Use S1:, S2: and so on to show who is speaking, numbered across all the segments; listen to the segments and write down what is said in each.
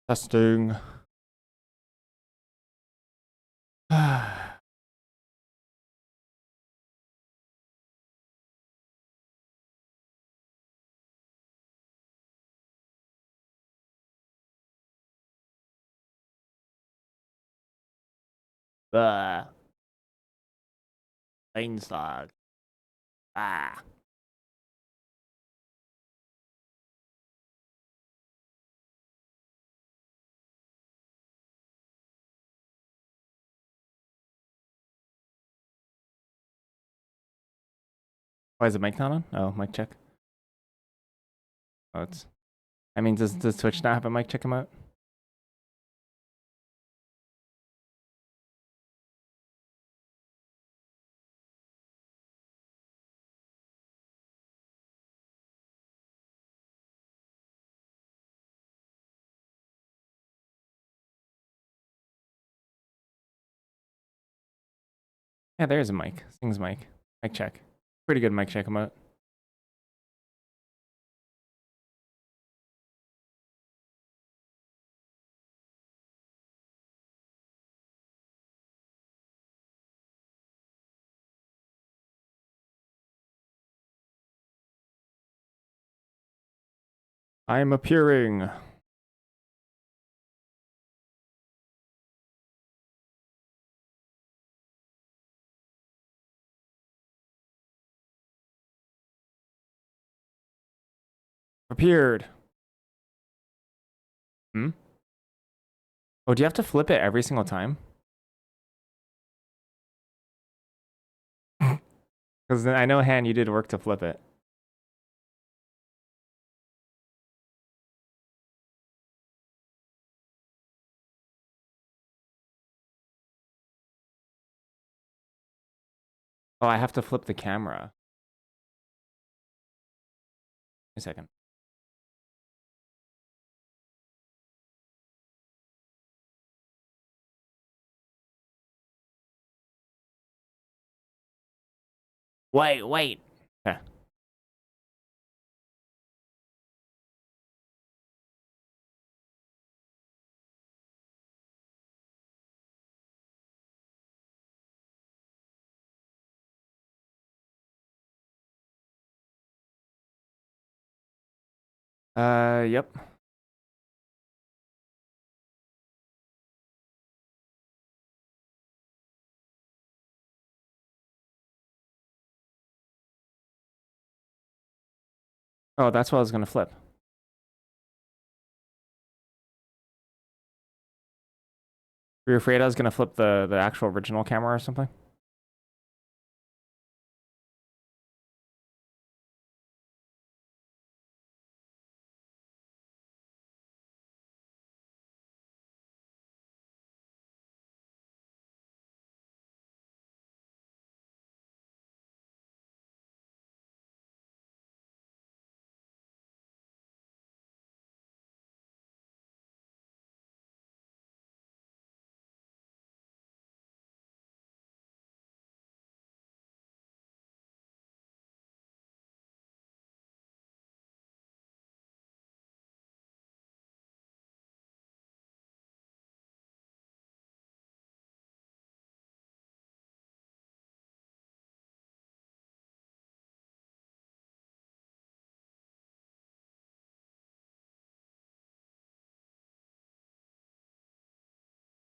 S1: Testing. Beanstalk. Ah. Why is the mic not on? Oh, mic check. Oh, it's. I mean, does Twitch not have a mic check emote? Yeah, there's a mic. Sings mic. Mic check. Pretty good mic check emote. I am appearing. Appeared. Hmm? Oh, do you have to flip it every single time? Because I know, Han, you did work to flip it. Oh, I have to flip the camera. Wait a second. Wait. Okay. Yep. Oh, that's what I was gonna flip. Were you afraid I was gonna flip the actual original camera or something?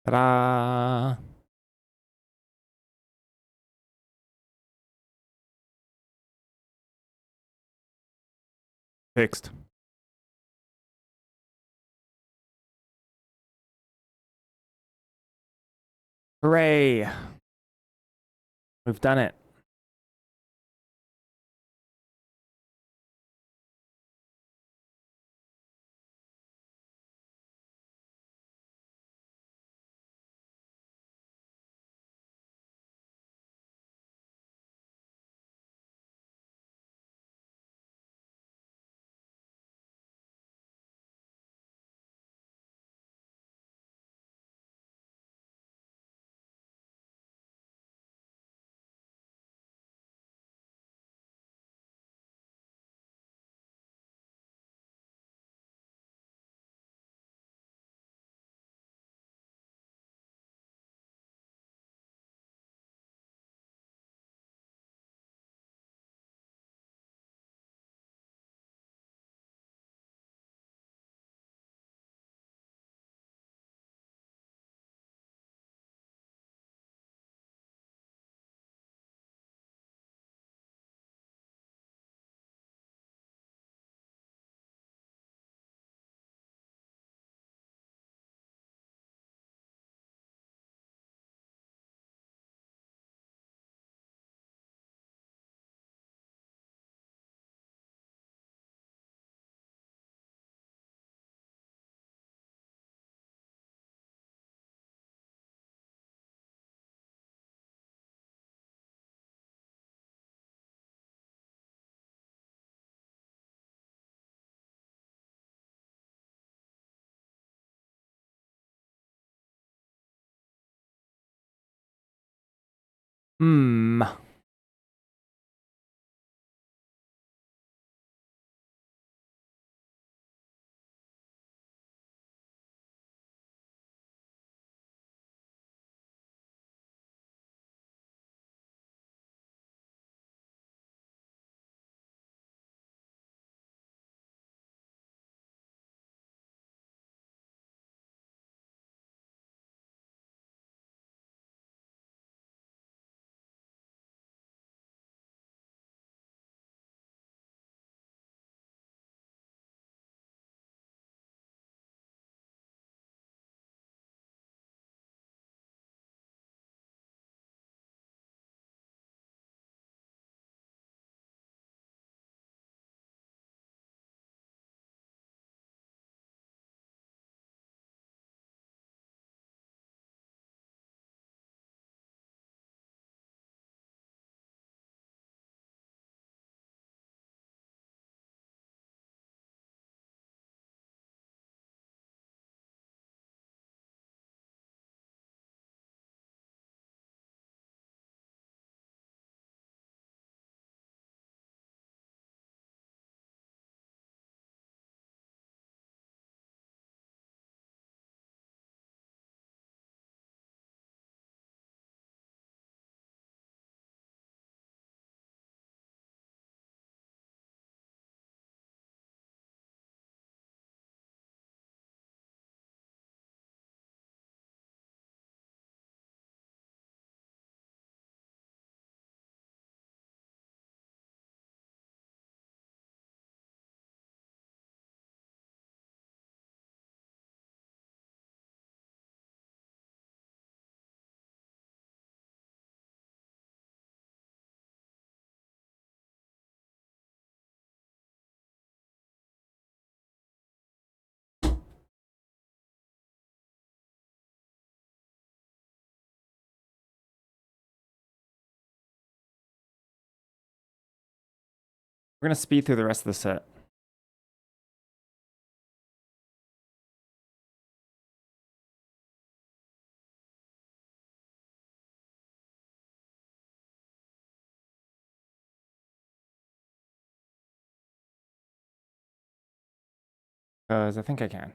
S1: Ta-da! Fixed. Hooray! We've done it. Hmm. We're gonna speed through the rest of the set. Because I think I can.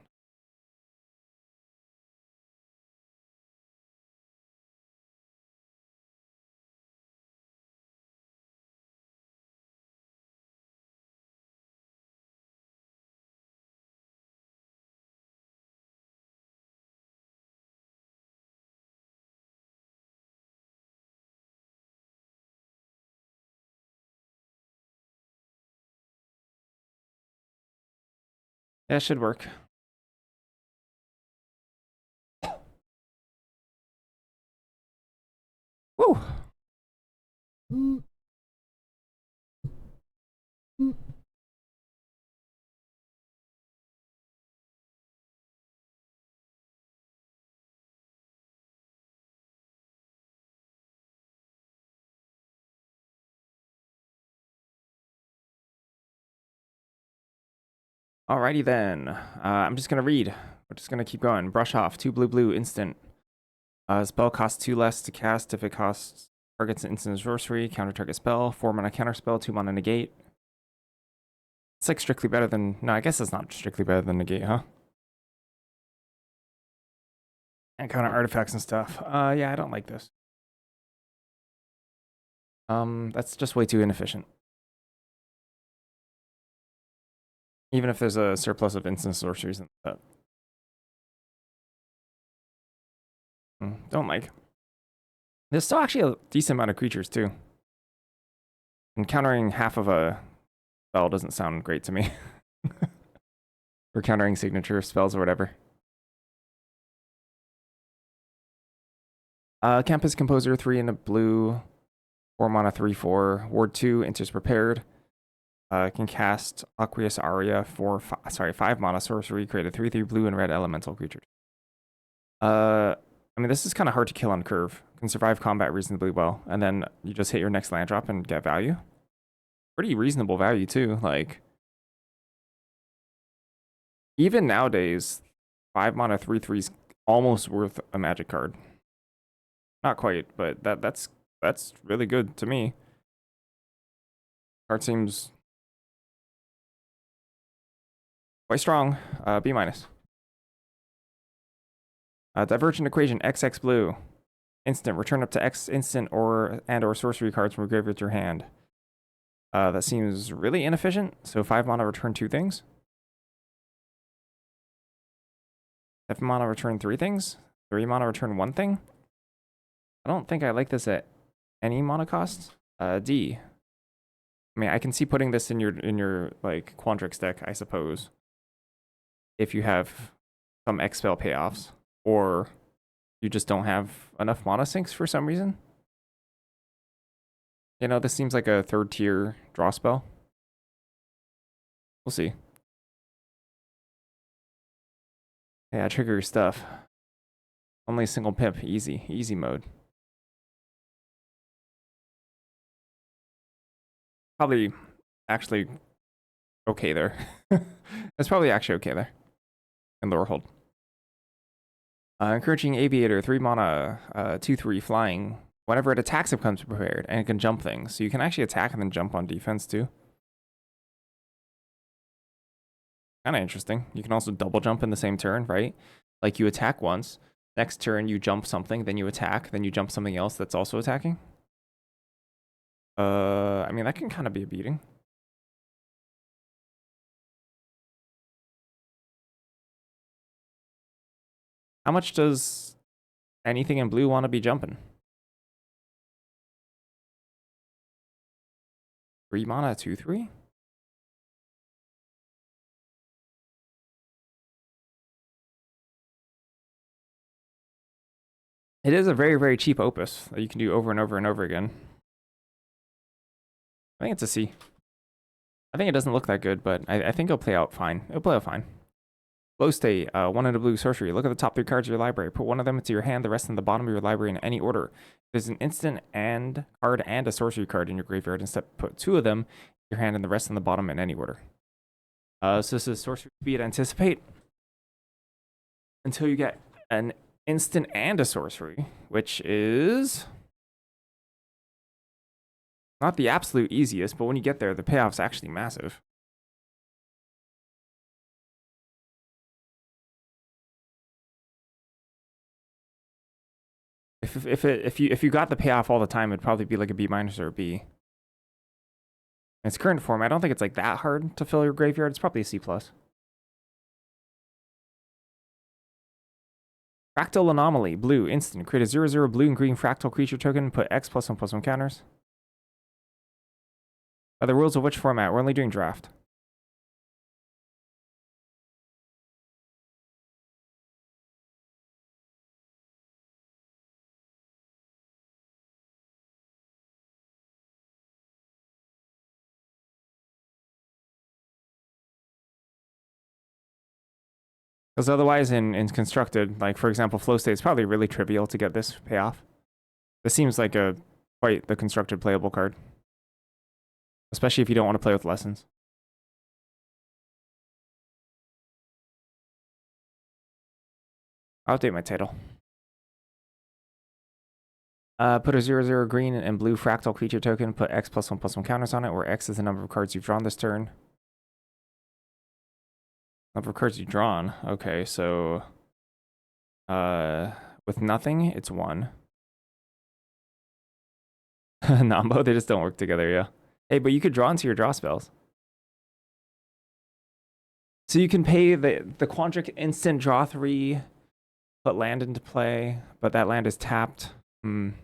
S1: Yeah, it should work. Woo! Alrighty then. I'm just gonna read. We're just gonna keep going. Brush off. 2 blue instant. Spell costs 2 less to cast if it costs targets an instant sorcery. Counter target spell. 4 mana counter spell. 2 mana negate. It's like strictly better than. No, I guess it's not strictly better than negate, huh? And counter artifacts and stuff. Yeah, I don't like this. That's just way too inefficient. Even if there's a surplus of instant sorceries in the set. Don't like. There's still actually a decent amount of creatures too. And countering half of a spell doesn't sound great to me. Or countering signature spells or whatever. Campus Composer, 3 in a blue. 4 mana, 3/4. Ward 2, enters prepared. Can cast Aqueous Aria for 5 mana sorcery, create a 3/3 blue and red elemental creature. I mean, this is kind of hard to kill on curve. Can survive combat reasonably well, and then you just hit your next land drop and get value. Pretty reasonable value too. Like, even nowadays, 5 mana 3/3 is almost worth a magic card. Not quite, but that's That's really good to me. Card seems quite strong. B minus. Divergent equation XX blue. Instant. Return up to X instant or sorcery cards from your graveyard to your hand. That seems really inefficient. So 5 mana, return 2 things. 7 mana, return 3 things. 3 mana, return 1 thing. I don't think I like this at any mana cost. D. I mean, I can see putting this in your like Quandrix deck, I suppose, if you have some X spell payoffs, or you just don't have enough mana sinks for some reason. You know, this seems like a 3rd tier draw spell. We'll see. Yeah, trigger your stuff. Only a single pimp, easy mode. Probably actually okay there. That's probably actually okay there. And lower hold. Encouraging Aviator, 3 mana, 2/3 flying. Whenever it attacks, it becomes prepared, and it can jump things. So you can actually attack and then jump on defense too. Kind of interesting. You can also double jump in the same turn, right? Like you attack once, next turn you jump something, then you attack, then you jump something else that's also attacking. I mean, that can kind of be a beating. How much does anything in blue want to be jumping? 3 mana, 2/3? It is a very, very cheap opus that you can do over and over and over again. I think it's a C. I think it doesn't look that good, but I think it'll play out fine. It'll play out fine. Flow state, 1 in a blue sorcery. Look at the top 3 cards of your library. Put 1 of them into your hand, the rest in the bottom of your library in any order. There's an instant and card and a sorcery card in your graveyard. Instead, put 2 of them in your hand and the rest in the bottom in any order. So this is sorcery speed anticipate. Until you get an instant and a sorcery, which is not the absolute easiest, but when you get there, the payoff's actually massive. If you got the payoff all the time, it'd probably be like a B minus or a B. In its current form, I don't think it's like that hard to fill your graveyard. It's probably a C plus. Fractal Anomaly, blue, instant. Create a 0/0 blue and green fractal creature token. Put X +1/+1 counters. By the rules of which format? We're only doing draft. Because otherwise, in constructed, like for example, flow state, it's probably really trivial to get this payoff. This seems like quite the constructed playable card, especially if you don't want to play with lessons. I'll update my title. Put a 0/0 green and blue fractal creature token. Put X +1/+1 counters on it, where X is the number of cards you've drawn this turn. Number of cards you've drawn. Okay, so with nothing, it's 1. Nambo, they just don't work together, yeah. Hey, but you could draw into your draw spells. So you can pay the Quandrix instant draw 3, put land into play, but that land is tapped. Some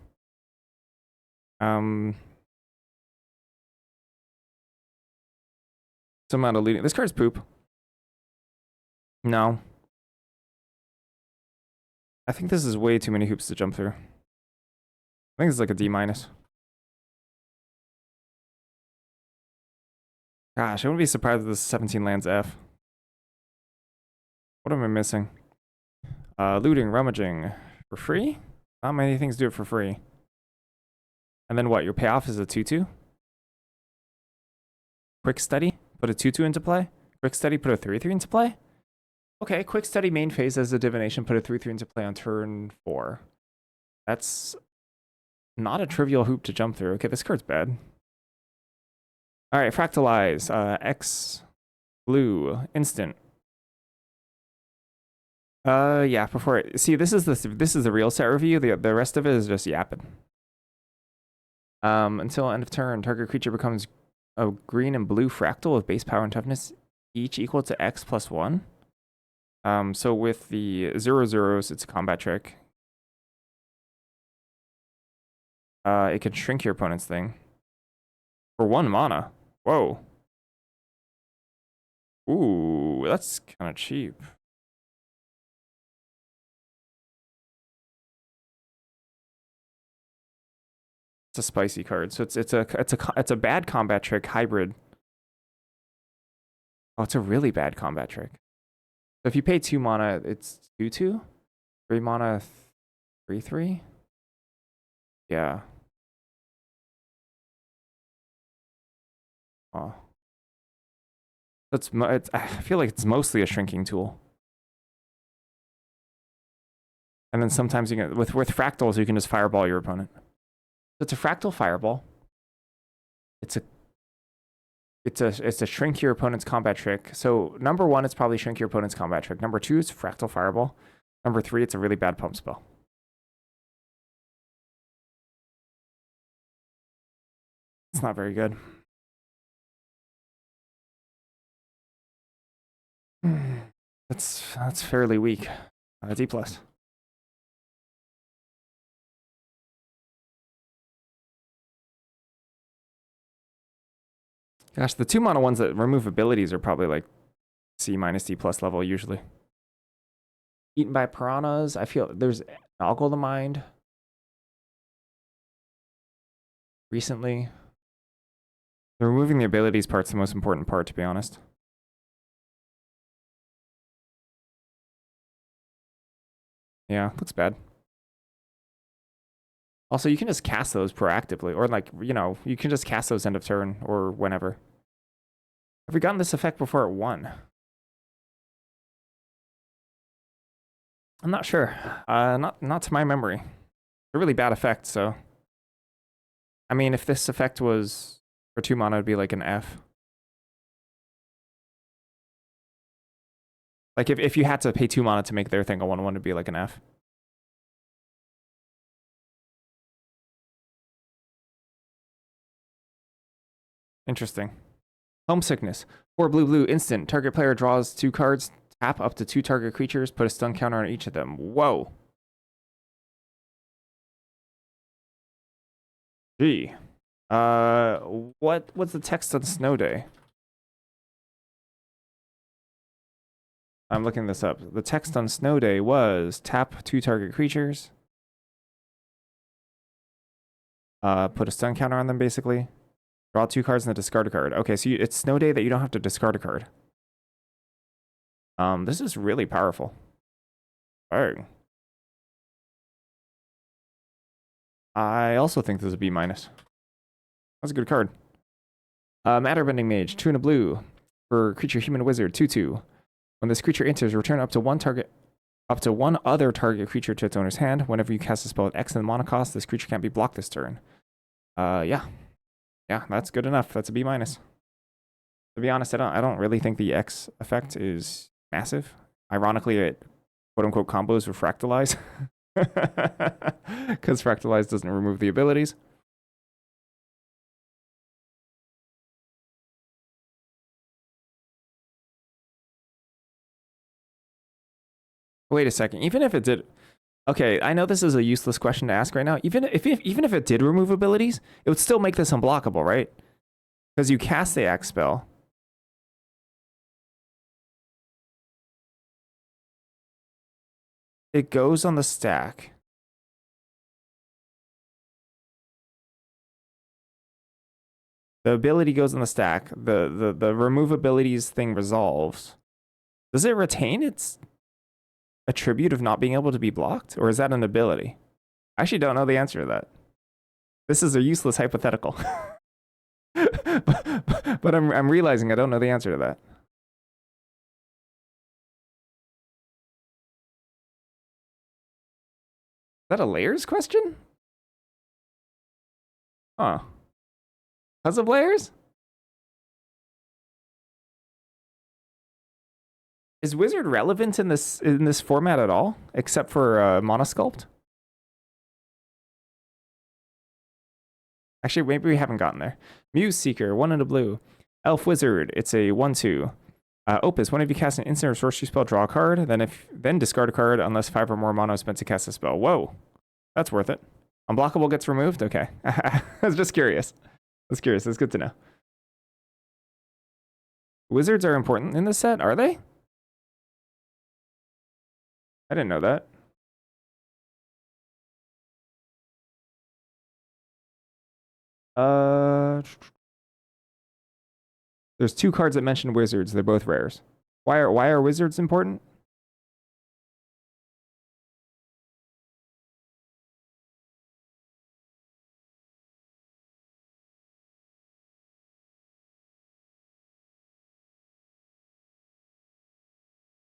S1: amount of looting. This card's poop. No. I think this is way too many hoops to jump through. I think it's like a D minus. Gosh, I wouldn't be surprised if this 17 lands F. What am I missing? Looting, rummaging. For free? Not many things do it for free. And then what? Your payoff is a 2/2? Quick study? Put a 2/2 into play? Quick study, put a 3/3 into play? Okay, quick study main phase as a divination, put a 3/3 into play on turn 4. That's not a trivial hoop to jump through. Okay, this card's bad. All right, Fractalize. X blue instant. Yeah. Before see, this is the real set review. The rest of it is just yapping. Until end of turn, target creature becomes a green and blue fractal with base power and toughness, each equal to X plus 1. So with the 0/0s, it's a combat trick. It can shrink your opponent's thing for 1 mana. Whoa. Ooh, that's kind of cheap. It's a spicy card. So it's a bad combat trick hybrid. Oh, it's a really bad combat trick. So if you pay 2 mana, it's 2/2. 3 mana, 3/3. Yeah. Oh. I feel like it's mostly a shrinking tool. And then sometimes you can with fractals you can just fireball your opponent. So it's a fractal fireball. It's a shrink your opponent's combat trick. So number 1, it's probably shrink your opponent's combat trick. Number 2, it's fractal fireball. Number 3, it's a really bad pump spell. It's not very good. That's fairly weak. D+. Gosh, the 2 mana ones that remove abilities are probably like C- D+ level usually. Eaten by piranhas. I feel there's algal to mind. Recently. The removing the abilities part's the most important part, to be honest. Yeah, looks bad. Also, you can just cast those proactively, or like, you know, you can just cast those end of turn or whenever. Have we gotten this effect before at 1? I'm not sure. Not to my memory. A really bad effect, so. I mean, if this effect was for 2 mana, it'd be like an F. Like if you had to pay 2 mana to make their thing a 1/1, it'd be like an F. Interesting. Homesickness. 4 blue instant. Target player draws 2 cards. Tap up to 2 target creatures. Put a stun counter on each of them. Whoa. Gee. What's the text on Snow Day? I'm looking this up. The text on Snow Day was tap 2 target creatures. Put a stun counter on them, basically. Draw 2 cards and then discard a card. Okay, so it's Snow Day that you don't have to discard a card. This is really powerful. Oh. I also think this is a B-. That's a good card. Matterbending Mage, 2 and a blue. For creature human wizard, 2/2. When this creature enters, return up to one other target creature to its owner's hand. Whenever you cast a spell with X in the mana cost, this creature can't be blocked this turn. Yeah. Yeah, that's good enough. That's a B-. To be honest, I don't really think the X effect is massive. Ironically, it quote-unquote combos with Fractalize. Because Fractalize doesn't remove the abilities. Wait a second. Even if it did... Okay, I know this is a useless question to ask right now. Even if it did remove abilities, it would still make this unblockable, right? Because you cast the X spell. It goes on the stack. The ability goes on the stack. The remove abilities thing resolves. Does it retain its attribute of not being able to be blocked? Or is that an ability? I actually don't know the answer to that. This is a useless hypothetical. but I'm realizing I don't know the answer to that. Is that a layers question? Huh. Because of layers? Is Wizard relevant in this format at all, except for Monosculpt? Actually, maybe we haven't gotten there. Muse Seeker, 1 in a blue. Elf Wizard, it's a 1/2. Opus, whenever you cast an instant or sorcery spell, draw a card. Then discard a card unless 5 or more mana is spent to cast a spell. Whoa, that's worth it. Unblockable gets removed? Okay. I was just curious. That's good to know. Wizards are important in this set, are they? I didn't know that. There's 2 cards that mention wizards. They're both rares. Why are wizards important?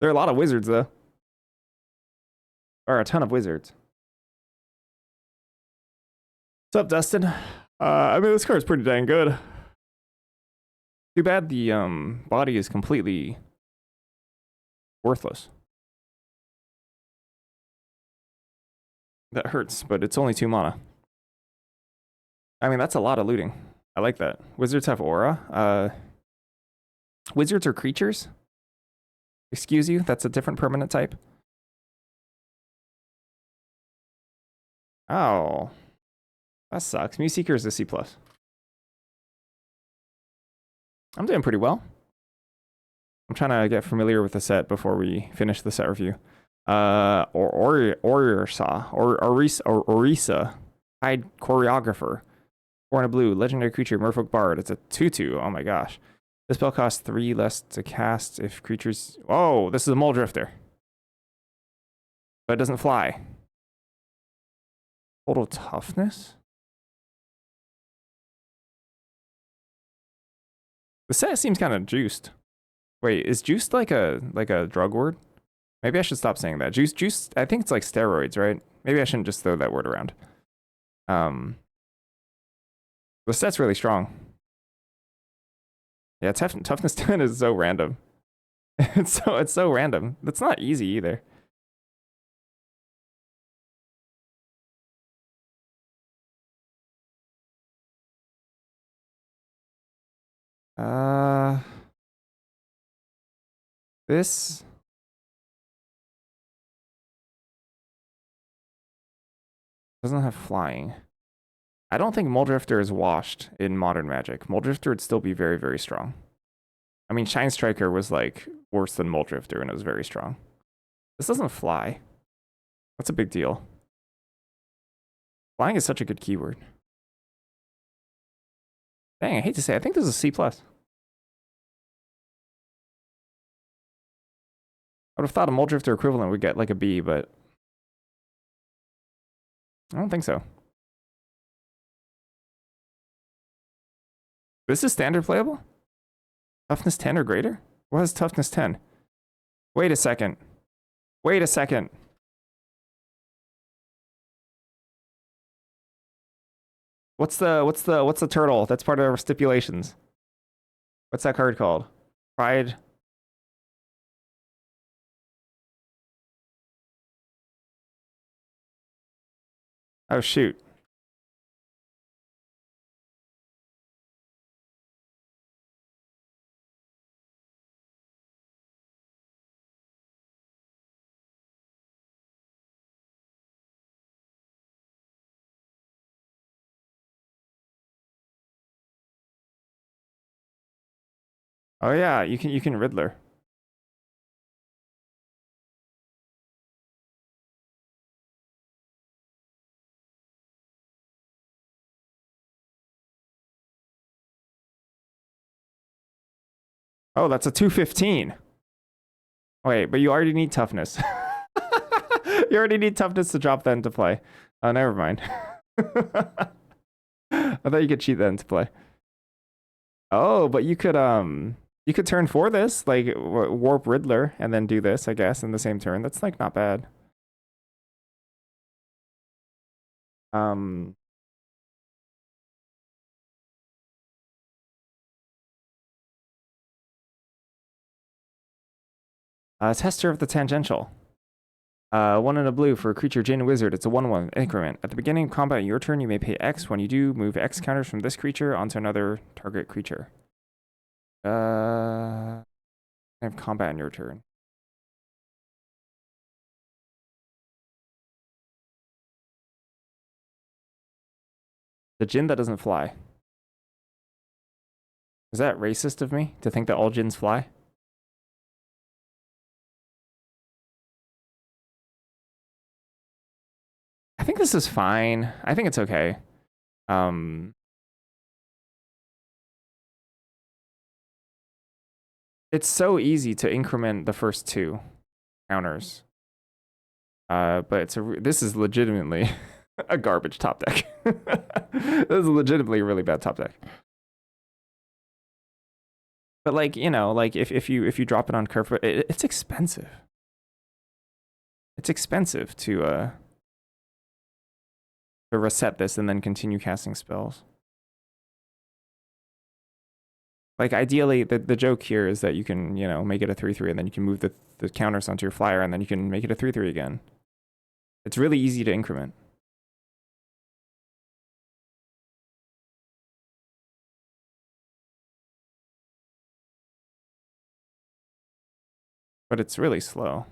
S1: There are a lot of wizards though. There are a ton of wizards. What's up, Dustin? I mean, this card's pretty dang good. Too bad the body is completely worthless. That hurts, but it's only 2 mana. I mean, that's a lot of looting. I like that. Wizards have aura. Wizards are creatures. Excuse you, that's a different permanent type. Oh. That sucks. Muse Seeker is a C+. I'm doing pretty well. I'm trying to get familiar with the set before we finish the set review. Orisa, Hide Choreographer. 4 in a blue, legendary creature, Merfolk Bard. It's a 2/2. Oh my gosh. This spell costs 3 less to cast if creatures. Oh, this is a Mole Drifter. But it doesn't fly. Total toughness? The set seems kind of juiced. Wait, is juiced like a drug word? Maybe I should stop saying that. Juice, I think it's like steroids, right? Maybe I shouldn't just throw that word around. The set's really strong. Yeah, toughness 10 is so random. it's so random. That's not easy either. This doesn't have flying. I don't think Mole Drifter is washed in Modern Magic. Mole Drifter would still be very, very strong. I mean, Shine Striker was like worse than Mole Drifter and it was very strong. This doesn't fly. That's a big deal. Flying is such a good keyword. Dang, I hate to say, I think this is a C+. I would have thought a Mole Drifter equivalent would get like a B, but I don't think so. This is standard playable? Toughness 10 or greater? What is toughness 10? Wait a second. Wait a second. What's the turtle? That's part of our stipulations. What's that card called? Pride. Oh shoot. Oh yeah, you can Riddler. Oh, that's a 215. Wait, but you already need toughness. You already need toughness to drop that into play. Oh, never mind. I thought you could cheat that into play. Oh, but you could turn for this, like warp Riddler, and then do this, I guess, in the same turn. That's like not bad. Tester of the Tangential. 1 in a blue for a creature, Jin Wizard. It's a 1/1 increment. At the beginning of combat, your turn, you may pay X. When you do, move X counters from this creature onto another target creature. I have combat in your turn. The Jin that doesn't fly. Is that racist of me to think that all Jins fly? I think this is fine. I think it's okay. It's so easy to increment the first 2 counters. But this is legitimately a garbage top deck. This is legitimately a really bad top deck. But like, you know, like if you drop it on curve, it's expensive. It's expensive to reset this and then continue casting spells. Like ideally, the joke here is that you can, you know, make it a 3/3 and then you can move the counters onto your flyer and then you can make it a 3/3 again. It's really easy to increment. But it's really slow.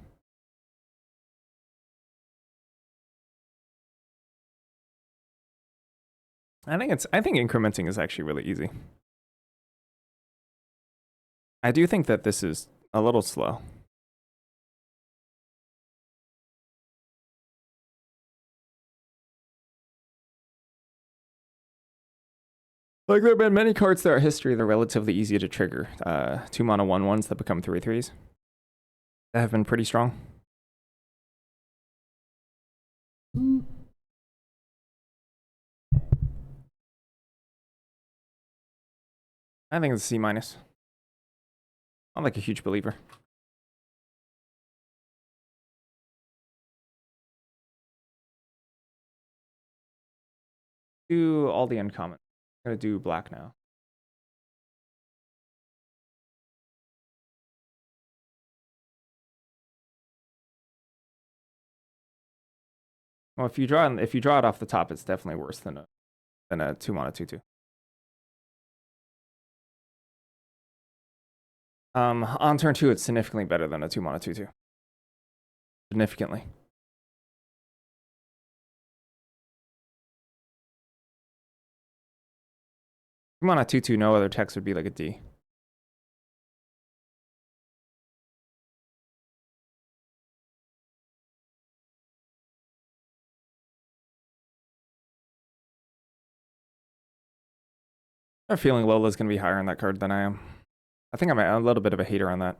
S1: I think incrementing is actually really easy. I do think that this is a little slow. Like there have been many cards throughout history that are relatively easy to trigger. 2 mana 1/1s that become 3/3s. That have been pretty strong. I think it's a C-. I'm like a huge believer. Do all the uncommon. I'm gonna do black now. Well, if you draw it off the top, it's definitely worse than a 2 mana 2/2. On turn 2, it's significantly better than a 2 mana 2/2. Significantly. 2 mana 2/2, no other text would be like a D. I have a feeling Lola's gonna be higher on that card than I am. I think I'm a little bit of a hater on that.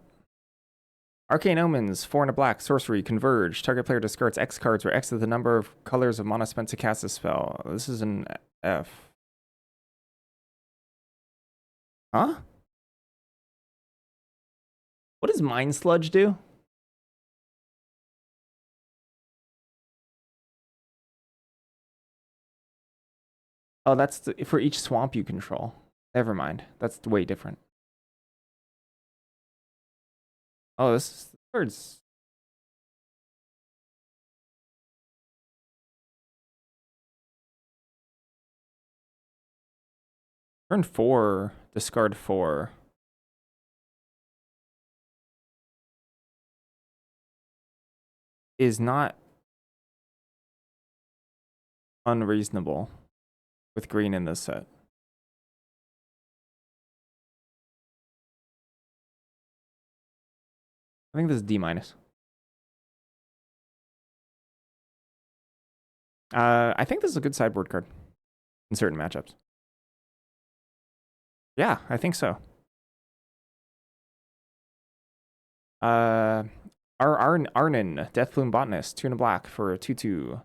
S1: Arcane Omens, 4 and a black, sorcery, converge. Target player discards X cards where X is the number of colors of mana spent to cast a spell. This is an F. Huh? What does Mind Sludge do? Oh, that's for each swamp you control. Never mind. That's way different. Oh, this card's... Turn 4, discard 4. Is not unreasonable with green in this set. I think this is D-. I think this is a good sideboard card in certain matchups. Yeah, I think so. Arnin, Deathbloom Botanist, 2 and a black for a 2/2.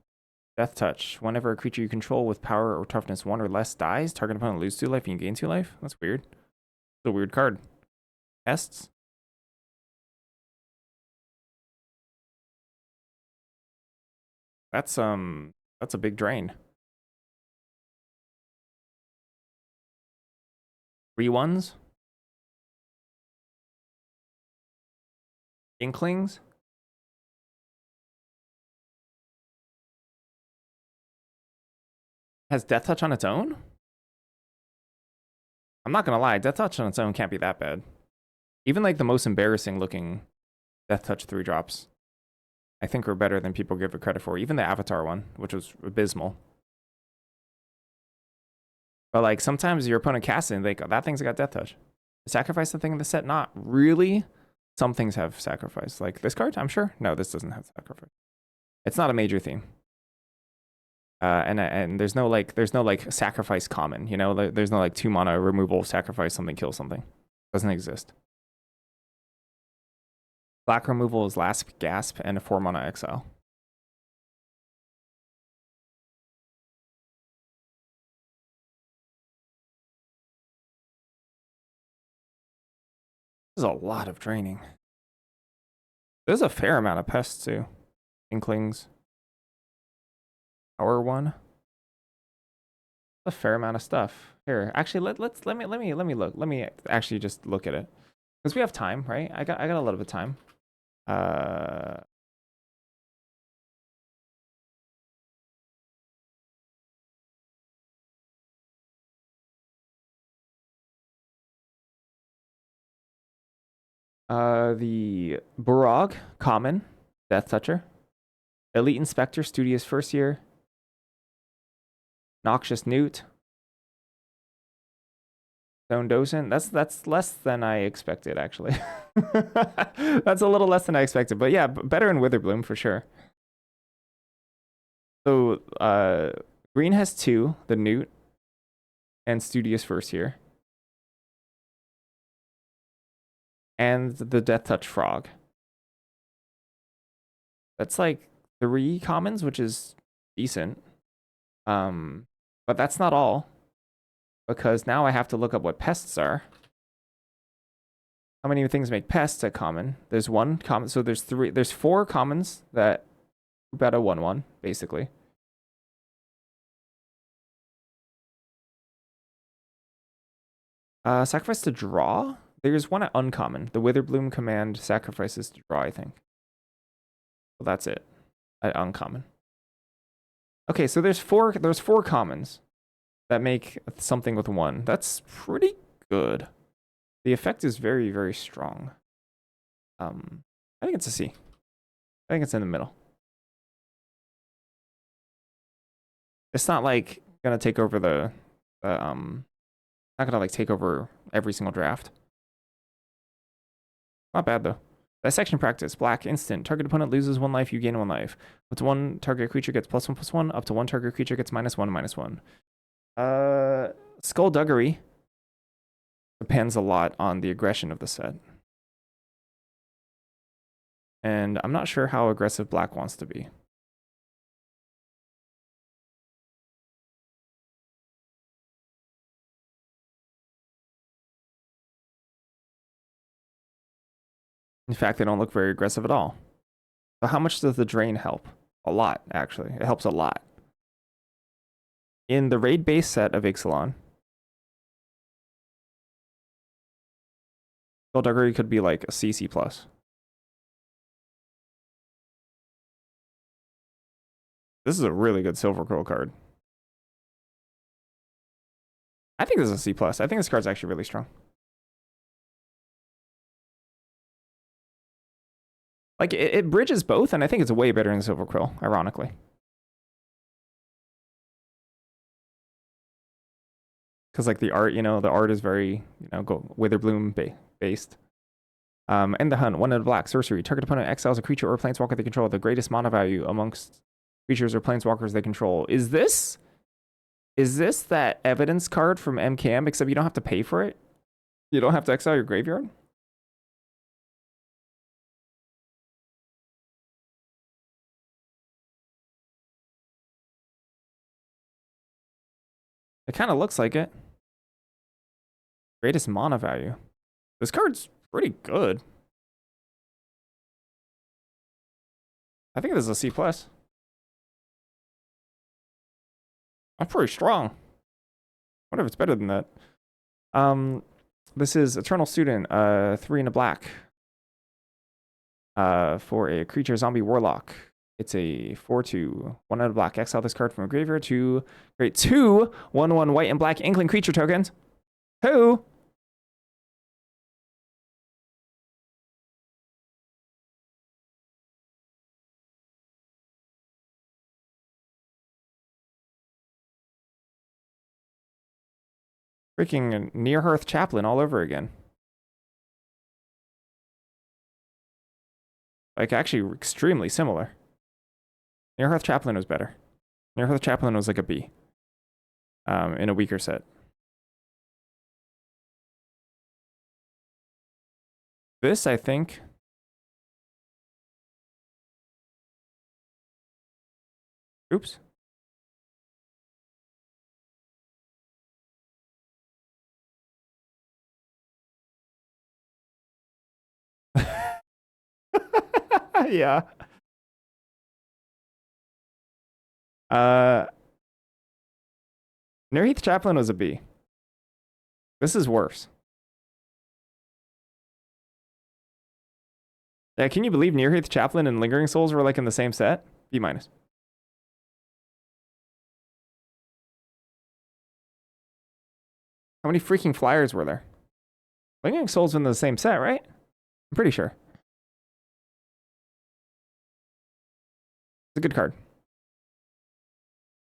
S1: Death Touch. Whenever a creature you control with power or toughness 1 or less dies, target opponent loses 2 life and you gain 2 life. That's weird. It's a weird card. Tests. That's a big drain. 3/1s. Inklings. Has Death Touch on its own? I'm not gonna lie, Death Touch on its own can't be that bad. Even like the most embarrassing looking Death Touch 3-drops, I think are better than people give it credit for. Even the Avatar one, which was abysmal. But like sometimes your opponent casts it and they go, that thing's got Death Touch. Sacrifice the thing in the set? Not really. Some things have sacrifice. Like this card, I'm sure. No, this doesn't have sacrifice. It's not a major theme. And there's no like sacrifice common, you know, there's no like 2 mana removal, sacrifice something, kill something. Doesn't exist. Black removal is Last Gasp and a 4 mana exile. There's a lot of draining. There's a fair amount of pests too. Inklings. Power 1. A fair amount of stuff. Here, actually let me look. Let me actually just look at it. Because we have time, right? I got a little bit of time. The Burog, common, Death Toucher. Elite Inspector, Studious First Year. Noxious Newt. Stone Docent. That's less than I expected, actually. That's a little less than I expected, but yeah, better in Witherbloom for sure. So green has 2, the Newt and Studious First Year. And the Death Touch Frog. That's like 3 commons, which is decent. But that's not all. Because now I have to look up what pests are. How many things make pests a common? There's 1 common, so there's 4 commons that about a 1/1, basically. Sacrifice to draw? There's 1 at uncommon. The Witherbloom command sacrifices to draw, I think. Well, that's it. At uncommon. Okay, so there's 4 commons that make something with 1. That's pretty good. The effect is very, very strong. I think it's a C. I think it's in the middle. It's not like gonna take over not gonna like take over every single draft. Not bad though. Dissection practice. Black instant. Target opponent loses 1 life, you gain 1 life. Up to 1 target creature gets +1/+1. Up to 1 target creature gets -1/-1. Skullduggery depends a lot on the aggression of the set. And I'm not sure how aggressive black wants to be. In fact, they don't look very aggressive at all. So how much does the drain help? A lot, actually. It helps a lot. In the raid base set of Ixalan, Skullduggery could be like a CC+. This is a really good Silver Curl card. I think this is a C+. I think this card's actually really strong. Like, it bridges both, and I think it's way better than Silver Quill, ironically. Because, like, the art, the art is very, Witherbloom based. And the Hunt, 1 in black, sorcery. Target opponent exiles a creature or planeswalker they control, the greatest mana value amongst creatures or planeswalkers they control. Is this that evidence card from MKM, except you don't have to pay for it? You don't have to exile your graveyard? It kind of looks like it. Greatest mana value. This card's pretty good. I think this is a C+. I'm pretty strong. I wonder if it's better than that. This is Eternal Student, 3 in a black. For a creature zombie warlock. It's a 4/2. 1 out of black. Exile this card from a graveyard to create 2 1/1 white and black inkling creature tokens. Who? Freaking Near Hearth Chaplain all over again. Like, actually extremely similar. Near Hearth Chaplain was better. Near Hearth Chaplain was like a B. In a weaker set. This, I think... Oops. Yeah. Near Heath Chaplain was a B. This is worse. Yeah, can you believe Near Heath Chaplain and Lingering Souls were like in the same set? B minus. How many freaking flyers were there? Lingering Souls in the same set, right? I'm pretty sure. It's a good card.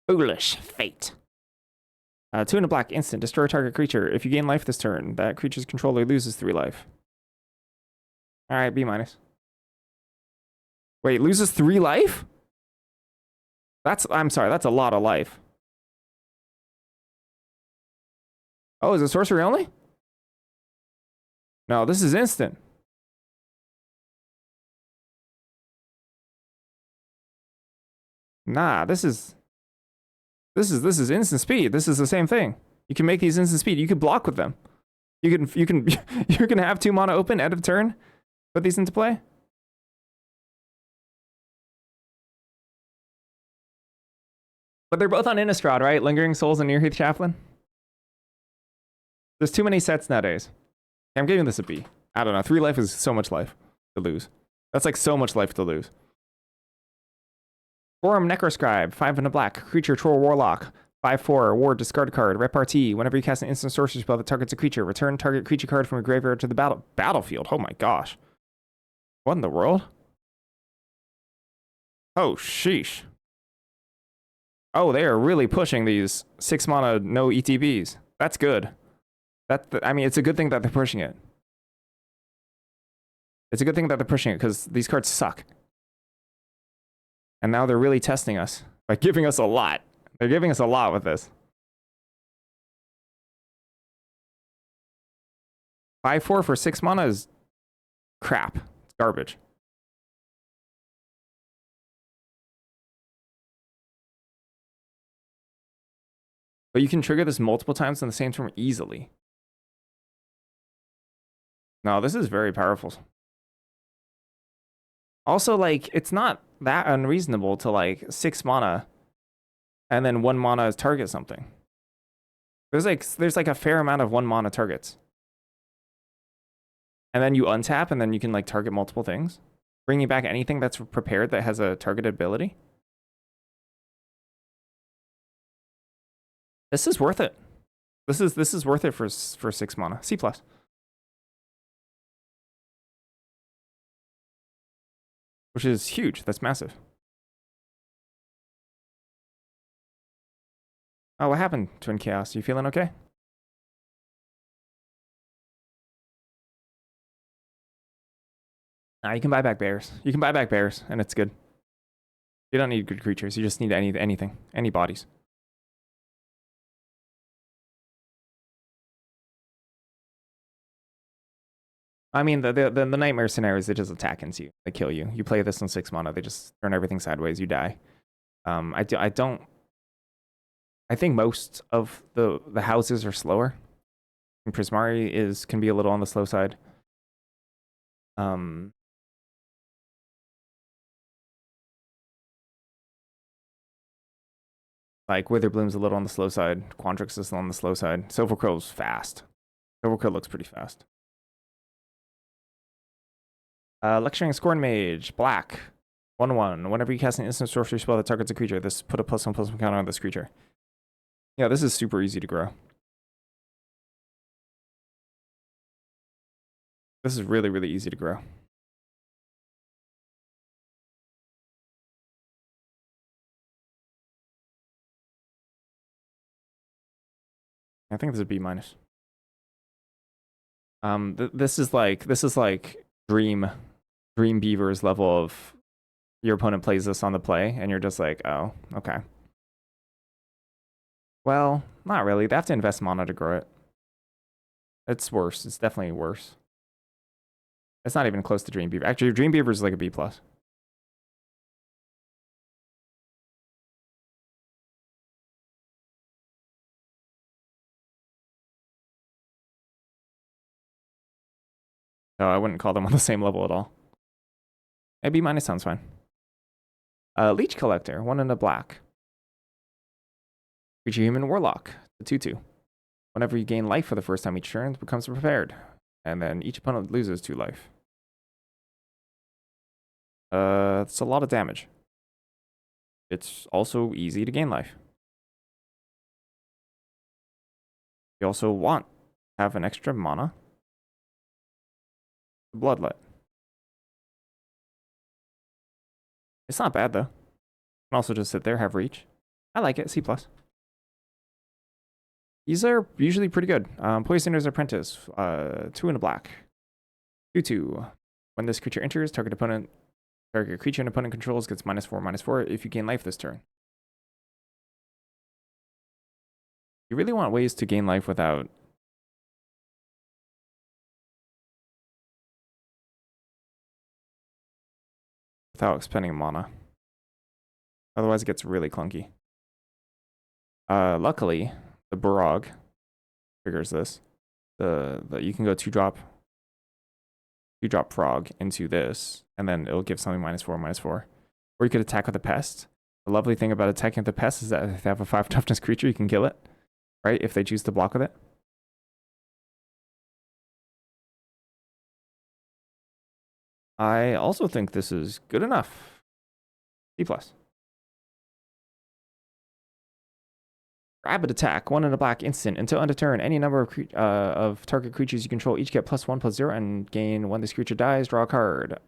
S1: Foolish Fate. 2 and a black, instant. Destroy target creature. If you gain life this turn, that creature's controller loses 3 life. Alright, B minus. Wait, loses 3 life? I'm sorry, that's a lot of life. Oh, is it sorcery only? No, this is instant. Nah, this is instant speed. This is the same thing. You can make these instant speed. You could block with them. You can have 2 mana open end of turn. Put these into play. But they're both on Innistrad, right? Lingering Souls and Near Heath Chaplain. There's too many sets nowadays. I'm giving this a B. I don't know. 3 life is so much life to lose. That's like so much life to lose. Forum Necroscribe, 5 and a black. Creature Troll Warlock. 5/4. Ward, discard card. Repartee. Whenever you cast an instant sorcery spell that targets a creature, return target creature card from a graveyard to the battlefield. Oh my gosh. What in the world? Oh, sheesh. Oh, they are really pushing these 6 mana no ETBs. That's good. I mean, it's a good thing that they're pushing it. It's a good thing that they're pushing it because these cards suck. And now they're really testing us by giving us a lot. They're giving us a lot with this. 5/4 for 6 mana is crap. It's garbage. But you can trigger this multiple times in the same turn easily. No, this is very powerful. Also, like, it's not that unreasonable to, like, 6 mana and then 1 mana is target something. There's like a fair amount of 1 mana targets. And then you untap and then you can, like, target multiple things. Bringing back anything that's prepared that has a targeted ability. This is worth it. This is worth it for 6 mana. C+. Which is huge. That's massive. Oh, what happened, Twin Chaos? You feeling okay? Nah, you can buy back bears. You can buy back bears, and it's good. You don't need good creatures. You just need anything. Any bodies. I mean, the nightmare scenarios, they just attack into you. They kill you. You play this on 6 mana. They just turn everything sideways. You die. I think most of the houses are slower. And Prismari can be a little on the slow side. Like Witherbloom's a little on the slow side. Quandrix is on the slow side. Silverquill's fast. Silverquill looks pretty fast. Lecturing Scorn Mage, black. 1/1. Whenever you cast an instant sorcery spell that targets a creature, this put a +1/+1 counter on this creature. Yeah, this is super easy to grow. This is really, really easy to grow. I think this is B minus. This is like Dream Beaver's level of your opponent plays this on the play, and you're just like, oh, okay. Well, not really. They have to invest mana to grow it. It's worse. It's definitely worse. It's not even close to Dream Beaver. Actually, Dream Beaver is like a B+. No, I wouldn't call them on the same level at all. A B minus sounds fine. Leech Collector, 1 and a black. Creature Human Warlock, the 2/2. Whenever you gain life for the first time each turn, it becomes prepared. And then each opponent loses 2 life. It's a lot of damage. It's also easy to gain life. You also want to have an extra mana. Bloodlet. It's not bad though. You can also just sit there, have reach. I like it, C+. These are usually pretty good. Poisoner's Apprentice, 2 and a black. 2/2. When this creature enters, target creature an opponent controls gets -4/-4 if you gain life this turn. You really want ways to gain life without expending mana. Otherwise, it gets really clunky. Luckily, the Barog triggers this. You can go 2-drop Frog into this, and then it'll give something -4/-4. Or you could attack with a Pest. The lovely thing about attacking with the Pest is that if they have a 5 toughness creature, you can kill it, right? If they choose to block with it. I also think this is good enough. C+. Rapid Attack, 1 and a black instant. Until end of turn, any number of target creatures you control each get +1/+0 and gain when this creature dies, draw a card.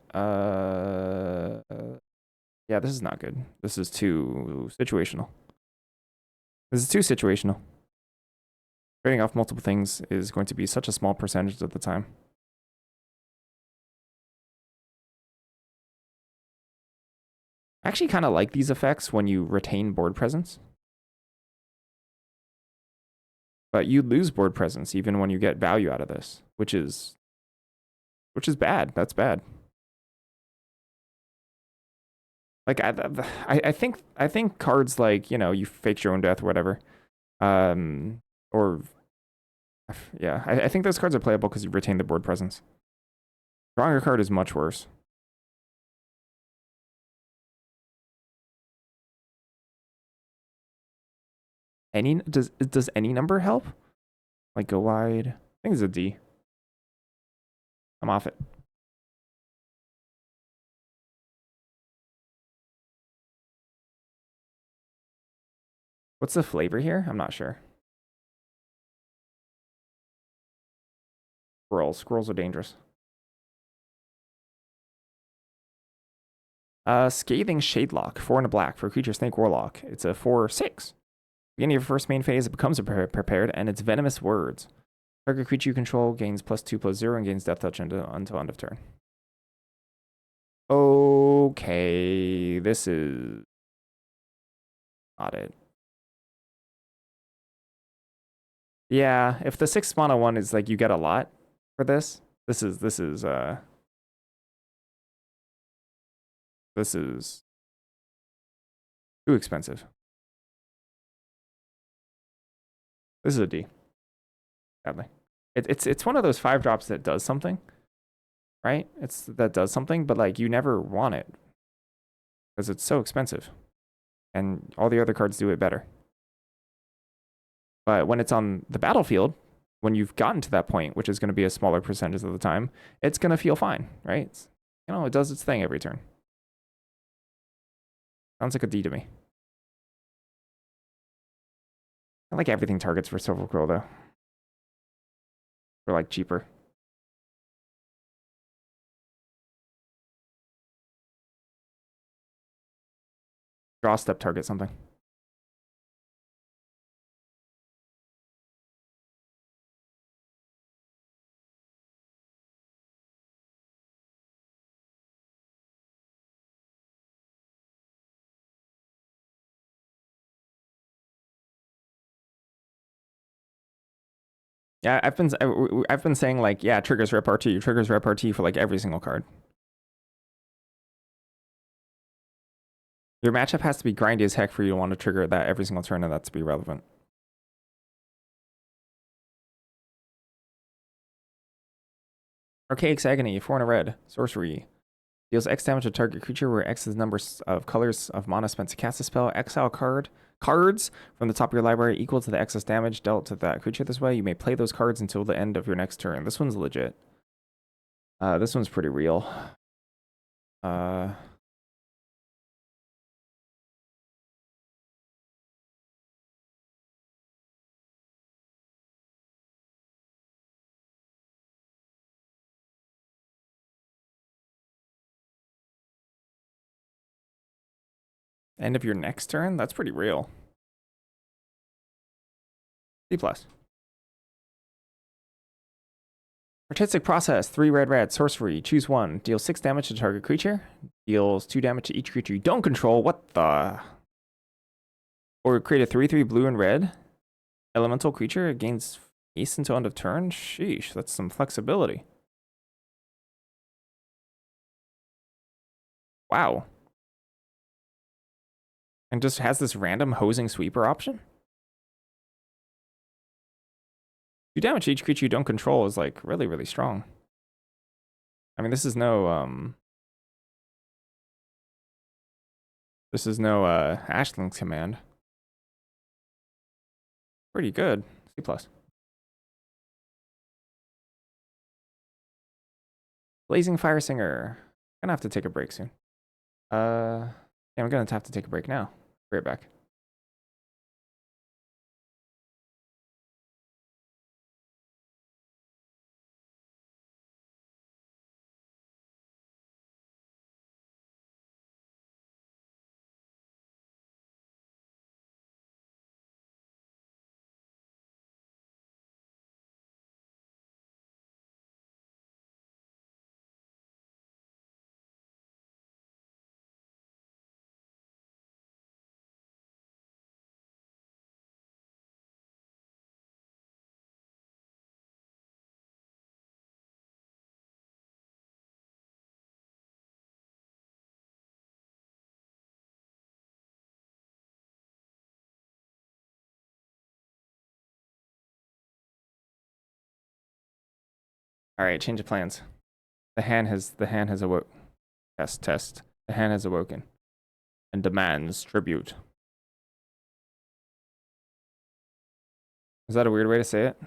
S1: Yeah, this is not good. This is too situational. Trading off multiple things is going to be such a small percentage of the time. I actually kind of like these effects when you retain board presence. But you lose board presence even when you get value out of this, which is bad. That's bad. Like I think cards like, you know, you faked your own death or whatever, or yeah, I think those cards are playable because you retain the board presence. Drawing a card is much worse. Does any number help? Like go wide? I think it's a D. I'm off it. What's the flavor here? I'm not sure. Squirrels are dangerous. Scathing Shadelock, 4 and a black for creature Snake Warlock. It's a 4/6. Beginning of your first main phase, it becomes prepared, and it's Venomous Words. Target creature you control gains +2/+0 and gains Death Touch until end of turn. Okay, this is not it. Yeah, if the 6 mana one is like you get a lot for this, this is too expensive. This is a D. Sadly. It's one of those 5 drops that does something, right? That does something, but like you never want it because it's so expensive, and all the other cards do it better. But when it's on the battlefield, when you've gotten to that point, which is going to be a smaller percentage of the time, it's going to feel fine, right? You know, it does its thing every turn. Sounds like a D to me. I like everything targets for Silver Quill, though. For, like, cheaper. Draw step target something. Yeah, I've been saying like, yeah, triggers repartee, triggers repartee for like every single card. Your matchup has to be grindy as heck for you to want to trigger that every single turn and that to be relevant. Archaic's Agony, 4 and a red, sorcery. Deals X damage to target creature where X is the number of colors of mana spent to cast a spell. Exile cards from the top of your library equal to the excess damage dealt to that creature this way. You may play those cards until the end of your next turn. This one's legit. This one's pretty real. End of your next turn? That's pretty real. C+. Artistic Process, 3 red, sorcery, choose one. Deals 6 damage to target creature. Deals 2 damage to each creature you don't control. What the? Or create a 3/3 blue and red elemental creature. It gains haste until end of turn. Sheesh, that's some flexibility. Wow. And just has this random hosing sweeper option? 2 damage to each creature you don't control is like really, really strong. I mean, this is no Ashling's command. Pretty good. C+. Blazing Fire Singer. Gonna have to take a break soon. Yeah, I'm gonna have to take a break now. Be right back. All right, change of plans. The hand has awoke. Test. The hand has awoken and demands tribute. Is that a weird way to say it?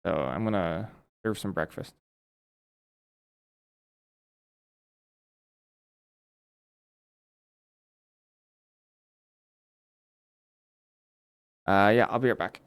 S1: So I'm gonna serve some breakfast. Yeah, I'll be right back.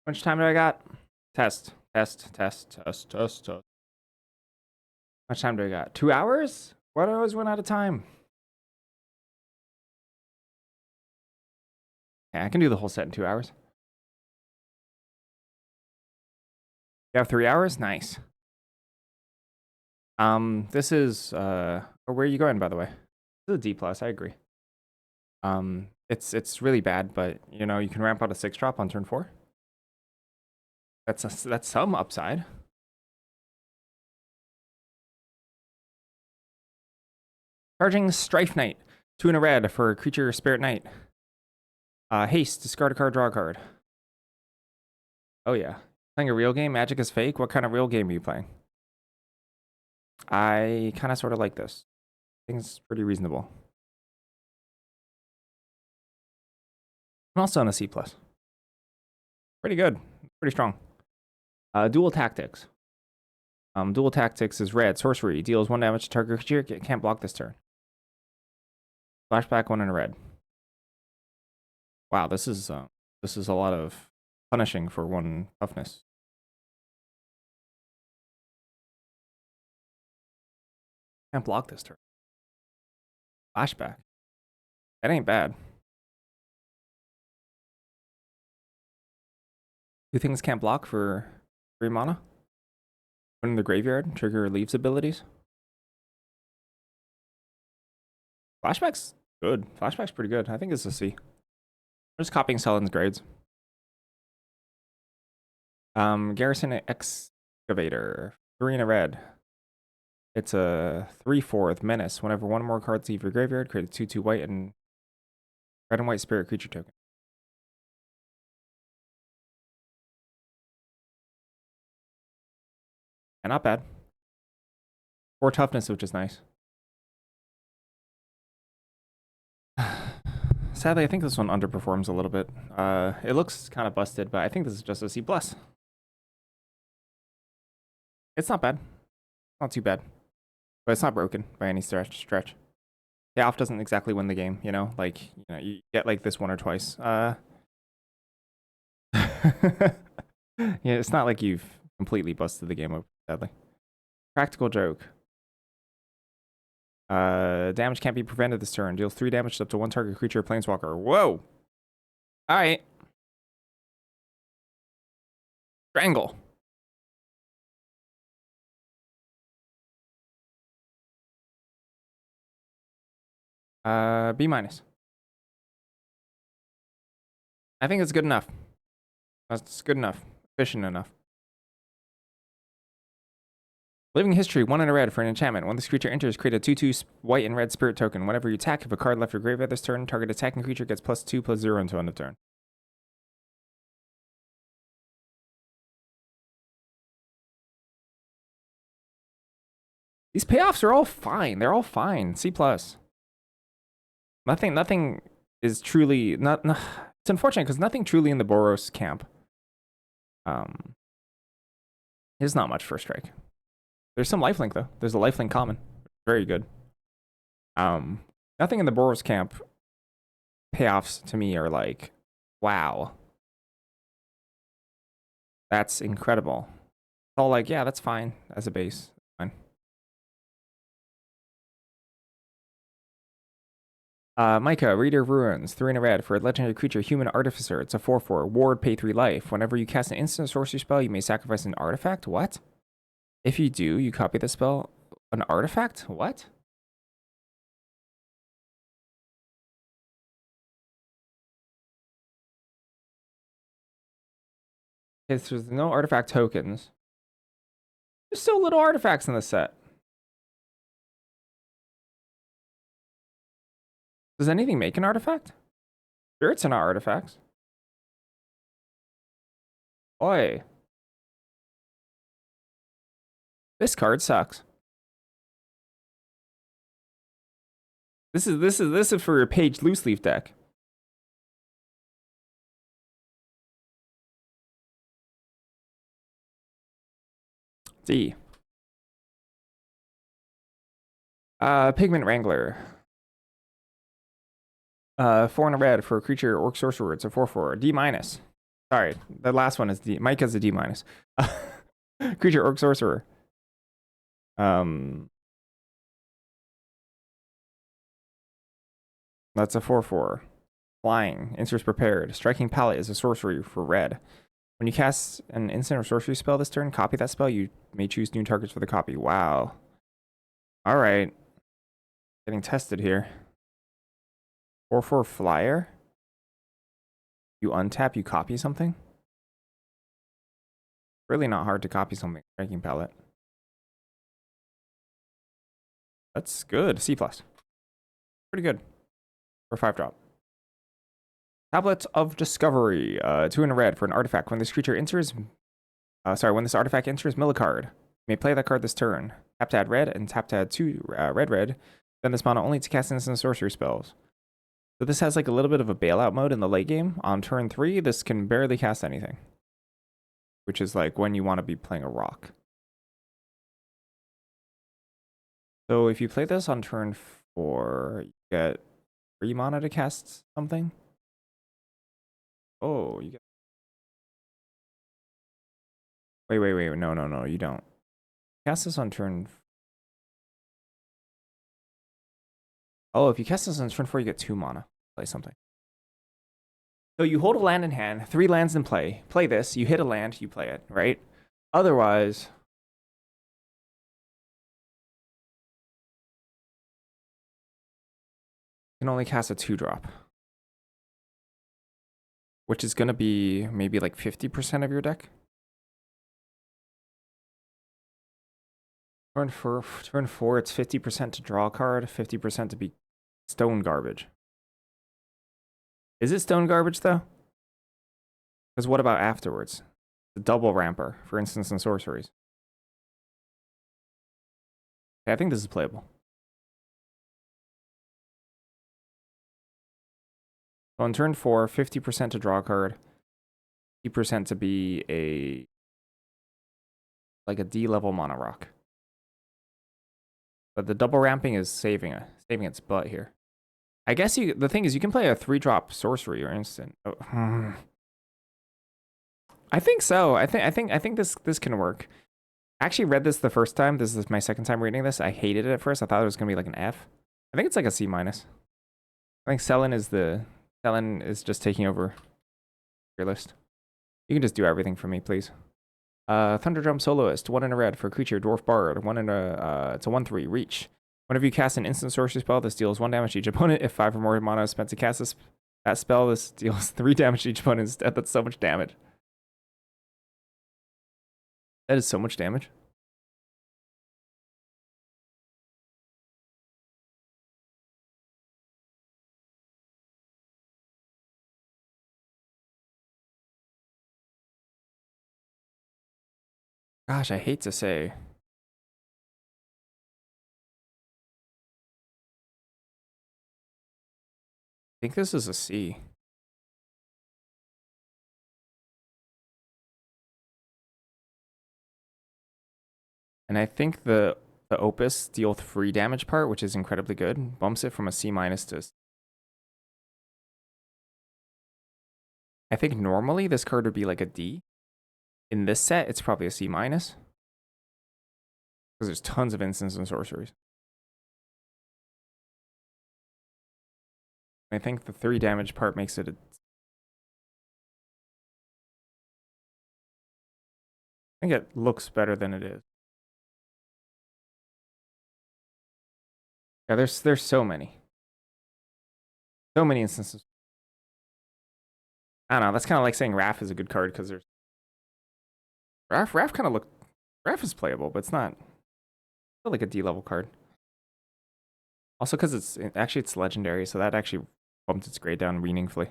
S1: How much time do I got? Test. How much time do I got? 2 hours? Why do I always run out of time? Yeah, I can do the whole set in 2 hours. You have 3 hours? Nice. This is where are you going, by the way? This is a D plus, I agree. It's really bad, but you know, you can ramp out a 6-drop on turn 4. That's some upside. Charging Strife Knight. 2 in a red for creature Spirit Knight. Haste, discard a card, draw a card. Oh yeah. Playing a real game? Magic is fake? What kind of real game are you playing? I kind of sort of like this. I think it's pretty reasonable. I'm also on a C+. Pretty good. Pretty strong. Dual Tactics. Dual Tactics is red. Sorcery. Deals 1 damage to target creature. Can't block this turn. Flashback 1 in a red. Wow, this is a lot of punishing for 1 toughness. Can't block this turn. Flashback. That ain't bad. 2 things can't block for 3 mana. Put in the graveyard. Trigger leaves abilities. Flashback's good. Flashback's pretty good. I think it's a C. I'm just copying Sellen's grades. Garrison Excavator. 3 in a red. It's a 3/4 menace. Whenever 1 or more cards leave your graveyard, create a 2/2 white and red and white spirit creature token. And not bad. 4 toughness, which is nice. Sadly, I think this one underperforms a little bit. It looks kind of busted, but I think this is just a C+. It's not bad. Not too bad. But it's not broken by any stretch. Payoff doesn't exactly win the game, you know? Like, you know, you get like this 1 or twice. Yeah, it's not like you've completely busted the game up, sadly. Practical Joke. Damage can't be prevented this turn. Deals 3 damage up to 1 target creature or planeswalker. Whoa! Alright. Strangle. B minus. I think it's good enough. That's good enough. Efficient enough. Living History, 1 in a red for an enchantment. When this creature enters, create a 2/2 white and red spirit token. Whenever you attack, if a card left your graveyard this turn, target attacking creature gets +2/+0 until end of turn. These payoffs are all fine. They're all fine. C+. Nothing is truly not. It's unfortunate because nothing truly in the Boros camp is not much first strike. There's some lifelink though. There's a lifelink common. Very good. Nothing in the Boros camp payoffs to me are like, wow. That's incredible. It's all like, yeah, that's fine as a base. Fine. Micah, Reader of Ruins, 3 in a red for a legendary creature, Human Artificer. It's a 4/4. Ward, pay 3 life. Whenever you cast an instant sorcery spell, you may sacrifice an artifact. What? If you do, you copy the spell. An artifact? What? Okay, so there's no artifact tokens. There's still little artifacts in the set. Does anything make an artifact? Spirits are not artifacts. Oi. This card sucks. This is for your Page loose leaf deck. D. Pigment Wrangler. 4 in a red for a creature orc sorcerer. It's a 4/4. D minus. Sorry, the last one is D. Mike has a D minus. Creature, orc, sorcerer. That's a 4/4. Flying, insert prepared. Striking Palette is a sorcery for red. When you cast an instant or sorcery spell this turn, copy that spell. You may choose new targets for the copy. Wow. All right. Getting tested here. 4/4 flyer. You untap, you copy something. Really not hard to copy something. Striking Palette. That's good. C+. Pretty good. For 5-drop. Tablets of Discovery. 2 in red for an artifact. When this creature enters... when this artifact enters mill a card, you may play that card this turn. Tap to add red and tap to add 2 red. Spend this mana only to cast instant sorcery spells. So this has like a little bit of a bailout mode in the late game. On turn 3, this can barely cast anything. Which is like when you want to be playing a rock. So if you play this on turn 4, you get 3 mana to cast something. Oh, you get... Wait. No, you don't. Cast this on turn... Oh, if you cast this on turn 4, you get 2 mana. Play something. So you hold a land in hand, 3 lands in play. Play this, you hit a land, you play it, right? Otherwise... you can only cast a 2-drop. Which is going to be maybe like 50% of your deck. Turn 4, it's 50% to draw a card, 50% to be stone garbage. Is it stone garbage, though? Because what about afterwards? The double ramper, for instance, and sorceries. Okay, I think this is playable. So on turn 4, 50% to draw a card, 50% to be a... like a D-level mono rock. But the double ramping is saving its butt here. I guess the thing is you can play a 3-drop sorcery or instant. Oh. I think so. I think this can work. I actually read this the first time. This is my second time reading this. I hated it at first. I thought it was gonna be like an F. I think it's like a C minus. I think Selen is just taking over your list. You can just do everything for me, please. Thunderdrum Soloist, 1 in a red for creature, Dwarf Bard, it's a 1/3, reach. Whenever you cast an instant sorcery spell, this deals 1 damage to each opponent. If 5 or more mana is spent to cast that spell, this deals 3 damage to each opponent instead. That's so much damage. That is so much damage. Gosh, I hate to say. I think this is a C. And I think the Opus deal 3 damage part, which is incredibly good, bumps it from a C minus to... I think normally this card would be like a D. In this set, it's probably a C minus. Because there's tons of instants and sorceries. I think the 3 damage part makes it a... I think it looks better than it is. Yeah, there's so many. So many instances. I don't know, that's kind of like saying Raph is a good card because there's... Raph kind of look... Raph is playable, but it's not like a D-level card. Also because it's legendary, so that actually bumped its grade down meaningfully.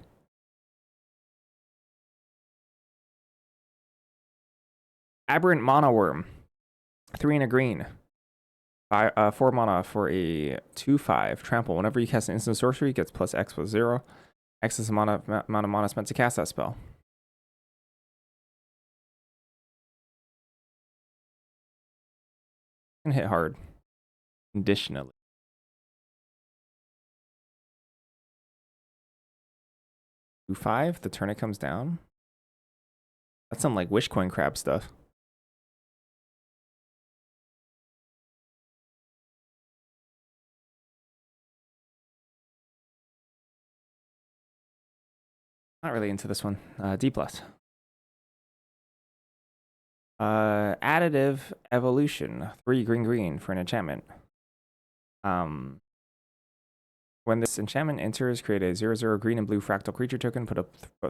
S1: Aberrant Mana Worm. 3 and a green. 4 mana for a 2/5 trample. Whenever you cast an instant sorcery, it gets plus X plus 0. X is the amount of mana spent to cast that spell. Can hit hard. Conditionally. Two 5, the turn it comes down. That's some like Wishcoin crab stuff. Not really into this one. D plus. Additive evolution. 3 green for an enchantment. When this enchantment enters, create a 0/0 green and blue fractal creature token. Put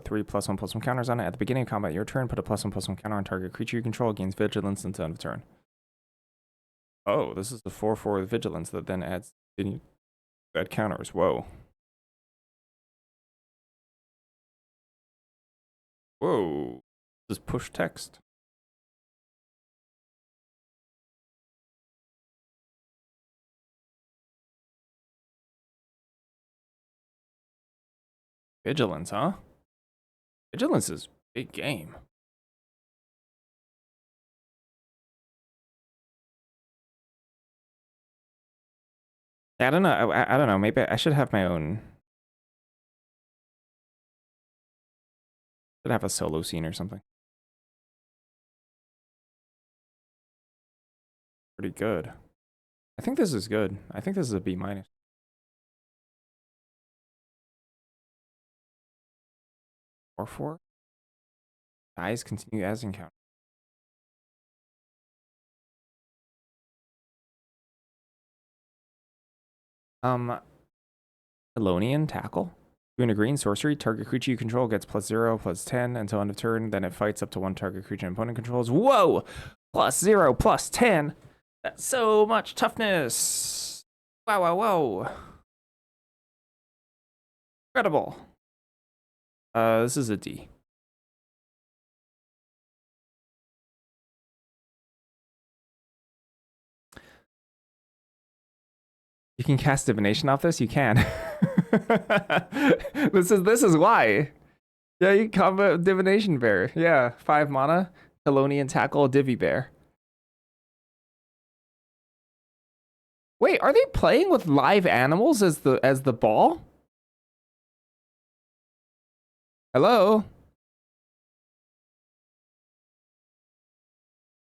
S1: 3 +1/+1 counters on it. At the beginning of combat, your turn. Put a +1/+1 counter on target creature you control. Gains vigilance until end of turn. Oh, this is the 4/4 with vigilance that then adds add counters. Whoa. Whoa. This is push text. Vigilance, huh? Vigilance is big game. I don't know. I don't know. Maybe I should have my own. Should have a solo scene or something. Pretty good. I think this is good. I think this is a B minus. Or 4. Dies continue as encounter. Elonian Tackle. 2 and a green sorcery. Target creature you control gets +0/+10 until end of turn. Then it fights up to 1 target creature an opponent controls. Whoa! +0/+10. That's so much toughness. Wow. Incredible. This is a D. You can cast divination off this? You can. This is why. Yeah, you can combo divination bear. Yeah, 5 mana, Elonian Tackle, Divi Bear. Wait, are they playing with live animals as the ball? Hello?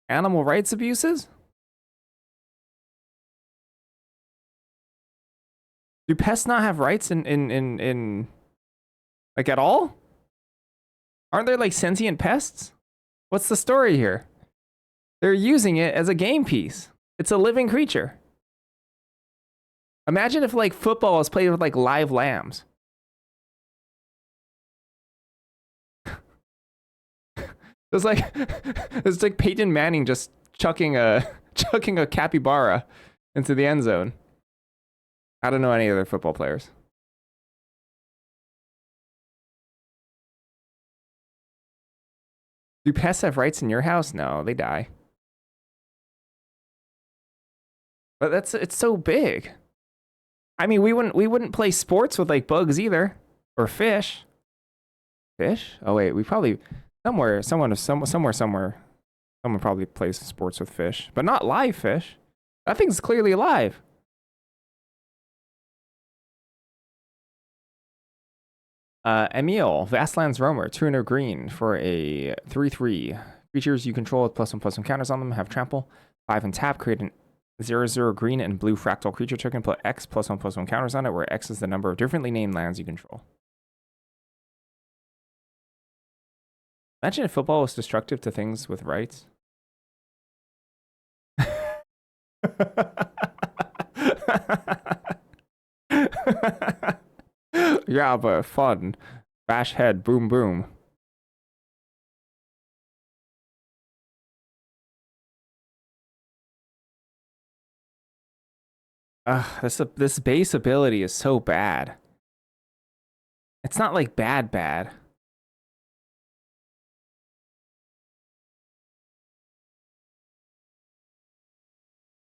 S1: Animal rights abuses? Do pests not have rights in like at all? Aren't there like sentient pests? What's the story here? They're using it as a game piece. It's a living creature. Imagine if like football is played with like live lambs. It's like Peyton Manning just chucking a capybara into the end zone. I don't know any other football players. Do pests have rights in your house? No, they die. But it's so big. I mean, we wouldn't play sports with like bugs either, or fish. Fish? Oh wait, we probably someone probably plays sports with fish, but not live fish. That thing's clearly alive. Emil, Vastlands Roamer, 2 green for a 3/3. Creatures you control with +1/+1 counters on them have trample. 5 and tap, create an 0/0 green and blue fractal creature token, put X +1/+1 counters on it, where X is the number of differently named lands you control. Imagine if football was destructive to things with rights. Yeah, but fun. Bash head, boom, boom. This base ability is so bad. It's not like bad.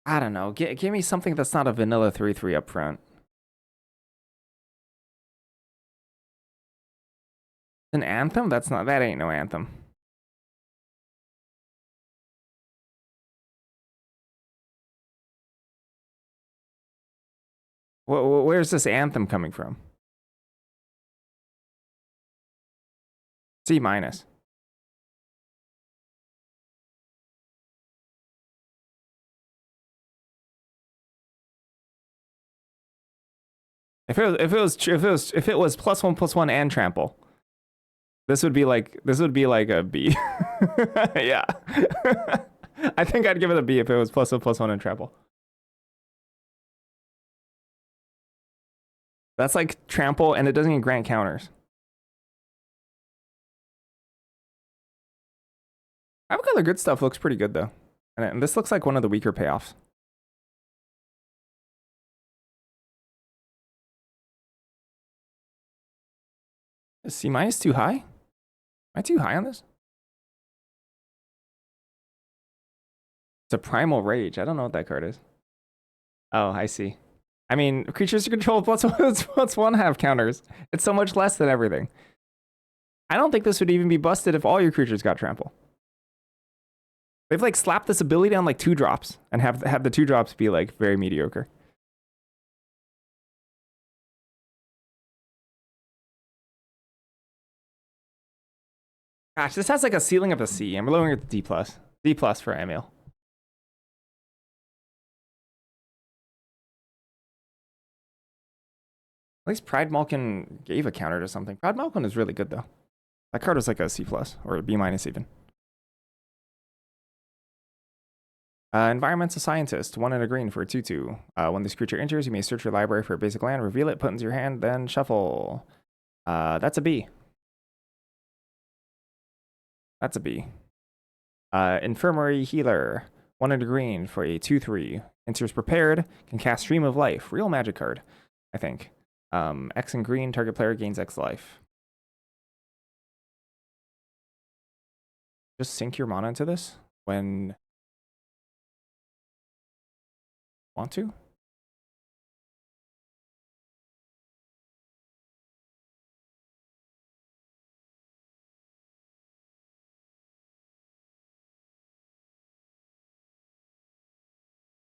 S1: I don't know. Give me something that's not a vanilla 3/3 up front. An anthem? That ain't no anthem. Where's this anthem coming from? C minus. If it was +1/+1 and trample, this would be like a B. Yeah. I think I'd give it a B if it was +1/+1 and trample. That's like trample, and it doesn't even grant counters. Avocado good stuff looks pretty good though, and this looks like one of the weaker payoffs. Is C- too high? Am I too high on this? It's a primal rage. I don't know what that card is. Oh, I see. I mean, creatures you control +1 have counters. It's so much less than everything. I don't think this would even be busted if all your creatures got trample. They've like slapped this ability on like 2-drops and have the 2-drops be like very mediocre. Gosh, this has like a ceiling of a C. I'm lowering it to D+. D+ for Emil. At least Pride Malkin gave a counter to something. Pride Malkin is really good though. That card was like a C+ or a B- even. Environmental Scientist, 1 and a green for a 2/2. When this creature enters, you may search your library for a basic land, reveal it, put it into your hand, then shuffle. That's a B. That's a B. Infirmary Healer, 1 and a green for a 2/3. Enters prepared, can cast Stream of Life. Real magic card, I think. X and green, target player gains X life. Just sink your mana into this when want to.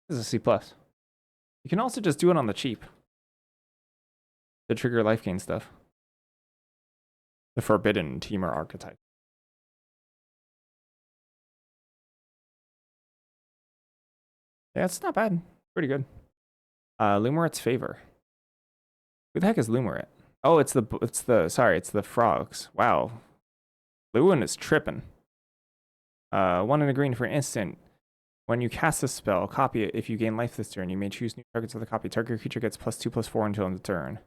S1: This is a C+. You can also just do it on the cheap to trigger life gain stuff. The Forbidden Teamer archetype. Yeah, it's not bad. Pretty good. Lumerit's Favor. Who the heck is Lumerit? Oh, it's the frogs. Wow. Lewin is tripping. 1 and a green for an instant. When you cast a spell, copy it. If you gain life this turn, you may choose new targets of the copy. Target creature gets +2/+4 until end of turn.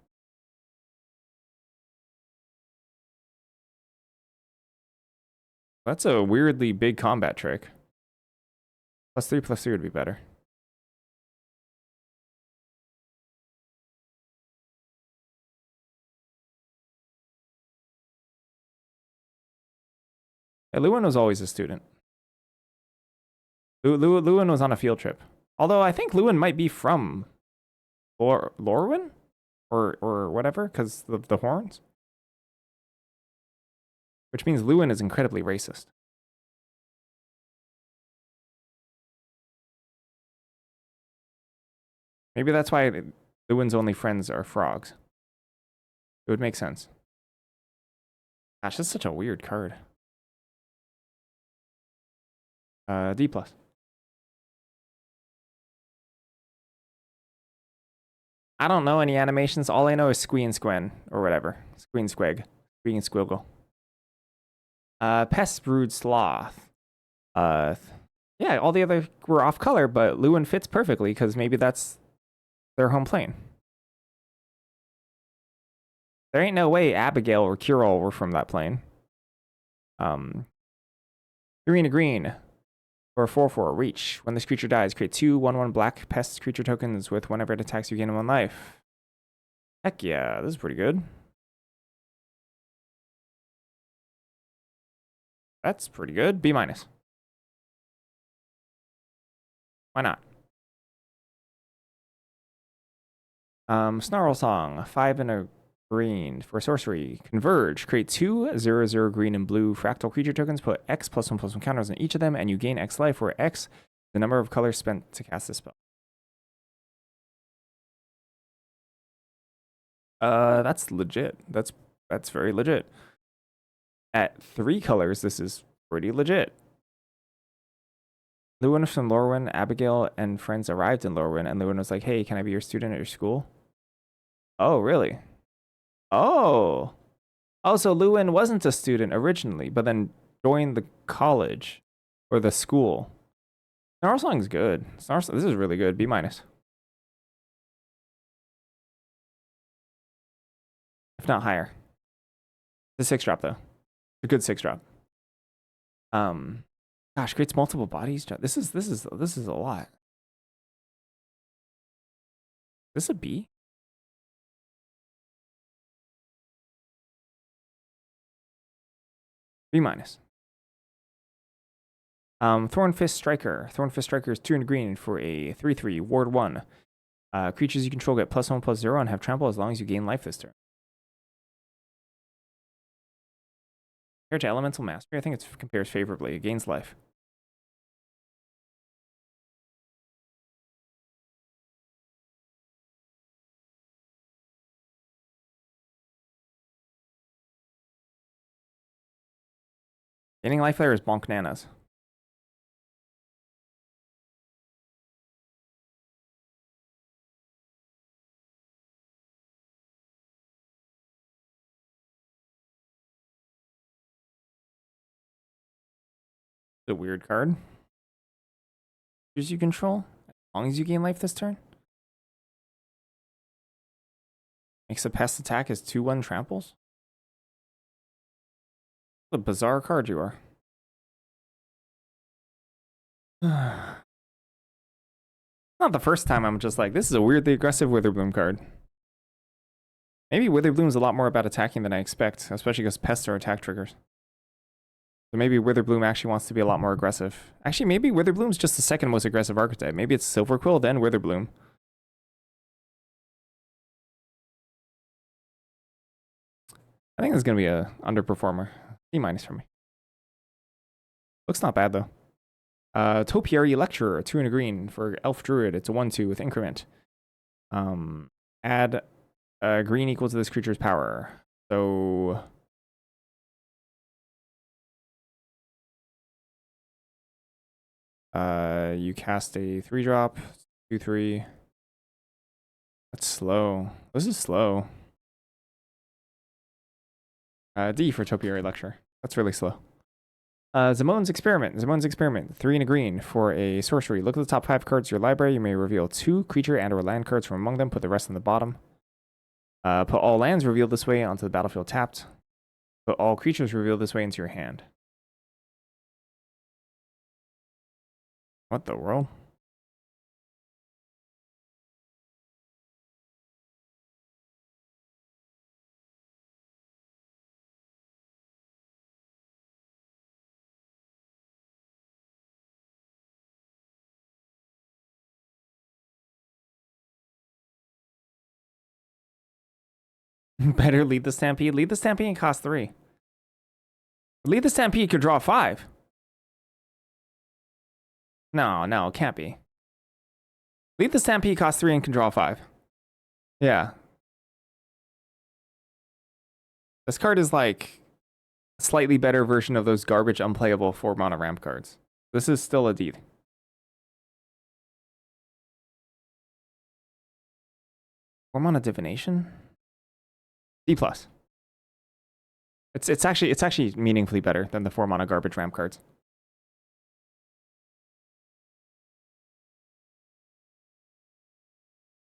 S1: That's a weirdly big combat trick. +3/+3 would be better. Yeah, Lewin was always a student. Lewin was on a field trip. Although I think Lewin might be from Lorwyn? Or whatever, because of the horns. Which means Lewin is incredibly racist. Maybe that's why Lewin's only friends are frogs. It would make sense. Gosh, this is such a weird card. D+. I don't know any animations. All I know is Squee and Squen, or whatever. Squee and Squig. Squee and Squiggle. Pest Brood Sloth. Yeah, all the other were off color, but Lewin fits perfectly because maybe that's their home plane. There ain't no way Abigail or Curol were from that plane. Green for a 4/4 reach. When this creature dies, create 2 1/1 black pest creature tokens with whenever it attacks you gain 1 life. Heck yeah, this is pretty good. That's pretty good. B-. Why not? Snarl Song, 5 and a green for sorcery. Converge. Create 2/0/0 green and blue fractal creature tokens. Put X +1/+1 counters on each of them, and you gain X life, where X the number of colors spent to cast this spell. That's legit. That's very legit. At 3 colors, this is pretty legit. Lewin from Lorwyn, Abigail and friends arrived in Lorwyn, and Lewin was like, "Hey, can I be your student at your school?" Oh, really? Oh. Oh, so Lewin wasn't a student originally, but then joined the college or the school. Snarsong's good. This is really good. B minus. If not higher. It's a 6 drop though. A good 6 drop. Gosh, creates multiple bodies. This is a lot. This a B? B minus. Thornfist Striker. Thornfist Striker is 2 and green for a 3/3 Ward 1. Creatures you control get +1/+0 and have trample as long as you gain life this turn. Compared to Elemental Mastery, I think it compares favorably. It gains life. Gaining life there is bonk nanas. It's a weird card. Creatures you control, as long as you gain life this turn. Makes a pest attack as 2/1 tramples. What a bizarre card you are. Not the first time I'm just like, this is a weirdly aggressive Witherbloom card. Maybe Witherbloom's a lot more about attacking than I expect, especially because pests are attack triggers. So maybe Witherbloom actually wants to be a lot more aggressive. Actually, maybe Witherbloom's just the second most aggressive archetype. Maybe it's Silverquill, then Witherbloom. I think this is going to be a underperformer. C minus for me. Looks not bad, though. Topiary Lecturer, 2 and a green for Elf Druid. It's a 1/2 with increment. Add green equal to this creature's power. So you cast a 3-drop, 2/3. That's slow. This is slow. D for Topiary Lecturer. That's really slow. Zamon's Experiment. Zamon's Experiment. 3 and a green for a sorcery. Look at the top 5 cards of your library. You may reveal 2 creature and/or land cards from among them. Put the rest on the bottom. Put all lands revealed this way onto the battlefield tapped. Put all creatures revealed this way into your hand. What the world? Better lead the Stampede. Lead the Stampede and cost 3. Lead the Stampede could draw 5. No, it can't be. Lead the Stampede costs 3 and can draw 5. Yeah. This card is like a slightly better version of those garbage unplayable 4-mana ramp cards. This is still a D. 4-mana Divination? D+. It's actually meaningfully better than the 4-mana garbage ramp cards.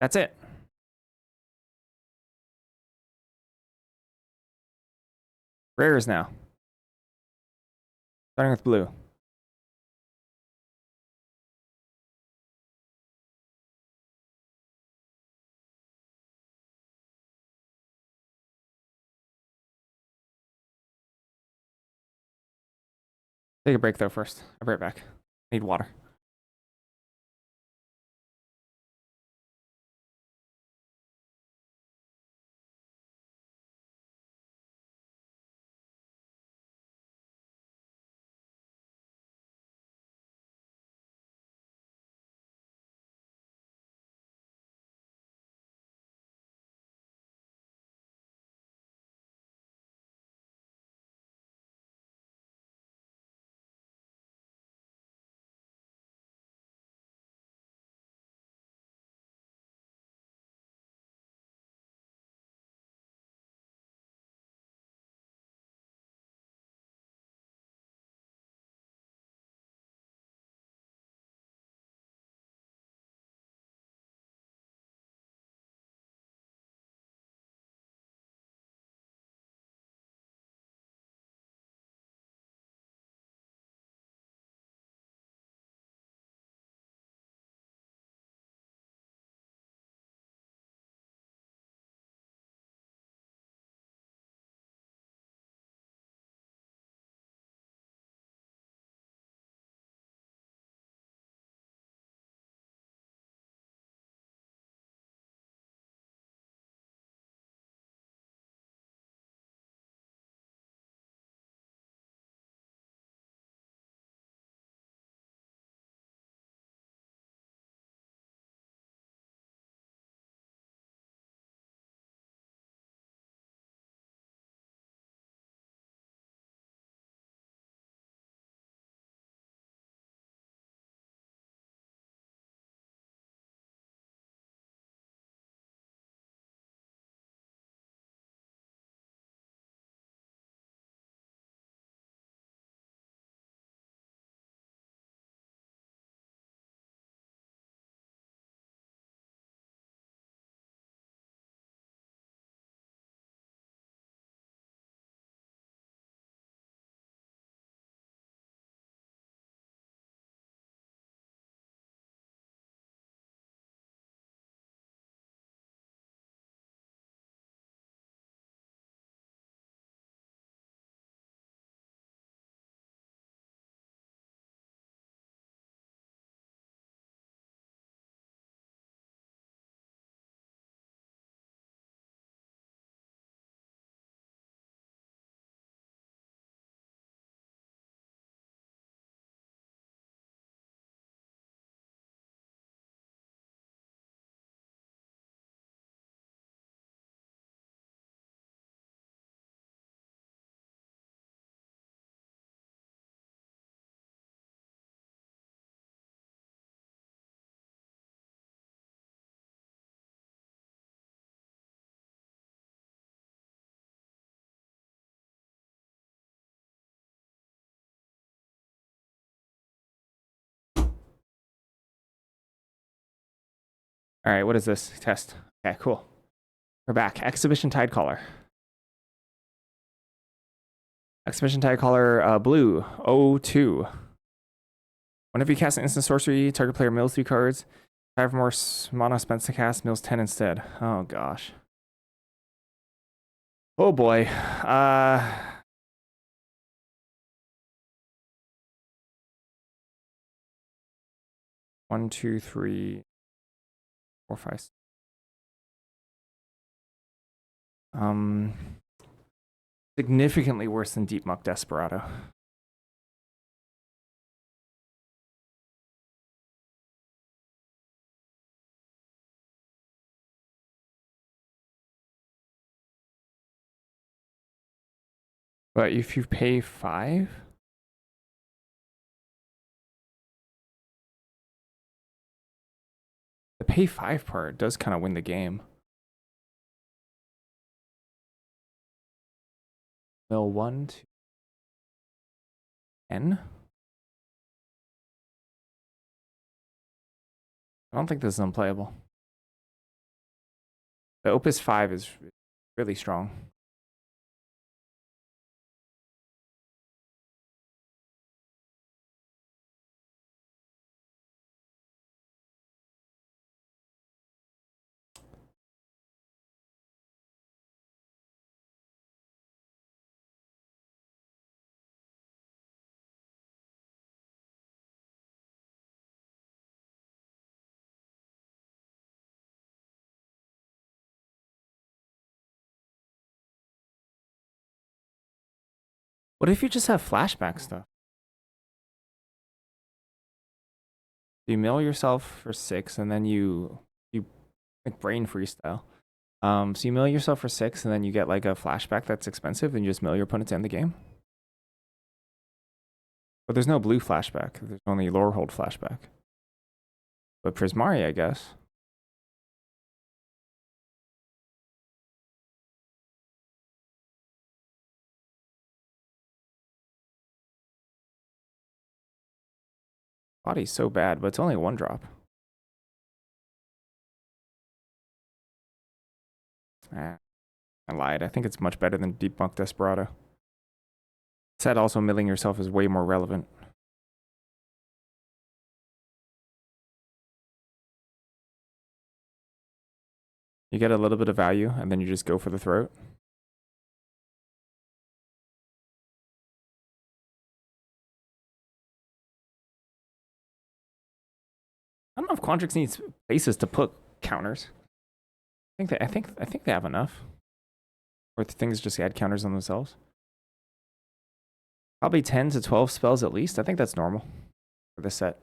S1: That's it. Rares now. Starting with blue. Take a break though first. I'll be right back. Need water. All right, what is this? Test. Okay, cool. We're back. Exhibition Tidecaller. Exhibition Tidecaller, blue, 0-2. Whenever you cast an instant sorcery, target player mills 3 cards. 5 more mana spent to cast, mills 10 instead. Oh, gosh. Oh, boy. 1, 2, 3, 4, 5. Significantly worse than Deep Muck Desperado. But if you pay 5, the pay 5 part does kind of win the game. Mill 1, 2, 10. I don't think this is unplayable. The Opus 5 is really strong. What if you just have flashback stuff? You mill yourself for 6 and then you like brain freestyle. So you mill yourself for 6 and then you get like a flashback that's expensive and you just mill your opponent to end the game. But there's no blue flashback. There's only Lorehold flashback. But Prismari, I guess. Body's so bad, but it's only 1 drop. I lied. I think it's much better than Deep Muck Desperado. Said also milling yourself is way more relevant. You get a little bit of value and then you just go for the throat. I don't know if Quandrix needs places to put counters. I think they have enough. Or things just add counters on themselves. Probably 10 to 12 spells at least. I think that's normal for this set.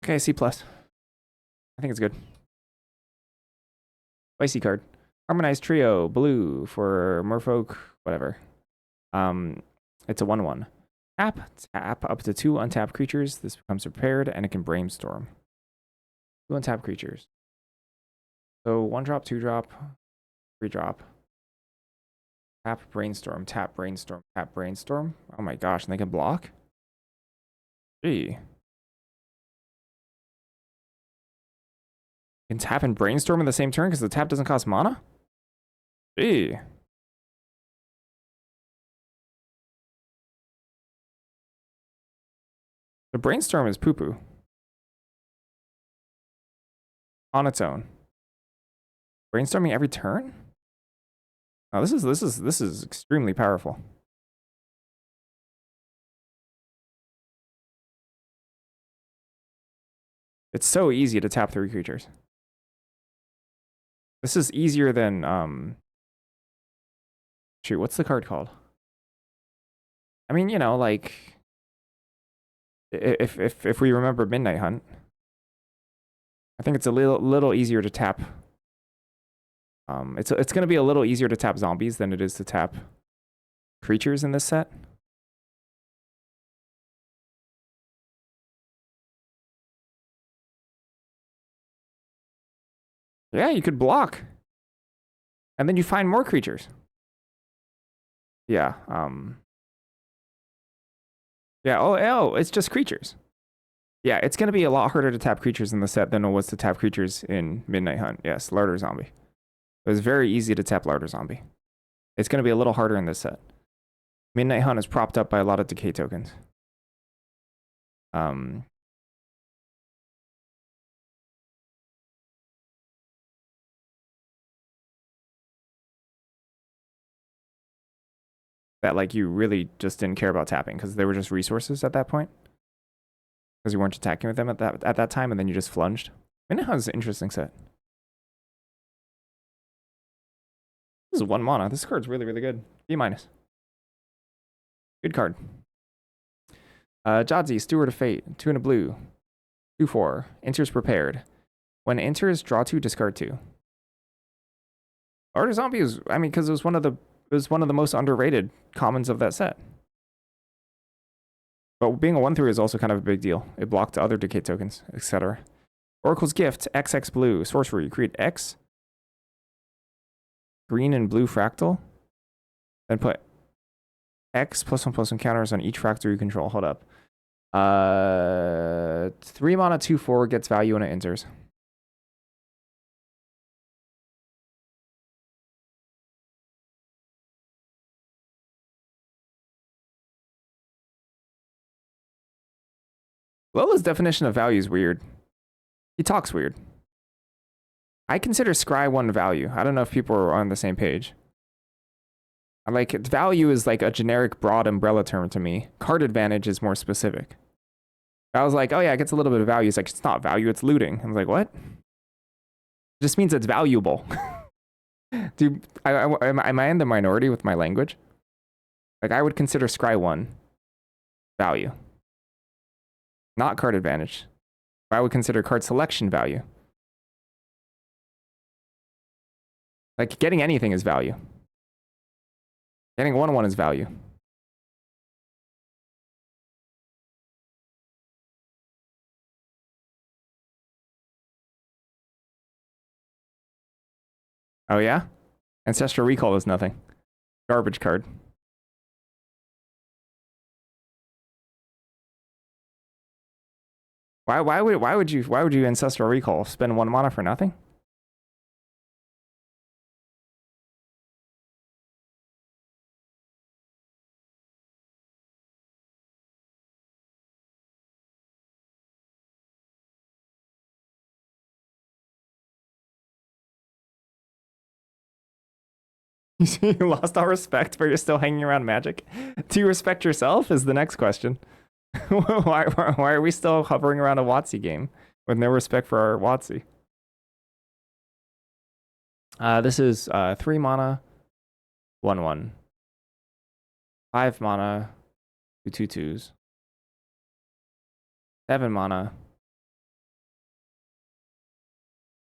S1: Okay, C+. I think it's good. Spicy card. Harmonized Trio, blue for Merfolk, whatever. It's a 1/1. Tap up to 2 untapped creatures. This becomes prepared and it can brainstorm. 2 untapped creatures. So 1 drop, 2 drop, 3 drop. Tap brainstorm, tap brainstorm, tap brainstorm. Oh my gosh, and they can block? Gee. You can tap and brainstorm in the same turn because the tap doesn't cost mana? Gee. The brainstorm is poo-poo. On its own. Brainstorming every turn? Oh, this is extremely powerful. It's so easy to tap 3 creatures. This is easier than shoot, what's the card called? I mean, you know, like if we remember Midnight Hunt, I think it's a little easier to tap. It's going to be a little easier to tap zombies than it is to tap creatures in this set. Yeah, you could block. And then you find more creatures. Yeah, yeah, oh, it's just creatures. Yeah, it's going to be a lot harder to tap creatures in the set than it was to tap creatures in Midnight Hunt. Yes, Larder Zombie. It was very easy to tap Larder Zombie. It's going to be a little harder in this set. Midnight Hunt is propped up by a lot of decay tokens. That like you really just didn't care about tapping because they were just resources at that point. Because you weren't attacking with them at that time, and then you just flunged. Midnight Hunt is an interesting set. This is 1 mana. This card's really, really good. B-. Good card. Jadzi, Steward of Fate. 2 and a blue. 2/4. Enters prepared. When it enters, draw 2, discard 2. Larder Zombie is, I mean, because it was one of the most underrated commons of that set. But being a 1/3 is also kind of a big deal. It blocked other decay tokens, etc. Oracle's Gift, XX blue, sorcery. Create X, green and blue fractal. Then put X +1/+1 counters on each fractal you control. Hold up. 3 mana 2/4 gets value when it enters. Lola's definition of value is weird. He talks weird. I consider Scry 1 value. I don't know if people are on the same page. Like, value is like a generic broad umbrella term to me. Card advantage is more specific. I was like, oh yeah, it gets a little bit of value. It's like, it's not value, it's looting. I was like, what? It just means it's valuable. Dude, am I in the minority with my language? Like, I would consider Scry 1 value. Not card advantage. I would consider card selection value. Like, getting anything is value. Getting 1/1 is value. Oh yeah? Ancestral Recall is nothing. Garbage card. Why would you Ancestral Recall? Spend 1 mana for nothing? You lost all respect, but you're still hanging around Magic? Do you respect yourself is the next question. why are we still hovering around a WotC game with no respect for our WotC? This is 3 mana, 1/1. 5 mana, 2 2/2s. 7 mana,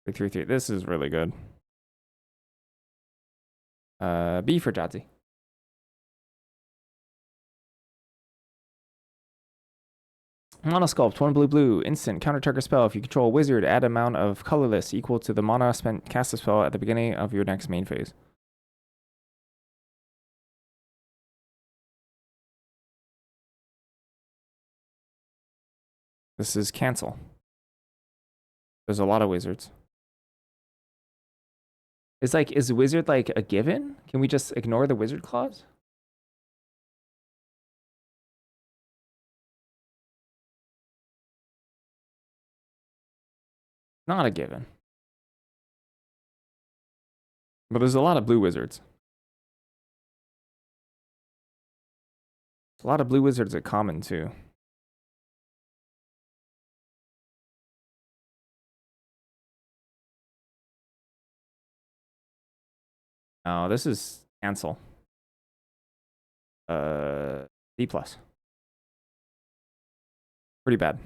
S1: 3 3. This is really good. B for Jadzi. Monosculpt, 1 blue blue, instant, counter target spell. If you control a wizard, add amount of colorless equal to the mana spent cast a spell at the beginning of your next main phase. This is cancel. There's a lot of wizards. It's like, is wizard like a given? Can we just ignore the wizard clause? Not a given. But there's a lot of blue wizards. A lot of blue wizards are common too. Oh, this is cancel. D+. Pretty bad.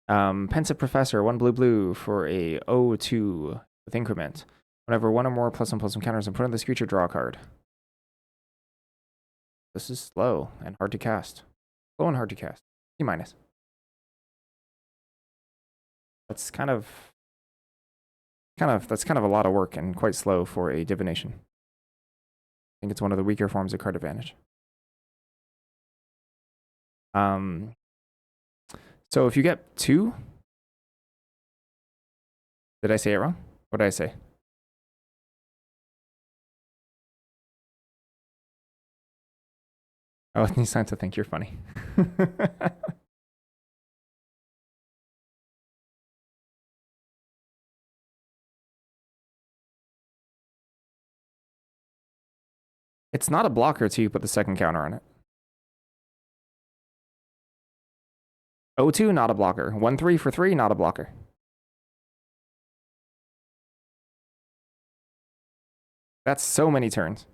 S1: Pensive Professor, 1 blue blue for a 0/2 with increment. Whenever 1 or more +1/+1 counters and put on this creature, draw a card. This is slow and hard to cast. Slow and hard to cast. C-. That's kind of a lot of work and quite slow for a divination. I think it's one of the weaker forms of card advantage. So if you get 2, did I say it wrong? What did I say? Oh, it needs time to think. You're funny. It's not a blocker till you put the second counter on it. 0-2, not a blocker. 1-3 for 3, not a blocker. That's so many turns.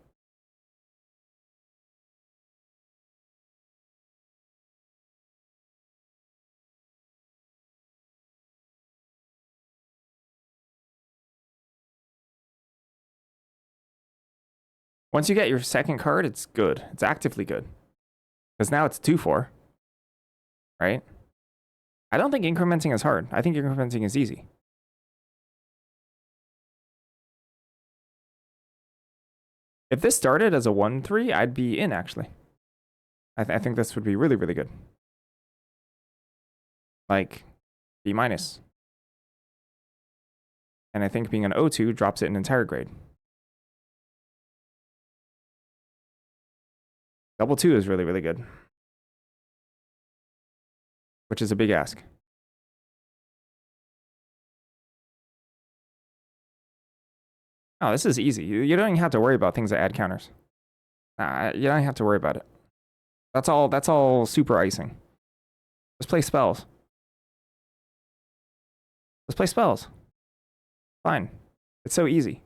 S1: Once you get your second card, it's good. It's actively good. Because now it's 2-4. Right? I don't think incrementing is hard. I think incrementing is easy. If this started as a 1-3, I'd be in, actually. I think this would be really, really good. Like, B-. And I think being an 0-2 drops it an entire grade. Double 2 is really, really good. Which is a big ask. Oh, this is easy. You don't even have to worry about things that add counters. You don't have to worry about it. That's all super icing. Just play spells. Let's play spells. Fine. It's so easy.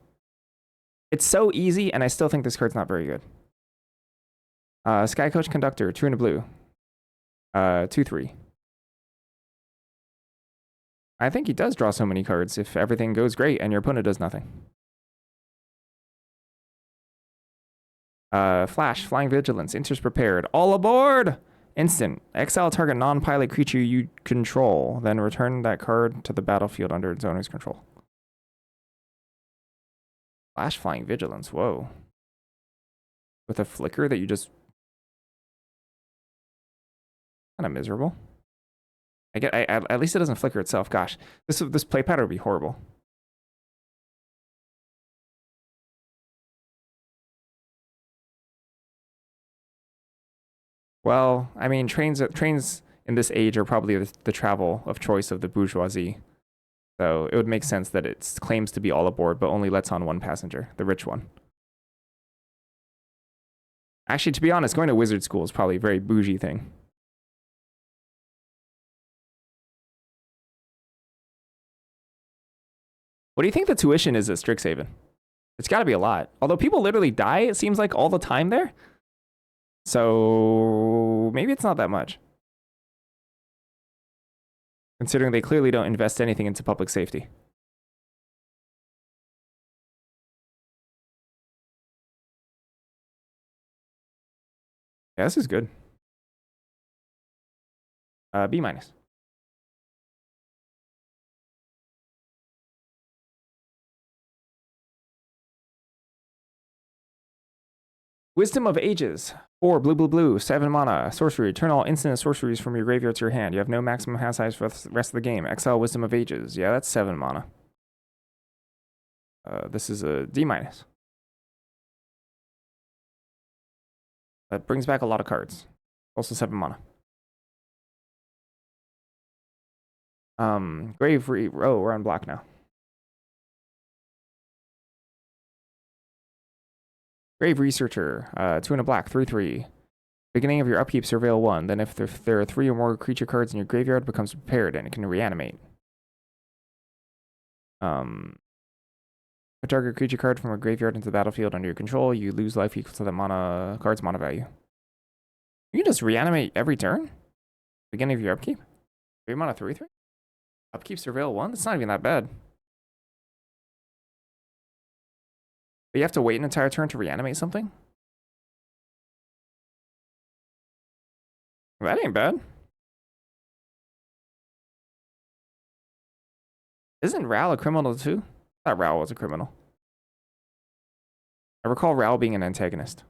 S1: It's so easy, and I still think this card's not very good. Sky Coach Conductor, 2 and a blue. 2-3. I think he does draw so many cards if everything goes great and your opponent does nothing. Flash, Flying Vigilance, enters prepared. All aboard! Instant. Exile target non-pilot creature you control. Then return that card to the battlefield under its owner's control. Flash, Flying Vigilance. Whoa. With a flicker that you just... Kind of miserable. At least it doesn't flicker itself. Gosh, this play pattern would be horrible. Well, I mean, trains in this age are probably the travel of choice of the bourgeoisie. So it would make sense that it claims to be all aboard, but only lets on one passenger, the rich one. Actually, to be honest, going to wizard school is probably a very bougie thing. What do you think the tuition is at Strixhaven? It's got to be a lot. Although people literally die, it seems like, all the time there. So maybe it's not that much. Considering they clearly don't invest anything into public safety. Yeah, this is good. B-. Wisdom of Ages. 4, blue, 7 mana, sorcery. Turn all instant sorceries from your graveyard to your hand. You have no maximum hand size for the rest of the game. Exile Wisdom of Ages. Yeah, that's 7 mana. This is a D-. That brings back a lot of cards. Also 7 mana. Grave oh, we're on black now. Grave Researcher, 2 and a black, 3/3. Beginning of your upkeep, surveil 1. Then if there are 3 or more creature cards in your graveyard, it becomes prepared and it can reanimate. A target creature card from a graveyard into the battlefield under your control, you lose life equal to the card's mana value. You can just reanimate every turn? Beginning of your upkeep? 3 mana, 3/3? Upkeep, surveil 1? That's not even that bad. But you have to wait an entire turn to reanimate something? Well, that ain't bad. Isn't Ral a criminal too? I thought Ral was a criminal. I recall Ral being an antagonist.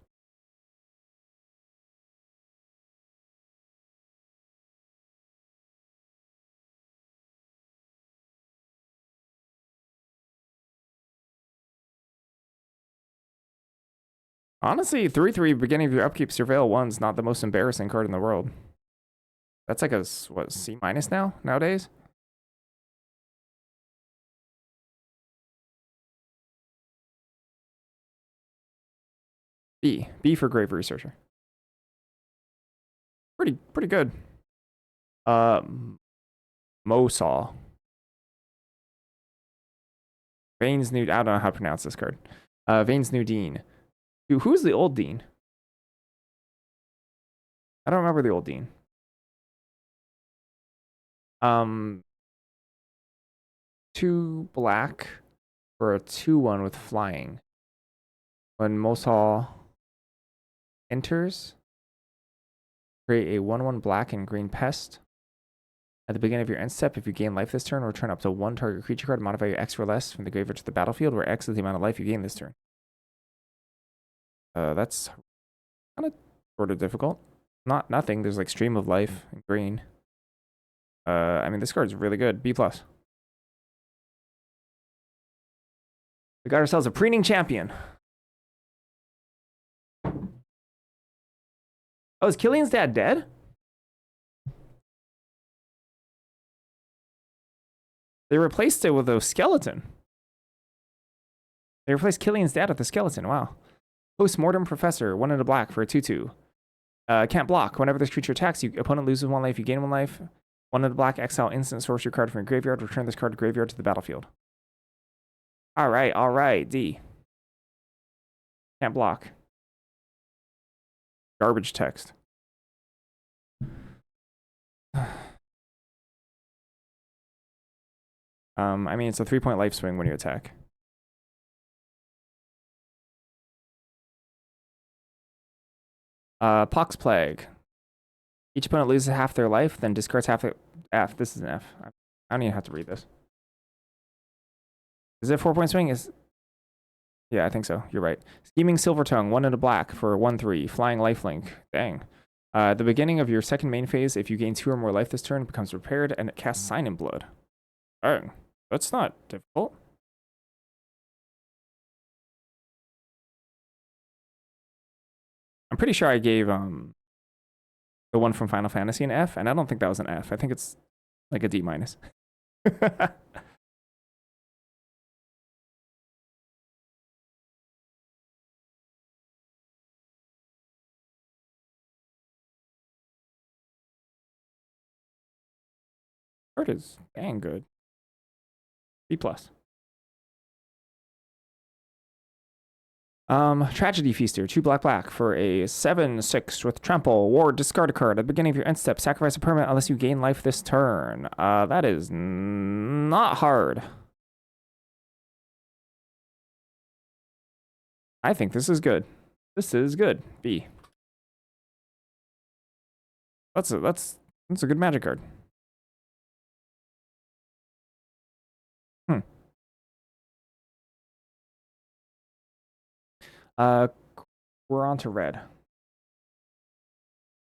S1: Honestly, 3/3 beginning of your upkeep surveil 1's not the most embarrassing card in the world. That's like a what, C- now nowadays? B. B for Grave Researcher. Pretty good. Mosaw. Vane's New... I don't know how to pronounce this card. Vane's New Dean. Dude, who's the old Dean? I don't remember the old Dean. 2 black for a 2/1 with flying. When Mosaw enters, create a 1/1 black and green pest. At the beginning of your end step, if you gain life this turn, return up to 1 target creature card, modify your X or less from the graveyard to the battlefield, where X is the amount of life you gain this turn. That's kind of sort of difficult. Nothing. There's like Stream of Life in green. I mean, this card's really good. B+. We got ourselves a preening champion. Oh, is Killian's dad dead? They replaced it with a skeleton. They replaced Killian's dad with a skeleton. Wow. Postmortem Professor, 1 in a black for a 2/2. Can't block. Whenever this creature attacks, your opponent loses 1 life, you gain 1 life. 1 in a black, exile instant sorcery card from your graveyard. Return this card to graveyard to the battlefield. All right, D. Can't block. Garbage text. I mean, it's a 3-point life swing when you attack. Pox Plague. Each opponent loses half their life, then discards half their... F. This is an F. I don't even have to read this. Is it a 4-point swing? Yeah, I think so. You're right. Scheming Silvertongue, 1 in a black for 1/3. Flying Lifelink. Dang. At the beginning of your second main phase, if you gain 2 or more life this turn, it becomes repaired and it casts Sign in Blood. Dang. That's not difficult. I'm pretty sure I gave the one from Final Fantasy an F, and I don't think that was an F. I think it's like a D-. Card is dang good. B+. Tragedy Feaster, 2 black for a 7/6 with trample. Ward, discard a card. At the beginning of your end step, sacrifice a permanent unless you gain life this turn. That is not hard. I think this is good. This is good. B. That's a good Magic card. We're on to red.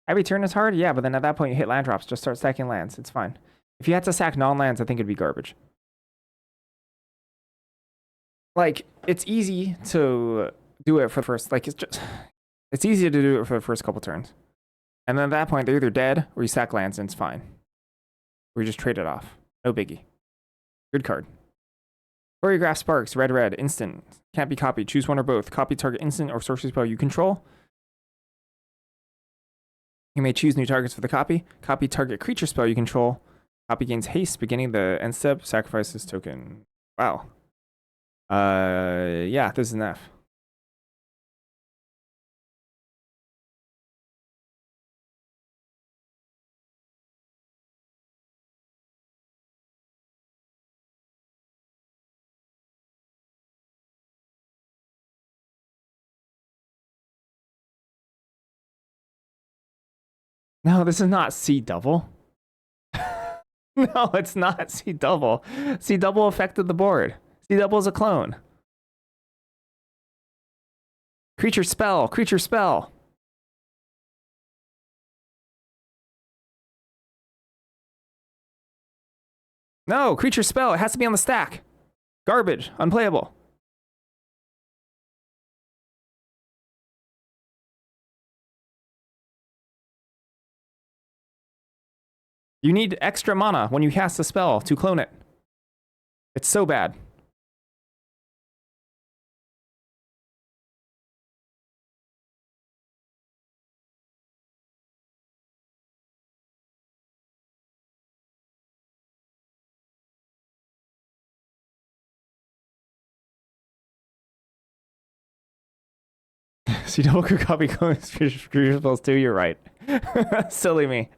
S1: Every turn is hard? Yeah, but then at that point you hit land drops. Just start stacking lands. It's fine. If you had to sack non-lands, I think it'd be garbage. Like, it's easy to do it for the first... Like, it's easy to do it for the first couple turns. And then at that point, they're either dead or you sack lands and it's fine. Or you just trade it off. No biggie. Good card. Choreograph Sparks, red, instant. Can't be copied. Choose one or both. Copy target instant or sorcery spell you control. You may choose new targets for the copy. Copy target creature spell you control. Copy gains haste beginning the end step. Sacrifice this token. Wow. Yeah, this is an F. No, this is not C double. No, it's not C double. C double affected the board. C double is a clone. Creature spell. Creature spell. No, creature spell. It has to be on the stack. Garbage. Unplayable. You need extra mana when you cast a spell to clone it. It's so bad. So you double could copy clones creature spells too. You're right. Silly me.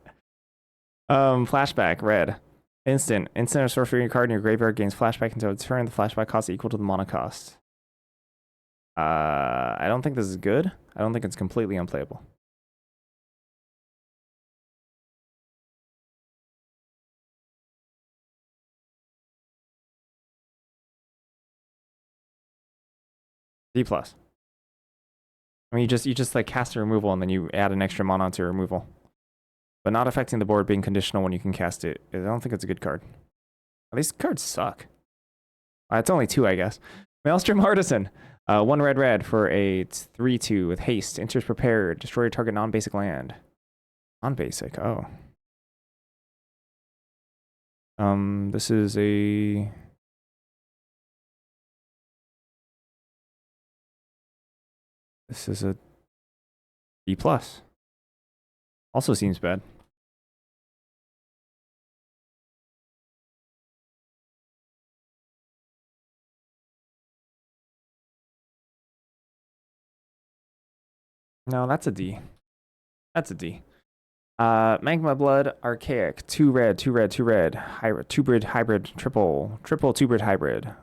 S1: Flashback, red. Instant or sorcery card in your graveyard gains flashback until its turn. The flashback cost is equal to the mana cost. I don't think this is good. I don't think it's completely unplayable. D plus. I mean, you just like cast a removal and then you add an extra mana to removal, but not affecting the board being conditional when you can cast it. I don't think it's a good card. These cards suck. It's only 2, I guess. Maelstrom Artisan. 1 red for a 3/2 with haste. Enters prepared. Destroy your target non-basic land. Non-basic. Oh. This is a. This is a B plus. Also seems bad. No, that's a D. That's a D. Magma Blood, Archaic, 2 red, hybrid, 2-brid hybrid, triple 2-brid hybrid.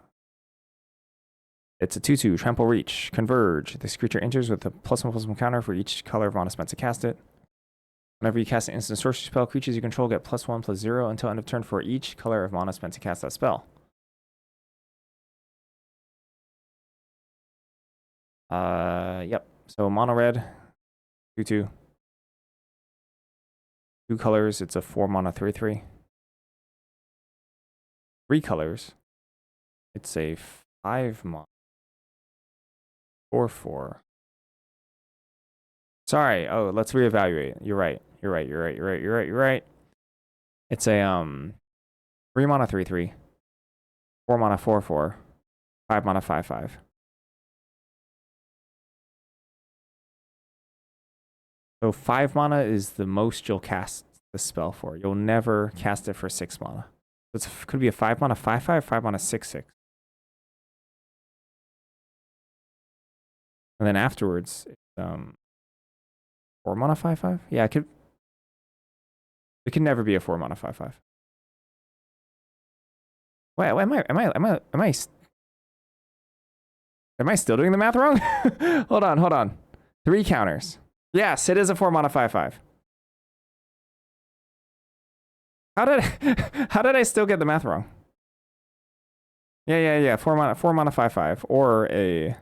S1: It's a 2/2, Trample Reach, Converge. This creature enters with a +1/+1 counter for each color of mana spent to cast it. Whenever you cast an instant sorcery spell, creatures you control get +1/+0 until end of turn for each color of mana spent to cast that spell. Yep. So mono red, 2/2. 2 colors, it's a 4 mana 3/3. 3 colors, it's a 5 mana 4/4. Sorry. Oh, let's reevaluate. You're right. It's a 3 mana 3/3, 4 mana 4/4, 5 mana 5/5. So 5 mana is the most you'll cast the spell for. You'll never cast it for 6 mana. So it could be a 5 mana 5/5, 5 mana 6/6. And then afterwards, it's 4 mana 5/5. Yeah, it could never be a 4 mana 5/5. Wait, am I still doing the math wrong? Hold on. 3 counters. Yes, it is a 4 mana 5/5. How did I still get the math wrong? Yeah. 4 mana 5/5 or a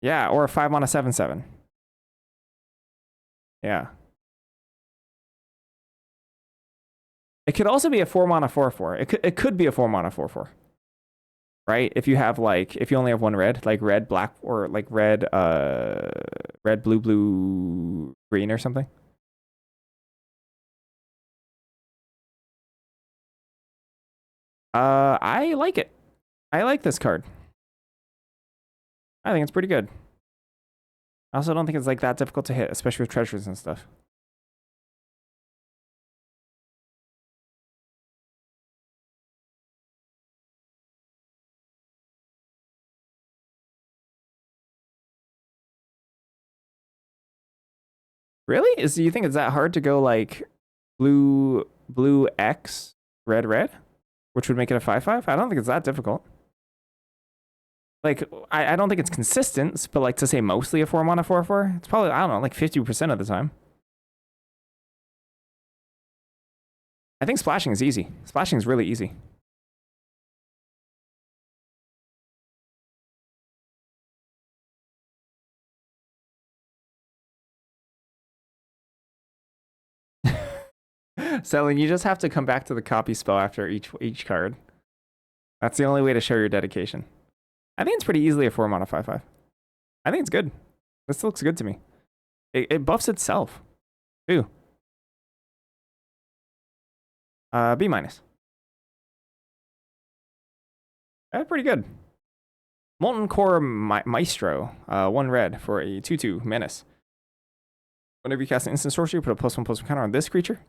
S1: 5 mana 7/7. Yeah. It could also be a 4 mana 4/4. It could be a 4 mana 4/4. Right? If you have if you only have 1 red, like red, black, or like red, blue, green or something. I like it. I like this card. I think it's pretty good. I also don't think it's like that difficult to hit, especially with treasures and stuff. Really? You think it's that hard to go like blue X, red, which would make it a 5/5? I don't think it's that difficult. Like, I don't think it's consistent, but like to say mostly a 4 mana 4/4, it's probably, I don't know, like 50% of the time. I think splashing is easy. Splashing is really easy. Selling, you just have to come back to the copy spell after each card. That's the only way to show your dedication. I think it's pretty easily a 4-mana 5/5. I think it's good. This looks good to me. It buffs itself, too. B-. That's pretty good. Molten Core Maestro. 1 red for a 2/2 menace. Whenever you cast an instant sorcery, put a +1/+1 counter on this creature.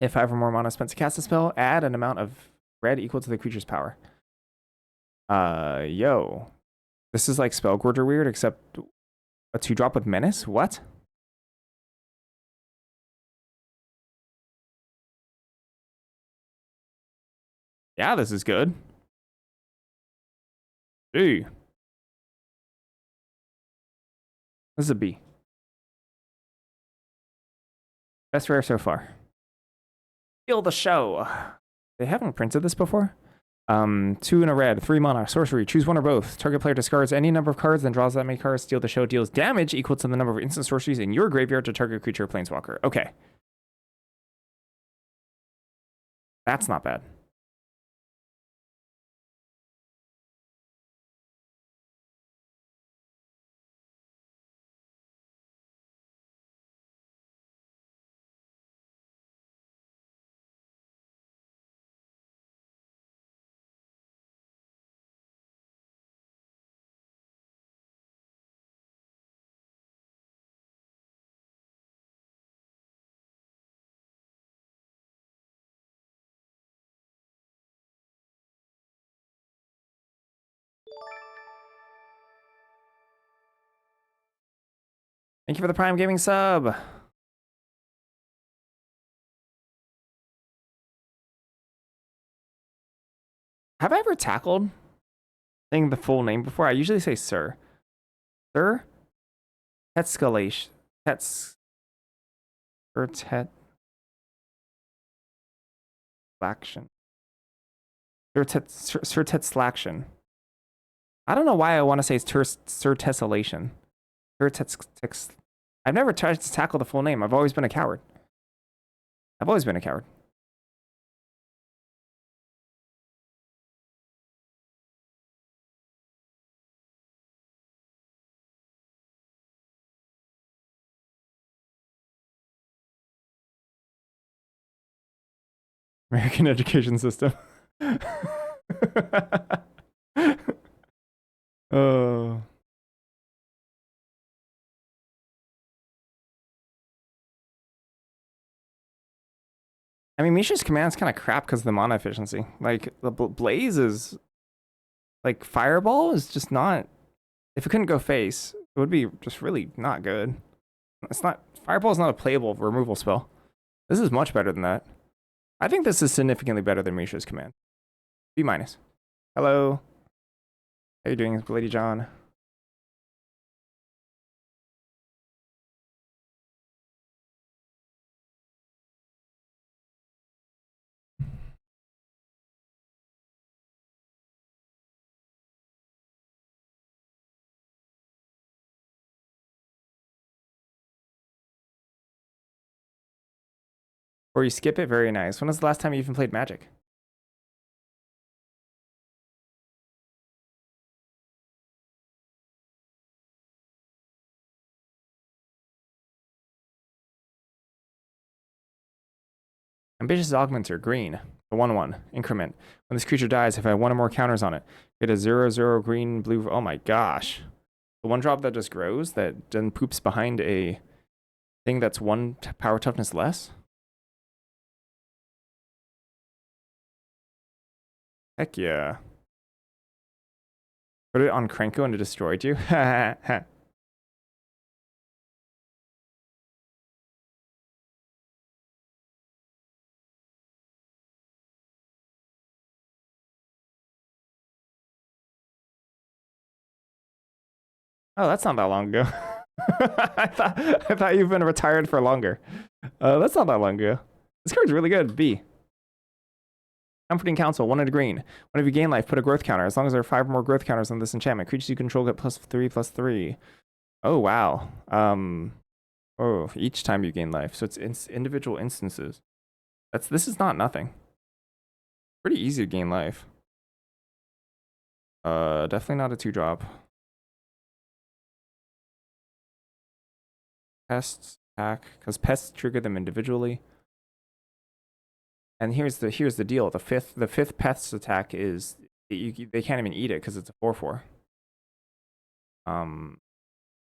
S1: If 5 or more mana spent to cast a spell, add an amount of red equal to the creature's power. Yo. This is like Spellgorger weird, except a 2-drop with menace? What? Yeah, this is good. Ooh. This is a B. Best rare so far. Steal the show. They haven't printed this before. 2 in a red, 3 mana, sorcery. Choose one or both. Target player discards any number of cards, then draws that many cards. Steal the show deals damage equal to the number of instant sorceries in your graveyard to target creature or planeswalker. Okay. That's not bad. Thank you for the Prime Gaming sub. Have I ever tackled saying the full name before? I usually say Sir. Sir? Tetscalation. Tets. Or Tet. Slaction. Sir Tetslaction. I don't know why I want to say it's Sir Tessellation. Sir Tets. I've never tried to tackle the full name. I've always been a coward. I've always been a coward. American education system. Oh. I mean, Misha's command's kind of crap because of the mana efficiency. Like, the Blaze is... Like, Fireball is just not... If it couldn't go face, it would be just really not good. It's not... Fireball is not a playable removal spell. This is much better than that. I think this is significantly better than Misha's command. B-. Hello. How you doing, Lady John? Or you skip it? Very nice. When was the last time you even played Magic? Ambitious Augments are green. The 1/1 increment. When this creature dies, if I have 1 or more counters on it, get a 0/0 green blue. Oh my gosh. The 1-drop that just grows, that then poops behind a thing that's 1 power toughness less? Heck yeah. Put it on Krenko and it destroyed you? Oh, that's not that long ago. I thought you've been retired for longer. That's not that long ago. This card's really good. B. Comforting Counsel, 1 and a green. Whenever you gain life, put a growth counter. As long as there are 5 or more growth counters on this enchantment, creatures you control get +3/+3. Oh, wow. Oh, each time you gain life. So it's individual instances. This is not nothing. Pretty easy to gain life. Definitely not a 2-drop. Pests attack, because pests trigger them individually. And here's the deal. The fifth pest's attack is they can't even eat it because it's a 4/4.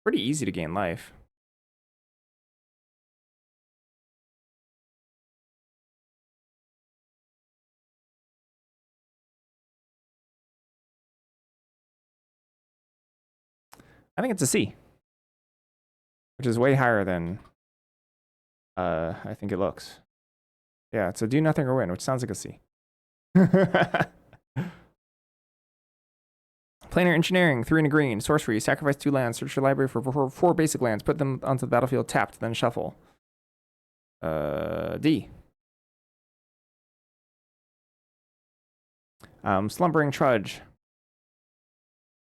S1: Pretty easy to gain life. I think it's a C, which is way higher than I think it looks. Yeah, it's a do nothing or win, which sounds like a C. Planar Engineering, 3 and a green. Sorcery, sacrifice 2 lands, search your library for 4 basic lands, put them onto the battlefield tapped, then shuffle. D. Slumbering Trudge.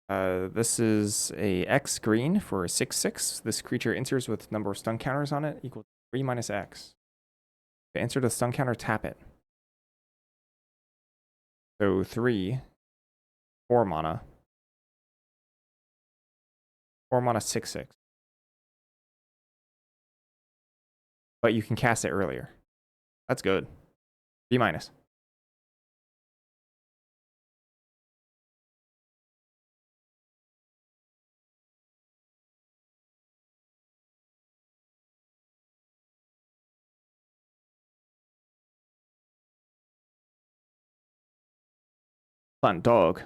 S1: This is a X green for 6/6. This creature enters with number of stun counters on it equal to 3 minus X. If it enters a stun counter, tap it. So 3, 4 mana. 4 mana, 6/6. But you can cast it earlier. That's good. B minus. Fun dog.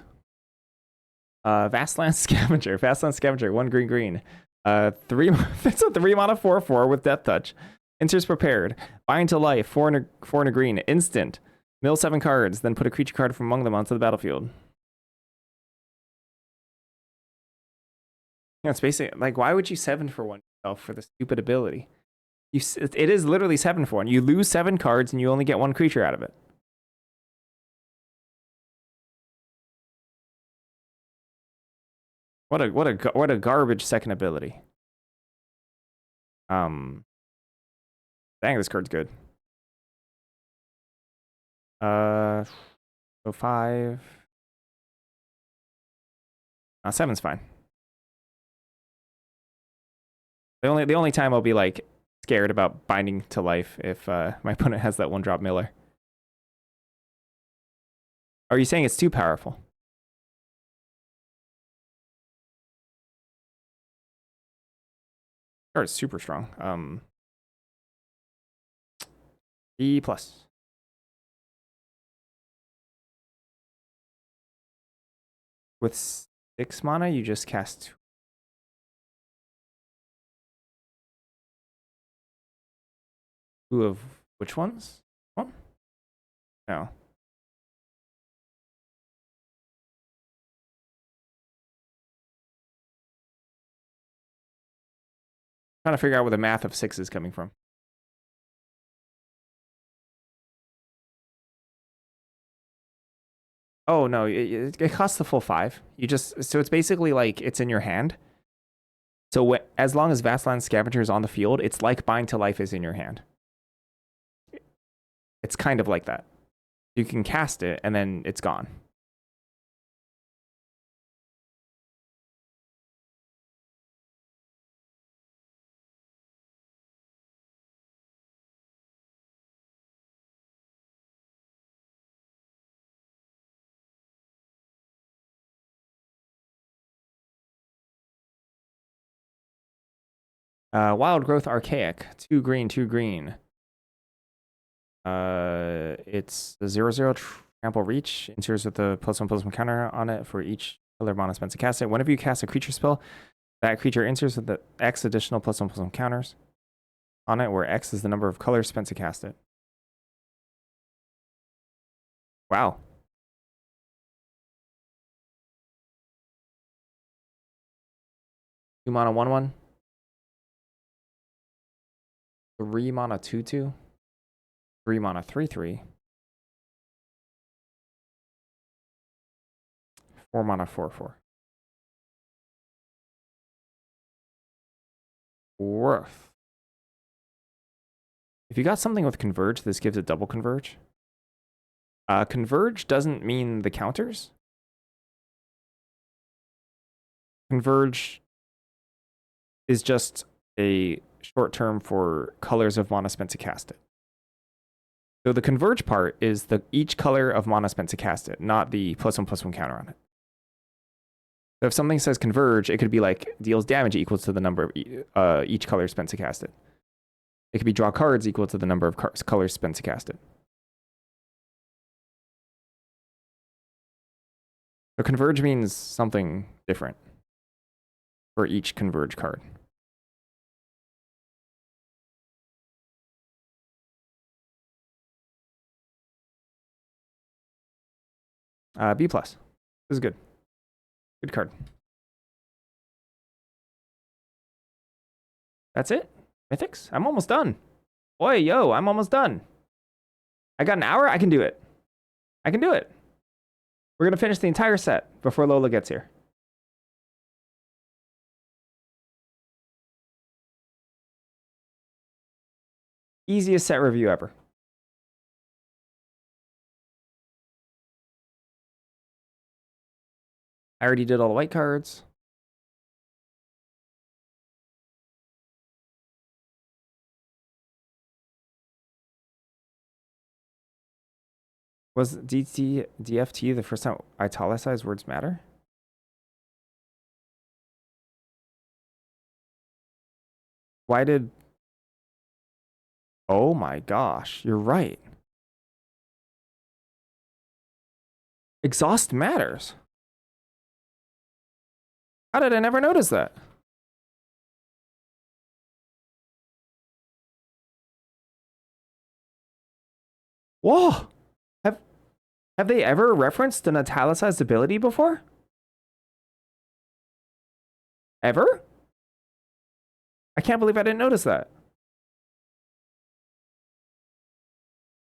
S1: Vastland Scavenger. Vastland Scavenger, 1 green green. 3 that's a 3 mana 4/4 with Death Touch. Enters prepared. Bind to life, 4 and a green. Instant. Mill 7 cards, then put a creature card from among them onto the battlefield. Yeah, it's basically like, why would you 7 for 1 yourself for the stupid ability? It is literally 7 for 1. You lose 7 cards and you only get 1 creature out of it. What a garbage second ability. Dang, this card's good. So 5. 7's fine. The only time I'll be like scared about binding to life if my opponent has that 1-drop miller. Are you saying it's too powerful? Card is super strong. E plus. With 6 mana, you just cast 2 of which ones? 1? No. Trying to figure out where the math of 6 is coming from. Oh no, it costs the full 5. So it's basically like it's in your hand. So as long as Vastland Scavenger is on the field, it's like Bind to Life is in your hand. It's kind of like that. You can cast it and then it's gone. Wild Growth Archaic, 2 green, 2 green. It's the 0/0 trample reach. Enters with the +1/+1 counter on it for each color mana spent to cast it. Whenever you cast a creature spell, that creature enters with the X additional +1/+1 counters on it, where X is the number of colors spent to cast it. Wow. Two mana 1/1. 3 mana 2/2. 3 mana 3/3. 4 mana 4/4. Worth. If you got something with converge, this gives it double converge. Converge doesn't mean the counters. Converge is just a short term for colors of mana spent to cast it. So the converge part is each color of mana spent to cast it, not the +1/+1 counter on it. So if something says converge, it could be like deals damage equal to the number of each color spent to cast it. It could be draw cards equal to the number of colors spent to cast it. So converge means something different for each converge card. B+. This is good. Good card. That's it? Mythics? I'm almost done. Boy, yo, I'm almost done. I got an hour? I can do it. I can do it. We're going to finish the entire set before Lola gets here. Easiest set review ever. I already did all the white cards. Was DFT the first time italicized words matter? Why did... Oh my gosh, you're right. Exhaust matters. How did I never notice that? Whoa! Have they ever referenced an italicized ability before? Ever? I can't believe I didn't notice that.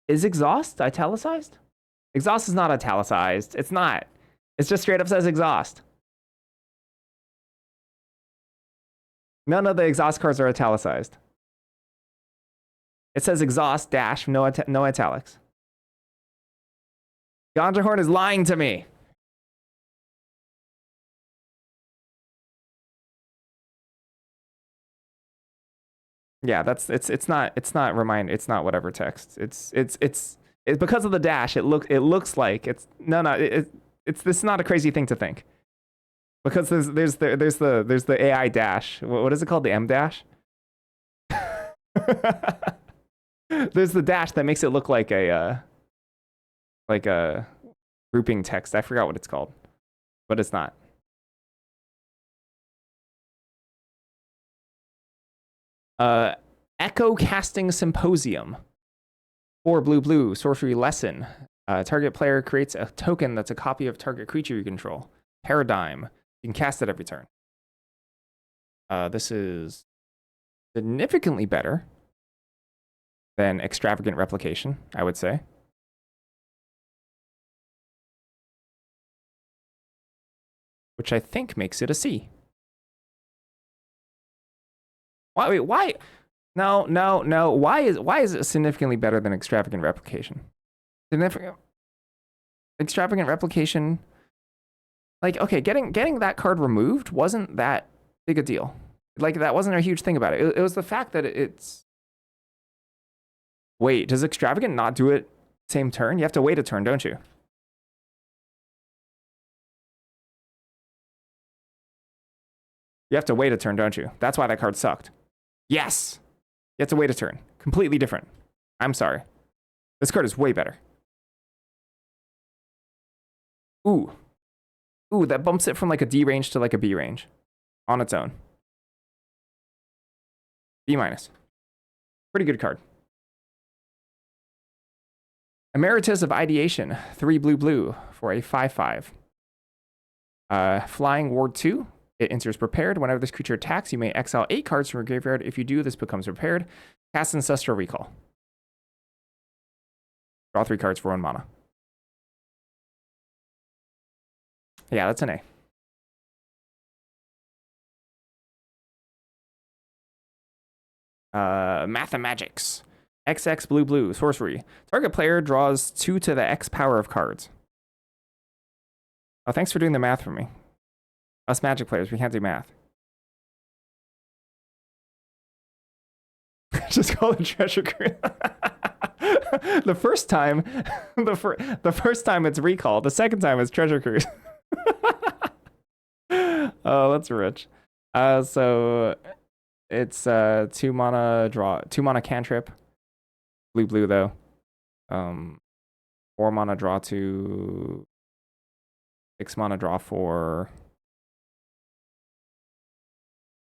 S1: Is exhaust italicized? Exhaust is not italicized. It's not. It's just straight up says exhaust. None of the exhaust cards are italicized. It says exhaust dash, no italics. Ganjahorn is lying to me. Yeah, it's not remind, it's not whatever text. It's because of the dash. It looks like it's this is not a crazy thing to think. Because there's the AI dash. What is it called? The M dash? There's the dash that makes it look like a grouping text. I forgot what it's called, but it's not. Echo Casting Symposium. 4 blue, sorcery lesson. Target player creates a token that's a copy of target creature you control. Paradigm. You can cast it every turn. This is significantly better than Extravagant Replication, I would say. Which I think makes it a C. Why? Wait, why? No. Why is it significantly better than Extravagant Replication? Extravagant Replication. Like, okay, getting that card removed wasn't that big a deal. Like, that wasn't a huge thing about it. It was the fact that it's... Wait, does Extravagant not do it same turn? You have to wait a turn, don't you? You have to wait a turn, don't you? That's why that card sucked. Yes! You have to wait a turn. Completely different. I'm sorry. This card is way better. Ooh, that bumps it from like a D range to like a B range on its own. B-. Pretty good card. Emeritus of Ideation. 3 blue for a 5/5. Flying Ward 2. It enters prepared. Whenever this creature attacks, you may exile 8 cards from your graveyard. If you do, this becomes prepared. Cast Ancestral Recall. Draw 3 cards for 1 mana. Yeah, that's an A. Mathemagics. XX blue blue. Sorcery. Target player draws 2 to the X power of cards. Oh, thanks for doing the math for me. Us Magic players, we can't do math. Just call it treasure cruise. The first time, the first time it's recall. The second time it's treasure cruise. Oh, that's rich. So it's 2 mana draw, 2 mana cantrip. Blue blue though. 4 mana draw 2. 6 mana draw 4.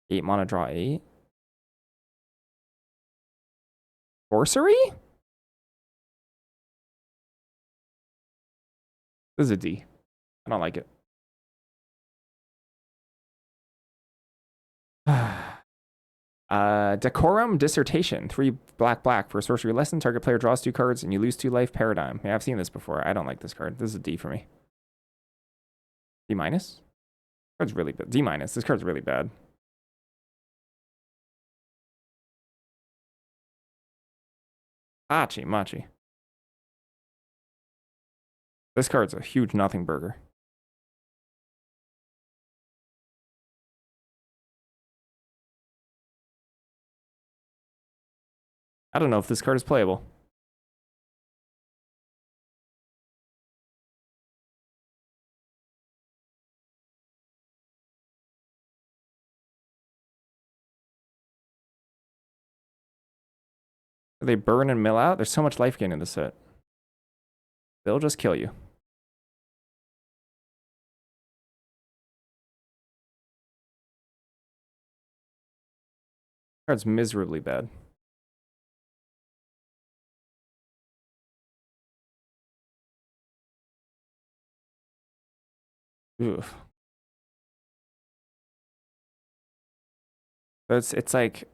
S1: 8 mana draw 8. Sorcery? This is a D. I don't like it. Decorum Dissertation. 3 black black for sorcery lesson. Target player draws 2 cards and you lose 2 life. Paradigm. Yeah, I've seen this before. I don't like this card. This is a D for me. D minus? Card's really bad. D minus. This card's really bad. Machi. This card's a huge nothing burger. I don't know if this card is playable. They burn and mill out? There's so much life gain in this set. They'll just kill you. Card's miserably bad. Oof. It's like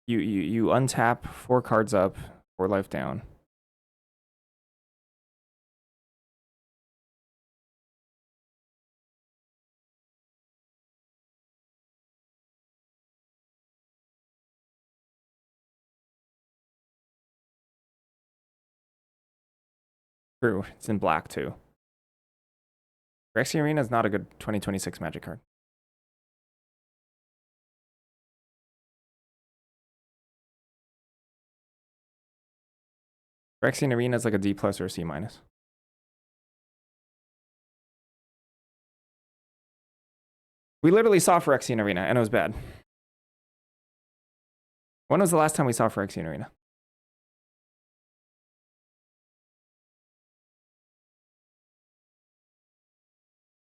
S1: you untap 4 cards up, 4 life down. True, it's in black too. Rexy Arena is not a good 2026 Magic card. Phyrexian Arena is like a D plus or a C minus. We literally saw Phyrexian Arena and it was bad. When was the last time we saw Phyrexian Arena?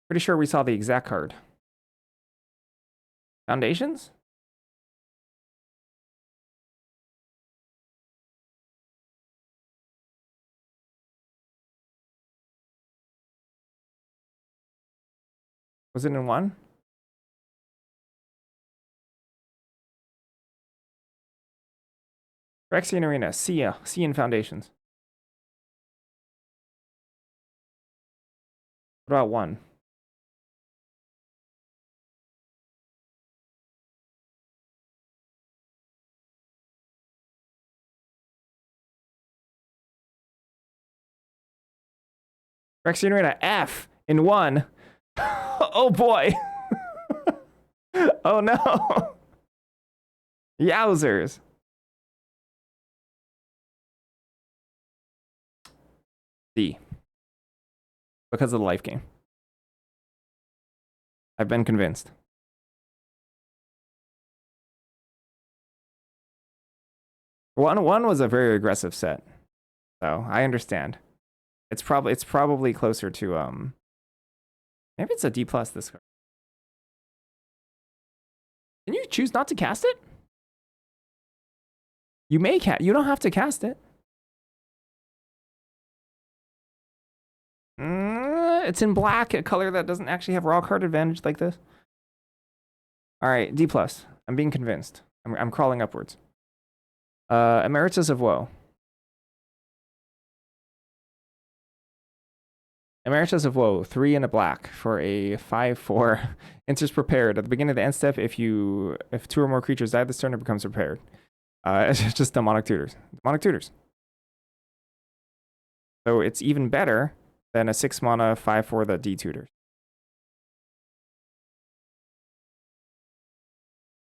S1: Pretty sure we saw the exact card. Foundations? Was it in 1? Phyrexian Arena, C in Foundations. What about 1? Phyrexian Arena, F in 1. Oh boy. Oh no. Yowzers. D. Because of the life gain. I've been convinced. One was a very aggressive set. So I understand. It's probably closer to maybe it's a D plus this card. Can you choose not to cast it? You may you don't have to cast it. It's in black, a color that doesn't actually have raw card advantage like this. All right, D plus. I'm being convinced. I'm crawling upwards. Emeritus of Woe. Emeritus of Woe, 3 and a black for a 5/4. Enters prepared. At the beginning of the end step, if 2 or more creatures die this turn, it becomes prepared. It's just demonic tutors. Demonic tutors. So it's even better than a 6 mana 5/4 that detutors.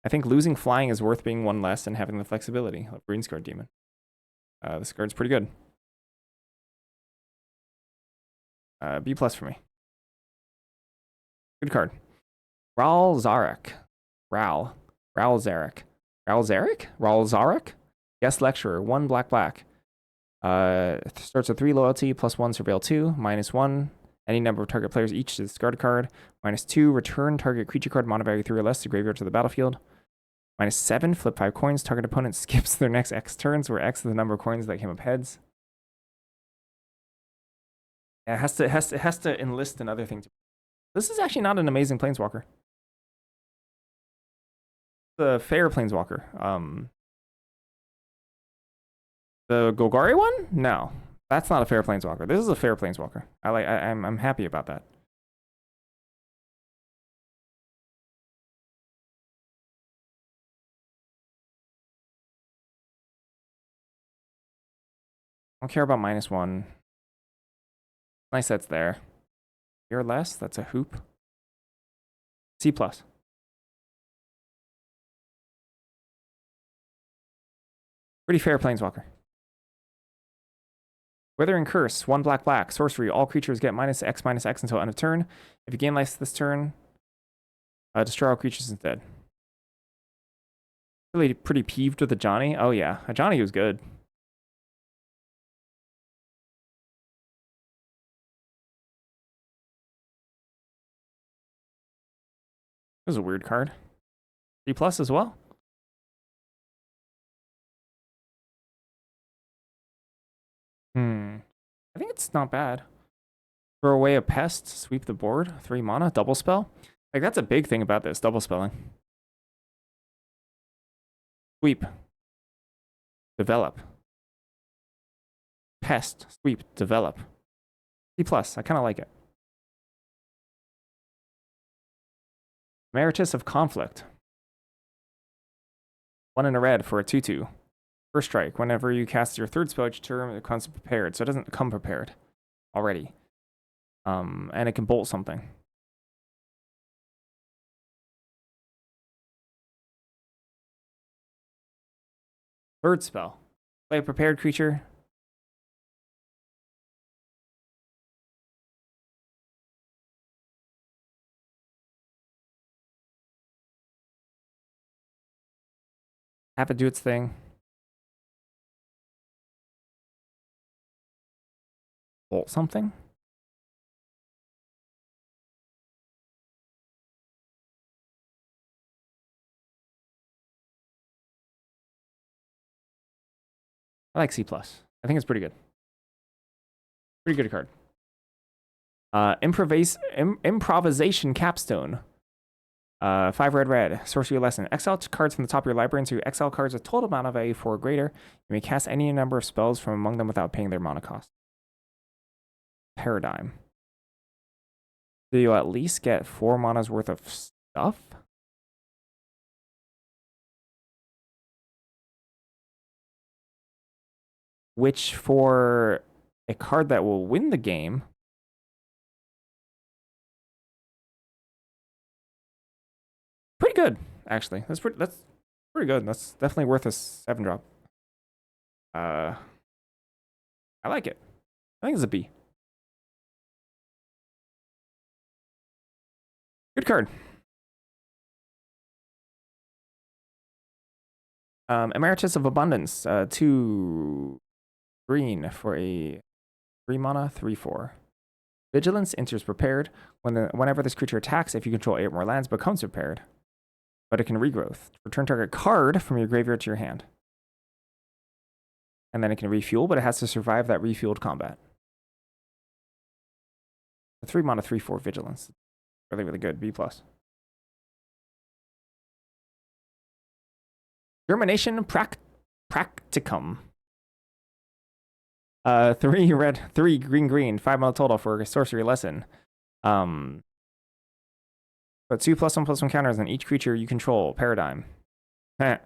S1: I think losing flying is worth being 1 less and having the flexibility of Greensguard Demon. This card's pretty good. B+ for me. Good card. Ral Zarek. Ral Zarek. Ral Zarek? Guest Lecturer. 1 black. Starts with 3 loyalty, +1 surveil 2, -1. Any number of target players each to discard a card. -2, return target creature card mana value 3 or less to graveyard to the battlefield. -7, flip 5 coins. Target opponent skips their next X turns, where X is the number of coins that came up heads. Yeah, it has to enlist another thing. This is actually not an amazing planeswalker. The fair planeswalker. The Golgari one? No, that's not a fair planeswalker. This is a fair planeswalker. I'm happy about that. I don't care about -1. Nice that's there. Or less, that's a hoop. C+. Pretty fair planeswalker. Withering Curse, 1 black. Sorcery, all creatures get -X until end of turn. If you gain life this turn, destroy all creatures instead. Really pretty peeved with Ajani. Oh yeah, Ajani was good. It was a weird card. C+ as well. I think it's not bad. Throw away a pest, sweep the board, 3 mana, double spell. Like, that's a big thing about this, double spelling. Sweep. Develop. Pest, sweep, develop. C+, I kind of like it. Emeritus of Conflict. 1 in a red for a 2/2. First strike. Whenever you cast your 3rd spell each turn, it comes prepared. So it doesn't come prepared already. And it can bolt something. Third spell. Play a prepared creature. Have it do its thing. Bolt something. I like C+. I think it's pretty good. Pretty good card. Improvisation Capstone. 5 red. Sorcery lesson. Exile cards from the top of your library into exile cards with total mana value 4 or greater. You may cast any number of spells from among them without paying their mana cost. Paradigm. Do you at least get 4 mana's worth of stuff? Which for a card that will win the game, pretty good, actually. That's pretty good. That's definitely worth a 7-drop. I like it. I think it's a B. Good card. Emeritus of Abundance, 2 green for a 3 mana, 3/4. Vigilance enters prepared. Whenever this creature attacks, if you control 8 or more lands, becomes prepared. But it can regrowth. Return target card from your graveyard to your hand. And then it can refuel, but it has to survive that refueled combat. A 3 mana, 3/4 Vigilance. Really good. B+. Germination Practicum. Three red, three green, green, 5 mana total for a sorcery lesson. But 2+1/+1 counters on each creature you control. Paradigm. Heh.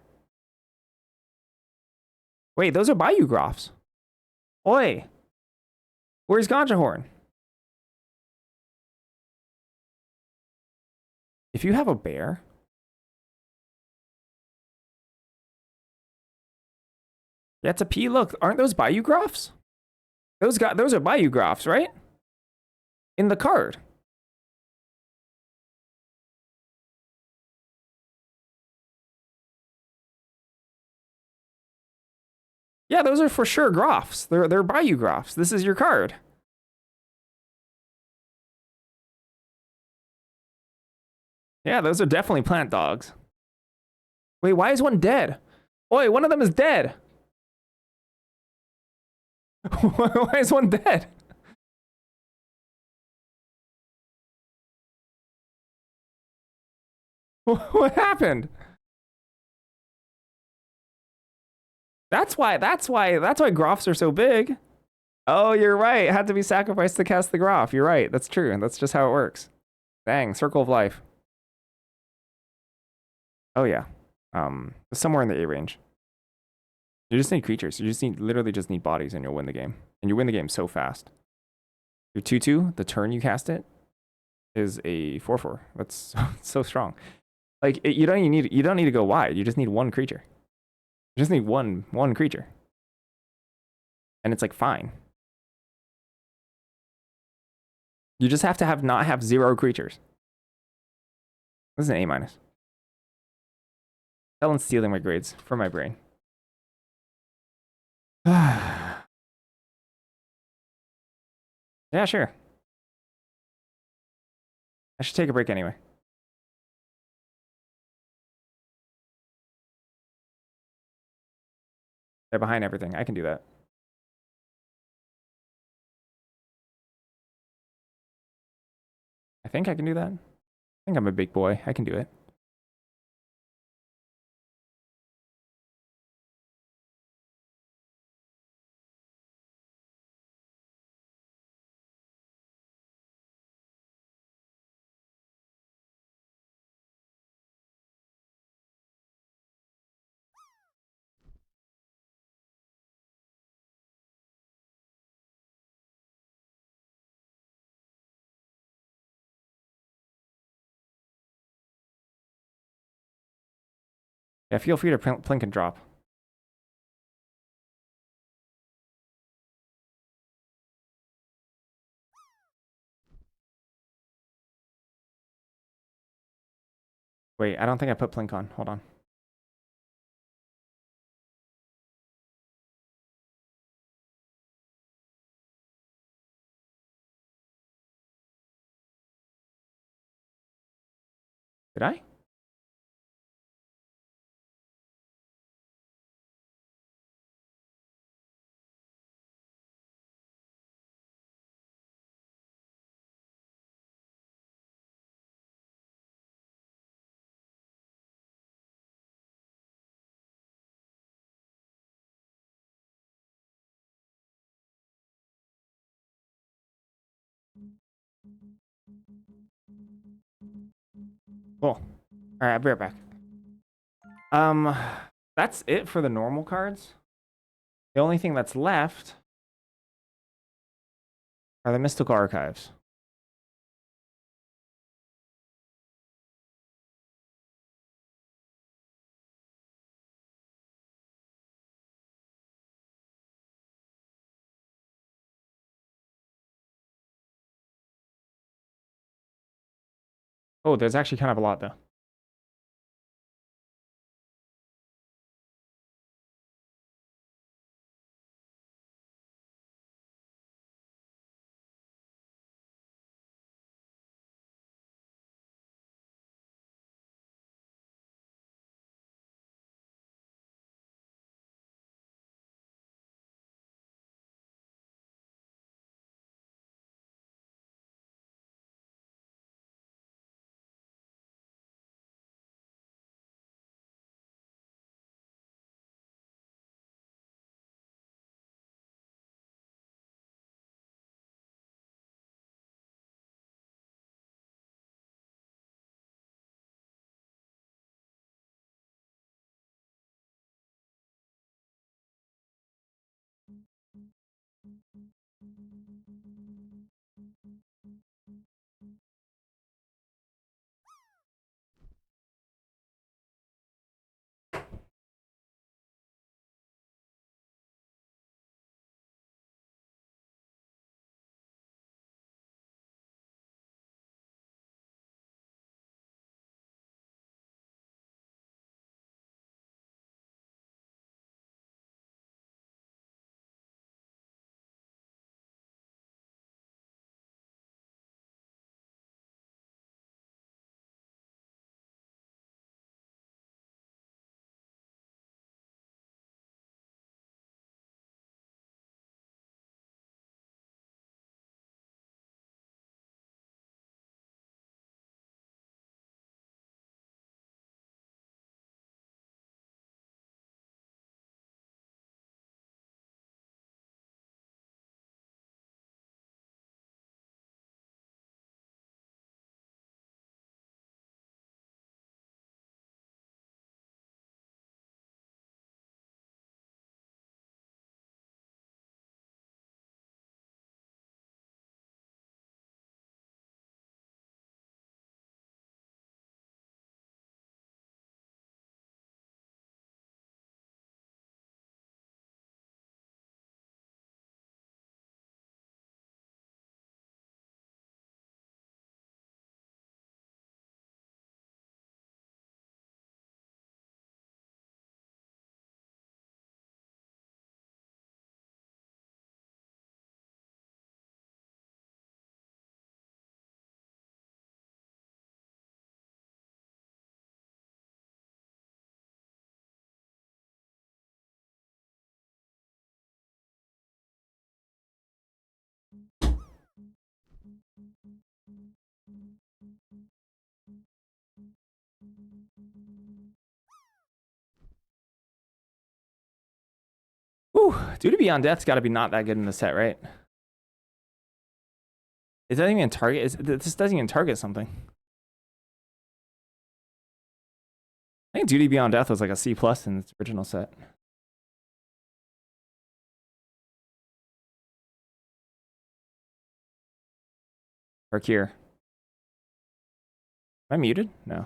S1: Wait, those are Bayou Groffs. Oi! Where's Ganja Horn? If you have a bear... That's a P. Look, aren't those Bayou Groffs? Those are Bayou Groffs, right? In the card. Yeah, those are for sure Groffs. They're Bayou Groffs. This is your card. Yeah, those are definitely plant dogs. Wait, why is one dead? Oi, one of them is dead. Why is one dead? What happened? That's why Groffs are so big. Oh, you're right. It had to be sacrificed to cast the Groff. You're right. That's true. That's just how it works. Dang, Circle of Life. Oh yeah. Somewhere in the A range. You just need creatures. You just literally just need bodies and you'll win the game. And you win the game so fast. Your 2/2, the turn you cast it, is a 4/4. That's so strong. Like you don't need to go wide. You just need one creature. You just need one creature. And it's like fine. You just have to not have 0 creatures. This is an A-. Helen's stealing my grades from my brain. Yeah, sure. I should take a break anyway. They're behind everything. I can do that. I think I can do that. I think I'm a big boy. I can do it. Yeah, feel free to plink and drop. Wait, I don't think I put plink on. Hold on. Did I? Cool. All right, I'll be right back. That's it for the normal cards. The only thing that's left are the Mystical Archives. Oh, there's actually kind of a lot, though. Ooh, Duty Beyond Death's got to be not that good in the set, right? Is that even target? This doesn't even target something. I think Duty Beyond Death was like a C+ in its original set. Or Cure. Am I muted? No.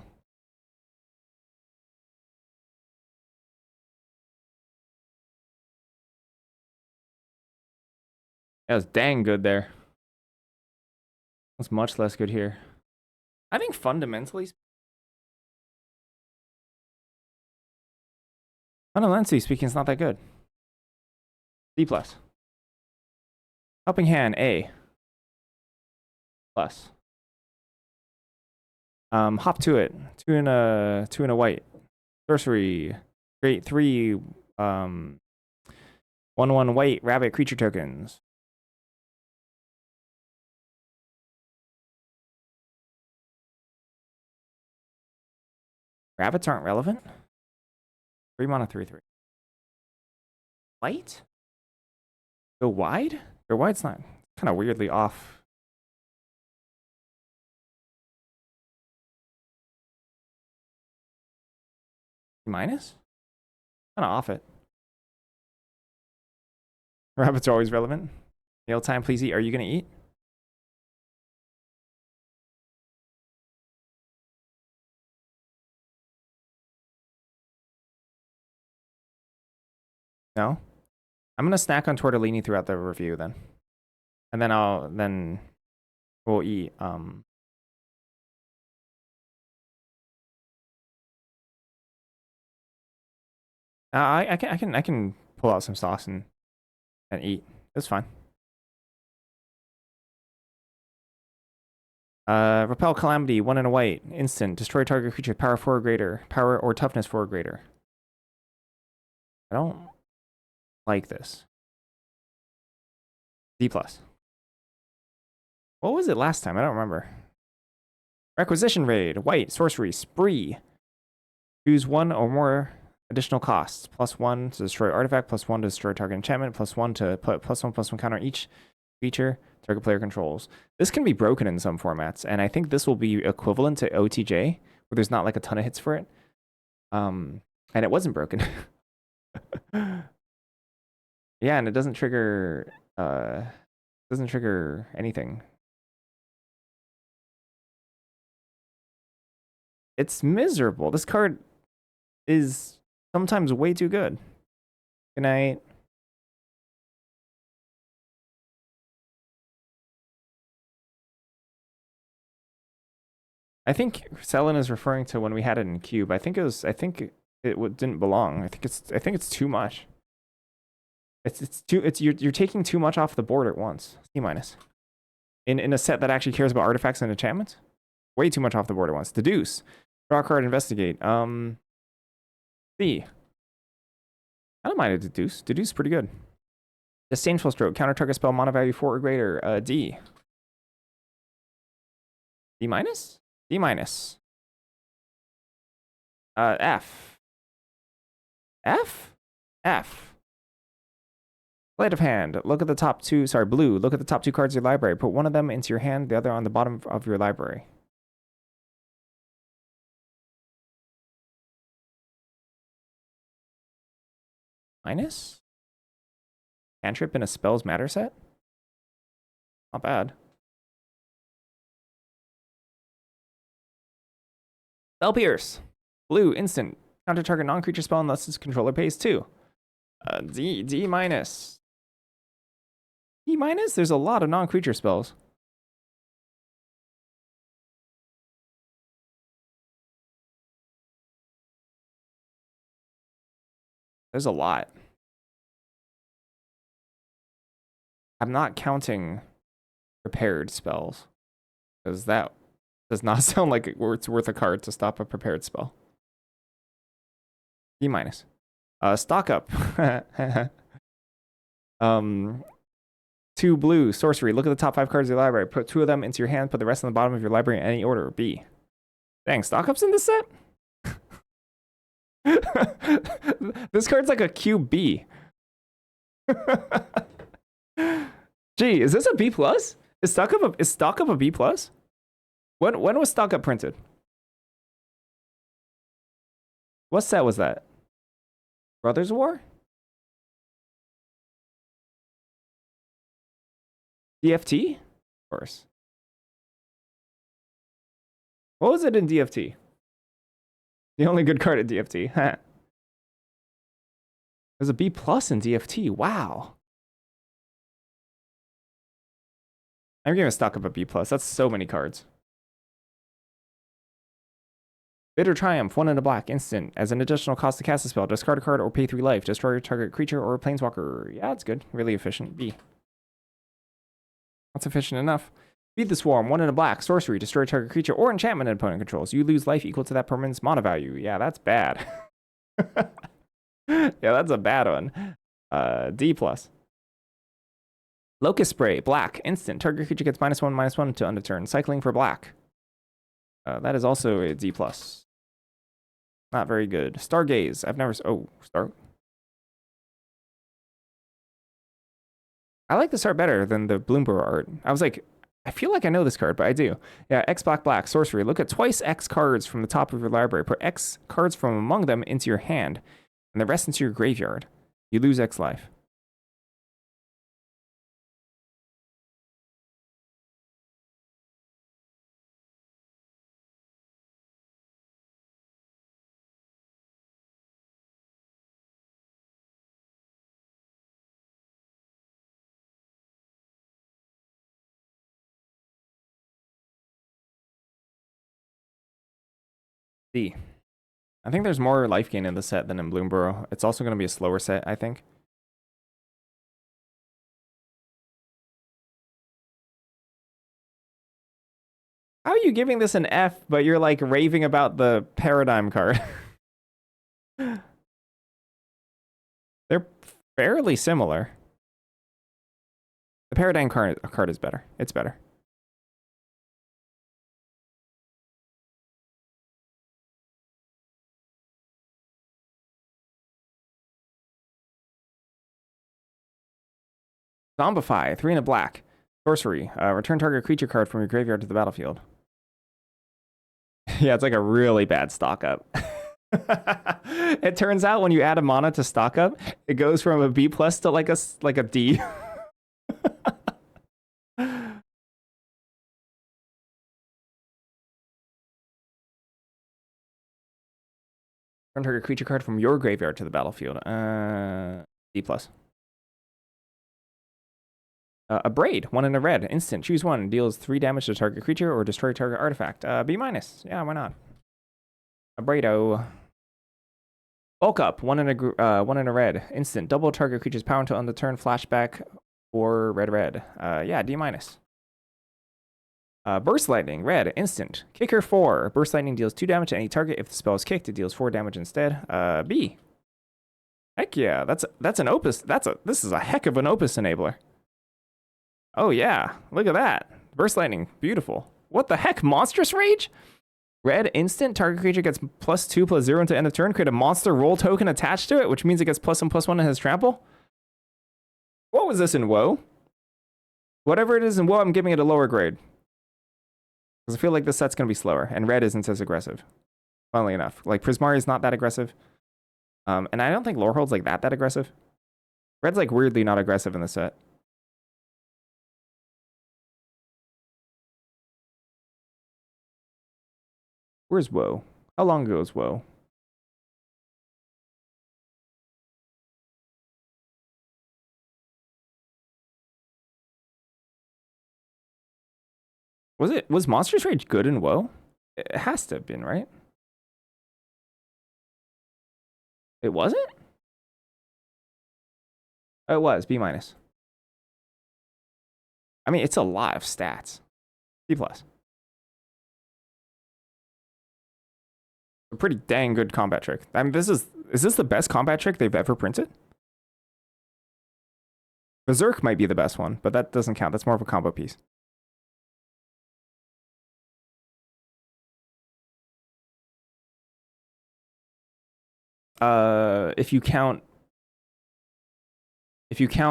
S1: That was dang good there. It's much less good here. I think fundamentally speaking, it's not that good. C+. Helping Hand, A. Plus. Hop to it. Two in a white. Sorcery. Great 3 1/1 white rabbit creature tokens. Rabbits aren't relevant. 3 mana 3/3. White? Go wide? Go wide's not kind of weirdly off. Minus? Kind of off it. Rabbits are always relevant. Meal time, please eat. Are you gonna eat? No? I'm gonna snack on tortellini throughout the review then. And then we'll eat I can pull out some sauce and eat. It's fine. Repel Calamity, 1 in a white, instant, destroy target creature, power 4 or greater, power or toughness 4 or greater. I don't like this. D+. What was it last time? I don't remember. Requisition Raid, white, sorcery, spree. Choose 1 or more additional costs. +1 to destroy artifact, +1 to destroy target enchantment, +1 to put +1/+1 counter on each feature target player controls. This can be broken in some formats, and I think this will be equivalent to OTJ, where there's not like a ton of hits for it. And it wasn't broken. Yeah, and it doesn't trigger Doesn't trigger anything. It's miserable. This card is sometimes way too good. Good night. I think Selin is referring to when we had it in cube. I think it didn't belong. I think it's too much. You're taking too much off the board at once. C minus. In a set that actually cares about artifacts and enchantments, way too much off the board at once. Deduce. Draw a card, investigate. C. I don't mind a deduce. Deduce is pretty good. Disdainful Stroke. Counter target spell, mana value 4 or greater. D. D minus? D minus. F. F? F. Sleight of hand. Look at the top two. Sorry, blue. Look at the top 2 cards of your library. Put one of them into your hand, the other on the bottom of your library. Minus? Cantrip in a Spells Matter set? Not bad. Spell Pierce. Blue, instant. Counter target non-creature spell unless its controller pays 2. D minus. D minus? There's a lot of non-creature spells. There's a lot. I'm not counting prepared spells, because that does not sound like it's worth a card to stop a prepared spell. D minus. Stock up. 2 blue, sorcery. Look at the top 5 cards of your library. Put 2 of them into your hand. Put the rest on the bottom of your library in any order. B. Dang, stock up's in this set? This card's like a QB. Gee, is this a B plus? Is stock up a B plus? When was stock up printed? What set was that? Brothers War? DFT? Of course. What was it in DFT? The only good card at DFT. There's a B plus in DFT. Wow. I'm giving stock up a B plus. That's so many cards. Bitter Triumph, 1 and a black, instant. As an additional cost to cast a spell, discard a card or pay 3 life. Destroy your target creature or planeswalker. Yeah, it's good. Really efficient. B. That's efficient enough. Feed the Swarm, 1 and a black, sorcery. Destroy target creature or enchantment an opponent controls. You lose life equal to that permanent's mana value. Yeah, that's bad. Yeah, that's a bad one. D plus. Locust Spray, black, instant. Target creature gets -1/-1 to end a turn. Cycling for black. That is also a D plus. Not very good. Stargaze. I've never. Oh, Star. I like this art better than the Bloomberg art. I was like, I feel like I know this card, but I do. Yeah, X black black sorcery. Look at twice X cards from the top of your library. Put X cards from among them into your hand, and the rest into your graveyard. You lose X life. D. I think there's more life gain in the set than in Bloomburrow. It's also going to be a slower set, I think. How are you giving this an F, but you're like raving about the Paradigm card? They're fairly similar. The Paradigm card is better. It's better. Zombify, 3 and a black. Sorcery. Return target creature card from your graveyard to the battlefield. Yeah, it's like a really bad stock up. It turns out when you add a mana to stock up, it goes from a B plus to like a D. Turn target creature card from your graveyard to the battlefield. D+. A Braid, 1 in a red, instant. Choose one. Deals 3 damage to target creature or destroy target artifact. B-. Yeah, why not? A Braido. Bulk up, 1 in a red, instant. Double target creature's power until end of turn. Flashback or red. Yeah, D-. Burst Lightning, red, instant. Kicker 4. Burst Lightning deals 2 damage to any target. If the spell is kicked, it deals 4 damage instead. B. Heck yeah, that's an Opus. This is a heck of an Opus enabler. Oh yeah, look at that. Burst Lightning, beautiful. What the heck, Monstrous Rage? Red, instant. Target creature gets +2/+0 until end of turn. Create a monster roll token attached to it, which means it gets +1/+1 in his trample. What was this in WoW? Whatever it is in WoW, I'm giving it a lower grade. Because I feel like this set's going to be slower, and red isn't as aggressive. Funnily enough. Like, Prismari is not that aggressive. And I don't think Lorehold's like that aggressive. Red's like weirdly not aggressive in this set. Where's WoW? How long ago is WoW? Was Monstrous Rage good in WoW? It has to have been, right? It wasn't? Oh, it was, B-. I mean, it's a lot of stats. B+. A pretty dang good combat trick. I mean, is this the best combat trick they've ever printed? Berserk might be the best one, but that doesn't count. That's more of a combo piece. If you count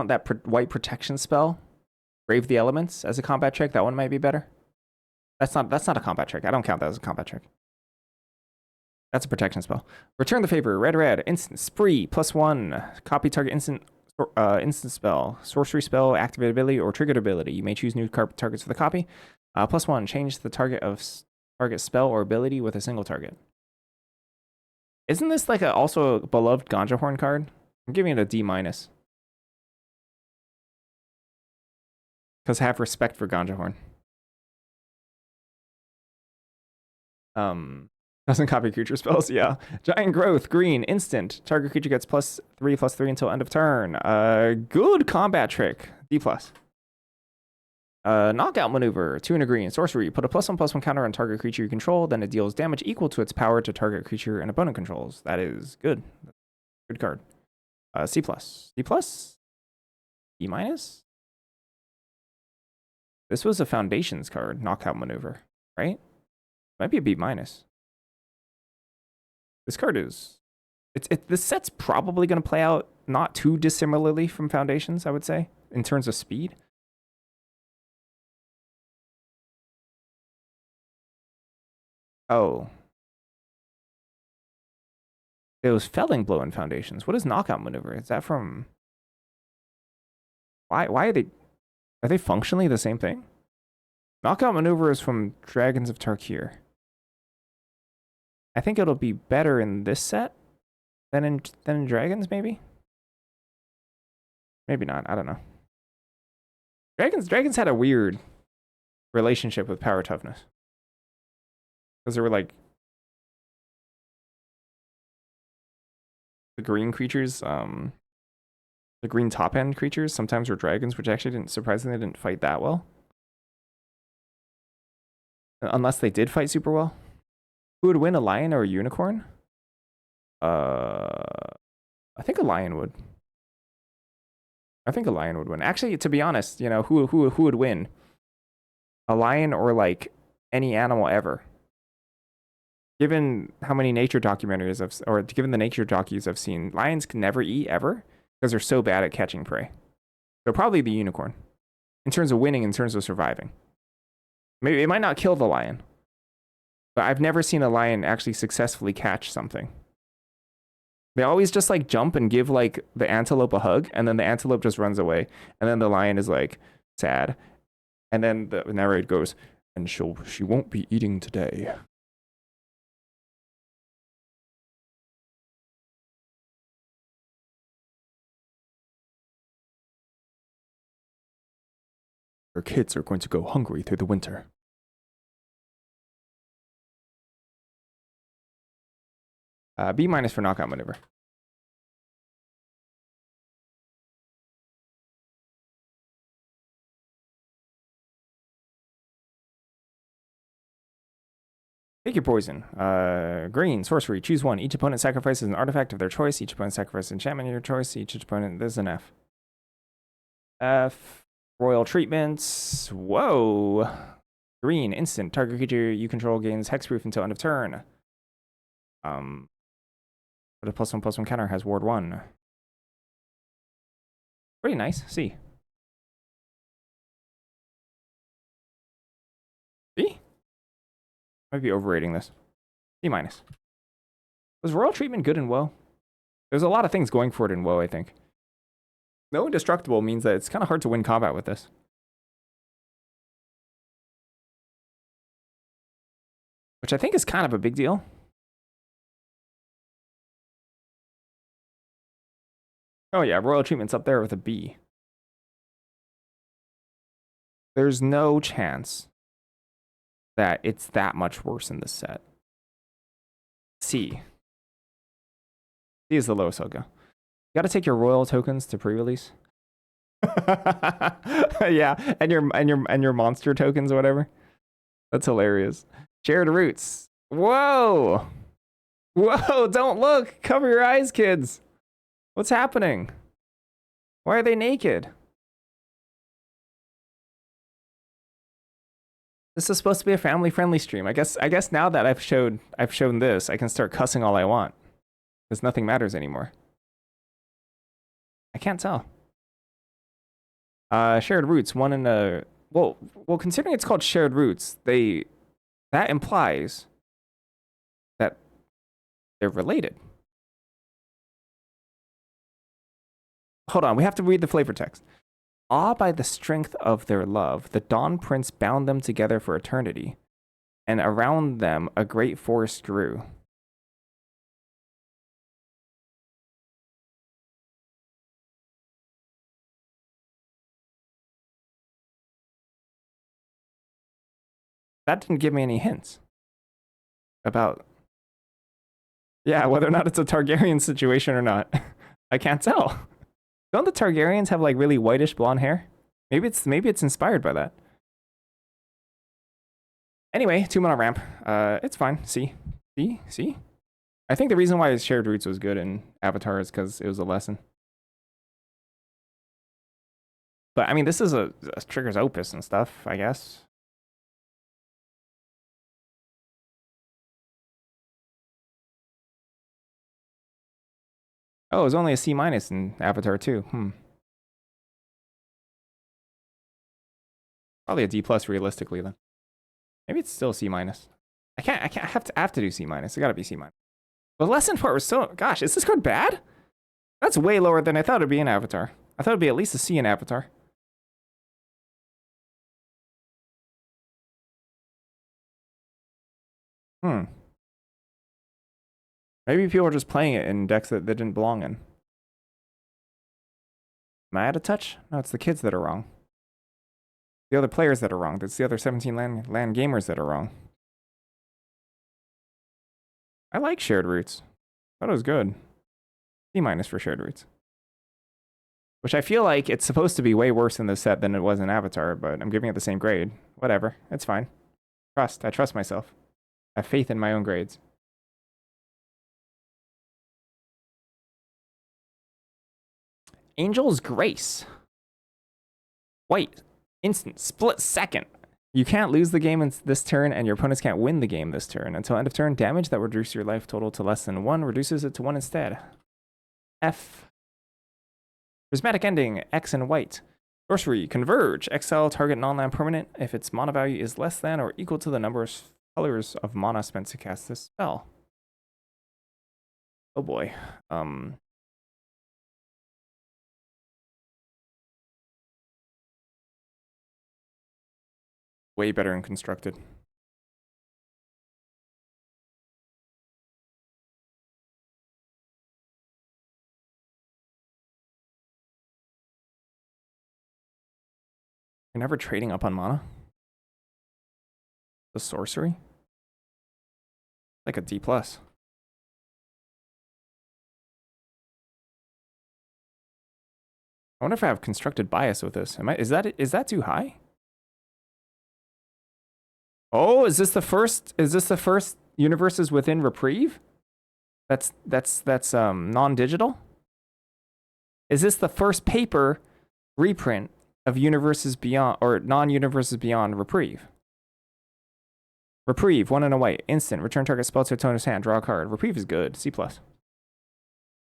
S1: that white protection spell, Brave the Elements, as a combat trick, that one might be better. That's not a combat trick. I don't count that as a combat trick. That's a protection spell. Return the Favor, red, instant, spree, +1. Copy target instant spell, sorcery spell, activate ability, or triggered ability. You may choose new targets for the copy. +1, change the target spell or ability with a single target. Isn't this like also a beloved Ganja Horn card? I'm giving it a D-. Because I have respect for Ganja Horn. Doesn't copy creature spells, yeah. Giant Growth, green, instant. Target creature gets +3/+3 until end of turn. Good combat trick, D+. Knockout Maneuver, 2 in a green. Sorcery, put a +1/+1 counter on target creature you control, then it deals damage equal to its power to target creature and opponent controls. That is good. Good card. C+. D+? E-? This was a Foundations card, Knockout Maneuver, right? Might be a B-. This card is... This set's probably going to play out not too dissimilarly from Foundations, I would say, in terms of speed. Oh. It was Felling Blow in Foundations. What is Knockout Maneuver? Is that from... Why are they... Are they functionally the same thing? Knockout Maneuver is from Dragons of Tarkir. I think it'll be better in this set than in Dragons, maybe? Maybe not. I don't know. Dragons had a weird relationship with power toughness. Because there were like the green creatures, the green top end creatures sometimes were dragons, which actually surprisingly didn't fight that well. Unless they did fight super well. Who would win, a lion or a unicorn? I think a lion would. I think a lion would win. Actually, to be honest, you know, who would win? A lion or like any animal ever? Given how many nature documentaries given the nature docus I've seen, lions can never eat ever because they're so bad at catching prey. So probably the unicorn. In terms of winning, in terms of surviving. Maybe it might not kill the lion. But I've never seen a lion actually successfully catch something. They always just like jump and give like the antelope a hug, and then the antelope just runs away. And then the lion is like sad. And then the narrator goes, and she won't be eating today. Her kids are going to go hungry through the winter. B- for knockout maneuver. Take your poison. Green, sorcery, choose one. Each opponent sacrifices an artifact of their choice. Each opponent sacrifices an enchantment of your choice. Each opponent, this is an F. F, royal treatments. Whoa. Green, instant. Target creature you control gains hexproof until end of turn. But a +1/+1 counter has ward 1. Pretty nice. C. B? Might be overrating this. C-. Was royal treatment good in WoW? There's a lot of things going for it in WoW, I think. No indestructible means that it's kind of hard to win combat with this. Which I think is kind of a big deal. Oh yeah, royal treatment's up there with a B. There's no chance that it's that much worse in this set. C. C is the lowest I'll go. You gotta take your royal tokens to pre-release. Yeah, and your monster tokens or whatever. That's hilarious. Shared roots. Whoa! Whoa, don't look! Cover your eyes, kids! What's happening? Why are they naked? This is supposed to be a family-friendly stream. I guess now that I've shown this, I can start cussing all I want. Because nothing matters anymore. I can't tell. Shared roots, one in a well, considering it's called shared roots, that implies that they're related. Hold on, we have to read the flavor text. Awed by the strength of their love, the Dawn Prince bound them together for eternity, and around them a great forest grew. That didn't give me any hints about, yeah, whether or not it's a Targaryen situation or not. I can't tell. Don't the Targaryens have like really whitish blonde hair? Maybe it's inspired by that. Anyway, 2-mana ramp. It's fine. See? I think the reason why shared roots was good in Avatar is because it was a lesson. But I mean, this is a triggers opus and stuff, I guess. Oh, it was only a C- in Avatar too. Probably a D+ realistically then. Maybe it's still C-. I have to do C-. It gotta be C-. The lesson part was so, gosh, is this card bad? That's way lower than I thought it'd be in Avatar. I thought it'd be at least a C in Avatar. Maybe people are just playing it in decks that they didn't belong in. Am I out of touch? No, it's the kids that are wrong. The other players that are wrong. It's the other 17 land gamers that are wrong. I like shared roots. Thought it was good. C- for shared roots. Which I feel like it's supposed to be way worse in this set than it was in Avatar, but I'm giving it the same grade. Whatever. It's fine. I trust myself. I have faith in my own grades. Angel's Grace. White. Instant. Split second. You can't lose the game in this turn, and your opponents can't win the game this turn. Until end of turn, damage that reduces your life total to less than 1 reduces it to 1 instead. F. Prismatic Ending. X and white. Sorcery. Converge. Exile target non-land permanent if its mana value is less than or equal to the number of colors of mana spent to cast this spell. Oh boy. way better in constructed. You're never trading up on mana. The sorcery? Like a D+. I wonder if I have constructed bias with this. Is that too high? Oh, is this the first universes within Reprieve? That's non-digital? Is this the first paper reprint of Universes Beyond or non-Universes Beyond Reprieve? Reprieve, 1 and a white, instant, return target spell to its owner's hand, draw a card. Reprieve is good, C+.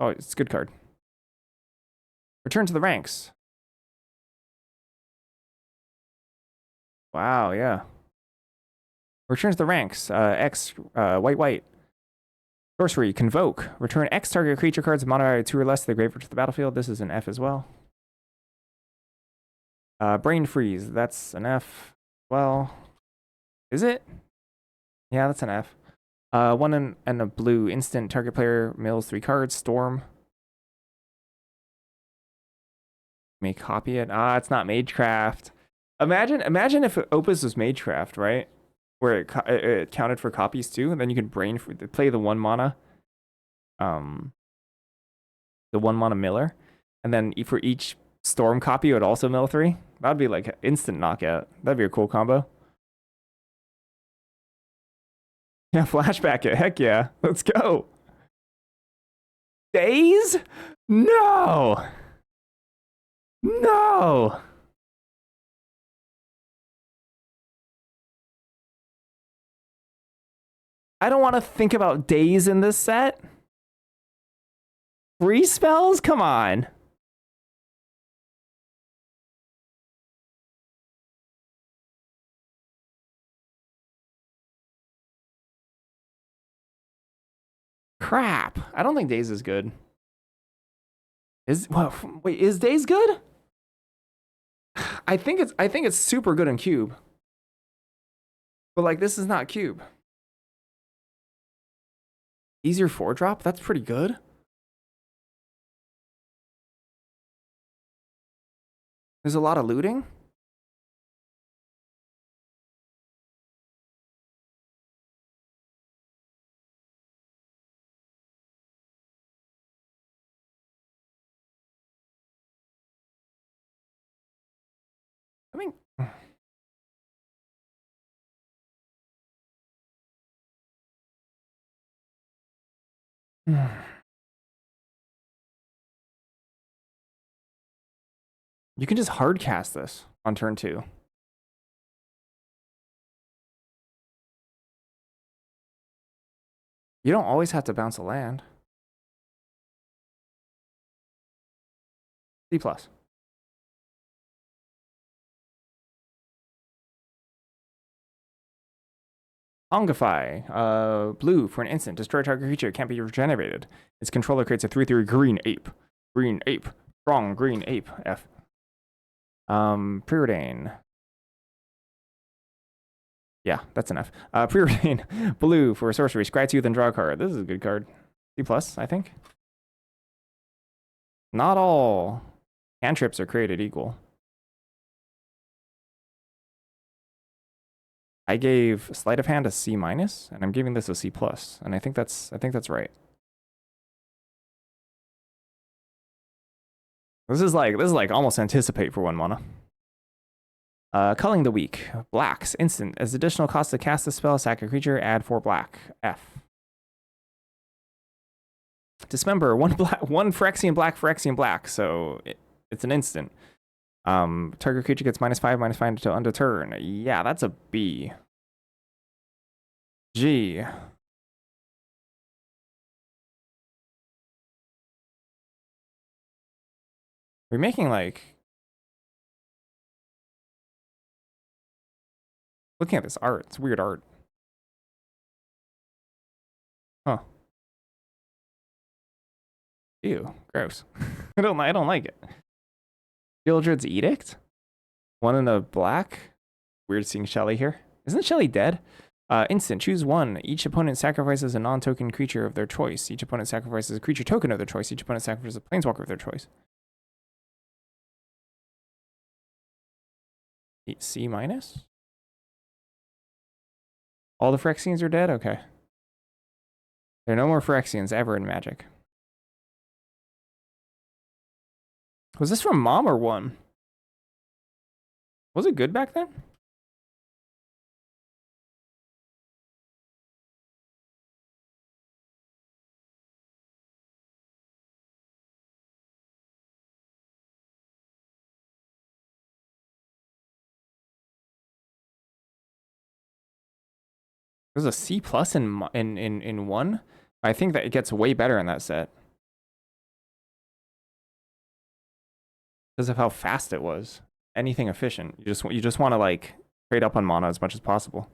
S1: Oh, it's a good card. Return to the ranks. Wow, yeah. Return to the ranks, X, white. Sorcery, Convoke. Return X target creature cards modified 2 or less to the graveyard to the battlefield. This is an F as well. Brain Freeze, that's an F. Well, is it? Yeah, that's an F. 1 and a blue, instant, target player mills 3 cards, Storm. May copy it. Ah, it's not Magecraft. Imagine if Opus was Magecraft, right? Where it counted for copies too, and then you could play the 1 mana, the 1 mana miller, and then for each Storm copy, it would also mill 3. That'd be like instant knockout. That'd be a cool combo. Yeah, flashback it. Heck yeah, let's go. Days? No. No. I don't want to think about days in this set. Free spells? Come on. Crap. I don't think days is good. Wait, is days good? I think it's super good in cube. But like this is not cube. Easier 4-drop? That's pretty good. There's a lot of looting. I mean, you can just hard cast this on turn 2. You don't always have to bounce a land. C+. Ongify. Blue, for an instant, destroy target creature. It can't be regenerated. Its controller creates a 3/3 green ape. Green ape. Strong green ape. F. Preordain. Yeah, that's enough. Preordain. Blue, for a sorcery. Scry 2, then draw a card. This is a good card. C+, I think. Not all cantrips are created equal. I gave Sleight of Hand a C-, and I'm giving this a C+, and I think that's right. This is like almost Anticipate for 1 mana. Culling the Weak. Blacks, instant. As additional cost to cast a spell, sack a creature, add 4 black. F. Dismember, 1 Phyrexian black, so it's an instant. Target creature gets -5/-5 until end of turn. Yeah, that's a B. G. We're making like... Looking at this art, it's weird art. Huh. Ew, gross. I don't like it. Gildred's Edict? 1 in a black? Weird seeing Shelly here. Isn't Shelly dead? Instant, choose one. Each opponent sacrifices a non-token creature of their choice. Each opponent sacrifices a creature token of their choice. Each opponent sacrifices a planeswalker of their choice. C minus? All the Phyrexians are dead? Okay. There are no more Phyrexians ever in Magic. Was this from Mom or one? Was it good back then? There's a C plus in one. I think that it gets way better in that set because of how fast it was. Anything efficient, you just want to like trade up on mana as much as possible.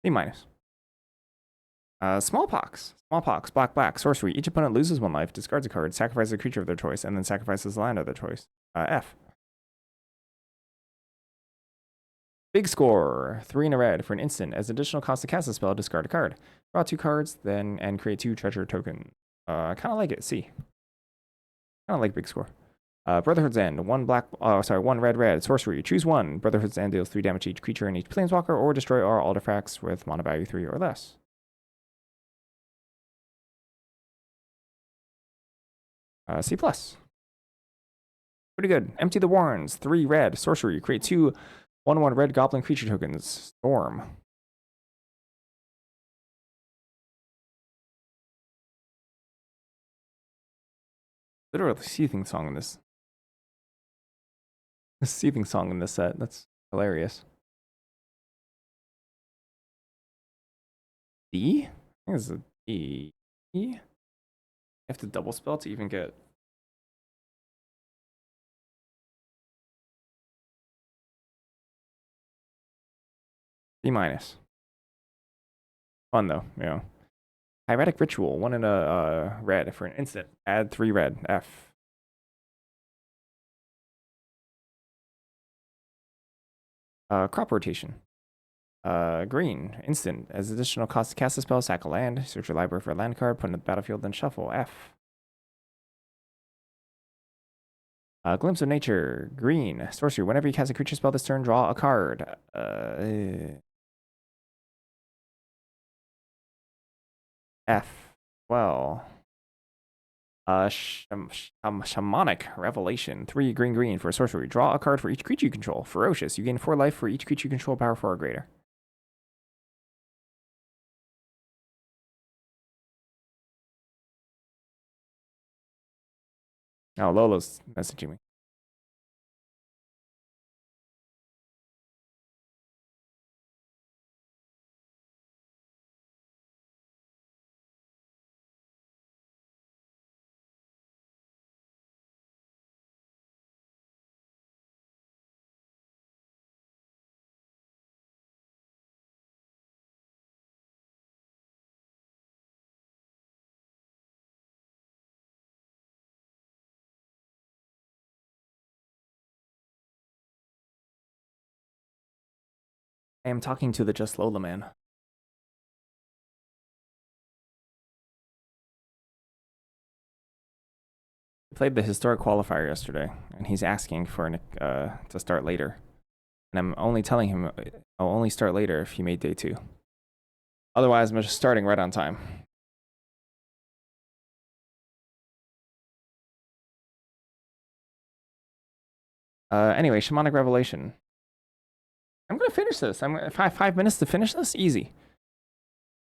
S1: C minus. Smallpox, black, sorcery. Each opponent loses 1 life, discards a card, sacrifices a creature of their choice, and then sacrifices the land of their choice. F. Big score, 3 in a red for an instant. As additional cost to cast a spell, discard a card. Draw 2 cards, then and create 2 treasure tokens. I kind of like it. C. Kind of like big score. Brotherhood's End, 1 red, sorcery. Choose 1. Brotherhood's End deals 3 damage to each creature and each planeswalker, or destroy all artifacts with mana value 3 or less. C plus. Pretty good. Empty the Warrens, 3 red, sorcery. Create 2 1/1 red goblin creature tokens. Storm. Literally seething song in this. A seething song in this set. That's hilarious. D? I think it's a D. You have to double spell to even get. D minus. Fun though, you know. Hieratic Ritual, 1 in a red for an instant. Add 3 red. F. Crop rotation. Green, instant. As additional cost to cast a spell, sack a land. Search your library for a land card, put it in the battlefield, then shuffle. F. Glimpse of Nature, green. Sorcery, whenever you cast a creature spell this turn, draw a card. F. Well. Shamanic Revelation, 3 green for a sorcery. Draw a card for each creature you control. Ferocious, you gain 4 life for each creature you control, power 4 or greater. Oh, Lolo's messaging me. I am talking to the JustLolaman. He played the historic qualifier yesterday, and he's asking for to start later. And I'm only telling him I'll only start later if he made day 2. Otherwise, I'm just starting right on time. Anyway, Shamanic Revelation. I'm gonna finish this. I'm gonna 5 minutes to finish this. Easy.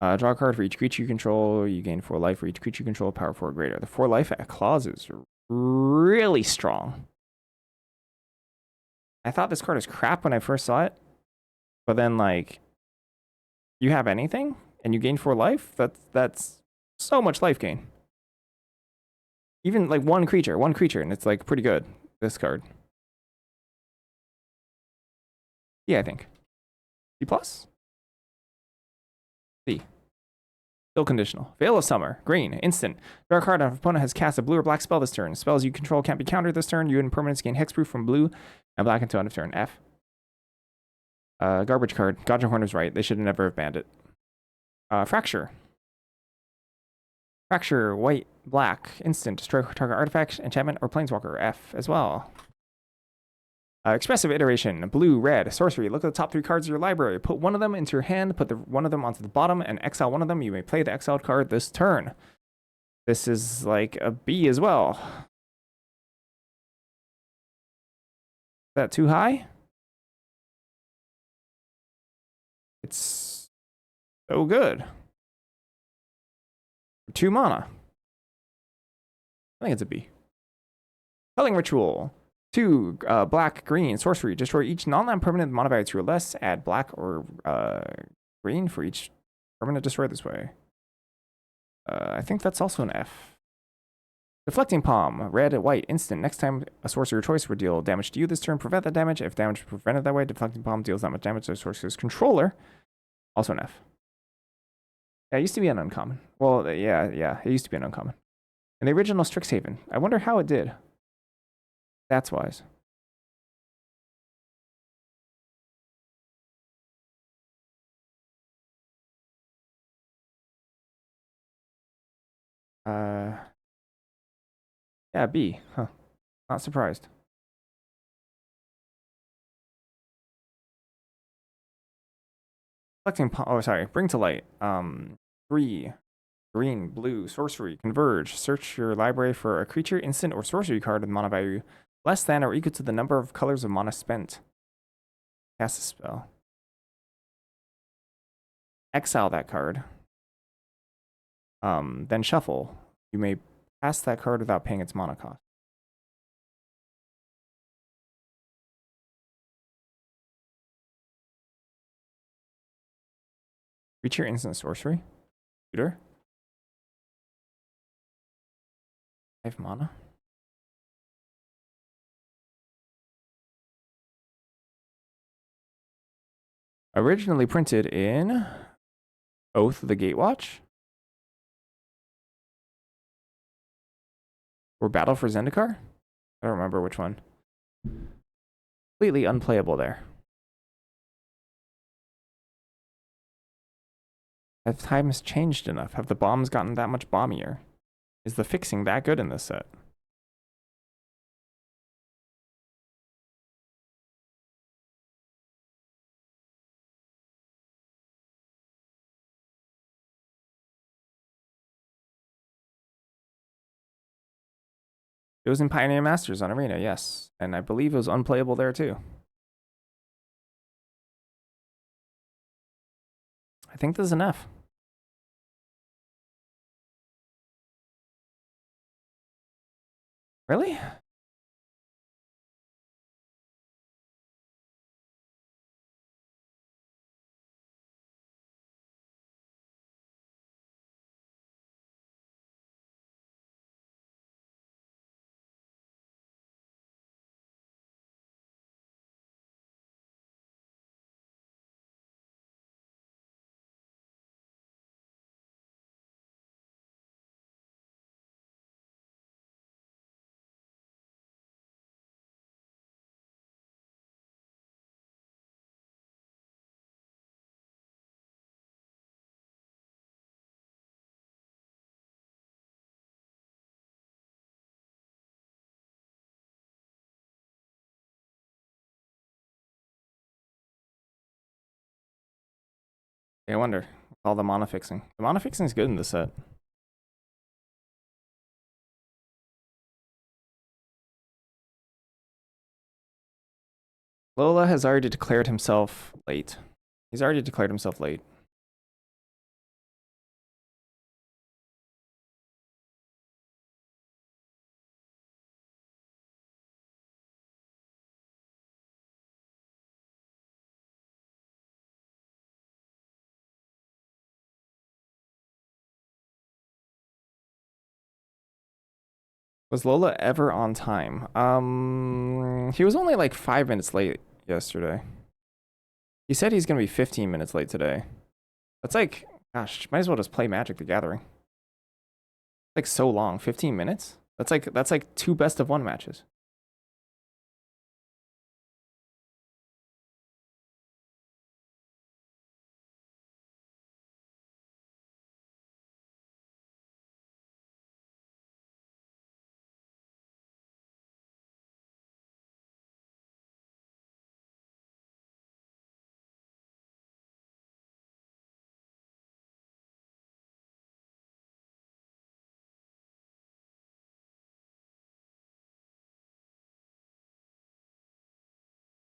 S1: Draw a card for each creature you control. You gain 4 life for each creature you control. Power 4 or greater. The 4 life clauses are really strong. I thought this card was crap when I first saw it, but then like, you have anything and you gain 4 life. That's so much life gain. Even like one creature, and it's like pretty good. This card. Yeah, I think. C plus. C. Still conditional. Veil of Summer. Green. Instant. Draw a card if an opponent has cast a blue or black spell this turn. Spells you control can't be countered this turn. You and permanents gain hexproof from blue and black until end of turn. F. Garbage card. Gotcha Horn was right. They should never have banned it. Fracture. Fracture. White. Black. Instant. Destroy target artifact, enchantment, or planeswalker. F as well. Expressive Iteration, blue, red, sorcery. Look at the top 3 cards of your library. Put one of them into your hand, put one of them onto the bottom, and exile one of them. You may play the exiled card this turn. This is like a B as well. Is that too high? It's so good. 2 mana. I think it's a B. Culling Ritual. 2 black, green, sorcery. Destroy each non-land permanent mana value 2 or less. Add black or green for each permanent destroyed this way. I think that's also an F. Deflecting Palm. Red, white, instant. Next time a sorcerer choice would deal damage to you this turn, prevent that damage. If damage is prevented that way, Deflecting Palm deals that much damage to the sorcerer's controller. Also an F. Yeah, it used to be an uncommon. Well, yeah, it used to be an uncommon. In the original Strixhaven. I wonder how it did. That's wise. Yeah, B. Huh. Not surprised. Bring to light. 3 green, blue, sorcery, converge. Search your library for a creature, instant, or sorcery card with mana value less than or equal to the number of colors of mana spent. Cast a spell. Exile that card. Then shuffle. You may pass that card without paying its mana cost. Creature, instant, sorcery. Shooter. 5 mana. Originally printed in Oath of the Gatewatch or Battle for Zendikar. I don't remember which one. Completely unplayable there. Have times changed enough? Have the bombs gotten that much bombier? Is the fixing that good in this set? It was in Pioneer Masters on Arena, yes. And I believe it was unplayable there too. I think this is an F. Really? I wonder. All the mana fixing. The mana fixing is good in this set. Lola has already declared himself late. He's already declared himself late. Was Lola ever on time? He was only like 5 minutes late yesterday. He said he's gonna be 15 minutes late today. That's like Gosh, might as well just play Magic the Gathering. Like so long, 15 minutes? That's like 2 best of 1 matches.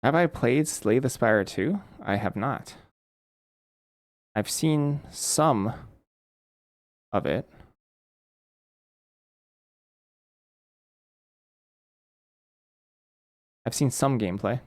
S1: Have I played Slay the Spire 2? I have not. I've seen some of it. I've seen some gameplay.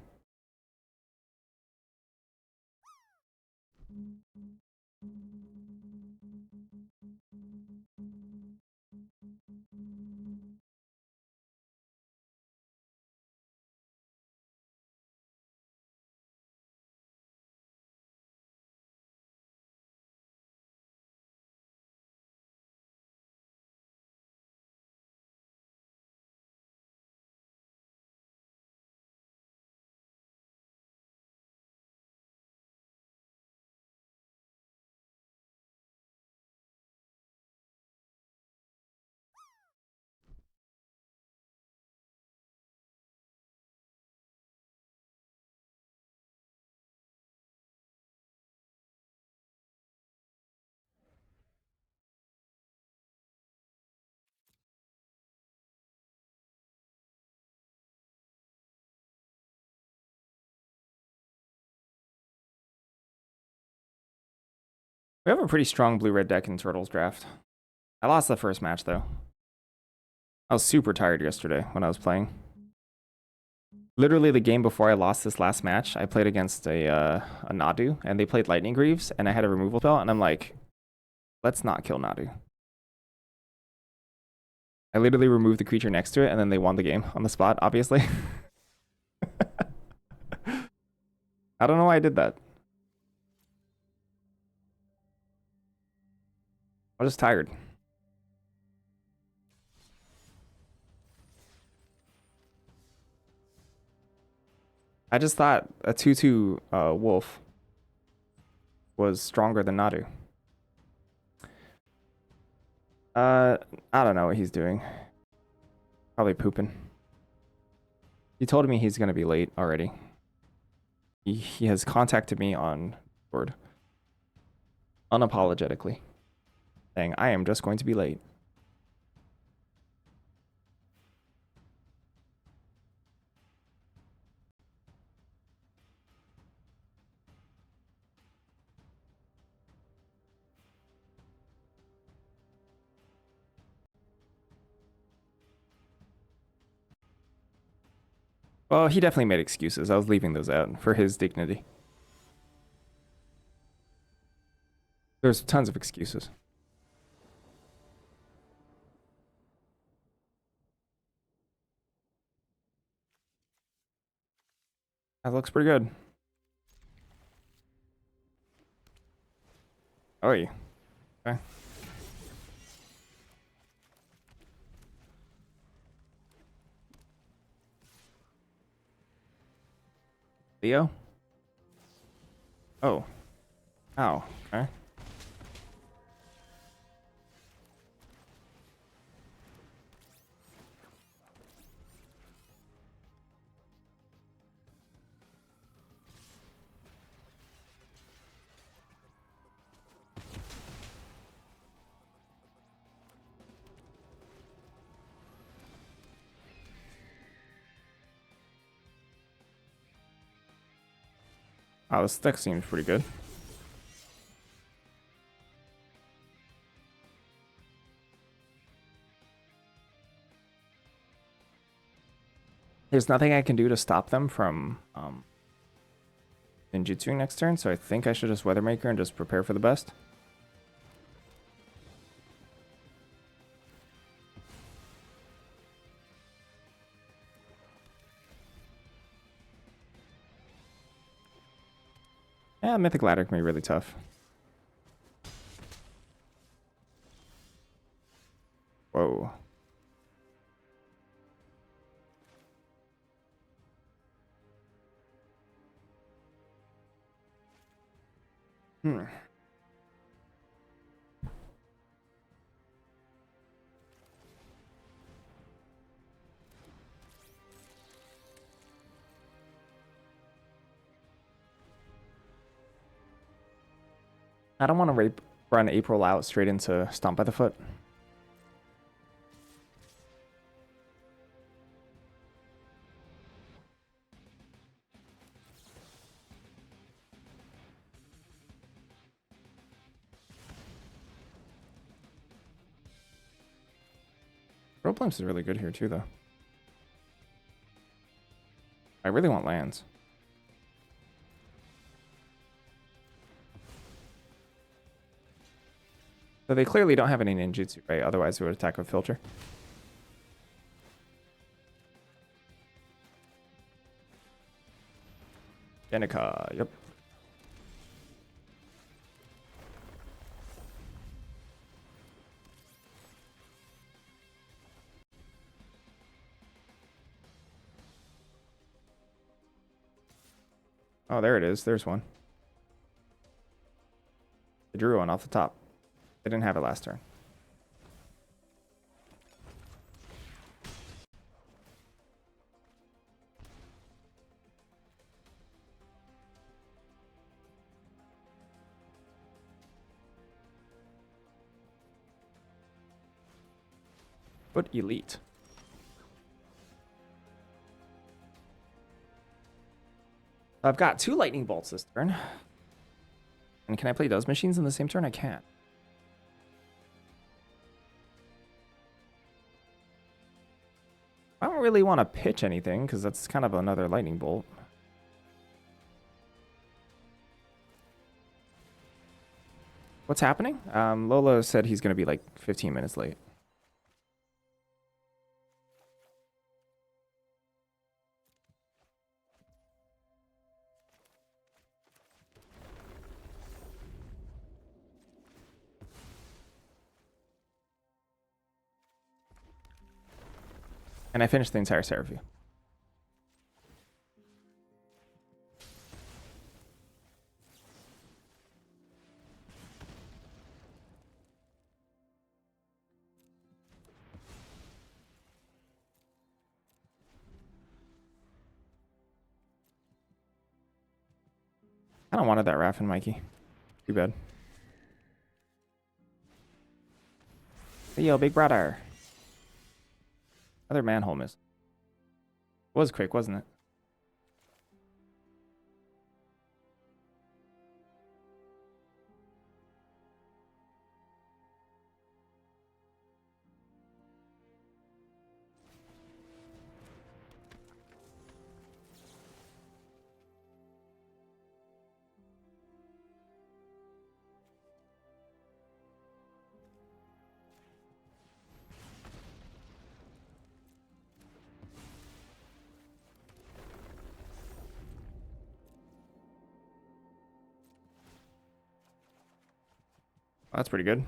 S1: We have a pretty strong blue-red deck in Turtles draft. I lost the first match, though. I was super tired yesterday when I was playing. Literally, the game before I lost this last match, I played against a Nadu, and they played Lightning Greaves, and I had a removal spell, and I'm like, let's not kill Nadu. I literally removed the creature next to it, and then they won the game on the spot, obviously. I don't know why I did that. I was just tired. I just thought a 2/2 wolf was stronger than Nadu. I don't know what he's doing. Probably pooping. He told me he's gonna be late already. He has contacted me on Discord unapologetically, saying I am just going to be late. Well, he definitely made excuses. I was leaving those out for his dignity. There's tons of excuses. That looks pretty good. Oh, yeah. Okay. Leo? Oh. Ow. Okay. Oh, this deck seems pretty good. There's nothing I can do to stop them from ninjutsuing next turn, so I think I should just Weathermaker and just prepare for the best. Yeah, Mythic Ladder can be really tough. Hmm. I don't want to run April out straight into Stomp by the Foot. Rope is really good here too, though. I really want lands. So they clearly don't have any ninjutsu, right? Otherwise, we would attack with filter. Jenica, yep. Oh, there it is. There's one. I drew one off the top. They didn't have it last turn. But elite. I've got 2 lightning bolts this turn. And can I play those machines in the same turn? I can't. I don't really want to pitch anything because that's kind of another lightning bolt. What's happening? Lola said he's going to be like 15 minutes late. And I finished the entire Seraphim. I don't wanted that Raffin, Mikey. Too bad. Hey, yo, big brother. Another manhole miss. Was quick, wasn't it? Oh, that's pretty good.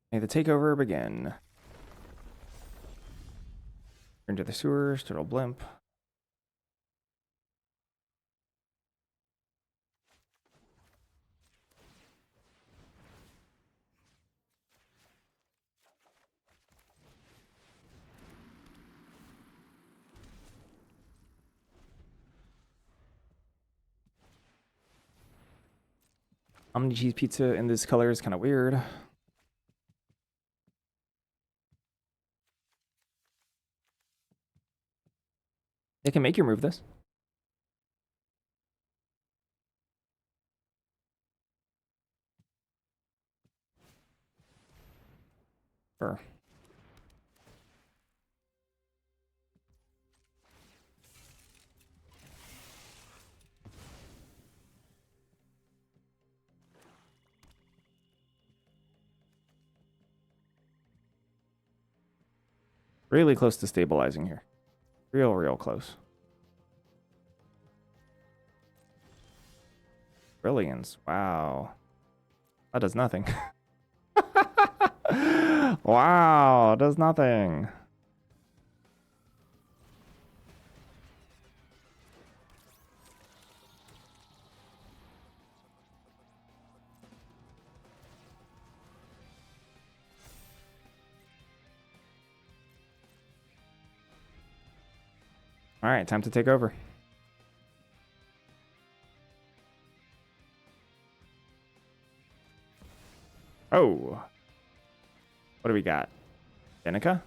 S1: May the takeover begin. Into the sewers, turtle blimp. Omni cheese pizza in this color is kind of weird. They can make you remove this. Sure. Really close to stabilizing here. Real close. Brilliance. Wow. That does nothing. Wow, does nothing. All right, time to take over. Oh. What do we got? Jenica?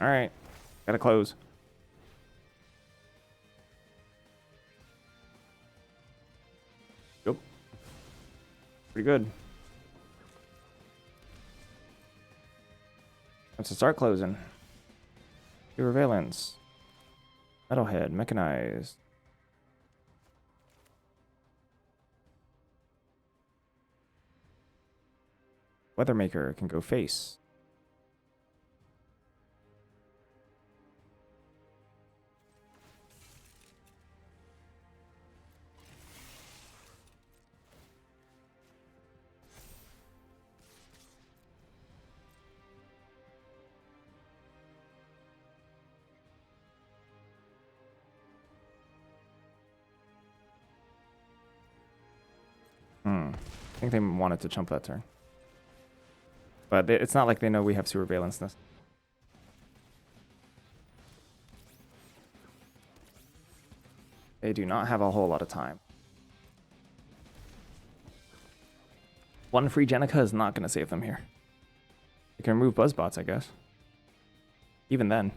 S1: All right. Gotta close. Yep. Pretty good. Let's start closing. Surveillance. Metalhead. Mechanized. Weathermaker can go face. I think they wanted to jump that turn. But it's not like they know we have surveillance. They do not have a whole lot of time. One free Jenica is not going to save them here. They can remove Buzzbots, I guess. Even then.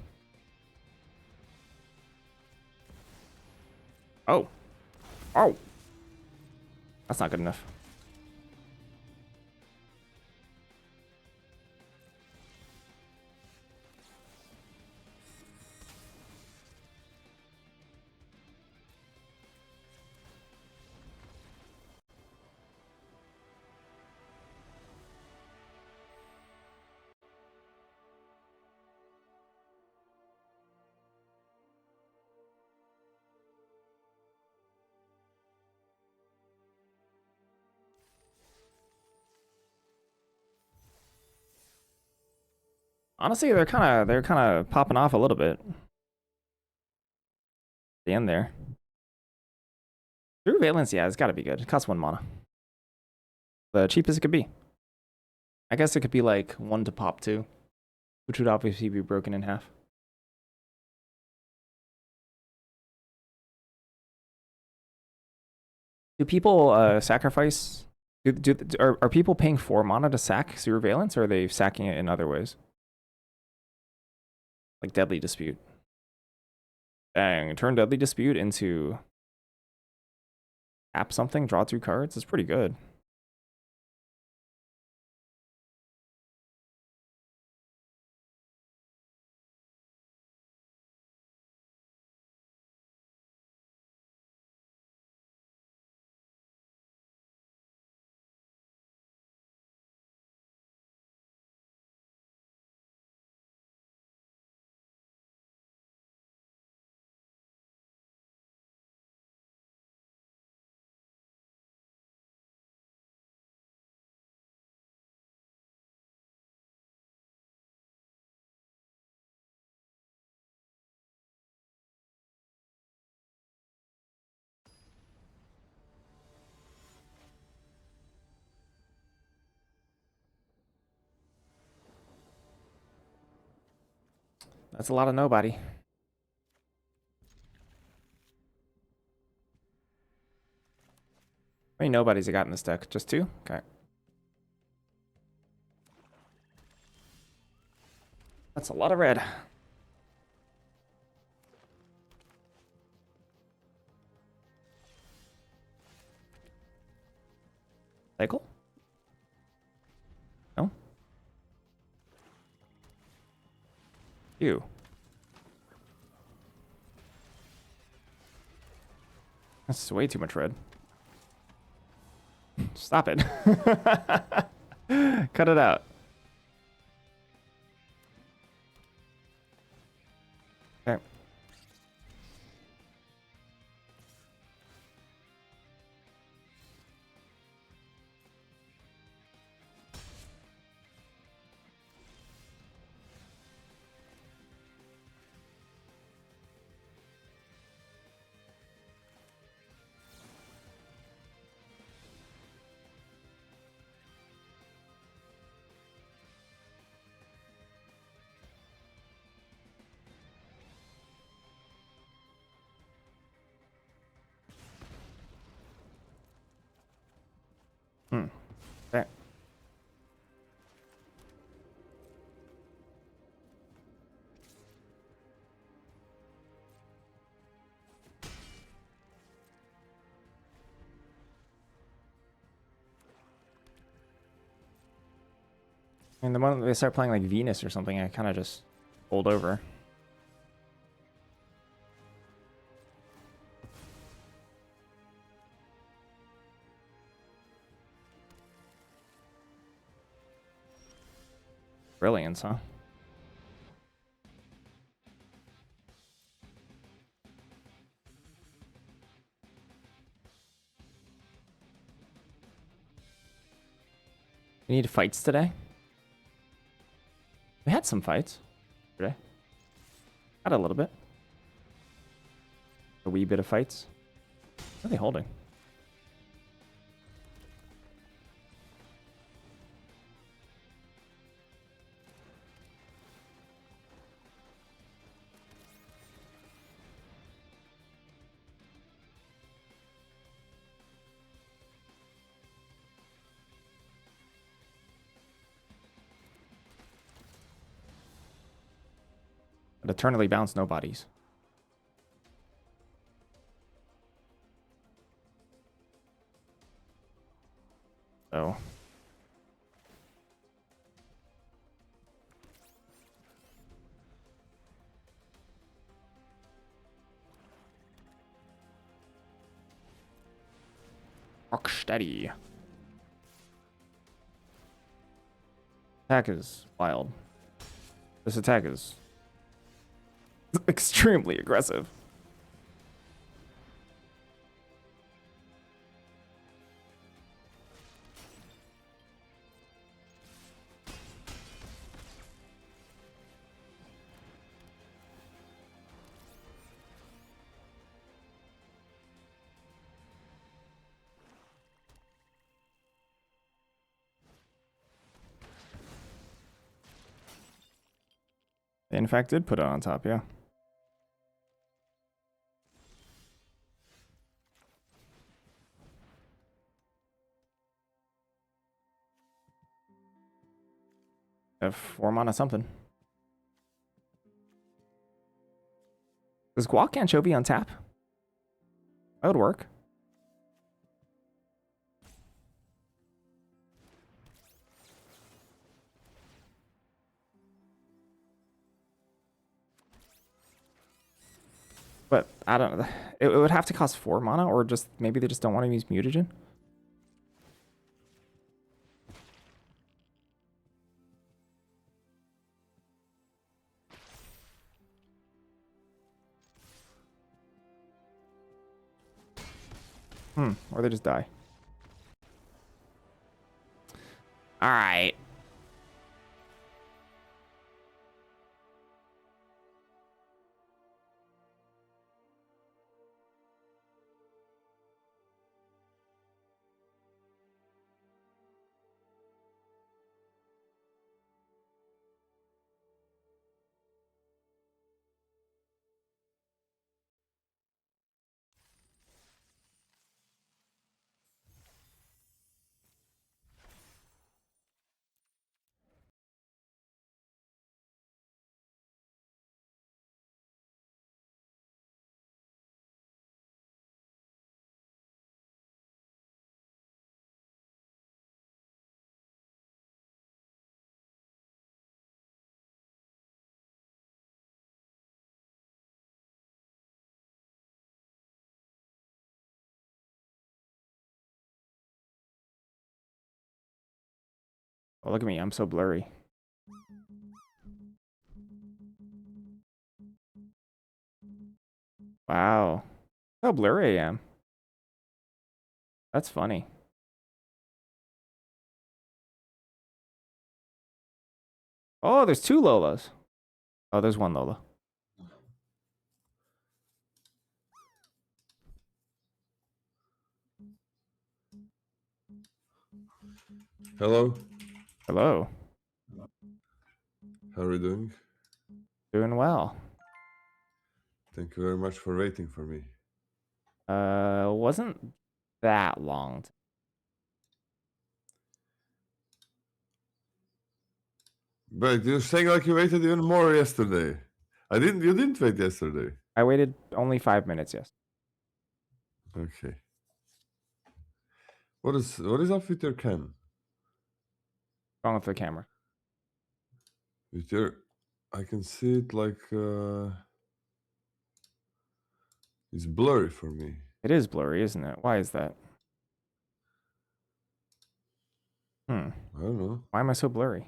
S1: Oh. Oh. That's not good enough. Honestly, they're kind of popping off a little bit. The end there. Surveillance, yeah, it's got to be good. It costs 1 mana. The cheapest it could be. I guess it could be like 1 to pop 2, which would obviously be broken in half. Do people sacrifice? Are people paying 4 mana to sack Surveillance, or are they sacking it in other ways? Like Deadly Dispute. Dang, turn Deadly Dispute into tap something, draw 2 cards. It's pretty good. That's a lot of nobody. How many nobodies I got in this deck? Just 2? Okay. That's a lot of red. Cycle? No? You. That's way too much red. Stop it. Cut it out. Okay. Okay. And the moment they start playing like Venus or something, I kind of just hold over. Brilliance, huh? We need fights today. We had some fights today. Had a little bit. A wee bit of fights. What are they holding? But eternally bounce no bodies. So rock steady. Attack is wild. This attack is extremely aggressive. They in fact did put it on top, yeah. Have 4 mana something. Does Guac Anchovy on tap? That would work. But I don't know. It would have to cost 4 mana, or just maybe they just don't want to use mutagen. Or they just die. All right. Oh, look at me. I'm so blurry. Wow. How blurry I am. That's funny. Oh, there's 2 Lolas. Oh, there's 1 Lola.
S2: Hello.
S1: Hello.
S2: How are you doing?
S1: Doing well.
S2: Thank you very much for waiting for me.
S1: Wasn't that long.
S2: But you're saying like you waited even more yesterday. You didn't wait yesterday.
S1: I waited only 5 minutes, yes.
S2: Okay. What is up with your cam?
S1: Wrong with the camera.
S2: With your I can see it like it's blurry for me.
S1: It is blurry, isn't it? Why is that?
S2: I don't know.
S1: Why am I so blurry?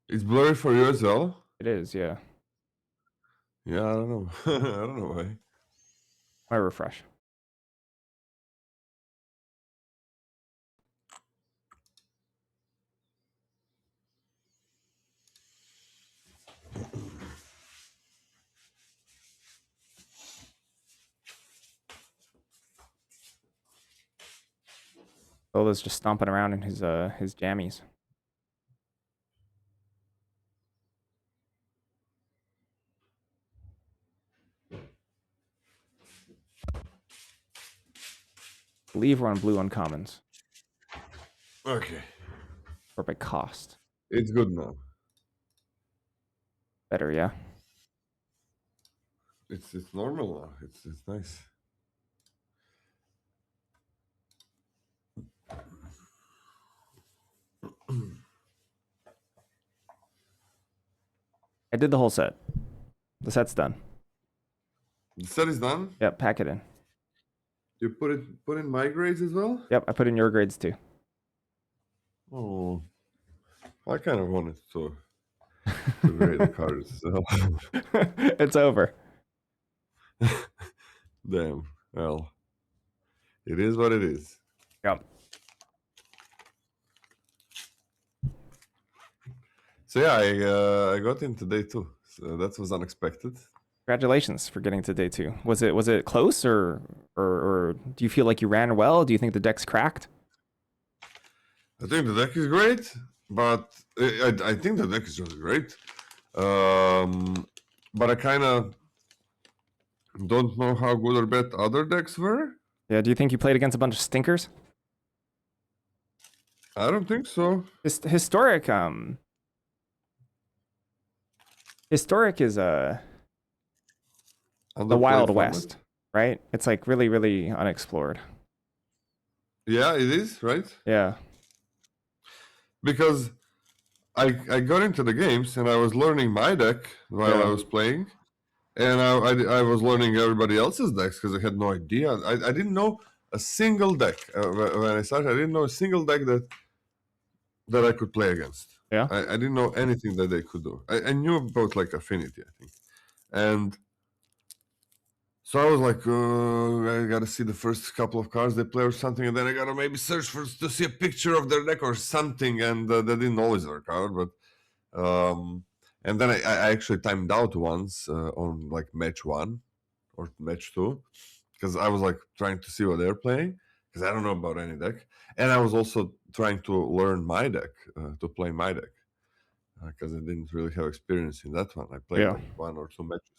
S2: It's blurry for you as well?
S1: It is, yeah.
S2: Yeah, I don't know. I don't know why.
S1: I refresh. Lola's just stomping around in his jammies. I believe we're on blue uncommons.
S2: Okay.
S1: Or by cost.
S2: It's good now.
S1: Better, yeah.
S2: It's normal now. It's nice.
S1: I did the whole set. The set's done.
S2: The set is done.
S1: Yep, pack it in.
S2: You put in my grades as well?
S1: Yep, I put in your grades too.
S2: Oh, I kind of wanted to grade the cards. So.
S1: It's over.
S2: Damn. Well, it is what it is.
S1: Yep.
S2: So yeah, I got in today too. So that was unexpected.
S1: Congratulations for getting to day 2. Was it close or do you feel like you ran well? Do you think the deck's cracked?
S2: I think the deck is great, but I think the deck is really great. But I kind of don't know how good or bad other decks were.
S1: Yeah, do you think you played against a bunch of stinkers?
S2: I don't think so.
S1: Historic is the Wild
S2: Underplayed
S1: West,
S2: format.
S1: right? It's like really, really unexplored.
S2: Yeah, it is, right?
S1: Yeah.
S2: Because I got into the games and I was learning my deck while
S1: Yeah.
S2: I was playing, and I was learning everybody else's decks because I had no idea. I didn't know a single deck when I started. I didn't know a single deck that I could play against.
S1: Yeah.
S2: I didn't know anything that they could do. I knew about like Affinity, I think, and so I was like, I gotta see the first couple of cards they play or something, and then I gotta maybe search to see a picture of their deck or something, and that didn't always work out. But and then I actually timed out once on like match 1 or match 2 because I was like trying to see what they're playing because I don't know about any deck, and I was also trying to learn my deck to play my deck because I didn't really have experience in that one. I played
S1: Yeah.
S2: like 1 or 2 matches.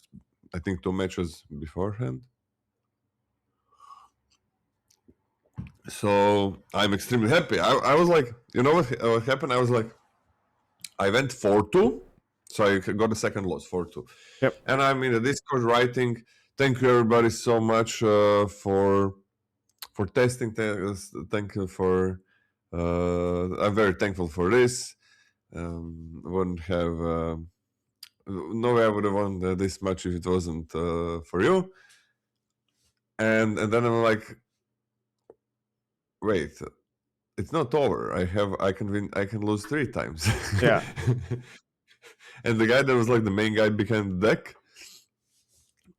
S2: I think 2 matches beforehand. So I'm extremely happy. I was like, you know what happened? I was like, I went 4-2, so I got a second loss 4-2.
S1: Yep.
S2: And I'm in the Discord writing, thank you everybody so much for testing. Thank you for. I'm very thankful for this. Wouldn't have. No way I would have won this much if it wasn't for you. And then I'm like, wait, it's not over. I can win. I can lose 3 times.
S1: Yeah.
S2: And the guy that was like the main guy behind the deck,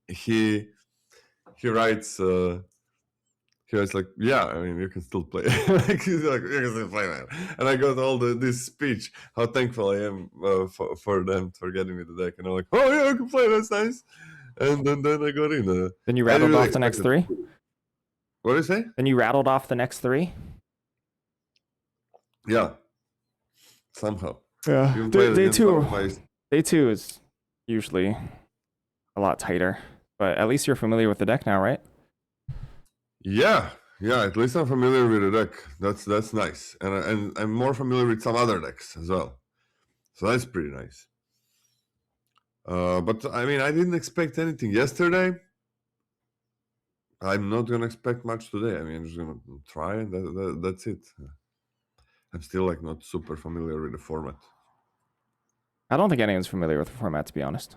S2: he he writes like, yeah, I mean, you can still play. Like, he's like, you can still play, man. And I got all this speech, how thankful I am for them for getting me the deck. And I'm like, oh yeah, I can play, that's nice. And then I got in.
S1: Then you rattled off the next 3?
S2: What do you say?
S1: Then you rattled off the next 3?
S2: Yeah. Somehow.
S1: Yeah. Day 2 is usually a lot tighter. But at least you're familiar with the deck now, right?
S2: Yeah. At least I'm familiar with the deck. That's nice. And I'm more familiar with some other decks as well. So that's pretty nice. But I mean, I didn't expect anything yesterday. I'm not gonna expect much today. I mean, I'm just gonna try, and that's it. I'm still like not super familiar with the format.
S1: I don't think anyone's familiar with the format, to be honest.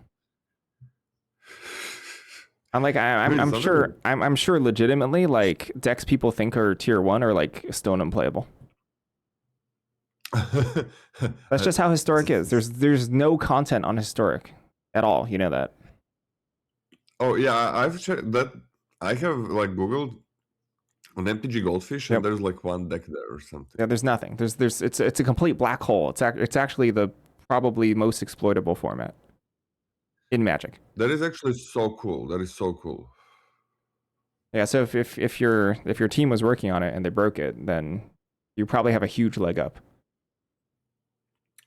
S1: I'm sure legitimately, like, decks people think are tier 1 are like stone unplayable. That's just how Historic is. There's no content on Historic at all. You know that.
S2: Oh yeah, I've checked that. I have like Googled on MTG Goldfish, and there's like one deck there or something.
S1: Yeah, there's nothing. It's a complete black hole. It's actually the probably most exploitable format in Magic.
S2: That is actually so cool. That is so cool.
S1: Yeah, so if your team was working on it and they broke it, then you probably have a huge leg up.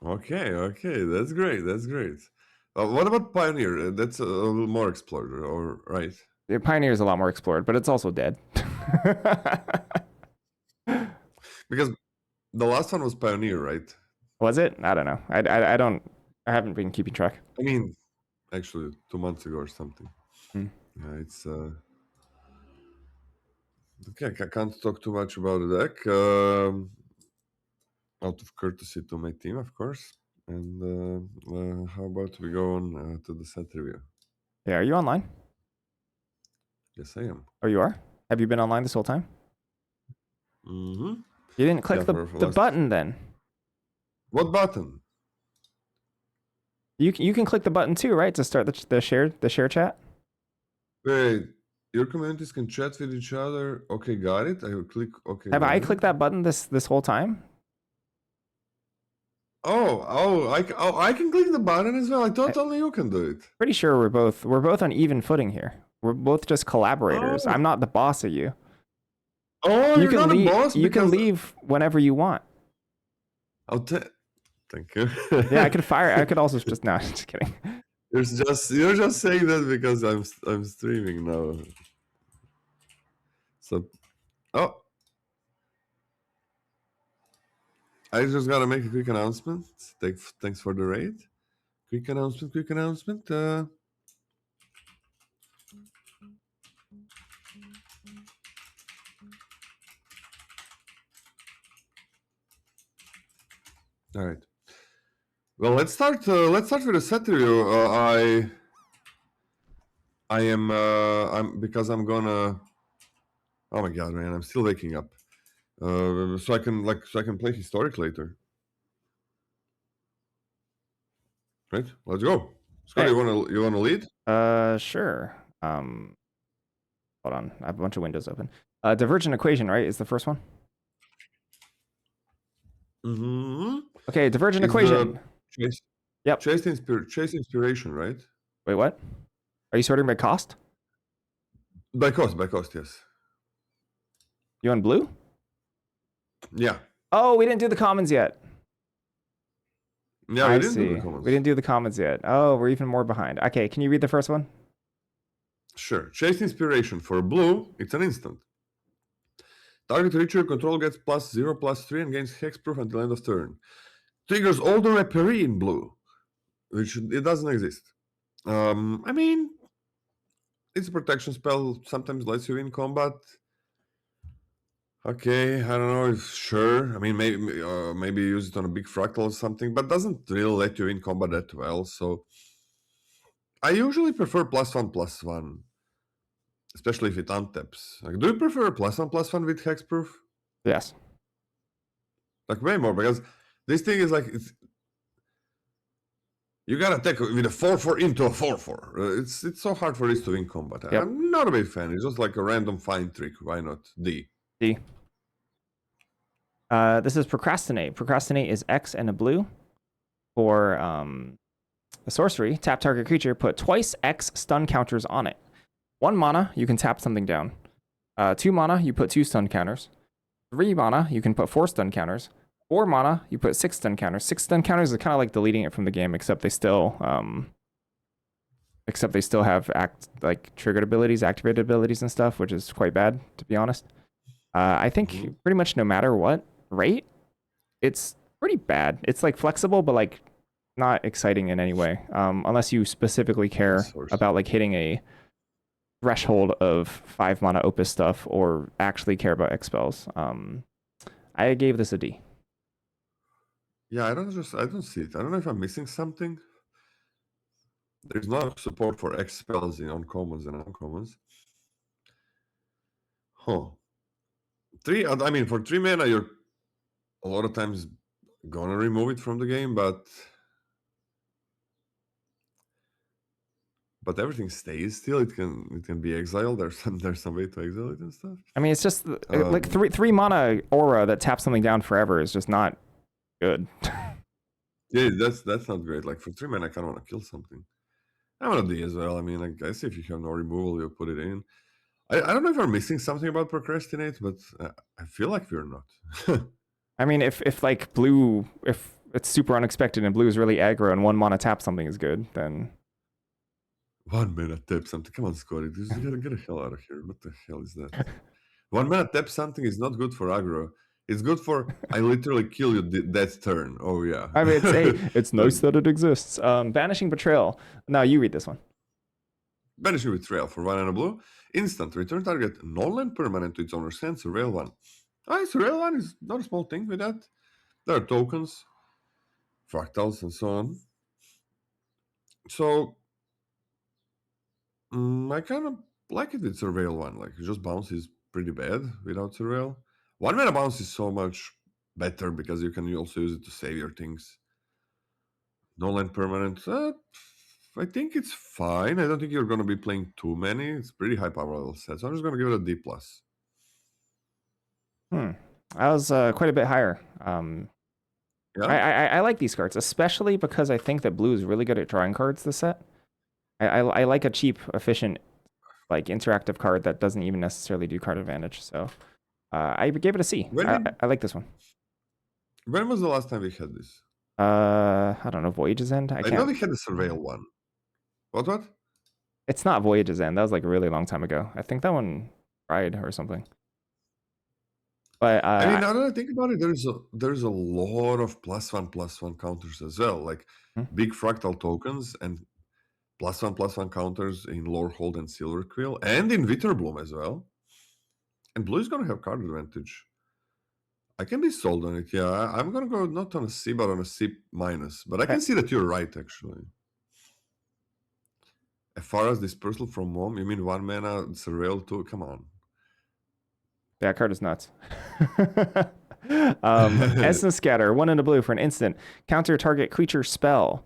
S2: Okay, that's great. What about Pioneer? That's a little more explored, or right?
S1: Yeah, Pioneer is a lot more explored, but it's also dead.
S2: Because the last one was Pioneer, right?
S1: Was it? I don't know. I haven't been keeping track.
S2: I mean, actually 2 months ago or something.
S1: Hmm.
S2: Yeah, it's okay. I can't talk too much about the deck. Out of courtesy to my team, of course. And how about we go on to the set review?
S1: Yeah, are you online?
S2: Yes, I am.
S1: Oh, you are? Have you been online this whole time?
S2: Mm-hmm.
S1: You didn't click the button then.
S2: What button?
S1: You can click the button too, right, to start the share chat.
S2: Wait, your communities can chat with each other. Okay, got it. I will click. Okay.
S1: Have I clicked that button this whole time?
S2: I can click the button as well. I thought only you can do it.
S1: Pretty sure we're both on even footing here. We're both just collaborators. I'm not the boss of you.
S2: Oh, you're not the boss.
S1: You can leave whenever you want.
S2: Thank you.
S1: Yeah, I could also just just kidding.
S2: You're just saying that because I'm streaming now. So, I just gotta make a quick announcement. Thanks for the raid. Quick announcement. All right. Well, let's start with a set review. I'm gonna. Oh my god, man! I'm still waking up. So I can play Historic later. Right? Let's go. Scott, you wanna lead?
S1: Sure. Hold on. I have a bunch of windows open. Divergent equation, right, is the first one?
S2: Mm-hmm.
S1: Okay, divergent equation. Yep.
S2: Chase inspiration, right?
S1: Wait, what? Are you sorting by cost?
S2: By cost, yes.
S1: You on blue?
S2: Yeah.
S1: Oh, we didn't do the commons yet.
S2: Yeah, we didn't do the commons.
S1: We didn't do the commons yet. Oh, we're even more behind. Okay, can you read the first one?
S2: Sure. Chase inspiration. For blue, it's an instant. Target creature you control gets +0/+3 and gains hexproof until end of turn. Triggers all the reparee in blue, which it doesn't exist. I mean, it's a protection spell. Sometimes lets you win combat. Okay, I don't know if sure. I mean, maybe use it on a big fractal or something, but doesn't really let you win combat that well. So I usually prefer +1/+1, especially if it untaps. Like, do you prefer +1/+1 with hexproof?
S1: Yes.
S2: Like way more, because this thing is like You gotta take with a 4/4 into a 4/4. It's so hard for this to win combat.
S1: Yep.
S2: I'm not a big fan. It's just like a random fine trick. Why not? D.
S1: D. This is Procrastinate. Procrastinate is X and a blue. For a sorcery, tap target creature, put twice X stun counters on it. 1 mana, you can tap something down. 2 mana, you put 2 stun counters. 3 mana, you can put 4 stun counters. 4 mana, you put 6 stun counters. 6 stun counters is kind of like deleting it from the game, except they still have triggered abilities, activated abilities, and stuff, which is quite bad, to be honest. I think pretty much no matter what rate, it's pretty bad. It's like flexible, but like not exciting in any way, unless you specifically care about like hitting a threshold of 5 mana opus stuff or actually care about X spells. I gave this a D.
S2: Yeah, I don't see it. I don't know if I'm missing something. There's not support for X spells in uncommons and uncommons. Huh. For 3 mana, you're a lot of times gonna remove it from the game, but everything stays still. It can be exiled. There's some way to exile it and stuff.
S1: I mean, it's just like 3 mana aura that taps something down forever is just not good.
S2: Yeah, that's not great. Like for 3 mana, I kind of want to kill something. I'm on a D as well. I mean, like I see if you have no removal, you put it in. I don't know if we're missing something about Procrastinate, but I feel like we're not.
S1: I mean, if blue, if it's super unexpected and blue is really aggro and 1 mana tap something is good, then
S2: 1 mana tap something. Come on, Scotty. You gotta get the hell out of here. What the hell is that? 1 mana tap something is not good for aggro. It's good for I literally kill you that turn. Oh yeah.
S1: I mean, it's nice that it exists. Banishing Betrayal. Now you read this one.
S2: Banishing Betrayal for 1 and a blue. Instant. Return target non-land permanent to its owner's hand. Surveil 1. Surveil 1 is not a small thing with that. There are tokens, fractals, and so on. So I kind of like it with Surveil 1. Like, just bounce is pretty bad without Surveil. 1 mana bounce is so much better because you can also use it to save your things. Non-land permanent. I think it's fine. I don't think you're going to be playing too many. It's pretty high power level set. So I'm just going to give it a D+.
S1: I was quite a bit higher.
S2: Yeah.
S1: I like these cards, especially because I think that blue is really good at drawing cards this set. I like a cheap, efficient, like interactive card that doesn't even necessarily do card advantage. So I gave it a C. I like this one.
S2: When was the last time we had this?
S1: I don't know. Voyage's End. I
S2: know we had the Surveil one. What?
S1: It's not Voyage's End. That was like a really long time ago. I think that one died or something. But
S2: I mean, now that I think about it, there's a lot of +1/+1 counters as well, like big fractal tokens and +1/+1 counters in Lorehold and Silver Quill, and in Witterbloom as well. And blue is gonna have card advantage. I can be sold on it. Yeah, I'm gonna go not on a C, but on a C-. But I can see that you're right, actually. As far as Dispersal from Mom, you mean 1 mana Surveil 2? Come on.
S1: That card is nuts. Essence Scatter, 1 in a blue for an instant. Counter target creature spell.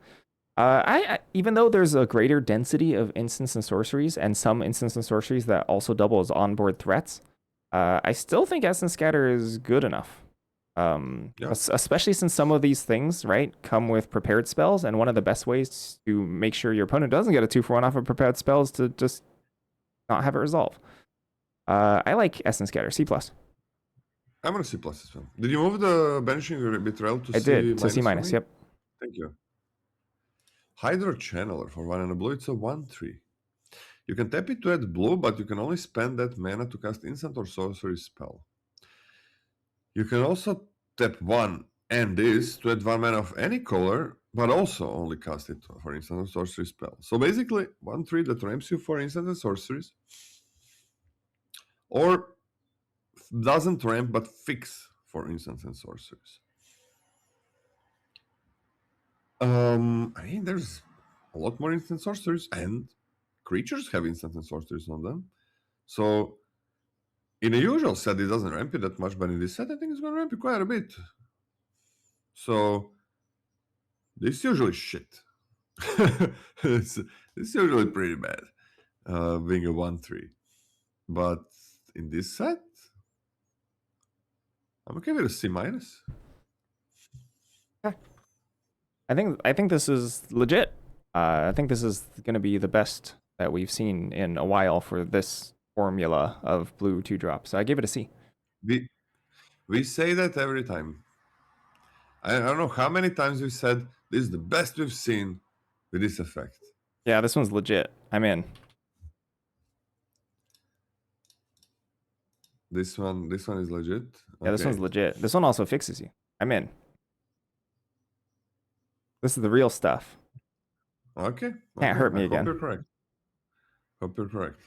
S1: I even though there's a greater density of instants and sorceries, and some instants and sorceries that also double as onboard threats, I still think Essence Scatter is good enough. Especially since some of these things, right, come with prepared spells, and one of the best ways to make sure your opponent doesn't get a 2-for-1 off of prepared spells to just not have it resolve. I like Essence Scatter, C+.
S2: I'm on a C+ as well. Did you move the Banishing Betrayal to C-?
S1: I did, to C-, yep.
S2: Thank you. Hydro Channeler for 1 and a blue, it's a 1/3. You can tap it to add blue, but you can only spend that mana to cast instant or sorcery spell. You can also tap 1 and this to add 1 mana of any color, but also only cast it for instant or sorcery spell. So basically, 1/3 that ramps you for instant and sorceries, or doesn't ramp but fix for instants and sorceries. I mean, there's a lot more instant sorceries, and creatures have instant and sorceries on them. So in a usual set, it doesn't ramp you that much, but in this set, I think it's going to ramp you quite a bit. So this is usually shit. it's usually pretty bad, being a 1/3. But in this set, I'm okay with a C minus.
S1: I think this is legit. I think this is going to be the best that we've seen in a while for this formula of blue 2-drop. So I give it a C.
S2: We say that every time. I don't know how many times we said this is the best we've seen with this effect.
S1: Yeah, this one's legit. I'm in.
S2: This one is legit.
S1: Yeah, this one's legit. This one also fixes you. I'm in. This is the real stuff.
S2: Okay.
S1: Can't hurt me
S2: I
S1: again.
S2: Hope you're correct. Hope you're correct.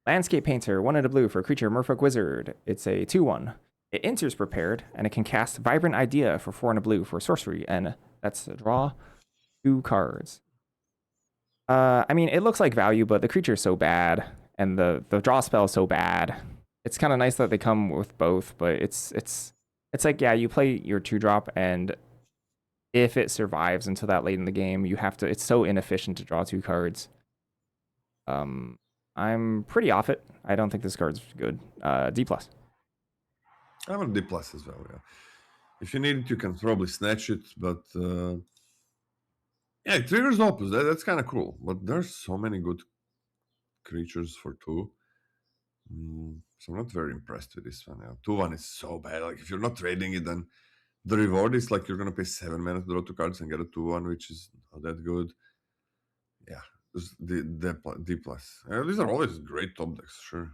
S1: Landscape Painter, 1 and a blue for a creature, Merfolk Wizard. It's a 2/1. It enters prepared, and it can cast Vibrant Idea for 4 and a blue for sorcery, and that's a draw 2 cards. I mean, it looks like value, but the creature's so bad, and the draw spell is so bad. It's kind of nice that they come with both, but it's like, yeah, you play your 2-drop, and if it survives until that late in the game, you have to. It's so inefficient to draw 2 cards. I'm pretty off it. I don't think this card's good. D+.
S2: I'm a D+ as well, yeah. If you need it, you can probably snatch it, but yeah, it triggers Opus. That's kind of cool. But there's so many good creatures for 2. So I'm not very impressed with this one. 2/1 is so bad. Like, if you're not trading it, then the reward is like you're gonna pay 7 mana to draw 2 cards and get a 2/1, which is not that good. Yeah, D+. These are always great top decks, sure.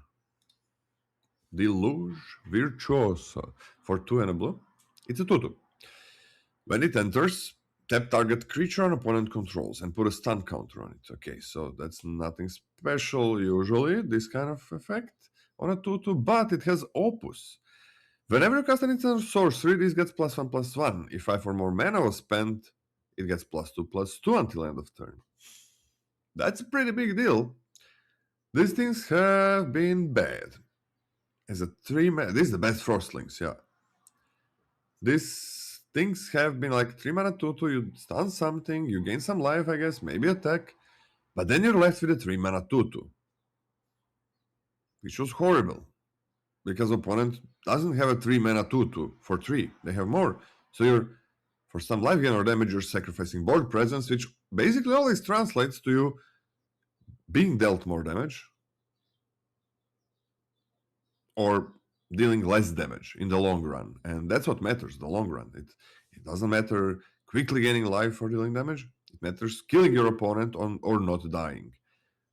S2: Deluge Virtuoso for 2 and a blue. It's a 2/2. When it enters, tap target creature an opponent controls and put a stun counter on it. Okay, so that's nothing special usually, this kind of effect on a 2/2, but it has Opus. Whenever you cast an instant sorcery, this gets +1/+1. If 5 or more mana was spent, it gets +2/+2 until end of turn. That's a pretty big deal. These things have been bad. As a 3 mana, this is the best Frostlings, yeah. These things have been like 3 mana 2/2, you stun something, you gain some life, I guess, maybe attack, but then you're left with a 3 mana 2/2, which was horrible. Because opponent doesn't have a 3 mana 2/2 for 3. They have more. So you're, for some life gain or damage, you're sacrificing board presence, which basically always translates to you being dealt more damage or dealing less damage in the long run. And that's what matters, the long run. It doesn't matter quickly gaining life or dealing damage. It matters killing your opponent or not dying,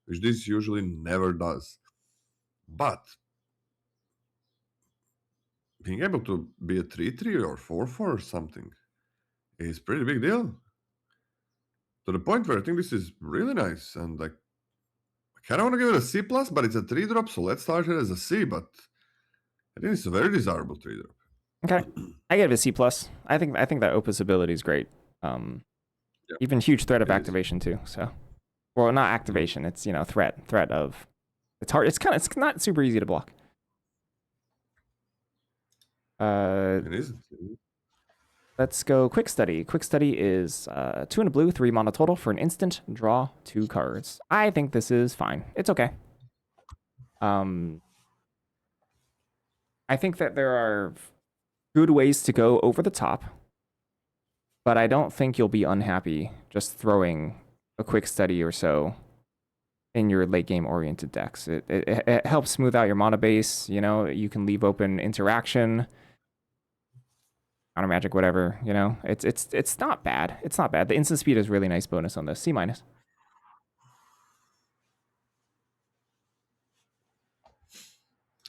S2: which this usually never does. But being able to be a 3/3 or 4/4 or something is pretty big deal. To the point where I think this is really nice, and like, I kind of want to give it a C+, but it's a 3-drop, so let's start it as a C, but I think it's a very desirable 3-drop.
S1: Okay, I give it a C+. I think that Opus ability is great. Even huge threat of activation too. So, well, not activation. It's, you know, threat of. It's hard. It's not super easy to block.
S2: It is.
S1: Let's go Quick Study. Quick Study is 2 and a blue, 3 mana total for an instant, draw 2 cards. I think this is fine. It's okay. I think that there are good ways to go over the top, but I don't think you'll be unhappy just throwing a Quick Study or so in your late game oriented decks. It helps smooth out your mana base. You know, you can leave open interaction, counter magic, whatever. You know, it's not bad. It's not bad. The instant speed is really nice bonus on this. C-.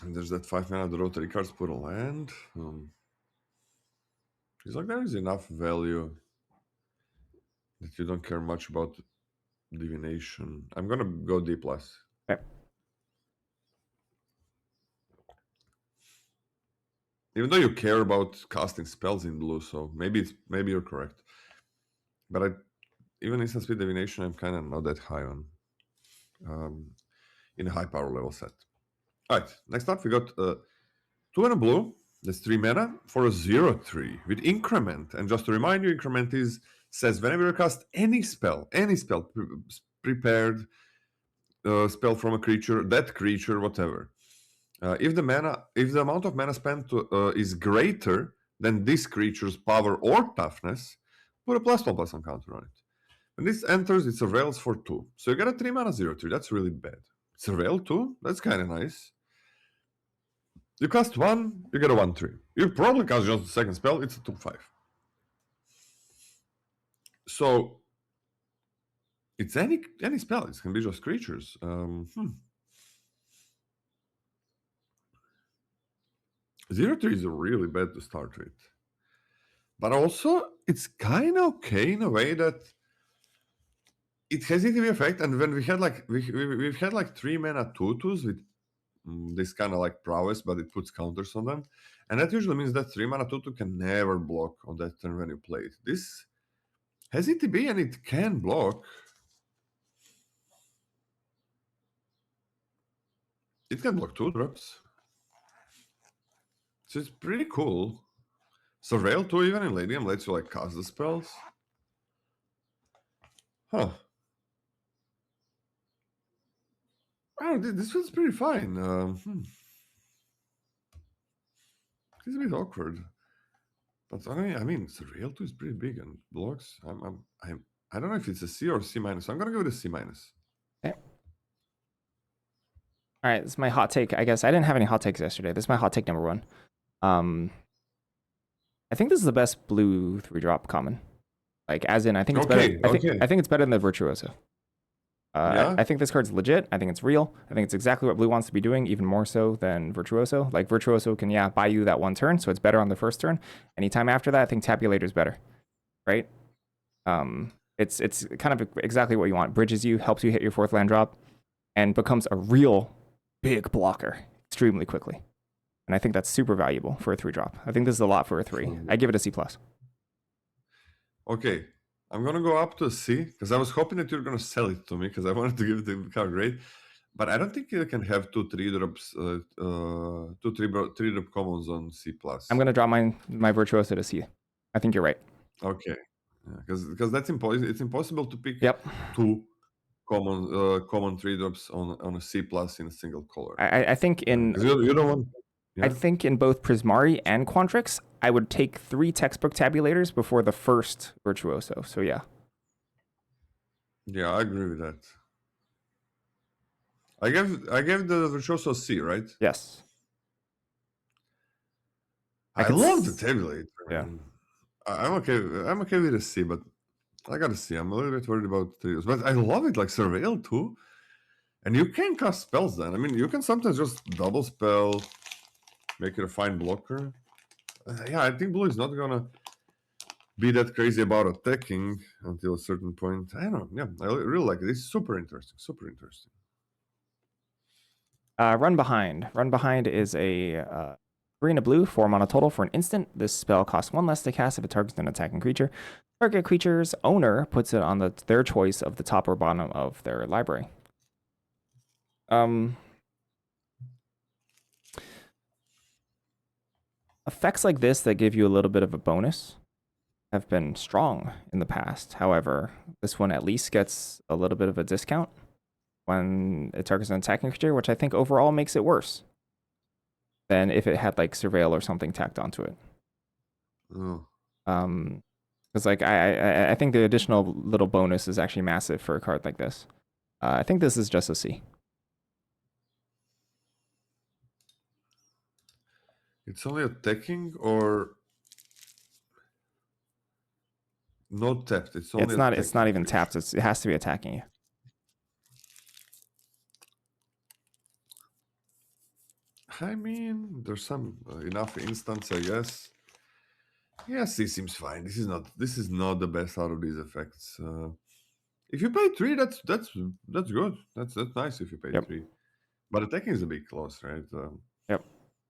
S2: And there's that 5 mana draw 3 cards, put a land. It's like there is enough value that you don't care much about divination. I'm gonna go D+.
S1: Okay.
S2: Even though you care about casting spells in blue, so maybe you're correct. But even instant speed divination, I'm kind of not that high on in a high power level set. All right, next up we got 2 and a blue. That's 3 mana for a 0/3 with increment. And just to remind you, increment is says whenever you cast any spell, prepared spell from a creature, that creature, whatever. If the amount of mana spent is greater than this creature's power or toughness, put a +1/+1 counter on it. When this enters, it surveils for 2. So you get a 3 mana 0/3. That's really bad. Surveil 2? That's kind of nice. You cast 1, you get a 1/3. You probably cast just the second spell, it's a 2/5. So it's any spell. It can be just creatures. 0/3 is really bad to start with. But also, it's kind of okay in a way that it has ETB effect. And when we had like we've had like 3 mana 2/2s with this kind of like prowess, but it puts counters on them, and that usually means that 3 mana 2/2 can never block on that turn when you play it. This has ETB and it can block. It can block 2-drops. So it's pretty cool. Surveil 2 even in late game lets you like cast the spells. Huh. Oh, this feels pretty fine. It's a bit awkward. But I mean, Surveil 2 is pretty big and blocks. I don't know if it's a C or C minus. I'm gonna give it a C minus.
S1: Okay. All right, this is my hot take. I guess I didn't have any hot takes yesterday. This is my hot take number 1. I think this is the best blue 3-drop common. Like, as in, I think it's better. I think it's better than the Virtuoso.
S2: Yeah?
S1: I think this card's legit. I think it's real. I think it's exactly what blue wants to be doing, even more so than Virtuoso. Like, Virtuoso can, buy you that 1 turn, so it's better on the first turn. Anytime after that, I think Tabulator's better, right? It's kind of exactly what you want. Bridges you, helps you hit your 4th land drop, and becomes a real big blocker extremely quickly. And I think that's super valuable for a 3-drop. I think this is a lot for a 3. I give it a C+.
S2: Okay, I'm gonna go up to a C because I was hoping that you're gonna sell it to me because I wanted to give it the card grade, but I don't think you can have 2 3-drops, 2 3-drop commons on C+.
S1: I'm gonna drop my Virtuoso to C. I think you're right.
S2: Okay, because that's impossible. It's impossible to pick
S1: Yep.
S2: 2 common 3-drops on a C+ in a single color.
S1: I think in
S2: you don't want. Yeah?
S1: I think in both Prismari and Quantrix, I would take 3 textbook tabulators before the first Virtuoso. So yeah.
S2: Yeah, I agree with that. I gave the Virtuoso C, right?
S1: Yes.
S2: I love the tabulator.
S1: Yeah.
S2: I'm okay with a C, but I gotta see. I'm a little bit worried about 3s, but I love it. Like Surveil 2, and you can cast spells then. I mean, you can sometimes just double spell, make it a fine blocker. Yeah, I think blue is not gonna be that crazy about attacking until a certain point. I don't know. Yeah, I really like it. It's super interesting. Super interesting.
S1: Run Behind. Run Behind is a 3 and a blue, 4 mana total for an instant. This spell costs 1 less to cast if it targets an attacking creature. Target creature's owner puts it on their choice of the top or bottom of their library. Effects like this that give you a little bit of a bonus have been strong in the past. However, this one at least gets a little bit of a discount when it targets an attacking creature, which I think overall makes it worse than if it had like Surveil or something tacked onto it.
S2: Oh.
S1: Because like I think the additional little bonus is actually massive for a card like this. I think this is just a C.
S2: It's only attacking or not tapped. It's only
S1: it's not even tapped. It has to be attacking you.
S2: I mean, there's some enough instance, I guess. Yeah, C seems fine. This is not the best out of these effects. If you pay 3, that's good. That's nice if you pay 3. But attacking is a big loss, right?
S1: Yep.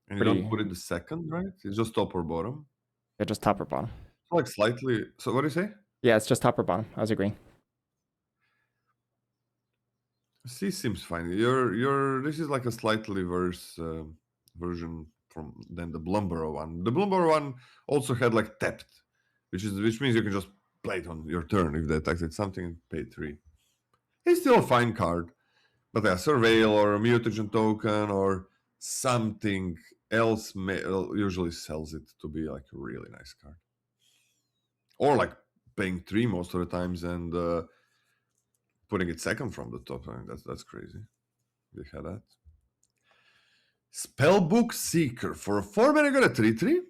S2: And you don't put it the second, right? It's just top or bottom.
S1: Yeah, just top or bottom.
S2: So like slightly. So what do you say?
S1: Yeah, it's just top or bottom. I was agreeing.
S2: C seems fine. This is like a slightly worse version than the Blumborough one. The Blumborough one also had like tapped, which means you can just play it on your turn if they attacked something and pay 3. It's still a fine card. But a Surveil or a Mutagen token or something else usually sells it to be like a really nice card. Or like paying 3 most of the times and putting it second from the top. I mean, that's crazy. We had that. Spellbook Seeker. For a 4-mana, you got a 3/3.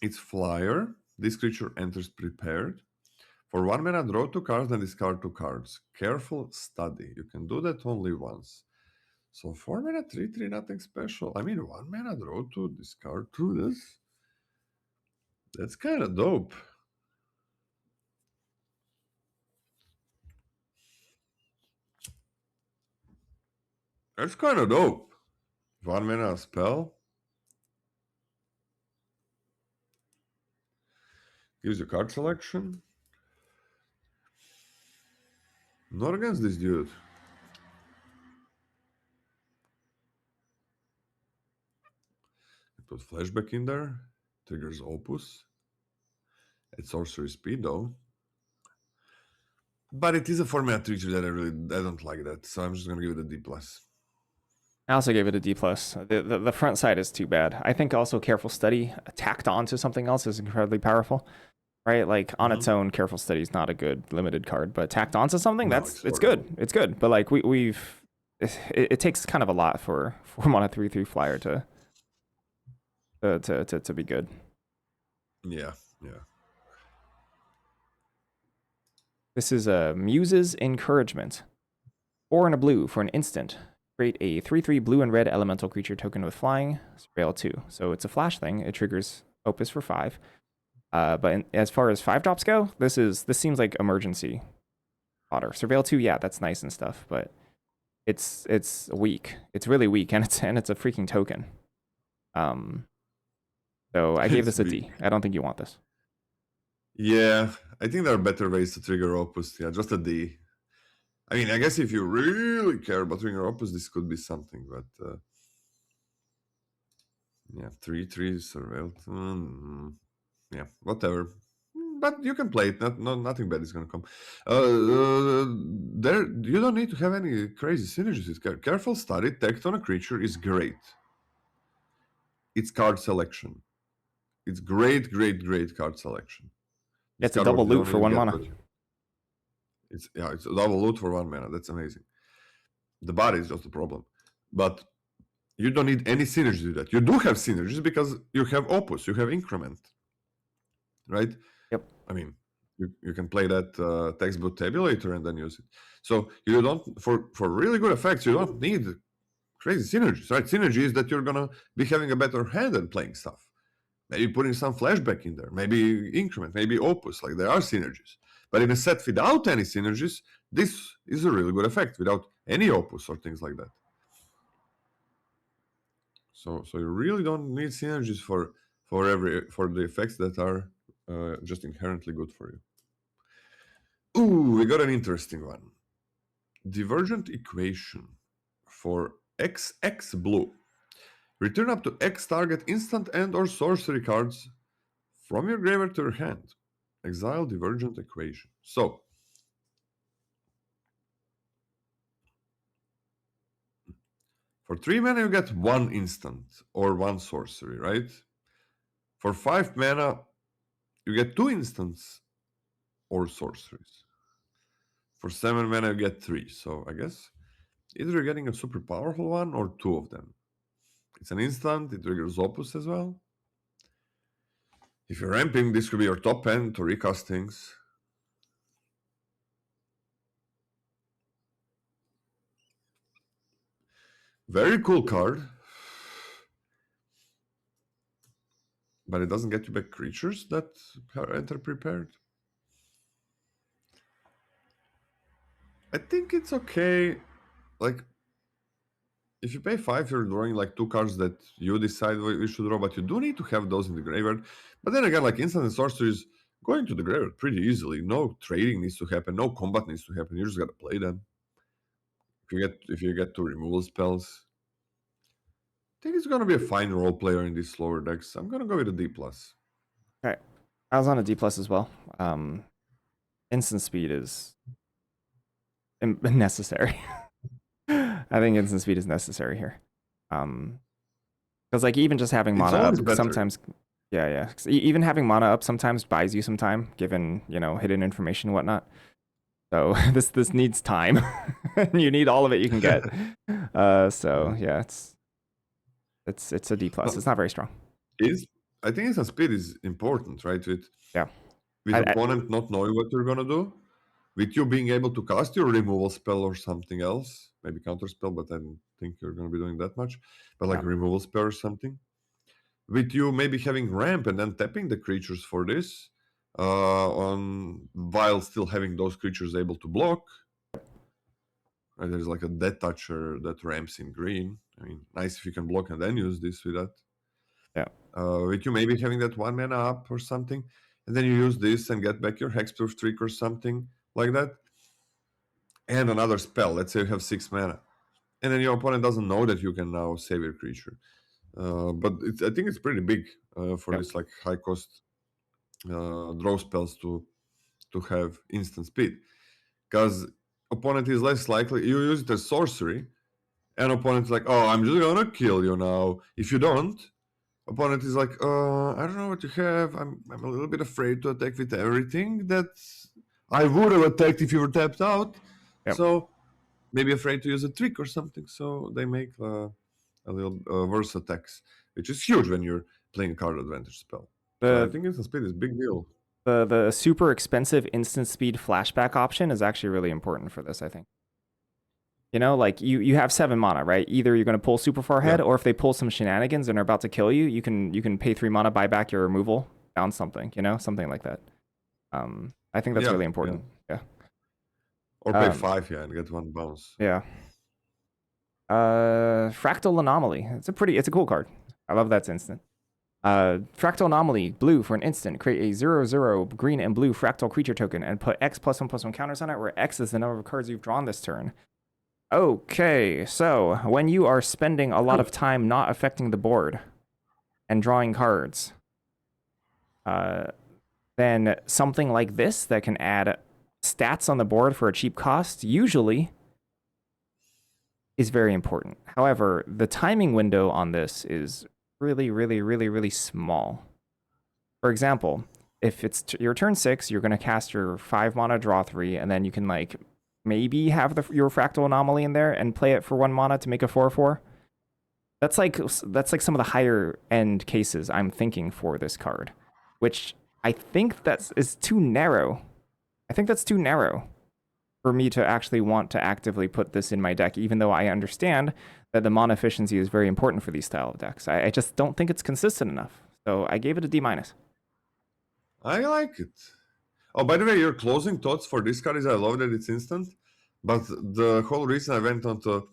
S2: It's flyer. This creature enters prepared. For 1 mana, draw 2 cards and discard 2 cards. Careful study. You can do that only once. So 4 mana, 3/3, nothing special. I mean, 1 mana, draw 2, discard 2. That's kind of dope. That's kind of dope. 1 mana spell. Gives you card selection. Not against this dude. Put flashback in there. Triggers Opus. It's sorcery speed though. But it is a 4 mana creature that I don't like that. So I'm just gonna give it a D+.
S1: I also gave it a D+. The front side is too bad. I think also Careful Study tacked on to something else is incredibly powerful. Right? Like on its own, Careful Study is not a good limited card, but tacked onto something,
S2: No,
S1: it's good. It's good. But like it takes kind of a lot for 4 mana 3/3 flyer to be good.
S2: Yeah.
S1: This is a Muse's Encouragement. 4 and a blue for an instant. Create a 3/3 blue and red elemental creature token with flying. Surveil 2. So it's a flash thing. It triggers Opus for 5. But as far as 5-drops go, this seems like emergency fodder. Surveil 2, yeah, that's nice and stuff, but it's weak. It's really weak, and it's a freaking token. So I gave this a D. I don't think you want this.
S2: Yeah, I think there are better ways to trigger Opus. Yeah, just a D. I mean, I guess if you really care about trigger Opus, this could be something, but yeah, 3/3 Surveil. Yeah, whatever. But you can play it. Nothing bad is gonna come. There, you don't need to have any crazy synergies. Careful Study. Text on a creature is great. It's card selection. It's great card selection.
S1: It's a double loot for 1 mana.
S2: It's a double loot for 1 mana. That's amazing. The body is just a problem, but you don't need any synergy to that. You do have synergies because you have Opus, you have Increment, right?
S1: Yep.
S2: I mean, you can play that textbook tabulator and then use it. So you don't for really good effects. You don't need crazy synergies, right? Synergy is that you're gonna be having a better hand and playing stuff. Maybe putting some flashback in there, maybe Increment, maybe Opus. Like there are synergies. But in a set without any synergies, this is a really good effect without any Opus or things like that. So you really don't need synergies for the effects that are just inherently good for you. Ooh, we got an interesting one. Divergent equation for XX blue. Return up to X target instant and or sorcery cards from your graveyard to your hand. Exile divergent equation. So for 3 mana you get 1 instant or 1 sorcery, right? For 5 mana you get 2 instants or sorceries. For 7 mana you get 3. So I guess either you're getting a super powerful one or 2 of them. It's an instant, it triggers Opus as well. If you're ramping, this could be your top end to recast things. Very cool card. But it doesn't get you back creatures that enter prepared. I think it's okay. Like, if you pay 5, you're drawing like 2 cards that you decide what you should draw, but you do need to have those in the graveyard. But then again, like instant and sorceries going to the graveyard pretty easily. No trading needs to happen, no combat needs to happen. You just gotta play them. If you get 2 removal spells. I think it's gonna be a fine role player in these slower decks. I'm gonna go with a D+.
S1: Okay. I was on a D plus as well. Instant speed is necessary. I think instant speed is necessary here. Because like even just having
S2: It's
S1: mana
S2: always
S1: up
S2: better.
S1: sometimes, yeah. Even having mana up sometimes buys you some time, given hidden information and whatnot. So this needs time. You need all of it you can get. So yeah, it's a D plus.
S2: But
S1: It's not very strong.
S2: I think instant speed is important, right?
S1: Yeah.
S2: With
S1: I,
S2: opponent not knowing what you're gonna do, with you being able to cast your removal spell or something else, maybe counter spell, but I don't think you're gonna be doing that much. But like
S1: No.
S2: removal spell or something. With you maybe having ramp and then tapping the creatures for this, on while still having those creatures able to block. Right, there's like a death toucher that ramps in green. I mean, nice if you can block and then use this with that.
S1: Yeah.
S2: With you maybe having that 1 mana up or something, and then you use this and get back your hexproof trick or something like that, and another spell. Let's say you have 6 mana, and then your opponent doesn't know that you can now save your creature. But I think it's pretty big for
S1: Yeah.
S2: this like high cost draw spells to have instant speed, because opponent is less likely. You use it as sorcery, and opponent's like, oh, I'm just gonna kill you now. If you don't, opponent is like, I don't know what you have. I'm a little bit afraid to attack with everything that I would have attacked if you were tapped out.
S1: Yep.
S2: So maybe afraid to use a trick or something. So they make a little worse attacks, which is huge when you're playing a card advantage spell. So I think instant speed is a big deal.
S1: The super expensive instant speed flashback option is actually really important for this, I think. Like you have 7 mana, right? Either you're going to pull super far ahead, or if they pull some shenanigans and are about to kill you, you can pay 3 mana, buy back your removal, down something, something like that. I think that's really important. Yeah.
S2: Or pay 5, and get 1 bounce.
S1: Yeah. Fractal Anomaly. It's a cool card. I love that's instant. Fractal Anomaly, blue for an instant. Create a 0/0 green and blue fractal creature token and put X +1/+1 counters on it, where X is the number of cards you've drawn this turn. Okay, so when you are spending a lot of time not affecting the board and drawing cards, then something like this that can add stats on the board for a cheap cost usually is very important. However, the timing window on this is really, really, really, really small. For example, if it's your turn 6, you're going to cast your 5 mana, draw 3, and then you can like maybe have your Fractal Anomaly in there and play it for 1 mana to make a 4/4. That's like some of the higher end cases I'm thinking for this card, which I think is too narrow. I think that's too narrow for me to actually want to actively put this in my deck, even though I understand that the mana efficiency is very important for these style of decks. I just don't think it's consistent enough. So I gave it a D-.
S2: I like it. Oh, by the way, your closing thoughts for this card is I love that it's instant, but the whole reason I went on to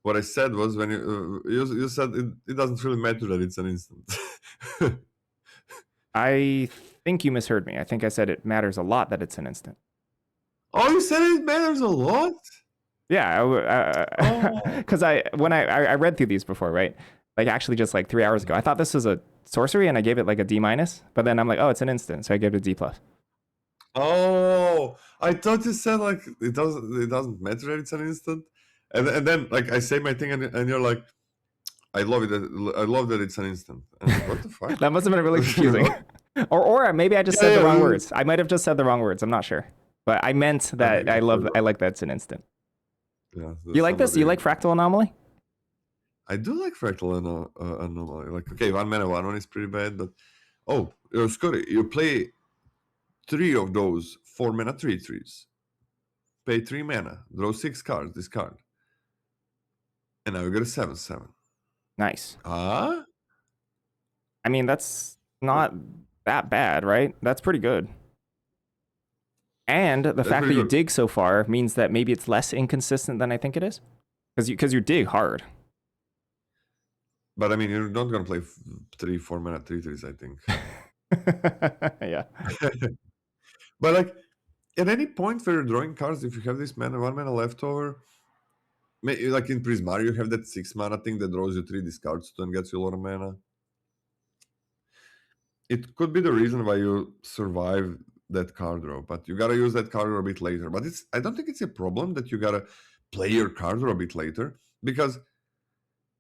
S2: what I said was when you said it doesn't really matter that it's an instant.
S1: I think you misheard me. I think I said it matters a lot that it's an instant.
S2: Oh, you said it matters a lot?
S1: Yeah, because when I read through these before, right? Like actually just like 3 hours ago, I thought this was a sorcery and I gave it like a D-, but then I'm like, oh, it's an instant, so I gave it a D+.
S2: Oh, I thought you said like it doesn't matter that it's an instant, and then like I say my thing and you're like, I love it. I love that it's an instant. And I'm like, what the fuck?
S1: That must have been really confusing. or maybe I just said the wrong words. I might have just said the wrong words. I'm not sure, but I meant that I like that it's an instant.
S2: Yeah.
S1: You like this? You like Fractal Anomaly?
S2: I do like Fractal Anomaly. Like, okay, 1 mana 1/1 is pretty bad, but Scotty, you play 3 of those 4 mana 3/3s. Pay 3 mana, draw 6 cards, discard. And now you get a 7/7.
S1: Nice.
S2: I
S1: mean, that's not that bad, right? That's pretty good. And the fact that you dig so far means that maybe it's less inconsistent than I think it is. Because you dig hard.
S2: But I mean, you're not going to play 3-4 mana 3/3s, I think.
S1: Yeah.
S2: But like, at any point where you're drawing cards, if you have this 1 mana left over, like in Prismari, you have that 6 mana thing that draws you 3 discards to and gets you a lot of mana. it could be the reason why you survive that card draw, but you gotta use that card draw a bit later. But I don't think it's a problem that you gotta play your card draw a bit later, because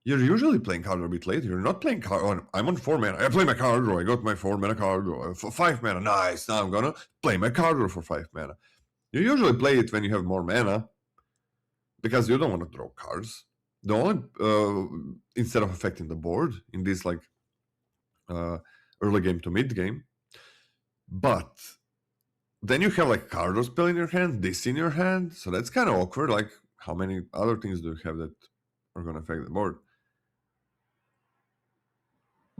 S2: you're usually playing card draw a bit later. You're not playing card. Oh, I'm on 4 mana. I play my card draw. I got my 4 mana card draw. For 5 mana, nice. Now I'm gonna play my card draw for 5 mana. You usually play it when you have more mana, because you don't want to draw cards. The only instead of affecting the board in this like early game to mid game, but then you have like card draw spell in your hand, this in your hand, so that's kind of awkward. Like, how many other things do you have that are gonna affect the board?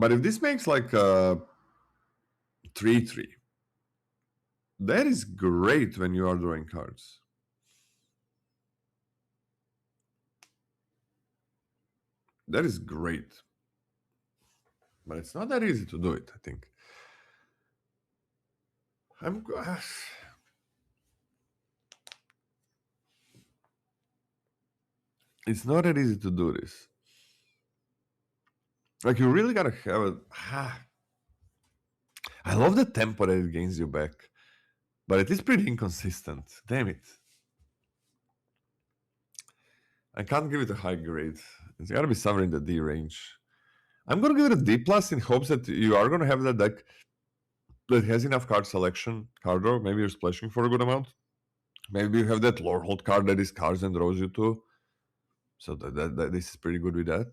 S2: But if this makes like a 3/3, that is great when you are drawing cards. That is great. But it's not that easy to do it, I think. It's not that easy to do this. Like, you really gotta have it. I love the tempo that it gains you back, but it is pretty inconsistent. Damn it. I can't give it a high grade. It's gotta be somewhere in the D range. I'm gonna give it a D plus in hopes that you are gonna have that deck that has enough card selection, card draw. Maybe you're splashing for a good amount. Maybe you have that lore hold card that is cards and draws you to. So that this is pretty good with that.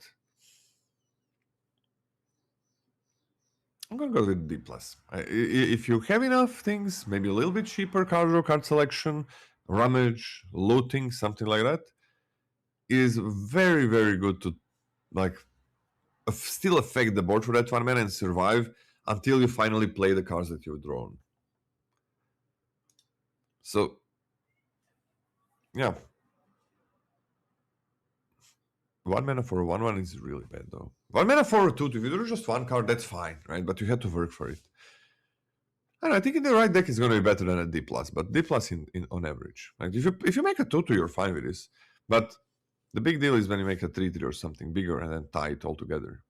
S2: I'm gonna go with D plus. If you have enough things, maybe a little bit cheaper card draw, card selection, rummage, looting, something like that, is very, very good to like still affect the board for that 1 mana and survive until you finally play the cards that you've drawn. So, yeah. 1 mana for a 1/1 is really bad, though. 1 mana for a 2/2, if you do just one card, that's fine, right? But you had to work for it. And I think in the right deck it's going to be better than a D+, but D+ in on average. Like, if you make a 2/2, you're fine with this. But the big deal is when you make a 3/3 or something bigger and then tie it all together.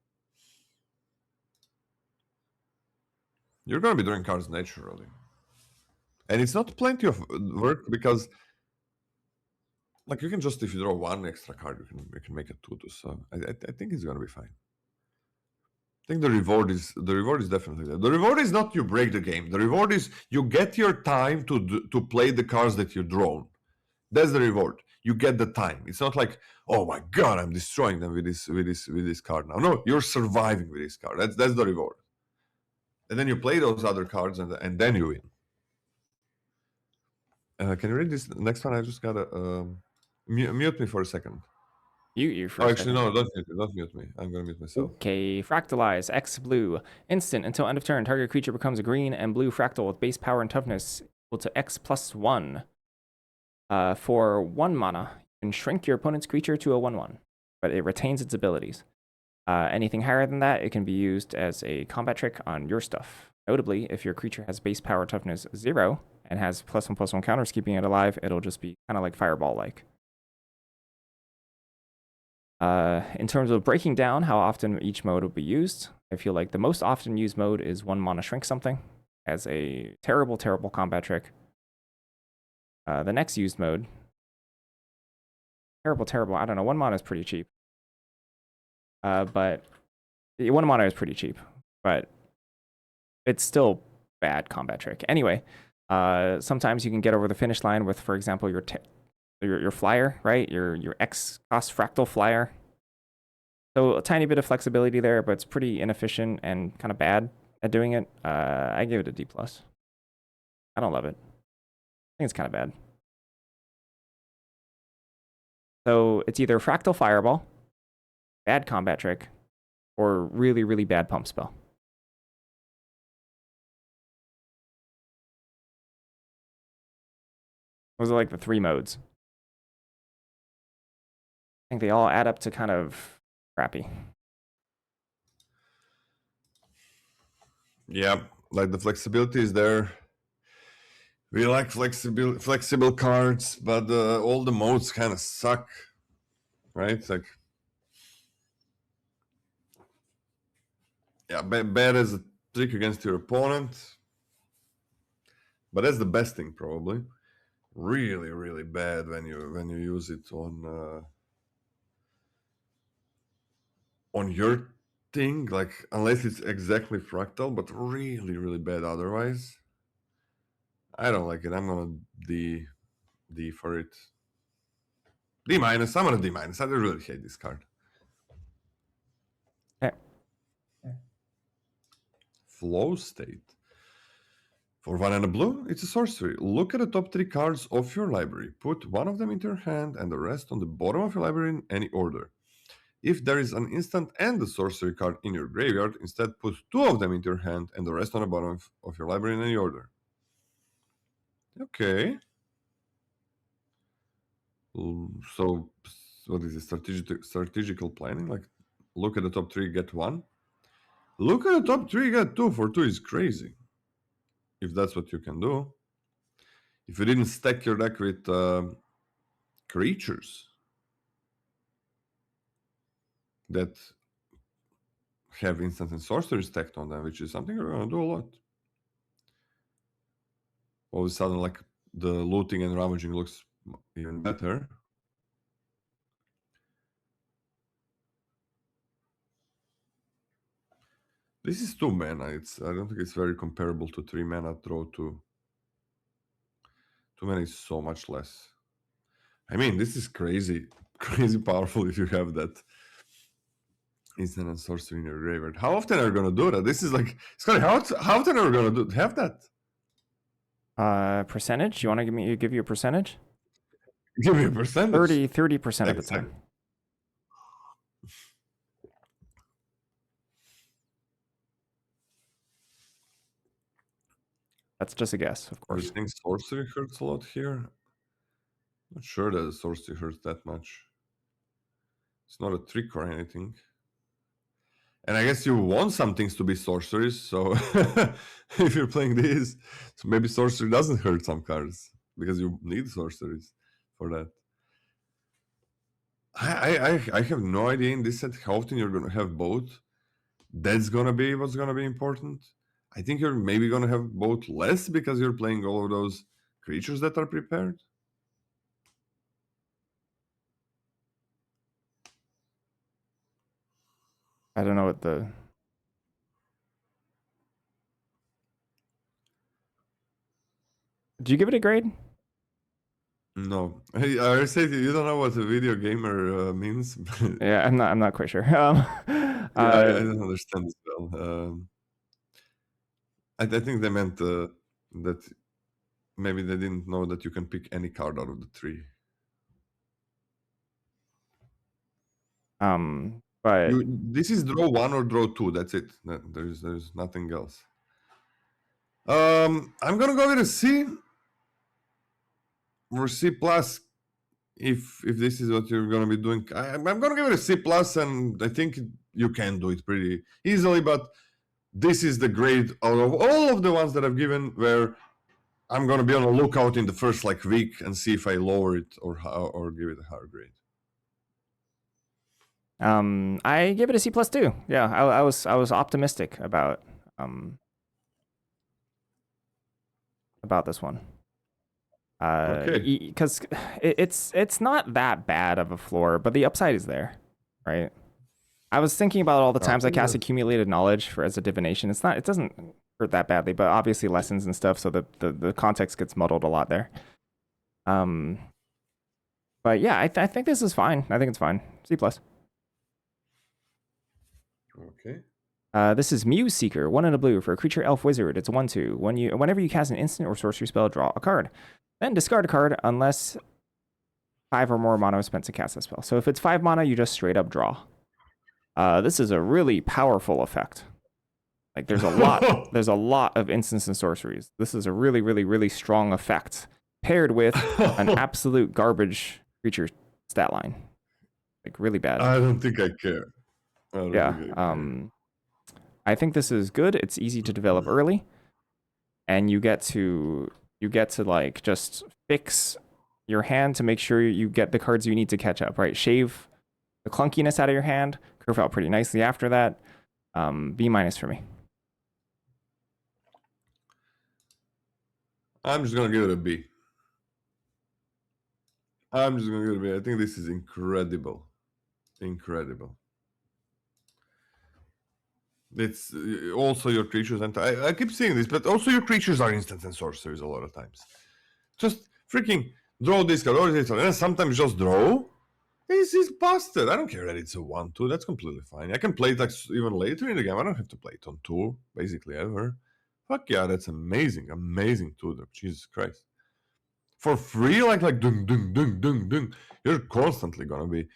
S2: You're going to be drawing cards naturally. And it's not plenty of work, because like, you can just, if you draw one extra card, you can make a 2/2. So I think it's gonna be fine. I think the reward is definitely there. The reward is not you break the game. The reward is you get your time to play the cards that you've drawn. That's the reward. You get the time. It's not like, oh my god, I'm destroying them with this card now. No, you're surviving with this card. That's the reward. And then you play those other cards and then you win. Can you read this next one? I just gotta mute me for a second.
S1: Mute you for a
S2: Actually,
S1: second.
S2: no, don't mute me. I'm gonna mute myself.
S1: Okay, Fractalize, X blue. Instant, until end of turn, target creature becomes a green and blue fractal with base power and toughness equal to X plus 1. For 1 mana, you can shrink your opponent's creature to a 1/1, but it retains its abilities. Anything higher than that, it can be used as a combat trick on your stuff. Notably, if your creature has base power toughness 0 and has +1/+1 counters keeping it alive, it'll just be kind of like Fireball-like. In terms of breaking down how often each mode will be used, I feel like the most often used mode is 1 mana shrink something as a terrible, terrible combat trick. The next used mode, terrible, I don't know, 1 mana is pretty cheap. But 1 mana is pretty cheap, but it's still bad combat trick. Anyway, sometimes you can get over the finish line with, for example, your flyer, right? Your X cost fractal flyer. So a tiny bit of flexibility there, but it's pretty inefficient and kind of bad at doing it. I give it a D+. I don't love it. I think it's kind of bad. So it's either fractal fireball, bad combat trick, or really, really bad pump spell. Those are like the 3 modes. I think they all add up to kind of crappy.
S2: Yeah, like the flexibility is there. We like flexible cards, but all the modes kind of suck, right? Like, yeah, bad as a trick against your opponent. But that's the best thing, probably. Really, really bad when you use it on your thing, like unless it's exactly fractal, but really, really bad otherwise. I don't like it. I'm gonna D for it. D minus. I'm gonna D minus. I really hate this card.
S1: Okay.
S2: Flow State. For 1 and a blue, it's a sorcery. Look at the top 3 cards of your library. Put one of them into your hand and the rest on the bottom of your library in any order. If there is an instant and a sorcery card in your graveyard, instead put 2 of them into your hand and the rest on the bottom of your library in any order. Okay. So, what is it? Strategical planning? Like, look at the top 3, get 1? Look at the top 3, get 2. For 2 is crazy. If that's what you can do. If you didn't stack your deck with creatures that have instant and sorcery stacked on them, which is something you're going to do a lot. All of a sudden, like, the looting and rummaging looks even better. This is 2 mana. I don't think it's very comparable to 3 mana draw 2. 2 mana is so much less. I mean, this is crazy powerful if you have that instant and sorcery in your graveyard. How often are you gonna do that? This is like, Scotty, how often are you gonna have that?
S1: Percentage? You want to give you a percentage?
S2: Give me a percentage.
S1: 30% of the time. That's just a guess, of course.
S2: I think sorcery hurts a lot here. Not sure that the sorcery hurts that much. It's not a trick or anything. And I guess you want some things to be sorceries, so if you're playing these, so maybe sorcery doesn't hurt some cards because you need sorceries for that. I have no idea in this set how often you're gonna have both. That's gonna be what's gonna be important. I think you're maybe gonna have both less because you're playing all of those creatures that are prepared.
S1: I don't know what the... Did you give it a grade?
S2: No, I said you don't know what a video gamer means.
S1: Yeah, I'm not quite sure.
S2: I don't understand as well. I think they meant that maybe they didn't know that you can pick any card out of the 3.
S1: But
S2: this is draw 1 or draw 2. That's it. There's nothing else. I'm gonna go with a C or C plus. If this is what you're gonna be doing, I'm gonna give it a C plus, and I think you can do it pretty easily. But this is the grade out of all of the ones that I've given where I'm gonna be on a lookout in the first week and see if I lower it or give it a higher grade.
S1: I give it a C plus too. Yeah, I was optimistic about this one.
S2: Okay.
S1: Because it's not that bad of a floor, but the upside is there, right? I was thinking about all the times I cast Accumulated Knowledge as a divination. It doesn't hurt that badly, but obviously lessons and stuff, so the context gets muddled a lot there. But yeah, I think this is fine. I think it's fine. C plus.
S2: Okay.
S1: This is Muse Seeker, 1 and a blue for a creature elf wizard. It's a 1/2. Whenever you cast an instant or sorcery spell, draw a card. Then discard a card unless 5 or more mana is spent to cast a spell. So if it's 5 mana, you just straight up draw. This is a really powerful effect. Like there's a lot of instants and sorceries. This is a really, really, really strong effect paired with an absolute garbage creature stat line. Like really bad.
S2: I don't think I care.
S1: I think this is good. It's easy to develop early, and you get to like just fix your hand to make sure you get the cards you need to catch up, right? Shave the clunkiness out of your hand, curve out pretty nicely after that. B minus for me.
S2: I'm just gonna give it a B. I'm just gonna give it a B. I think this is incredible. Incredible. It's also your creatures, and I keep saying this, but also your creatures are instants and sorceries a lot of times. Just freaking draw this card, or this, and sometimes just draw. This is busted. I don't care that it's a 1/2. That's completely fine. I can play it like even later in the game. I don't have to play it on 2, basically, ever. Fuck yeah, that's amazing. Amazing 2-drop. Jesus Christ. For free, like dung, dung, dung, dung, dung. You're constantly gonna be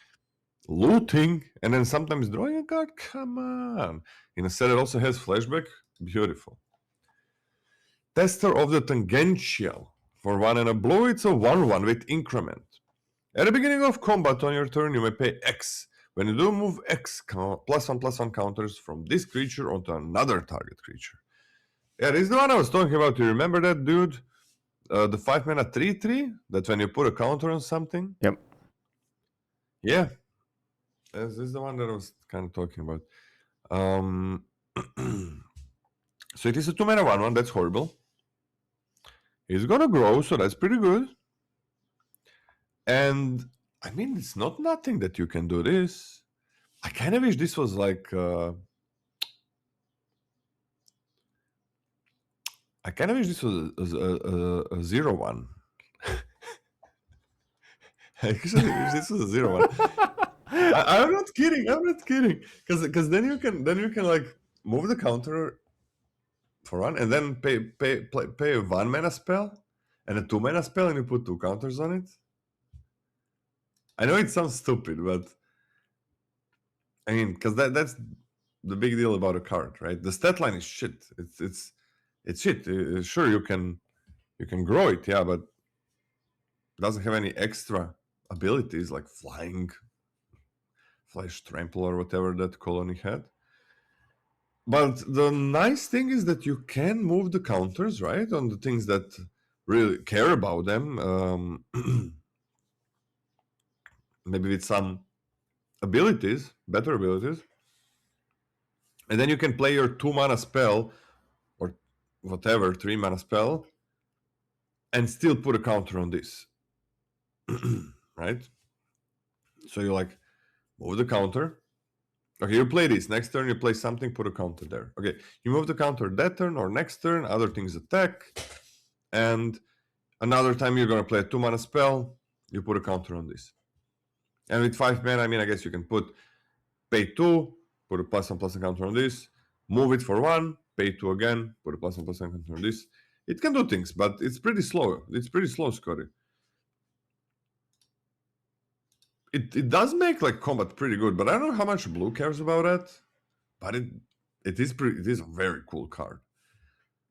S2: looting and then sometimes drawing a card. Come on. In a set that also has flashback. Beautiful. Tester of the Tangential. For 1 and a blue, it's a 1/1 with increment. At the beginning of combat on your turn, you may pay X. When you do, move X +1/+1 counters from this creature onto another target creature. Yeah, this is the one I was talking about. You remember that, dude? The 5 mana 3/3? That when you put a counter on something?
S1: Yep.
S2: Yeah. This is the one that I was kind of talking about. So it is a 2 mana 1/1. That's horrible. It's gonna grow, so that's pretty good. And I mean, it's not nothing that you can do this. I kind of wish this was like. I kind of wish this was a 0/1. I actually wish this was a 0/1. I'm not kidding. I'm not kidding. Because then you can like move the counter for 1 and then pay a 1 mana spell and a 2 mana spell and you put 2 counters on it. I know it sounds stupid, but I mean, because that's the big deal about a card, right? The stat line is shit. It's shit. Sure, you can grow it, yeah, but it doesn't have any extra abilities like flying, flash trample, or whatever that colony had. But the nice thing is that you can move the counters, right, on the things that really care about them. Maybe with some abilities, better abilities. And then you can play your 2 mana spell or whatever, 3 mana spell, and still put a counter on this. Right? So you like move the counter. Okay, you play this. Next turn you play something, put a counter there. Okay, you move the counter that turn or next turn, other things attack. And another time you're gonna play a 2 mana spell, you put a counter on this. And with 5 mana, I mean, I guess you can pay 2, put a +1/+1 counter on this, move it for 1, pay 2 again, put a +1/+1 counter on this. It can do things, but it's pretty slow. It's pretty slow, Scotty. It does make like combat pretty good, but I don't know how much blue cares about that. But it is a very cool card.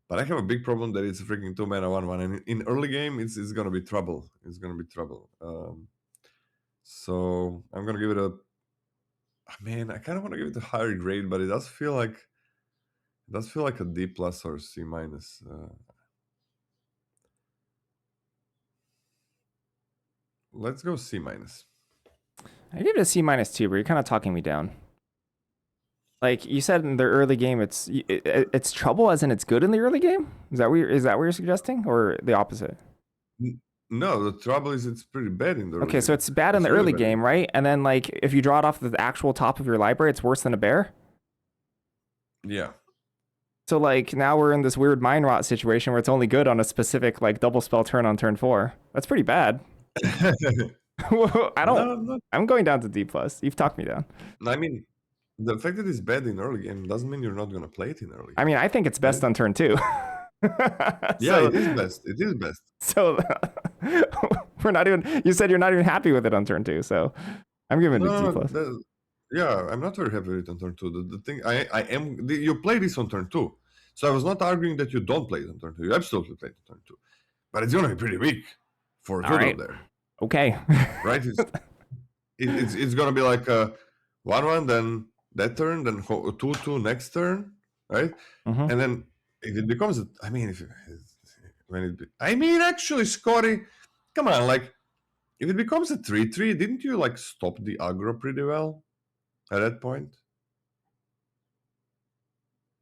S2: But I have a big problem that it's a freaking 2 mana 1/1, and in early game it's gonna be trouble. It's gonna be trouble. So I'm gonna give it a. Man, I kind of want to give it a higher grade, but it does feel like a D plus or C minus. Let's go C minus.
S1: I give it a C minus too, but you're kind of talking me down. Like you said in the early game, it's trouble as in it's good in the early game. Is that what you're suggesting, or the opposite?
S2: No, the trouble is it's pretty bad in the early
S1: Okay,
S2: game.
S1: so it's bad in the early game, right? And then like if you draw it off the actual top of your library, it's worse than a bear.
S2: Yeah.
S1: So like now we're in this weird mind rot situation where it's only good on a specific like double spell turn on turn 4. That's pretty bad. I don't. No, I'm going down to D plus. You've talked me down.
S2: I mean, the fact that it's bad in early game doesn't mean you're not gonna play it in early game.
S1: I mean, I think it's best on turn 2.
S2: Yeah, it is best. It is best.
S1: So we're not even. You said you're not even happy with it on turn 2, so I'm giving it D plus.
S2: Yeah, I'm not very happy with it on turn 2. The thing I am. You play this on turn 2, so I was not arguing that you don't play it on turn 2. You absolutely play it on turn 2, but it's gonna be pretty weak for a turtle there.
S1: Okay.
S2: Right. It's gonna be like a 1/1, then that turn, then 2/2 next turn, right?
S1: Mm-hmm.
S2: And then if it becomes, actually, Scotty, come on, like if it becomes a 3/3, didn't you like stop the aggro pretty well at that point?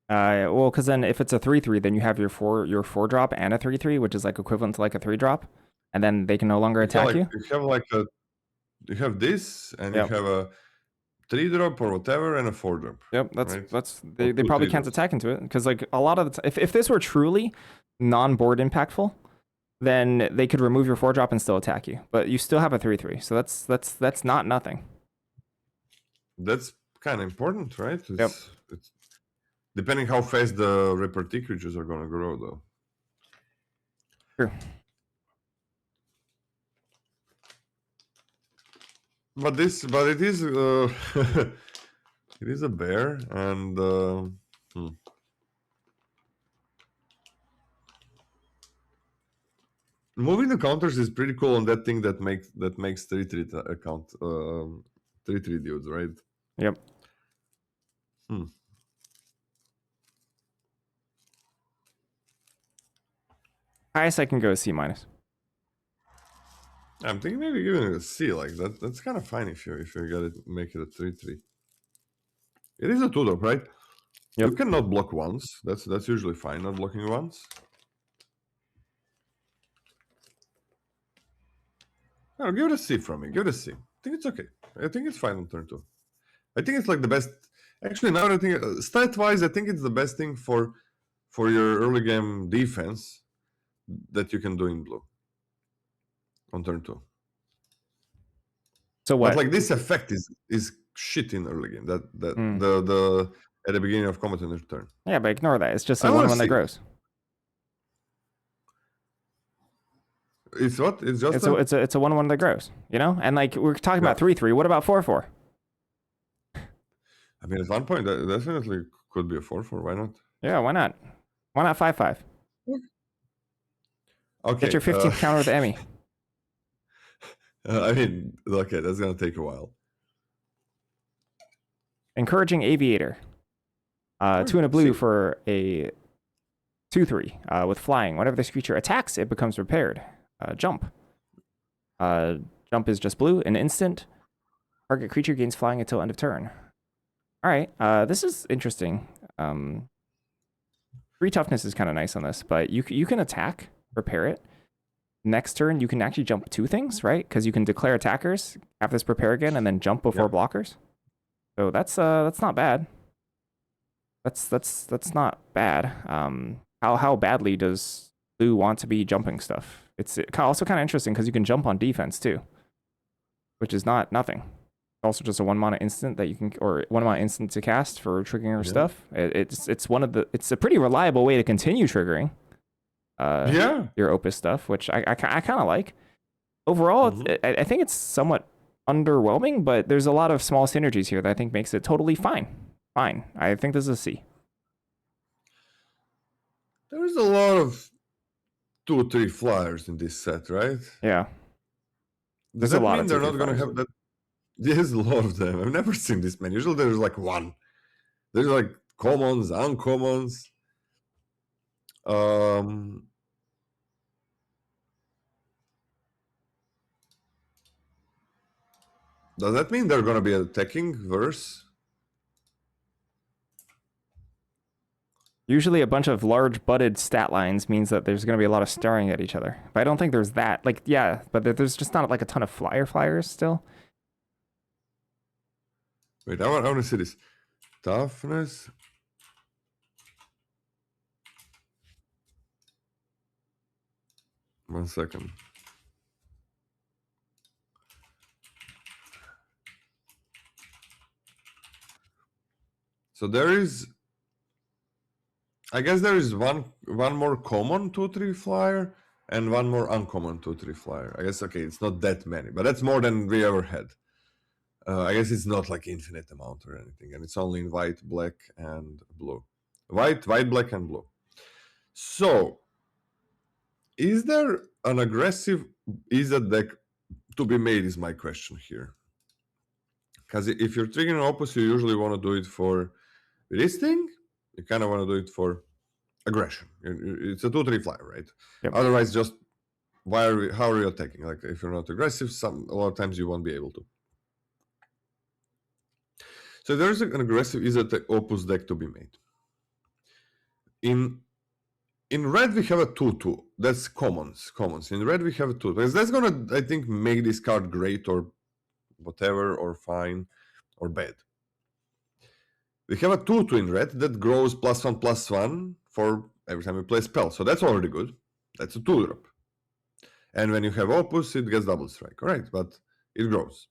S1: Well, because then if it's a 3/3, then you have your 4 drop and a 3/3, which is like equivalent to like a 3 drop, and then they can no longer attack you.
S2: You have this, and
S1: Yep.
S2: you have a 3-drop or whatever, and a 4-drop.
S1: Yep,
S2: right?
S1: they probably can't attack into it because like a lot of the if this were truly non-board impactful, then they could remove your 4-drop and still attack you, but you still have a 3/3, so that's not nothing.
S2: That's kind of important, right?
S1: Yep.
S2: It's depending how fast the repartee creatures are gonna grow, though.
S1: True.
S2: But it is it is a bear, and moving the counters is pretty cool on that thing that makes 3/3 account 3/3 dudes, right?
S1: Yep. Highest I can go is C-.
S2: I'm thinking maybe giving it a C. Like that's kind of fine if you gotta make it a 3/3. It is a 2-drop, right?
S1: Yep.
S2: You cannot block once. That's usually fine, not blocking once. No, give it a C from me. Give it a C. I think it's okay. I think it's fine on turn 2. I think it's like the best. Actually, now that I think stat-wise, I think it's the best thing for your early game defense that you can do in blue on turn 2.
S1: So what?
S2: But like this effect is shit in early game. That the at the beginning of combat on your turn.
S1: Yeah, but ignore that. It's just a 1/1 that grows.
S2: It's what? It's just
S1: it's a 1/1 that grows, you know? And like we're talking about 3/3. What about 4/4?
S2: I mean, at one point, that definitely could be a 4/4. Why not?
S1: Yeah, why not? Why not 5/5?
S2: Okay.
S1: Get your 15th counter with Emmy.
S2: I mean, okay, that's gonna take a while.
S1: Encouraging Aviator. 2 and a blue for a 2/3 with flying. Whenever this creature attacks, it becomes repaired. Jump. Jump is just blue, an instant. Target creature gains flying until end of turn. All right, this is interesting. 3 toughness is kind of nice on this, but you can attack, repair it. Next turn, you can actually jump 2 things, right? Because you can declare attackers, have this prepare again, and then jump before blockers. So that's not bad. That's not bad. How badly does blue want to be jumping stuff? It's also kind of interesting because you can jump on defense too, which is not nothing. Also just a 1-mana instant that you can, or 1-mana instant to cast for triggering stuff. It's a pretty reliable way to continue triggering. Your Opus stuff, which I kind of like. Overall, I think it's somewhat underwhelming, but there's a lot of small synergies here that I think makes it totally fine. Fine. I think this is a C.
S2: There's a lot of 2/3 flyers in this set, right?
S1: Yeah.
S2: Does that mean they're not going to have that? There's a lot of them. I've never seen this many. Usually there's like one. There's like commons, uncommons. Does that mean they're going to be attacking verse?
S1: Usually a bunch of large butted stat lines means that there's going to be a lot of staring at each other. But I don't think there's that. Like, yeah, but there's just not like a ton of flyers still.
S2: Wait, I want to see this. Toughness. One second. So there is, I guess there is one more common 2/3 flyer and one more uncommon 2/3 flyer. I guess, okay, it's not that many, but that's more than we ever had. I guess it's not like infinite amount or anything, and it's only in white, black, and blue. White, black, and blue. So, is there an aggressive Izzet deck to be made is my question here. Because if you're triggering Opus, you usually want to do it for this thing. You kind of want to do it for aggression. It's a 2/3 flyer, right?
S1: Yep.
S2: Otherwise, just how are you attacking? Like, if you're not aggressive, a lot of times you won't be able to. So there's an aggressive Izzet Opus deck to be made. in red we have a 2/2. That's commons. In red we have a 2. Because that's gonna, I think, make this card great or whatever, or fine or bad. We have a 2/2 in red that grows +1/+1 for every time we play spell. So that's already good. That's a 2-drop. And when you have Opus, it gets double strike. All right, but it grows.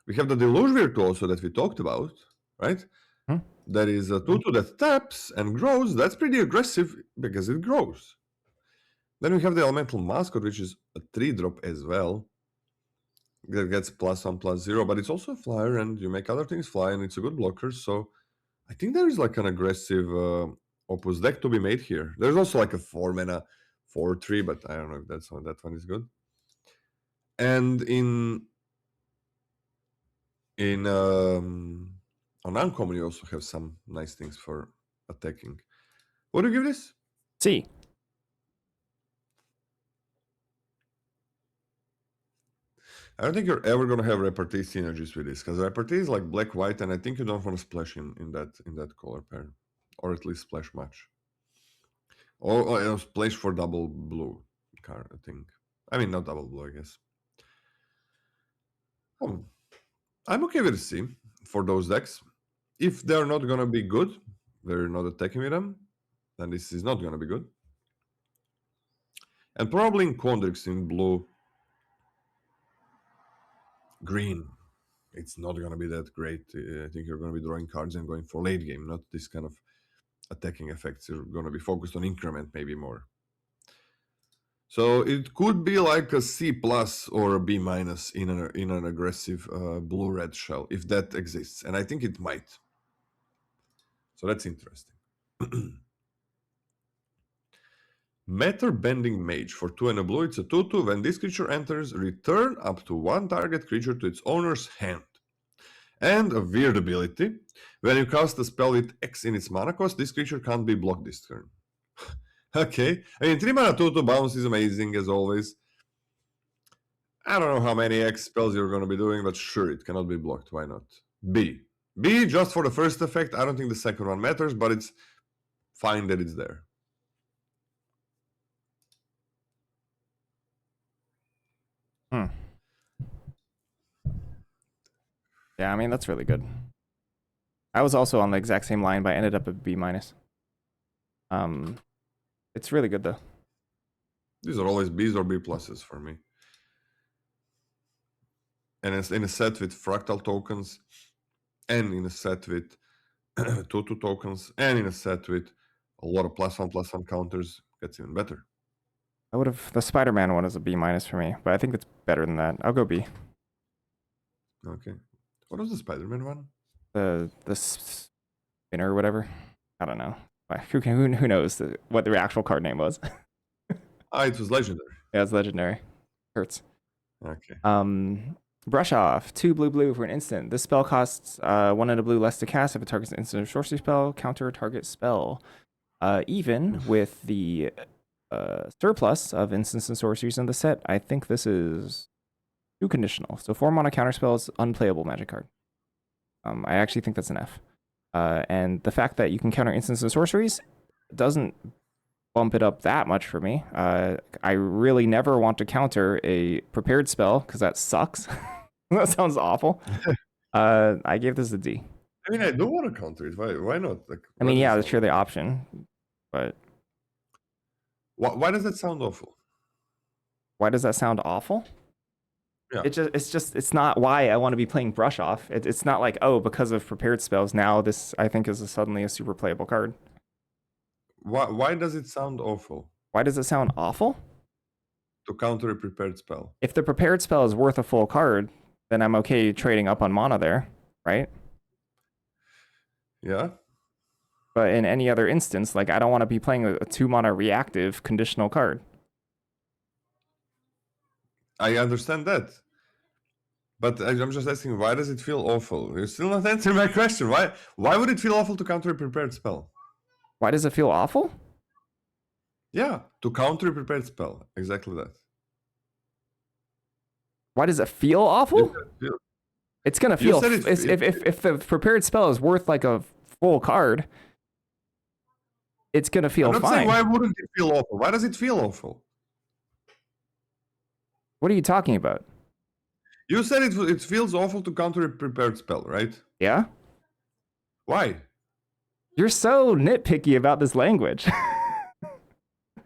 S2: We have the Deluge Virtuoso that we talked about, right? That is a 2/2 that taps and grows. That's pretty aggressive because it grows. Then we have the Elemental Mascot, which is a 3-drop as well. That gets +1/+0, but it's also a flyer, and you make other things fly, and it's a good blocker. So I think there is like an aggressive Opus deck to be made here. There's also like a 4-mana 4/3, but I don't know if that one is good. And on uncommon, you also have some nice things for attacking. What do you give this?
S1: C.
S2: I don't think you're ever gonna have repartee synergies with this, because repartee is like black-white, and I think you don't want to splash in that color pair, or at least splash much, or splash for double blue card. I think. I mean, not double blue, I guess. I'm okay with C for those decks. If they're not gonna be good, they're not attacking with them, then this is not gonna be good. And probably in Quandrix in blue, green, it's not gonna be that great. I think you're gonna be drawing cards and going for late game, not this kind of attacking effects. You're gonna be focused on increment maybe more. So it could be like a C+ or a B- in an aggressive blue-red shell, if that exists, and I think it might. So that's interesting. Matter Bending Mage for 2 and a blue. It's a 2/2. When this creature enters, return up to one target creature to its owner's hand. And a weird ability. When you cast a spell with X in its mana cost, this creature can't be blocked this turn. Okay. I mean, 3 mana 2/2 bounce is amazing as always. I don't know how many X spells you're going to be doing, but sure, it cannot be blocked. Why not? B. B just for the first effect. I don't think the second one matters, but it's fine that it's there.
S1: Yeah, I mean, that's really good. I was also on the exact same line, but I ended up at B-. It's really good, though.
S2: These are always Bs or B pluses for me. And it's in a set with fractal tokens, and in a set with 2/2 tokens, and in a set with a lot of +1/+1 counters, gets even better.
S1: The Spider-Man one is a B- for me, but I think it's better than that. I'll go B.
S2: Okay. What was the Spider-Man one?
S1: The spinner or whatever. I don't know. Who knows what the actual card name was?
S2: It was legendary.
S1: Yeah, it's legendary. Hurts.
S2: Okay.
S1: Brush Off. 2 blue for an instant. This spell costs 1 and a blue less to cast if it targets an instant or sorcery spell. Counter target spell. Even with the surplus of instants and sorceries in the set, I think this is too conditional. So 4 mana counter spells, unplayable Magic card. I actually think that's an F. And the fact that you can counter instants and sorceries doesn't bump it up that much for me. I really never want to counter a prepared spell because that sucks. That sounds awful. I gave this a D.
S2: I mean, I do want to counter it. Why not? Like,
S1: I mean, yeah, that's sure the option, but
S2: why does that sound awful?
S1: Why does that sound awful?
S2: Yeah.
S1: It's not why I want to be playing Brush Off. It's not like, oh, because of prepared spells, now this I think is suddenly a super playable card.
S2: Why does it sound awful?
S1: Why does it sound awful?
S2: To counter a prepared spell.
S1: If the prepared spell is worth a full card, then I'm okay trading up on mana there, right?
S2: Yeah.
S1: But in any other instance, like I don't want to be playing a 2 mana reactive conditional card.
S2: I understand that. But I'm just asking, why does it feel awful? You're still not answering my question. Why would it feel awful to counter a prepared spell?
S1: Why does it feel awful?
S2: Yeah, to counter a prepared spell. Exactly that.
S1: Why does it feel awful? It's gonna feel if the prepared spell is worth like a full card. it's gonna feel
S2: I'm not
S1: fine.
S2: saying why wouldn't it feel awful. Why does it feel awful?
S1: What are you talking about?
S2: You said it feels awful to counter a prepared spell, right?
S1: Yeah?
S2: Why?
S1: You're so nitpicky about this language.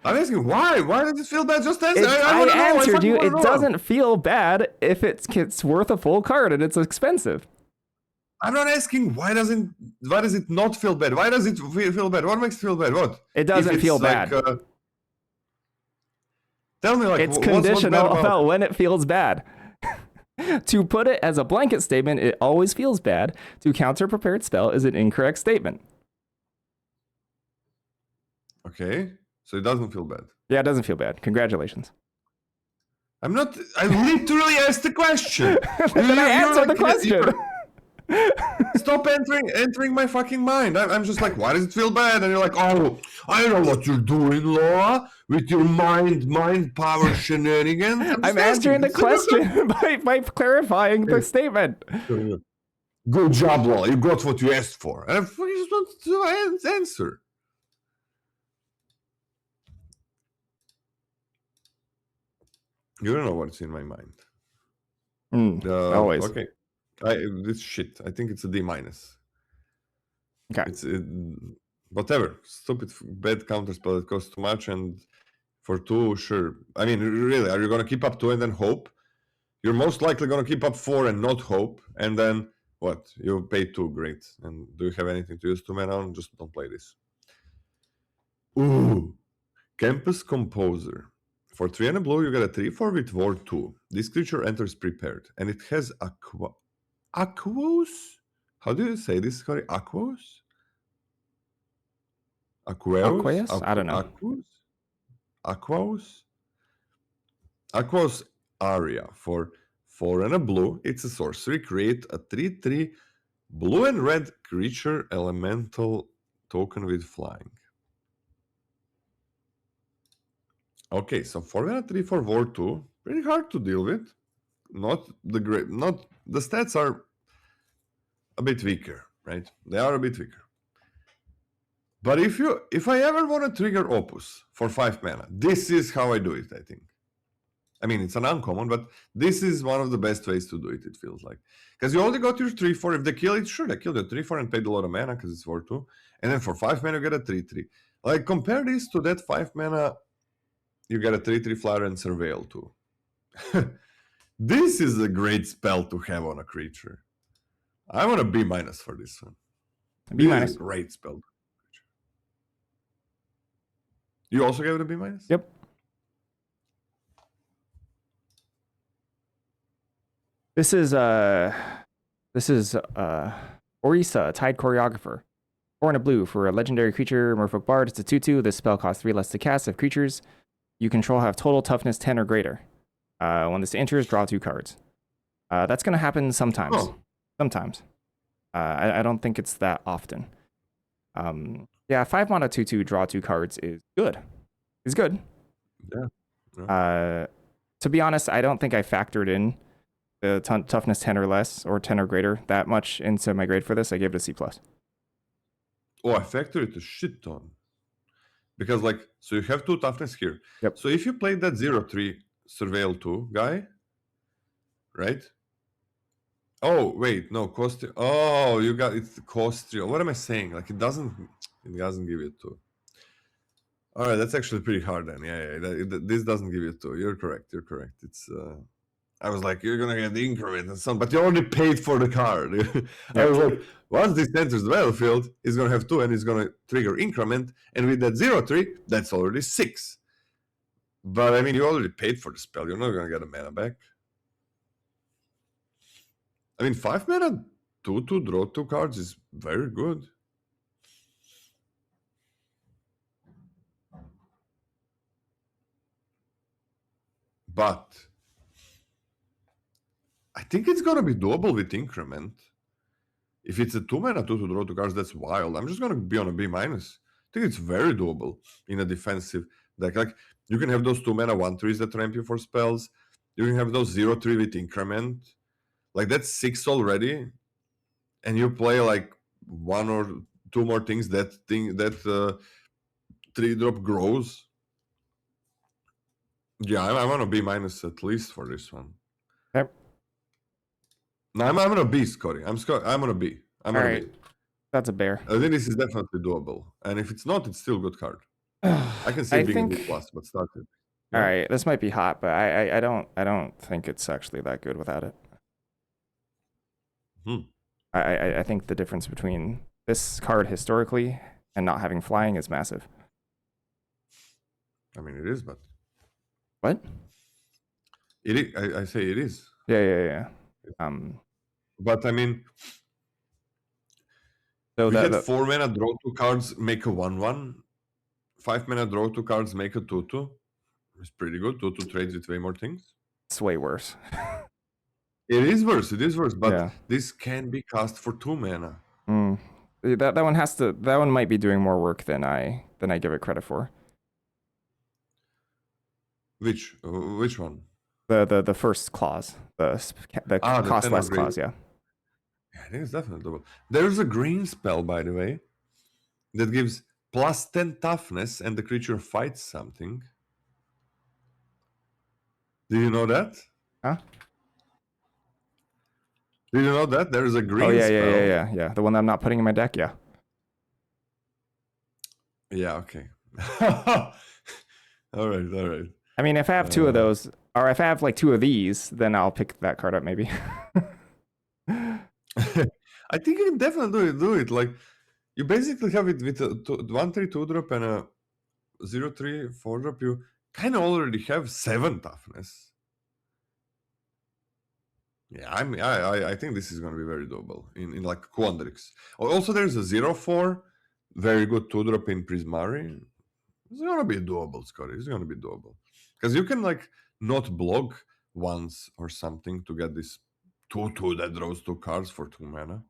S2: I'm asking why? Why does it feel bad? Just answer. I
S1: I
S2: want to know.
S1: answered you. It
S2: know.
S1: doesn't feel bad if it's worth a full card and it's expensive.
S2: I'm not asking why does it not feel bad? Why does it feel bad? What makes it feel bad? What?
S1: It doesn't feel bad.
S2: Tell me, like,
S1: it's
S2: what's
S1: conditional
S2: bad
S1: about when it feels bad. To put it as a blanket statement, it always feels bad. To counter prepared spell is an incorrect statement.
S2: Okay, so it doesn't feel bad.
S1: Yeah, it doesn't feel bad. Congratulations.
S2: I literally asked the question.
S1: Then I answered the question.
S2: Stop entering my fucking mind. I'm just like, why does it feel bad? And you're like, oh, I know what you're doing, Laura, with your mind power shenanigans.
S1: I'm answering the question by clarifying the statement.
S2: Good job, Laura. You got what you asked for. And I just want to answer. You don't know what's in my mind.
S1: Always.
S2: Okay. This shit. I think it's a D-.
S1: Okay.
S2: It's whatever. Stupid bad counterspell. It costs too much, and for 2, sure. I mean, really, are you gonna keep up 2 and then hope? You're most likely gonna keep up 4 and not hope, and then what? You pay 2, great. And do you have anything to use 2 mana on? Just don't play this. Ooh, Campus Composer. For 3 and a blue, you get a 3/4 with Ward 2. This creature enters prepared, and it has Aquos? How do you say this, Corey? Aquos?
S1: Aqueous? I don't know.
S2: Aquos Aria. For 4 and a blue, it's a sorcery. Create a 3/3 blue and red creature elemental token with flying. Okay, so 4 and a 3 for Ward 2. Pretty hard to deal with. Not the stats are a bit weaker, right? They are a bit weaker. But if I ever want to trigger Opus for 5 mana, this is how I do it, I think. I mean, it's an uncommon, but this is one of the best ways to do it, it feels like. Because you only got your 3/4. If they kill it, sure, they killed your 3/4 and paid a lot of mana because it's 4/2. And then for 5 mana, you get a 3/3. Like, compare this to that 5 mana, you get a 3/3 flyer and Surveil too. This is a great spell to have on a creature. I want a B- for this one.
S1: B-.
S2: This is a great spell. You also gave it a B-?
S1: Yep. This is Orisa, Tide Choreographer. 4 and a blue for a legendary creature, Merfolk Bard. It's a 2/2. This spell costs 3 less to cast. If creatures you control have total toughness 10 or greater. When this enters, draw 2 cards. That's going to happen sometimes.
S2: Oh.
S1: Sometimes. I don't think it's that often. Yeah, 5 mana 2/2, draw 2 cards is good. It's good.
S2: Yeah.
S1: To be honest, I don't think I factored in the toughness 10 or less or 10 or greater that much into my grade for this. I gave it a C+.
S2: Oh, I factored it a shit ton. Because, like, so you have 2 toughness here.
S1: Yep.
S2: So if you played that 0/3 Surveil 2 guy, right? Oh, wait, no, cost. Oh, you got it's cost 3. What am I saying? Like, it doesn't give you 2. All right, that's actually pretty hard then. Yeah, this doesn't give you 2. You're correct. It's I was like, you're gonna get the increment and so on, but you already paid for the card. I was like, once this enters the battlefield, it's gonna have 2 and it's gonna trigger increment, and with that 0/3, that's already 6. But I mean, you already paid for the spell. You're not gonna get a mana back. I mean, 5 mana, 2 to draw 2 cards is very good. But I think it's gonna be doable with increment. If it's a 2 mana 2 to draw 2 cards, that's wild. I'm just gonna be on a B-. I think it's very doable in a defensive deck. Like, you can have those 2 mana 1/3s that ramp you for spells. You can have those 0/3 with increment. Like, that's 6 already. And you play like 1 or 2 more things that 3-drop grows. Yeah, I'm on a B- at least for this one.
S1: Okay.
S2: No, I'm on a B, Scotty. I'm on a B. I'm
S1: All
S2: on a
S1: right.
S2: B.
S1: That's a bear.
S2: I think this is definitely doable. And if it's not, it's still a good card. I can see it being a B+, but start it. Yeah?
S1: All right, this might be hot, but I don't think it's actually that good without it. I think the difference between this card historically and not having flying is massive.
S2: I mean, it is, but
S1: What?
S2: it is, I say it is.
S1: Yeah.
S2: But I mean,
S1: so
S2: we had 4 mana draw 2 cards, make a 1/1. 5 mana draw 2 cards, make a 2/2. It's pretty good. 2/2 trades with way more things.
S1: It's way worse.
S2: It is worse, but
S1: Yeah.
S2: this can be cast for 2 mana.
S1: That one might be doing more work than I give it credit for.
S2: Which one?
S1: The first clause, the cost less clause, yeah.
S2: I think it's definitely double. There's a green spell, by the way, that gives +10 toughness and the creature fights something. Did you know that?
S1: Huh?
S2: Did you know that? There's a green spell.
S1: Yeah. The one that I'm not putting in my deck, yeah.
S2: Yeah, okay. All right.
S1: I mean, if I have 2 of those, or if I have like 2 of these, then I'll pick that card up maybe.
S2: I think you can definitely do it. Like, you basically have it with a 1/3 2-drop and a 0/3 4-drop. You kind of already have 7 toughness. Yeah, I mean, I think this is going to be very doable in like Quandrix. Also, there's a 0/4, very good 2-drop in Prismari. It's going to be doable, Scotty. It's going to be doable. Because you can like not block once or something to get this 2/2 that draws 2 cards for 2 mana.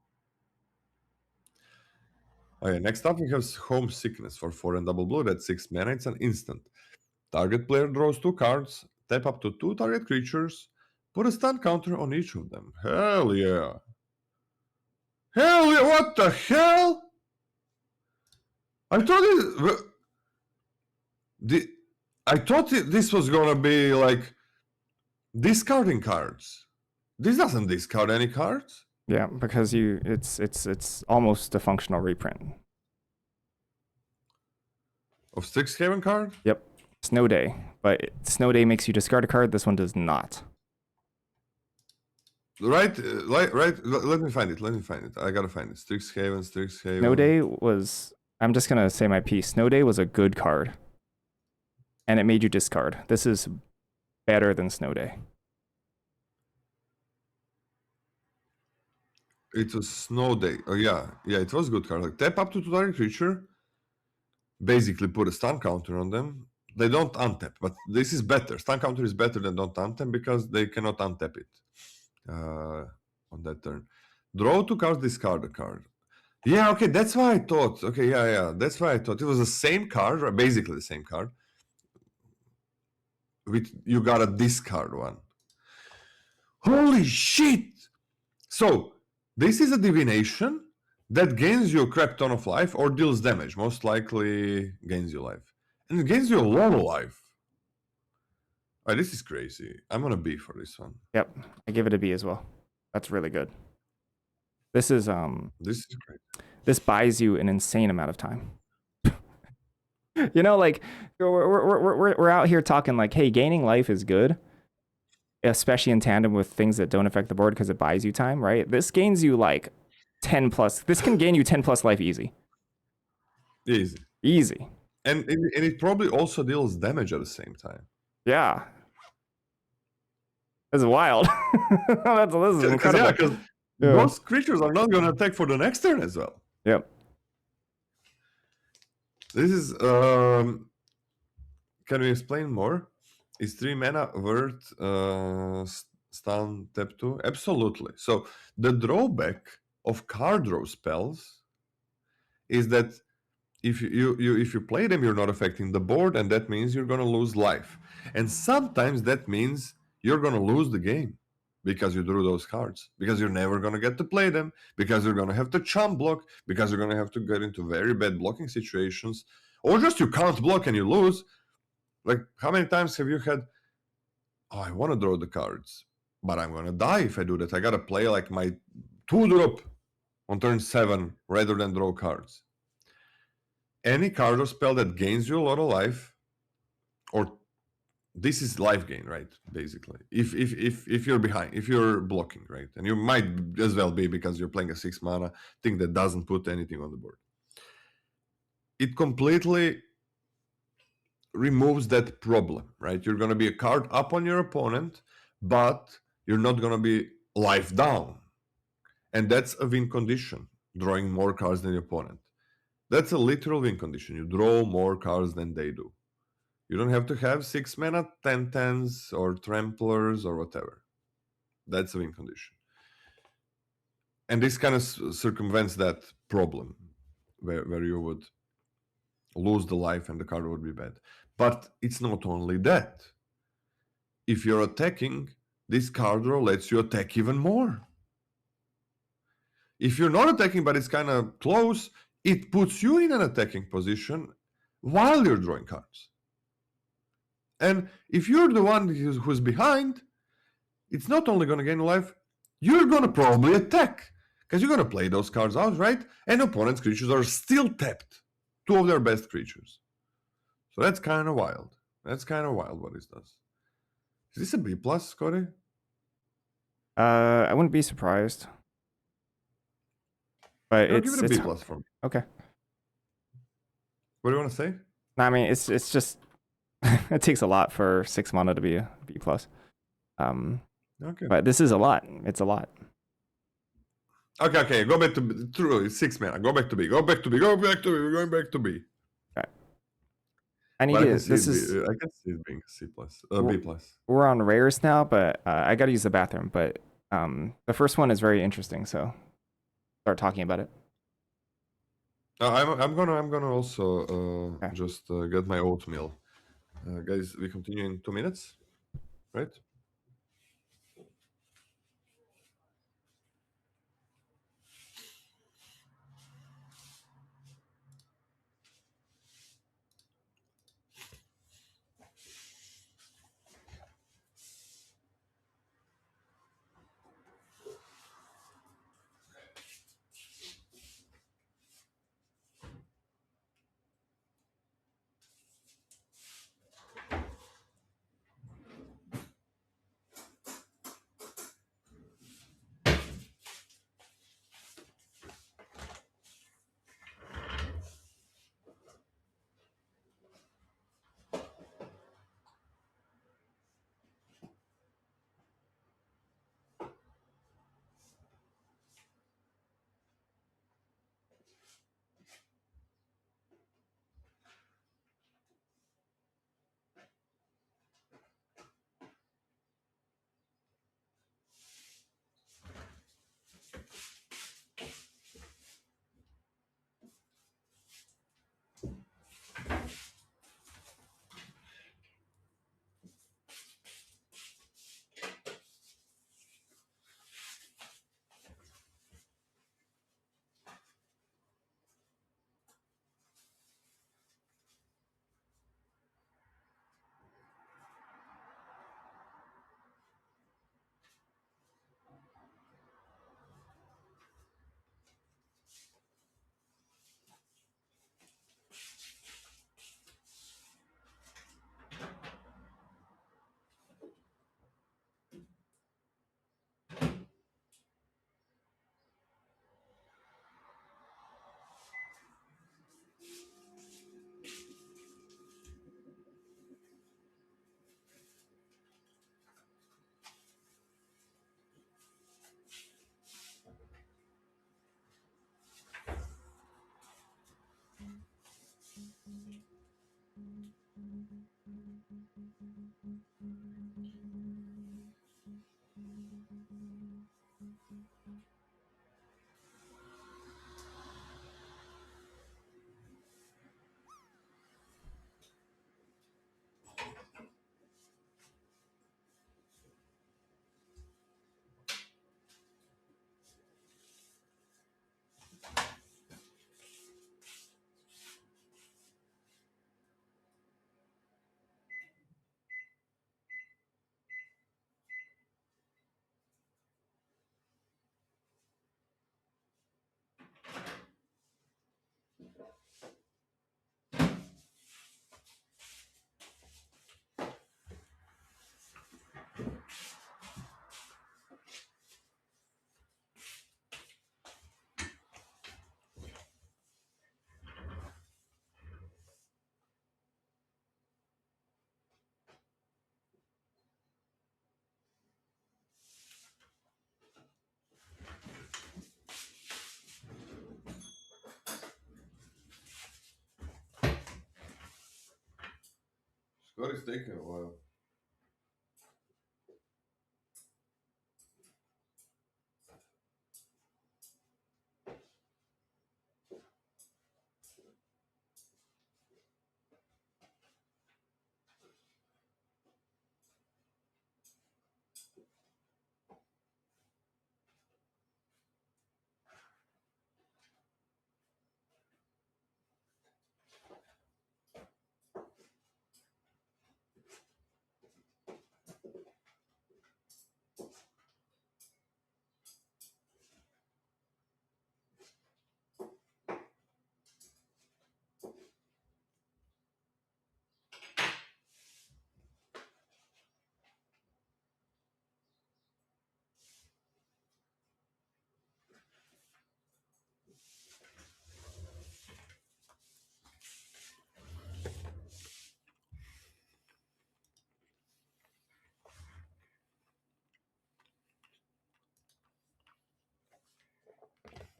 S2: Okay, next up we have Homesickness for 4 and double blue. That's 6 mana. It's an instant. Target player draws 2 cards, tap up to 2 target creatures, put a stun counter on each of them. Hell yeah. Hell yeah, what the hell? I thought this was gonna be like discarding cards. This doesn't discard any cards.
S1: Yeah, because it's almost a functional reprint
S2: of Strixhaven card.
S1: Yep, Snow Day, but Snow Day makes you discard a card. This one does not.
S2: Right. Let me find it. I gotta find it. Strixhaven.
S1: Snow Day was. I'm just gonna say my piece. Snow Day was a good card, and it made you discard. This is better than Snow Day.
S2: It was Snow Day. Oh yeah, it was a good card. Like tap up to 2 target creature, basically put a stun counter on them. They don't untap, but this is better. Stun counter is better than don't untap because they cannot untap it on that turn. Draw 2 cards, discard a card. Yeah, okay, that's why I thought. Okay, yeah, that's why I thought it was the same card, or basically the same card. You got a discard one. Holy shit! So this is a divination that gains you a crap ton of life or deals damage. Most likely gains you life. And it gains you a lot of life. All right, this is crazy. I'm on a B for this one.
S1: Yep, I give it a B as well. That's really good. This is
S2: great.
S1: This buys you an insane amount of time. You know, like we're out here talking like, hey, gaining life is good, especially in tandem with things that don't affect the board because it buys you time, right? This gains you like 10 plus. This can gain you 10 plus life easy. Easy.
S2: And it probably also deals damage at the same time.
S1: Yeah. This is wild. This is incredible.
S2: Yeah, because most creatures are not going to attack for the next turn as well.
S1: Yep.
S2: This is can we explain more? Is 3 mana worth stun tap 2? Absolutely. So the drawback of card draw spells is that if you play them, you're not affecting the board, and that means you're gonna lose life. And sometimes that means you're gonna lose the game because you drew those cards, because you're never gonna get to play them, because you're gonna have to chump block, because you're gonna have to get into very bad blocking situations, or just you can't block and you lose. Like, how many times have you had, oh, I want to draw the cards, but I'm going to die if I do that. I got to play like my 2-drop on turn 7 rather than draw cards. Any card or spell that gains you a lot of life, or this is life gain, right? Basically, if you're behind, if you're blocking, right, and you might as well be because you're playing a 6 mana thing that doesn't put anything on the board. It completely removes that problem, right? You're going to be a card up on your opponent, but you're not going to be life down, and that's a win condition. Drawing more cards than your opponent. That's a literal win condition. You draw more cards than they do. You don't have to have 6 mana 10/10s or tramplers or whatever. That's a win condition. And this kind of circumvents that problem where you would lose the life and the card would be bad. But it's not only that. If you're attacking, this card draw lets you attack even more. If you're not attacking but it's kind of close, it puts you in an attacking position while you're drawing cards. And if you're the one who's behind, it's not only going to gain life, you're going to probably attack. Because you're going to play those cards out, right? And opponent's creatures are still tapped. 2 of their best creatures. So that's kind of wild. That's kind of wild what this does. Is this a B+, Scotty?
S1: I wouldn't be surprised. But
S2: No, give it a B+ for me.
S1: Okay.
S2: What do you want to say?
S1: No, I mean, it's just it takes a lot for 6 mana to be a B+.
S2: Okay.
S1: But this is a lot. It's a lot.
S2: Okay. Go back to B. True, it's 6 mana. Go back to B. Go back to B. We're going back to B.
S1: Okay. I need
S2: But
S1: to.
S2: I can see it being a C+, B+.
S1: We're on rares now, but I got to use the bathroom. But the first one is very interesting, so start talking about it.
S2: I'm gonna also just get my oatmeal. Guys, we continue in 2 minutes, right? God, it's taking a while.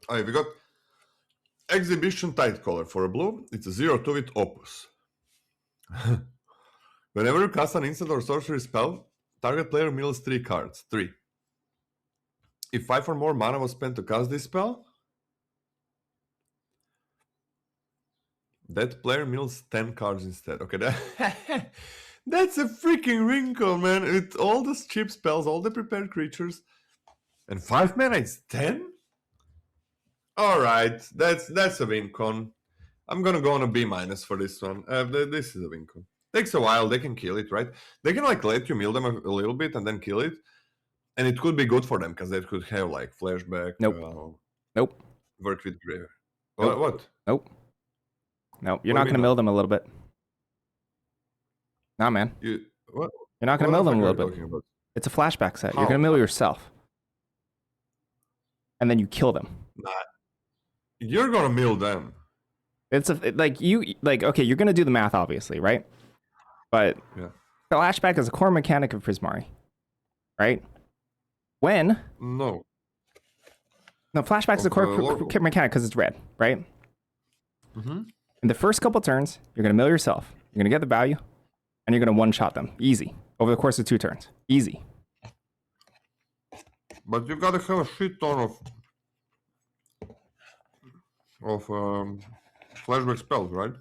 S2: Alright, we got Exhibition Tight Collar for a blue. It's a 0-2 with Opus. Whenever you cast an instant or sorcery spell, target player mills 3 cards. 3. If 5 or more mana was spent to cast this spell, that player mills 10 cards instead. Okay, that's a freaking wrinkle, man. With all those cheap spells, all the prepared creatures, and 5 mana, it's 10? Alright, that's a win con. I'm gonna go on a B- for this one. This is a win con. Takes a while, they can kill it, right? They can like let you mill them a little bit and then kill it. And it could be good for them, because they could have like flashback.
S1: Nope. Nope.
S2: Work with Grave.
S1: Nope.
S2: What?
S1: Nope. Nope. You're
S2: What
S1: not
S2: do you
S1: gonna
S2: mean
S1: mill them a little bit. Nah, man.
S2: What?
S1: You're not gonna
S2: What
S1: mill them a
S2: are you
S1: little bit.
S2: talking about?
S1: It's a flashback set. You're
S2: How?
S1: gonna mill yourself. And then you kill them.
S2: Nah. You're gonna mill them.
S1: It's okay, you're gonna do the math obviously, right? But
S2: Yeah.
S1: flashback is a core mechanic of Prismari. Right? When
S2: No.
S1: flashback is a
S2: Of,
S1: core
S2: local.
S1: mechanic because it's red, right?
S2: Mm-hmm.
S1: In the first couple turns, you're gonna mill yourself. You're gonna get the value, and you're gonna one-shot them. Easy. Over the course of 2 turns. Easy.
S2: But you gotta have a shit ton of flashback spells, right?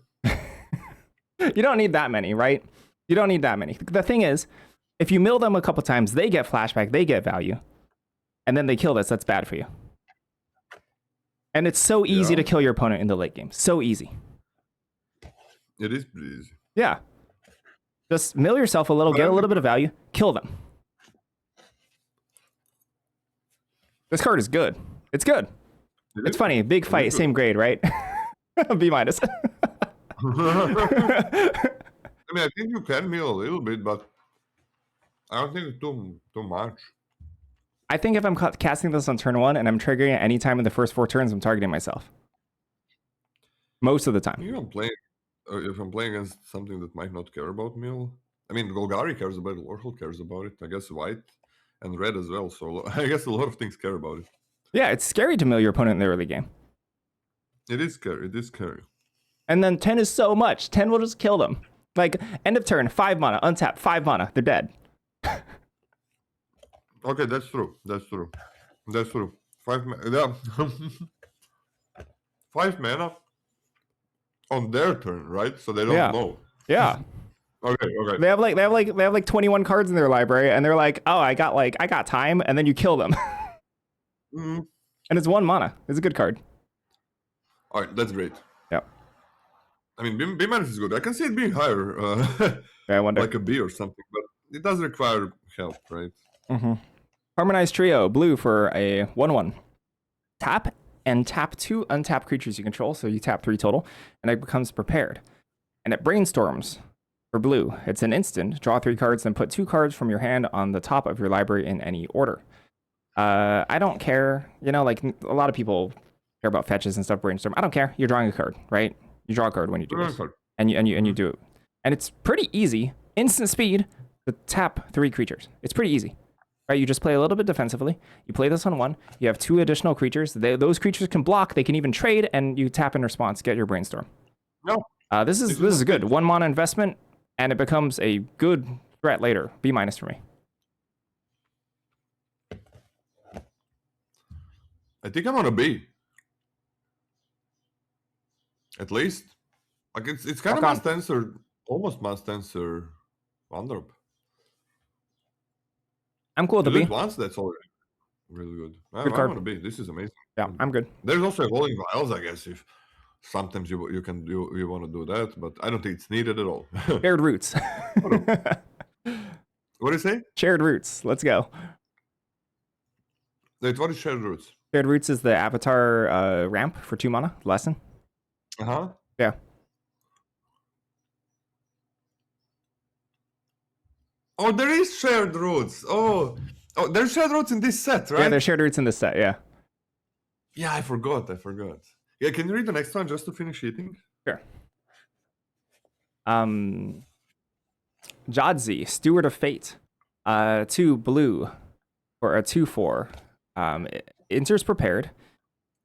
S1: You don't need that many, right? You don't need that many. The thing is, if you mill them a couple times, they get flashback, they get value, and then they kill this, that's bad for you. And it's so easy to kill your opponent in the late game. So easy.
S2: It is pretty easy.
S1: Yeah. Just mill yourself a little, get a little bit of value, kill them. This card is good. It's good. It's funny. Big fight, same grade, right? B-.
S2: I mean, I think you can mill a little bit, but I don't think it's too much.
S1: I think if I'm casting this on turn 1 and I'm triggering it anytime in the first 4 turns, I'm targeting myself. Most of the time.
S2: If I'm playing against something that might not care about mill, I mean, Golgari cares about it, Warhol cares about it, I guess white and red as well, so I guess a lot of things care about it.
S1: Yeah, it's scary to mill your opponent in the early game.
S2: It is scary.
S1: And then 10 is so much. 10 will just kill them. Like, end of turn, 5 mana, untap, 5 mana, they're dead.
S2: Okay, that's true. 5 mana. Yeah. 5 mana on their turn, right? So they don't know.
S1: Yeah.
S2: Okay.
S1: They have like 21 cards in their library, and they're like, oh, I got time, and then you kill them.
S2: Mm.
S1: And it's 1 mana. It's a good card.
S2: All right, that's great.
S1: Yeah.
S2: I mean, B- is good. I can see it being higher,
S1: Yeah, I wonder.
S2: like a B or something, but it does require help, right?
S1: Mm-hmm. Harmonized Trio, blue for a 1/1. Tap and tap 2 untap creatures you control, so you tap 3 total, and it becomes prepared. And it brainstorms for blue. It's an instant. Draw 3 cards, then put 2 cards from your hand on the top of your library in any order. I don't care. You know, like a lot of people care about fetches and stuff. Brainstorm. I don't care. You're drawing a card, right? You draw a card when you do this, and you do it. And it's pretty easy. Instant speed to tap 3 creatures. It's pretty easy. Right, you just play a little bit defensively. You play this on 1. You have 2 additional creatures. Those creatures can block. They can even trade, and you tap in response. Get your brainstorm.
S2: No.
S1: This is good. 1 mana investment, and it becomes a good threat later. B- for me.
S2: I think I'm on a B. At least. Like it's kind
S1: Rock
S2: of
S1: on.
S2: must answer, almost must answer Wandrop.
S1: I'm cool with
S2: To
S1: the
S2: do
S1: B.
S2: it once, that's already really good.
S1: Good
S2: I'm
S1: card.
S2: on a B. This is amazing.
S1: Yeah, I'm good.
S2: There's also Evolving Vials, I guess, if sometimes you want to do that, but I don't think it's needed at all.
S1: Shared roots.
S2: What do you say?
S1: Shared roots. Let's go.
S2: Wait, what is Shared Roots?
S1: Shared roots is the avatar ramp for 2 mana lesson.
S2: Uh-huh.
S1: Yeah.
S2: Oh, there is Shared Roots. Oh, there's Shared Roots in this set, right?
S1: Yeah, there's shared roots in this set. Yeah.
S2: Yeah, I forgot. Yeah, can you read the next one just to finish eating?
S1: Sure. Jadzi, Steward of Fate. 2 blue for a 2/4. It enters prepared.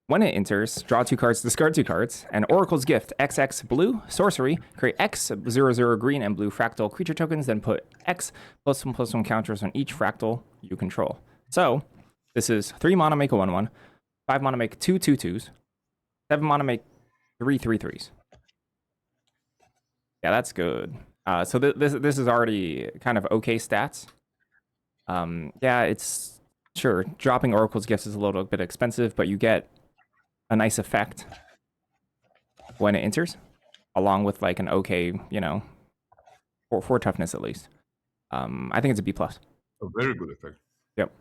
S1: When it enters, draw 2 cards, discard 2 cards, and Oracle's Gift, XX blue, sorcery, create X 0/0 green and blue fractal creature tokens, then put X +1/+1 counters on each fractal you control. So, this is 3 mana, make a 1/1, 5 mana, make 2 2/2s, 7 mana, make 3 3/3s. Yeah, that's good. So this is already kind of okay stats. Yeah, it's sure dropping Oracle's Gifts is a little bit expensive, but you get a nice effect when it enters, along with like an okay, you know, for toughness at least. I think it's a B+.
S2: A very good effect.
S1: Yep.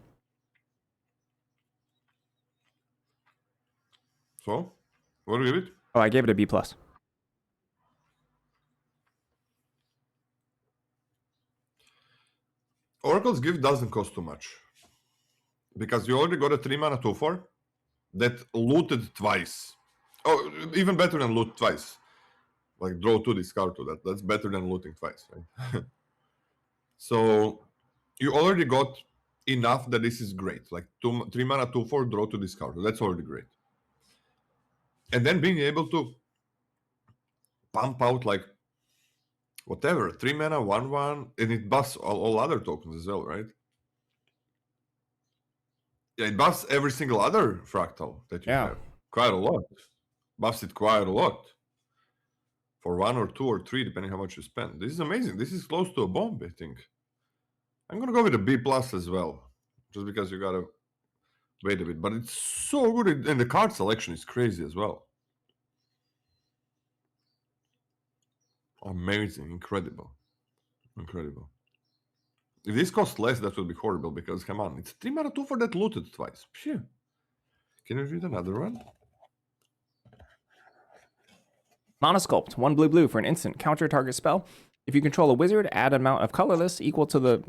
S2: So, what do you give it?
S1: Oh, I gave it a B+.
S2: Oracle's Gift doesn't cost too much. Because you already got a 3 mana 2/4 that looted twice. Oh, even better than loot twice. Like draw 2, discard 2. That's better than looting twice, right? So you already got enough that this is great. Like 3 mana 2/4, draw 2, discard 2. That's already great. And then being able to pump out like whatever, 3 mana, 1/1, and it buffs all other tokens as well, right? Yeah, it buffs every single other fractal that you have. Quite a lot. Buffs it quite a lot. For 1 or 2 or 3, depending how much you spend. This is amazing. This is close to a bomb, I think. I'm gonna go with a B+ as well. Just because you gotta wait a bit. But it's so good, and the card selection is crazy as well. Amazing, incredible. Incredible. If this costs less, that would be horrible, because come on, it's 3 mana 2 for that looted twice. Phew. Can you read another one?
S1: Mana Sculpt, 1 blue blue for an instant counter target spell. If you control a wizard, add an amount of colorless equal to the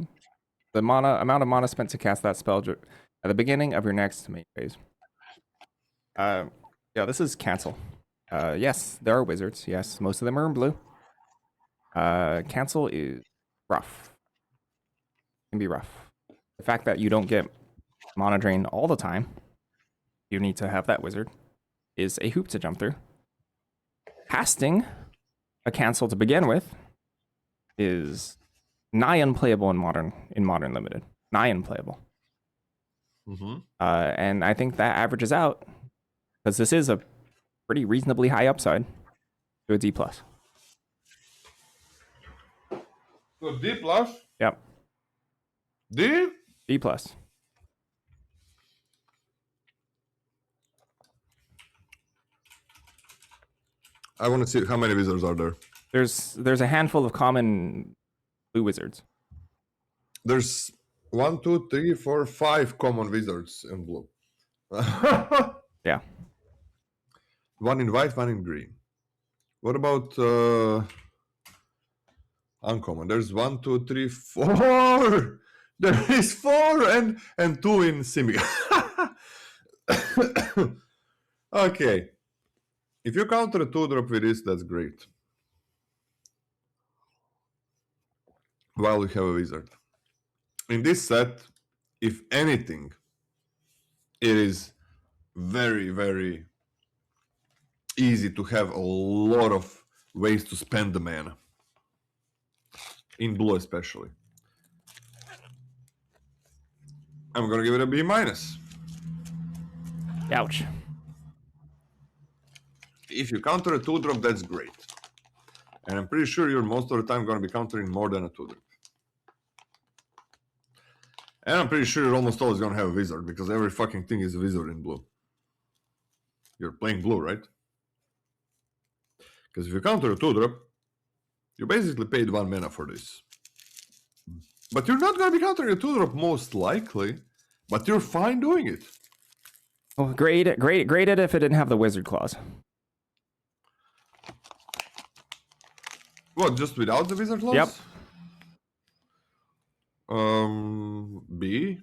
S1: amount of mana spent to cast that spell at the beginning of your next main phase. Yeah, this is cancel. Yes, there are wizards. Yes, most of them are in blue. Cancel is rough. Can be rough. The fact that you don't get mana drain all the time, you need to have that wizard, is a hoop to jump through. Casting a cancel to begin with is nigh unplayable in modern limited. Nigh unplayable.
S2: Mm-hmm.
S1: And I think that averages out, because this is a pretty reasonably high upside, to a D+.
S2: So D+?
S1: Yep.
S2: D?
S1: D+.
S2: I want to see how many wizards are there.
S1: There's a handful of common blue wizards.
S2: There's 1, 2, 3, 4, 5 common wizards in blue.
S1: Yeah.
S2: 1 in white, 1 in green. What about uncommon? There's 1, 2, 3, 4. There is 4 and 2 in Simic. Okay. If you counter a 2-drop with this, that's great. While we have a wizard. In this set, if anything, it is very, very easy to have a lot of ways to spend the mana. in blue especially. I'm gonna give it a B minus.
S1: Ouch.
S2: If you counter a 2-drop, that's great. And I'm pretty sure you're most of the time gonna be countering more than a 2-drop. And I'm pretty sure you're almost always gonna have a wizard, because every fucking thing is a wizard in blue. You're playing blue, right? Because if you counter a 2-drop, you basically paid 1 mana for this. But you're not gonna be countering a 2-drop most likely, but you're fine doing it.
S1: Well, grade it if it didn't have the wizard clause.
S2: What, just without the wizard clause?
S1: Yep.
S2: B.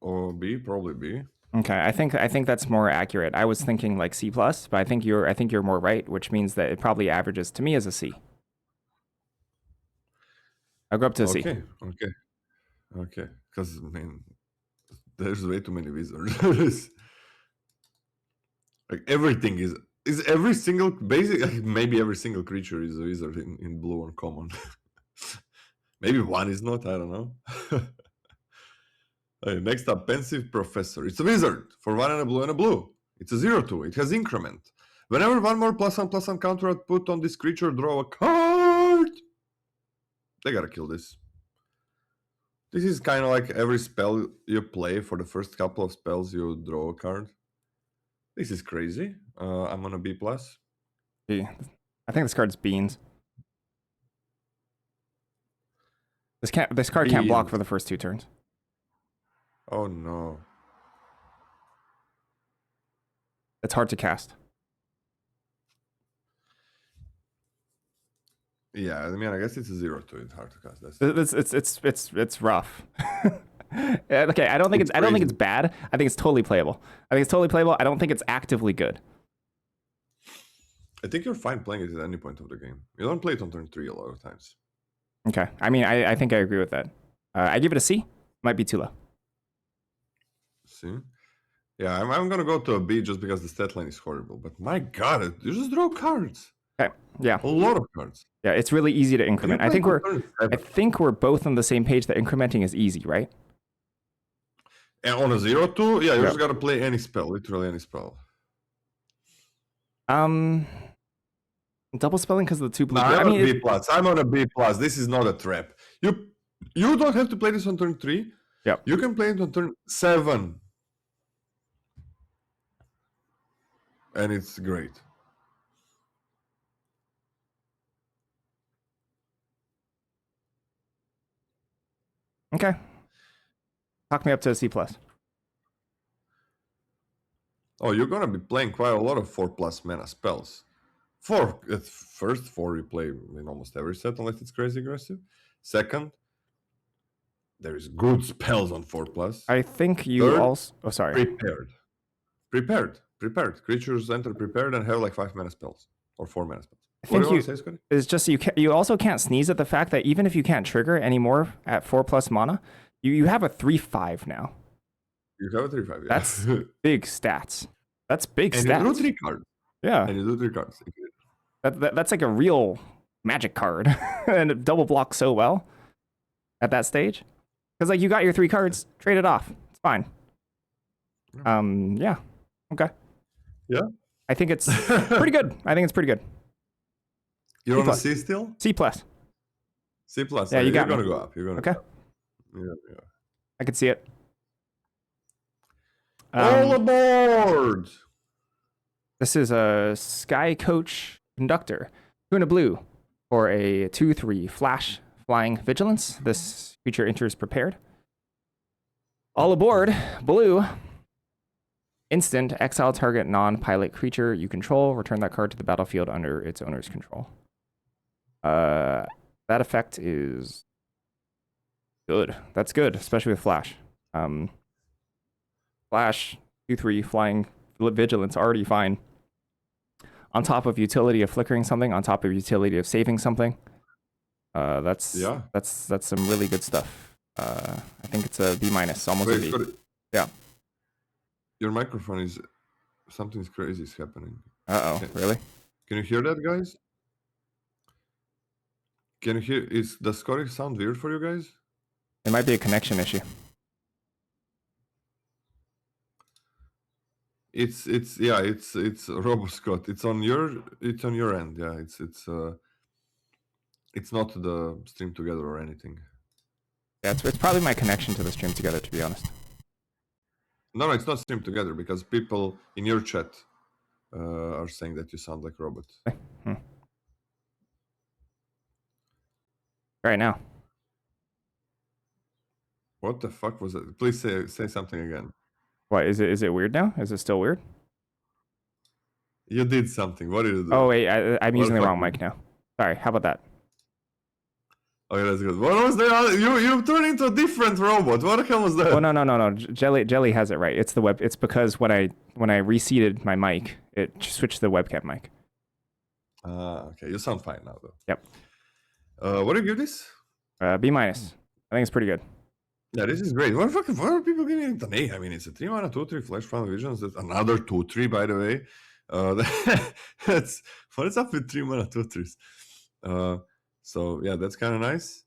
S2: Or B, probably B.
S1: Okay, I think that's more accurate. I was thinking like C+, but I think you're more right, which means that it probably averages to me as a C. I'll go up to a C.
S2: Okay. Because, I mean, there's way too many wizards. Like, everything is every single, basically, maybe every single creature is a wizard in blue uncommon. Maybe one is not, I don't know. Next up, Pensive Professor. It's a wizard for 1 and a blue and a blue. It's a 0/2. It has increment. Whenever 1 more +1/+1 counter output on this creature, draw a card. They gotta kill this. This is kind of like every spell you play. For the first couple of spells, you draw a card. This is crazy. I'm on a B+.
S1: B. I think this card's beans. This card can't block for the first 2 turns.
S2: Oh no.
S1: It's hard to cast.
S2: Yeah, I mean, I guess it's a 0/2. It's hard to cast.
S1: It's rough. Okay, I don't think it's bad. I think it's totally playable. I don't think it's actively good.
S2: I think you're fine playing it at any point of the game. You don't play it on turn 3 a lot of times.
S1: Okay, I mean, I think I agree with that. I give it a C. Might be too low.
S2: See? Yeah, I'm gonna go to a B just because the stat line is horrible. But my god, you just draw cards.
S1: Okay, yeah.
S2: A lot of cards.
S1: Yeah, it's really easy to increment. I think we're both on the same page that incrementing is easy, right?
S2: And on a 0/2, yeah, you just gotta play any spell, literally any spell.
S1: Double spelling because of the 2 blue.
S2: I'm on a B+. I'm on a B+. This is not a trap. You don't have to play this on turn 3.
S1: Yeah.
S2: You can play it on turn 7. And it's great.
S1: Okay. Talk me up to a C+.
S2: Oh, you're gonna be playing quite a lot of 4+ mana spells. 4 at first, 4 you play in almost every set unless it's crazy aggressive. Second, there is good spells on 4+.
S1: I think you
S2: Third,
S1: also. Oh, sorry.
S2: Prepared. Creatures enter prepared and have like 5 mana spells or 4 mana spells.
S1: I think it's just you also can't sneeze at the fact that even if you can't trigger anymore at 4+ mana, you have a 3/5 now.
S2: You have a 3/5. Yeah.
S1: That's big stats. That's big
S2: and
S1: stats.
S2: You drew 3 cards.
S1: Yeah.
S2: And you do 3 cards.
S1: That's like a real magic card, and it double blocks so well at that stage. Because like you got your 3 cards, trade it off. It's fine. Yeah. Okay.
S2: Yeah.
S1: I think it's pretty good.
S2: You're on a C still?
S1: C+.
S2: C+.
S1: Yeah, you're
S2: gonna go up. You're gonna
S1: okay.
S2: Go up. Yeah.
S1: I could see it.
S2: All aboard!
S1: This is a Sky Coach Conductor. 2 and a blue for a 2/3 flash flying vigilance. This creature enters prepared. All aboard, blue. Instant, exile target non-pilot creature you control. Return that card to the battlefield under its owner's control. That effect is good. That's good, especially with flash. Flash, 2/3 flying vigilance, already fine. On top of utility of flickering something, on top of utility of saving something. That's some really good stuff. I think it's a B-, almost a B. Yeah.
S2: Your microphone is something's crazy is happening.
S1: Really?
S2: Can you hear that, guys? Can you hear? Does Scotty sound weird for you guys?
S1: It might be a connection issue.
S2: It's RoboScott. It's on your end. Yeah, it's not the stream together or anything.
S1: Yeah, it's probably my connection to the stream together, to be honest.
S2: No, it's not stream together because people in your chat are saying that you sound like a robot.
S1: Right now.
S2: What the fuck was it? Please say something again.
S1: What is it? Is it weird now? Is it still weird?
S2: You did something. What did you do?
S1: Oh wait, I'm
S2: What
S1: using the
S2: the
S1: wrong
S2: fuck
S1: mic now. Sorry. How about that?
S2: Okay, that's good. What was there? You turned into a different robot. What the hell was that?
S1: Oh no. Jelly has it right. It's the web. It's because when I reseated my mic, it switched to the webcam mic.
S2: Okay. You sound fine now, though.
S1: Yep.
S2: What do you give this?
S1: B minus. I think it's pretty good.
S2: Yeah, this is great. What are people giving it an A? I mean, it's a 3 mana 2/3 flash from visions. That's another 2/3, by the way. That's what is up with 3 mana 2/3s. So yeah, that's kind of nice.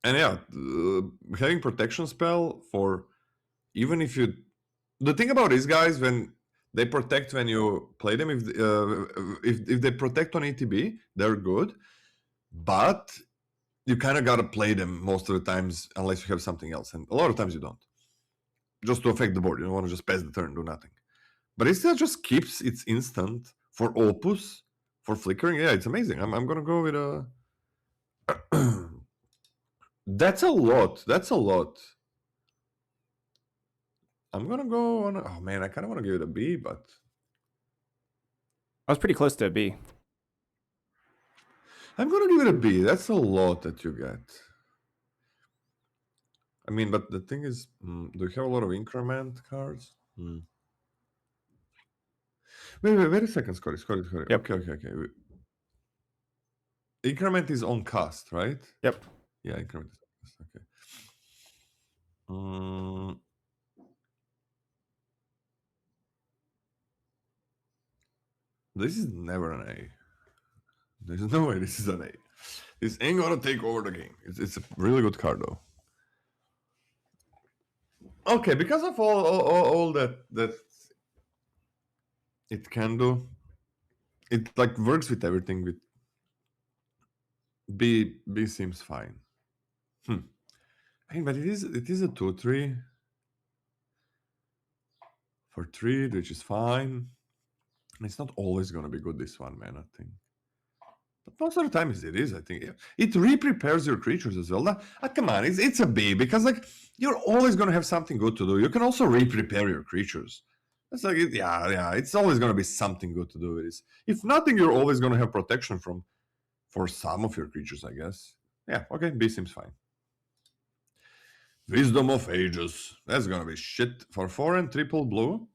S2: And yeah, having protection spell for even if you. The thing about these guys when they protect when you play them, if they protect on ETB, they're good, but you kind of gotta play them most of the times unless you have something else, and a lot of times you don't. Just to affect the board, you don't want to just pass the turn, do nothing. But it still just keeps its instant for Opus, for flickering. Yeah, it's amazing. I'm gonna go with a. That's a lot. That's a lot. I'm gonna go on. Oh man, I kind of want to give it a B, but
S1: I was pretty close to a B.
S2: I'm gonna give it a B. That's a lot that you get. I mean, but the thing is, do you have a lot of increment cards? Wait a second, Scotty.
S1: Yep.
S2: Okay. Increment is on cast, right?
S1: Yep.
S2: Yeah, increment is on cast. Okay. This is never an A. There's no way this is an A. This ain't gonna take over the game. It's a really good card though. Okay, because of all that it can do, it like works with everything. With B seems fine. I mean, but it is a 2/3 for 3, which is fine. It's not always gonna be good, this one, man, I think. But most of the time it is, I think. It re-prepares your creatures as well. Come on, it's a B, because like you're always gonna have something good to do. You can also re-prepare your creatures. It's like it's always gonna be something good to do with this. If nothing, you're always gonna have protection for some of your creatures, I guess. Yeah, okay, B seems fine. Wisdom of Ages. That's gonna be shit. For 4 and triple blue,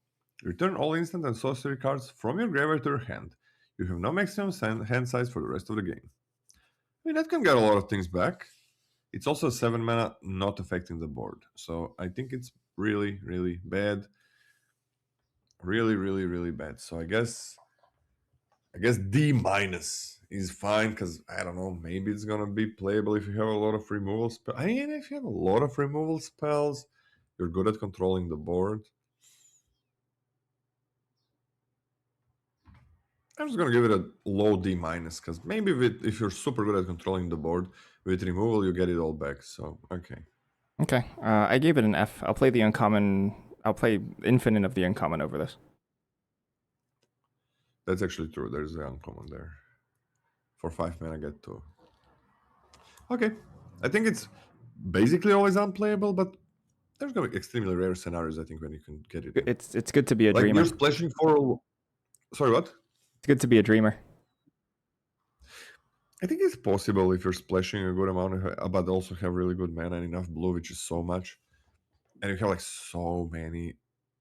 S2: return all instant and sorcery cards from your graveyard to your hand. You have no maximum hand size for the rest of the game. I mean, that can get a lot of things back. It's also 7 mana, not affecting the board. So I think it's really, really bad. Really, really, really bad. So I guess D minus is fine, because I don't know, maybe it's gonna be playable if you have a lot of removal spells. I mean, if you have a lot of removal spells, you're good at controlling the board. I'm just gonna give it a low D minus, because maybe if you're super good at controlling the board, with removal you get it all back. So okay.
S1: Okay. I gave it an F. I'll play the uncommon. I'll play Infinite of the uncommon over this.
S2: That's actually true. There's the uncommon there. For 5 mana, get 2. Okay. I think it's basically always unplayable, but there's gonna be extremely rare scenarios, I think, when you can get it.
S1: It's good to be a
S2: like
S1: dreamer.
S2: You're splashing for. Sorry, what?
S1: It's good to be a dreamer.
S2: I think it's possible if you're splashing a good amount, but also have really good mana and enough blue, which is so much, and you have like so many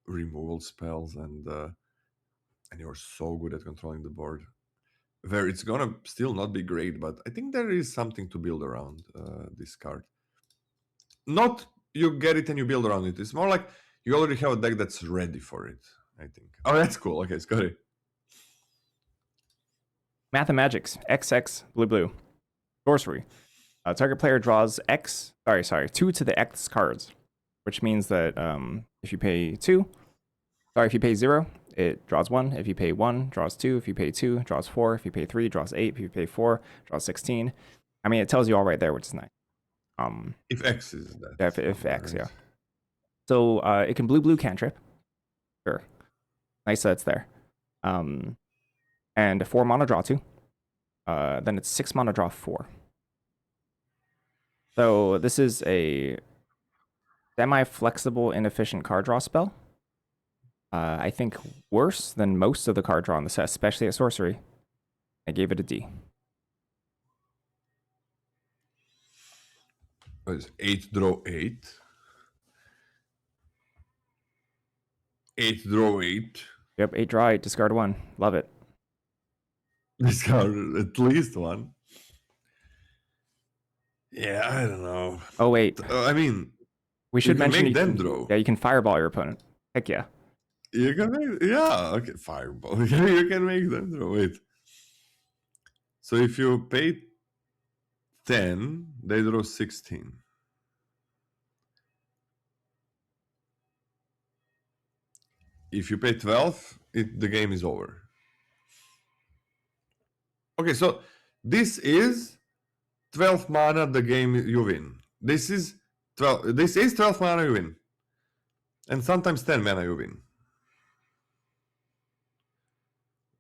S2: removal spells, and you're so good at controlling the board. Where it's gonna still not be great, but I think there is something to build around this card. Not you get it and you build around it. It's more like you already have a deck that's ready for it, I think. Oh, that's cool. Okay, Scotty.
S1: Mathemagics. XX blue. Sorcery. Target player draws 2 to the X cards, which means that if you pay 0, it draws 1. If you pay 1, draws 2. If you pay 2, draws 4. If you pay 3, draws 8. If you pay 4, draws 16. I mean, it tells you all right there, which is nice.
S2: If X is that.
S1: Yeah, if X, yeah. So it can blue cantrip. Sure. Nice that it's there. And 4 mana draw 2. Then it's 6 mana draw 4. So this is a semi-flexible, inefficient card draw spell. I think worse than most of the card draw in the set, especially at sorcery. I gave it a D.
S2: What is 8 draw 8? 8 draw 8.
S1: Yep, 8 draw 8, discard 1. Love it.
S2: Discard at least 1. Yeah, I don't know.
S1: Oh wait,
S2: I mean,
S1: we should mention
S2: make them draw.
S1: Yeah, you can fireball your opponent. Heck yeah.
S2: You can make, yeah, okay, fireball. You can make them draw. Wait. So if you pay 10, they draw 16. If you pay 12, the game is over. Okay, so this is 12 mana, the game you win. This is 12 mana you win. And sometimes 10 mana you win.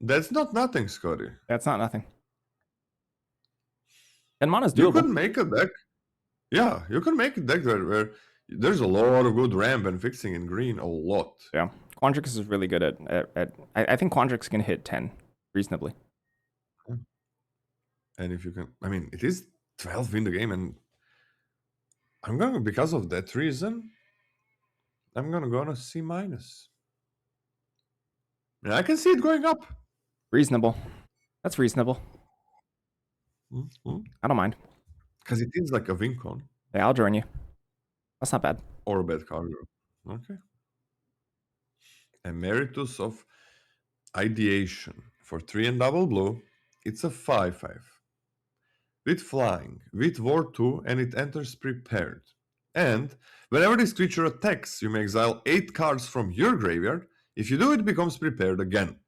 S2: That's not nothing, Scotty.
S1: That's not nothing. 10 mana is doable.
S2: You could make a deck. Yeah, you can make a deck where there's a lot of good ramp and fixing in green, a lot.
S1: Yeah, Quandrix is really good at I think Quandrix can hit 10 reasonably.
S2: And if you can, I mean, it is 12 in the game, and I'm going to, because of that reason, I'm going to go on a C-. And I can see it going up.
S1: Reasonable. That's reasonable.
S2: Mm-hmm.
S1: I don't mind.
S2: Because it is like a win con.
S1: Yeah, I'll join you. That's not bad.
S2: Or a bad card. Okay. Emeritus of Ideation. For 3 and double blue, it's a 5/5. With flying, with War 2, and it enters prepared. And whenever this creature attacks, you may exile 8 cards from your graveyard. If you do, it becomes prepared again.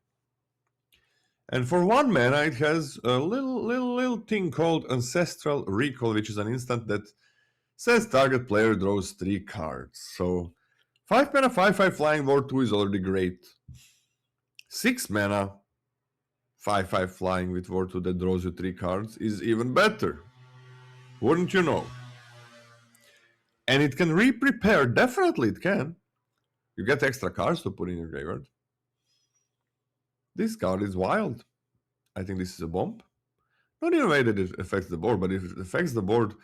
S2: And for 1 mana, it has a little thing called Ancestral Recall, which is an instant that says target player draws 3 cards. So 5 mana, 5/5 flying War 2 is already great. 6 mana, 5/5 flying with War 2 that draws you 3 cards is even better. Wouldn't you know? And it can re-prepare, definitely it can. You get extra cards to put in your graveyard. This card is wild. I think this is a bomb. Not in a way that it affects the board, but if it affects the board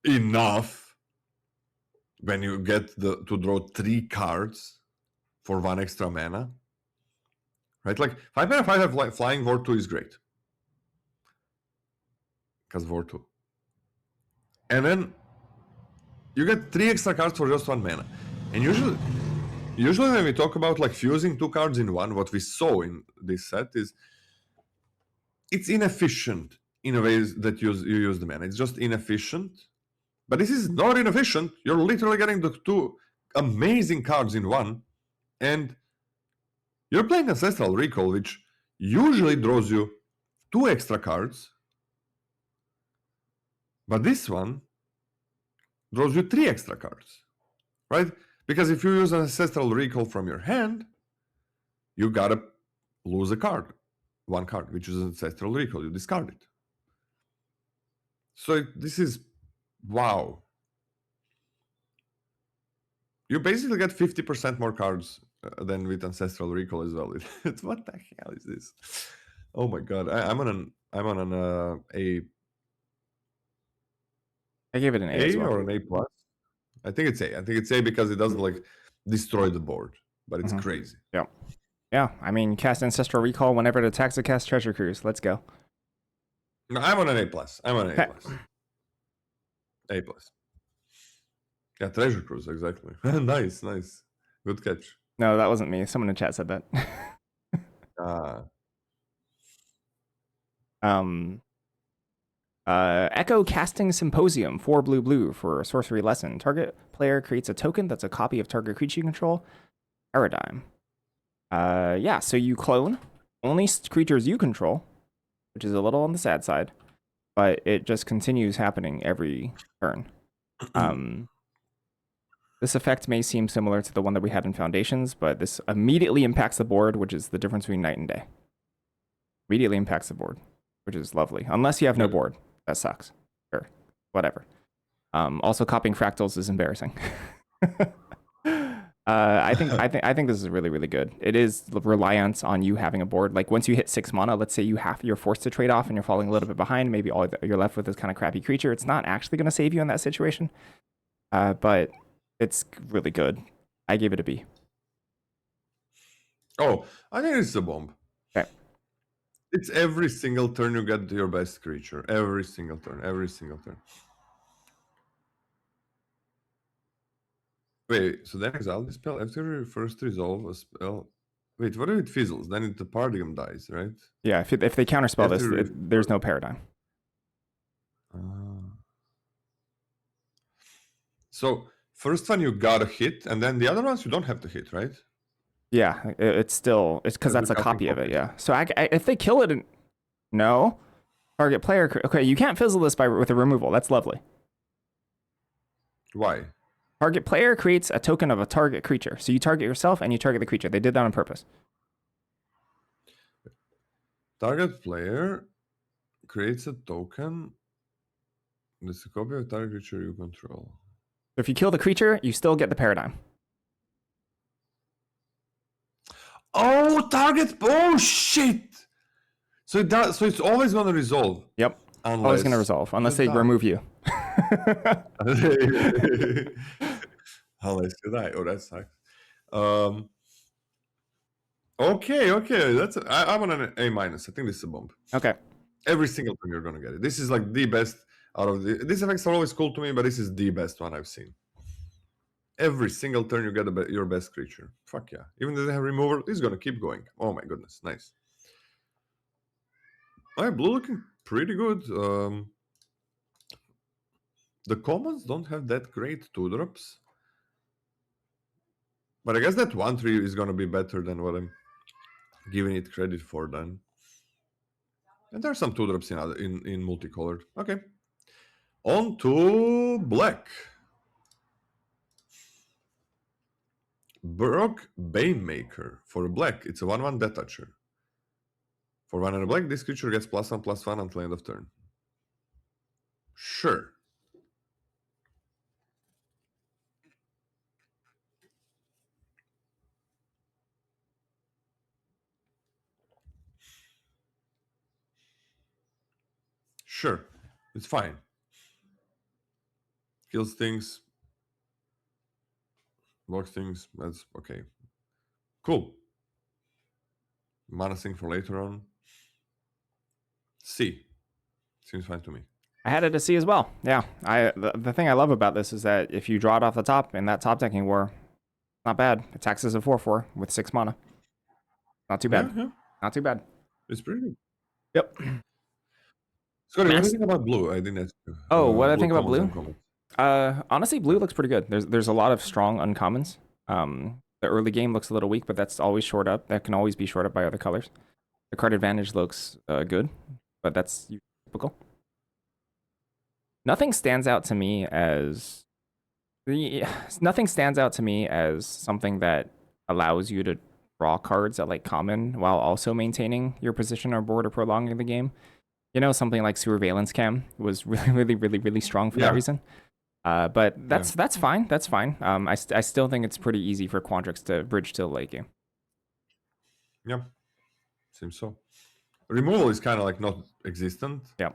S2: enough, when you get to draw 3 cards for 1 extra mana, right? Like 5 mana, 5/5 flying War 2 is great. Because War 2. And then you get 3 extra cards for just 1 mana. And usually when we talk about like fusing 2 cards in 1, what we saw in this set is it's inefficient in a way that you use the mana. It's just inefficient. But this is not inefficient. You're literally getting the 2 amazing cards in 1. And you're playing Ancestral Recall, which usually draws you 2 extra cards. But this one draws you 3 extra cards, right? Because if you use an Ancestral Recall from your hand, you gotta lose a card. 1 card, which is an Ancestral Recall. You discard it. So this is, wow. You basically get 50% more cards than with Ancestral Recall as well. What the hell is this? Oh my god! I'm on an A.
S1: I gave it an A as well.
S2: Or an A plus. I think it's A. I think it's A because it doesn't like destroy the board, but it's crazy.
S1: Yeah. Yeah, I mean, cast Ancestral Recall whenever it attacks, it casts Treasure Cruise. Let's go.
S2: No, I'm on an A plus. I'm on an A plus. A plus. Yeah, Treasure Cruise, exactly. Nice. Good catch.
S1: No, that wasn't me. Someone in chat said that. Echo Casting Symposium, 4 blue for a sorcery lesson. Target player creates a token that's a copy of target creature you control. Paradigm. Yeah, so you clone only creatures you control, which is a little on the sad side, but it just continues happening every turn. This effect may seem similar to the one that we had in Foundations, but this immediately impacts the board, which is the difference between night and day. Immediately impacts the board, which is lovely. Unless you have no board. That sucks. Sure. Whatever. Also, copying fractals is embarrassing. I think this is really, really good. It is reliant on you having a board. Like once you hit 6 mana, let's say you're forced to trade off and you're falling a little bit behind. Maybe all you're left with is kind of crappy creature. It's not actually going to save you in that situation, but it's really good. I gave it a B.
S2: Oh, I think it's a bomb.
S1: Okay.
S2: It's every single turn you get your best creature. Every single turn. Every single turn. Wait, so then exile the spell after you first resolve a spell. Wait, what if it fizzles? Then the paradigm dies, right?
S1: Yeah, if they counterspell this, there's no paradigm.
S2: So first one you gotta hit, and then the other ones you don't have to hit, right?
S1: Yeah, it's because that's a copy of it. Yeah. So if they kill it, no target player. Okay, you can't fizzle this with a removal. That's lovely.
S2: Why?
S1: Target player creates a token of a target creature. So you target yourself and you target the creature. They did that on purpose.
S2: Target player creates a token that's a copy of target creature you control.
S1: So if you kill the creature, you still get the paradigm.
S2: Oh, target! Oh shit! So it does. So it's always gonna resolve.
S1: Yep. Always gonna resolve unless they remove you.
S2: Unless you die. Oh, that sucks. Okay. That's I'm on an A minus. I think this is a bomb.
S1: Okay.
S2: Every single time you're gonna get it. This is like the best out of these effects are always cool to me, but this is the best one I've seen. Every single turn you get your best creature. Fuck yeah. Even though they have removal, this is gonna keep going. Oh my goodness, nice. Oh, blue looking pretty good. The commons don't have that great 2-drops. But I guess that 1/3 is gonna be better than what I'm giving it credit for then. And there are some 2-drops in multicolored. Okay. On to black. Baroque Banemaker. For black, it's a 1/1 detacher. For 1 and a black, this creature gets +1/+1 until end of turn. Sure. Sure. It's fine. Kills things. Blocks things. That's okay. Cool. Mana Sink for later on. C. Seems fine to me.
S1: I had it a C as well. Yeah. The thing I love about this is that if you draw it off the top in that top decking war, not bad. It taxes a 4/4 with 6 mana. Not too bad.
S2: Yeah.
S1: Not too bad.
S2: It's pretty good.
S1: Yep.
S2: Scotty, what do you think about blue? I didn't ask you.
S1: Oh, what I think about blue? Honestly, blue looks pretty good. There's a lot of strong uncommons. The early game looks a little weak, but that's always shored up. That can always be shored up by other colors. The card advantage looks good, but that's typical. Nothing stands out to me as something that allows you to draw cards at like common while also maintaining your position on board or prolonging the game. You know, something like Surveillance Cam was really strong for that reason. But that's fine. That's fine. I still think it's pretty easy for Quandrix to bridge to the late game.
S2: Yeah, seems so. Removal is kind of like not existent.
S1: Yeah.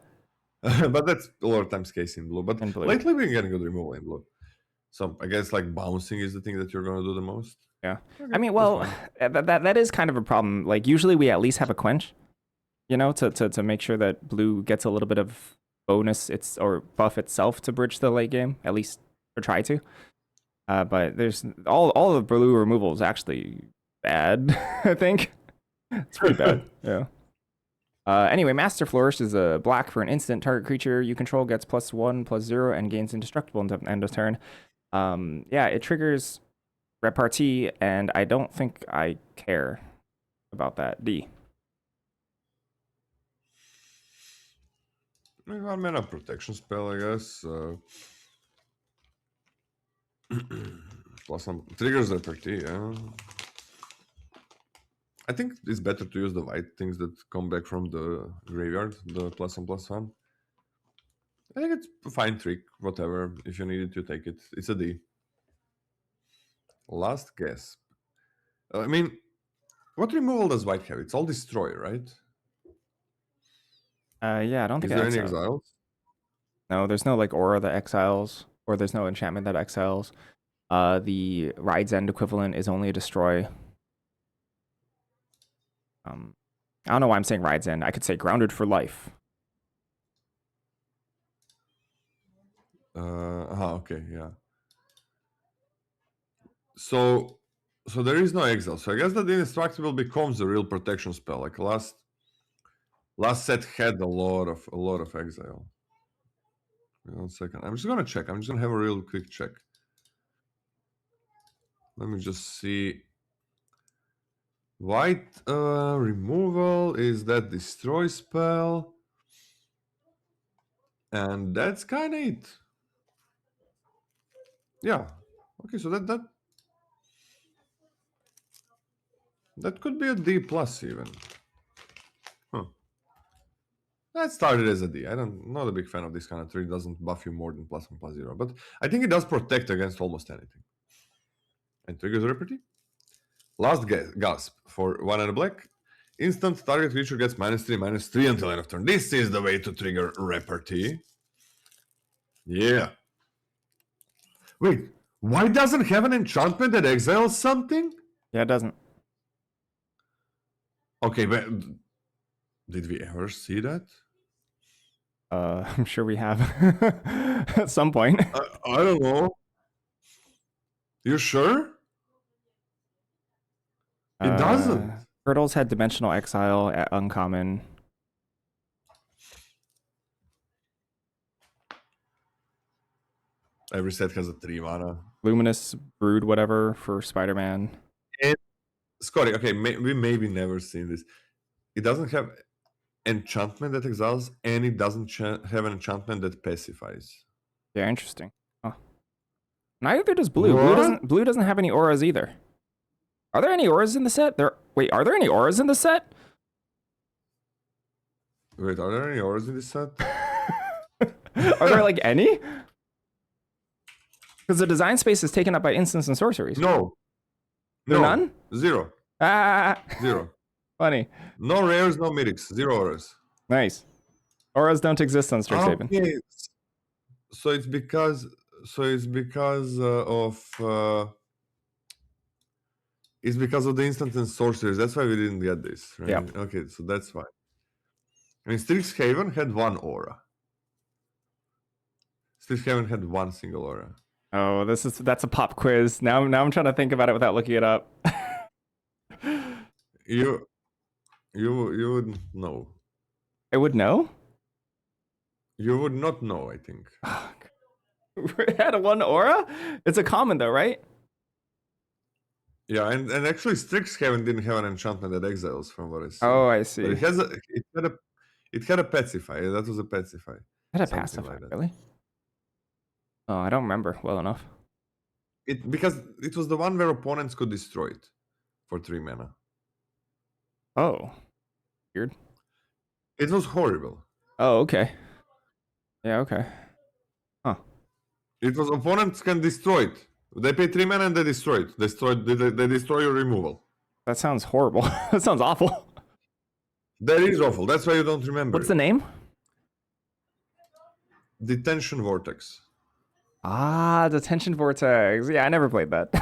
S2: But that's a lot of times case in blue. But lately we've been getting good removal in blue. So I guess like bouncing is the thing that you're gonna do the most.
S1: Yeah. Okay, I mean, well, that is kind of a problem. Like usually we at least have a quench, you know, to make sure that blue gets a little bit of bonus or buff itself to bridge the late game, at least, or try to. But there's all of blue removal is actually bad. I think it's pretty bad. Yeah. Anyway, Master Flourish is a black for an instant. Target creature you control gets +1/+0 and gains indestructible until end of turn. Yeah, it triggers repartee, and I don't think I care about that. D.
S2: One mana protection spell, I guess. Plus some triggers repartee, yeah. I think it's better to use the white things that come back from the graveyard, the +1/+1. I think it's a fine trick, whatever. If you need it, you take it. It's a D. Last guess. I mean, what removal does white have? It's all destroy, right?
S1: Yeah, I don't think
S2: Is there
S1: it
S2: any
S1: exiles.
S2: exiles?
S1: No, there's no like aura that exiles, or there's no enchantment that exiles. The Ride's End equivalent is only a destroy. I don't know why I'm saying Ride's End. I could say Grounded for Life.
S2: Okay, yeah. So there is no exile. So I guess that the indestructible becomes a real protection spell. Like last set had a lot of exile. Wait 1 second. I'm just gonna check. I'm just gonna have a real quick check. Let me just see. White removal is that destroy spell. And that's kind of it. Yeah. Okay, so that could be a D plus even. Huh. That started as a D. Not a big fan of this kind of tree. It doesn't buff you more than +1/+0. But I think it does protect against almost anything. And triggers repartee. Last gasp for 1 and a black. Instant target creature gets -3/-3 until end of turn. This is the way to trigger repartee. Yeah. Wait, why doesn't have an enchantment that exiles something?
S1: Yeah, it doesn't.
S2: Okay, but did we ever see that?
S1: I'm sure we have at some point.
S2: I don't know. You sure? It doesn't.
S1: Turtles had Dimensional Exile at uncommon.
S2: Every set has a 3 mana.
S1: Luminous Brood, whatever, for Spider-Man.
S2: And Scotty, okay, we maybe never seen this. It doesn't have enchantment that exiles, and it doesn't have an enchantment that pacifies.
S1: Yeah, interesting. Oh. Neither does blue. Blue doesn't have any auras either. Are there any auras in the set? Wait, are there any auras in the set?
S2: Wait, are there any auras in this set?
S1: Are there like any? Because the design space is taken up by instants and sorceries.
S2: No.
S1: There none?
S2: 0. 0.
S1: Funny.
S2: No rares, no mythics. 0 auras.
S1: Nice. Auras don't exist on Strixhaven.
S2: Okay. So it's because of it's because of the instant and sorceries. That's why we didn't get this, right?
S1: Yeah.
S2: Okay, so that's why. I mean, Strixhaven had 1 aura. Strixhaven had 1 single aura.
S1: Oh, that's a pop quiz. Now I'm trying to think about it without looking it up.
S2: You would know.
S1: I would know?
S2: You would not know, I think.
S1: It had a 1 aura? It's a common though, right?
S2: Yeah, and actually Strixhaven didn't have an enchantment that exiles from what I see.
S1: Oh, I see.
S2: But it had a pacify. That was a pacify.
S1: It had a pacify, really? Oh, I don't remember well enough.
S2: Because it was the one where opponents could destroy it for 3 mana.
S1: Oh. Weird.
S2: It was horrible.
S1: Oh, okay. Yeah, okay. Huh.
S2: It was opponents can destroy it. They pay 3 mana and they destroy it. They destroy your removal.
S1: That sounds horrible. That sounds awful.
S2: That is awful. That's why you don't remember.
S1: What's the name?
S2: Detention Vortex.
S1: Ah, Detention Vortex. Yeah, I never played that.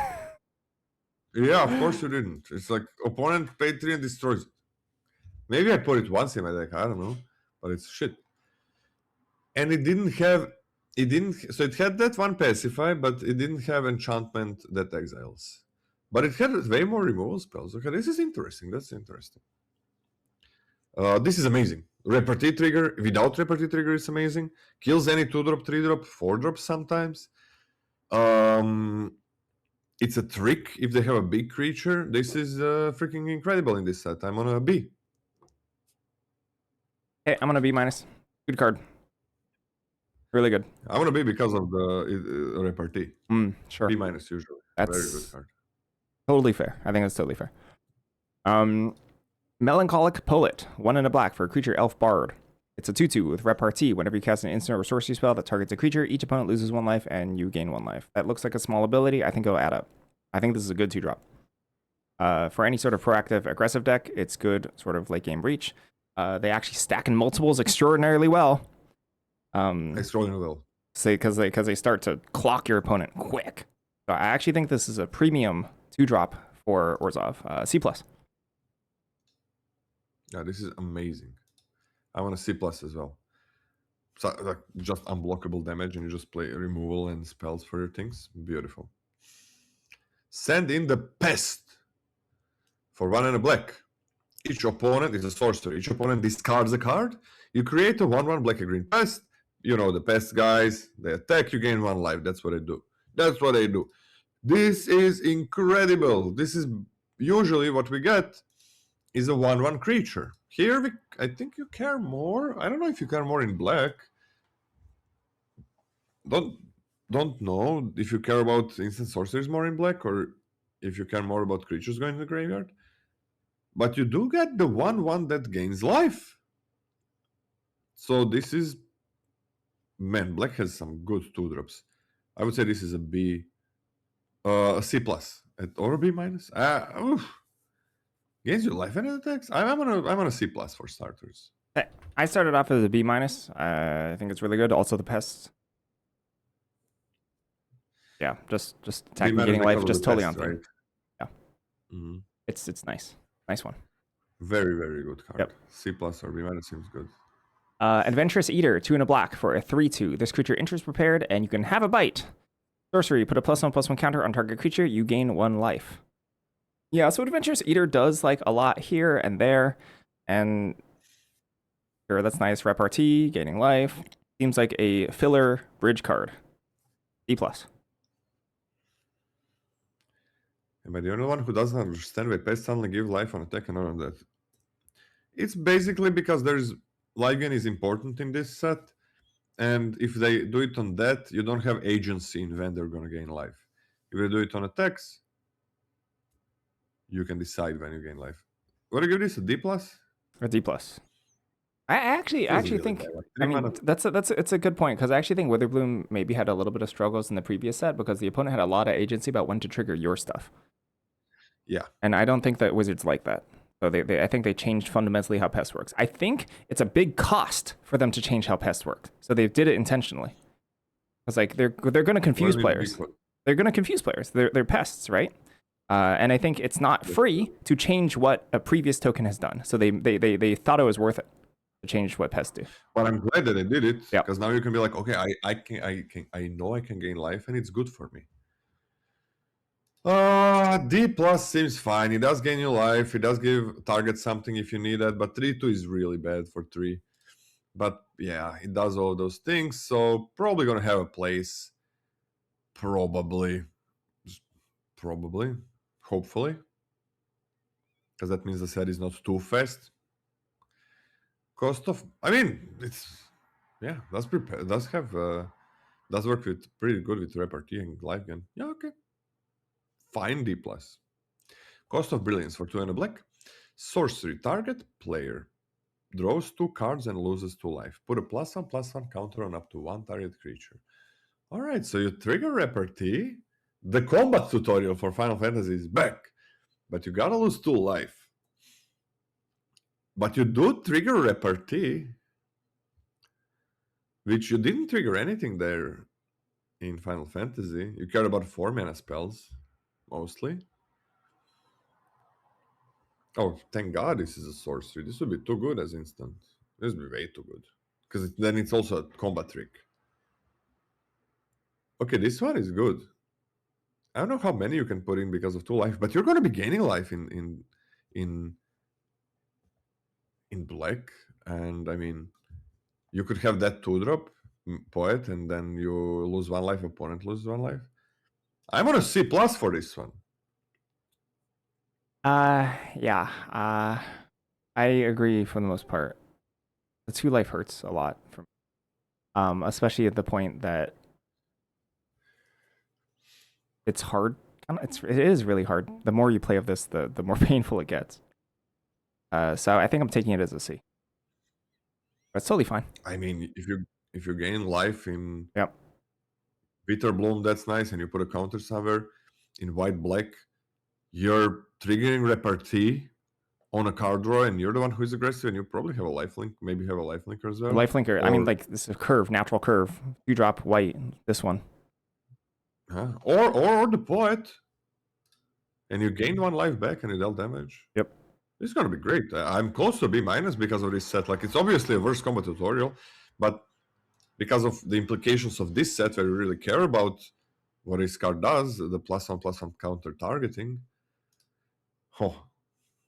S2: Yeah, of course you didn't. It's like opponent paid 3 and destroys it. Maybe I put it once in my deck, I don't know. But it's shit. And it had that 1 pacify, but it didn't have enchantment that exiles. But it had way more removal spells. Okay, this is interesting. That's interesting. This is amazing. Repartee trigger without repartee trigger is amazing. Kills any 2-drop, 3-drop, 4-drop sometimes. It's a trick if they have a big creature. This is freaking incredible in this set. I'm on a B.
S1: Hey, I'm gonna B minus. Good card. Really good.
S2: I'm on a B because of the repartee.
S1: Sure.
S2: B minus usually.
S1: That's
S2: Very good card.
S1: totally fair. I think that's totally fair. Melancholic Poet, 1 and a black for a creature elf bard. It's a 2/2 with repartee. Whenever you cast an instant or sorcery spell that targets a creature, each opponent loses 1 life and you gain 1 life. That looks like a small ability. I think it'll add up. I think this is a good 2-drop. For any sort of proactive, aggressive deck, it's good sort of late game reach. They actually stack in multiples extraordinarily well.
S2: Extraordinarily well.
S1: Because they start to clock your opponent quick. So I actually think this is a premium 2-drop for Orzhov. C+.
S2: Yeah, this is amazing. I want a C+ as well. So, like, just unblockable damage and you just play removal and spells for your things. Beautiful. Send in the Pest for 1 and a black. Each opponent is a sorcerer. Each opponent discards a card. You create a 1/1 black and green pest. You know the pest guys. They attack, you gain 1 life. That's what they do. That's what they do. This is incredible. This is usually what we get is a 1/1 creature. Here, I think you care more. I don't know if you care more in black. Don't know if you care about instant sorceries more in black or if you care more about creatures going to the graveyard. But you do get the 1/1 that gains life. So this is... Man, black has some good 2-drops. I would say this is a B... a C+. Or a B minus. Gains you life and attacks? I'm on a C+ for starters.
S1: I started off as a B minus. I think it's really good. Also the pests. Yeah, just attacking, getting life, just totally on theme. Right? Yeah. Mm-hmm. It's nice. Nice one.
S2: Very, very good card. Yep. C+ or B minus seems good.
S1: Adventurous Eater, 2 and a black for a 3/2. This creature enters prepared, and you can have a bite. Sorcery, put a +1/+1 counter on target creature. You gain 1 life. Yeah, so Adventurous Eater does like a lot here and there, and sure, that's nice. Repartee, gaining life. Seems like a filler bridge card. D+.
S2: Am I the only one who doesn't understand why pests suddenly give life on attack and all of that? It's basically because there's life gain is important in this set, and if they do it on that, you don't have agency in when they're gonna gain life. If they do it on attacks, you can decide when you gain life. What do you give this, a D+?
S1: A D+. I actually think, I mean, it's a good point, because I actually think Witherbloom maybe had a little bit of struggles in the previous set because the opponent had a lot of agency about when to trigger your stuff.
S2: Yeah.
S1: And I don't think that Wizards like that. So I think they changed fundamentally how Pest works. I think it's a big cost for them to change how Pest works. So they did it intentionally. It's like they're going to confuse players. They're going to confuse players. They're pests, right? And I think it's not free to change what a previous token has done. So they thought it was worth it to change what pests do.
S2: But I'm glad that they did it, because now you can be like, okay, I know I can gain life, and it's good for me. D+ seems fine. It does gain you life. It does give target something if you need that, but 3/2 is really bad for 3. But yeah, it does all those things, so probably gonna have a place. Probably. Hopefully. Because that means the set is not too fast. Cost of... I mean, it's... Yeah, does work with pretty good with repartee and life gain. Yeah, okay. Fine D+. Cost of Brilliance for 2 and a black. Sorcery. Target player draws 2 cards and loses 2 life. Put a +1/+1 counter on up to 1 target creature. Alright, so you trigger repartee. The combat tutorial for Final Fantasy is back. But you gotta lose 2 life. But you do trigger repartee, which you didn't trigger anything there in Final Fantasy. You care about 4 mana spells, mostly. Oh, thank God this is a sorcery. This would be too good as instant. This would be way too good. Because then it's also a combat trick. Okay, this one is good. I don't know how many you can put in because of 2 life, but you're going to be gaining life in in black, and I mean, you could have that 2-drop poet, and then you lose 1 life, opponent loses 1 life. I'm on a C plus for this one.
S1: Yeah. I agree for the most part. The 2 life hurts a lot for me. Especially at the point that it's hard. It is really hard. The more you play of this, the more painful it gets. So I think I'm taking it as a C. That's totally fine.
S2: I mean, if you gain life in
S1: Yep.
S2: Bitter Bloom, that's nice, and you put a counter somewhere in white black, you're triggering repartee on a card draw, and you're the one who is aggressive, and you probably have a lifelink, maybe have a lifelink as well.
S1: Lifelinker. I mean,
S2: Or,
S1: like this is a curve, natural curve. You drop white. This one.
S2: or the poet, and you gain 1 life back and you dealt damage.
S1: Yep.
S2: This is gonna be great. I'm close to B minus because of this set. Like, it's obviously a verse combat tutorial, but because of the implications of this set, where you really care about what this card does, the +1/+1 counter targeting. Oh,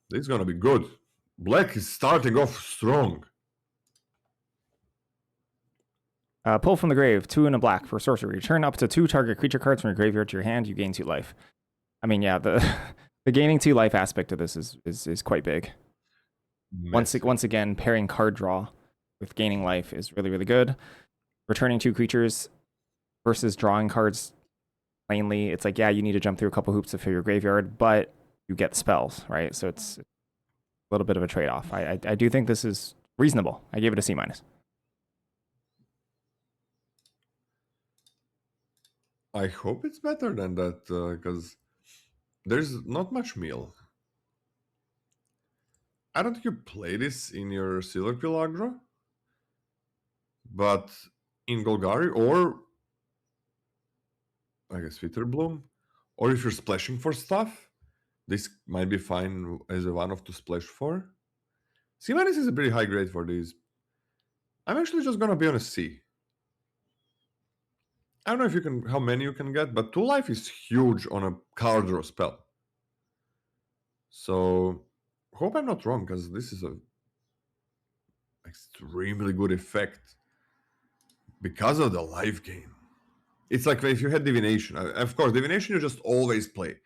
S2: this is gonna be good. Black is starting off strong.
S1: Pull from the grave, 2 and a black for sorcery. Return up to 2 target creature cards from your graveyard to your hand. You gain 2 life. I mean, yeah, the the gaining 2 life aspect of this is quite big. Once again, pairing card draw with gaining life is really, really good. Returning 2 creatures versus drawing cards plainly, it's like, yeah, you need to jump through a couple hoops to fill your graveyard, but you get spells, right? So it's a little bit of a trade-off. I do think this is reasonable. I gave it a C minus.
S2: I hope it's better than that, because there's not much meal. I don't think you play this in your Silver Pill aggro, but in Golgari, or I guess Bitterbloom, or if you're splashing for stuff, this might be fine as a 1 of to splash for. C minus is a pretty high grade for these. I'm actually just gonna be on a C. I don't know if you can, how many you can get, but 2 life is huge on a card draw spell. So hope I'm not wrong, because this is a extremely good effect because of the life gain. It's like if you had divination. Of course, divination you just always play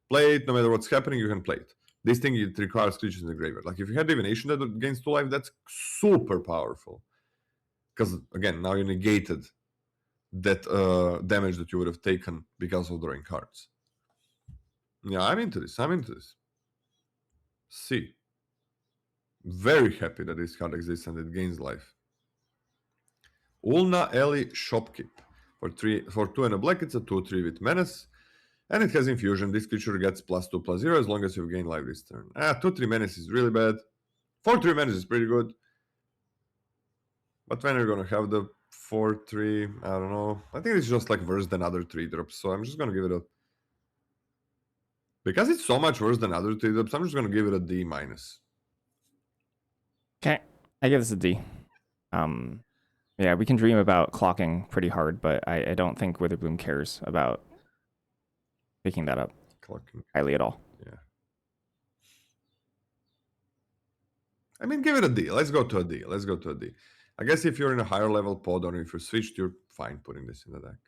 S2: it no matter what's happening. You can play it. This thing, it requires creatures in the graveyard. Like if you had divination that gains 2 life, that's super powerful, because again, now you negated that damage that you would have taken because of drawing cards. Yeah, I'm into this. C. Very happy that this card exists and it gains life. Ulna Eli Shopkeep. For 2 and a black, it's a 2/3 with menace. And it has infusion. This creature gets +2/+0 as long as you gain life this turn. 2/3 menace is really bad. 4/3 menace is pretty good. But when you're gonna have the 4/3, I don't know. I think it's just like worse than other 3-drops. So I'm just gonna give it a, because it's so much worse than other 3-drops, I'm just gonna give it a D minus.
S1: Okay, I give this a D. Yeah, we can dream about clocking pretty hard, but I don't think Witherbloom cares about picking that up
S2: Clocking
S1: highly at all.
S2: Yeah. I mean, give it a D. Let's go to a D. I guess if you're in a higher level pod, or if you're switched, you're fine putting this in the deck.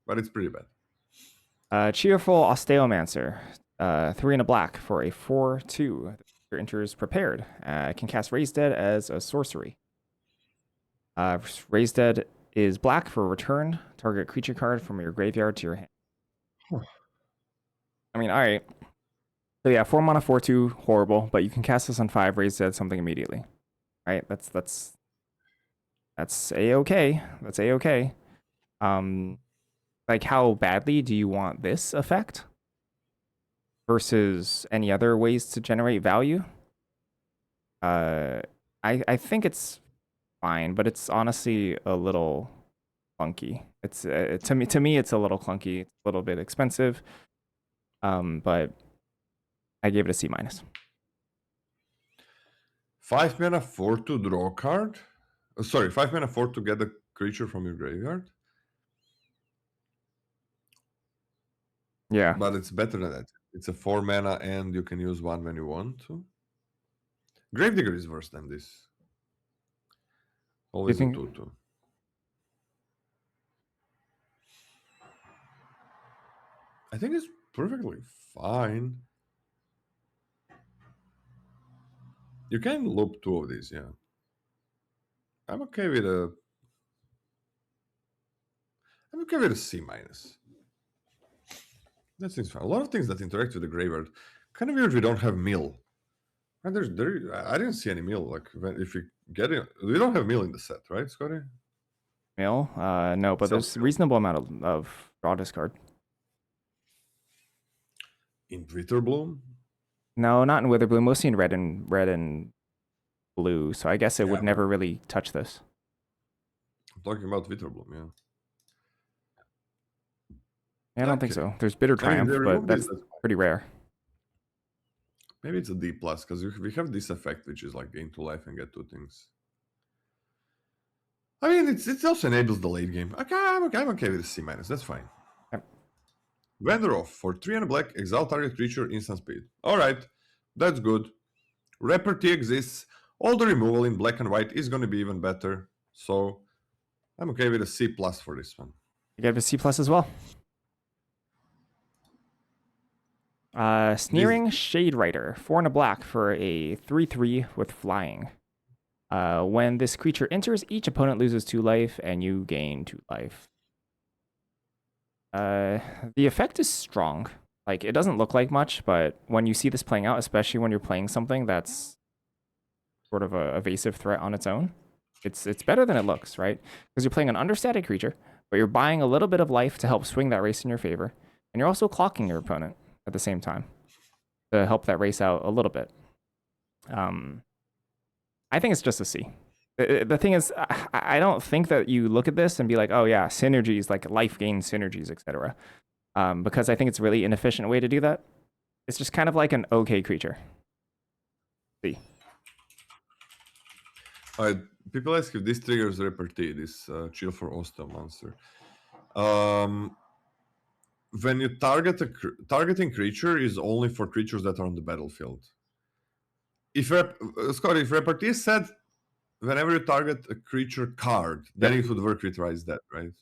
S2: But it's pretty bad.
S1: Cheerful Osteomancer. 3 and a black for a 4/2. Enters prepared. Can cast Raise Dead as a sorcery. Raise Dead is black for return. Target creature card from your graveyard to your hand. I mean, all right. So yeah, 4 mana, 4/2, horrible. But you can cast this on 5, Raise Dead something immediately. Right? That's a-okay. That's a-okay. Like, how badly do you want this effect versus any other ways to generate value? I think it's fine, but it's honestly a little clunky. It's to me it's a little clunky. It's a little bit expensive. But I gave it a C minus.
S2: 5 mana, 4 to draw a card. 5 mana, 4 to get a creature from your graveyard.
S1: Yeah.
S2: But it's better than that. It's a 4 mana and you can use 1 when you want to. Gravedigger is worse than this. Always a
S1: think-
S2: 2/2. I think it's perfectly fine. You can loop 2 of these, yeah. I'm okay with a C minus. That seems fine. A lot of things that interact with the graveyard. Kind of weird we don't have mill. And I didn't see any mill. Like if you get it, we don't have mill in the set, right, Scotty?
S1: Mill? No, but there's a reasonable amount of draw discard.
S2: In Witterbloom?
S1: No, not in Witherbloom. Mostly in red and blue. So I guess it would
S2: Yeah,
S1: never really touch this.
S2: I'm talking about Witterbloom, yeah.
S1: Yeah, I don't think
S2: Okay.
S1: so. There's Bitter
S2: I mean,
S1: Triumph,
S2: they
S1: but
S2: remove
S1: that's
S2: this,
S1: pretty rare.
S2: Maybe it's a D plus because we have this effect, which is like gain 2 life and get 2 things. I mean, it also enables the late game. Okay, I'm okay with a C minus. That's fine.
S1: Yep.
S2: Wanderoff for 3 and a black, exile target creature, instant speed. All right, that's good. Repartee exists. All the removal in black and white is going to be even better. So I'm okay with a C plus for this one.
S1: You get a C plus as well. Sneering Shade Rider, 4 and a black for a 3/3 with flying. When this creature enters, each opponent loses 2 life and you gain 2 life. The effect is strong. Like, it doesn't look like much, but when you see this playing out, especially when you're playing something that's sort of a evasive threat on its own, it's better than it looks, right? Because you're playing an understated creature, but you're buying a little bit of life to help swing that race in your favor, and you're also clocking your opponent at the same time to help that race out a little bit. I think it's just a C. The thing is, I don't think that you look at this and be like, oh yeah, synergies, like life gain synergies, etc. Because I think it's a really inefficient way to do that. It's just kind of like an okay creature. C.
S2: People ask if this triggers repartee, this Chill for Osta monster. When you targeting creature is only for creatures that are on the battlefield. If Scott, if repartee said whenever you target a creature card, then it would work with Rise Dead, right?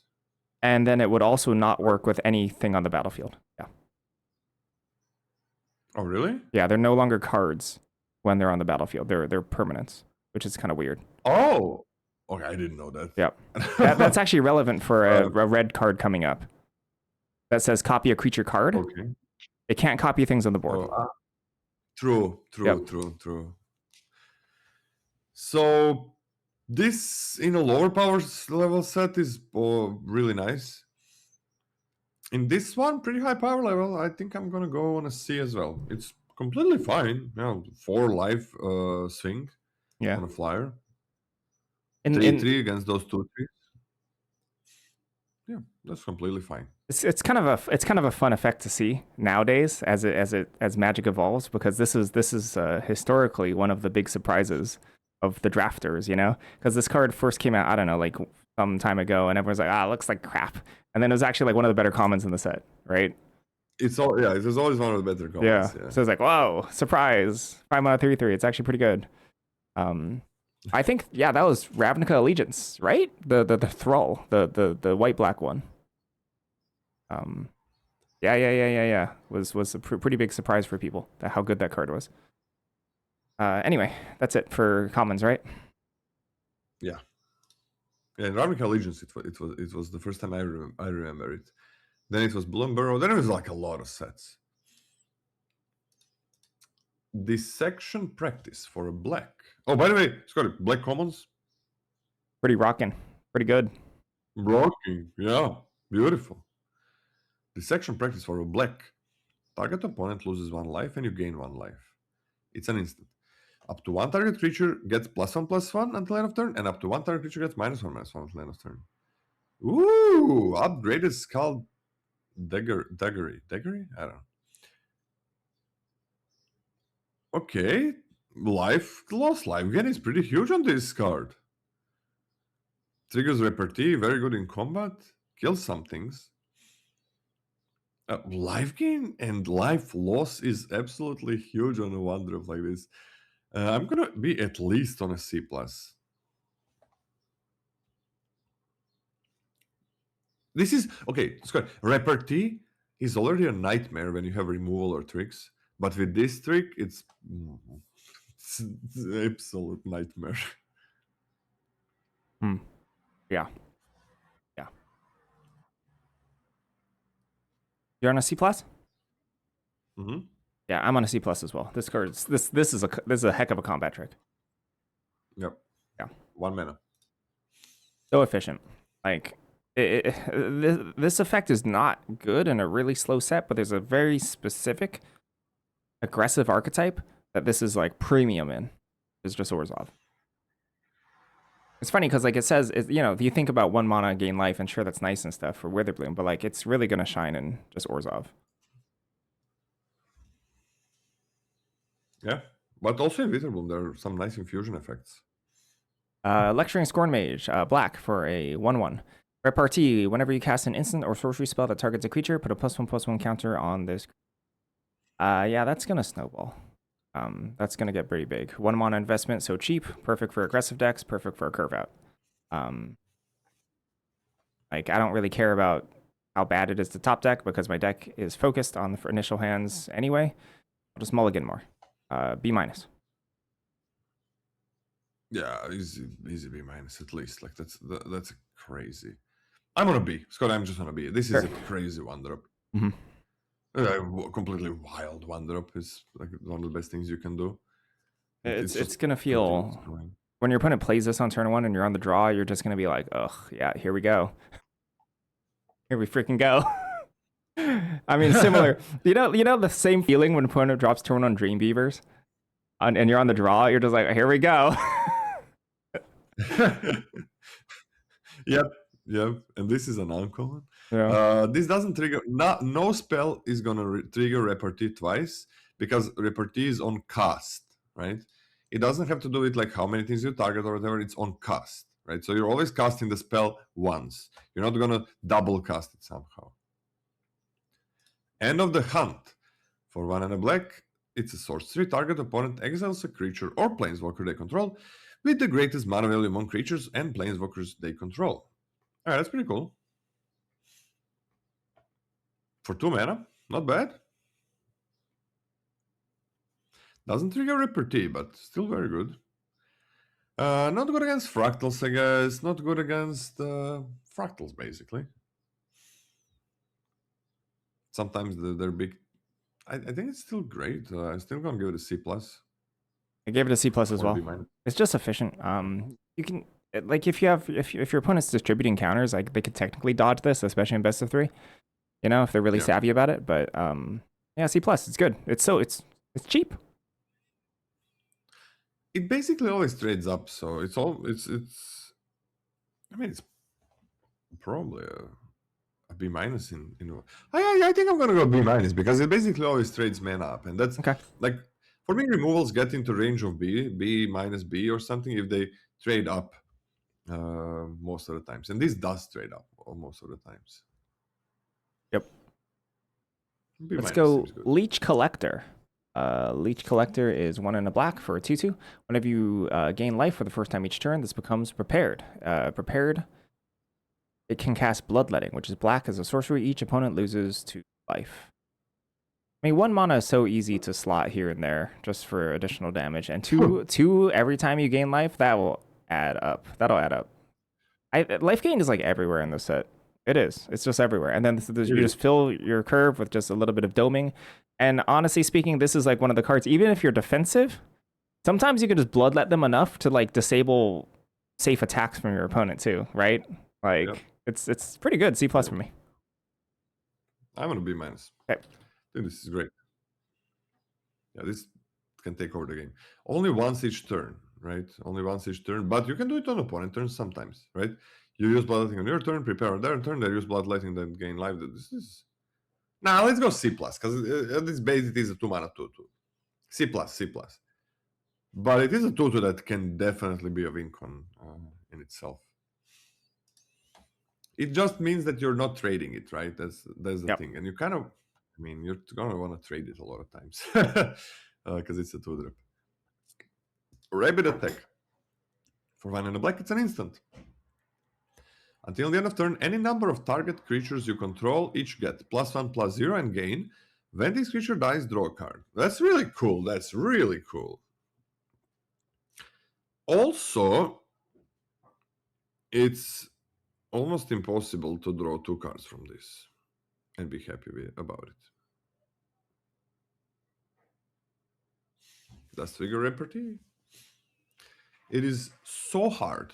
S1: And then it would also not work with anything on the battlefield. Yeah.
S2: Oh, really?
S1: Yeah, they're no longer cards when they're on the battlefield. They're permanents, which is kind of weird.
S2: Oh, okay, I didn't know that.
S1: Yep. That's actually relevant for a red card coming up. That says copy a creature card.
S2: Okay.
S1: It can't copy things on the board.
S2: True. So this in a lower power level set is really nice. In this one, pretty high power level, I think I'm gonna go on a C as well. It's completely fine. 4 life swing on a flyer. 3/3 against those 2/3s. Yeah, that's completely fine.
S1: It's kind of a fun effect to see nowadays as Magic evolves, because this is historically one of the big surprises of the drafters, you know, because this card first came out, I don't know, like some time ago, and everyone's like, it looks like crap, and then it was actually like one of the better commons in the set, right?
S2: It was always one of the better commons.
S1: Yeah. So it's like, whoa, surprise, 5 mana 3/3. It's actually pretty good. I think, yeah, that was Ravnica Allegiance, right? The Thrall, the white black one. Yeah. Was a pretty big surprise for people how good that card was. Anyway, that's it for commons, right?
S2: Yeah. Yeah, in Ravnica Allegiance, it was the first time I remember it. Then it was Bloomburrow. Then it was like a lot of sets. Dissection Practice for a black. Oh, by the way, Scott, black commons?
S1: Pretty rocking. Pretty good.
S2: Rocking, yeah. Beautiful. Dissection Practice for a black. Target opponent loses 1 life and you gain 1 life. It's an instant. Up to 1 target creature gets +1/+1 until end of turn, and up to 1 target creature gets -1/-1 until end of turn. Ooh, upgraded Skull Daggery. Daggery? I don't know. Okay, lost life gain is pretty huge on this card. Triggers repartee, very good in combat, kills some things. Life gain and life loss is absolutely huge on a Wanderer like this. I'm gonna be at least on a C plus. This is okay. Scott, repartee is already a nightmare when you have removal or tricks, but with this trick, it's an absolute nightmare.
S1: Yeah. Yeah. You're on a C plus?
S2: Mm-hmm.
S1: Yeah, I'm on a C plus as well. This card's this is a heck of a combat trick.
S2: Yep.
S1: Yeah.
S2: 1 mana.
S1: So efficient. Like this effect is not good in a really slow set, but there's a very specific aggressive archetype that this is like premium in. Is just Orzhov. It's funny because like it says, you know, if you think about 1 mana gain life, and sure that's nice and stuff for Witherbloom, but like it's really gonna shine in just Orzhov.
S2: Yeah, but also in Witherbloom there are some nice infusion effects.
S1: Lecturing Scorn Mage, black for a 1/1. Repartee, whenever you cast an instant or sorcery spell that targets a creature, put a +1/+1 counter on this. Yeah, that's gonna snowball. That's gonna get pretty big. 1 mana investment, so cheap, perfect for aggressive decks, perfect for a curve out. Like I don't really care about how bad it is to top deck because my deck is focused on the initial hands anyway. I'll just mulligan more. B minus.
S2: Yeah, easy B minus at least. Like that's crazy. I'm on a B, Scott. I'm just on a B. This is a crazy 1-drop. Completely wild 1-drop is like one of the best things you can do.
S1: It's gonna feel when your opponent plays this on turn 1 and you're on the draw, you're just gonna be like, ugh, yeah, here we go. Here we freaking go. I mean, similar. you know the same feeling when opponent drops turn 1 Dreambeavers, and you're on the draw. You're just like, here we go.
S2: Yep. And this is an uncommon.
S1: Yeah.
S2: This doesn't trigger. No spell is gonna trigger repartee twice because repartee is on cast, right? It doesn't have to do with like how many things you target or whatever. It's on cast, right? So you're always casting the spell once. You're not gonna double cast it somehow. End of the hunt. For 1 and a black, it's a sorcery. Target opponent exiles a creature or planeswalker they control with the greatest mana value among creatures and planeswalkers they control. Alright, that's pretty cool. For 2 mana, not bad. Doesn't trigger repartee, but still very good. Not good against fractals, I guess. Not good against fractals, basically. Sometimes they're big. I think it's still great. I'm still gonna give it a C plus.
S1: I gave it a C plus as well. It's just efficient. You can like if your opponent's distributing counters, like they could technically dodge this, especially in best of 3. You know, if they're really savvy about it. But yeah, C plus. It's good. It's cheap.
S2: It basically always trades up, so it's I mean, it's probably a B minus in I think I'm gonna go B minus because it basically always trades mana up, and that's
S1: okay.
S2: Like for me, removals get into range of B minus B or something if they trade up most of the times, and this does trade up most of the times.
S1: Yep. Let's go Leech Collector. Leech Collector is 1 and a black for a 2/2. Whenever you gain life for the first time each turn, this becomes prepared. Prepared. It can cast Bloodletting, which is black as a sorcery. Each opponent loses 2 life. I mean, 1 mana is so easy to slot here and there just for additional damage, and two every time you gain life, that will add up. That'll add up. Life gain is like everywhere in this set. It is. It's just everywhere. And then you just fill your curve with just a little bit of doming. And honestly speaking, this is like one of the cards, even if you're defensive, sometimes you can just bloodlet them enough to like disable safe attacks from your opponent too, right? Like it's pretty good. C plus for me.
S2: I'm gonna B minus.
S1: Okay.
S2: I think this is great. Yeah, this can take over the game. Only once each turn, right? Only once each turn, but you can do it on opponent turns sometimes, right? You use bloodletting on your turn, prepare on their turn, they use bloodletting, then gain life. This is now let's go C plus because at this base it is a 2 mana 2/2. C plus. But it is a 2/2 that can definitely be a win con in itself. It just means that you're not trading it, right? That's the thing, and you kind of, I mean, you're gonna want to trade it a lot of times because it's a 2-drop. Rapid attack. For 1 and a black, it's an instant. Until the end of turn, any number of target creatures you control each get +1/+0 and gain. When this creature dies, draw a card. That's really cool. That's really cool. Also, it's almost impossible to draw 2 cards from this and be happy about it. Dust Figure Repartee. It is so hard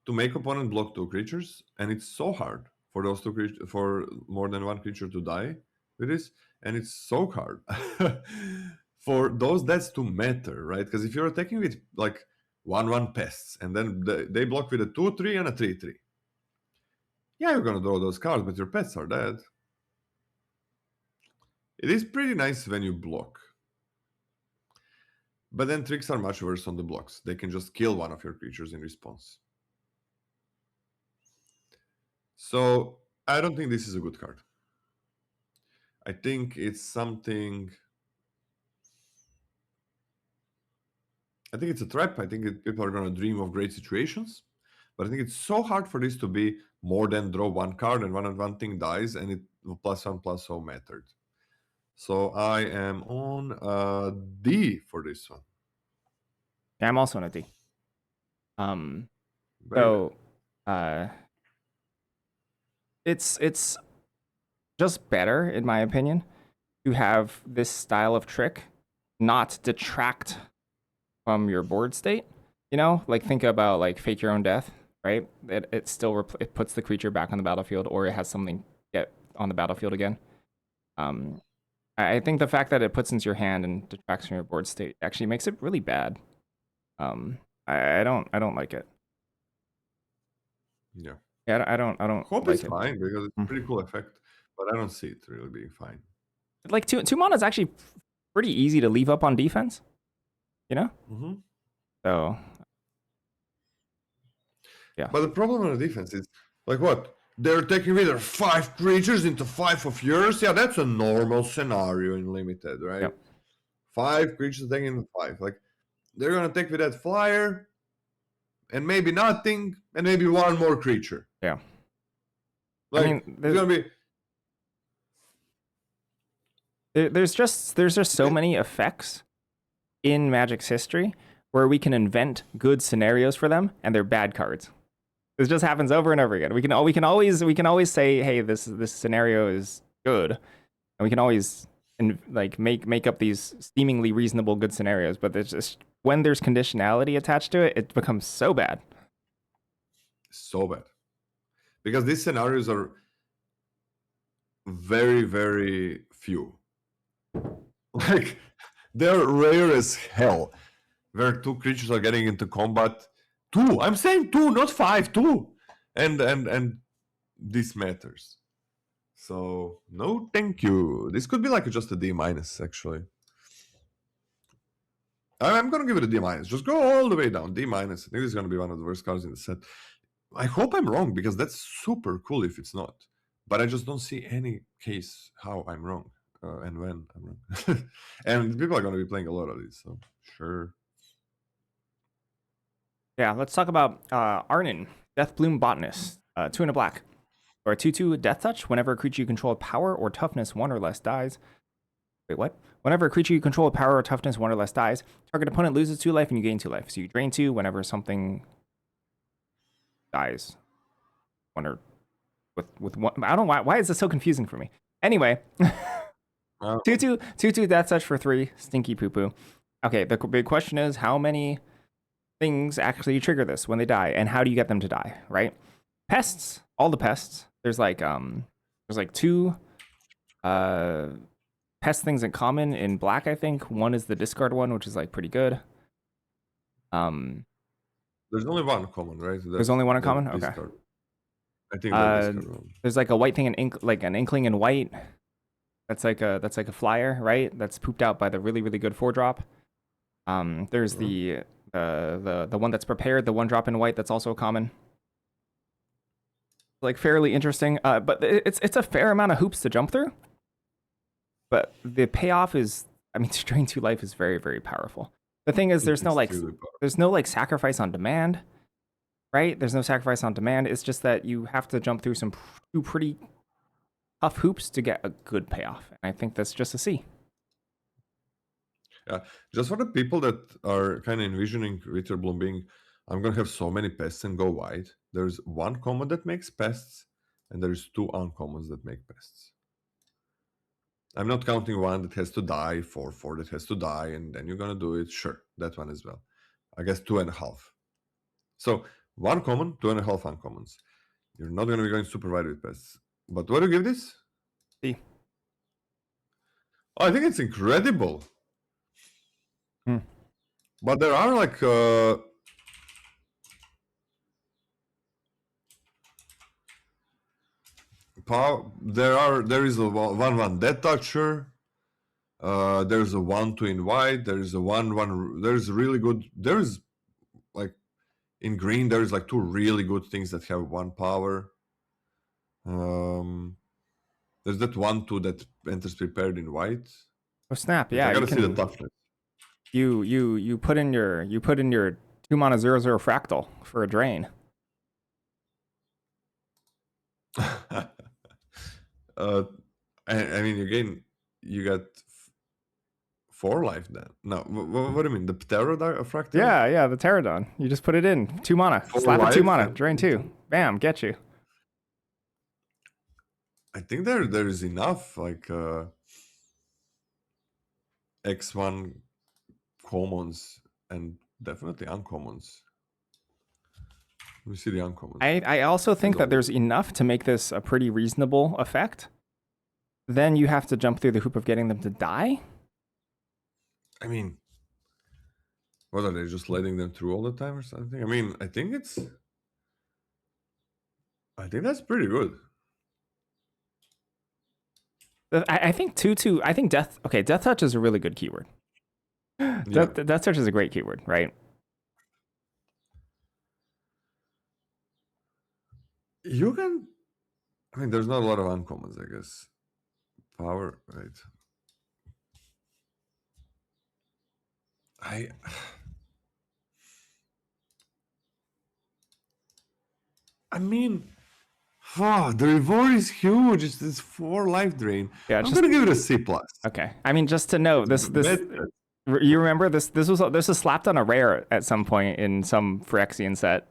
S2: to make opponent block 2 creatures, and it's so hard for those 2 creatures, for more than 1 creature to die with this, and it's so hard for those deaths to matter, right? Because if you're attacking with like 1/1 pests, and then they block with a 2/3 and a 3/3, yeah, you're gonna draw those cards, but your pets are dead. It is pretty nice when you block. But then tricks are much worse on the blocks. They can just kill one of your creatures in response. So I don't think this is a good card. I think it's something... I think it's a trap. I think people are going to dream of great situations. But I think it's so hard for this to be more than draw 1 card and one thing dies and it +1/+0 mattered. So I am on D for this one.
S1: Yeah, I'm also on a D. It's just better, in my opinion, to have this style of trick not detract from your board state. You know, like think about like Fake Your Own Death, right? It still it puts the creature back on the battlefield, or it has something get on the battlefield again. I think the fact that it puts into your hand and detracts from your board state actually makes it really bad. I don't like it.
S2: Yeah.
S1: Yeah, I don't
S2: Hope
S1: like
S2: it's fine because it's a pretty cool effect, but I don't see it really being fine.
S1: Like 2 mana is actually pretty easy to leave up on defense, you know?
S2: Mm-hmm.
S1: So yeah.
S2: But the problem on the defense is like what? They're taking with their 5 creatures into 5 of yours. Yeah, that's a normal scenario in limited, right?
S1: Yep.
S2: 5 creatures taking into 5. Like they're gonna take with that flyer and maybe nothing, and maybe 1 more creature.
S1: Yeah.
S2: Like,
S1: I mean,
S2: it's gonna be...
S1: There's just so many effects in Magic's history where we can invent good scenarios for them, and they're bad cards. This just happens over and over again. We can always say, hey, this scenario is good, and we can always like make up these seemingly reasonable good scenarios. But there's just when there's conditionality attached to it, it becomes so bad.
S2: So bad, because these scenarios are very, very few. Like they're rare as hell, where 2 creatures are getting into combat. 2, I'm saying 2, not 5, 2, and this matters. So no, thank you. This could be like just a D minus actually. I'm gonna give it a D minus. Just go all the way down. D minus. I think this is gonna be one of the worst cards in the set. I hope I'm wrong because that's super cool if it's not. But I just don't see any case how I'm wrong and when I'm wrong. And people are gonna be playing a lot of these, so sure.
S1: Yeah, let's talk about Arnon, Deathbloom Botanist, 2 and a black. Or a 2/2 Death Touch. Whenever a creature you control with power or toughness 1 or less dies. Wait, what? Whenever a creature you control with power or toughness 1 or less dies, target opponent loses 2 life and you gain 2 life. So you drain 2 whenever something dies. One or with 1. I don't know why is this so confusing for me. Anyway, 2/2 Death Touch for 3. Stinky poo poo. Okay, the big question is how many things actually trigger this when they die, and how do you get them to die? Right? Pests, all the pests. There's like 2 pest things in common in black, I think. One is the discard one, which is like pretty good.
S2: There's only 1 common, right?
S1: There's only 1 in common? Okay.
S2: Discard. I think that discard one.
S1: There's like a white thing like an inkling in white. That's like a flyer, right? That's pooped out by the really, really good 4-drop. There's the one that's prepared, the 1-drop in white that's also common. Like fairly interesting, but it's a fair amount of hoops to jump through. But the payoff is, I mean, to drain 2 life is very, very powerful. The thing is,
S2: It's extremely
S1: there's no like sacrifice on demand, right? There's no sacrifice on demand. It's just that you have to jump through two pretty tough hoops to get a good payoff. And I think that's just a C.
S2: Yeah, just for the people that are kind of envisioning Witherbloom being, I'm gonna have so many pests and go wide. There's one common that makes pests, and there's two uncommons that make pests. I'm not counting one that has to die, four that has to die, and then you're gonna do it. Sure, that one as well. I guess 2.5. So one common, 2.5 uncommons. You're not gonna be going super wide with pests. But what do you give this?
S1: C.
S2: Oh, I think it's incredible.
S1: Hmm.
S2: But there are like there is a 1/1 Death Toucher. There's a 1/2 in white. There's a 1/1. There's really good. There's like in green. There's like two really good things that have 1 power. There's that 1/2 that enters prepared in white.
S1: Oh snap!
S2: But
S1: Yeah,
S2: I
S1: you
S2: gotta see the
S1: can.
S2: toughness.
S1: You put in your 2 mana 0/0 fractal for a drain.
S2: I mean, again, you got 4 life then. No, what do you mean? The Pterodactyl fractal?
S1: Yeah, the Pterodon. You just put it in 2 mana,
S2: 4
S1: slap it 2
S2: life
S1: mana,
S2: and-
S1: drain 2, bam, get you.
S2: I think there is enough like X1 commons and definitely uncommons. We see the uncommons.
S1: I also think that there's enough to make this a pretty reasonable effect. Then you have to jump through the hoop of getting them to die.
S2: I mean, what are they just letting them through all the time or something? I mean, I think that's pretty good.
S1: I think 2/2. I think death. Okay, death touch is a really good keyword.
S2: Yeah.
S1: Death touch is a great keyword, right?
S2: You can. I mean, there's not a lot of uncommons, I guess. Power, right? I mean, the reward is huge. It's 4 life drain.
S1: Yeah,
S2: I'm gonna give it a C plus.
S1: Okay, I mean, just to know this.
S2: Better.
S1: You remember this? This was slapped on a rare at some point in some Phyrexian set,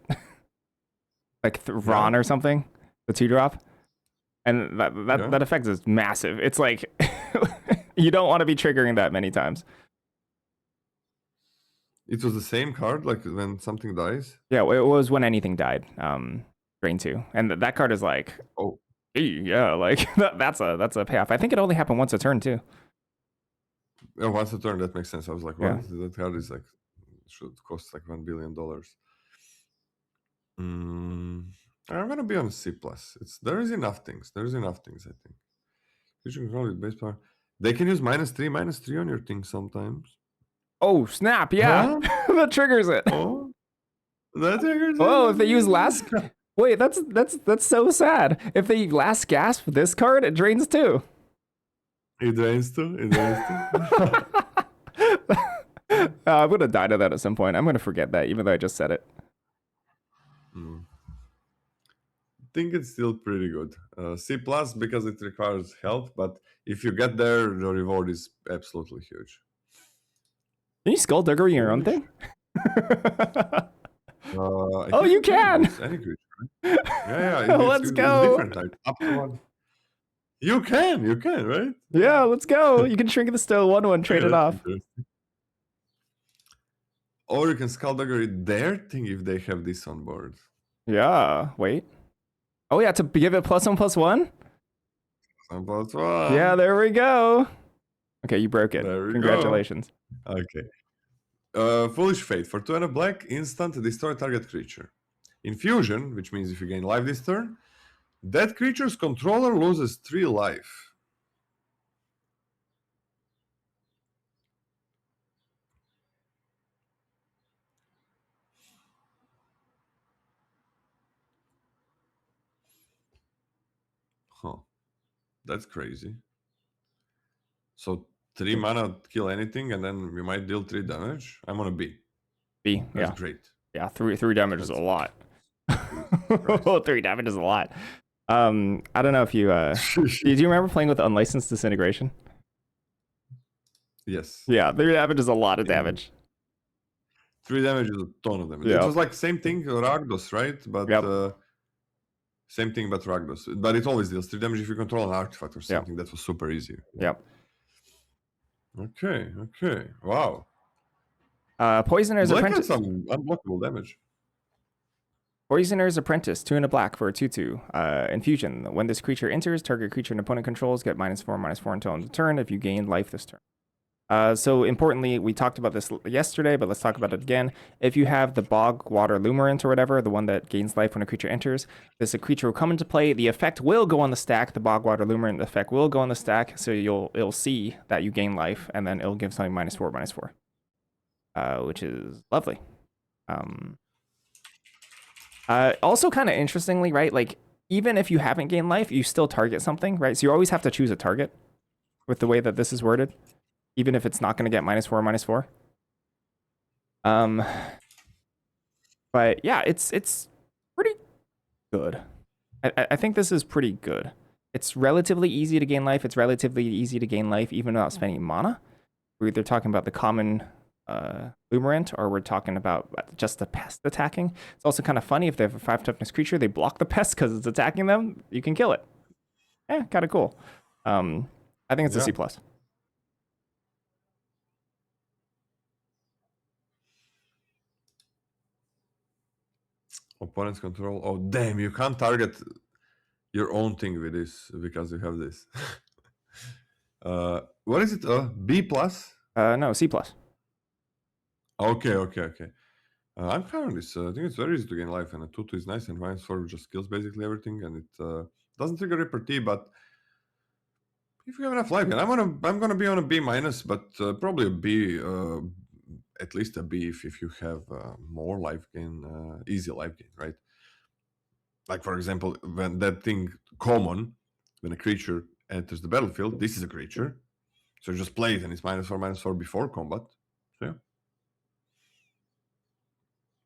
S1: like Ron or something, the 2-drop, and that effect is massive. It's like you don't want to be triggering that many times.
S2: It was the same card, like when something dies.
S1: Yeah, it was when anything died. Drain 2, and that card is like,
S2: oh,
S1: yeah, like that's a payoff. I think it only happened once a turn too.
S2: Oh, once a turn, that makes sense. I was like, what? Yeah. That card is like should cost like $1 billion. I'm gonna be on a C plus. There is enough things. I think. You should control it base power. They can use -3 on your thing sometimes.
S1: Oh snap! Yeah, huh? That triggers it.
S2: Oh, that triggers it.
S1: Oh, if they use last. Wait, that's so sad. If they last gasp this card, it drains too.
S2: It drains too.
S1: I'm gonna die to that at some point. I'm gonna forget that, even though I just said it.
S2: I think it's still pretty good. C plus because it requires help, but if you get there, the reward is absolutely huge.
S1: Can you Skulldugger your own thing?
S2: Oh,
S1: you can!
S2: Any creature, right? Yeah.
S1: Let's go.
S2: It's different type. Up to 1. You can, right?
S1: Yeah, let's go. You can shrink the still 1/1, trade it off.
S2: Or you can Skulldugger their thing if they have this on board.
S1: Yeah, wait. Oh yeah, to give it +1/+1?
S2: +1/+1.
S1: Yeah, there we go. Okay, you broke it. Congratulations.
S2: Go. Okay. Foolish Fate. For 2 and a black, instant destroy target creature. Infusion, which means if you gain life this turn, that creature's controller loses 3 life. Huh. That's crazy. So 3 mana kill anything, and then we might deal 3 damage. I'm on a B.
S1: B.
S2: That's
S1: Yeah.
S2: great.
S1: Yeah. Three damage is a lot.
S2: Christ.
S1: 3 damage is a lot. I don't know if you do you remember playing with unlicensed disintegration?
S2: Yes.
S1: Yeah, 3 damage is a lot of damage.
S2: 3 damage is a ton of damage.
S1: Yeah.
S2: It was like same thing, Ragdos, right? But
S1: Yep.
S2: same thing, but Ragdos. But it always deals 3 damage if you control an artifact or something. That was super easy. Yeah.
S1: Yep.
S2: Okay. Wow.
S1: Poisoner's
S2: Black has
S1: Apprentice.
S2: some unblockable damage.
S1: Poisoner's Apprentice, 2 and a black for a 2/2. Infusion. When this creature enters, target creature an opponent controls get -4/-4 until end of turn if you gain life this turn. So importantly, we talked about this yesterday, but let's talk about it again. If you have the Bog Water Lumerant or whatever, the one that gains life when a creature enters, this creature will come into play. The effect will go on the stack. The Bog Water Lumerant effect will go on the stack, so it'll see that you gain life, and then it'll give something -4/-4, which is lovely. Also, kind of interestingly, right? Like, even if you haven't gained life, you still target something, right? So you always have to choose a target with the way that this is worded, even if it's not going to get -4/-4. But yeah, it's pretty good. I think this is pretty good. It's relatively easy to gain life. It's relatively easy to gain life even without spending mana. We're either talking about the common Lumerant, or we're talking about just the pest attacking. It's also kind of funny if they have a 5 toughness creature, they block the pest because it's attacking them. You can kill it. Yeah, kind of cool. I think it's a C+.
S2: Opponent's control. Oh, damn, you can't target your own thing with this because you have this. What is it? B+?
S1: No, C+.
S2: Okay. I'm fine with this. I think it's very easy to gain life, and a 2/2 is nice, and -4 just kills basically everything, and it doesn't trigger repartee, but if you have enough life, and I'm gonna be on a B-, but probably a B, at least a B if you have more life gain, easy life gain, right? Like, for example, when that thing common, when a creature enters the battlefield, this is a creature, so just play it, and it's -4/-4 before combat. So yeah.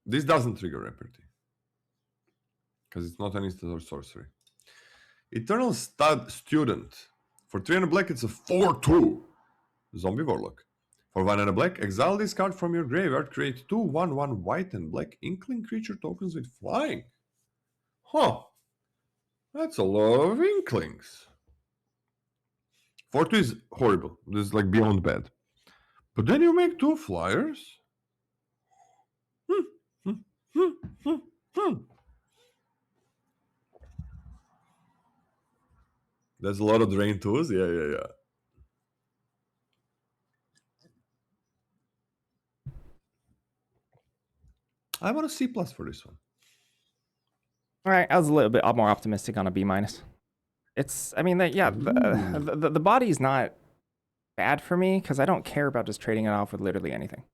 S2: This doesn't trigger repartee because it's not an instant or sorcery. Eternal Student. For 3 and a black, it's a 4/2 zombie warlock. For 1 and a black, exile this card from your graveyard, create 2 1/1 white and black inkling creature tokens with flying. Huh. That's a lot of inklings. 4/2 is horrible. This is like beyond bad. But then you make 2 flyers. There's a lot of drain 2s. Yeah. I want a C+ for this one.
S1: All right, I was a little bit more optimistic on a B-. It's, I mean, the body's not bad for me because I don't care about just trading it off with literally anything.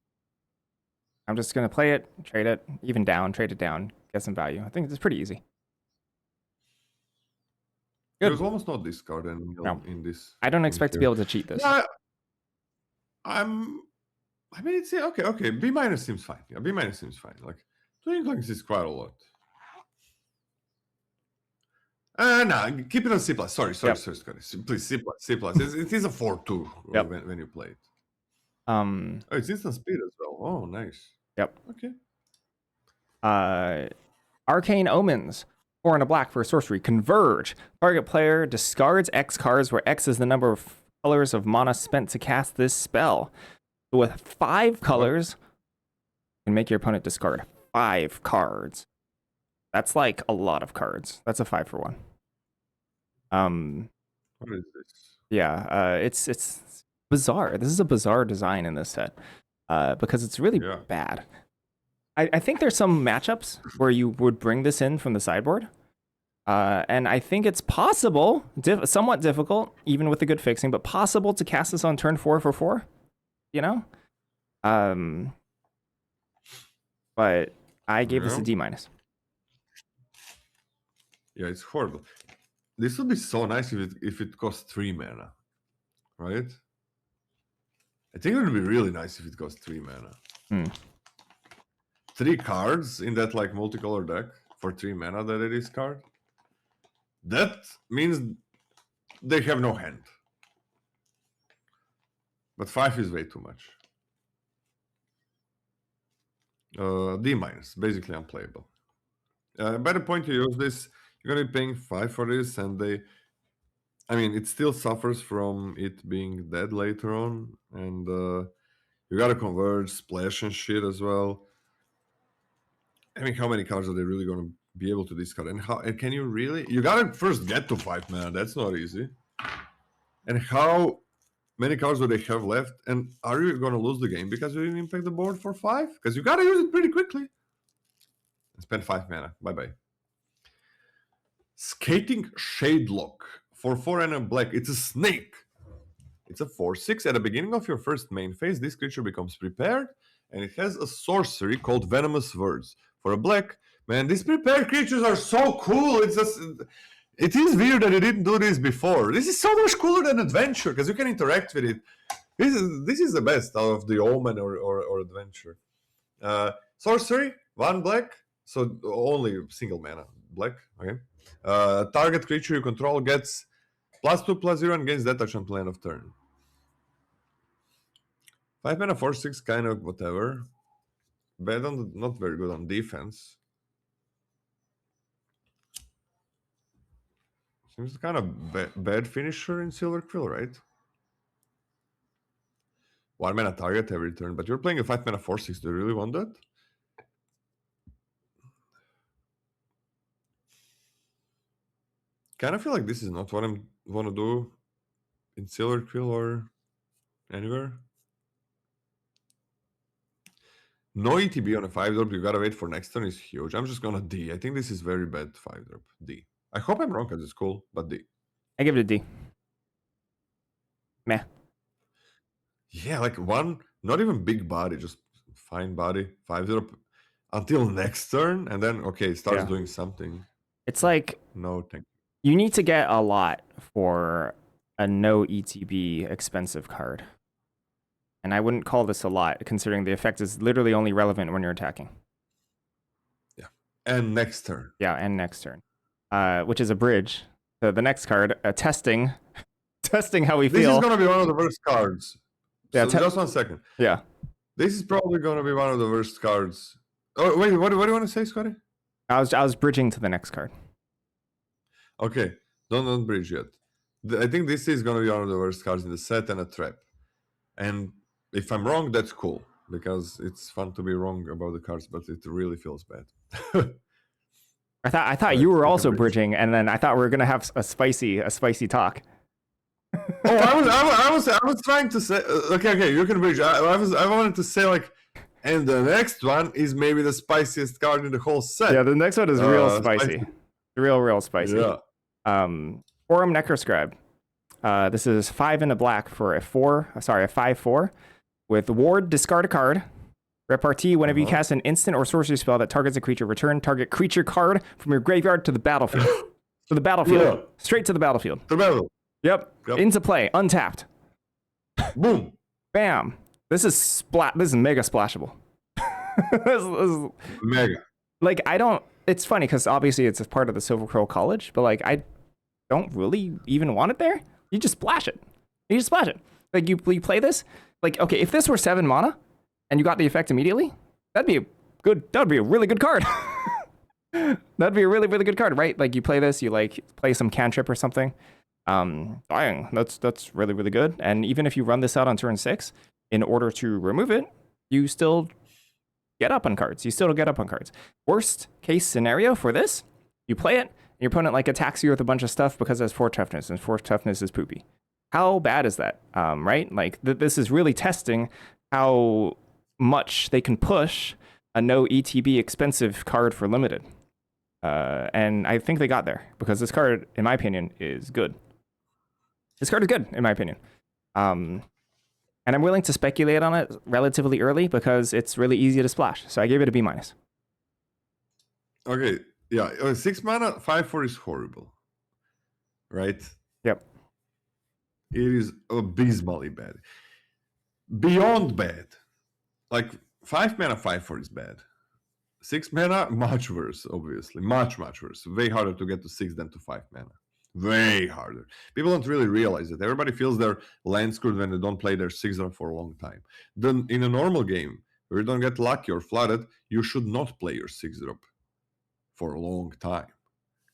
S1: I'm just going to play it, trade it, even down, trade it down, get some value. I think it's pretty easy. Good.
S2: There's almost no discard in this.
S1: I don't expect to be able to cheat this.
S2: Yeah, I mean, it's okay. B- seems fine. Yeah, B- seems fine. Like, 2 inklings is quite a lot. No, keep it on C+. Sorry, Scotty. Please, C+. It is a 4/2 when you play it. Oh, it's instant speed as well. Oh, nice.
S1: Yep.
S2: Okay.
S1: Arcane Omens. 4 and a black for a sorcery. Converge. Target player discards X cards, where X is the number of colors of mana spent to cast this spell. So with 5 colors, you can make your opponent discard 5 cards. That's like a lot of cards. That's a 5 for 1.
S2: What is this?
S1: Yeah, it's bizarre. This is a bizarre design in this set because it's really bad. I think there's some matchups where you would bring this in from the sideboard. And I think it's possible, somewhat difficult, even with the good fixing, but possible to cast this on turn 4 for 4, you know? But I gave this a D-.
S2: Yeah, it's horrible. This would be so nice if it costs 3 mana, right? I think it would be really nice if it costs 3 mana.
S1: Hmm.
S2: 3 cards in that like multicolor deck for 3 mana that it is card. That means they have no hand. But 5 is way too much. D minus, basically unplayable. By the point you use this, you're gonna be paying 5 for this, and I mean, it still suffers from it being dead later on, and you gotta convert, splash and shit as well. I mean, how many cards are they really gonna be able to discard? And can you really? You gotta first get to 5 mana. That's not easy. And how many cards do they have left? And are you gonna lose the game because you didn't impact the board for 5? Because you gotta use it pretty quickly. Spend 5 mana. Bye bye. Skating Shadelock for 4 and a black. It's a snake. It's a 4/6. At the beginning of your first main phase, this creature becomes prepared, and it has a sorcery called Venomous Words. For a black, man, these prepared creatures are so cool. It is weird that it didn't do this before. This is so much cooler than Adventure because you can interact with it. This is the best out of the Omen or Adventure. Sorcery, 1 black, so only single mana black. Okay. Target creature you control gets +2/+0 and gains that touch until end of turn. 5 mana 4/6 kind of whatever. Bad on not very good on defense. Seems kind of bad finisher in Silver Quill, right? 1 mana target every turn, but you're playing a 5 mana 4/6. Do you really want that? Kind of feel like this is not what I want to do in Silver Quill or anywhere. No ETB on a 5-drop, you gotta wait for next turn is huge. I'm just gonna D. I think this is very bad 5-drop. D. I hope I'm wrong because it's cool, but D.
S1: I give it a D. Meh.
S2: Yeah, like 1, not even big body, just fine body, 5-drop until next turn, and then, okay, it starts doing something.
S1: It's like,
S2: no, thank
S1: you need to get a lot for a no ETB expensive card. And I wouldn't call this a lot, considering the effect is literally only relevant when you're attacking.
S2: Yeah, and next turn.
S1: Yeah, and next turn. Which is a bridge. So the next card, testing how we feel.
S2: This is going to be one of the worst cards.
S1: Yeah,
S2: so just 1 second.
S1: Yeah.
S2: This is probably going to be one of the worst cards. Oh, wait, what do you want to say, Scotty?
S1: I was bridging to the next card.
S2: Okay, don't bridge yet. I think this is going to be one of the worst cards in the set and a trap. And if I'm wrong, that's cool, because it's fun to be wrong about the cards, but it really feels bad.
S1: I thought you were also bridging, and then I thought we were gonna have a spicy talk.
S2: Oh, I was trying to say okay, you can bridge. I wanted to say like, and the next one is maybe the spiciest card in the whole set.
S1: Yeah, the next one is real spicy. Real spicy.
S2: Yeah.
S1: Forum Necroscribe. This is 5 and a black for a 5/4 with ward. Discard a card. Repartee, whenever you cast an instant or sorcery spell that targets a creature, return target creature card from your graveyard to the battlefield. To the battlefield. Yeah. Straight to the battlefield.
S2: The battle.
S1: Yep. Into play. Untapped.
S2: Boom.
S1: Bam. This is mega splashable. this is
S2: mega.
S1: Like, it's funny because obviously it's a part of the Silver Quill College, but like, I don't really even want it there. You just splash it. Like, you play this. Like, okay, if this were 7 mana and you got the effect immediately, that'd be a really good card. That'd be a really, really good card, right? Like, you play this, you like play some cantrip or something. Dying, that's really, really good. And even if you run this out on turn 6, in order to remove it, you still get up on cards. Worst case scenario for this, you play it, and your opponent like attacks you with a bunch of stuff because it has 4 toughness, and 4 toughness is poopy. How bad is that? Right? Like, this is really testing how much they can push a no ETB expensive card for limited. And I think they got there, because this card, in my opinion, is good. This card is good, in my opinion. And I'm willing to speculate on it relatively early because it's really easy to splash. So I gave it a B-.
S2: Okay, yeah, 6 mana, 5/4 is horrible. Right?
S1: Yep.
S2: It is abysmally bad. beyond bad. Like 5 mana 5/4 is bad. 6 mana, much worse, obviously. Much worse. Way harder to get to 6 than to 5 mana. Way harder. People don't really realize it. Everybody feels they're land screwed when they don't play their 6-drop for a long time. Then in a normal game, where you don't get lucky or flooded, you should not play your 6-drop for a long time.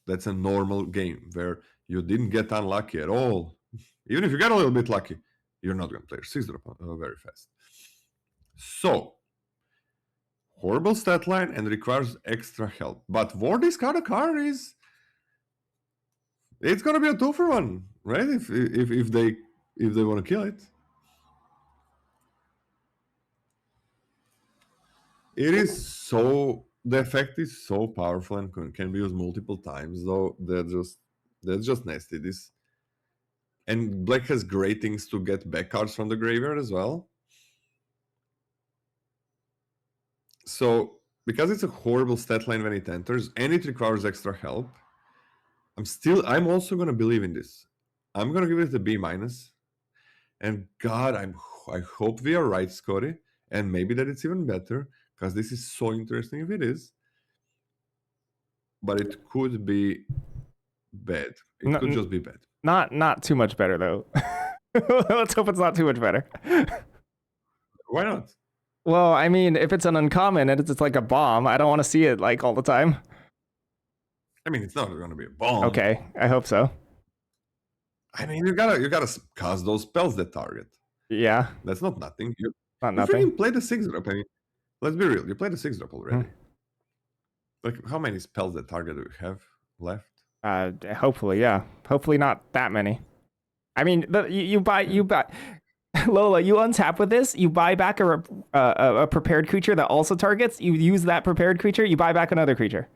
S2: That's a normal game where you didn't get unlucky at all. Even if you get a little bit lucky, you're not going to play your 6-drop very fast. So, horrible stat line and requires extra help. But War Discard a card is... It's gonna be a 2-for-1, right? If they want to kill it. It is so... The effect is so powerful and can be used multiple times, though. That's just nasty. This... And black has great things to get back cards from the graveyard as well. So, because it's a horrible stat line when it enters, and it requires extra help, I'm also gonna believe in this. I'm gonna give it a B-. And God, I hope we are right, Scotty, and maybe that it's even better, because this is so interesting if it is. But it could be bad. It could just be bad.
S1: Not too much better though. Let's hope it's not too much better.
S2: Why not?
S1: Well, I mean, if it's an uncommon and it's like a bomb, I don't want to see it like all the time.
S2: I mean, it's not going to be a bomb.
S1: Okay, I hope so.
S2: I mean, you gotta cast those spells that target.
S1: Yeah,
S2: that's not nothing. You
S1: nothing.
S2: Freaking play the 6-drop. I mean, let's be real. You played the 6-drop already. Like, how many spells that target do you have left?
S1: Hopefully, yeah. Hopefully not that many. I mean, you buy. Lola, you untap with this. You buy back a prepared creature that also targets. You use that prepared creature. You buy back another creature.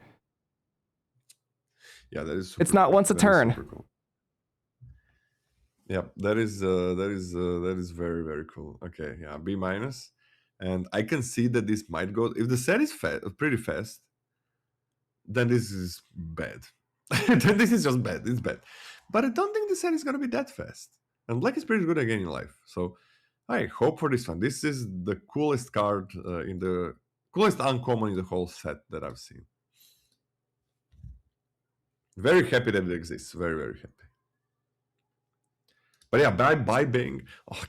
S2: Yeah, that is. Super
S1: it's not
S2: cool.
S1: once a turn.
S2: Cool. Yeah, that is very, very cool. Okay, yeah, B-, and I can see that this might go. If the set is pretty fast, then this is bad. Then this is just bad. It's bad. But I don't think the set is gonna be that fast. And black is pretty good again in life. So I hope for this one. This is the coolest card coolest uncommon in the whole set that I've seen. Very happy that it exists. Very, very happy. But yeah, by Bing,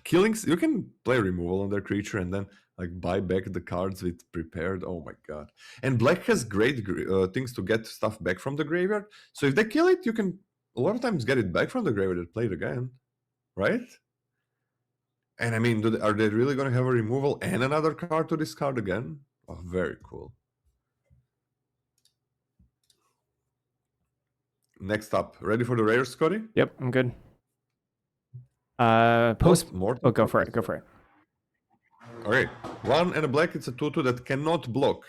S2: killings, you can play removal on their creature and then like buy back the cards with prepared. Oh my god. And black has great things to get stuff back from the graveyard. So if they kill it, you can a lot of times get it back from the graveyard and play it again. Right? And I mean, are they really going to have a removal and another card to discard again? Oh, very cool. Next up, ready for the rare, Scotty?
S1: Yep, I'm good.
S2: Post-mortem.
S1: Oh, go for it. Go for it.
S2: Okay, 1 and a black. It's a 2/2 that cannot block.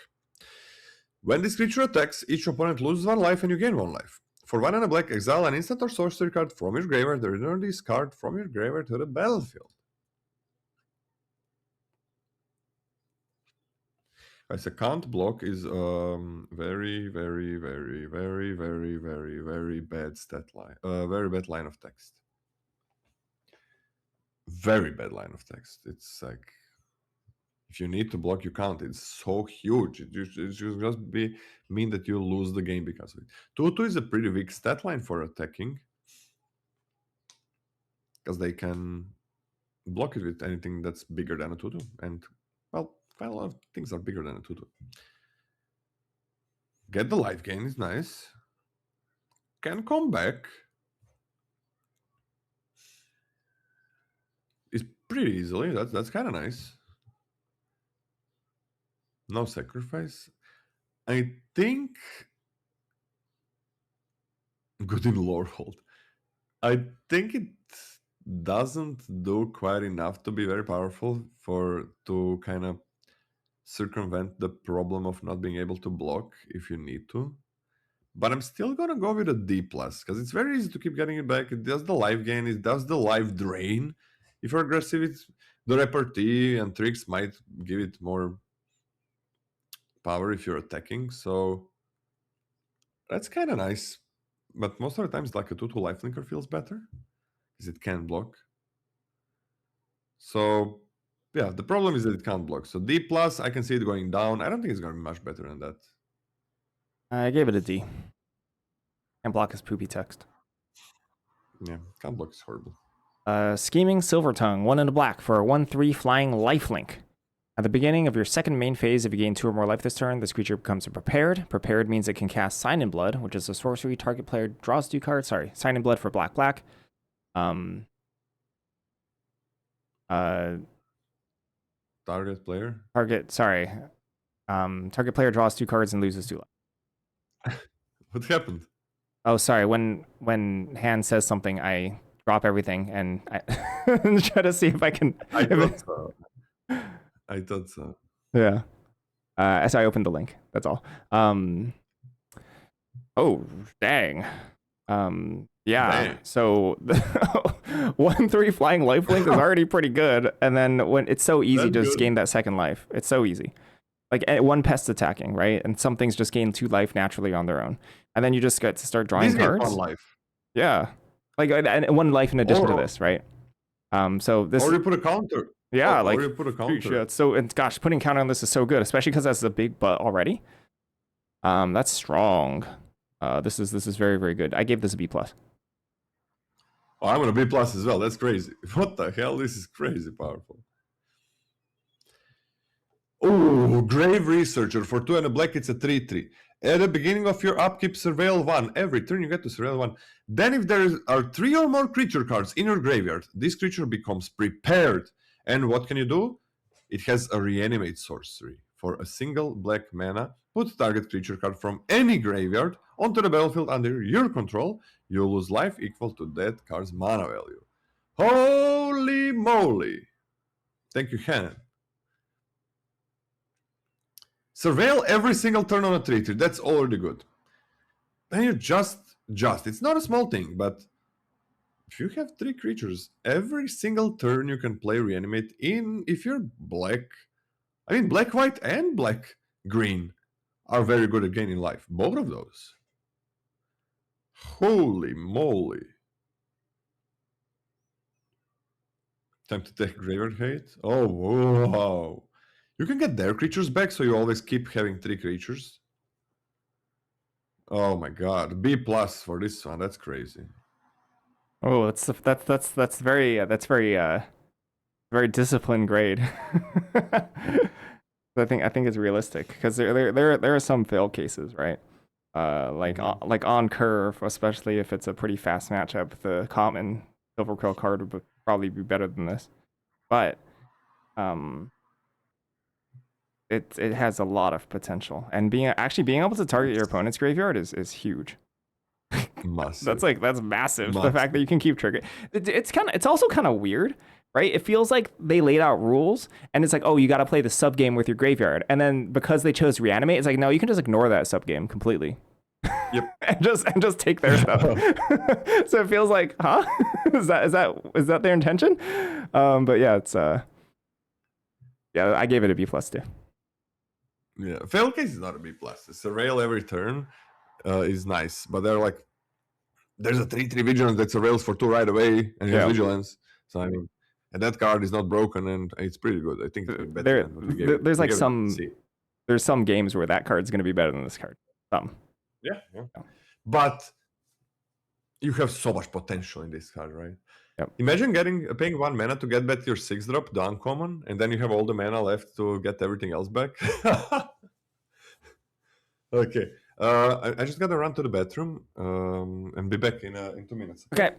S2: When this creature attacks, each opponent loses 1 life and you gain 1 life. For 1 and a black, exile an instant or sorcery card from your graveyard. Return this card from your graveyard to the battlefield. As a can't block is very, very, very, very, very, very, very bad stat line. Very bad line of text. Very bad line of text. It's like, if you need to block, you can't. It's so huge. It should just mean that you lose the game because of it. 2/2 is a pretty weak stat line for attacking, because they can block it with anything that's bigger than a 2/2. And, well, quite a lot of things are bigger than a 2/2. Get the life gain is nice. Can come back. It's pretty easily. That's kind of nice. No sacrifice. I think good in lore hold. I think it doesn't do quite enough to be very powerful to kind of circumvent the problem of not being able to block if you need to. But I'm still gonna go with a D+, because it's very easy to keep getting it back. It does the life gain, it does the life drain. If you're aggressive, the repartee and tricks might give it more power if you're attacking, so that's kind of nice. But most of the times, like a 2/2 lifelinker feels better, because it can block. So Yeah, the problem is that it can't block. So D plus, I can see it going down. I don't think it's going to be much better than that.
S1: I gave it a D. Can't block his poopy text.
S2: Yeah, can't block is horrible.
S1: Scheming Silver Tongue, 1 and a black for a 1/3 flying lifelink. At the beginning of your second main phase, if you gain 2 or more life this turn, this creature becomes a prepared. Prepared means it can cast Sign in Blood, which is a sorcery. Target player draws 2 cards. Sorry, Sign in Blood for black.
S2: Target player.
S1: Target player draws 2 cards and loses 2 life.
S2: What happened?
S1: Oh, sorry. When hand says something, I drop everything and I try to see if I can.
S2: I thought so. I thought so.
S1: Yeah. So I opened the link. That's all. Oh, dang. Yeah.
S2: Dang.
S1: So 1/3 flying lifelink is already pretty good, and then when it's so easy to just gain that second life. It's so easy. Like 1 pest attacking, right? And some things just gain 2 life naturally on their own, and then you just get to start drawing
S2: These
S1: cards.
S2: get 1 life.
S1: Yeah, like and 1 life in addition to this, right? So this.
S2: Or you put a counter.
S1: Yeah,
S2: or you put a counter.
S1: Shit. So and gosh, putting counter on this is so good, especially because that's a big butt already. That's strong. This is very, very good. I gave this a B+.
S2: Oh, I'm on a B+ as well. That's crazy. What the hell? This is crazy powerful. Oh, Grave Researcher for 2 and a black. It's a 3/3. At the beginning of your upkeep, surveil 1. Every turn you get to surveil 1. Then if there are 3 or more creature cards in your graveyard, this creature becomes prepared. And what can you do? It has a reanimate sorcery. For a single black mana, put target creature card from any graveyard onto the battlefield under your control. You lose life equal to that card's mana value. Holy moly! Thank you, Hanan. Surveil every single turn on a 3/3. That's already good. Then you just. It's not a small thing, but if you have 3 creatures, every single turn you can play Reanimate in. If you're black, I mean, black, white, and black, green are very good at gaining life. Both of those. Holy moly. Time to take Graveyard Hate. Oh, wow. You can get their creatures back, so you always keep having 3 creatures. Oh my god. B+ for this one. That's crazy.
S1: Oh, that's very very disciplined grade. I think it's realistic because there are some fail cases, right? Like on curve, especially if it's a pretty fast matchup, the common Silver Quill card would probably be better than this. But it has a lot of potential, and being able to target your opponent's graveyard is huge.
S2: Massive.
S1: That's massive. The fact that you can keep triggering it's also kind of weird, right? It feels like they laid out rules and it's like, oh, you got to play the sub game with your graveyard, and then because they chose Reanimate, it's like, no, you can just ignore that sub game completely.
S2: Yep.
S1: and just take their stuff. So it feels like, huh? is that their intention? But yeah, it's yeah, I gave it a B+ too.
S2: Yeah, fail case is not a B+. The surveil every turn is nice, but they're like, there's a 3/3 vigilance that surveils for 2 right away, and he has vigilance. So I mean, and that card is not broken, and it's pretty good. I think it's better than what we gave.
S1: There's like there's some games where that card's gonna be better than this card.
S2: Yeah. But you have so much potential in this card, right?
S1: Yep.
S2: Imagine paying 1 mana to get back your 6-drop, the uncommon, and then you have all the mana left to get everything else back. Okay. I just gotta run to the bathroom and be back in 2 minutes.
S1: Okay.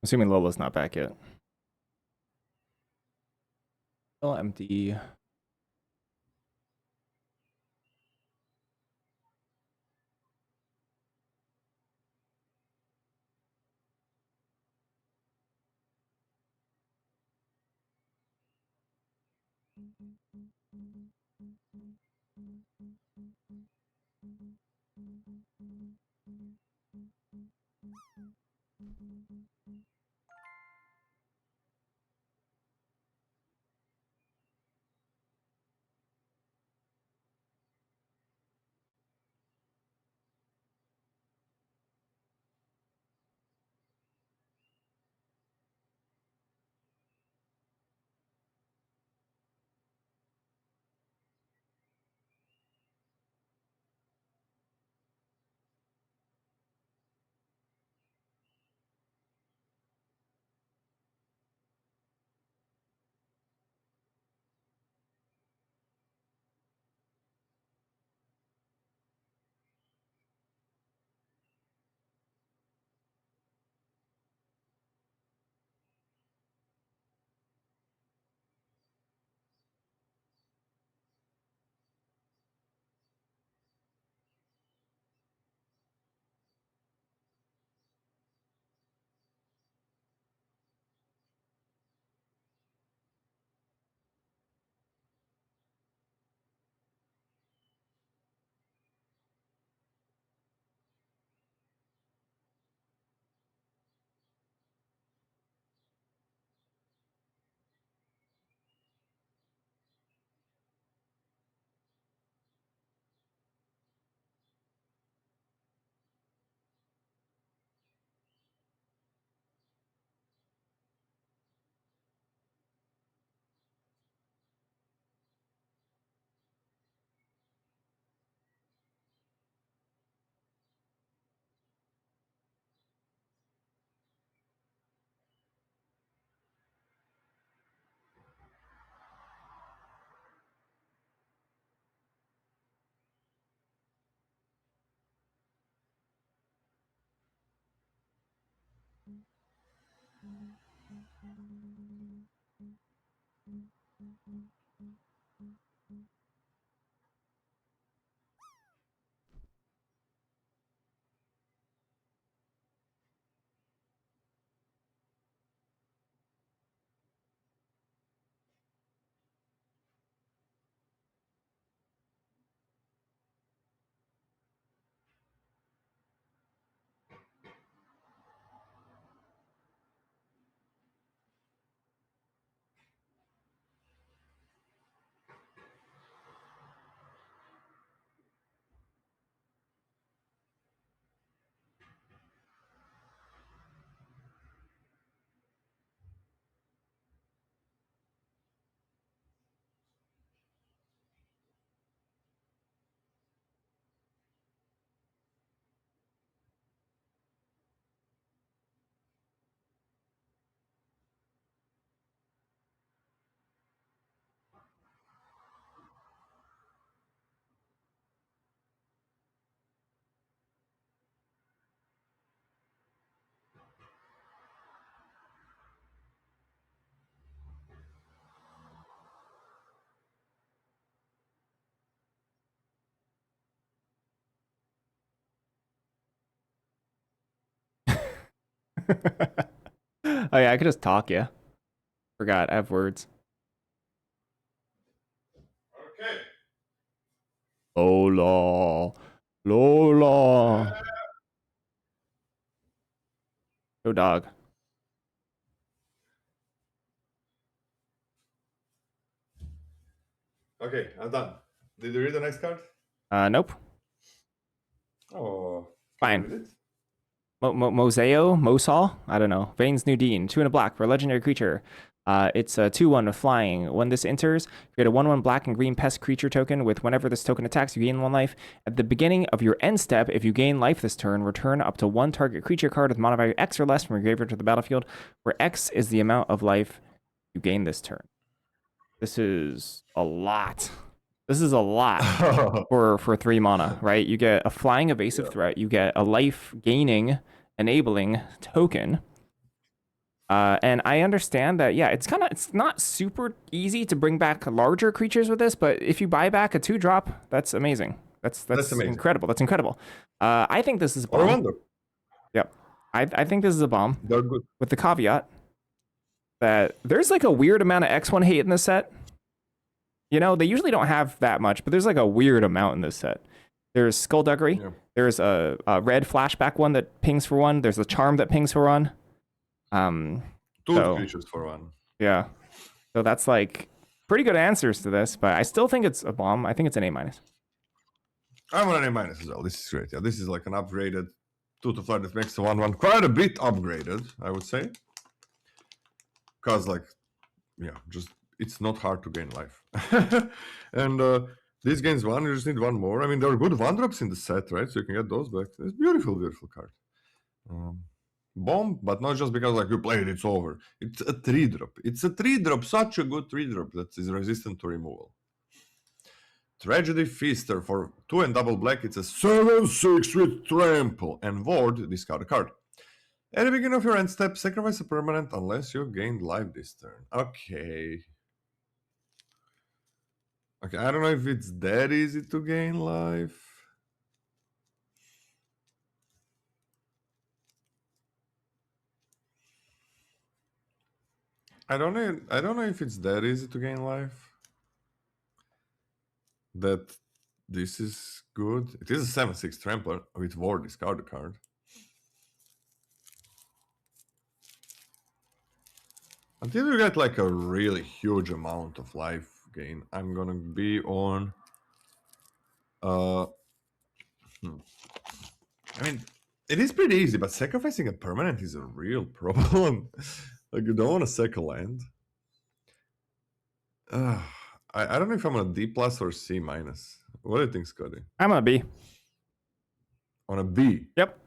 S1: Assuming Lola's not back yet. Still empty. Oh yeah, I could just talk, yeah. Forgot, I have words.
S2: Okay.
S1: Lola. Lola. Go dog.
S2: Okay, I'm done. Did you read the next card?
S1: Nope.
S2: Oh, can you
S1: Fine.
S2: read it?
S1: Mosal? I don't know. Vane's New Dean. 2 and a black for a legendary creature. It's a 2/1 with flying. When this enters, create a 1/1 black and green pest creature token with whenever this token attacks, you gain 1 life. At the beginning of your end step, if you gain life this turn, return up to 1 target creature card with mana value X or less from your graveyard to the battlefield, where X is the amount of life you gain this turn. This is a lot. This is a lot for 3 mana, right? You get a flying evasive threat, you get a life gaining enabling token, And I understand that, yeah, it's not super easy to bring back larger creatures with this, but if you buy back a 2-drop, that's amazing. That's
S2: amazing.
S1: incredible. That's incredible. I think this is a
S2: Or
S1: bomb.
S2: Wonder.
S1: Yep. I think this is a bomb.
S2: They're good.
S1: With the caveat that there's like a weird amount of X1 hate in this set. You know, they usually don't have that much, but there's like a weird amount in this set. There's Skullduggery. Yeah. There's a red flashback one that pings for 1. There's a charm that pings for 1.
S2: 2 creatures for 1.
S1: Yeah. So that's like pretty good answers to this, but I still think it's a bomb. I think it's an A-.
S2: I'm on an A- as well. This is great. Yeah, this is like an upgraded 2 flight that makes the 1/1 quite a bit upgraded, I would say. Because like, yeah, just it's not hard to gain life. And these gains 1, you just need 1 more. I mean, there are good 1-drops in the set, right? So you can get those back. It's beautiful, beautiful card. Bomb, but not just because like you played it's over. It's a 3-drop. It's a 3-drop, such a good 3-drop that is resistant to removal. Tragedy Feaster for 2 and double black. It's a 7/6 with trample and ward. Discard a card. At the beginning of your end step, sacrifice a permanent unless you gained life this turn. Okay. Okay, I don't know if it's that easy to gain life. I don't know if it's that easy to gain life. That this is good. It is a 7/6 trampler with ward. Discard a card. Until you get like a really huge amount of life gain, I'm gonna be on. I mean, it is pretty easy, but sacrificing a permanent is a real problem. Like you don't want to sack a land. I don't know if I'm on a D+ or C-. What do you think, Scotty?
S1: I'm on a B.
S2: On a B?
S1: Yep.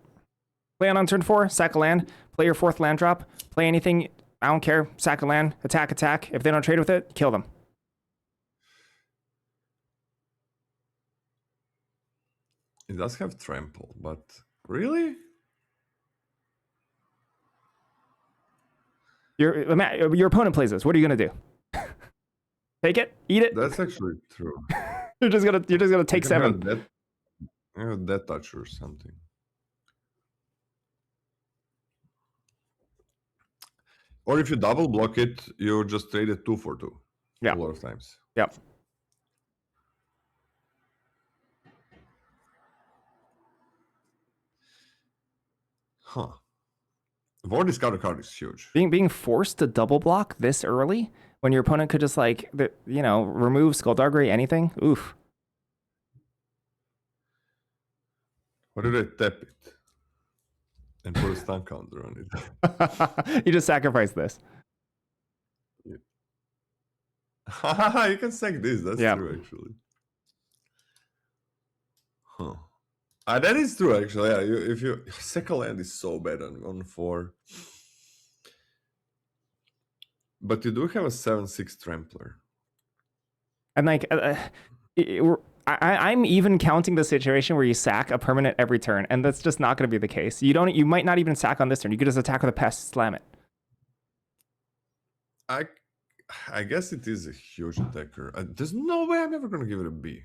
S1: Play on turn 4, sack a land, play your 4th land drop, play anything, I don't care, sack a land, attack. If they don't trade with it, kill them.
S2: It does have trample, but really?
S1: Your opponent plays this. What are you gonna do? Take it? Eat it?
S2: That's actually true.
S1: You're just gonna take 7.
S2: Death touch or something. Or if you double block it, you just trade it 2 for 2.
S1: Yeah.
S2: A lot of times.
S1: Yep.
S2: Huh. Ward discard card is huge.
S1: Being forced to double block this early when your opponent could just like remove Skullduggery, anything. Oof.
S2: Why did I tap it and put a stun counter on it?
S1: You just sacrifice this.
S2: Yeah. You can sack this. That's true, actually. Huh. That is true, actually. Yeah, if you sack a land is so bad on 4. But you do have a 7/6 trampler.
S1: And like, I'm even counting the situation where you sack a permanent every turn, and that's just not going to be the case. You might not even sack on this turn. You could just attack with a pest, slam it.
S2: I guess it is a huge attacker. There's no way I'm ever going to give it a B.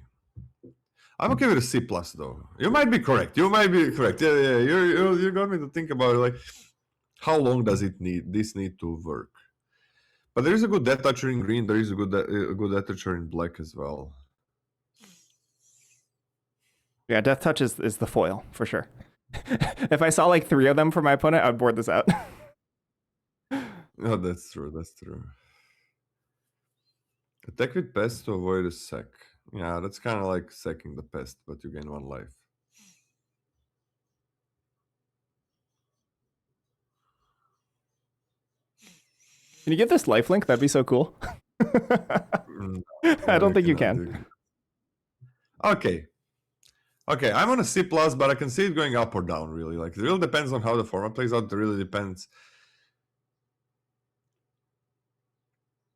S2: I'm okay with a C+ though. You might be correct. Yeah. You got me to think about it. Like, how long does this need to work? But there is a good Death Toucher in green. There is a good Death Toucher in black as well.
S1: Yeah, Death Touch is the foil for sure. If I saw like 3 of them for my opponent, I'd board this out.
S2: Oh, that's true. That's true. Attack with pest to avoid a sack. Yeah, that's kind of like sacking the pest, but you gain 1 life.
S1: Can you give this lifelink? That'd be so cool.
S2: No,
S1: I don't think you can.
S2: Okay, I'm on a C+, but I can see it going up or down, really. Like, it really depends on how the format plays out. It really depends.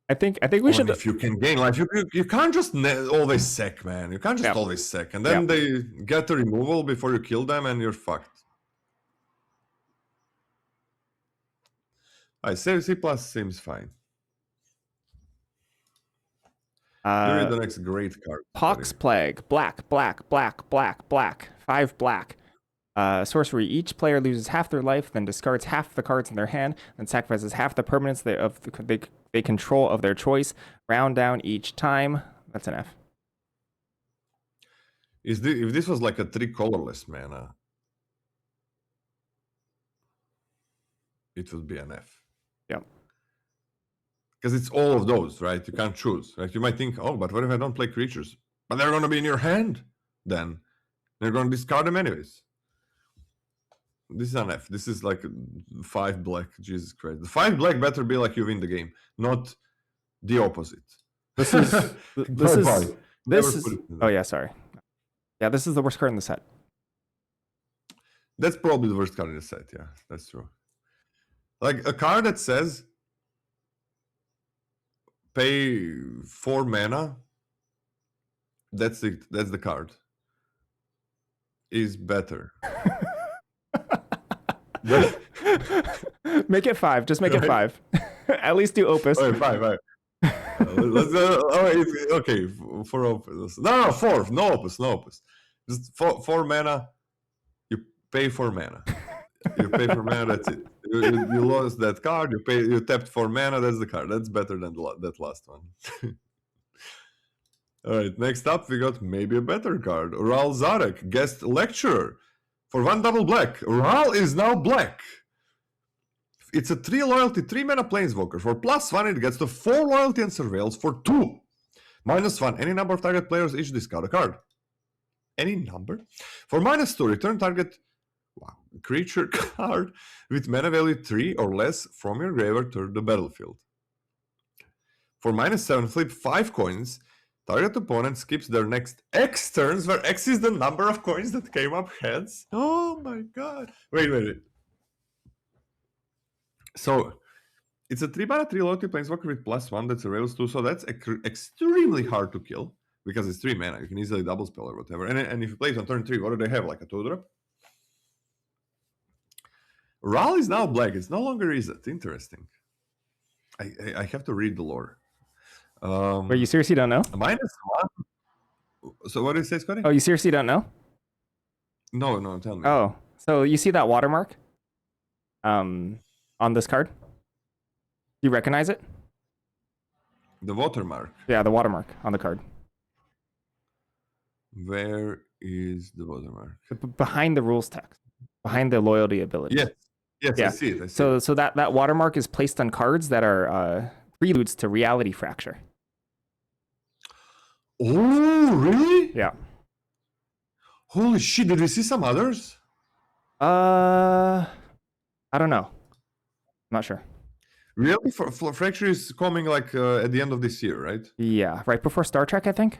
S1: I think we should.
S2: If you can gain life, you can't just always sack, man. You can't just always sack, and then they get the removal before you kill them, and you're fucked. C plus seems fine. You read the next great card.
S1: Pox Plague. Black, black, black, black, black. 5 black. Sorcery. Each player loses half their life, then discards half the cards in their hand, then sacrifices half the permanents they control of their choice. Round down each time. That's an F.
S2: If this was like a 3 colorless mana, it would be an F.
S1: Yep.
S2: Because it's all of those, right? You can't choose. Like you might think, oh, but what if I don't play creatures? But they're going to be in your hand. Then they're going to discard them anyways. This is an F. This is like 5 black. Jesus Christ. The 5 black better be like you win the game, not the opposite.
S1: This is oh yeah, sorry. Yeah, this is the worst card in the set.
S2: That's probably the worst card in the set. Yeah, that's true. Like a card that says pay 4 mana. That's the card. Is better.
S1: Make it 5. Just make it 5. At least do Opus.
S2: Okay, 5. Okay, 4 Opus. No, 4. No Opus. Just 4 mana. You pay 4 mana. You pay 4 mana. That's it. You lost that card. You tapped 4 mana. That's the card. That's better than that last one. All right. Next up, we got maybe a better card. Ral Zarek, guest lecturer, for 1 double black. Ral is now black. It's a 3 loyalty, 3 mana planeswalker. For +1, it gets to 4 loyalty and surveils for 2. -1, any number of target players each discard a card. Any number. For -2, return target creature card with mana value 3 or less from your graveyard to the battlefield. For -7, flip 5 coins. Target opponent skips their next X turns, where X is the number of coins that came up heads. Oh my god. Wait. So, it's a 3 mana 3 loyalty planeswalker with +1 that surveils 2, so that's extremely hard to kill, because it's 3 mana. You can easily double spell or whatever. And if you play it on turn 3, what do they have? Like a 2-drop? Ral is now black. It's no longer Izzet. Interesting. I have to read the lore.
S1: Wait, you seriously don't know?
S2: -1. So what did it say, Scotty?
S1: Oh, you seriously don't know?
S2: No, tell me.
S1: Oh, so you see that watermark on this card? Do you recognize it?
S2: The watermark.
S1: Yeah, the watermark on the card.
S2: Where is the watermark?
S1: Behind the rules text. Behind the loyalty ability.
S2: Yes,
S1: yeah.
S2: I see it.
S1: So that watermark is placed on cards that are preludes to reality fracture.
S2: Oh, really?
S1: Yeah.
S2: Holy shit, did we see some others?
S1: I don't know. I'm not sure.
S2: Really? Fracture is coming like at the end of this year, right?
S1: Yeah, right before Star Trek, I think.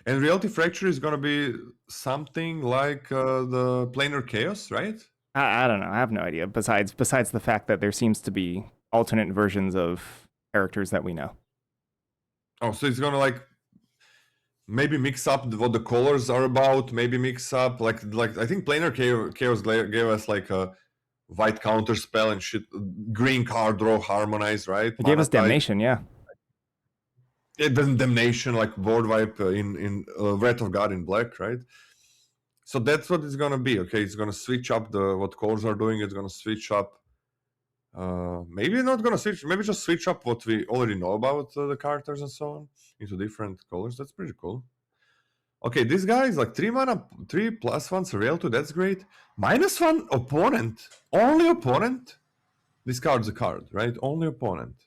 S2: And Reality Fracture is going to be something like the Planar Chaos, right?
S1: I don't know. I have no idea. Besides the fact that there seems to be alternate versions of characters that we know.
S2: Oh, so it's going to like maybe mix up what the colors are about. Maybe mix up like I think Planar Chaos gave us like a white counter spell and shit. Green card draw harmonize, right?
S1: It gave us Damnation, yeah.
S2: It doesn't Damnation like board wipe in Wrath of God in black, right? So that's what it's gonna be. Okay, it's gonna switch up what colors are doing. It's gonna switch up. Maybe not gonna switch. Maybe just switch up what we already know about the characters and so on into different colors. That's pretty cool. Okay, this guy is like 3 mana, 3 +1 surveil 2. That's great. -1 opponent. Only opponent discards a card, right? Only opponent.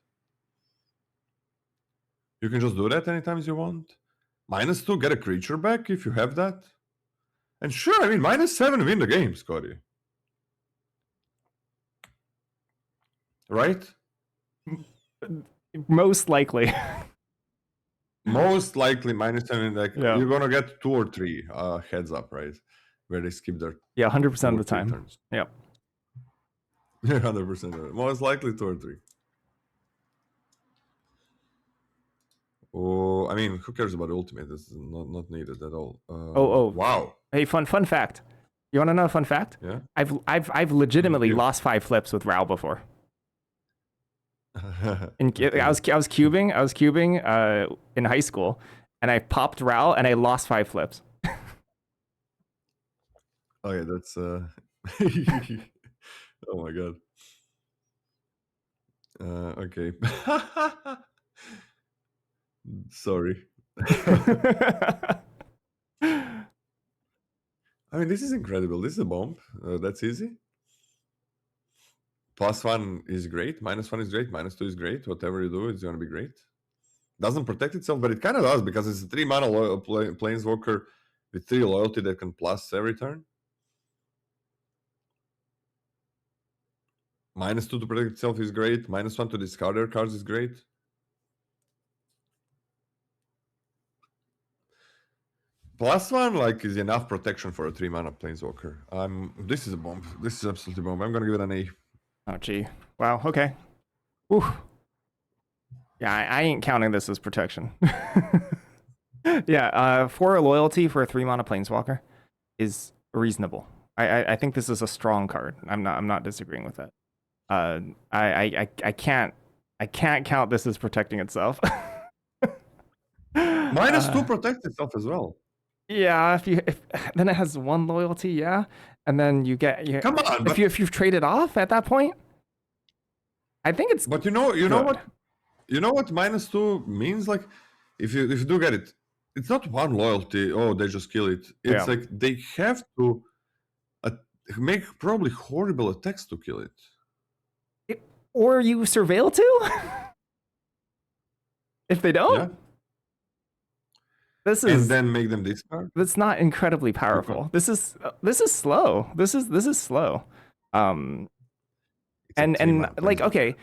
S2: You can just do that anytime you want. -2, get a creature back if you have that. And sure, I mean, -7 win the game, Scotty. Right?
S1: Most likely.
S2: Most likely -7. Like
S1: Yeah.
S2: you're gonna get 2 or 3 heads up, right? Where they skip their
S1: 100% of the time.
S2: turns.
S1: Yep.
S2: 100%. Most likely 2 or 3. Oh, I mean, who cares about ultimate? This is not needed at all.
S1: Oh.
S2: Wow.
S1: Hey, fun fact. You want to know a fun fact?
S2: Yeah.
S1: I've legitimately
S2: Yeah.
S1: lost 5 flips with Ral before. I was cubing in high school, and I popped Ral and I lost 5 flips.
S2: Okay, that's oh my god. Okay. Sorry. I mean, this is incredible. This is a bomb. That's easy. +1 is great. -1 is great. -2 is great. Whatever you do, it's going to be great. Doesn't protect itself, but it kind of does because it's a 3 mana planeswalker with 3 loyalty that can plus every turn. -2 to protect itself is great. -1 to discard their cards is great. +1 like is enough protection for a 3 mana planeswalker. This is a bomb. This is absolutely bomb. I'm gonna give it an A.
S1: Oh gee. Wow. Okay. Whew. Yeah, I ain't counting this as protection. Yeah. 4 loyalty for a 3 mana planeswalker is reasonable. I think this is a strong card. I'm not disagreeing with that. I can't count this as protecting itself.
S2: -2 protects itself as well.
S1: Yeah, if then it has 1 loyalty, yeah, and then you get
S2: Come on,
S1: if you've traded off at that point, I think it's.
S2: but you know what -2 means. Like, if you do get it, it's not 1 loyalty. Oh, they just kill it. It's like they have to make probably horrible attacks to kill it.
S1: Or you surveil too. If they don't.
S2: Yeah.
S1: This is,
S2: and then make them discard.
S1: That's not incredibly powerful. This is slow. This is slow. And like, okay,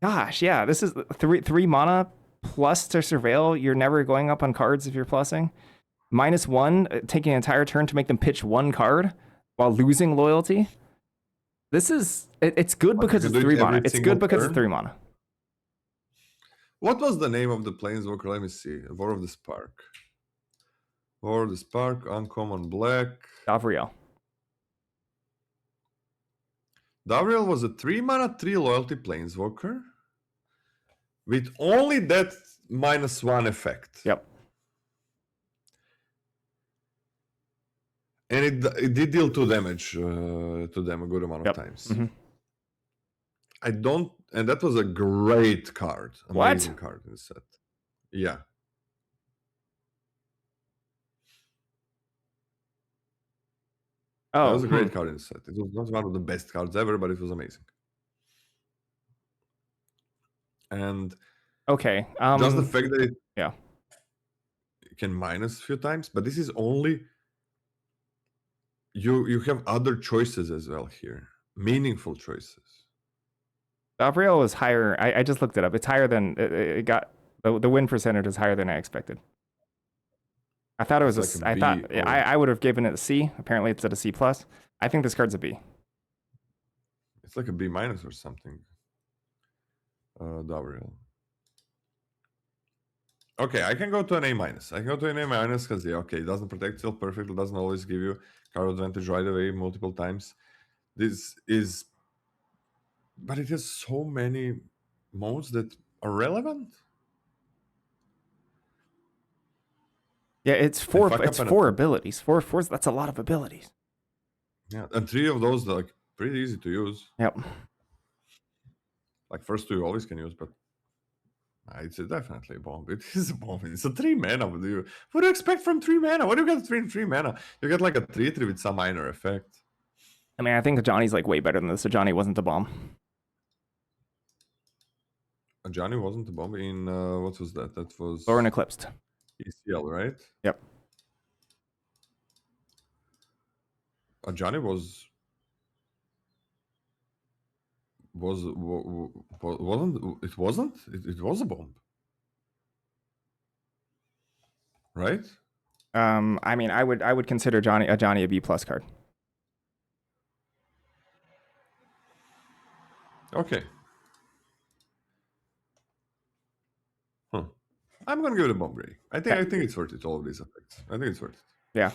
S1: gosh, yeah, this is three mana plus to surveil. You're never going up on cards if you're plussing. -1, taking an entire turn to make them pitch 1 card while losing loyalty. This is it's good because it's 3 mana. It's good because it's 3 mana.
S2: What was the name of the planeswalker? Let me see. War of the Spark. War of the Spark, uncommon black.
S1: Davriel.
S2: Davriel was a 3 mana, 3 loyalty planeswalker with only that -1 effect.
S1: Yep.
S2: And it did deal 2 damage to them a good amount of times.
S1: Mm-hmm.
S2: I don't, and that was a great card. Amazing card in the set. Yeah.
S1: Oh,
S2: that was a great card in the set. It was not one of the best cards ever, but it was amazing. And
S1: okay,
S2: just the fact that
S1: it
S2: can minus a few times, but this is only you have other choices as well here, meaningful choices.
S1: Davriel is higher. I just looked it up. It's higher than it got. The win percentage is higher than I expected. I thought it was I would have given it a C. Apparently, it's at a C plus. I think this card's a B.
S2: It's like a B minus or something. Davriel. Okay, I can go to an A minus. I can go to an A minus because okay, it doesn't protect itself perfectly. It doesn't always give you card advantage right away multiple times. This is, but it has so many modes that are relevant.
S1: Yeah, it's 4 abilities. 4. That's a lot of abilities.
S2: Yeah, and 3 of those are like pretty easy to use.
S1: Yep.
S2: Like first 2 you always can use, but it's definitely a bomb. It is a bomb. It's a 3 mana. What do you expect from 3 mana? What do you get 3 mana? You get like a 3/3 with some minor effect.
S1: I mean, I think Johnny's like way better than this. So Johnny wasn't a bomb.
S2: Johnny wasn't a bomb in what was that? That was
S1: Or an Eclipsed.
S2: ECL, right?
S1: Yep.
S2: Johnny wasn't. It wasn't. It was a bomb, right?
S1: I mean, I would consider Johnny a B plus card.
S2: Okay. Huh. I'm gonna give it a bomb rating. I think it's worth it. All of these effects. I think it's worth it.
S1: Yeah,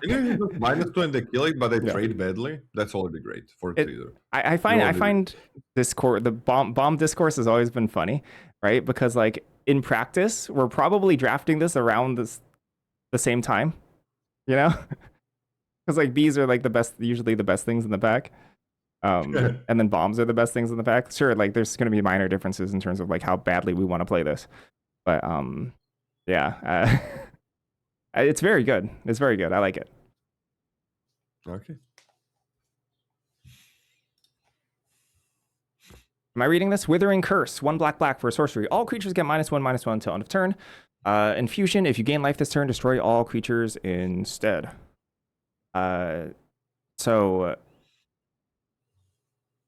S2: Even if it's -2 and they kill it, but they
S1: yeah.
S2: trade badly, that's already great for
S1: It,
S2: trader.
S1: I find discourse, the bomb discourse has always been funny, right? Because like in practice, we're probably drafting this around the same time, you know? Because like bees are like usually the best things in the pack. And then bombs are the best things in the pack. Sure, like there's going to be minor differences in terms of like how badly we want to play this, but yeah, it's very good. It's very good. I like it.
S2: Okay.
S1: Am I reading this? Withering Curse. 1 black for a sorcery. All creatures get -1/-1 until end of turn. Infusion. If you gain life this turn, destroy all creatures instead. So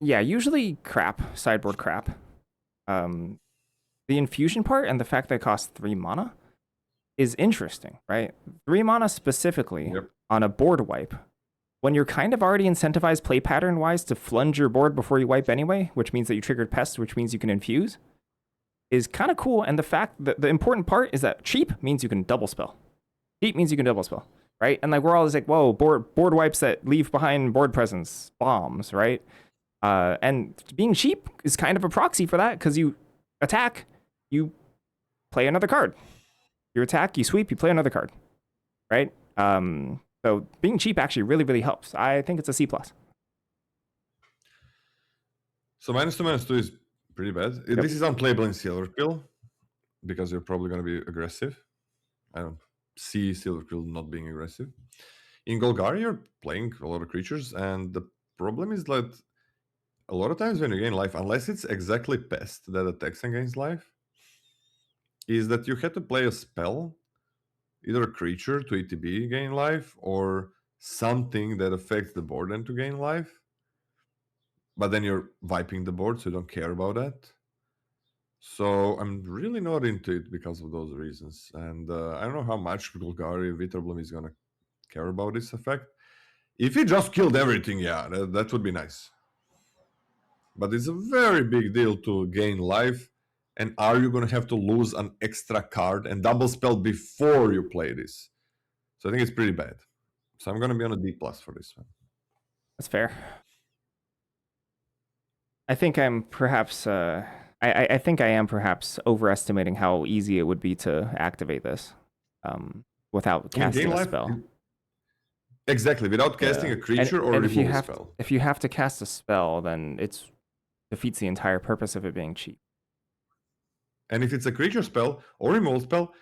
S1: yeah, usually crap. Sideboard crap. The infusion part and the fact that it costs 3 mana is interesting, right? 3 mana specifically on a board wipe. When you're kind of already incentivized play pattern wise to flunge your board before you wipe anyway, which means that you triggered Pest, which means you can infuse, is kind of cool. And the fact that the important part is that cheap means you can double spell. Cheap means you can double spell, right? And like we're always like, whoa, board wipes that leave behind board presence, bombs, right? And being cheap is kind of a proxy for that because you attack, you play another card. You attack, you sweep, you play another card, right? So being cheap actually really helps. I think it's a C+.
S2: So -2/-2 is pretty bad. This is unplayable in Silver Pill because you're probably going to be aggressive. I don't see Silver Pill not being aggressive. In Golgari, you're playing a lot of creatures, and the problem is that a lot of times when you gain life, unless it's exactly Pest that attacks and gains life, is that you have to play a spell, either a creature to ETB gain life, or something that affects the board and to gain life. But then you're wiping the board, so you don't care about that. So I'm really not into it because of those reasons. And I don't know how much Golgari Vitterblom is going to care about this effect. If he just killed everything, yeah, that would be nice. But it's a very big deal to gain life. And are you going to have to lose an extra card and double spell before you play this? So I think it's pretty bad. So I'm going to be on a D+ for this one.
S1: That's fair. I think I'm perhaps I think I am perhaps overestimating how easy it would be to activate this without casting a spell.
S2: Exactly, without casting a creature or remove a spell.
S1: If you have to cast a spell, then it defeats the entire purpose of it being cheap.
S2: And if it's a creature spell or removal spell,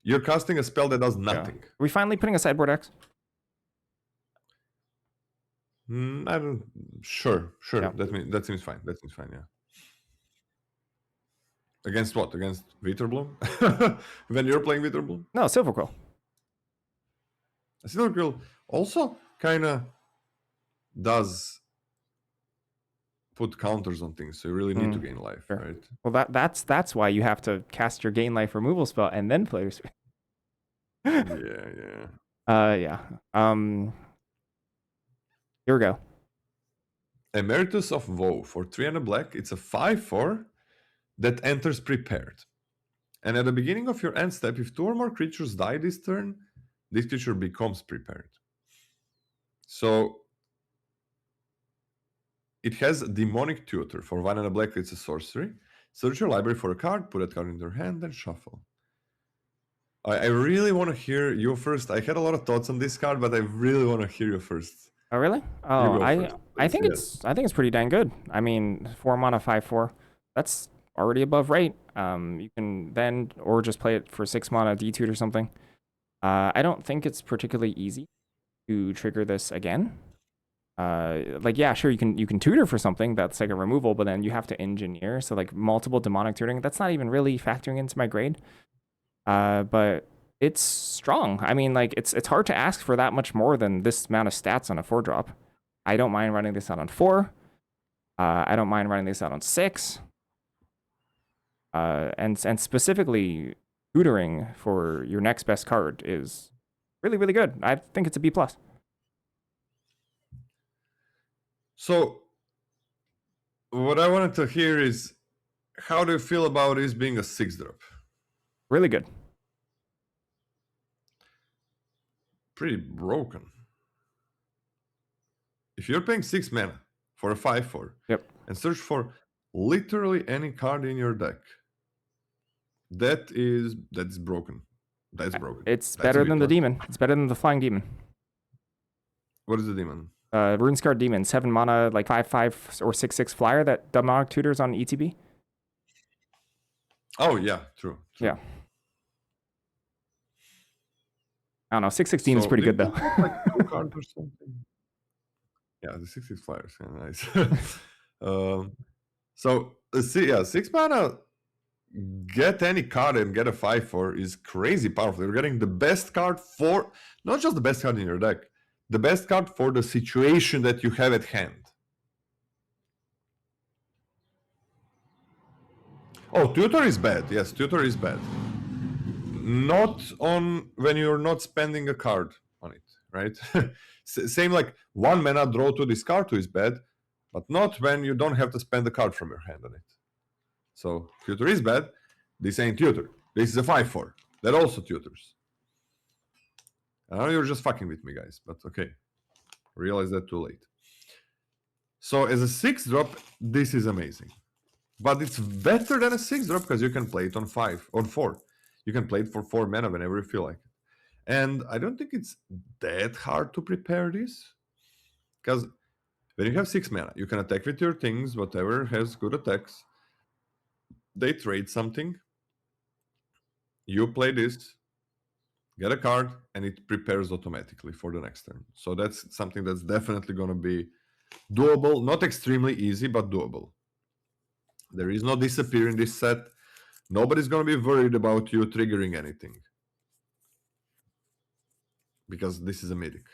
S2: you're casting a spell that does nothing.
S1: Yeah. Are we finally putting a sideboard X?
S2: I don't. Sure.
S1: Yeah.
S2: That seems fine. Yeah. Against what? Against Vitterblom? When you're playing Vitterblom?
S1: No, Silverquill.
S2: Silverquill also kind of does put counters on things, so you really need to gain life,
S1: sure.
S2: right?
S1: Well, that's why you have to cast your gain life removal spell and then play your spell.
S2: Yeah.
S1: Here we go.
S2: Emeritus of Woe for 3 and a black. It's a 5/4 that enters prepared. And at the beginning of your end step, if 2 or more creatures die this turn, this creature becomes prepared. So it has Demonic Tutor. For 1 and a black, it's a sorcery. Search your library for a card, put that card in your hand, and shuffle. I really want to hear you first. I had a lot of thoughts on this card, but I really want to hear you first.
S1: Oh really? Oh, I think it's pretty dang good. I mean, 4 mana 5/4. That's already above rate. You can then or just play it for 6 mana D2 or something. I don't think it's particularly easy to trigger this again. Like yeah, sure you can tutor for something that's like a removal, but then you have to engineer. So like multiple demonic tutoring, that's not even really factoring into my grade. But it's strong. I mean, like it's hard to ask for that much more than this amount of stats on a 4-drop. I don't mind running this out on 4. I don't mind running this out on 6. And specifically tutoring for your next best card is really good. I think it's a B+.
S2: So what I wanted to hear is, how do you feel about this being a 6-drop?
S1: Really good.
S2: pretty broken. If you're paying 6 mana for a 5/4,
S1: Yep.
S2: and search for literally any card in your deck, that's broken. That's broken.
S1: It's
S2: That's a
S1: better
S2: bit
S1: than the
S2: much.
S1: demon. It's better than the flying demon.
S2: What is the demon?
S1: RuneScarred Demon, 7 mana, like 5/5 or 6/6 flyer that demonic tutors on ETB.
S2: Oh yeah, true.
S1: Yeah. I don't know. 6/6 Demon's pretty good though.
S2: Like 2 cards or something. Yeah, the 6/6 flyers, yeah, nice. So 6 mana. Get any card and get a 5/4 is crazy powerful. You're getting the best card for not just the best card in your deck, the best card for the situation that you have at hand. Oh, tutor is bad. Yes, tutor is bad. Not on when you're not spending a card on it, right? Same like 1 mana draw to discard to is bad, but not when you don't have to spend a card from your hand on it. So tutor is bad. This ain't tutor. This is a 5/4. That also tutors. I know you're just fucking with me, guys, but okay. Realize that too late. So as a 6-drop, this is amazing. But it's better than a 6-drop because you can play it on 4. You can play it for 4 mana whenever you feel like it. And I don't think it's that hard to prepare this. Because when you have 6 mana, you can attack with your things, whatever has good attacks. They trade something. You play this, get a card, and it prepares automatically for the next turn. So that's something that's definitely going to be doable. Not extremely easy, but doable. There is no disappear in this set. Nobody's going to be worried about you triggering anything. Because this is a mythic.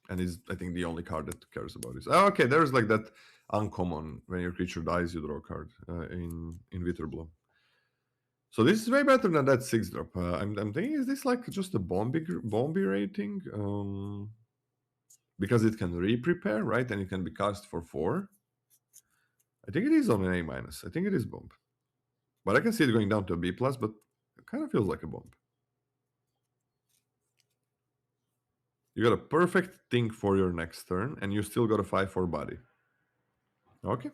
S2: And is I think the only card that cares about this. Oh, okay, there's like that uncommon. When your creature dies, you draw a card in Witherblue. So this is way better than that 6-drop. I'm thinking, is this like just a Bombi rating? Because it can re-prepare, right? And it can be cast for 4. I think it is on an A-. I think it is bomb. But I can see it going down to a B+, but it kind of feels like a bomb. You got a perfect thing for your next turn, and you still got a 5/4 body. Okay.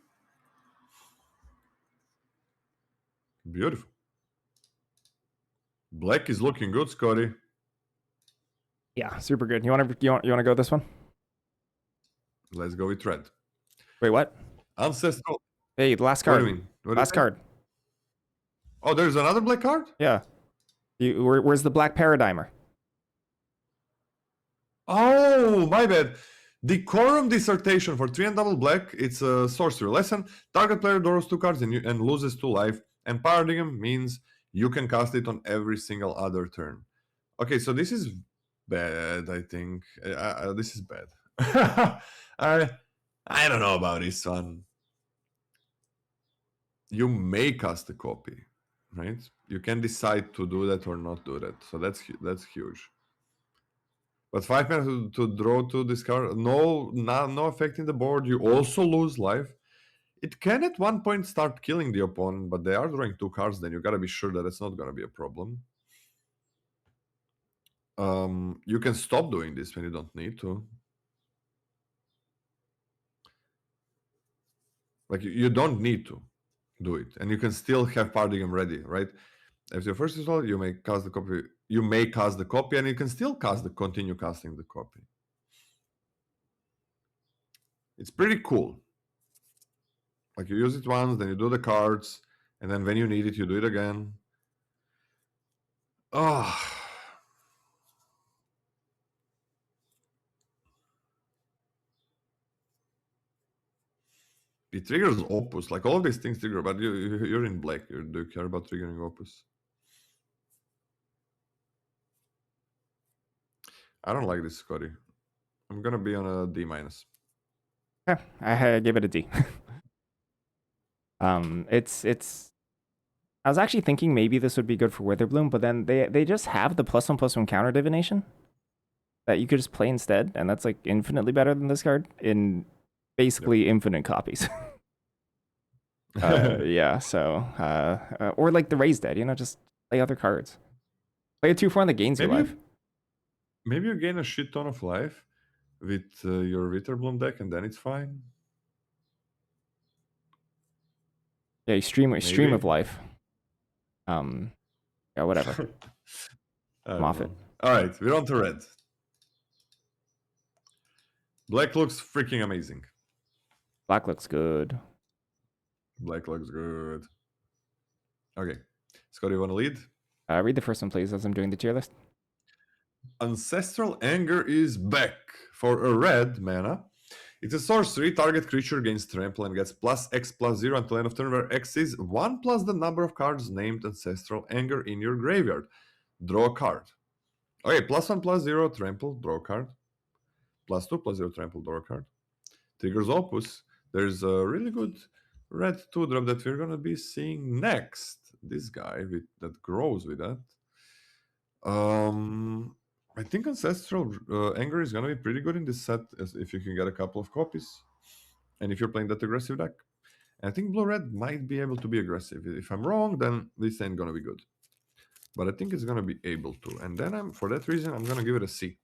S2: Beautiful. Black is looking good, Scotty.
S1: Yeah, super good. You want to go this one?
S2: Let's go with red.
S1: Wait, what?
S2: Ancestral.
S1: Hey, the last
S2: What
S1: card.
S2: do you mean?
S1: Last card.
S2: Oh, there's another black card?
S1: Yeah. Where's the Black Paradigmer?
S2: Oh, my bad. Decorum Dissertation for 3 and double black. It's a sorcery lesson. Target player draws 2 cards and loses 2 life. And Paradigm means you can cast it on every single other turn. Okay, so this is bad, I think. This is bad. I don't know about this one. You may cast a copy, right? You can decide to do that or not do that. So that's huge. But 5 mana to draw to discard, no effect in the board. You also lose life. It can at one point start killing the opponent, but they are drawing 2 cards. Then you gotta be sure that it's not gonna be a problem. You can stop doing this when you don't need to. Like you don't need to do it, and you can still have Paradigm ready, right? After your first install, you may cast the copy. You may cast the copy, and you can still continue casting the copy. It's pretty cool. Like you use it once, then you do the cards, and then when you need it, you do it again. Oh. It triggers Opus. Like all of these things trigger, but you're in black. Do you care about triggering Opus? I don't like this, Scotty. I'm gonna be on a D-.
S1: Yeah, I give it a D. It's. I was actually thinking maybe this would be good for Witherbloom, but then they just have the +1/+1 counter divination that you could just play instead, and that's like infinitely better than this card in basically infinite copies. Yeah, so or like the Raised Dead, just play other cards. Play a 2/4 that gains your life.
S2: Maybe you gain a shit ton of life with your Witterbloom deck, and then it's fine.
S1: Yeah, you stream
S2: Maybe.
S1: of life. Yeah, whatever.
S2: I
S1: I'm
S2: don't
S1: off it.
S2: know. All right, we're on to red. Black looks freaking amazing.
S1: Black looks good.
S2: Black looks good. Okay, Scott, you want to lead?
S1: Read the first one, please, as I'm doing the tier list.
S2: Ancestral Anger is back for a red mana. It's a sorcery. Target creature gains trample and gets plus X plus 0 until end of turn, where X is 1 plus the number of cards named Ancestral Anger in your graveyard. Draw a card. Okay, plus 1 plus 0, trample, draw a card. Plus 2 plus 0, trample, draw a card. Triggers Opus. There's a really good red 2-drop that we're going to be seeing next. This guy that grows with that. I think Ancestral Anger is going to be pretty good in this set if you can get a couple of copies. And if you're playing that aggressive deck. And I think Blue-Red might be able to be aggressive. If I'm wrong, then this ain't going to be good. But I think it's going to be able to. And then for that reason, I'm going to give it a C.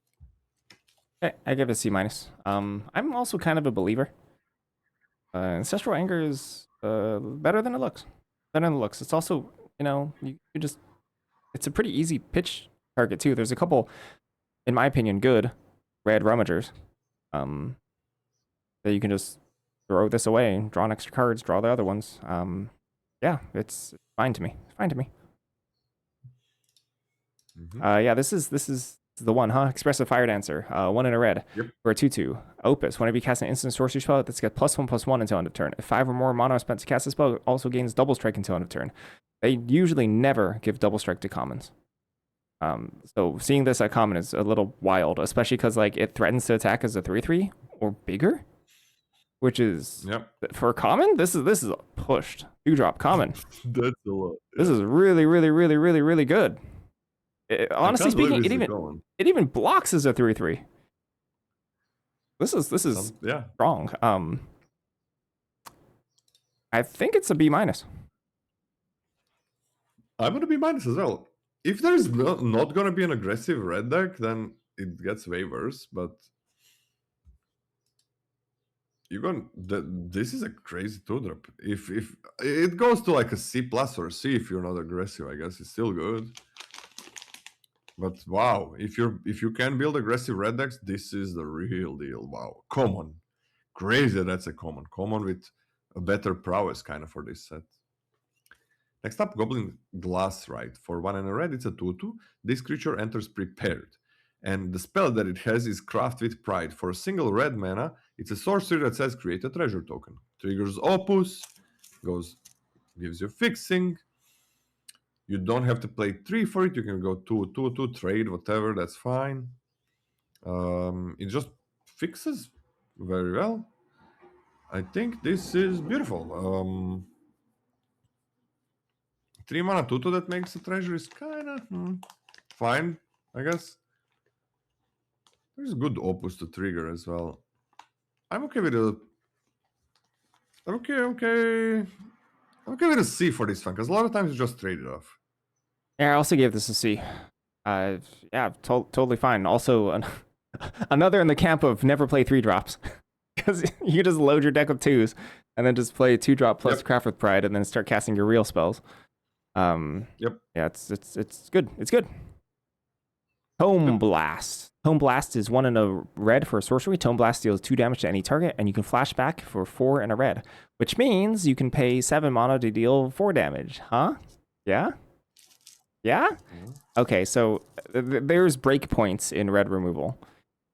S1: Okay, I give it a C minus. I'm also kind of a believer. Ancestral Anger is better than it looks. Better than it looks. It's also, you know, you just, it's a pretty easy pitch target too. There's a couple, in my opinion, good red rummagers that you can just throw this away and draw an extra cards, draw the other ones. Yeah, it's fine to me. It's fine to me. Yeah, this is the one, huh? Expressive Fire Dancer, 1 in a red.
S2: Yep.
S1: For a 2/2. Opus, whenever you cast an instant sorcery spell, that's got +1/+1 until end of turn. If 5 or more mana are spent to cast the spell, it also gains double strike until end of turn. They usually never give double strike to commons. So seeing this at common is a little wild, especially because like it threatens to attack as a 3/3 or bigger, which is for common. This is a pushed 2-drop common.
S2: That's a lot.
S1: This is really, really, really, really, really good. Honestly speaking, it even blocks as a 3/3. This is strong. I think it's a B minus.
S2: I'm gonna be minus as well. If there's not gonna be an aggressive red deck, then it gets way worse. But this is a crazy 2-drop. If it goes to like a C plus or C if you're not aggressive, I guess it's still good. But wow, if you can build aggressive red decks, this is the real deal. Wow, common, crazy. That's a common with a better prowess kind of for this set. Next up, Goblin Glassrite. For 1 and a red, it's a 2/2. This creature enters prepared. And the spell that it has is Craft with Pride. For a single red mana, it's a sorcery that says create a treasure token. Triggers Opus, gives you fixing. You don't have to play 3 for it. You can go 2/2, trade, whatever, that's fine. It just fixes very well. I think this is beautiful. 3 mana 2/2 that makes a treasure is kind of fine, I guess. There's good Opus to trigger as well. I'm okay with a... I'm okay with a C for this one, because a lot of times you just trade it off.
S1: Yeah, I also gave this a C. Yeah, totally fine. Also, another in the camp of never play 3-drops. Because you just load your deck with 2s, and then just play 2-drop plus Craft with Pride, and then start casting your real spells. Yeah, it's good. It's good. Tome Blast. Tome Blast is 1 in a red for a sorcery. Tome Blast deals 2 damage to any target, and you can flash back for 4 in a red, which means you can pay 7 mana to deal 4 damage. Huh? Yeah? Yeah? Okay, so there's breakpoints in red removal,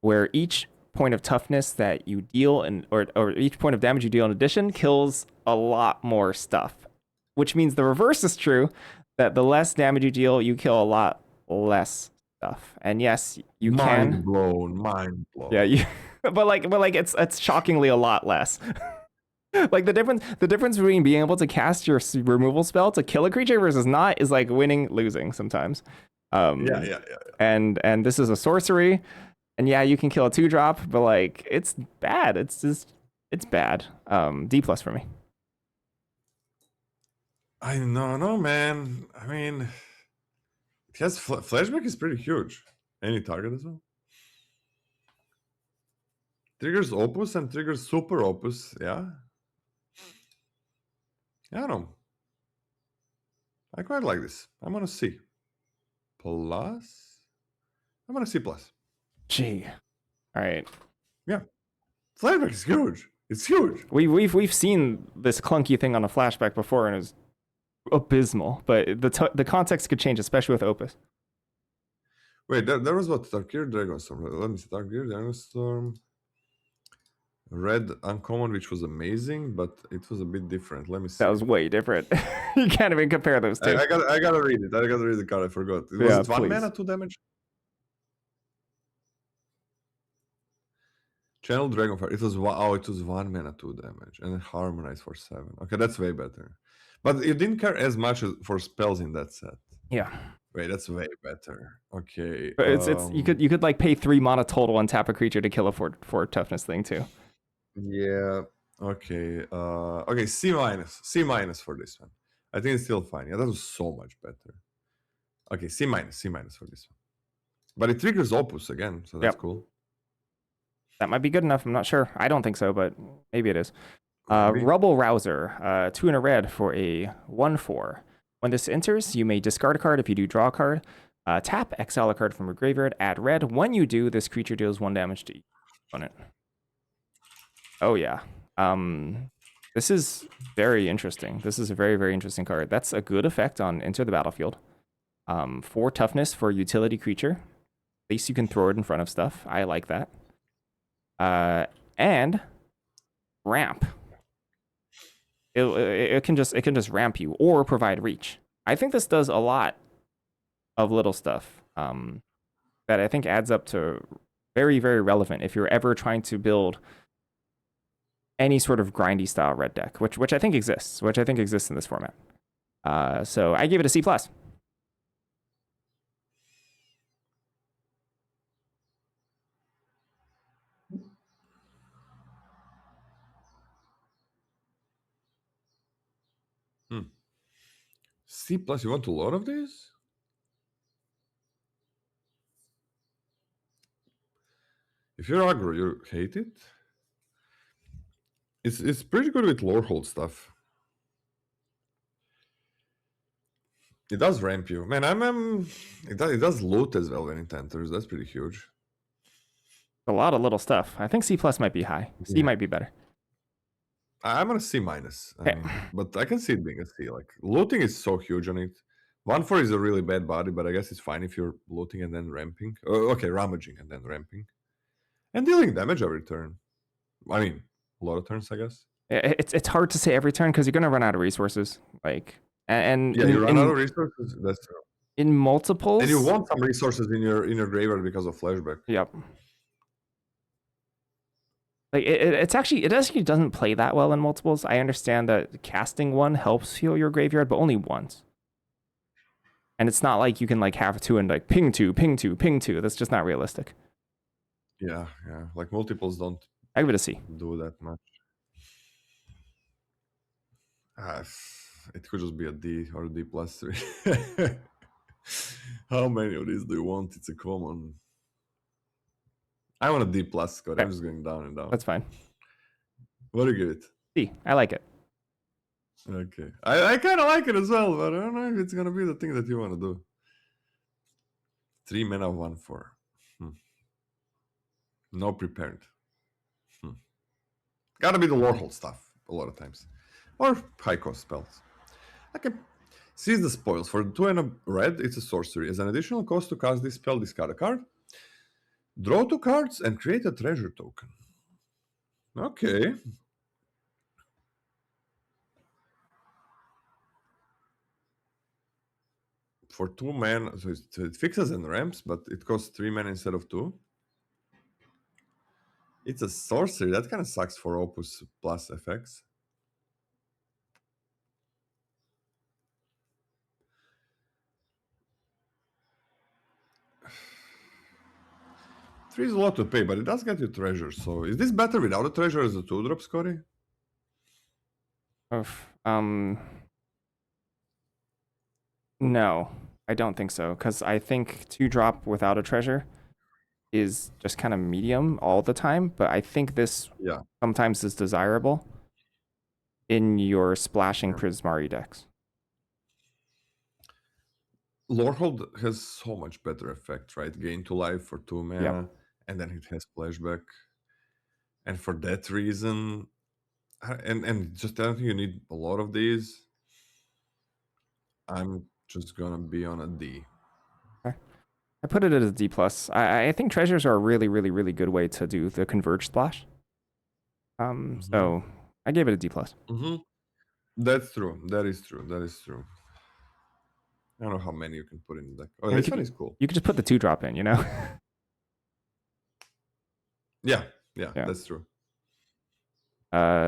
S1: where each point of toughness that you deal, or each point of damage you deal in addition, kills a lot more stuff. Which means the reverse is true, that the less damage you deal, you kill a lot less stuff. And yes, you can.
S2: Mind blown.
S1: Yeah, but like it's shockingly a lot less. Like the difference between being able to cast your removal spell to kill a creature versus not is like winning, losing sometimes.
S2: Yeah.
S1: And this is a sorcery, and yeah, you can kill a 2-drop, but like it's bad. It's bad. D plus for me.
S2: I don't know, man. I mean, it has flashback is pretty huge. Any target as well. Triggers Opus and triggers Super Opus. Yeah. I don't know. I quite like this. I'm on a C plus. I'm on a C plus.
S1: Gee. All right.
S2: Yeah. Flashback is huge. It's huge.
S1: We've seen this clunky thing on a flashback before, and it was abysmal. But the context could change, especially with Opus.
S2: Wait, there was what? Tarkir Dragonstorm. Let me see. Tarkir Dragonstorm. Red Uncommon, which was amazing, but it was a bit different. Let me see.
S1: That was way different. You can't even compare those two.
S2: I gotta read it. I gotta read the card. I forgot. Was
S1: Yeah,
S2: it 1
S1: please.
S2: mana, 2 damage? Channel Dragonfire. It was it was 1 mana, 2 damage, and Harmonize for 7. Okay, that's way better. But you didn't care as much for spells in that set.
S1: Yeah.
S2: Wait, that's way better. Okay.
S1: But it's you could like pay 3 mana total and tap a creature to kill a 4 toughness thing too.
S2: Yeah. Okay. Okay. C minus. C minus for this one. I think it's still fine. Yeah, that was so much better. Okay. C minus. C minus for this one. But it triggers Opus again, so that's cool.
S1: That might be good enough. I'm not sure. I don't think so, but maybe it is.
S2: Maybe.
S1: Rubble Rouser, 2 and a red for a 1/4. When this enters, you may discard a card. If you do, draw a card. Tap, exile a card from your graveyard, add red. When you do, this creature deals 1 damage to each opponent. Oh yeah. This is very interesting. This is a very, very interesting card. That's a good effect on enter the battlefield. 4 toughness for a utility creature. At least you can throw it in front of stuff. I like that. And ramp. It can just ramp you or provide reach. I think this does a lot of little stuff that I think adds up to very, very relevant if you're ever trying to build any sort of grindy style red deck, which I think exists, in this format. So I give it a C plus.
S2: C plus. You want a lot of these? If you're aggro, you hate it. It's pretty good with lore hold stuff. It does ramp you, man. It does loot as well when it enters. That's pretty huge.
S1: A lot of little stuff. I think C plus might be high. C might be better.
S2: I'm on a C minus.
S1: Okay.
S2: But I can see it being a C. Like looting is so huge on it. 1/4 is a really bad body, but I guess it's fine if you're looting and then ramping. Okay, rummaging and then ramping, and dealing damage every turn. I mean, a lot of turns, I guess.
S1: It's hard to say every turn because you're gonna run out of resources. Like and
S2: yeah, you run out of resources. That's true.
S1: In multiples,
S2: and you want some resources in your graveyard because of flashback.
S1: Yep. Like it actually doesn't play that well in multiples. I understand that casting 1 helps heal your graveyard, but only once. And it's not like you can like have 2 and like ping 2, ping 2, ping 2. That's just not realistic.
S2: Yeah. Like multiples don't.
S1: I give it a C.
S2: Do that much. It could just be a D or a D plus 3. How many of these do you want? It's a common. I want a D plus score. Okay. I'm just going down and down.
S1: That's fine.
S2: What do you give it?
S1: C. I like it.
S2: Okay. I kind of like it as well, but I don't know if it's going to be the thing that you want to do. 3 mana, 1/4. No prepared. Gotta be the Warhol stuff a lot of times. Or high cost spells. Okay. Seize the spoils. For 2 and a red, it's a sorcery. As an additional cost to cast this spell, discard a card. Draw 2 cards and create a treasure token. Okay. For 2 mana, so it fixes and ramps, but it costs 3 mana instead of 2. It's a sorcery. That kind of sucks for Opus plus effects. Three is a lot to pay, but it does get you treasure. So is this better without a treasure as a 2-drop, Scotty?
S1: No, I don't think so. Because I think 2-drop without a treasure is just kind of medium all the time, but I think this
S2: Yeah.
S1: sometimes is desirable in your splashing
S2: Yeah.
S1: Prismari decks.
S2: Lorehold has so much better effect, right? Gain to life for 2 mana,
S1: Yep.
S2: and then it has flashback. And for that reason, and just I don't think you need a lot of these. I'm just gonna be on a D.
S1: Okay. I put it as a D plus. I think treasures are a really, really, really good way to do the converge splash. So I gave it a D plus.
S2: That's true. That is true. That is true. I don't know how many you can put in the deck. Oh,
S1: And
S2: this one is cool.
S1: you could just put the 2-drop in, you know?
S2: Yeah,
S1: Yeah.
S2: that's true.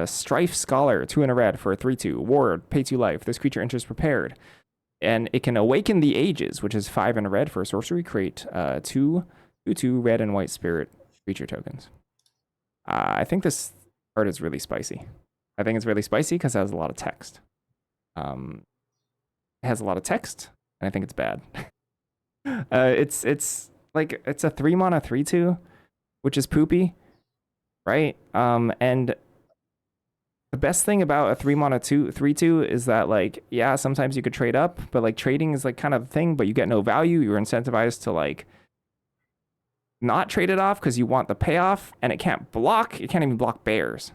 S1: Strife Scholar, 2 and a red for a 3/2. Ward, pay 2 life. This creature enters prepared. And it can awaken the ages, which is 5 and a red for a sorcery. Create 2/2 red and white spirit creature tokens. I think this card is really spicy. I think it's really spicy because it has a lot of text. It has a lot of text, and I think it's bad. It's like it's a 3 mana 3/2, which is poopy, right? And the best thing about a 3 mana 3/2 is that, like, yeah, sometimes you could trade up, but like trading is like kind of the thing, but you get no value. You're incentivized to like not trade it off because you want the payoff, and it can't block. It can't even block bears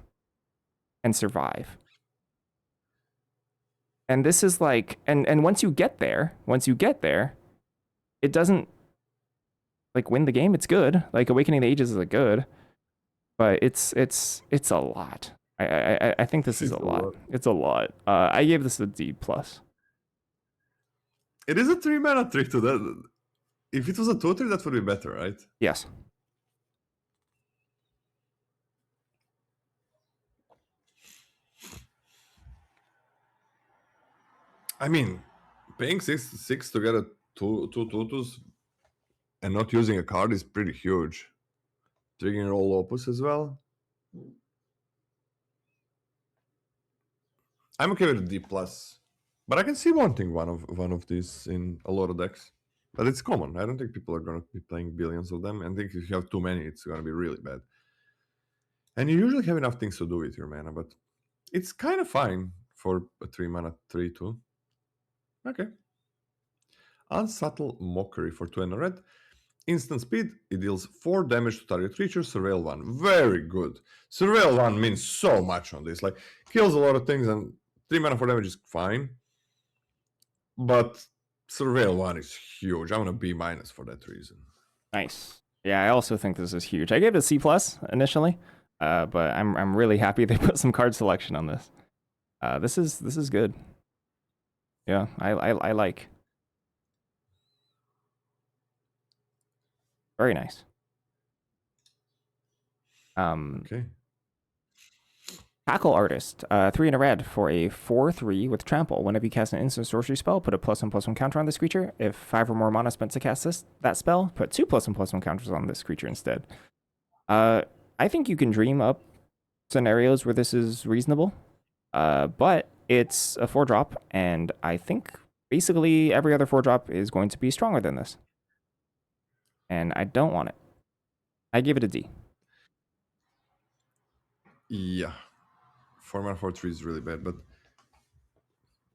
S1: and survive. And this is like, and once you get there, it doesn't like win the game. It's good. Like Awakening the Ages is a good, but it's a lot. I think this is a lot. It's a lot. I gave this a D plus.
S2: It is a 3 mana 3/2. That if it was a 2/3, that would be better, right?
S1: Yes.
S2: I mean, paying six to get a two tutus and not using a card is pretty huge. Triggering all opus as well. I'm okay with a D plus, but I can see wanting one of these in a lot of decks. But it's common. I don't think people are gonna be playing billions of them. And I think if you have too many, it's gonna be really bad. And you usually have enough things to do with your mana, but it's kind of fine for a 3 mana 3/2. Okay. Unsubtle Mockery for 2 and a red. Instant speed, it deals 4 damage to target creature, Surveil 1. Very good. Surveil 1 means so much on this. Like, kills a lot of things, and 3 mana for damage is fine. But Surveil 1 is huge. I'm gonna B- for that reason.
S1: Nice. Yeah, I also think this is huge. I gave it a C plus initially, but I'm really happy they put some card selection on this. This is good. Yeah, I like. Very nice.
S2: Okay.
S1: Tackle Artist, 3 and a red for a 4/3 with trample. Whenever you cast an instant sorcery spell, put a +1/+1 counter on this creature. If 5 or more mana spent to cast that spell, put 2 +1/+1 counters on this creature instead. I think you can dream up scenarios where this is reasonable, but it's a 4-drop, and I think basically every other 4-drop is going to be stronger than this. And I don't want it. I give it a D.
S2: Yeah. 4 mana 4/3 is really bad, but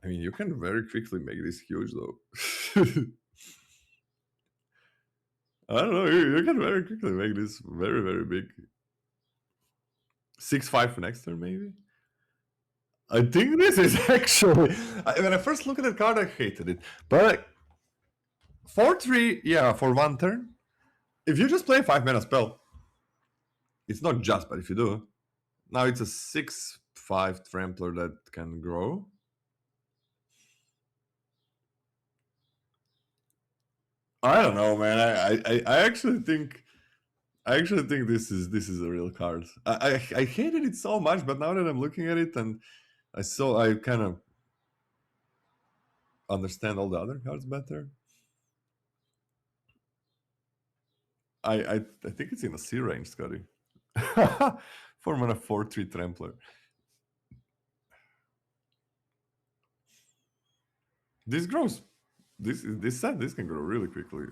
S2: I mean, you can very quickly make this huge, though. I don't know. You can very quickly make this very, very big. 6/5 next turn, maybe? I think this is actually. When I first looked at the card, I hated it. But 4/3, yeah, for 1 turn. If you just play a 5 mana spell, it's not just, but if you do, now it's a 6/5 trampler that can grow. I don't know, man. I actually think this is a real card. I hated it so much, but now that I'm looking at it and I kind of understand all the other cards better. I think it's in a C range, Scotty. 4 mana 4/3 trampler. This grows. This can grow really quickly.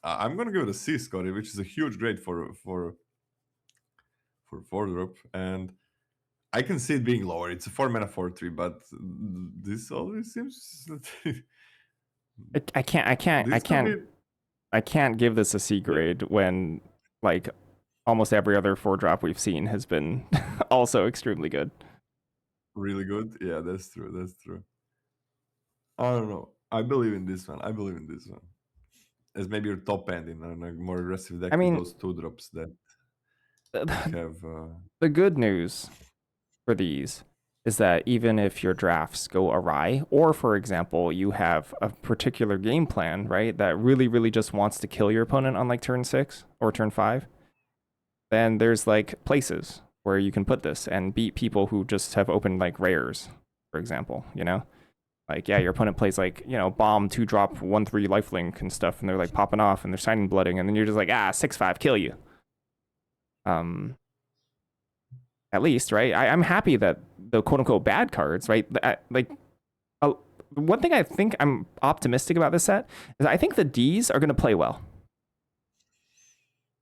S2: I'm gonna give it a C, Scotty, which is a huge grade for 4-drop, and I can see it being lower. It's a 4-mana 4/3, but this always seems
S1: I can't I can't I
S2: this could
S1: can't
S2: be
S1: I can't give this a C
S2: yeah,
S1: grade when like almost every other 4-drop we've seen has been also extremely good.
S2: really good. Yeah, that's true. That's true. I don't know. I believe in this one. I believe in this one. As maybe your top end in a more aggressive
S1: I
S2: deck with
S1: mean,
S2: those 2-drops that have.
S1: the good news for these is that even if your drafts go awry, or for example, you have a particular game plan, right, that really just wants to kill your opponent on like turn 6 or turn 5, then there's like places where you can put this and beat people who just have opened like rares, for example, you know? Like, yeah, your opponent plays like, bomb, 2-drop, 1/3 lifelink and stuff, and they're like popping off and they're signing blooding, and then you're just like, 6/5, kill you. At least, right? I'm happy that the quote unquote bad cards, right? One thing I think I'm optimistic about this set is I think the Ds are going to play well.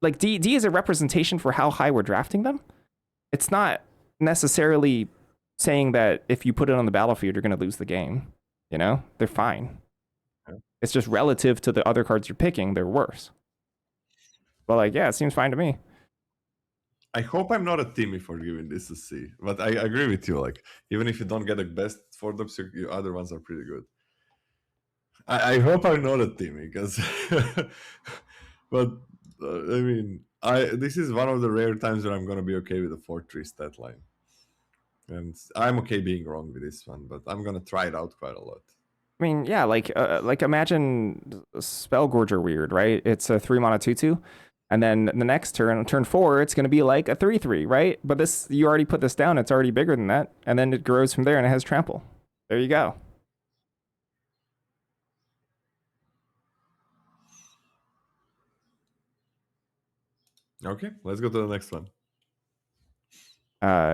S1: Like D is a representation for how high we're drafting them. It's not necessarily saying that if you put it on the battlefield, you're going to lose the game. You know, they're fine.
S2: Yeah.
S1: It's just relative to the other cards you're picking, they're worse. But like, yeah, it seems fine to me.
S2: I hope I'm not a Timmy for giving this a C, but I agree with you. Like, even if you don't get the best 4-drops, your other ones are pretty good. I hope I'm not a Timmy, because, but I mean, this is one of the rare times when I'm gonna be okay with the 4/3 stat line, and I'm okay being wrong with this one, but I'm gonna try it out quite a lot.
S1: I mean, yeah, like imagine Spellgorger weird, right? It's a 3-mana 2/2, and then the next turn 4, it's going to be like a 3/3, right? But this, you already put this down; it's already bigger than that, and then it grows from there, and it has trample. There you go.
S2: Okay, let's go to the next one.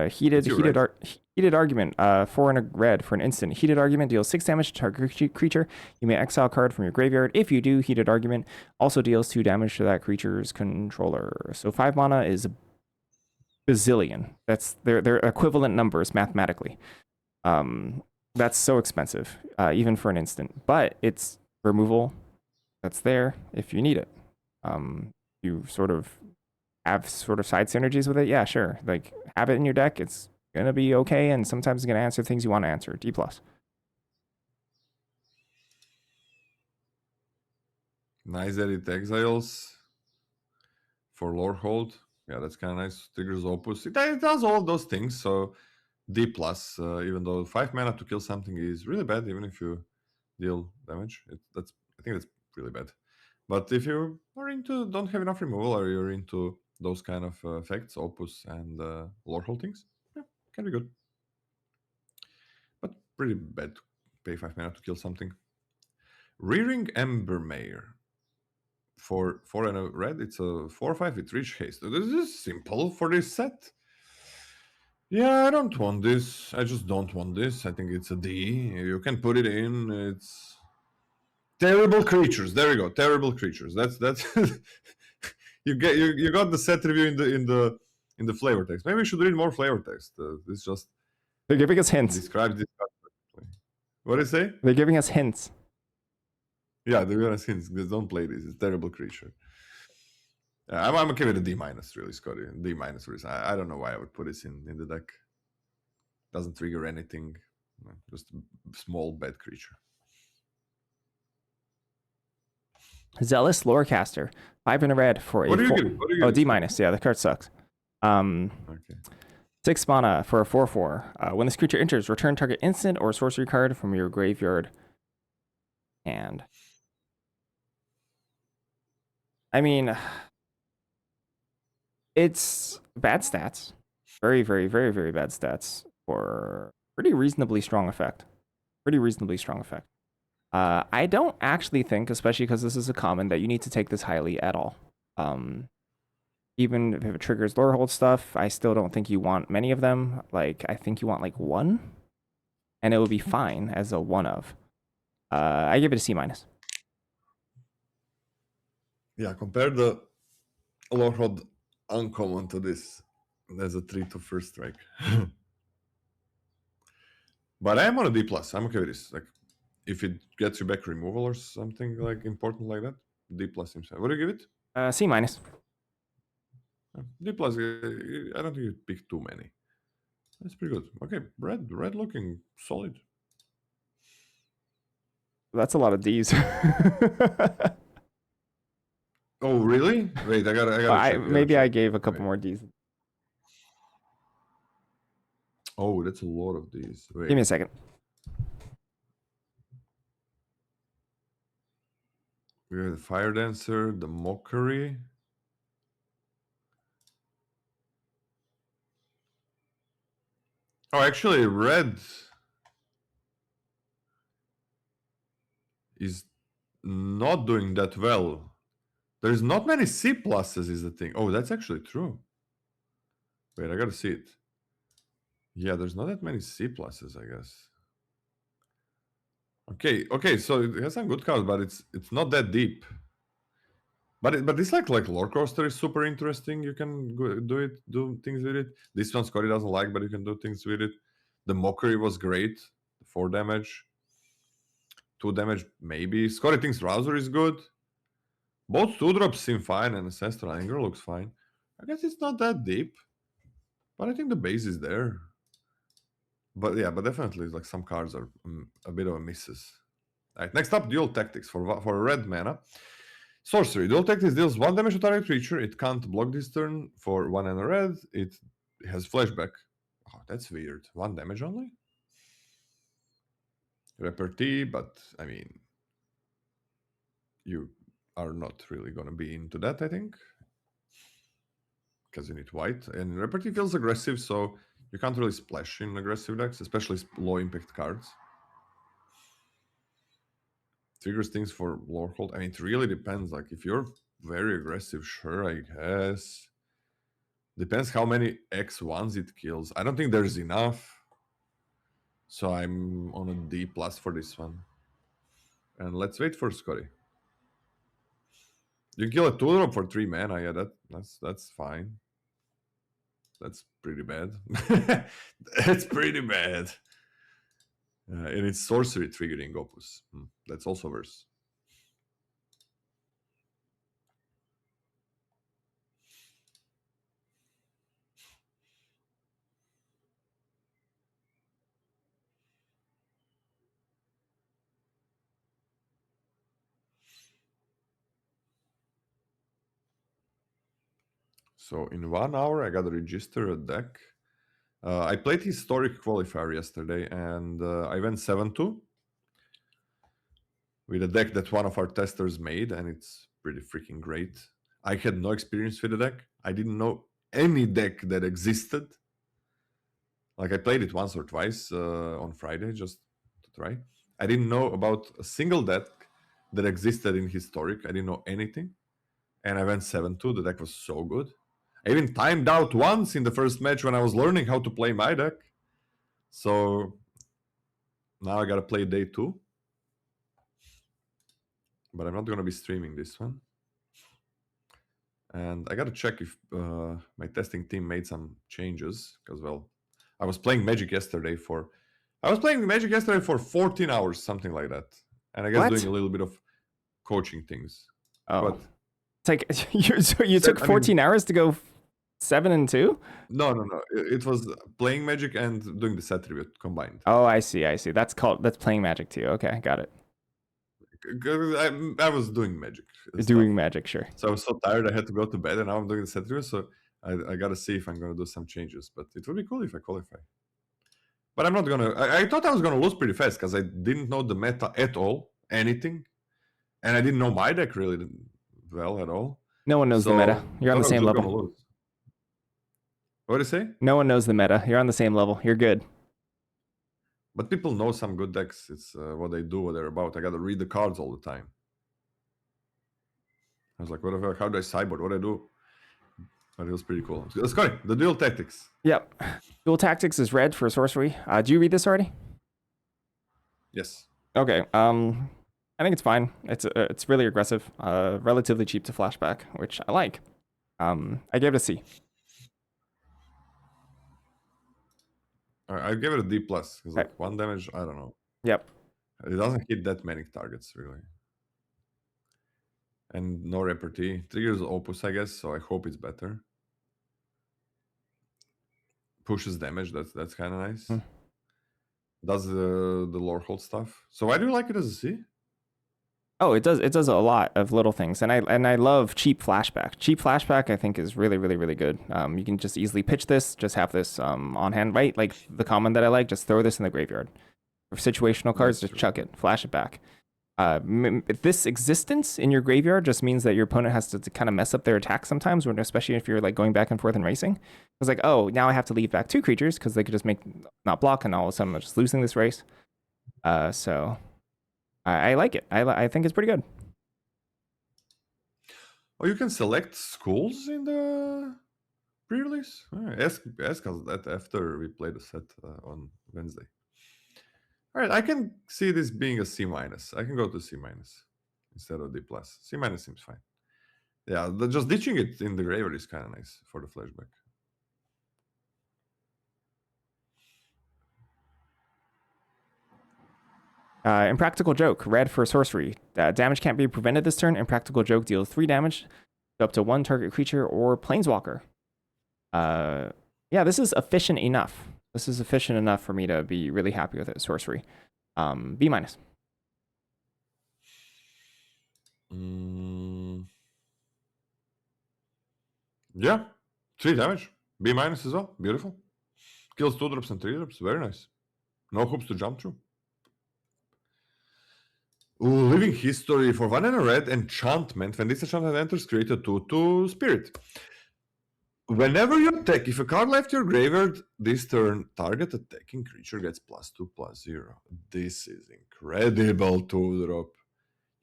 S1: Heated
S2: It's you,
S1: heated
S2: right?
S1: heated argument. 4 and a red for an instant. Heated argument deals 6 damage to target creature. You may exile a card from your graveyard. If you do, heated argument also deals 2 damage to that creature's controller. So 5 mana is a bazillion. That's their equivalent numbers mathematically. That's so expensive, even for an instant. But it's removal that's there if you need it. You sort of have sort of side synergies with it. Yeah, sure. Like, have it in your deck. It's gonna be okay, and sometimes it's gonna answer things you want to answer. D+.
S2: Nice that it exiles for lore hold. Yeah, that's kind of nice. Triggers opus. It does all those things. So D plus. Even though 5 mana to kill something is really bad, even if you deal damage. I think that's really bad. But if you are into don't have enough removal, or you're into those kind of effects, opus and lore hold things, yeah, can be good. But pretty bad to pay 5 mana to kill something. Rearing Embermare. For 4 and a red, it's a 4/5 with reach haste. This is simple for this set. Yeah, I don't want this. I just don't want this. I think it's a D. You can put it in. It's terrible creatures. There we go. Terrible creatures. That's you got the set review in the flavor text. Maybe we should read more flavor text. This just
S1: They're giving us hints.
S2: describes this. What do you say?
S1: They're giving us hints.
S2: Yeah, they're gonna hints. Don't play this. It's a terrible creature. I'm okay with a D minus, really, Scotty. D minus for this. I don't know why I would put this in the deck. Doesn't trigger anything. Just a small bad creature.
S1: Zealous Lorecaster. 5 and a red for
S2: What
S1: a
S2: do you
S1: 4.
S2: give it? What do you give it?
S1: D minus. Yeah, the card sucks.
S2: Okay.
S1: 6 mana for a 4/4. When this creature enters, return target instant or sorcery card from your graveyard. And I mean, it's bad stats. Very bad stats for pretty reasonably strong effect. I don't actually think, especially because this is a common, that you need to take this highly at all. Even if it triggers lore hold stuff, I still don't think you want many of them. Like, I think you want like 1, and it would be fine as a 1 of. I give it a C minus.
S2: Yeah, compare the Lorehold uncommon to this. There's a 3 to first strike. But I am on a D plus. I'm okay with this. Like, if it gets you back removal or something like important like that, D plus himself. What do you give it?
S1: C minus.
S2: D plus. I don't think you picked too many. That's pretty good. Okay, red looking solid.
S1: That's a lot of D's.
S2: Oh really? Wait, I gotta check.
S1: Maybe I gave a couple more D's.
S2: Oh, that's a lot of these. Wait.
S1: Give me a second.
S2: We have the Fire Dancer, the Mockery. Oh, actually, red is not doing that well. There's not many C pluses is the thing. Oh, that's actually true. Wait, I gotta see it. Yeah, there's not that many C pluses, I guess. Okay, so it has some good cards, but it's not that deep. But this like Lore Coaster is super interesting. You can do things with it. This one Scotty doesn't like, but you can do things with it. The Mockery was great. 4 damage. 2 damage, maybe. Scotty thinks Rouser is good. Both 2-drops seem fine, and Ancestral Anger looks fine. I guess it's not that deep. But I think the base is there. But yeah, but definitely like some cards are a bit of a misses. Alright, next up, Dual Tactics for red mana. Sorcery. Dual Tactics deals 1 damage to target creature. It can't block this turn for 1 and a red. It has flashback. Oh, that's weird. 1 damage only? Repartee, but I mean, you are not really going to be into that, I think. Because you need white. And Repartee feels aggressive, so you can't really splash in aggressive decks, especially low impact cards. Triggers things for Lorehold. I mean, it really depends. Like, if you're very aggressive, sure, I guess. Depends how many X1s it kills. I don't think there's enough. So I'm on a D plus for this one. And let's wait for Scotty. You kill a 2-drop for 3 mana. Yeah, that's fine. That's pretty bad. That's pretty bad. And it's sorcery triggering Opus. That's also worse. So in 1 hour, I got to register a deck. I played Historic Qualifier yesterday, and I went 7-2 with a deck that one of our testers made, and it's pretty freaking great. I had no experience with the deck. I didn't know any deck that existed. Like, I played it once or twice on Friday just to try. I didn't know about a single deck that existed in Historic. I didn't know anything. And I went 7-2. The deck was so good. I even timed out once in the first match when I was learning how to play my deck. So now I gotta play day 2. But I'm not gonna be streaming this one. And I gotta check if my testing team made some changes. Because, well, I was playing Magic yesterday for 14 hours, something like that. And I guess doing a little bit of coaching things.
S1: Oh.
S2: But
S1: it's like you took 14 hours to go 7-2?
S2: No. It was playing Magic and doing the set review combined.
S1: Oh, I see. That's playing Magic too. Okay, got it.
S2: I was doing Magic.
S1: Doing Magic, sure.
S2: So I was so tired I had to go to bed, and now I'm doing the set review, so I gotta see if I'm gonna do some changes. But it would be cool if I qualify. But I'm not gonna... I thought I was gonna lose pretty fast, because I didn't know the meta at all, anything. And I didn't know my deck really well at all.
S1: No one knows the meta. You're on the same level.
S2: What do you say?
S1: No one knows the meta. You're on the same level. You're good.
S2: But people know some good decks. It's what they do, what they're about. I gotta read the cards all the time. I was like, how do I sideboard? What do I do? But it was pretty cool. Let's go. The Dual Tactics.
S1: Yep. Dual Tactics is red for sorcery. Do you read this already?
S2: Yes.
S1: Okay. I think it's fine. It's really aggressive, relatively cheap to flashback, which I like. I gave it a C.
S2: I give it a D plus because
S1: Okay.
S2: like 1 damage. I don't know.
S1: Yep.
S2: It doesn't hit that many targets really, and no repartee. Triggers opus, I guess. So I hope it's better. Pushes damage. That's kind of nice.
S1: Hmm.
S2: Does the lore hold stuff. So why do you like it as a C?
S1: Oh, it does. It does a lot of little things, and I love cheap flashback. Cheap flashback, I think, is really, really, really good. You can just easily pitch this. Just have this on hand, right? Like the common that I like. Just throw this in the graveyard. For situational cards,
S2: That's
S1: just
S2: true.
S1: chuck it, flash it back. This existence in your graveyard just means that your opponent has to kind of mess up their attack sometimes, especially if you're like going back and forth and racing. It's like, oh, now I have to leave back 2 creatures because they could just make not block, and all of a sudden I'm just losing this race. So I like it. I think it's pretty good.
S2: Oh, you can select schools in the pre-release. Ask us that after we play the set on Wednesday. All right, I can see this being a C minus. I can go to C minus instead of D plus. C minus seems fine. Yeah, just ditching it in the graveyard is kind of nice for the flashback.
S1: Impractical Joke, red for sorcery. Damage can't be prevented this turn. Impractical Joke deals 3 damage to up to 1 target creature or planeswalker. Yeah, this is efficient enough. This is efficient enough for me to be really happy with it. Sorcery. B minus.
S2: Yeah, 3 damage. B minus as well. Beautiful. Kills 2 drops and 3 drops. Very nice. No hoops to jump through. Ooh, living history for 1 and a red enchantment. When this enchantment enters, create a 2/2 spirit. Whenever you attack, if a card left your graveyard this turn, target attacking creature gets +2/+0. This is incredible 2-drop.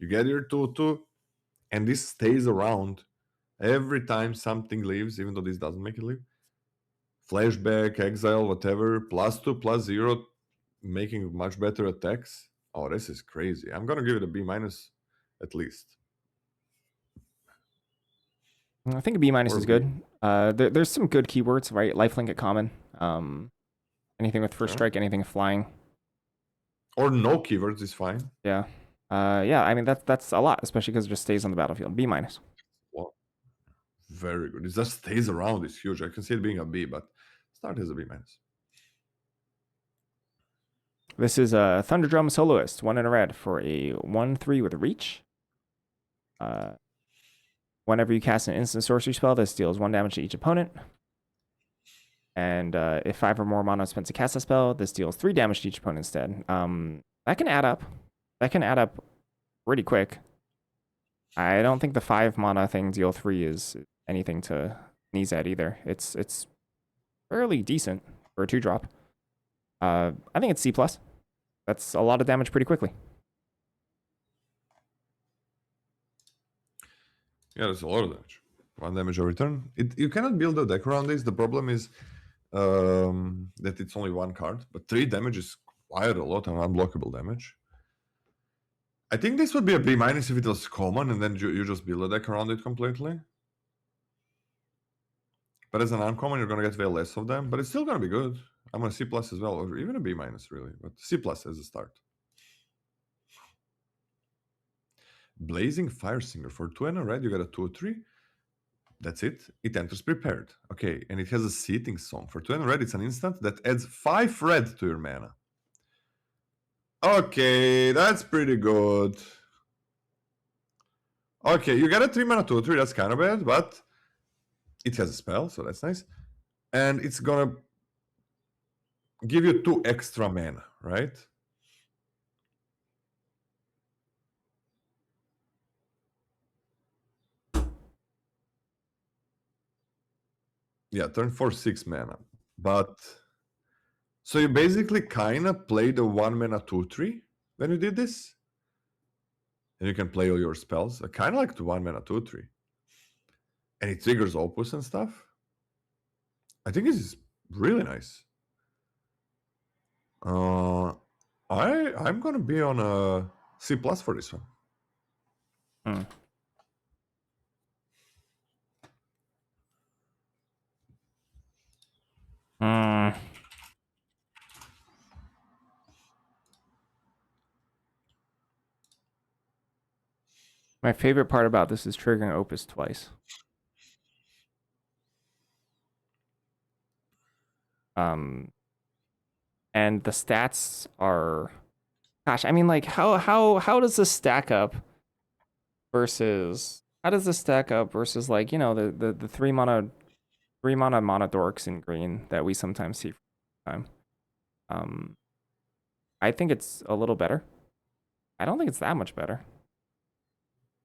S2: You get your 2/2, and this stays around every time something leaves, even though this doesn't make it leave. Flashback, exile, whatever, +2/+0, making much better attacks. Oh, this is crazy. I'm gonna give it a B minus at least.
S1: I think a B minus
S2: Or
S1: is
S2: B.
S1: good. There's some good keywords, right? Lifelink at common. Anything with first
S2: Yeah.
S1: strike, anything flying.
S2: Or no keywords is fine.
S1: Yeah. Yeah, I mean that's a lot, especially because it just stays on the battlefield. B minus.
S2: Well, very good. It just stays around. It's huge. I can see it being a B, but start as a B minus.
S1: This is a Thunderdrum Soloist, 1 and a red for a 1/3 with a reach. Whenever you cast an instant sorcery spell, this deals 1 damage to each opponent. And if 5 or more mana is spent to cast a spell, this deals 3 damage to each opponent instead. That can add up. That can add up pretty quick. I don't think the 5 mana thing deal 3 is anything to sneeze at either. It's fairly decent for a 2-drop. I think it's C+. That's a lot of damage pretty quickly.
S2: Yeah, that's a lot of damage. 1 damage every turn. You cannot build a deck around this. The problem is that it's only 1 card, but 3 damage is quite a lot of unblockable damage. I think this would be a B minus if it was common, and then you just build a deck around it completely. But as an uncommon, you're gonna get way less of them, but it's still gonna be good. I'm gonna C plus as well, or even a B minus really, but C plus as a start. Blazing Firesinger for 2 and a red, you got a 2/3. That's it. It enters prepared. Okay, and it has a seating song. For 2 and a red, it's an instant that adds 5 red to your mana. Okay, that's pretty good. Okay, you got a 3 mana 2/3, that's kind of bad, but it has a spell, so that's nice. And it's gonna give you 2 extra mana, right? Yeah, turn 4, 6 mana. But so you basically kind of played a 1 mana 2/3 when you did this. And you can play all your spells. I kind of like the 1 mana 2/3. And it triggers opus and stuff. I think this is really nice. I'm gonna be on a C plus for this one.
S1: Hmm. Hmm. My favorite part about this is triggering Opus twice. And the stats are, gosh, I mean, like, how does this stack up versus like, you know, the three mana mono dorks in green that we sometimes see from time. I think it's a little better. I don't think it's that much better.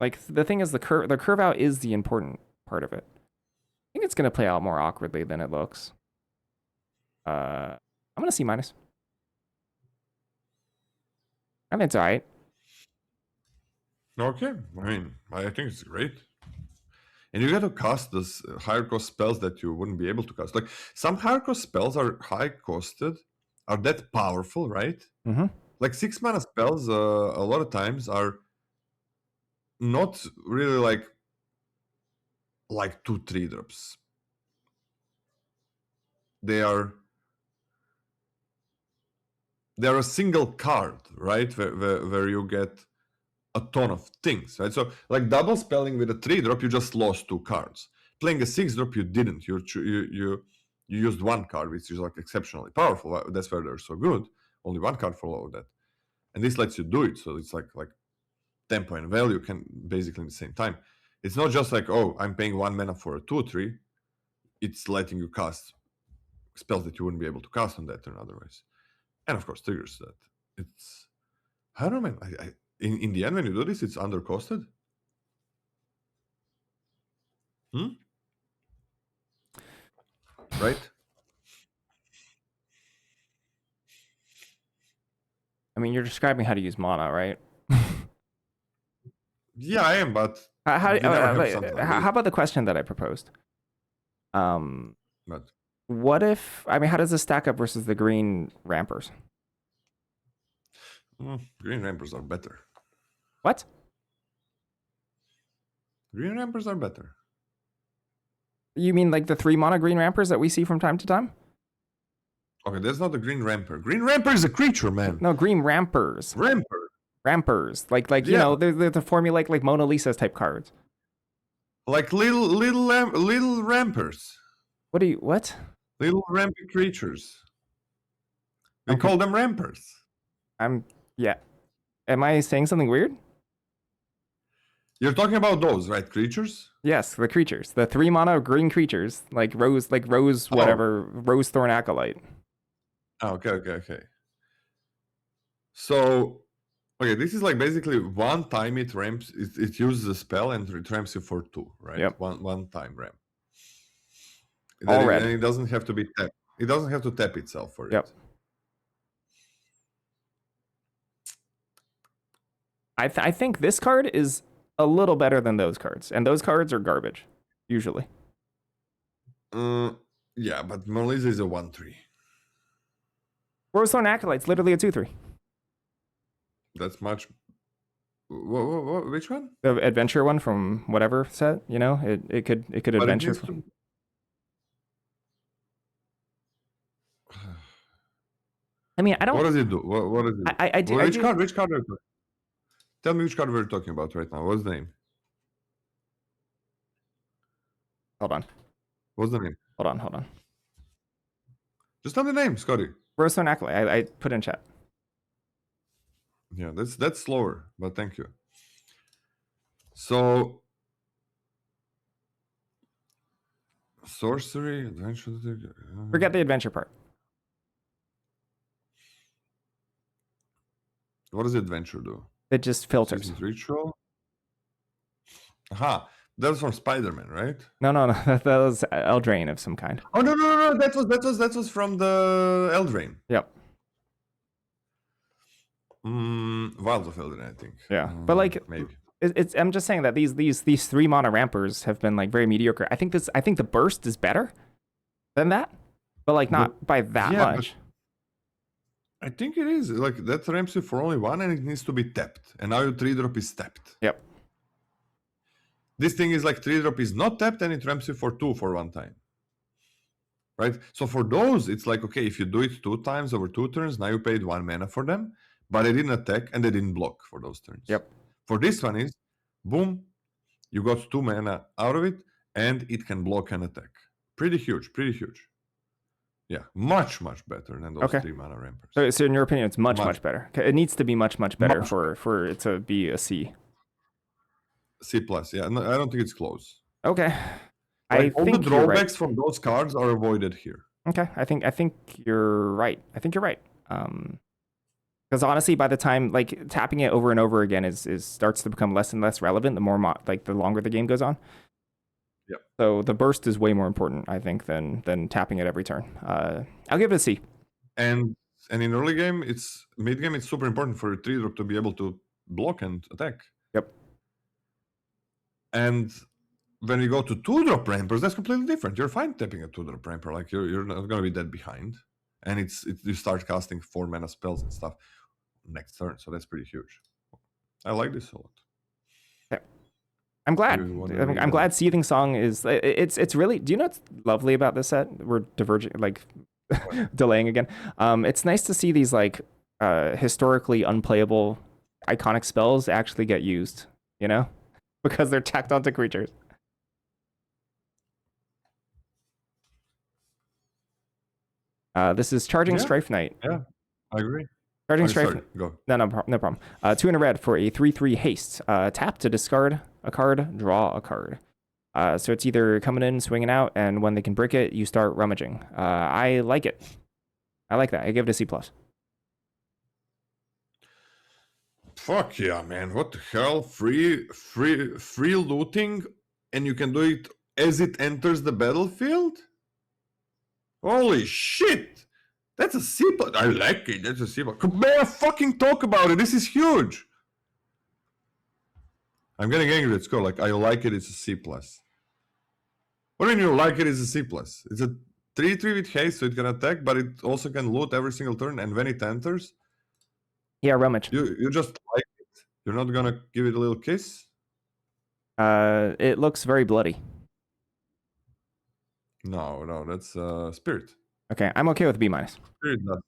S1: Like, the thing is, the curve out is the important part of it. I think it's gonna play out more awkwardly than it looks. I'm gonna C minus. I mean, it's alright.
S2: Okay, I mean, I think it's great. And you get to cast those higher cost spells that you wouldn't be able to cast. Like some higher cost spells are high costed, are that powerful, right?
S1: Mm-hmm.
S2: Like 6 mana spells, a lot of times are not really like 2-3 drops. They're a single card, right? Where you get a ton of things, right? So like double spelling with a 3-drop, you just lost 2 cards. Playing a 6-drop, you didn't. You used 1 card, which is like exceptionally powerful. That's where they're so good. Only 1 card follow that, and this lets you do it. So it's like tempo and value can basically at the same time. It's not just like, oh, I'm paying 1 mana for a 2/3. It's letting you cast spells that you wouldn't be able to cast on that turn otherwise, and of course triggers that. It's, I don't know, man. In the end, when you do this, it's undercosted. Right?
S1: I mean, you're describing how to use mana, right?
S2: Yeah, I am, but
S1: How,
S2: we never have something like
S1: how about the question that I proposed?
S2: But
S1: What if, I mean, how does this stack up versus the green rampers?
S2: Green Rampers are better.
S1: What?
S2: Green Rampers are better.
S1: You mean like the 3 mana green rampers that we see from time to time?
S2: Okay, that's not a Green Ramper. Green Ramper is a creature, man.
S1: No, green rampers.
S2: Ramper.
S1: Rampers. Like you
S2: Yeah.
S1: know, they're the formulaic like Mona Lisa's type cards.
S2: Like little rampers.
S1: What?
S2: Little rampy creatures. We
S1: Okay.
S2: call them rampers.
S1: Yeah. Am I saying something weird?
S2: You're talking about those, right? Creatures?
S1: Yes, the creatures. The 3 mana green creatures. Like Rose whatever, Rose Thorn Acolyte.
S2: Oh, okay. So, okay, this is like basically one time it ramps, it uses a spell and it ramps you for 2, right?
S1: Yep.
S2: One time ramp.
S1: All red.
S2: And it doesn't have to be tap. It doesn't have to tap itself for
S1: Yep.
S2: it.
S1: I think this card is a little better than those cards, and those cards are garbage, usually.
S2: Yeah, but Mona Lisa is a 1/3.
S1: Rose Thorn Acolyte's literally a 2/3.
S2: That's much. Which one?
S1: The adventure one from whatever set, you know, it could
S2: But
S1: adventure. I mean, I don't.
S2: What does it do? What does it do?
S1: I do.
S2: Which card? Which card are you talking? Tell me which card we're talking about right now. What's the name?
S1: Hold on.
S2: What's the name?
S1: Hold on.
S2: Just tell the name, Scotty.
S1: Rose Thorn Acolyte. I put in chat.
S2: Yeah, that's slower, but thank you. So, sorcery, adventure.
S1: Forget the adventure part.
S2: What does adventure do?
S1: It just filters.
S2: Season's Ritual. Aha, that was from Spider-Man, right?
S1: No. That was Eldraine of some kind.
S2: Oh no! That was from the Eldraine.
S1: Yep.
S2: Wilds of Eldraine, I think.
S1: Yeah, but like
S2: maybe.
S1: I'm just saying that these 3 mana rampers have been like very mediocre. I think the burst is better than that, but like not by that much.
S2: I think it is. Like, that ramps you for only 1 and it needs to be tapped. And now your 3-drop is tapped.
S1: Yep.
S2: This thing is like 3-drop is not tapped and it ramps you for 2 for 1 time. Right? So for those, it's like, okay, if you do it 2 times over 2 turns, now you paid 1 mana for them, but they didn't attack and they didn't block for those turns.
S1: Yep.
S2: For this one is, boom, you got 2 mana out of it and it can block and attack. Pretty huge, pretty huge. Yeah, much, much better than those 3 mana rampers.
S1: So in your opinion, it's much better. It needs to be much better
S2: Much
S1: for it to be a C.
S2: C+, yeah. No, I don't think it's close.
S1: Okay.
S2: Like,
S1: I
S2: all
S1: think
S2: the
S1: you're
S2: drawbacks
S1: right.
S2: from those cards are avoided here.
S1: Okay, I think you're right. I think you're right. Because honestly, by the time like tapping it over and over again is starts to become less and less relevant the more the longer the game goes on.
S2: Yep.
S1: So the burst is way more important, I think, than tapping it every turn. I'll give it a C.
S2: And in early game, mid game, it's super important for a 3-drop to be able to block and attack.
S1: Yep.
S2: And when you go to 2-drop rampers, that's completely different. You're fine tapping a 2-drop ramper. Like, you're not going to be that behind. And you start casting 4 mana spells and stuff next turn. So that's pretty huge. I like this a lot.
S1: Yeah. I'm glad. I'm glad Seething Song is. It's really. Do you know what's lovely about this set? We're diverging, like delaying again. It's nice to see these like historically unplayable iconic spells actually get used. You know, because they're tacked onto creatures. This is Charging Strife Knight.
S2: Yeah, I agree.
S1: Charging Strife.
S2: Sorry, go.
S1: No problem. 2 in a red for a 3/3 haste. Tap to discard a card, draw a card. So it's either coming in, swinging out, and when they can brick it, you start rummaging. I like it. I like that. I give it a C+.
S2: Fuck yeah, man. What the hell? Free looting, and you can do it as it enters the battlefield? Holy shit! That's a C+. I like it. That's a C+. Man, fucking talk about it. This is huge. I'm getting angry at score. Like, I like it. It's a C+. What do you mean you like it? It's a C+. It's a 3/3 with haste, so it can attack, but it also can loot every single turn. And when it enters,
S1: yeah, rummage.
S2: You just like it. You're not gonna give it a little kiss.
S1: It looks very bloody.
S2: No, that's spirit.
S1: Okay, I'm okay with B-.
S2: Spirit does.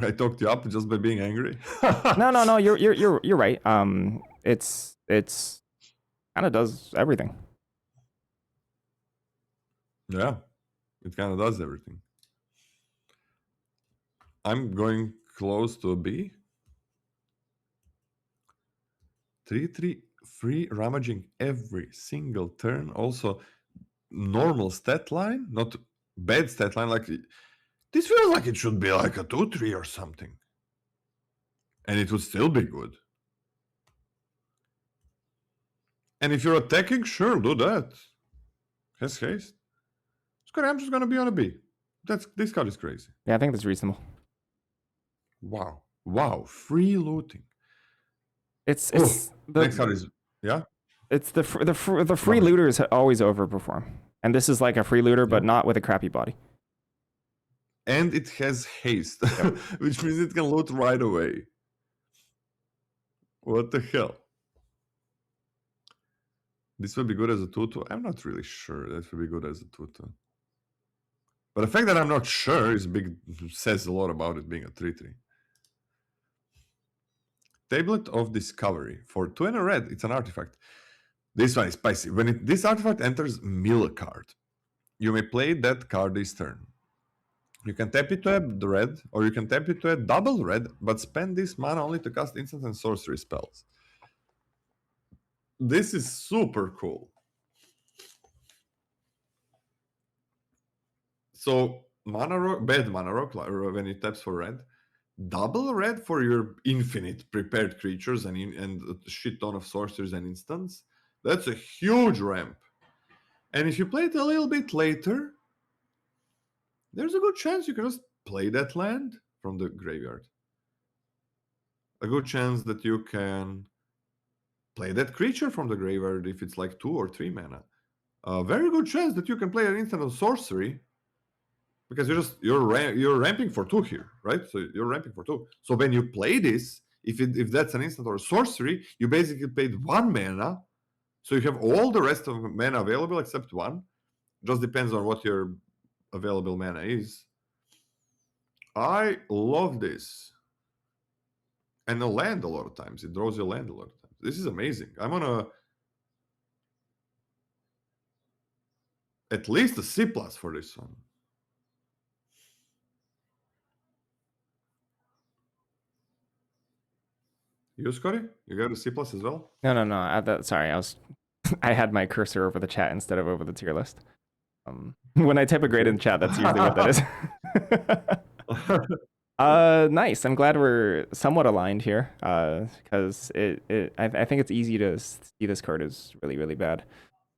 S2: I talked you up just by being angry.
S1: No. You're right. It's kind of does everything.
S2: Yeah, it kind of does everything. I'm going close to a B. 3/3 free rummaging every single turn. Also, normal stat line, not bad stat line. Like, this feels like it should be like a 2/3 or something, and it would still be good. And if you're attacking, sure, do that. Has haste. I'm just gonna be on a B. This card is crazy.
S1: Yeah, I think that's reasonable.
S2: Wow, free looting.
S1: It's
S2: the next card is
S1: It's the free looters always overperform, and this is like a free looter, but not with a crappy body.
S2: And it has haste, which means it can loot right away. What the hell? This will be good as a 2/2. I'm not really sure that will be good as a 2/2. But the fact that I'm not sure says a lot about it being a 3/3. Tablet of Discovery. For 2 and a red, it's an artifact. This one is spicy. When this artifact enters mill a card, you may play that card this turn. You can tap it to a red, or you can tap it to a double red, but spend this mana only to cast instant and sorcery spells. This is super cool. So, bad mana rock, when it taps for red, double red for your infinite prepared creatures and a shit ton of sorcerers and instants. That's a huge ramp. And if you play it a little bit later, there's a good chance you can just play that land from the graveyard. A good chance that you can play that creature from the graveyard if it's like 2 or 3 mana. A very good chance that you can play an instant of sorcery because you're ramping for 2 here, right? So you're ramping for 2. So when you play this, if that's an instant or a sorcery, you basically paid 1 mana, so you have all the rest of mana available except 1. Just depends on what your available mana is. I love this. And a land a lot of times. It draws you a land a lot of times. This is amazing. I'm on at least a C plus for this one. You, Scotty? You got a C plus as well?
S1: No. Sorry, I had my cursor over the chat instead of over the tier list. When I type a grade in chat, that's usually what that is. Nice. I'm glad we're somewhat aligned here. Because I think it's easy to see this card is really, really bad.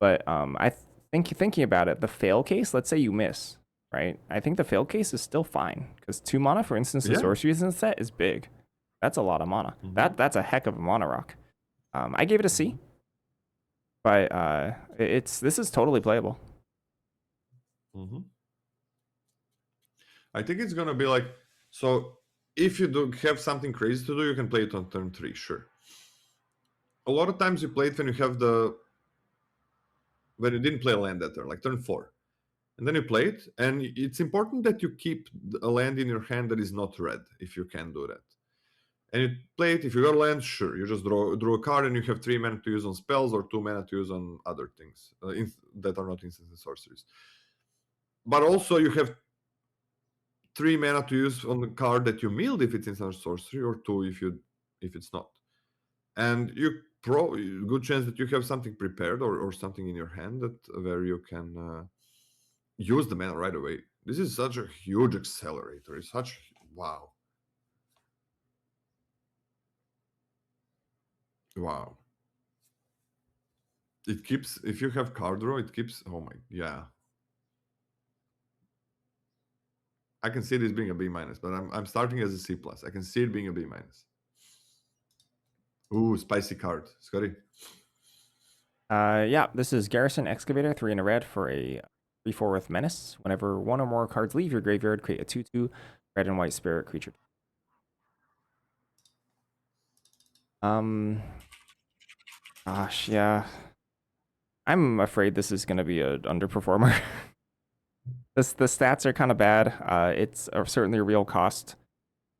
S1: But I think thinking about it, the fail case. Let's say you miss, right? I think the fail case is still fine because 2 mana, for instance, the sorceries in the set is big. That's a lot of mana. That's a heck of a mana rock. I gave it a C, but this is totally playable.
S2: I think it's gonna be like, so if you do have something crazy to do, you can play it on turn 3, sure. A lot of times you play it when you have when you didn't play a land that turn, like turn 4. And then you play it, and it's important that you keep a land in your hand that is not red, if you can do that. And you play it, if you got a land, sure, you just draw a card and you have 3 mana to use on spells or 2 mana to use on other things that are not instant sorceries. But also you have 3 mana to use on the card that you milled if it's instant sorcery, or 2 if it's not. And good chance that you have something prepared or something in your hand where you can use the mana right away. This is such a huge accelerator. It's such wow. Wow. It keeps, if you have card draw, it keeps, oh my, yeah. I can see this being a B minus, but I'm starting as a C plus. I can see it being a B minus. Ooh, spicy card. Scotty.
S1: Yeah, this is Garrison Excavator, 3 in a red for a 3/4 with menace. Whenever 1 or more cards leave your graveyard, create a 2/2 red and white spirit creature. Gosh, yeah. I'm afraid this is gonna be an underperformer. The stats are kind of bad. It's certainly a real cost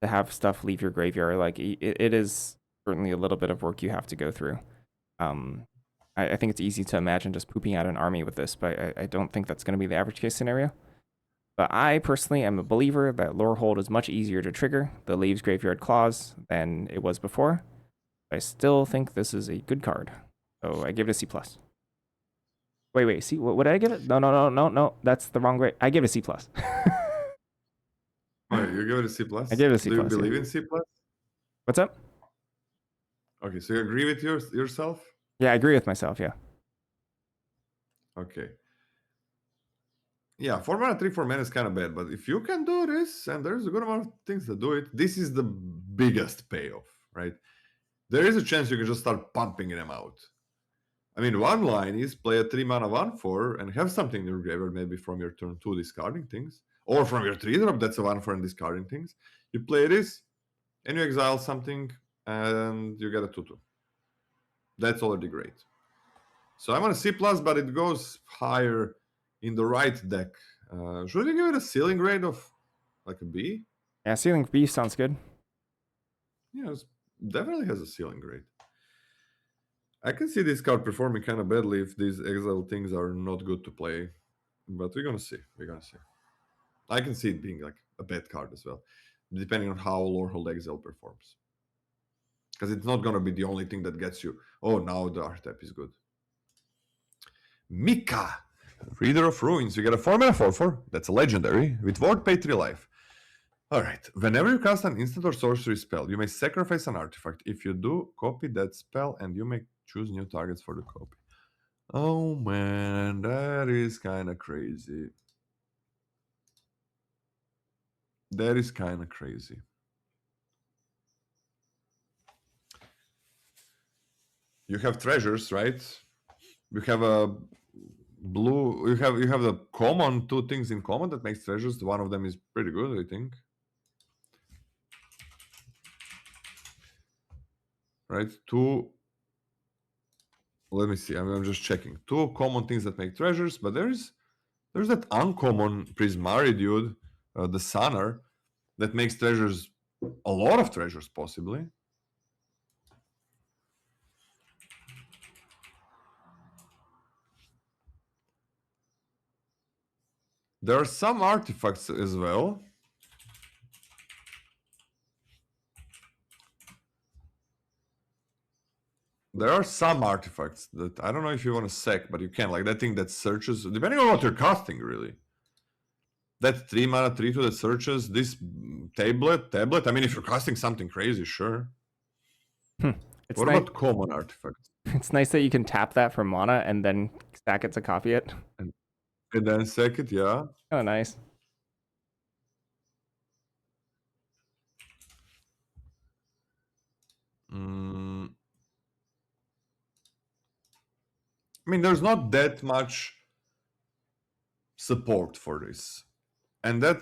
S1: to have stuff leave your graveyard. Like it is certainly a little bit of work you have to go through. I think it's easy to imagine just pooping out an army with this, but I don't think that's going to be the average case scenario. But I personally am a believer that Lorehold is much easier to trigger the Leaves Graveyard Clause than it was before. I still think this is a good card, so I give it a C+. Wait, see, what did I give it? No, that's the wrong grade. I give it a C+.
S2: Alright, you give it a C plus?
S1: I give it a C+.
S2: Do you believe in C plus?
S1: What's up?
S2: Okay, so you agree with yourself?
S1: Yeah, I agree with myself, yeah.
S2: Okay. Yeah, 4 mana, 3/4 mana is kind of bad, but if you can do this, and there's a good amount of things that do it, this is the biggest payoff, right? There is a chance you can just start pumping them out. I mean, one line is play a 3 mana 1/4 and have something in your graveyard, maybe from your turn 2 discarding things, or from your 3 drop that's a 1/4 and discarding things. You play this, and you exile something, and you get a 2/2. That's already great. So I'm on a C plus, but it goes higher in the right deck. Should I give it a ceiling grade of like a B?
S1: Yeah, ceiling B sounds good.
S2: Yeah, it definitely has a ceiling grade. I can see this card performing kind of badly if these exile things are not good to play, but we're gonna see. I can see it being like a bad card as well, depending on how Lorehold Exile performs. Because it's not gonna be the only thing that gets you, oh, now the archetype is good. Mika, Reader of Ruins. You get a 4 mana 4/4. That's a legendary with ward, pay 3 life. Alright, whenever you cast an instant or sorcery spell, you may sacrifice an artifact. If you do, copy that spell and you may choose new targets for the copy. Oh man, that is kind of crazy. That is kind of crazy. You have treasures, right? You have a Blue, you have the common, two things in common that makes treasures. One of them is pretty good, I think. Right? Two. Let me see. I'm just checking. Two common things that make treasures, but there's that uncommon Prismari dude, the Sunner, that makes treasures, a lot of treasures possibly. There are some artifacts as well. There are some artifacts that I don't know if you want to sec, but you can. Like that thing that searches, depending on what you're casting, really. That 3 mana 3/2 that searches, this tablet. I mean, if you're casting something crazy, sure.
S1: It's
S2: What
S1: nice.
S2: about common artifacts?
S1: It's nice that you can tap that for mana and then stack it to copy it.
S2: And then sec it, yeah.
S1: Kind of nice.
S2: I mean, there's not that much support for this. And that,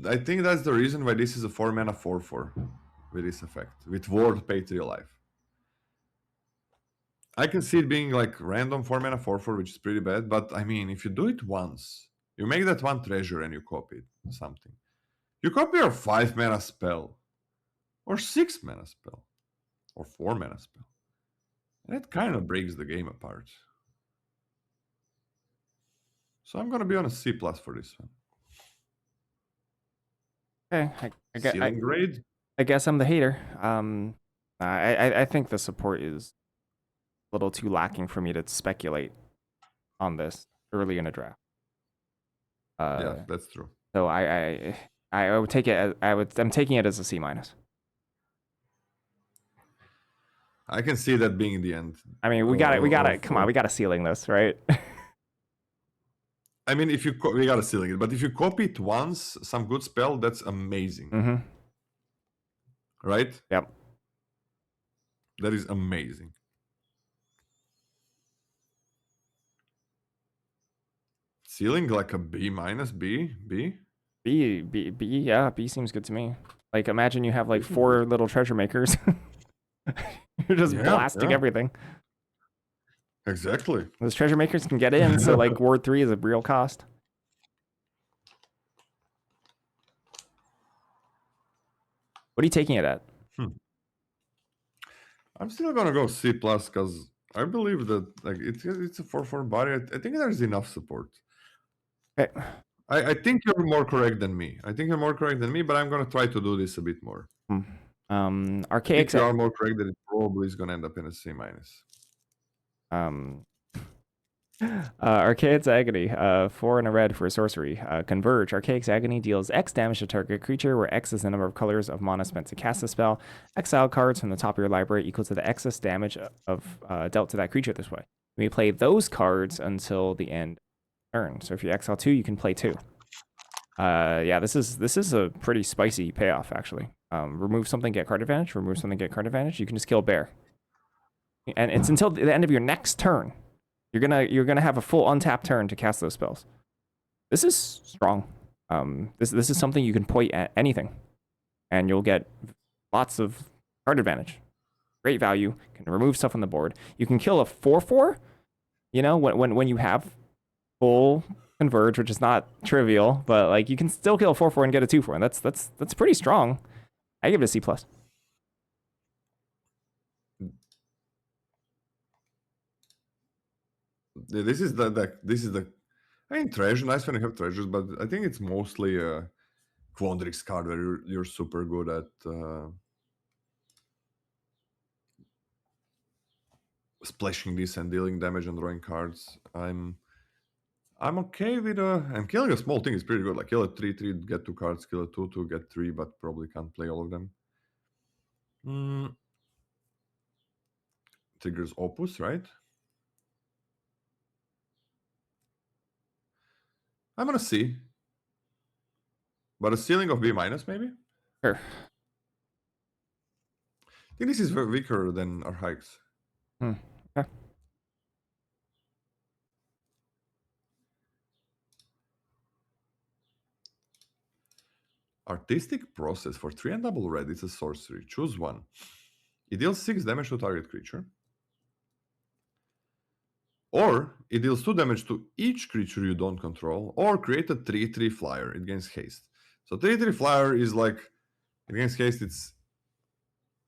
S2: I think that's the reason why this is a 4 mana 4/4 with this effect, with Ward pay 3 life. I can see it being like random 4 mana 4/4, which is pretty bad, but I mean, if you do it once, you make that one treasure and you copy something. You copy your 5 mana spell, or 6 mana spell, or 4 mana spell. And that kind of breaks the game apart. So I'm gonna be on a C+ for this one.
S1: Okay,
S2: Ceiling grade?
S1: I guess I'm the hater. I think the support is a little too lacking for me to speculate on this early in a draft.
S2: Yeah, that's true.
S1: So I would take it. I'm taking it as a C-.
S2: I can see that being the end.
S1: I mean, we got it. Come on, we got to ceiling this, right?
S2: I mean, if you we gotta ceiling it, but if you copy it once, some good spell, that's amazing.
S1: Mm-hmm.
S2: Right?
S1: Yep.
S2: That is amazing. Ceiling like a B-, B?
S1: Yeah, B seems good to me. Like, imagine you have like 4 little treasure makers. You're just blasting everything.
S2: Exactly.
S1: Those treasure makers can get in, so like Ward 3 is a real cost. What are you taking it at?
S2: I'm still gonna go C+ because I believe that like it's a 4/4 body. I think there's enough support.
S1: Okay.
S2: I think you're more correct than me. But I'm gonna try to do this a bit more. I think you are more correct that it probably is gonna end up in a C-.
S1: Archaic's Agony, 4 and a red for a sorcery. Converge. Archaic's Agony deals X damage to target creature, where X is the number of colors of mana spent to cast the spell. Exile cards from the top of your library equal to the excess damage of dealt to that creature this way. You may play those cards until the end of the turn. So if you exile 2, you can play 2. Yeah, this is a pretty spicy payoff, actually. Remove something, get card advantage. Remove something, get card advantage. You can just kill a bear. And it's until the end of your next turn. You're gonna have a full untapped turn to cast those spells. This is strong. This is something you can point at anything, and you'll get lots of card advantage. Great value. Can remove stuff on the board. You can kill a 4/4. You know, when you have full converge, which is not trivial, but like you can still kill a 4/4 and get a 2/4, and that's pretty strong. I give it a C+.
S2: This is the. I mean, treasure. Nice when you have treasures, but I think it's mostly a Quandrix card where you're super good at splashing this and dealing damage and drawing cards. I'm okay with I'm killing a small thing is pretty good. Like kill a 3/3, get 2 cards, kill a 2/2, get 3, but probably can't play all of them. Triggers Opus, right? I'm gonna see. But a ceiling of B- maybe?
S1: Sure.
S2: I think this is weaker than Archaic's.
S1: Okay.
S2: Artistic Process for 3 and double red. It's a sorcery. Choose one. It deals 6 damage to target creature. Or it deals 2 damage to each creature you don't control, or create a 3/3 flyer. It gains haste. So 3/3 flyer is like, it gains haste, it's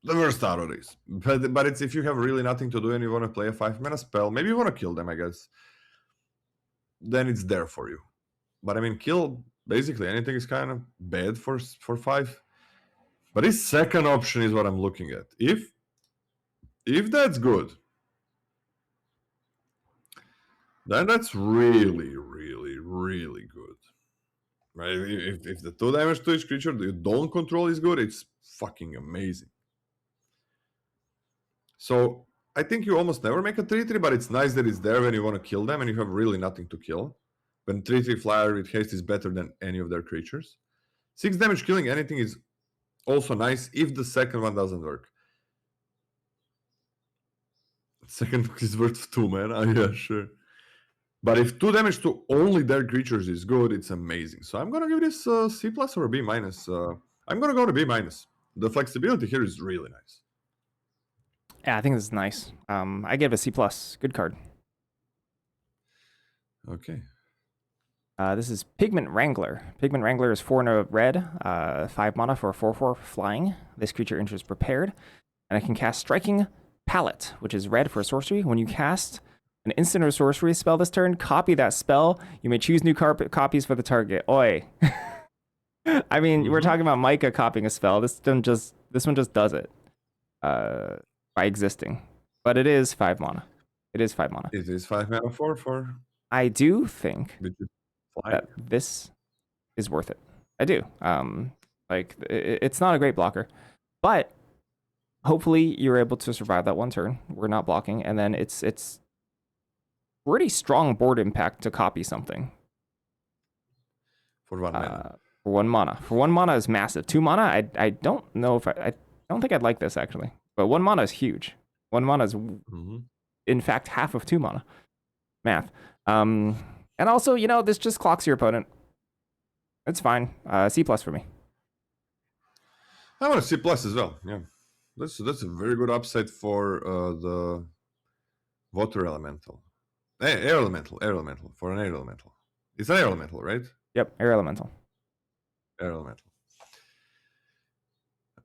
S2: the worst out of this. But it's if you have really nothing to do and you want to play a 5-mana spell, maybe you want to kill them, I guess. Then it's there for you. But I mean, kill basically anything is kind of bad for 5. But this second option is what I'm looking at. If that's good, then that's really, really, really good. Right? If the 2 damage to each creature you don't control is good, it's fucking amazing. So I think you almost never make a 3/3, but it's nice that it's there when you want to kill them and you have really nothing to kill. When 3/3 flyer with haste is better than any of their creatures. 6 damage killing anything is also nice if the second one doesn't work. Second is worth 2 mana. Yeah, sure. But if 2 damage to only their creatures is good, it's amazing. So I'm gonna give this a C plus or a B minus. I'm gonna go to B minus. The flexibility here is really nice.
S1: Yeah, I think this is nice. I give it a C plus. Good card.
S2: Okay.
S1: This is Pigment Wrangler. Pigment Wrangler is 4 and a red, 5 mana for a 4/4 flying. This creature enters prepared, and I can cast Striking Palette, which is red for a sorcery. When you cast an instant or sorcery spell this turn, copy that spell. You may choose new copies for the target. Oi. I mean, we're talking about Micah copying a spell. This one just does it by existing. But it is 5 mana. It is 5 mana.
S2: It is 5 mana 4/4.
S1: I do think
S2: Flying.
S1: that this is worth it. I do. Like it's not a great blocker, but hopefully you're able to survive that one turn. We're not blocking, and then it's pretty strong board impact to copy something.
S2: For 1 mana.
S1: For 1 mana. For 1 mana is massive. 2 mana, I don't know if I don't think I'd like this actually. But 1 mana is huge. 1 mana is in fact half of 2 mana. Math. And also, you know, this just clocks your opponent. It's fine. C plus for me.
S2: I want a C plus as well. Yeah, that's a very good upside for the water elemental, air elemental for an air elemental. It's an air elemental, right?
S1: Yep, air elemental.
S2: Air elemental.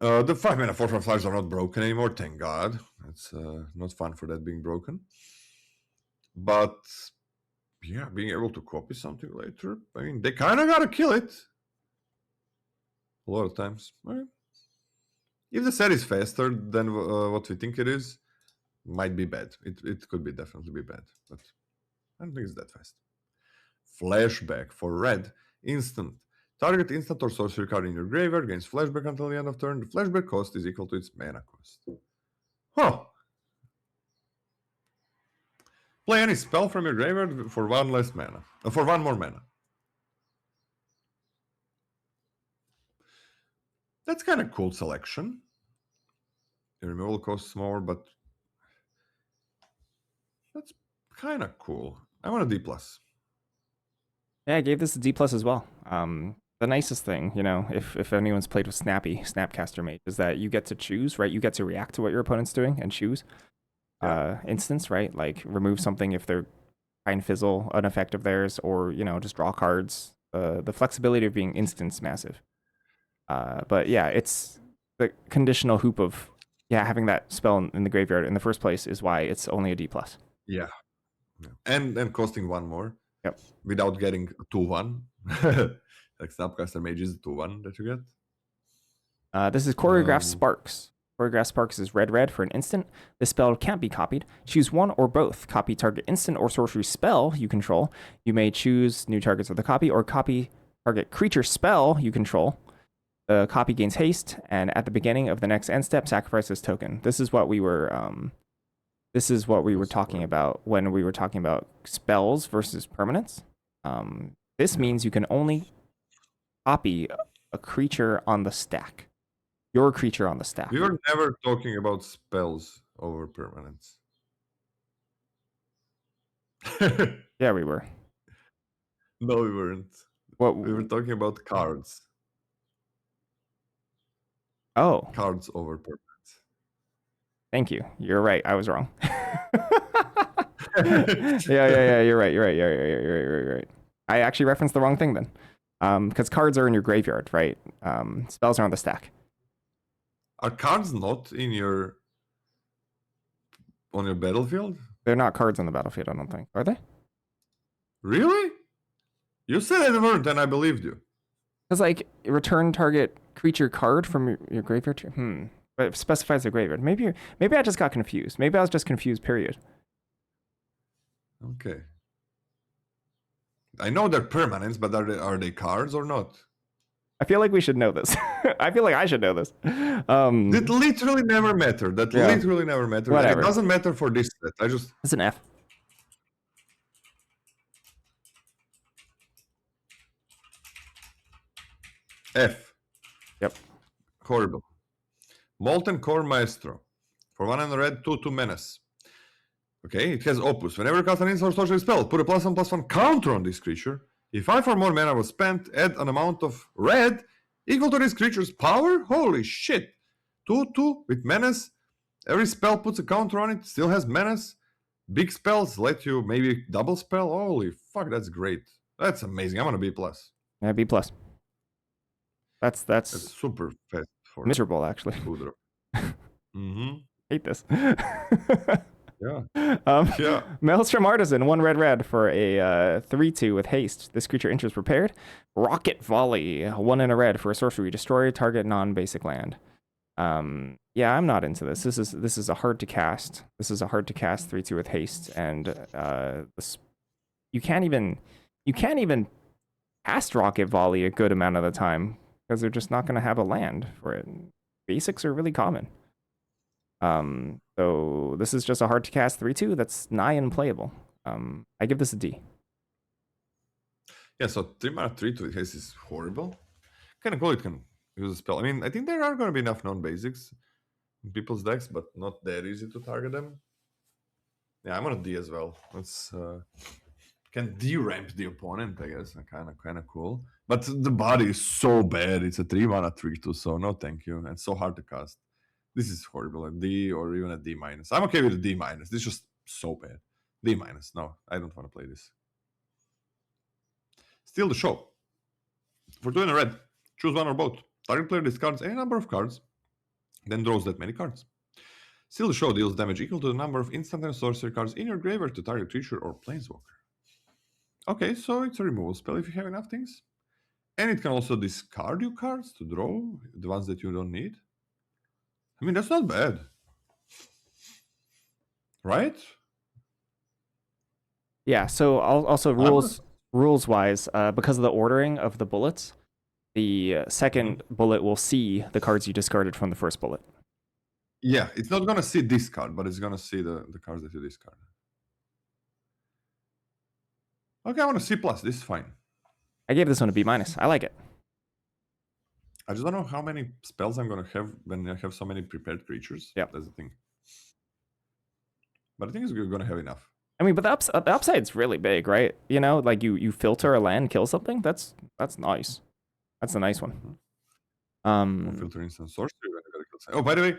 S2: The 5 mana 4/4 flyers are not broken anymore. Thank God. It's not fun for that being broken. But yeah, being able to copy something later. I mean, they kind of gotta kill it. A lot of times. Right? If the set is faster than what we think it is, might be bad. It could be definitely be bad, but I don't think it's that fast. Flashback for red. Instant. Target instant or sorcery card in your graveyard gains flashback until the end of turn. The flashback cost is equal to its mana cost. Huh. Play any spell from your graveyard for 1 less mana. For 1 more mana. That's kind of cool selection. The removal costs more, but that's kind of cool. I want a D plus.
S1: Yeah, I gave this a D plus as well. The nicest thing, you know, if anyone's played with Snapcaster Mage, is that you get to choose, right? You get to react to what your opponent's doing and choose. Instance, right? Like remove something if they're try and fizzle an effect of theirs, or you know, just draw cards. The flexibility of being instance massive. But yeah, it's the conditional hoop of having that spell in the graveyard in the first place is why it's only a D plus.
S2: Yeah. And costing 1 more.
S1: Yep.
S2: Without getting a 2/1. Like Snapcaster Mage is 2/1 that you get.
S1: This is Choreograph Sparks. Choreograph Sparks is red for an instant. This spell can't be copied. Choose one or both. Copy target instant or sorcery spell you control. You may choose new targets with the copy, or copy target creature spell you control. The copy gains haste, and at the beginning of the next end step, sacrifice this token. This is what we were talking about when we were talking about spells versus permanents. This means you can only copy a creature on the stack. Your creature on the stack.
S2: We were never talking about spells over permanents.
S1: Yeah, we were.
S2: No, we weren't.
S1: What
S2: we were talking about cards.
S1: Oh,
S2: cards over permanents.
S1: thank you. You're right. I was wrong. Yeah. You're right. You're right. I actually referenced the wrong thing then. Because cards are in your graveyard, right? Spells are on the stack.
S2: Are cards not in your on your battlefield?
S1: They're not cards on the battlefield, I don't think. Are they?
S2: Really? You said they weren't, and I believed you.
S1: Because like return target creature card from your graveyard. But it specifies the graveyard. Maybe I just got confused. Maybe I was just confused. Period.
S2: Okay. I know they're permanents, but are they cards or not?
S1: I feel like we should know this. I feel like I should know this.
S2: That literally never mattered. Literally never mattered.
S1: Whatever.
S2: And it doesn't matter for this set.
S1: It's an F.
S2: F.
S1: Yep.
S2: Horrible. Molten Core Maestro. For 1 and a red, 2/2 menace. Okay, it has Opus. Whenever you cast an instant or sorcery spell, put a +1/+1 counter on this creature. If 5 or more mana was spent, add an amount of red equal to this creature's power. Holy shit! 2/2 with menace. Every spell puts a counter on it. Still has menace. Big spells let you maybe double spell. Holy fuck, that's great. That's amazing. I'm on a B+.
S1: Yeah, B+. That's
S2: super fast for
S1: miserable, actually. Hate this.
S2: Yeah.
S1: Yeah. Maelstrom Artisan, 1 red for a 3/2 with haste. This creature enters prepared. Rocket Volley, 1 and a red for a sorcery. Destroy target non-basic land. Yeah, I'm not into this. This is a hard to cast. This is a hard to cast 3/2 with haste, and you can't even cast Rocket Volley a good amount of the time because they're just not going to have a land for it. Basics are really common. So this is just a hard to cast 3/2 that's nigh unplayable. I give this a D.
S2: Yeah, so 3 mana 3/2 haste is horrible. Kind of cool it can use a spell. I mean, I think there are going to be enough non-basics in people's decks, but not that easy to target them. Yeah, I'm on a D as well. Let's can de-ramp the opponent, I guess. Kind of cool. But the body is so bad. It's a 3 mana 3/2, so no thank you. And so hard to cast. This is horrible. A D or even a D-. I'm okay with a D-. This is just so bad. D-. No, I don't want to play this. Steal the Show. For 2 and a red, choose one or both. Target player discards any number of cards, then draws that many cards. Steal the Show deals damage equal to the number of instant and sorcery cards in your graveyard to target creature or planeswalker. Okay, so it's a removal spell if you have enough things. And it can also discard your cards to draw the ones that you don't need. I mean, that's not bad. Right?
S1: Yeah, so also rules wise, because of the ordering of the bullets, the second bullet will see the cards you discarded from the first bullet.
S2: Yeah, it's not going to see this card, but it's going to see the cards that you discarded. Okay, I want a C+. This is fine.
S1: I gave this one a B-. I like it.
S2: I just don't know how many spells I'm going to have when I have so many prepared creatures.
S1: Yeah,
S2: that's the thing. But I think we're going to have enough.
S1: I mean, but the upside's really big, right? You know, like you filter a land, kill something. That's nice. That's a nice one.
S2: Filter instant sorcery. Oh, by the way,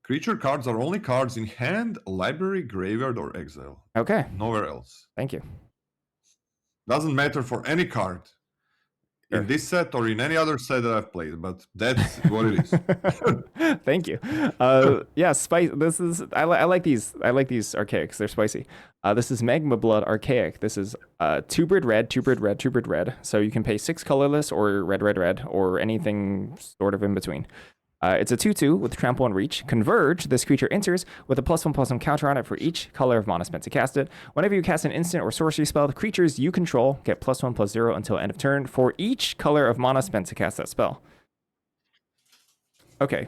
S2: creature cards are only cards in hand, library, graveyard, or exile.
S1: Okay.
S2: Nowhere else.
S1: Thank you.
S2: Doesn't matter for any card in this set or in any other set that I've played, but that's what it is.
S1: Thank you. Yeah, spice. This is I like these. I like these archaics. They're spicy. This is Magma Blood Archaic. This is 2 bird red. So you can pay 6 colorless or red, or anything sort of in between. It's a 2/2 with trample and reach. Converge. This creature enters with a +1/+1 counter on it for each color of mana spent to cast it. Whenever you cast an instant or sorcery spell, the creatures you control get +1/+0 until end of turn for each color of mana spent to cast that spell. Okay,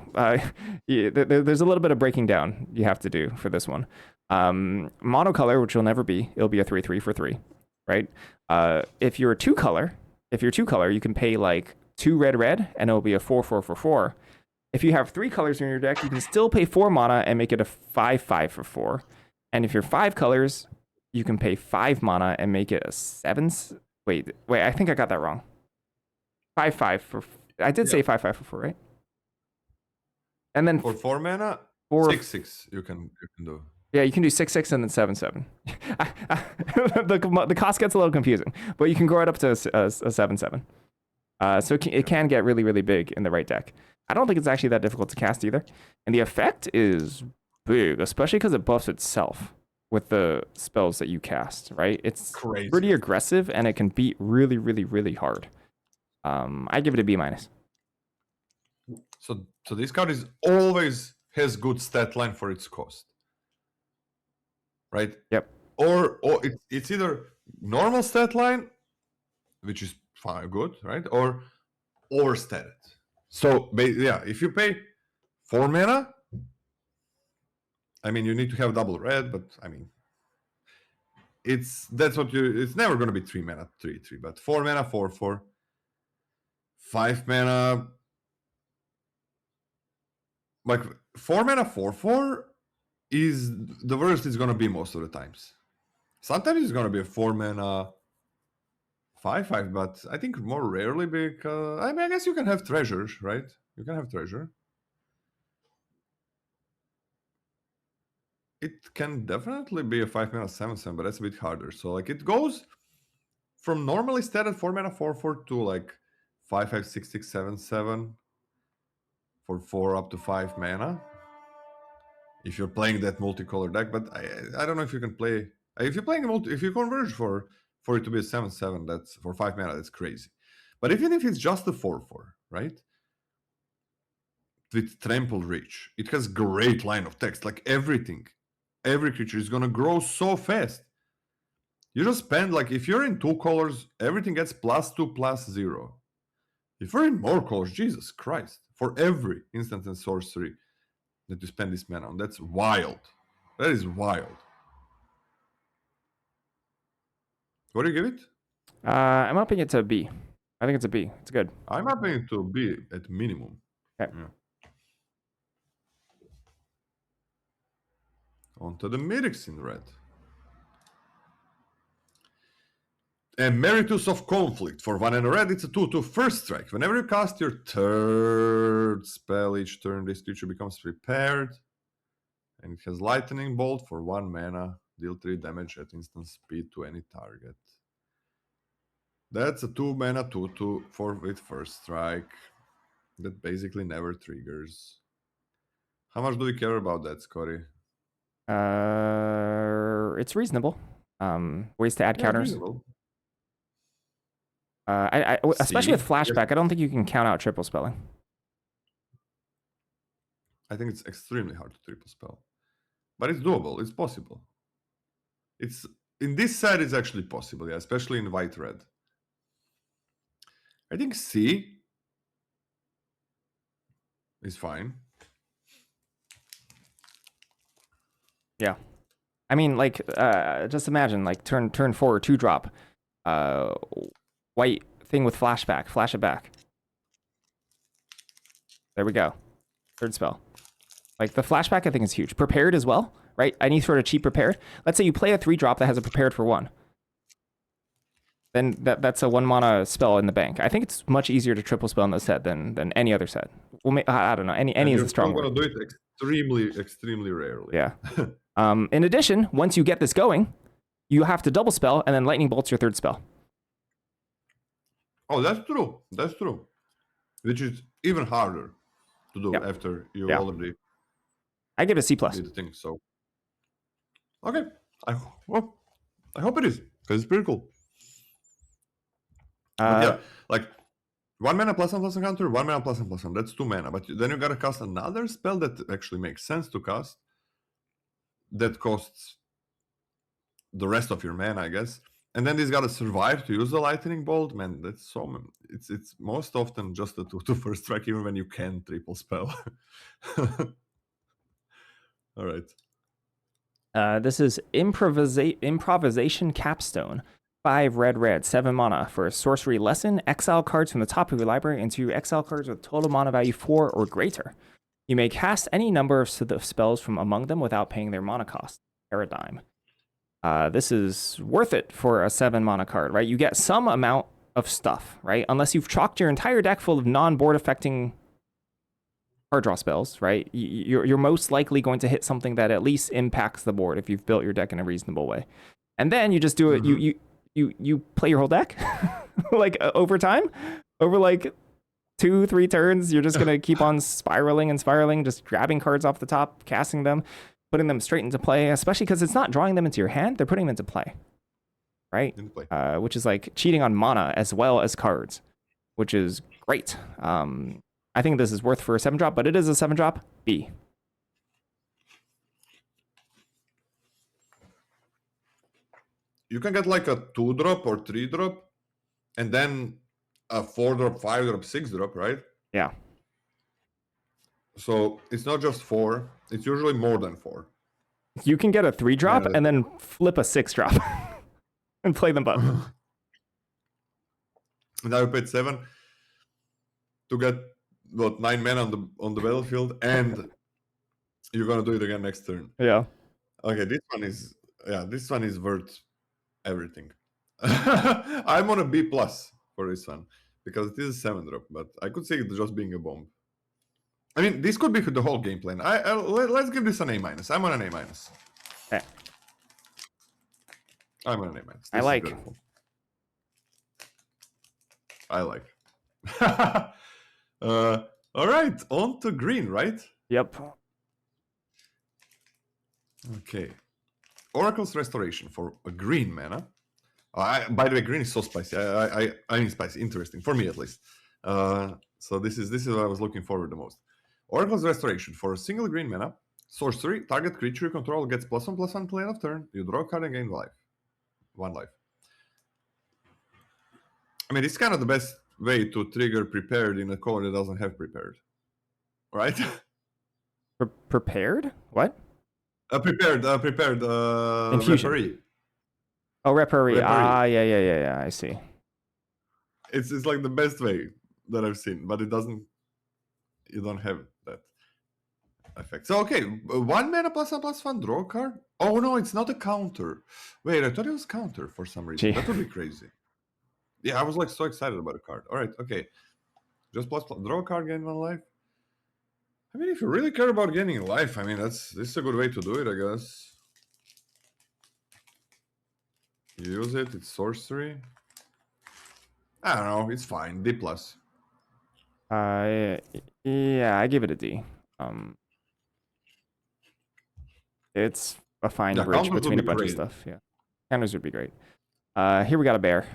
S1: yeah, there's a little bit of breaking down you have to do for this one. Monocolor, which will never be, it'll be a 3/3 for 3, right? If you're two color, you can pay like 2 red, and it'll be a 4/4 for 4. If you have 3 colors in your deck, you can still pay 4 mana and make it a 5/5 for 4. And if you're 5 colors, you can pay 5 mana and make it a 7. Wait, I think I got that wrong. 5/5 for. I did say 5/5 for 4, right? And then
S2: For 4 mana,
S1: for
S2: 6/6 you can do.
S1: yeah, you can do 6/6 and then 7/7. The cost gets a little confusing, but you can grow it up to a 7/7. So it can get really, really big in the right deck. I don't think it's actually that difficult to cast either. And the effect is big, especially because it buffs itself with the spells that you cast, right? It's
S2: Crazy.
S1: pretty aggressive and it can beat really, really, really hard. I give it a B-.
S2: So this card is always has good stat line for its cost. Right?
S1: Yep.
S2: Or it's either normal stat line, which is fine, good, right? Or overstated. So yeah, if you pay 4 mana, I mean you need to have double red, but I mean it's never gonna be 3 mana 3/3, but 4 mana 4/4, 5 mana, like 4 mana 4/4 is the worst it's gonna be most of the times. Sometimes it's gonna be a 4 mana 5/5, but I think more rarely because I mean I guess you can have treasures, right? You can have treasure. It can definitely be a 5 mana 7/7, but that's a bit harder. So like it goes from normally stated 4 mana 4/4 to like 5/5 6/6 7/7 for 4 up to 5 mana. If you're playing that multicolor deck, but I don't know if you can play if you're playing if you converge for it to be a 7/7, that's for 5 mana, that's crazy. But even if it's just a 4/4, right? With trampled reach, it has great line of text, like everything. Every creature is gonna grow so fast. You just spend like if you're in 2 colors, everything gets +2 +0. If you're in more colors, Jesus Christ, for every instant and sorcery that you spend this mana on, that's wild. That is wild. What do you give it?
S1: I'm upping it to a B. I think it's a B. It's good.
S2: I'm upping it to a B at minimum.
S1: Okay.
S2: Yeah. On to the mythics in red. Emeritus of Conflict. For 1 and a red, it's a 2/2 first strike. Whenever you cast your third spell each turn, this creature becomes prepared. And it has Lightning Bolt for 1 mana. Deal 3 damage at instant speed to any target. That's a 2 mana 2/2 with first strike. That basically never triggers. How much do we care about that, Scotty?
S1: It's reasonable. Ways to add counters.
S2: Reasonable.
S1: Especially with flashback, I don't think you can count out triple spelling.
S2: I think it's extremely hard to triple spell, but it's doable. It's possible. It's in this set, it's actually possible, yeah, especially in white red. I think C is fine.
S1: Yeah, I mean, like, just imagine, like, turn 4 2-drop, white thing with flashback, flash it back. There we go. Third spell. Like, the flashback I think is huge. Prepared as well, right? Any sort of cheap prepared. Let's say you play a 3-drop that has a prepared for 1. Then that's a 1 mana spell in the bank. I think it's much easier to triple spell in this set than any other set. Well, I don't know. Any is a strong word.
S2: I'm going to do it extremely rarely.
S1: Yeah. In addition, once you get this going, you have to double spell and then lightning bolt's your third spell.
S2: Oh, that's true. That's true. Which is even harder to do after you already.
S1: I give it a C+.
S2: Did the thing, so. Okay. I hope it is, because it's pretty cool. Yeah, like 1 mana +1/+1 counter, 1 mana +1/+1. That's 2 mana. But then you gotta cast another spell that actually makes sense to cast. That costs the rest of your mana, I guess. And then this gotta survive to use the lightning bolt. Man, that's so. It's most often just a 2/2 first strike, even when you can triple spell. All right.
S1: This is Improvisation Capstone. 5 red, 7 mana for a sorcery lesson. Exile cards from the top of your library into exile cards with total mana value 4 or greater. You may cast any number of spells from among them without paying their mana cost. Paradigm. This is worth it for a 7 mana card, right? You get some amount of stuff, right? Unless you've chalked your entire deck full of non-board affecting card draw spells, right? You're most likely going to hit something that at least impacts the board if you've built your deck in a reasonable way. And then you just do it. You play your whole deck like over time, over like 2-3 turns. You're just gonna keep on spiraling and spiraling, just grabbing cards off the top, casting them, putting them straight into play. Especially because it's not drawing them into your hand; they're putting them into play, right? Which is like cheating on mana as well as cards, which is great. I think this is worth for a 7-drop, but it is a 7-drop B.
S2: You can get like a 2-drop or 3-drop, and then a 4-drop, 5-drop, 6-drop, right?
S1: Yeah.
S2: So it's not just 4; it's usually more than 4.
S1: You can get a 3-drop and then flip a 6-drop and play them both.
S2: Now you paid 7 to get 9 mana on the battlefield, and you're gonna do it again next turn.
S1: Yeah.
S2: Okay, this one is worth everything. I'm on a B+ for this one because it is a 7-drop, but I could see it just being a bomb. I mean, this could be the whole game plan. Let's give this an A-. I'm on an A-.
S1: Okay.
S2: I'm on an A-.
S1: I like.
S2: All right, on to green, right?
S1: Yep.
S2: Okay. Oracle's Restoration for a green mana. By the way, green is so spicy. I mean spicy, interesting for me at least. So this is what I was looking forward the most. Oracle's Restoration for a single green mana. Sorcery. Target creature you control gets +1/+1 till end of turn. You draw a card and gain 1 life. I mean, it's kind of the best way to trigger prepared in a color that doesn't have prepared, right?
S1: Prepared? What?
S2: Prepared.
S1: Infusion.
S2: Referee.
S1: Oh, referee. Yeah. I see.
S2: It's like the best way that I've seen, but it doesn't. You don't have that effect. So okay, 1 mana +1/+1 draw a card. Oh no, it's not a counter. Wait, I thought it was counter for some reason. That would be crazy. Yeah, I was like so excited about a card. All right, okay. Just plus draw a card, gain 1 life. I mean, if you really care about gaining life, I mean, this is a good way to do it, I guess. You use it, it's sorcery. I don't know, it's fine. D+.
S1: Yeah, I give it a D. It's a fine bridge between a bunch of stuff. Yeah, counters would be great. Here we got a bear.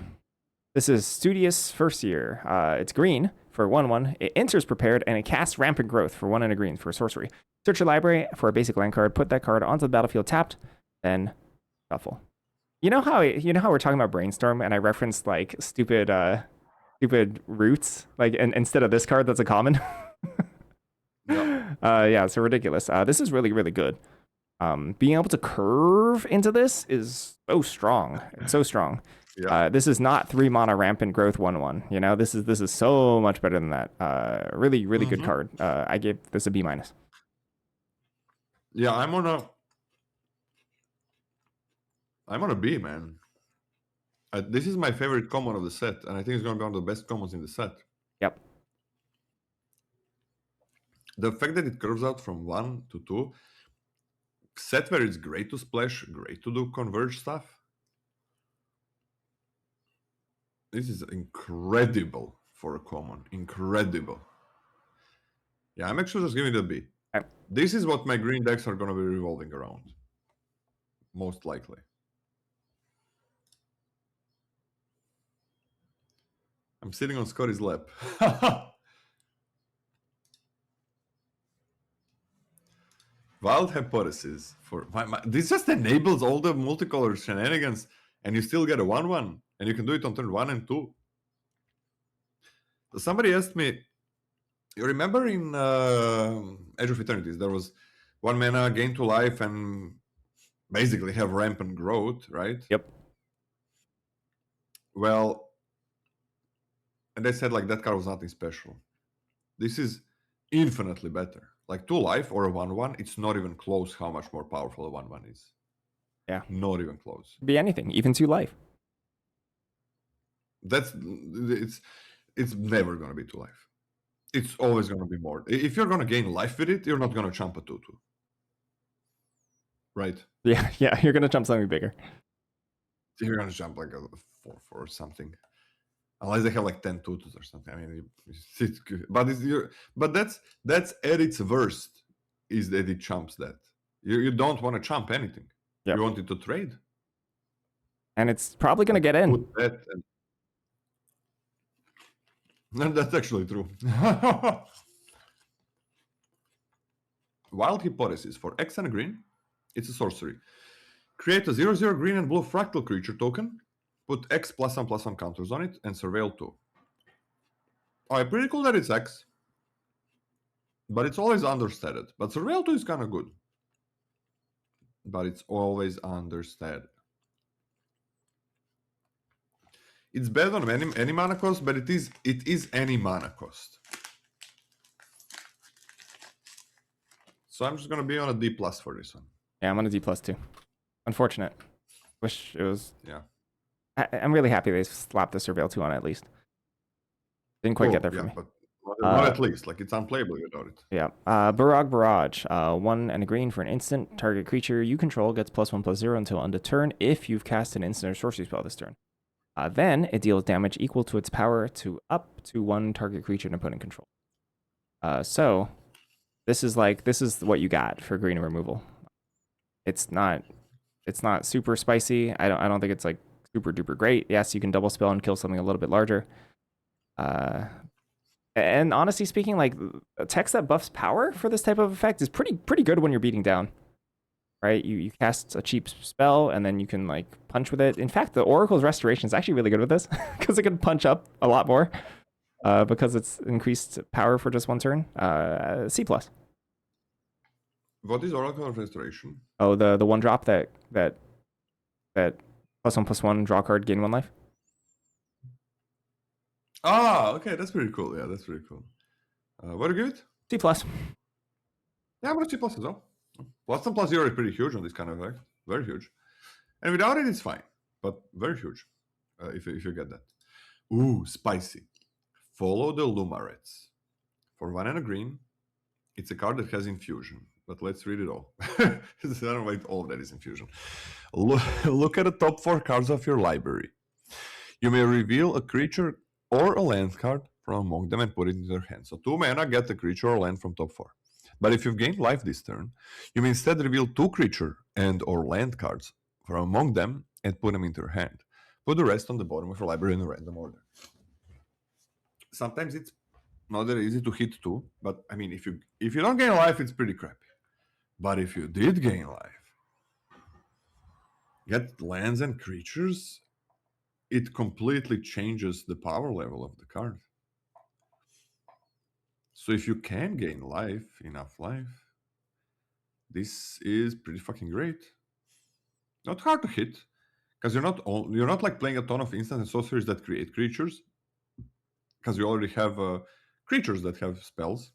S1: This is Studious First Year. It's green for 1/1. It enters prepared and it casts Rampant Growth for 1 and a green for sorcery. Search your library for a basic land card. Put that card onto the battlefield tapped, then shuffle. You know how we're talking about Brainstorm and I referenced like stupid roots like instead of this card that's a common. Yeah, so ridiculous. This is really really good. Being able to curve into this is so strong. It's so strong. Yeah. This is not 3 mana Rampant Growth 1/1. You know, this is so much better than that. Really good card. I gave this a B-.
S2: Yeah, I'm on a B, man. This is my favorite common of the set, and I think it's going to be one of the best commons in the set.
S1: Yep.
S2: The fact that it curves out from 1 to 2, set where it's great to splash, great to do converge stuff. This is incredible for a common. Incredible. Yeah, I'm actually just giving it a B.
S1: Okay.
S2: This is what my green decks are going to be revolving around. Most likely. I'm sitting on Scotty's lap. Wild Hypothesis. For this just enables all the multicolor shenanigans, and you still get a 1/1, and you can do it on turn 1 and 2. So somebody asked me, you remember in Edge of Eternities, there was 1 mana, gain 2 life, and basically have Rampant Growth, right?
S1: Yep.
S2: Well, and they said like that card was nothing special. This is infinitely better. Like 2 life or a 1/1, it's not even close how much more powerful a 1/1 is.
S1: Yeah.
S2: Not even close.
S1: Be anything, even 2 life.
S2: It's never gonna be 2 life. It's always going to be more. If you're going to gain life with it, you're not going to jump a 2-2. Right?
S1: Yeah, yeah, you're gonna jump something bigger.
S2: You're going to jump like a 4-4 or something. Unless they have like 10 tutus or something. I mean, it's good. But that's at its worst, is that it chumps that. You don't want to chump anything.
S1: Yep.
S2: You want it to trade.
S1: And it's probably gonna get in.
S2: Put that and that's actually true. Wild Hypothesis for X and a green. It's a sorcery. Create a 0/0 green and blue fractal creature token. Put X +1/+1 counters on it and surveil 2. Alright, pretty cool that it's X. But it's always understated. But surveil 2 is kind of good. But it's always understated. It's better on any mana cost, but it is any mana cost. So I'm just gonna be on a D+ for this one.
S1: Yeah, I'm on a D+ too. Unfortunate. Wish it was.
S2: Yeah.
S1: I'm really happy they slapped the Surveil 2 on it at least. Didn't quite get there for me.
S2: But not at least. Like, it's unplayable without it.
S1: Yeah. Barrage Barrage. 1 and a green for an instant. Target creature you control gets +1/+0 until end of turn if you've cast an instant or sorcery spell this turn. Then it deals damage equal to its power to up to 1 target creature an opponent control. So this is what you got for green removal. It's not super spicy. I don't think it's like super duper great. Yes, you can double spell and kill something a little bit larger. And honestly speaking, like, text that buffs power for this type of effect is pretty good when you're beating down. Right? You cast a cheap spell and then you can like punch with it. In fact, the Oracle's Restoration is actually really good with this because it can punch up a lot more because it's increased power for just 1 turn. C+.
S2: What is Oracle Restoration?
S1: Oh, the 1-drop that +1/+1 draw card, gain 1 life.
S2: Ah, okay, that's pretty cool. Yeah, that's pretty cool. Very good.
S1: C+.
S2: Yeah, I'm gonna C+ as well. +1/+0 is pretty huge on this kind of effect. Very huge. And without it, it's fine. But very huge. If you get that. Ooh, spicy. Follow the Lumarets. For 1 and a green, it's a card that has infusion. But let's read it all. I don't know all of that is infusion. Look at the top 4 cards of your library. You may reveal a creature or a land card from among them and put it into their hand. So 2 mana, get a creature or land from top 4. But if you've gained life this turn, you may instead reveal 2 creature and or land cards from among them and put them into your hand. Put the rest on the bottom of your library in a random order. Sometimes it's not that easy to hit 2, but I mean, if you don't gain life, it's pretty crappy. But if you did gain life, get lands and creatures, it completely changes the power level of the card. So if you can gain life, enough life, this is pretty fucking great. Not hard to hit, because you're not like playing a ton of instant and sorceries that create creatures, because you already have creatures that have spells.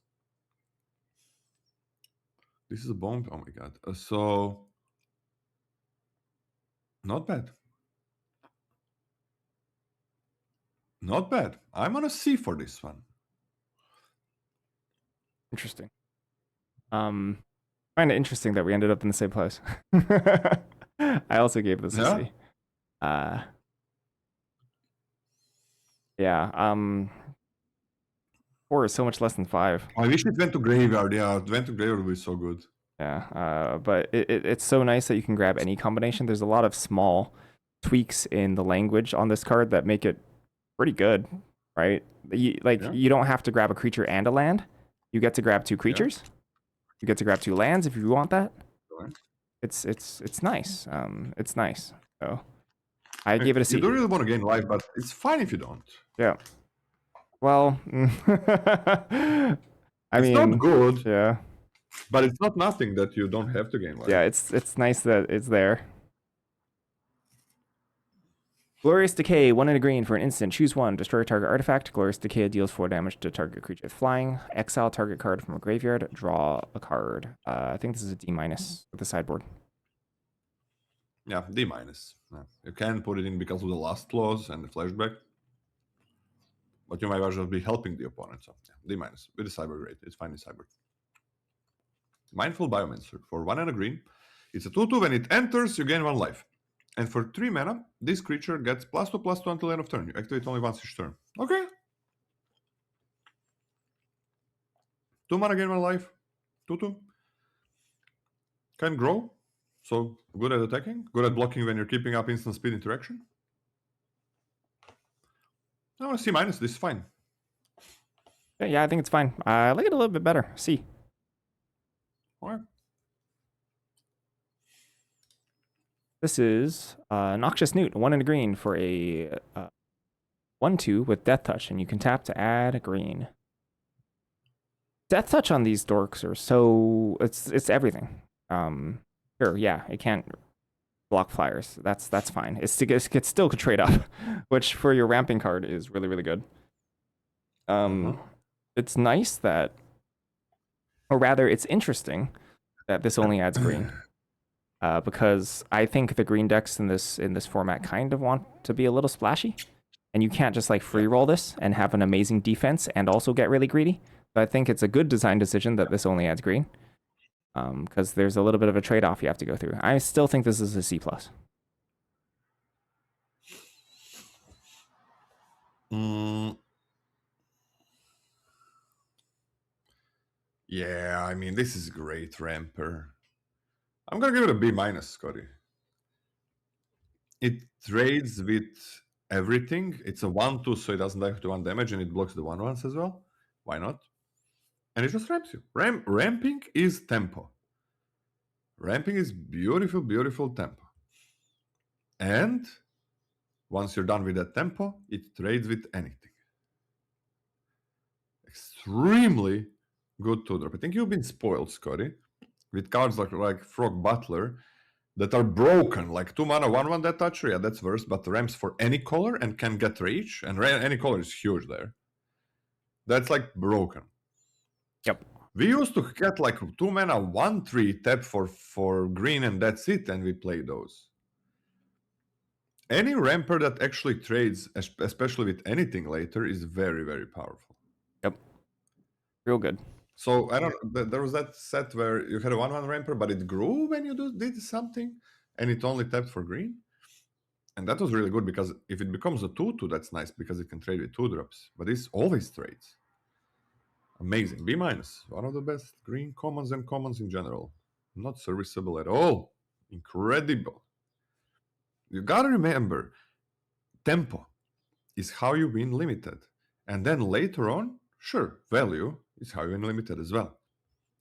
S2: This is a bomb. Oh my god. So not bad. Not bad. I'm on a C for this one.
S1: Interesting. Find it interesting that we ended up in the same place. I also gave this a C. Yeah. 4 is so much less than 5.
S2: I wish it went to graveyard. Yeah, it went to graveyard would be so good.
S1: Yeah. But it's so nice that you can grab any combination. There's a lot of small tweaks in the language on this card that make it pretty good, right? You don't have to grab a creature and a land. You get to grab 2 creatures. Yeah. You get to grab 2 lands if you want that. Sure. It's nice. It's nice. So I gave it a C.
S2: You don't really want to gain life, but it's fine if you don't.
S1: Yeah. Well,
S2: it's not good.
S1: Yeah.
S2: But it's not nothing that you don't have to gain life.
S1: Yeah, it's nice that it's there. Glorious Decay, 1 and a green for an instant. Choose 1. Destroy a target artifact. Glorious Decay deals 4 damage to target creature with flying. Exile target card from a graveyard. Draw a card. I think this is a D- with the sideboard.
S2: Yeah, D-. Yeah. You can put it in because of the last clause and the flashback. but you might as well be helping the opponent. So yeah, D- with the cyber grade. It's fine in cyber. Mindful Biomancer for 1 and a green. It's a 2/2. When it enters, you gain 1 life. And for 3 mana, this creature gets +2/+2 until end of turn. You activate only once each turn. Okay. 2 mana, gain 1 life. 2/2. Can grow. So good at attacking. Good at blocking when you're keeping up instant speed interaction. No, C-. This is fine.
S1: Yeah, I think it's fine. I like it a little bit better. C.
S2: Alright.
S1: This is Noxious Newt, 1 and a green for a 1/2 with Death Touch, and you can tap to add a green. Death Touch on these dorks are so it's everything. Sure, yeah, it can't block flyers. That's fine. It still could trade up, which for your ramping card is really, really good. It's nice that, or rather, it's interesting that this only adds green. Because I think the green decks in this format kind of want to be a little splashy, and you can't just like free roll this and have an amazing defense and also get really greedy. So I think it's a good design decision that this only adds green, because there's a little bit of a trade-off you have to go through. I still think this is a C+.
S2: Yeah, I mean, this is great, Ramper. I'm gonna give it a B-, Scotty. It trades with everything. It's a 1/2, so it doesn't die to 1 damage, and it blocks the 1/1s as well. Why not? And it just ramps you. Ramping is tempo. Ramping is beautiful, beautiful tempo. And once you're done with that tempo, it trades with anything. Extremely good 2-drop. I think you've been spoiled, Scotty, with cards like Frog Butler that are broken, like 2 mana, 1/1 Death Toucher. Yeah, that's worse, but ramps for any color and can get reach, and any color is huge there. That's like broken.
S1: Yep.
S2: We used to get like 2 mana, 1/3 tap for green, and that's it, and we play those. Any ramper that actually trades, especially with anything later, is very, very powerful.
S1: Yep. Real good.
S2: So I don't. There was that set where you had a 1/1 ramper, but it grew when you did something, and it only tapped for green, and that was really good because if it becomes a 2/2, that's nice because it can trade with 2-drops. But this always trades. Amazing. B-, one of the best green commons and commons in general. Not serviceable at all. Incredible. You gotta remember, tempo is how you win limited. And then later on, sure, value is how you win limited as well.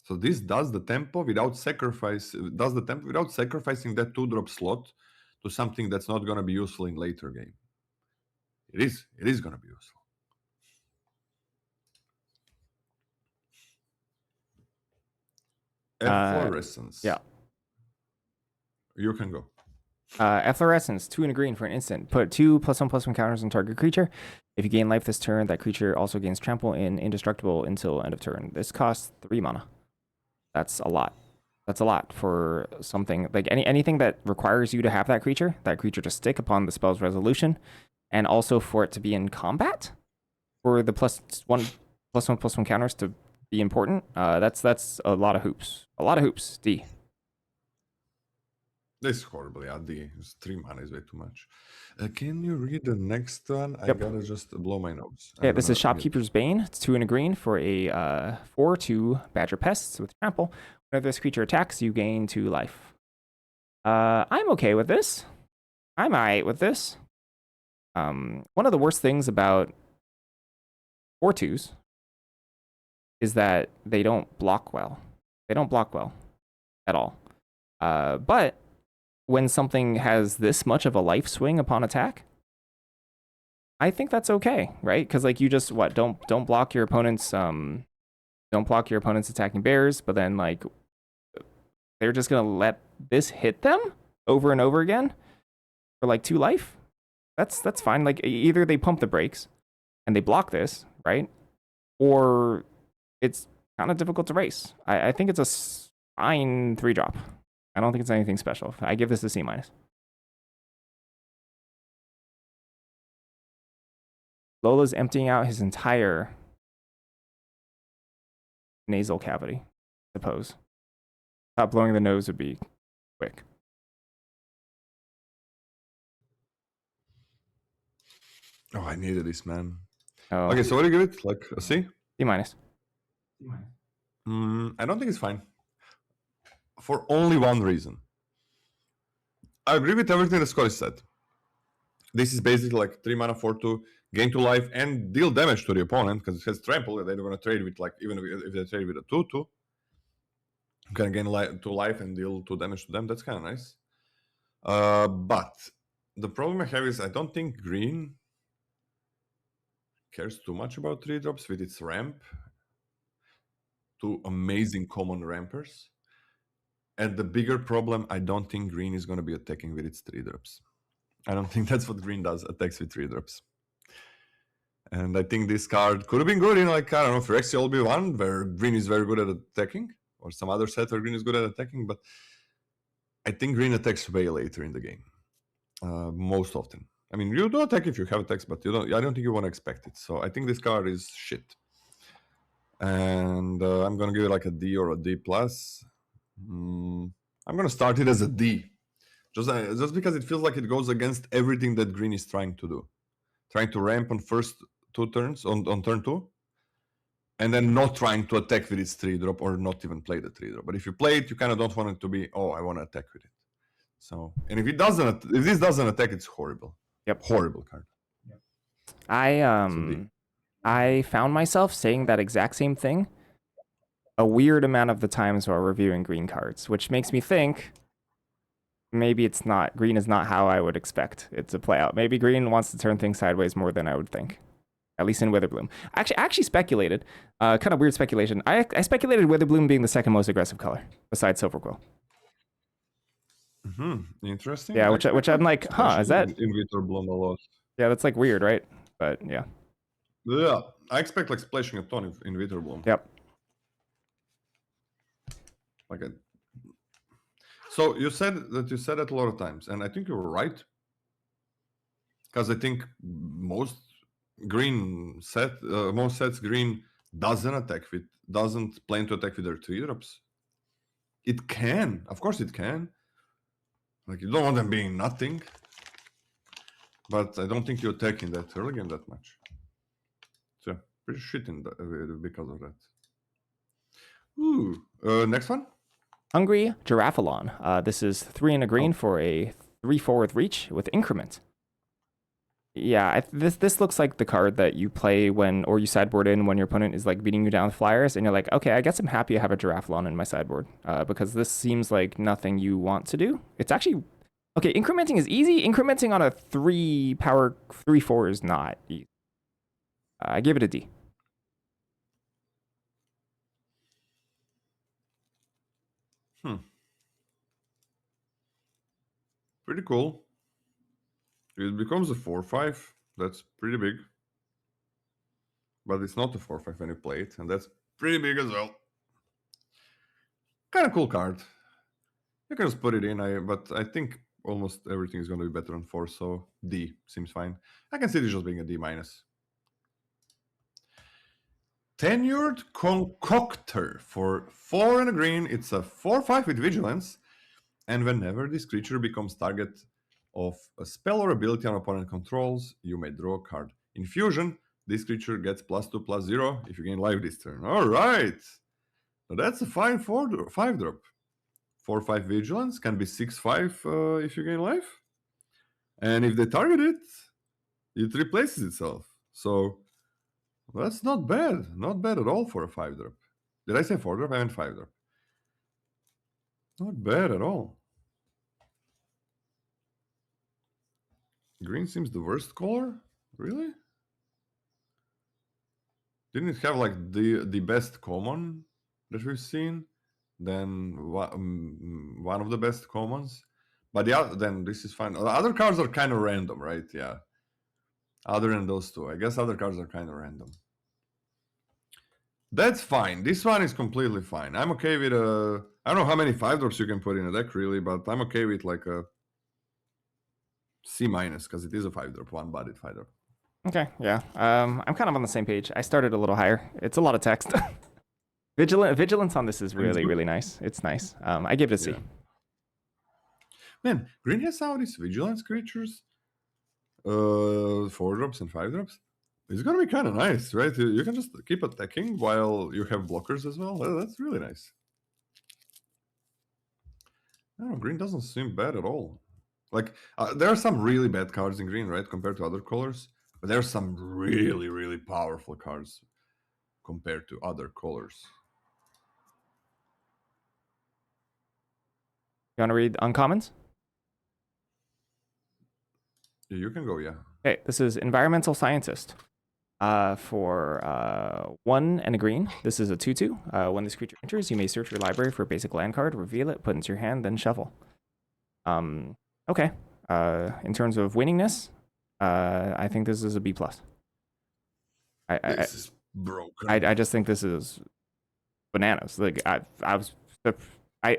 S2: So this does the tempo without sacrificing that 2-drop slot to something that's not gonna be useful in later game. It is gonna be useful. Efflorescence.
S1: Yeah.
S2: You can go.
S1: Efflorescence, 2 and a green for an instant. Put 2 +1/+1 counters on target creature. If you gain life this turn, that creature also gains trample and indestructible until end of turn. This costs 3 mana. That's a lot. That's a lot for something like anything that requires you to have that creature to stick upon the spell's resolution, and also for it to be in combat, for the +1/+1 counters to be important. That's a lot of hoops. A lot of hoops. D.
S2: This is horrible. Yeah, D. 3 mana is way too much. Can you read the next one? I
S1: Yep.
S2: gotta just blow my nose.
S1: Yeah, this is Shopkeeper's Bane. It's 2 and a green for a 4/2 Badger Pests with trample. Whenever this creature attacks, you gain 2 life. I'm okay with this. I'm alright with this. One of the worst things about 4/2s is that they don't block well. They don't block well at all. But when something has this much of a life swing upon attack, I think that's okay, right? Because like you just don't block your opponent's attacking bears, but then like they're just gonna let this hit them over and over again for like 2 life. That's fine. Like either they pump the brakes and they block this, right? Or it's kind of difficult to race. I think it's a fine 3-drop. I don't think it's anything special. I give this a C-. Lola's emptying out his entire nasal cavity, I suppose. Stop blowing the nose would be quick.
S2: Oh, I needed this, man.
S1: Oh.
S2: Okay, so what do you give it? Like a C?
S1: D minus.
S2: I don't think it's fine. For only one reason. I agree with everything the Scottish said. This is basically like 3 mana 4/2, gain 2 life, and deal damage to the opponent because it has trample. And they're going to trade with, like, even if they trade with a 2/2, you can gain 2 life and deal 2 damage to them. That's kind of nice. But the problem I have is I don't think green cares too much about 3-drops with its ramp. 2 amazing common rampers. And the bigger problem, I don't think green is going to be attacking with its 3-drops. I don't think that's what green does, attacks with 3-drops. And I think this card could have been good in, like, I don't know, Phyrexian LB1, where green is very good at attacking, or some other set where green is good at attacking, but I think green attacks way later in the game, most often. I mean, you do attack if you have attacks, but I don't think you want to expect it. So I think this card is shit. And I'm going to give it like a D or a D+. I'm going to start it as a D. Just because it feels like it goes against everything that green is trying to do. Trying to ramp on first 2 turns, on turn 2, and then not trying to attack with its 3-drop or not even play the 3-drop. But if you play it, you kind of don't want it to be, oh, I want to attack with it. So, and if this doesn't attack, it's horrible.
S1: Yep.
S2: Horrible card.
S1: I found myself saying that exact same thing a weird amount of the times while reviewing green cards, which makes me think maybe it's not, green is not how I would expect it to play out. Maybe green wants to turn things sideways more than I would think, at least in Witherbloom. I actually speculated, kind of weird speculation. I speculated Witherbloom being the second most aggressive color besides Silverquill.
S2: Interesting.
S1: Yeah, which I'm like, huh, is that
S2: in Witherbloom a lot?
S1: Yeah, that's like weird, right? But yeah.
S2: Yeah, I expect like splashing a ton in Witherbloom.
S1: Yep.
S2: Okay. So you said that a lot of times, and I think you were right. Because I think most sets green doesn't plan to attack with their 3-drops. It can, of course it can. Like, you don't want them being nothing. But I don't think you attack in that early game that much. So pretty shit because of that. Ooh, next one.
S1: Hungry Giraffalon. This is 3 and a green for a 3/4 with reach with increment. Yeah, this looks like the card that you play or you sideboard in when your opponent is like beating you down with flyers, and you're like, okay, I guess I'm happy I have a Giraffalon in my sideboard, because this seems like nothing you want to do. It's actually okay. Incrementing is easy. Incrementing on a 3-power 3/4 is not easy. I give it a D.
S2: Pretty cool. It becomes a 4/5. That's pretty big. But it's not a 4/5 when you play it, and that's pretty big as well. Kind of cool card. You can just put it in, but I think almost everything is going to be better on 4, so D seems fine. I can see this just being a D-. Tenured Concoctor for 4 and a green. It's a 4/5 with vigilance, and whenever this creature becomes target of a spell or ability an opponent controls, you may draw a card. In Fusion, this creature gets +2/+0 if you gain life this turn. All right, so that's a fine 5-drop. 4/5 vigilance can be 6/5 if you gain life, and if they target it, it replaces itself. So that's not bad at all for a 5-drop. Did I say 4-drop? I meant 5-drop. Not bad at all. Green seems the worst color? Really? Didn't it have like the best common that we've seen? Then one of the best commons. But then this is fine. Other cards are kind of random, right? Yeah. Other than those two. I guess other cards are kind of random. That's fine. This one is completely fine. I'm okay with I don't know how many 5-drops you can put in a deck really, but I'm okay with like a C- because it is a 5-drop, one-bodied 5-drop.
S1: Okay, yeah. I'm kind of on the same page. I started a little higher. It's a lot of text. Vigilance on this is
S2: And it's
S1: really,
S2: good.
S1: really nice. It's nice. I give it a C.
S2: Yeah. Man, green has all these vigilance creatures. 4 drops and 5 drops. It's gonna be kind of nice, right? You can just keep attacking while you have blockers as well. That's really nice. No, green doesn't seem bad at all. Like there are some really bad cards in green, right, compared to other colors. But there are some really, really powerful cards compared to other colors.
S1: You want to read uncommons?
S2: You can go, yeah.
S1: Okay, this is environmental scientist. For 1 and a green, this is a 2/2. When this creature enters, you may search your library for a basic land card, reveal it, put it into your hand, then shuffle. Okay. In terms of winningness, I think this is a B plus.
S2: This is broken.
S1: I just think this is bananas. Like I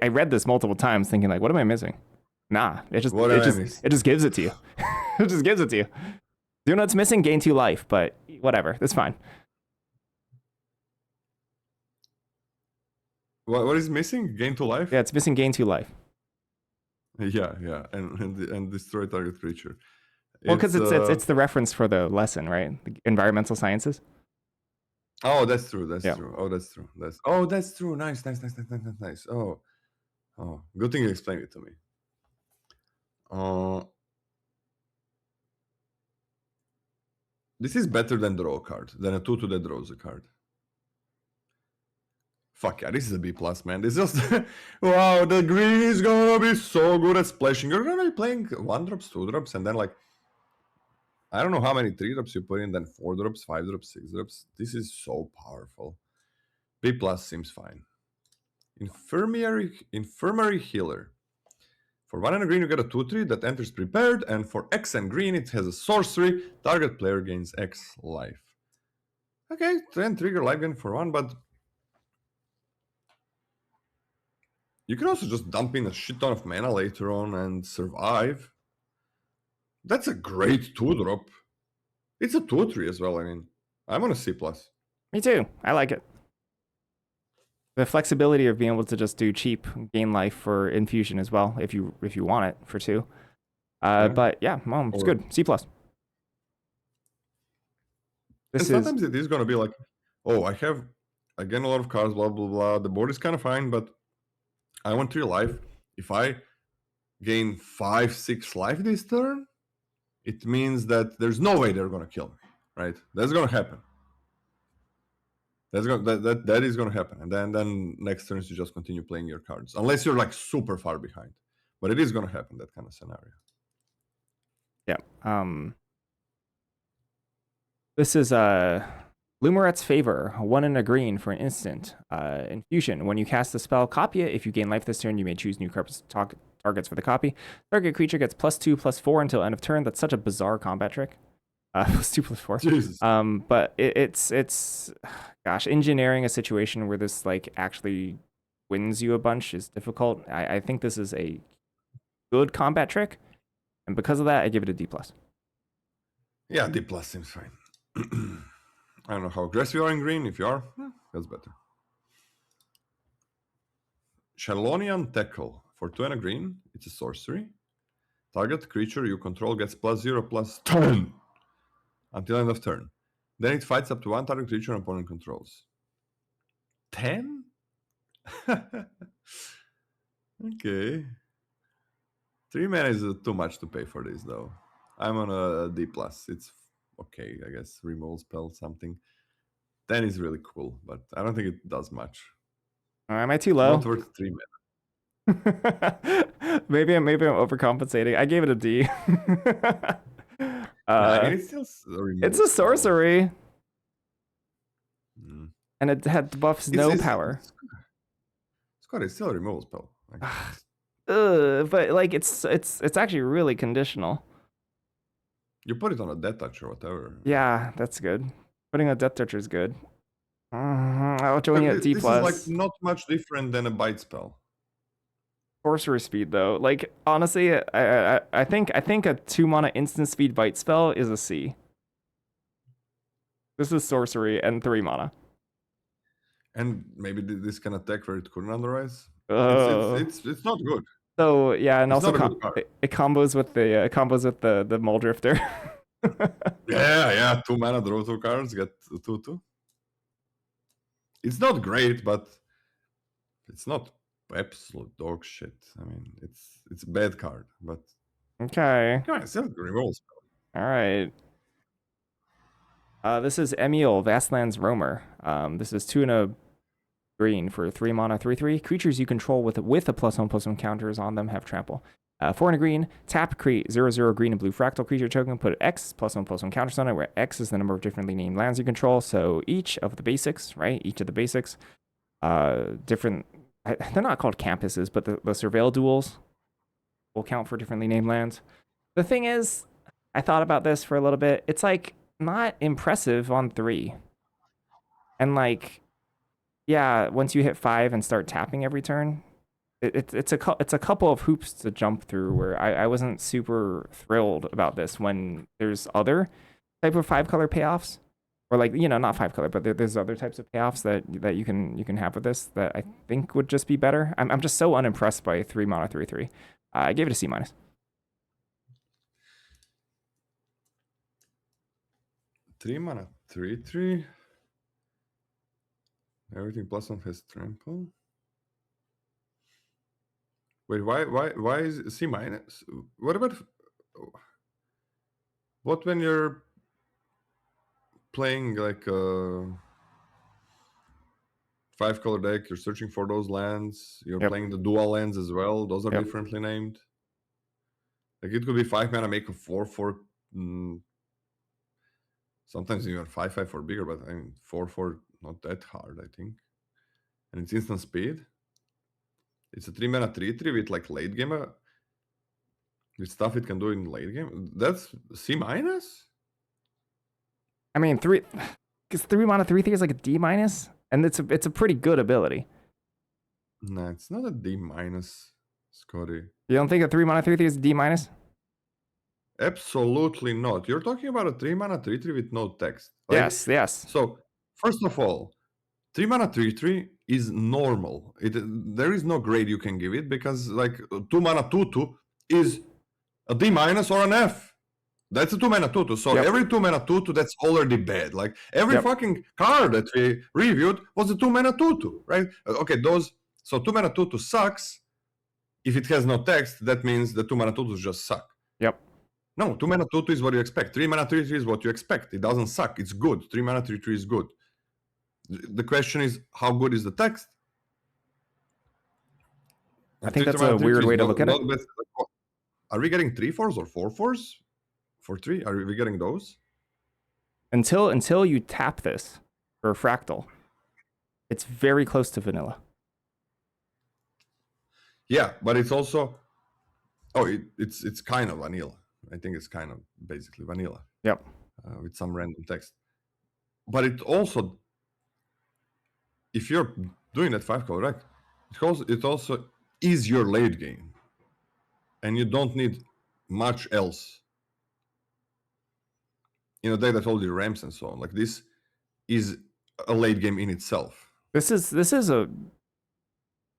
S1: read this multiple times, thinking like, what am I missing? Nah, it just gives it to you. It just gives it to you. You know it's missing? Gain 2 life, but whatever, that's fine.
S2: What is missing? Gain 2 life?
S1: Yeah, it's missing gain 2 life.
S2: Yeah, and destroy target creature.
S1: Well, because it's the reference for the lesson, right? The environmental sciences.
S2: Oh, that's true. That's true. Oh, that's true. That's true. Nice. Oh, good thing you explained it to me. This is better than draw a card, than a 2/2 that draws a card. Fuck yeah, this is a B plus, man. It's just wow, the green is gonna be so good at splashing. You're gonna be playing 1 drops, 2 drops, and then like I don't know how many 3 drops you put in, then 4 drops, 5 drops, 6 drops. This is so powerful. B plus seems fine. Infirmary healer. For 1 and a green, you get a 2/3 that enters prepared, and for X and green, it has a sorcery. Target player gains X life. Okay, then trigger life gain for 1, but you can also just dump in a shit ton of mana later on and survive. That's a great 2-drop. It's a 2/3 as well. I mean, I'm on a C plus.
S1: Me too. I like it. The flexibility of being able to just do cheap gain life for infusion as well, if you want it for 2.
S2: Yeah.
S1: But yeah, it's good. C plus.
S2: And sometimes it is gonna be like, oh, I gain a lot of cards, blah blah blah. The board is kind of fine, but I want 3 life. If I gain 5, 6 life this turn, it means that there's no way they're gonna kill me, right? That's gonna happen. That is gonna happen, and then next turns you just continue playing your cards, unless you're like super far behind. But it is gonna happen, that kind of scenario.
S1: Yeah. This is Lumeret's Favor, 1 and a green for an instant. Infusion. When you cast the spell, copy it. If you gain life this turn, you may choose new targets for the copy. Target creature gets +2/+4 until end of turn. That's such a bizarre combat trick. +2/+4.
S2: Jesus.
S1: But it's gosh, engineering a situation where this like actually wins you a bunch is difficult. I think this is a good combat trick, and because of that, I give it a D plus.
S2: Yeah, D plus seems fine. I don't know how aggressive you are in green. If you are, that's better. Shalonian Tackle. For 2 and a green, it's a sorcery. Target creature you control gets +0/+10 until end of turn. Then it fights up to 1 target creature opponent controls. 10? Okay. 3 mana is too much to pay for this, though. I'm on a D plus. It's okay, I guess. Removal spell, something. 10 is really cool, but I don't think it does much.
S1: Am I too low?
S2: Not worth 3 mana.
S1: maybe I'm overcompensating. I gave it a D.
S2: I mean, it's still
S1: it's a sorcery. And it had buffs no power.
S2: It's still a removal spell.
S1: But like it's actually really conditional.
S2: You put it on a Death Touch or whatever.
S1: Yeah, that's good. Putting a Death Toucher is good. I'll join you at D plus.
S2: This is like not much different than a bite spell.
S1: Sorcerer speed though, like honestly, I think a 2 mana instant speed bite spell is a C. This is sorcery and 3 mana.
S2: And maybe this can attack where it couldn't otherwise.
S1: Uh,
S2: It's not good.
S1: so yeah, and
S2: It's
S1: also
S2: not a good card.
S1: it combos with the Mole Drifter.
S2: Yeah. 2 mana, draw 2 cards, get 2/2. It's not great, but it's not absolute dog shit. I mean, it's a bad card, but
S1: Okay.
S2: come on, it's still removal spell.
S1: All right. This is Emil, Vastlands Roamer. This is 2 and a green for 3 mana, 3/3. Creatures you control with a +1/+1 counters on them have trample. 4 and a green, tap, create 0/0 green and blue fractal creature token, put X +1/+1 counters on it, where X is the number of differently named lands you control. So each of the basics, right? Each of the basics, different, they're not called campuses, but the surveil duels will count for differently named lands. The thing is, I thought about this for a little bit. It's like not impressive on 3. And like, yeah, once you hit 5 and start tapping every turn, it's a couple of hoops to jump through where I wasn't super thrilled about this when there's other type of 5-color payoffs, or like, you know, not 5-color, but there's other types of payoffs that you can have with this that I think would just be better. I'm just so unimpressed by 3 mana 3/3. I gave it a C-.
S2: 3 mana, 3/3. Everything +1 has trample. Wait, why is it C-? What about what when you're playing like a 5-color deck? You're searching for those lands. You're
S1: Yep.
S2: playing the dual lands as well. Those are
S1: Yep.
S2: differently named. Like it could be 5 mana, make a 4/4. Sometimes even 5/5 for bigger, but I mean 4/4 not that hard, I think. And it's instant speed. It's a 3 mana 3/3 with like late game with stuff it can do in late game. That's C-.
S1: I mean, 'cause 3 mana 3/3 is like a D-, and it's a pretty good ability.
S2: Nah, it's not a D-, Scotty.
S1: You don't think a 3 mana 3/3 is D-?
S2: Absolutely not. You're talking about a 3 mana 3/3 with no text. Like,
S1: Yes.
S2: So first of all, 3 mana 3/3 is normal. There is no grade you can give it because like 2 mana 2/2 is a D- or an F. That's a 2 mana 2/2. So
S1: Yep.
S2: every 2 mana 2/2 that's already bad. Like every
S1: Yep.
S2: fucking card that we reviewed was a 2 mana 2/2, right? Okay, so 2 mana 2/2 sucks. If it has no text, that means the 2 mana 2/2 just suck.
S1: Yep.
S2: No, 2 mana 2/2 is what you expect. 3 mana 3/3 is what you expect. It doesn't suck. It's good. 3 mana 3/3 is good. The question is, how good is the text?
S1: I think that's a weird way to look at it.
S2: Are we getting 3/4s or 4/4s for 3? Are we getting those?
S1: Until you tap this for a fractal, it's very close to vanilla.
S2: Yeah, but it's also it's kind of vanilla. I think it's kind of basically vanilla.
S1: Yep.
S2: With some random text. But it also, if you're doing that 5-color deck, it also is your late game, and you don't need much else in a deck that all the ramps and so on. Like this is a late game in itself.
S1: This is a,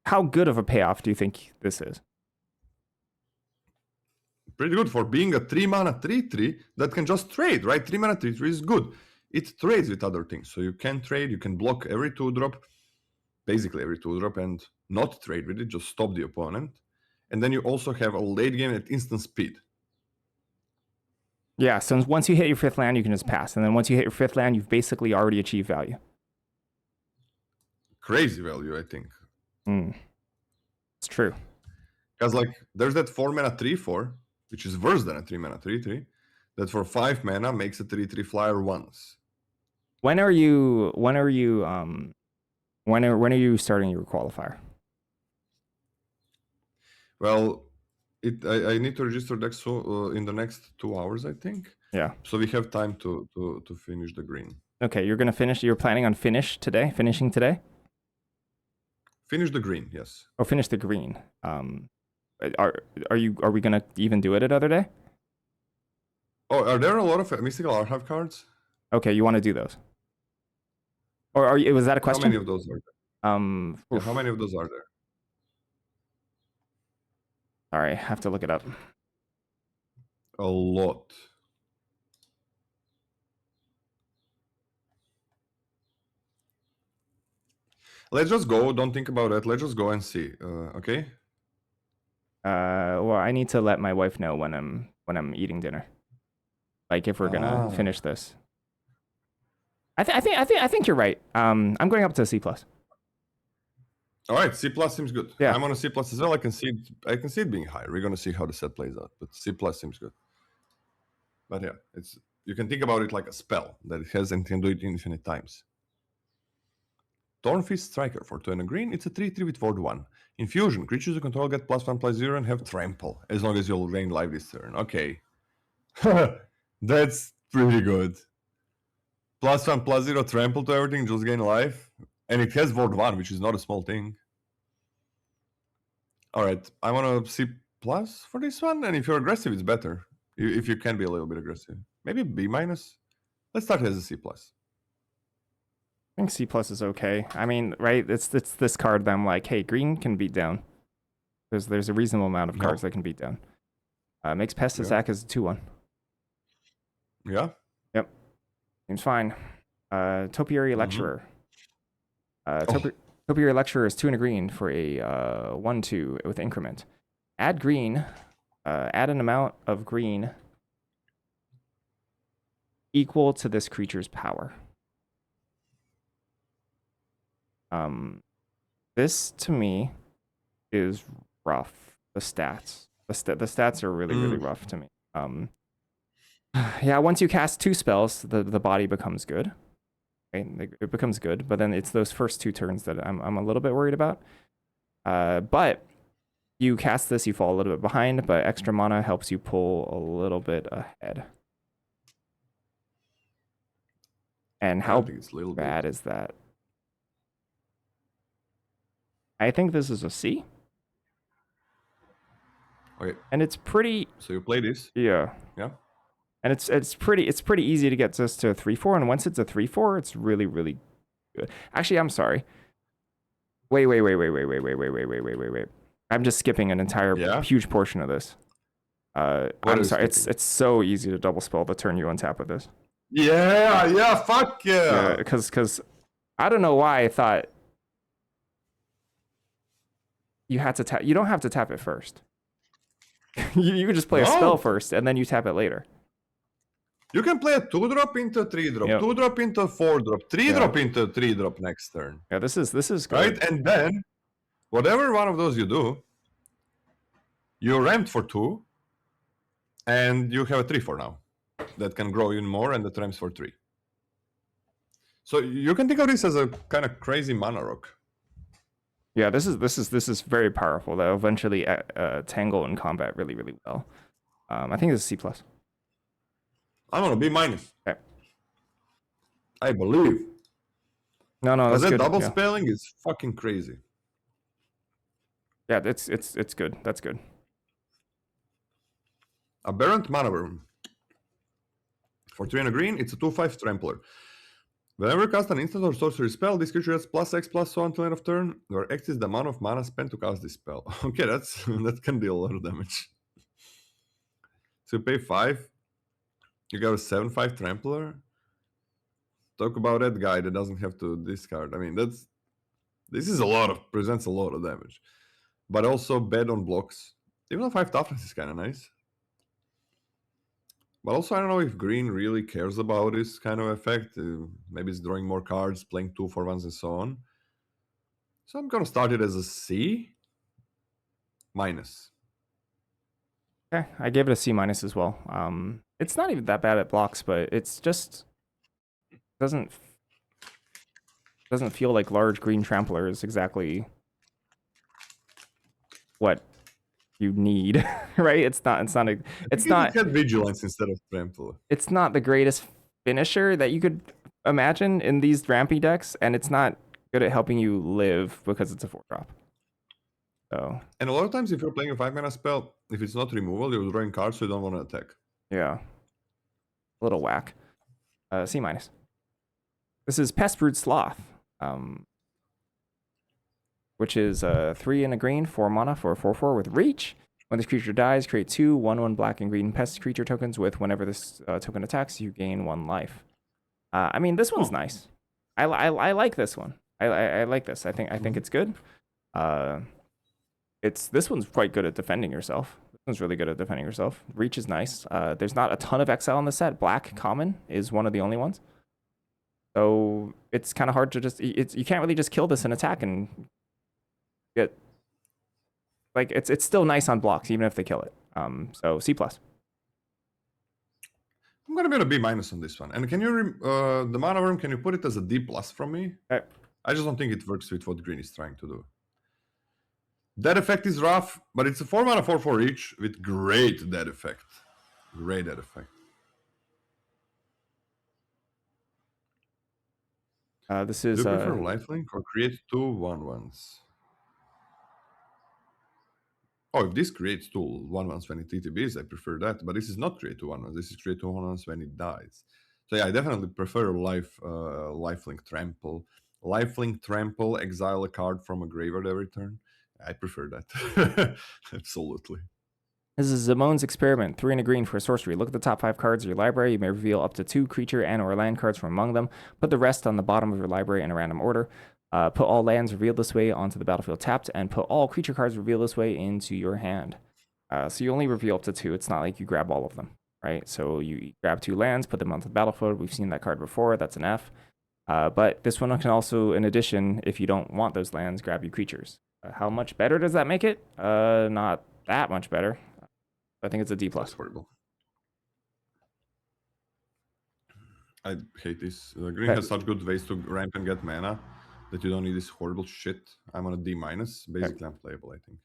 S1: how good of a payoff do you think this is?
S2: Pretty good for being a 3 mana 3/3 that can just trade, right? 3 mana 3/3 is good. It trades with other things. So you can trade, you can block every 2-drop, basically every 2-drop, and not trade with it, just stop the opponent. And then you also have a late game at instant speed.
S1: Yeah, so once you hit your 5th land, you can just pass. And then once you hit your 5th land, you've basically already achieved value.
S2: Crazy value, I think.
S1: It's true.
S2: Because like there's that 4 mana 3/4, which is worse than a 3 mana 3/3, that for 5 mana makes a 3/3 flyer once.
S1: When are you starting your qualifier?
S2: Well, I need to register deck so in the next 2 hours, I think.
S1: Yeah.
S2: So we have time to finish the green.
S1: Okay, you're gonna finish. You're planning on finishing today?
S2: Finish the green, yes.
S1: Oh, finish the green. Are we gonna even do it another day?
S2: Oh, are there a lot of mystical archive cards?
S1: Okay, you want to do those? Or was that a
S2: How
S1: question?
S2: many of those are there? Yeah, how many of those are there?
S1: Sorry, I have to look it up.
S2: A lot. Let's just go. Don't think about it. Let's just go and see. Okay.
S1: Well, I need to let my wife know when I'm eating dinner. Like if we're gonna finish this. I think you're right. I'm going up to C plus.
S2: All right, C plus seems good.
S1: Yeah.
S2: I'm on a C plus as well. I can see it being higher. We're gonna see how the set plays out, but C plus seems good. But yeah, you can think about it like a spell that it has and can do it infinite times. Thornfist Striker for 2 and a green. It's a 3/3 with Ward 1. Infusion. Creatures you control get +1/+0 and have trample as long as you'll gain life this turn. Okay. That's pretty good. +1/+0 trample to everything, just gain life. And it has Ward 1, which is not a small thing. Alright, I want to C plus for this one, and if you're aggressive, it's better. If you can be a little bit aggressive. Maybe B minus? Let's start as a C plus.
S1: I think C plus is okay. I mean, right? It's this card that I'm like, hey, green can beat down. There's a reasonable amount of cards that can beat down. Makes Pestis act as a 2/1.
S2: Yeah.
S1: Yep. Seems fine. Topiary Lecturer. Topiary Lecturer is 2 and a green for a 1/2 with increment. Add green. Add an amount of green equal to this creature's power. This to me is rough. The stats. The stats are really rough to me. Yeah, once you cast 2 spells, the body becomes good. Okay? It becomes good, but then it's those first 2 turns that I'm a little bit worried about. But you cast this, you fall a little bit behind, but extra mana helps you pull a little bit ahead. And how bad is that? I think this is a C.
S2: Okay.
S1: And it's pretty.
S2: So you play this.
S1: Yeah.
S2: Yeah.
S1: And it's pretty easy to get this to a 3/4, and once it's a 3/4, it's really good. Actually, I'm sorry. Wait. I'm just skipping an entire huge portion of this. I'm sorry. It's so easy to double spell the turn you untap with this.
S2: Yeah, fuck yeah.
S1: Because I don't know why I thought you had to tap. You don't have to tap it first. you can just play a spell first, and then you tap it later.
S2: You can play a 2-drop into 3-drop, 2-drop into 4-drop, 3-drop into 3-drop next turn.
S1: Yeah, this is good.
S2: Right, and then whatever one of those you do, you ramped for 2, and you have a 3/4 now that can grow even more, and that ramps for 3. So you can think of this as a kind of crazy mana rock.
S1: Yeah, this is very powerful. That'll eventually tangle in combat really well. I think this is C plus.
S2: I'm on a B minus.
S1: Okay.
S2: I believe.
S1: No, that's
S2: that
S1: good.
S2: Double spelling is fucking crazy.
S1: Yeah, it's good. That's good.
S2: Aberrant Mana Worm. For 3 and a green, it's a 2/5 trampler. Whenever you cast an instant or sorcery spell, this creature has +X/+1 until end of turn, where X is the amount of mana spent to cast this spell. Okay, that can deal a lot of damage. So you pay 5. You got a 7/5 trampler. Talk about that guy that doesn't have to discard. I mean, this is presents a lot of damage. But also bad on blocks. Even though 5 toughness is kind of nice. But also, I don't know if green really cares about this kind of effect. Maybe it's drawing more cards, playing 2/1s, and so on. So I'm gonna start it as a C minus.
S1: Okay, I gave it a C minus as well. It's not even that bad at blocks, but it's just doesn't feel like large green trampler is exactly what you need, right? It's not
S2: vigilance instead of trample.
S1: It's not the greatest finisher that you could imagine in these rampy decks, and it's not good at helping you live because it's a 4-drop. So.
S2: And a lot of times, if you're playing a 5-mana spell, if it's not removal, you're drawing cards, so you don't want to attack.
S1: Yeah. A little whack. C minus. This is Pestbrood Sloth, which is 3 and a green, 4 mana for a 4/4 with reach. When this creature dies, create 2 1/1 black and green pest creature tokens with whenever this token attacks, you gain 1 life. I mean, this one's nice. I like this one. I like this. I think it's good. This one's quite good at defending yourself. This one's really good at defending yourself. Reach is nice. There's not a ton of exile in the set. Black common is one of the only ones. So it's kind of hard to just you can't really just kill this and attack and get like it's still nice on blocks even if they kill it. So C+.
S2: I'm gonna be a B- on this one. And can you the mana worm? Can you put it as a D+ from me?
S1: Okay.
S2: I just don't think it works with what green is trying to do. That effect is rough, but it's a 4 mana 4/4 each with great dead effect. Great dead effect.
S1: This is
S2: Do you prefer lifelink or create 2 1/1s? Oh, if this creates 2 1/1s when it TTBs, I prefer that. But this is not create 2 1/1s. This is create 2 1/1s when it dies. So yeah, I definitely prefer lifelink trample. Lifelink trample, exile a card from a graveyard every turn. I prefer that. Absolutely.
S1: This is Zamon's Experiment, 3 and a green for a sorcery. Look at the top 5 cards of your library. You may reveal up to 2 creature and or land cards from among them. Put the rest on the bottom of your library in a random order. Put all lands revealed this way onto the battlefield tapped, and put all creature cards revealed this way into your hand. So you only reveal up to 2. It's not like you grab all of them, right? So you grab 2 lands, put them onto the battlefield. We've seen that card before. That's an F. But this one can also, in addition, if you don't want those lands, grab you creatures. How much better does that make it? Not that much better. I think it's a D+.
S2: That's horrible. I hate this. Green has such good ways to ramp and get mana that you don't need this horrible shit. I'm on a D-. Basically, unplayable, I think.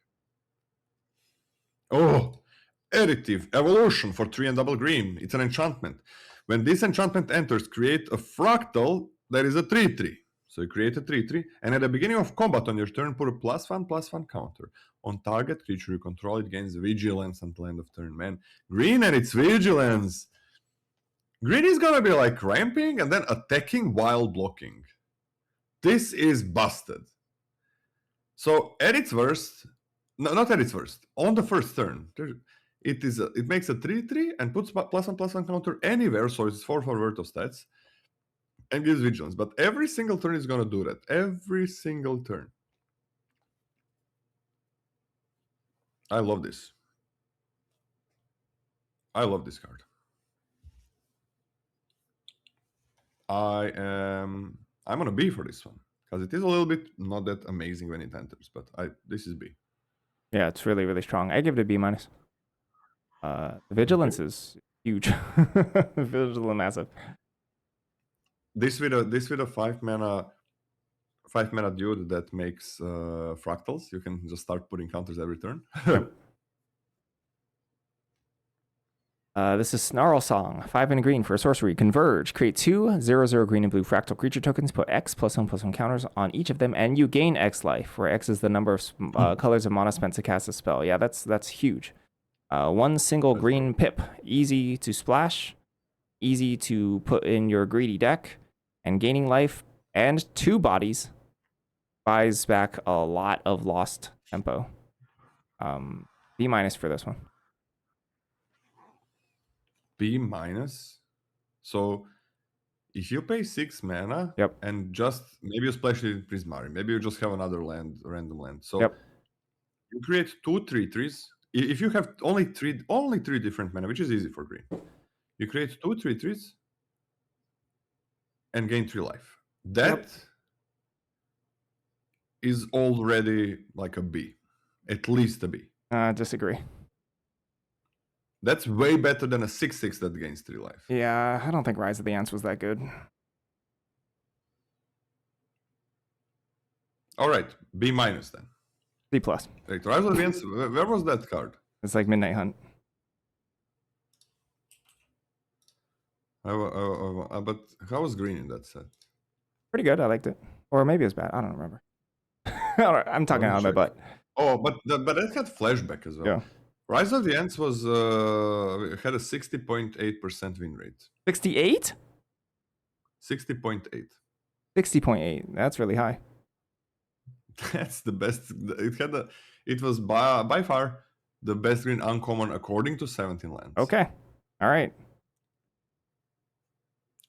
S2: Oh! Additive Evolution for 3 and double green. It's an enchantment. When this enchantment enters, create a fractal that is a 3/3. So you create a 3/3, and at the beginning of combat on your turn, put a +1/+1 counter. On target creature you control, it gains vigilance until end of turn. Man, green and its vigilance. Green is gonna be like ramping and then attacking while blocking. This is busted. So at its worst, no, not at its worst. On the first turn, it makes a 3/3 and puts +1/+1 counter anywhere, so it's 4/4 worth of stats, and gives vigilance. But every single turn is gonna do that. Every single turn. I love this. I love this card. I'm gonna B for this one because it is a little bit not that amazing when it enters, but this is B.
S1: Yeah, it's really, really strong. I give it a B-. The vigilance is huge. Vigilance massive.
S2: This with a 5 mana dude that makes fractals, you can just start putting counters every turn.
S1: Yep. This is Snarl Song, 5 and a green for a sorcery. Converge. Create 2 0/0 green and blue fractal creature tokens. Put X +1/+1 counters on each of them, and you gain X life, where X is the number of colors of mana spent to cast a spell. Yeah, that's huge. One single green pip, easy to splash, easy to put in your greedy deck, and gaining life and 2 bodies buys back a lot of lost tempo. B- for this one.
S2: B-. So if you pay 6 mana,
S1: Yep.
S2: and just maybe you splash it in Prismari, maybe you just have another random land. So
S1: yep.
S2: You create 2 3/3s. If you have only three different mana, which is easy for green, you create 2 3/3s and gain 3 life. That is already like a B, at least a B.
S1: Disagree.
S2: That's way better than a 6/6 that gains 3 life.
S1: Yeah, I don't think Rise of the Ants was that good.
S2: All right, B- then.
S1: C+.
S2: Right, Rise of the Ants, where was that card?
S1: It's like Midnight Hunt.
S2: But how was green in that set?
S1: Pretty good. I liked it. Or maybe it was bad. I don't remember. I'm talking out of my butt.
S2: Oh, but it had flashback as well.
S1: Yeah.
S2: Rise of the Ants was had a 60.8% win rate.
S1: 68?
S2: 60.8.
S1: 60.8. That's really high.
S2: That's the best. It was by far the best green uncommon according to 17 lands.
S1: Okay. All right.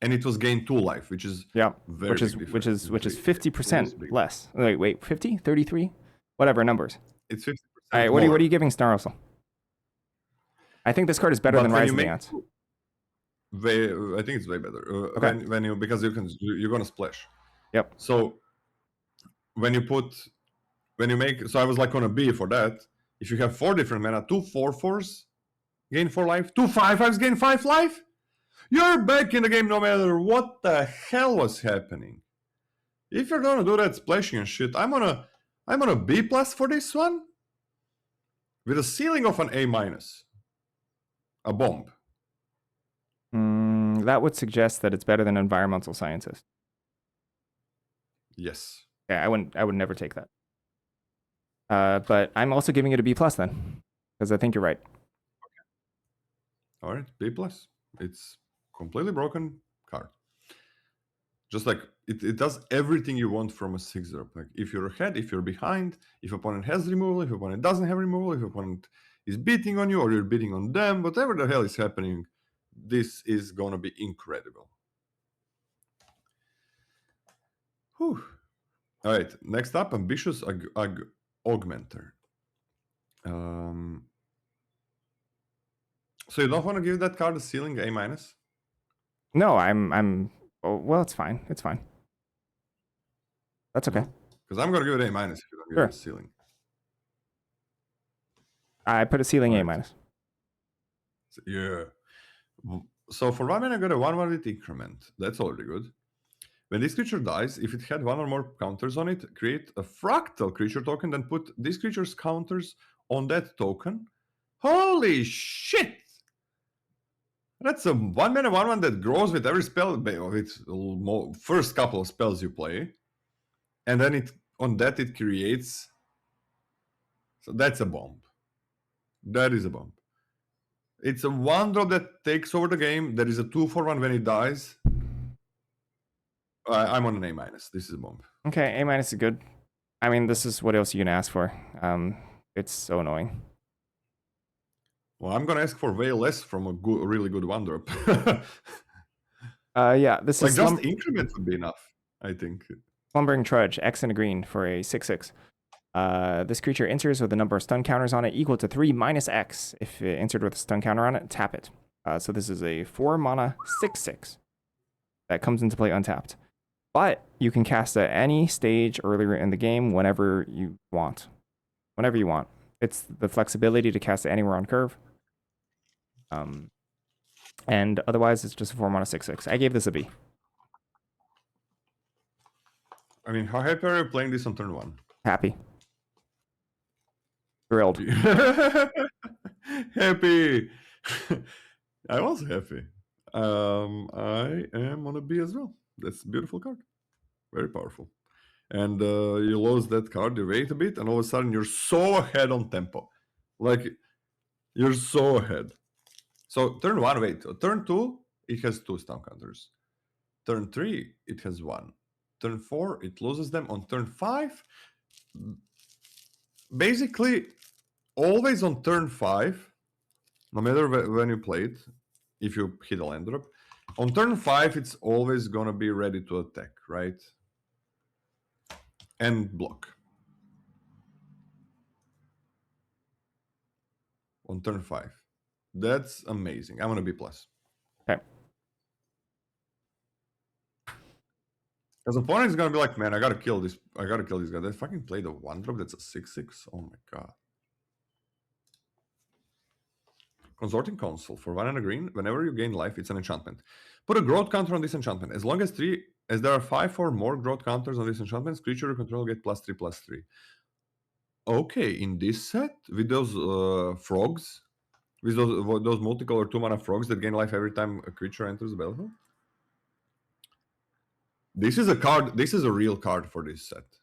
S2: And it was gained 2 life, which is
S1: Yeah.
S2: very
S1: Which is
S2: big
S1: which is
S2: difference.
S1: which is
S2: It is
S1: 50%
S2: big.
S1: less. Wait, 50, 33, whatever numbers.
S2: It's 50%.
S1: All right. What are you giving Snarl? I think this card is better
S2: But
S1: than
S2: when
S1: Rise
S2: you
S1: of the
S2: make
S1: Ants.
S2: I think it's way better.
S1: Okay.
S2: When you because you're gonna splash.
S1: Yep.
S2: So when you make, so I was like on a B for that. If you have 4 different mana, 2 4/4s gain 4 life, 2 5/5s gain 5 life, you're back in the game no matter what the hell was happening. If you're gonna do that splashing and shit, I'm on a B plus for this one, with a ceiling of an A minus, a bomb.
S1: That would suggest that it's better than Environmental Scientist.
S2: Yes.
S1: Yeah, I would never take that. But I'm also giving it a B plus then, because I think you're right.
S2: All right, B plus. It's completely broken card. Just like it does everything you want from a 6-drop. Like if you're ahead, if you're behind, if opponent has removal, if opponent doesn't have removal, if opponent is beating on you or you're beating on them, whatever the hell is happening, this is gonna be incredible. Whew. All right, next up, Ambitious Augmenter. So you don't want to give that card a ceiling A minus?
S1: No, oh, well, it's fine. It's fine. That's okay.
S2: Because I'm gonna give it A minus if you don't give it a ceiling.
S1: I put a ceiling A minus.
S2: Yeah. So for 1 mana, I got a 1/1 with increment. That's already good. When this creature dies, if it had 1 or more counters on it, create a fractal creature token, then put this creature's counters on that token. Holy shit! That's a 1 mana 1/1 that grows with every spell, with first couple of spells you play. And then it creates. So that's a bomb. That is a bomb. It's a 1-drop that takes over the game. There is a 2/1 when it dies. I'm on an A minus. This is a bomb.
S1: Okay, A minus is good. I mean, this is what else you can ask for. It's so annoying.
S2: Well, I'm gonna ask for way less from a really good 1-drop.
S1: Yeah, this
S2: like
S1: is
S2: just increment would be enough, I think.
S1: Slumbering Trudge, X and a green for a 6/6. This creature enters with a number of stun counters on it equal to 3 minus X. If it entered with a stun counter on it, tap it. So this is a 4 mana 6/6 that comes into play untapped. But you can cast at any stage earlier in the game whenever you want. Whenever you want. It's the flexibility to cast it anywhere on curve. And otherwise, it's just a 4 mana 6/6. I gave this a B.
S2: I mean, how happy are you playing this on turn 1?
S1: Happy. Thrilled.
S2: Happy. I was happy. I am on a B as well. That's a beautiful card. Very powerful. And you lose that card, you wait a bit, and all of a sudden you're so ahead on tempo. Like, you're so ahead. So turn 1, wait. Turn 2, it has 2 stun counters. Turn 3, it has 1. Turn 4, it loses them. On turn 5, basically, always on turn 5, no matter when you play it, if you hit a land drop, on turn 5, it's always gonna be ready to attack, right? And block. On turn 5. That's amazing. I'm gonna B+.
S1: Okay.
S2: Because opponent is gonna be like, man, I gotta kill this guy. They fucking played a 1-drop that's a 6/6. Oh my god. Consorting Council for 1 and a green. Whenever you gain life, it's an enchantment. Put a growth counter on this enchantment. As long as there are 5 or more growth counters on this enchantment, creature you control get +3/+3. Okay, in this set, with those frogs, with those multicolor 2 mana frogs that gain life every time a creature enters the battlefield. This is a card. This is a real card for this set.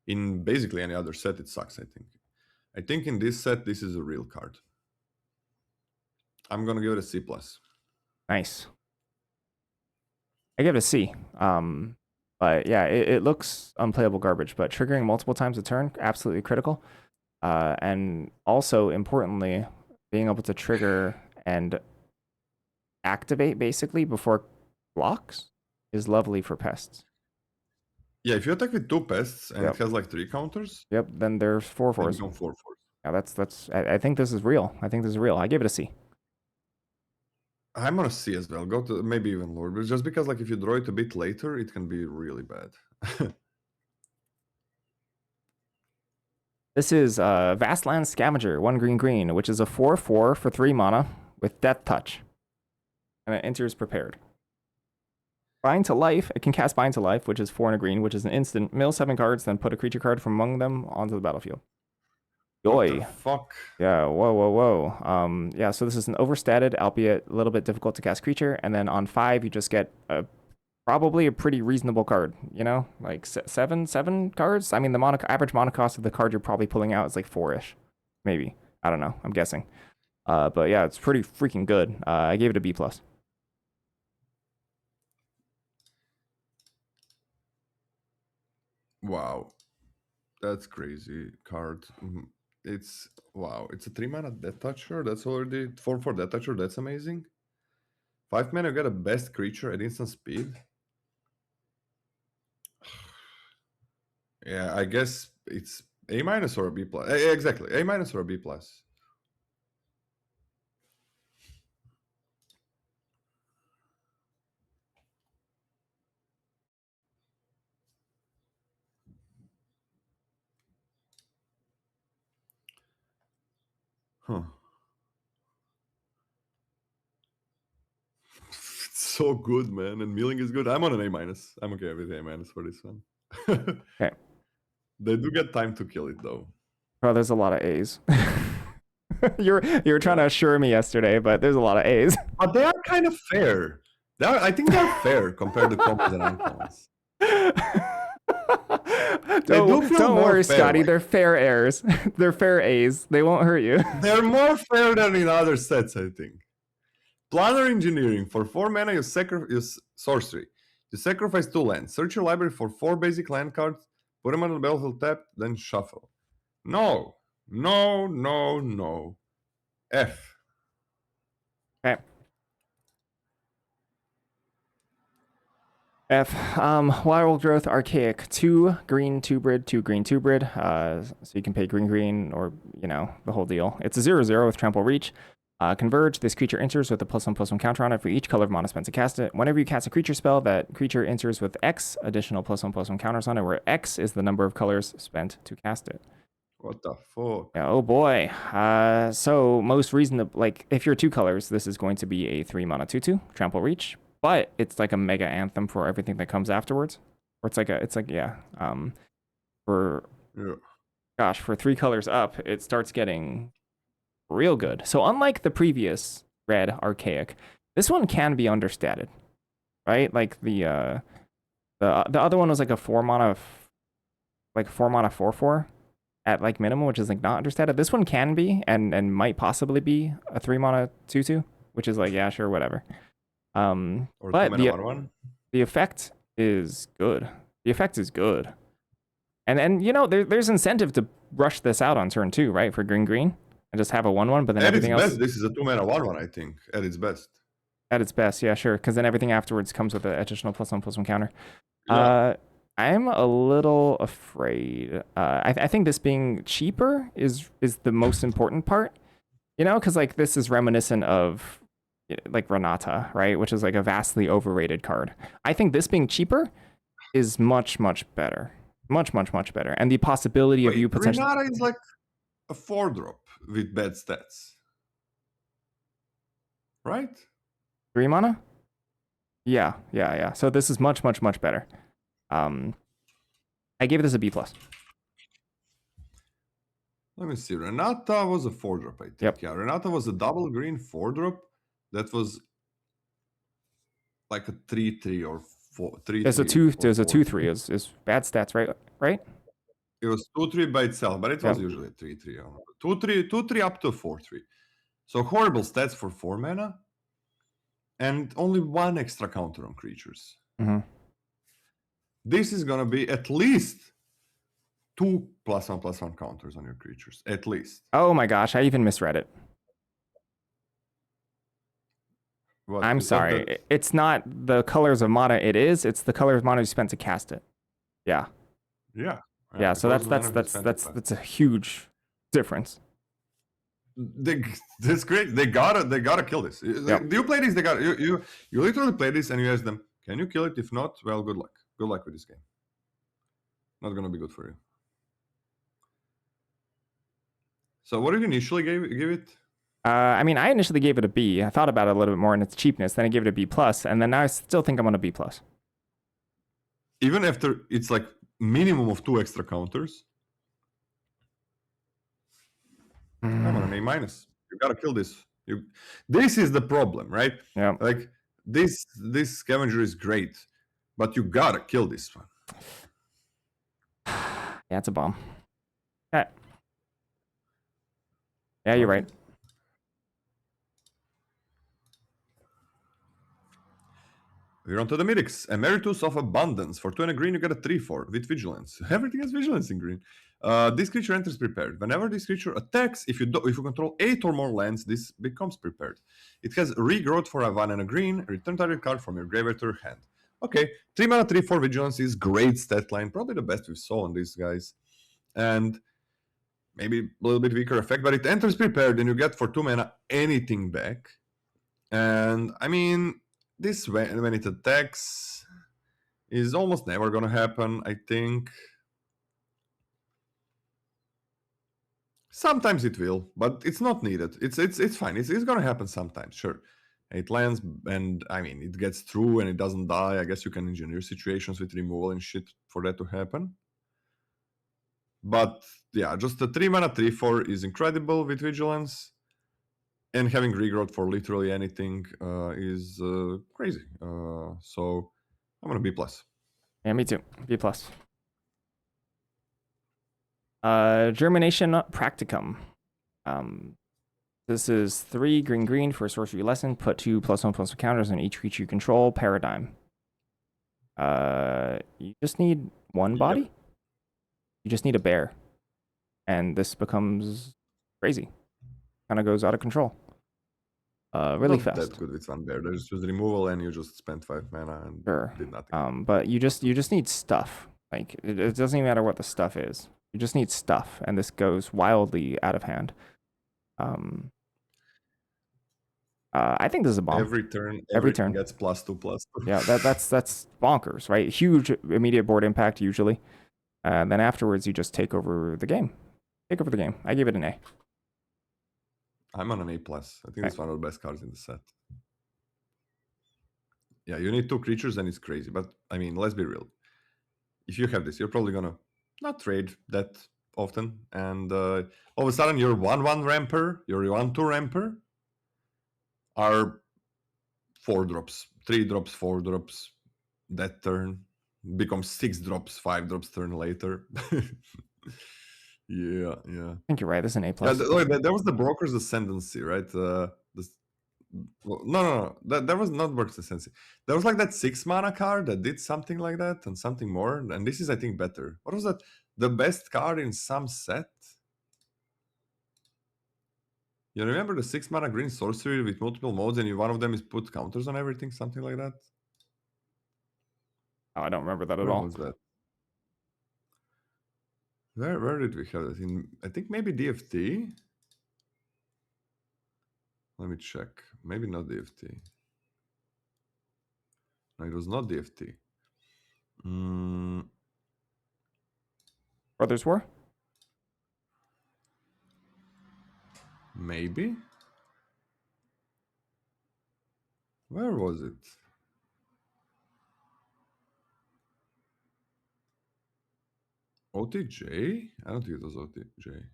S2: In basically any other set, it sucks, I think. I think in this set, this is a real card. I'm gonna give it a C+.
S1: Nice. I give it a C. But yeah, it looks unplayable garbage. But triggering multiple times a turn, absolutely critical. And also importantly, being able to trigger and activate basically before blocks is lovely for pests.
S2: Yeah, if you attack with 2 pests and
S1: Yep.
S2: it has like 3 counters,
S1: Yep. Then there's 4/4s.
S2: they become 4/4.
S1: Yeah, that's. I think this is real. I think this is real. I give it a C.
S2: I'm gonna C as well. Go to maybe even lower, but just because like if you draw it a bit later, it can be really bad.
S1: This is Vastland Scavenger, 1 green, which is a 4/4 for 3 mana with Death Touch. And it enters prepared. Bind to Life, it can cast Bind to Life, which is 4 and a green, which is an instant. Mill 7 cards, then put a creature card from among them onto the battlefield.
S2: What
S1: Yoy.
S2: the fuck?
S1: Yeah, whoa. Yeah, so this is an overstated, albeit a little bit difficult to cast creature, and then on 5 you just get probably a pretty reasonable card, you know? Like 7 cards? I mean, the average mana cost of the card you're probably pulling out is like 4-ish. Maybe. I don't know. I'm guessing. But yeah, it's pretty freaking good. I gave it a B+.
S2: Wow. That's crazy card. It's wow. It's a 3 mana Death Toucher. That's already 4/4 Death Toucher. That's amazing. 5 mana, you get a best creature at instant speed. Yeah, I guess it's A- or a B+. Exactly, A- or a B+. Huh. It's so good, man. And milling is good. I'm on an A-. I'm okay with A- for this one.
S1: Okay.
S2: They do get time to kill it, though.
S1: Oh, there's a lot of A's. you were trying to
S2: Yeah.
S1: assure me yesterday, but there's a lot of A's.
S2: But they are kind of fair. I think they're fair compared to combos and uncommons.
S1: Don't worry,
S2: fair,
S1: Scotty.
S2: like-
S1: They're fair airs. They're fair A's. They won't hurt you.
S2: They're more fair than in other sets, I think. Planar Engineering. For 4 mana, you sacrifice sorcery. You sacrifice 2 lands. Search your library for 4 basic land cards. Put them on the battlefield tapped, then shuffle. No. F.
S1: Okay. F. Wild Growth Archaic. 2 green, 2 brid, 2 green, 2 brid. So you can pay green, or, you know, the whole deal. It's a 0/0 with Trample Reach. Converge. This creature enters with a +1/+1 counter on it for each color of mana spent to cast it. Whenever you cast a creature spell, that creature enters with X additional +1/+1 counters on it, where X is the number of colors spent to cast it.
S2: What the fuck?
S1: Yeah, oh boy. So most reasonable, like if you're 2 colors, this is going to be a 3 mana 2/2 Trample Reach, but it's like a mega anthem for everything that comes afterwards. Or for
S2: Yeah.
S1: gosh, for 3 colors up, it starts getting real good. So unlike the previous red Archaic, this one can be understated, right? Like the other one was like a 4 mana 4/4 at like minimum, which is like not understated. This one can be and might possibly be a 3 mana 2/2, which is like, yeah, sure, whatever.
S2: Or
S1: But
S2: 2 mana 1/1.
S1: the effect is good. The effect is good. And you know, there's incentive to rush this out on turn 2, right? For green and just have a 1/1, but then
S2: At
S1: everything
S2: its
S1: else
S2: best, this is a 2 mana 1/1, I think. At its best.
S1: at its best, yeah, sure. Because then everything afterwards comes with an additional +1/+1 counter.
S2: Yeah.
S1: I'm a little afraid. I think this being cheaper is the most important part, you know, because like this is reminiscent of like Renata, right, which is like a vastly overrated card. I think this being cheaper is much better, much better, and the possibility of you potentially.
S2: Renata is like a 4-drop with bad stats, right?
S1: 3 mana. Yeah. So this is much better. I gave this a B+.
S2: Let me see. Renata was a 4-drop, I think.
S1: Yep.
S2: Yeah, Renata was a double green 4-drop that was like a 3/3 or 4/3.
S1: There's a 2/3 is bad stats, right?
S2: It was 2/3 by itself, but it was usually a 3/3. 2/3 up to 4/3. So horrible stats for 4 mana, and only 1 extra counter on creatures.
S1: Mm-hmm.
S2: this is gonna be at least 2 +1/+1 counters on your creatures, at least.
S1: Oh my gosh, I even misread it.
S2: What,
S1: I'm
S2: you thought
S1: sorry.
S2: that-
S1: It's not the colors of mana it's the colors of mana you spent to cast it. Yeah.
S2: Yeah.
S1: Yeah,
S2: the
S1: so
S2: colors of mana you spent it.
S1: that's a huge difference.
S2: That's great. They gotta kill this.
S1: Yep.
S2: Do you play this? They got you literally play this and you ask them, can you kill it? If not, well, good luck. Good luck with this game. Not gonna be good for you. So what did you initially give it?
S1: I mean, I initially gave it a B. I thought about it a little bit more in its cheapness. Then I gave it a B plus, and then now I still think I'm on a B plus.
S2: Even after it's like minimum of 2 extra counters, I'm on an A minus. You gotta kill this. This is the problem, right?
S1: Yeah.
S2: Like this scavenger is great, but you gotta kill this one.
S1: Yeah, it's a bomb. Yeah. Yeah, you're right.
S2: We're on to the mythics. Emeritus of Abundance. For 2 and a green, you get a 3/4 with vigilance. Everything has vigilance in green. This creature enters prepared. Whenever this creature attacks, if you control 8 or more lands, this becomes prepared. It has regrowth for a 1 and a green. Return target card from your graveyard to your hand. Okay, 3 mana, 3/4 vigilance is great stat line. Probably the best we saw on these guys. And maybe a little bit weaker effect, but it enters prepared and you get for 2 mana anything back. And I mean, this when it attacks is almost never gonna happen, I think. Sometimes it will, but it's not needed. It's fine. It's gonna happen sometimes, sure. It lands and I mean it gets through and it doesn't die. I guess you can engineer situations with removal and shit for that to happen. But yeah, just the 3 mana 3/4 is incredible with vigilance. And having regrowth for literally anything is crazy. So I'm gonna B plus.
S1: Yeah, me too. B plus. Germination Practicum. This is 3 green for a sorcery lesson. Put 2 +1/+1 counters on each creature you control. Paradigm. You just need one body.
S2: Yep.
S1: You just need a bear, and this becomes crazy. Kind of goes out of control. Really
S2: Not
S1: fast.
S2: that good with one bear. There's just removal, and you just spent 5 mana and
S1: Sure.
S2: did nothing.
S1: But you just need stuff. Like it doesn't even matter what the stuff is. You just need stuff, and this goes wildly out of hand. I think this is a bomb.
S2: Every turn,
S1: Every turn
S2: gets +2/+2.
S1: Yeah, that's bonkers, right? Huge immediate board impact usually. Then afterwards, you just take over the game. Take over the game. I gave it an A.
S2: I'm on an A plus. I think it's one of the best cards in the set. Yeah, you need 2 creatures and it's crazy. But I mean, let's be real. If you have this, you're probably gonna not trade that often, and all of a sudden your 1/1 ramper, your 1/2 ramper are 4 drops, 3 drops, 4 drops that turn, becomes 6 drops, 5 drops turn later. Yeah.
S1: I think you're right. This is an A
S2: Yeah,
S1: plus.
S2: that was the Broker's Ascendancy, right? No. That was not Broker's Ascendancy. There was like that 6 mana card that did something like that and something more. And this is, I think, better. What was that? The best card in some set? You remember the 6 mana green sorcery with multiple modes, and one of them is put counters on everything, something like that?
S1: Oh, I don't remember that at
S2: Where
S1: all.
S2: was that? Where did we have it? In, I think maybe DFT. Let me check. Maybe not DFT. No, it was not DFT.
S1: Brothers War?
S2: Maybe. Where was it? OTJ? I don't think it was OTJ.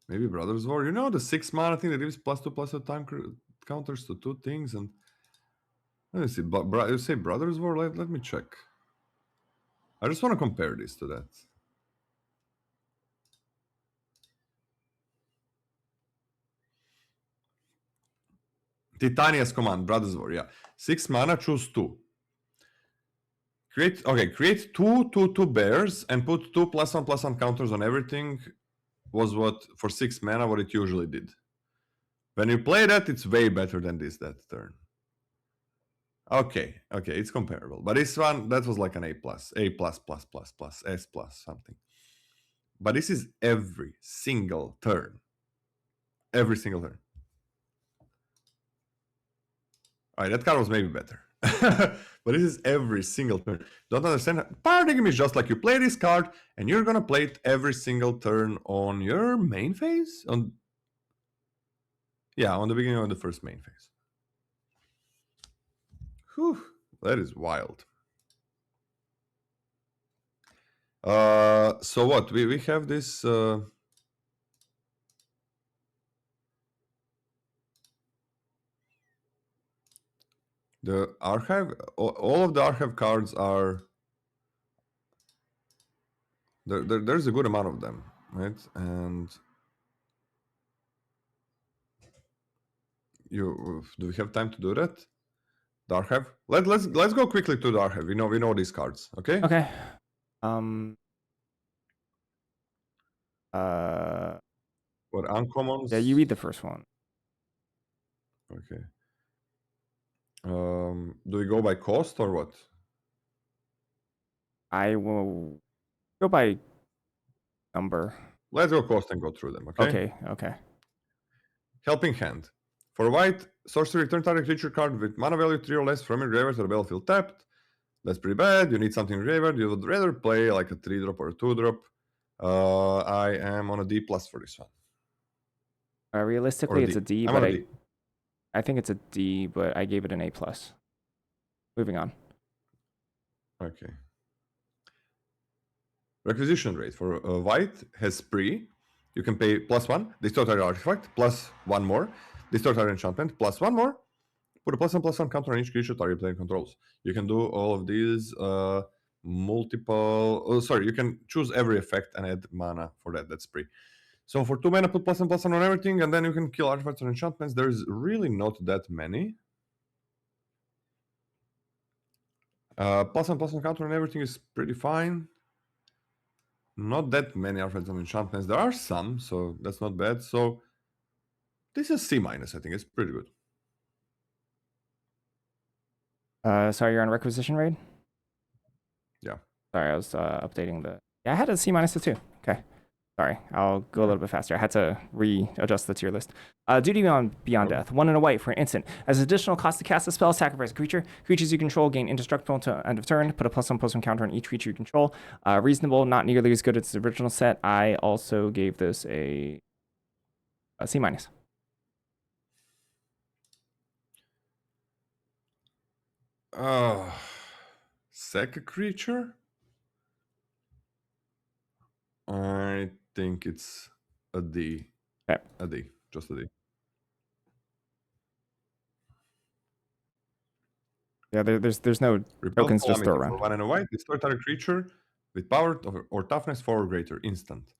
S2: Maybe Brothers War. You know the 6 mana thing that gives +2/+2 time counters to 2 things, and let me see. You say Brothers War? Let me check. I just want to compare this to that. Titania's Command, Brothers War, yeah. 6 mana, choose 2. Create 2/2/2 bears and put 2 +1/+1 counters on everything. Was what for 6 mana what it usually did. When you play that, it's way better than that turn. Okay, it's comparable. But this one, that was like an A+, S+, something. But this is every single turn. Every single turn. All right, that card was maybe better. But this is every single turn. Don't understand? Power game is just like you play this card, and you're gonna play it every single turn on your main phase? On the beginning of the first main phase. Whew, that is wild. So what? We have this... the archive, all of the archive cards are... There's a good amount of them, right? And... do we have time to do that? The archive? Let's go quickly to the archive. We know these cards, okay?
S1: Okay.
S2: What uncommons?
S1: Yeah, you read the first one.
S2: Okay. Do we go by cost or what?
S1: I will go by number.
S2: Let's go cost and go through them, okay?
S1: Okay.
S2: Helping Hand. For white, sorcery, return target creature card with mana value 3 or less from your graveyard to the battlefield tapped. That's pretty bad. You need something in graveyard. You would rather play like a 3-drop or a 2-drop. I am on a D+ for this one.
S1: Realistically, it's a D,
S2: I'm
S1: but
S2: on a D.
S1: I think it's a D, but I gave it an A+. Moving on.
S2: Okay. Requisition rate for white has spree. You can pay +1. Destroy target artifact plus 1 more. Destroy target enchantment plus 1 more. Put a +1/+1 counter on each creature target player controls. You can do all of these multiple... you can choose every effect and add mana for that. That's spree. So for 2 mana, put +1/+1 on everything, and then you can kill artifacts and enchantments. There's really not that many. +1/+1 counter on everything is pretty fine. Not that many artifacts and enchantments. There are some, so that's not bad. So this is C-. I think it's pretty good.
S1: Sorry, you're on requisition raid?
S2: Yeah.
S1: Sorry, I was updating the... Yeah, I had a C- too. Okay. Sorry, I'll go a little bit faster. I had to readjust the tier list. Duty Beyond Death. 1 and a white for an instant. As additional cost to cast a spell, sacrifice a creature. Creatures you control gain indestructible until end of turn. Put a +1/+1 counter on each creature you control. Reasonable, not nearly as good as the original set. I also gave this a C-.
S2: Sack a creature? I think it's a D.
S1: Okay.
S2: A D. Just a D.
S1: Yeah, there's no
S2: Repel
S1: tokens, just throw
S2: Calamity
S1: around.
S2: for 1 and a white. Destroy target creature with power or toughness 4 or greater. Instant.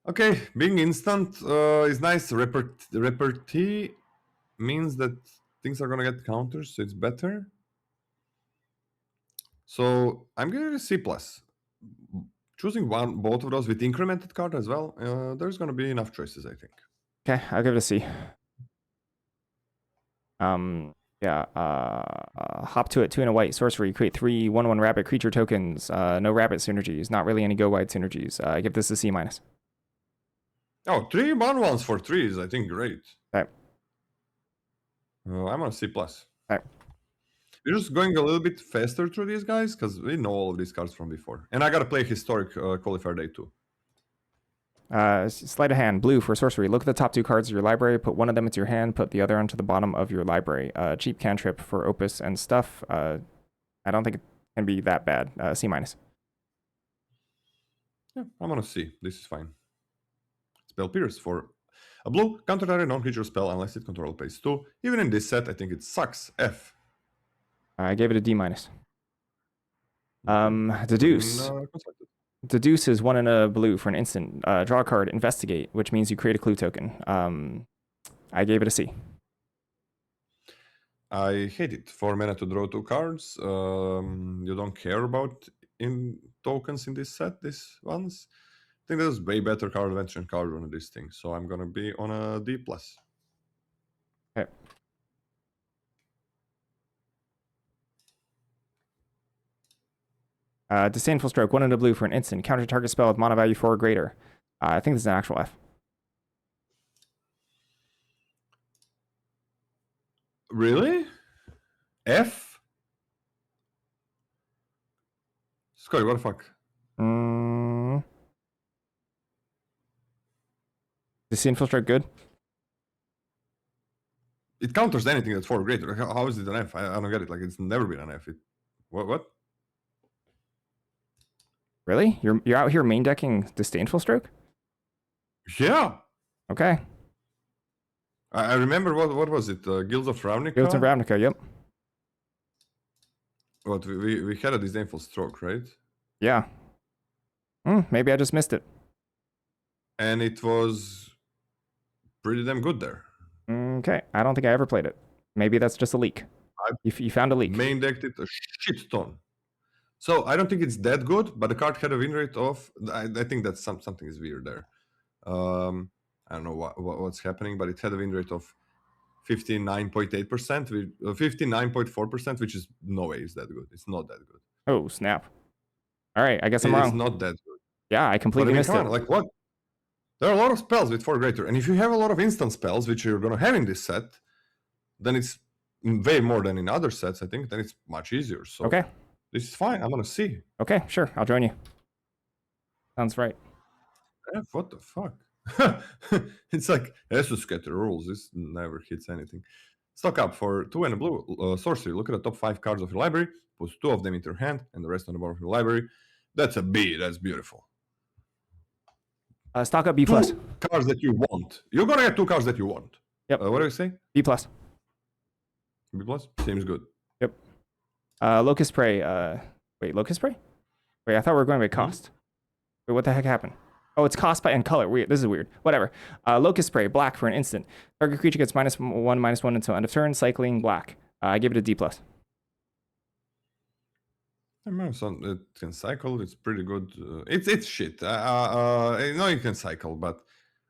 S2: Okay, being instant is nice. Repartee means that things are gonna get counters, so it's better. So I'm giving it a C+. Choosing both of those with incremented card as well, there's gonna be enough choices, I think.
S1: Okay, I'll give it a C. Hop to it, 2 and a white sorcery. Create 3 1/1 rabbit creature tokens. No rabbit synergies. Not really any go wide synergies. I give this a C-.
S2: Oh, 3 1/1s for 3 is, I think, great.
S1: Okay.
S2: I'm on a C+.
S1: Okay.
S2: We're just going a little bit faster through these guys because we know all of these cards from before. And I gotta play Historic Qualifier Day too.
S1: Sleight of hand. Blue for sorcery. Look at the top 2 cards of your library. Put one of them into your hand. Put the other onto the bottom of your library. Cheap cantrip for Opus and stuff. I don't think it can be that bad. C-.
S2: Yeah, I'm on a C. This is fine. Spell Pierce for a blue counter target non-creature spell unless it control pays 2. Even in this set, I think it sucks. F.
S1: I gave it a D-. Deduce. Deduce is 1 and a blue for an instant. Draw a card, investigate, which means you create a clue token. I gave it a C.
S2: I hate it. 4 mana to draw 2 cards. You don't care about in tokens in this set, these ones. I think there's way better card advantage and card on this thing. So I'm gonna be on a D+.
S1: Okay. Disdainful Stroke, 1 in a blue for an instant. Counter target spell with mana value 4 or greater. I think this is an actual F.
S2: Really? F? Scotty, what the fuck?
S1: Disdainful Stroke good?
S2: It counters anything that's 4 or greater. How is it an F? I don't get it. Like, it's never been an F. What?
S1: Really? You're out here main decking Disdainful Stroke?
S2: Yeah.
S1: Okay.
S2: I remember what was it? Guilds of Ravnica?
S1: Guilds of Ravnica, yep.
S2: What, we had a Disdainful Stroke, right?
S1: Yeah. Maybe I just missed it.
S2: And it was pretty damn good there.
S1: Okay. I don't think I ever played it. Maybe that's just a leak. You found a leak.
S2: Main decked it a shit ton. So I don't think it's that good, but the card had a win rate of. I think that something is weird there. I don't know what's happening, but it had a win rate of 59.8%, 59.4%, which is no way is that good. It's not that good.
S1: Oh, snap. All right, I guess I'm wrong.
S2: It's not that good.
S1: Yeah, I completely missed it.
S2: Like what? There are a lot of spells with 4 greater, and if you have a lot of instant spells, which you're gonna have in this set, then it's way more than in other sets. I think then it's much easier. So
S1: Okay.
S2: This is fine. I'm gonna see.
S1: Okay, sure. I'll join you. Sounds right.
S2: F, what the fuck? It's like scatter rules. This never hits anything. Stock up for 2 and a blue sorcery. Look at the top 5 cards of your library. Put 2 of them into your hand and the rest on the bottom of your library. That's a B. That's beautiful.
S1: Stock up B+. 2
S2: cards that you want. You're gonna get 2 cards that you want.
S1: Yep.
S2: What do you say?
S1: B+.
S2: B+? Seems good.
S1: Yep. Locust Prey. Wait, Locust Prey? Wait, I thought we were going by cost. Wait, what the heck happened? Oh, it's cost by and color. Weird. This is weird. Whatever. Locust Spray, black for an instant. Target creature gets -1/-1 until end of turn. Cycling black. I give it a D+.
S2: I remember it can cycle. It's pretty good. It's shit. I know you can cycle, but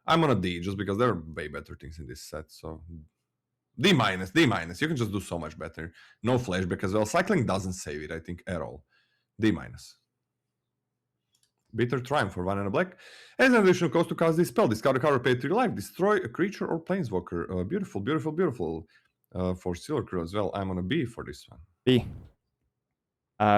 S2: I'm on a D just because there are way better things in this set. So D-. You can just do so much better. No flash because, well, cycling doesn't save it, I think, at all. D-. Bitter Triumph for 1 and a black. As an additional cost to cast this spell, discard a card, pay 3 life, destroy a creature or planeswalker. Beautiful. For Silver Crew as well. I'm on a B for this one.
S1: B.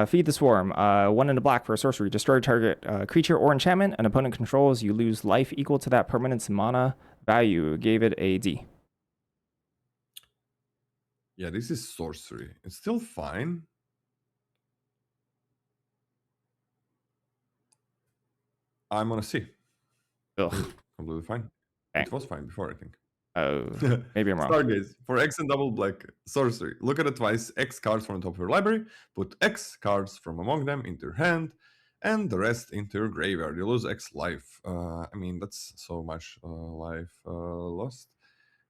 S1: Feed the Swarm. 1 and a black for a sorcery. Destroy target creature or enchantment an opponent controls. You lose life equal to that permanent's mana value. Gave it a D.
S2: Yeah, this is sorcery. It's still fine. I'm on a C.
S1: Ugh.
S2: Completely fine.
S1: Okay.
S2: It was fine before, I think.
S1: Oh, maybe I'm wrong.
S2: Stargaze. For X and double black sorcery. Look at it twice. X cards from the top of your library. Put X cards from among them into your hand. And the rest into your graveyard. You lose X life. I mean, that's so much life lost.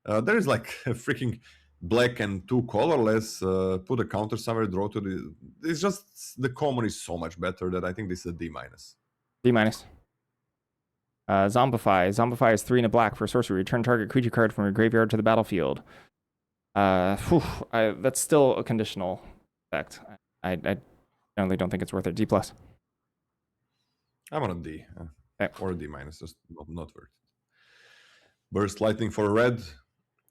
S2: There is like a freaking black and 2 colorless. Put a counter somewhere, draw to the... It's just... The common is so much better that I think this is a D-.
S1: D-. Zombify. Zombify is 3 and a black for sorcery. Return target creature card from your graveyard to the battlefield. That's still a conditional effect. I generally don't think it's worth it. D+.
S2: I'm on a D.
S1: Okay.
S2: Or a D-, just not worth it. Burst Lightning for red.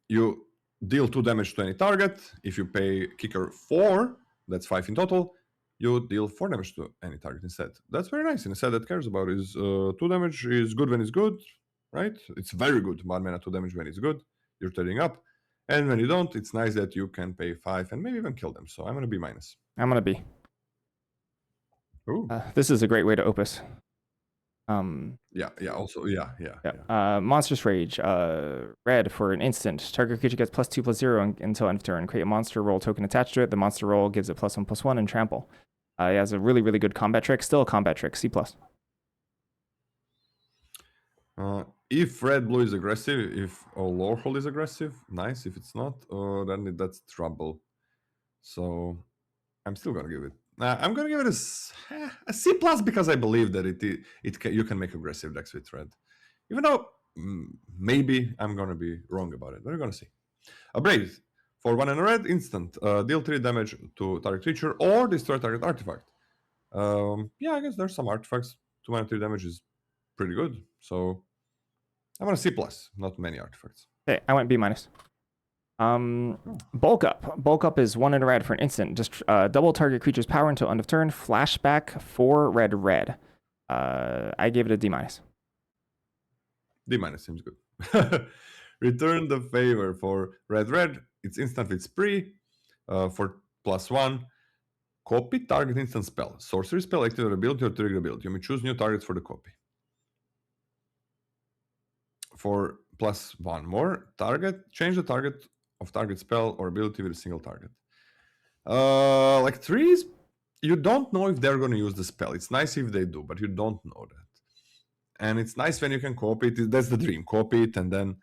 S2: You deal 2 damage to any target. If you pay kicker 4, that's 5 in total, you deal 4 damage to any target instead. That's very nice. In a set that cares about is 2 damage is good when it's good, right? It's very good. 1 mana 2 damage when it's good. You're trading up. And when you don't, it's nice that you can pay 5 and maybe even kill them. So I'm going to B-.
S1: I'm going to B.
S2: Ooh.
S1: This is a great way to Opus. Monstrous Rage, red for an instant. Target creature gets +2/+0 until end of turn. Create a monster roll token attached to it. The monster roll gives it +1/+1 and trample. It has a really, really good combat trick. Still a combat trick. C+.
S2: If red-blue is aggressive, if Lorehold is aggressive, nice. If it's not, then that's trouble. So I'm still gonna give it. I'm gonna give it a C plus because I believe that you can make aggressive decks with red, even though maybe I'm gonna be wrong about it. But we're gonna see. Abrade for 1 and a red instant. Deal 3 damage to target creature or destroy target artifact. Yeah, I guess there's some artifacts. 2 and 3 damage is pretty good. So I'm gonna C plus. Not many artifacts.
S1: Okay, I went B minus. Bulk up. Bulk up is 1 and a red for an instant. Just double target creature's power until end of turn. Flashback 4 red. I gave it a D minus.
S2: D minus seems good. Return the favor for red. It's instant with spree for +1. Copy target instant spell. Sorcery spell, activate ability, or trigger ability. You may choose new targets for the copy. For +1 more, change the target of target spell or ability with a single target. Like 3s, you don't know if they're going to use the spell. It's nice if they do, but you don't know that. And it's nice when you can copy it. That's the dream. Copy it and then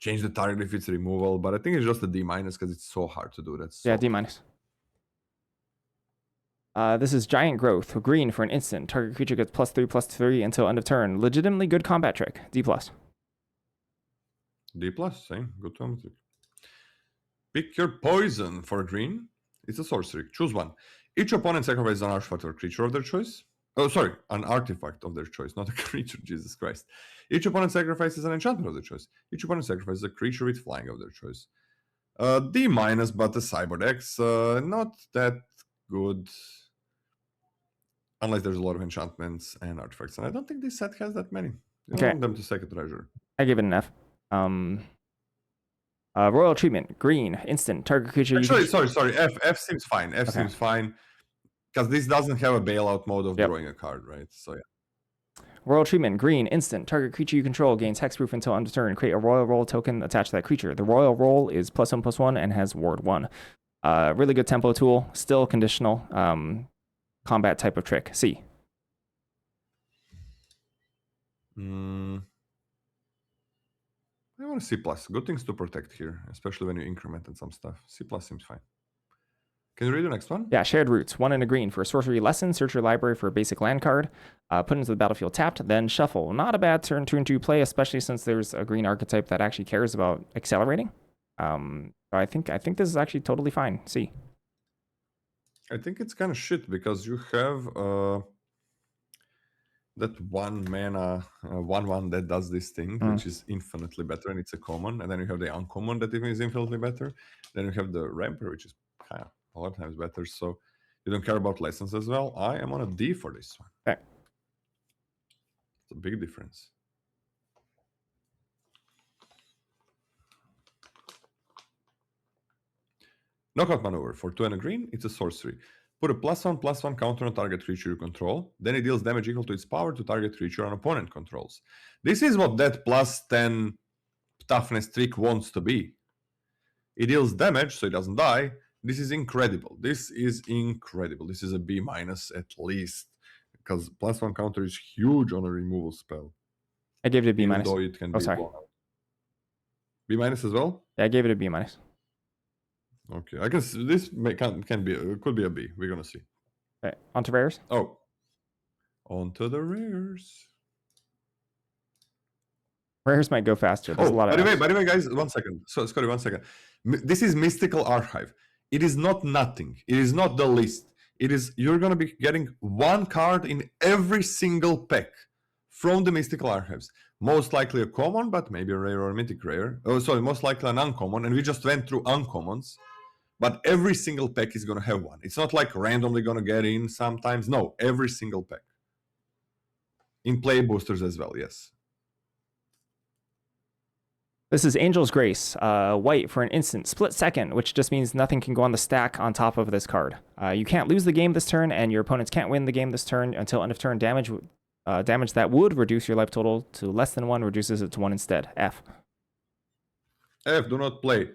S2: change the target if it's removal. But I think it's just a D minus because it's so hard to do that.
S1: Yeah, D minus. This is Giant Growth. Green for an instant. Target creature gets +3/+3 until end of turn. Legitimately good combat trick. D plus.
S2: D plus, same. Good to trick. Pick your poison for green. It's a sorcery. Choose one. Each opponent sacrifices an artifact or creature of their choice. Oh, sorry, an artifact of their choice, not a creature. Jesus Christ. Each opponent sacrifices an enchantment of their choice. Each opponent sacrifices a creature with flying of their choice. D minus, but a Cyborg X, not that good. Unless there's a lot of enchantments and artifacts. And I don't think this set has that many. You don't want them to second treasure.
S1: I give it an F. Royal treatment. Green. Instant. Target creature.
S2: Actually, sorry. F seems fine. F seems fine. Because this doesn't have a bailout mode of drawing a card, right? So yeah.
S1: Royal treatment. Green. Instant. Target creature you control gains hexproof until end of turn. Create a royal roll token attached to that creature. The royal roll is +1/+1 and has ward 1. Really good tempo tool. Still conditional. Combat type of trick. C.
S2: I want a C plus. Good things to protect here, especially when you increment and some stuff. C plus seems fine. Can you read the next one?
S1: Yeah, Shared Roots. 1 and a green for a sorcery lesson. Search your library for a basic land card. Put into the battlefield tapped, then shuffle. Not a bad turn 2 play, especially since there's a green archetype that actually cares about accelerating. I think this is actually totally fine. C.
S2: I think it's kind of shit because you have that 1 mana 1/1 that does this thing, which is infinitely better, and it's a common. And then you have the uncommon that even is infinitely better. Then you have the ramper, which is kind of a lot of times better. So you don't care about lessons as well. I am on a D for this one.
S1: Okay.
S2: It's a big difference. Knockout maneuver for 2 and a green. It's a sorcery. Put a +1/+1 counter on target creature you control. Then it deals damage equal to its power to target creature an opponent controls. This is what that +10 toughness trick wants to be. It deals damage, so it doesn't die. This is incredible. This is a B minus at least, because +1 counter is huge on a removal spell.
S1: I gave it a B minus.
S2: Though it can be
S1: sorry.
S2: B minus as well?
S1: Yeah, I gave it a B minus.
S2: Okay, I guess this could be a B. We're gonna see.
S1: Okay, on to rares.
S2: Oh, on to the rares.
S1: Rares might go faster. There's a lot of.
S2: By the way, guys, 1 second. So, Scotty, 1 second. This is Mystical Archive. It is not nothing. It is not the list. It is you're gonna be getting 1 card in every single pack from the Mystical Archives. Most likely a common, but maybe a rare or a mythic rare. Oh, sorry, most likely an uncommon. And we just went through uncommons. But every single pack is going to have one. It's not like randomly going to get in sometimes. No, every single pack. In play boosters as well, yes.
S1: This is Angel's Grace. White for an instant. Split second, which just means nothing can go on the stack on top of this card. You can't lose the game this turn, and your opponents can't win the game this turn until end of turn. Damage that would reduce your life total to less than 1 reduces it to 1 instead. F.
S2: F, do not play.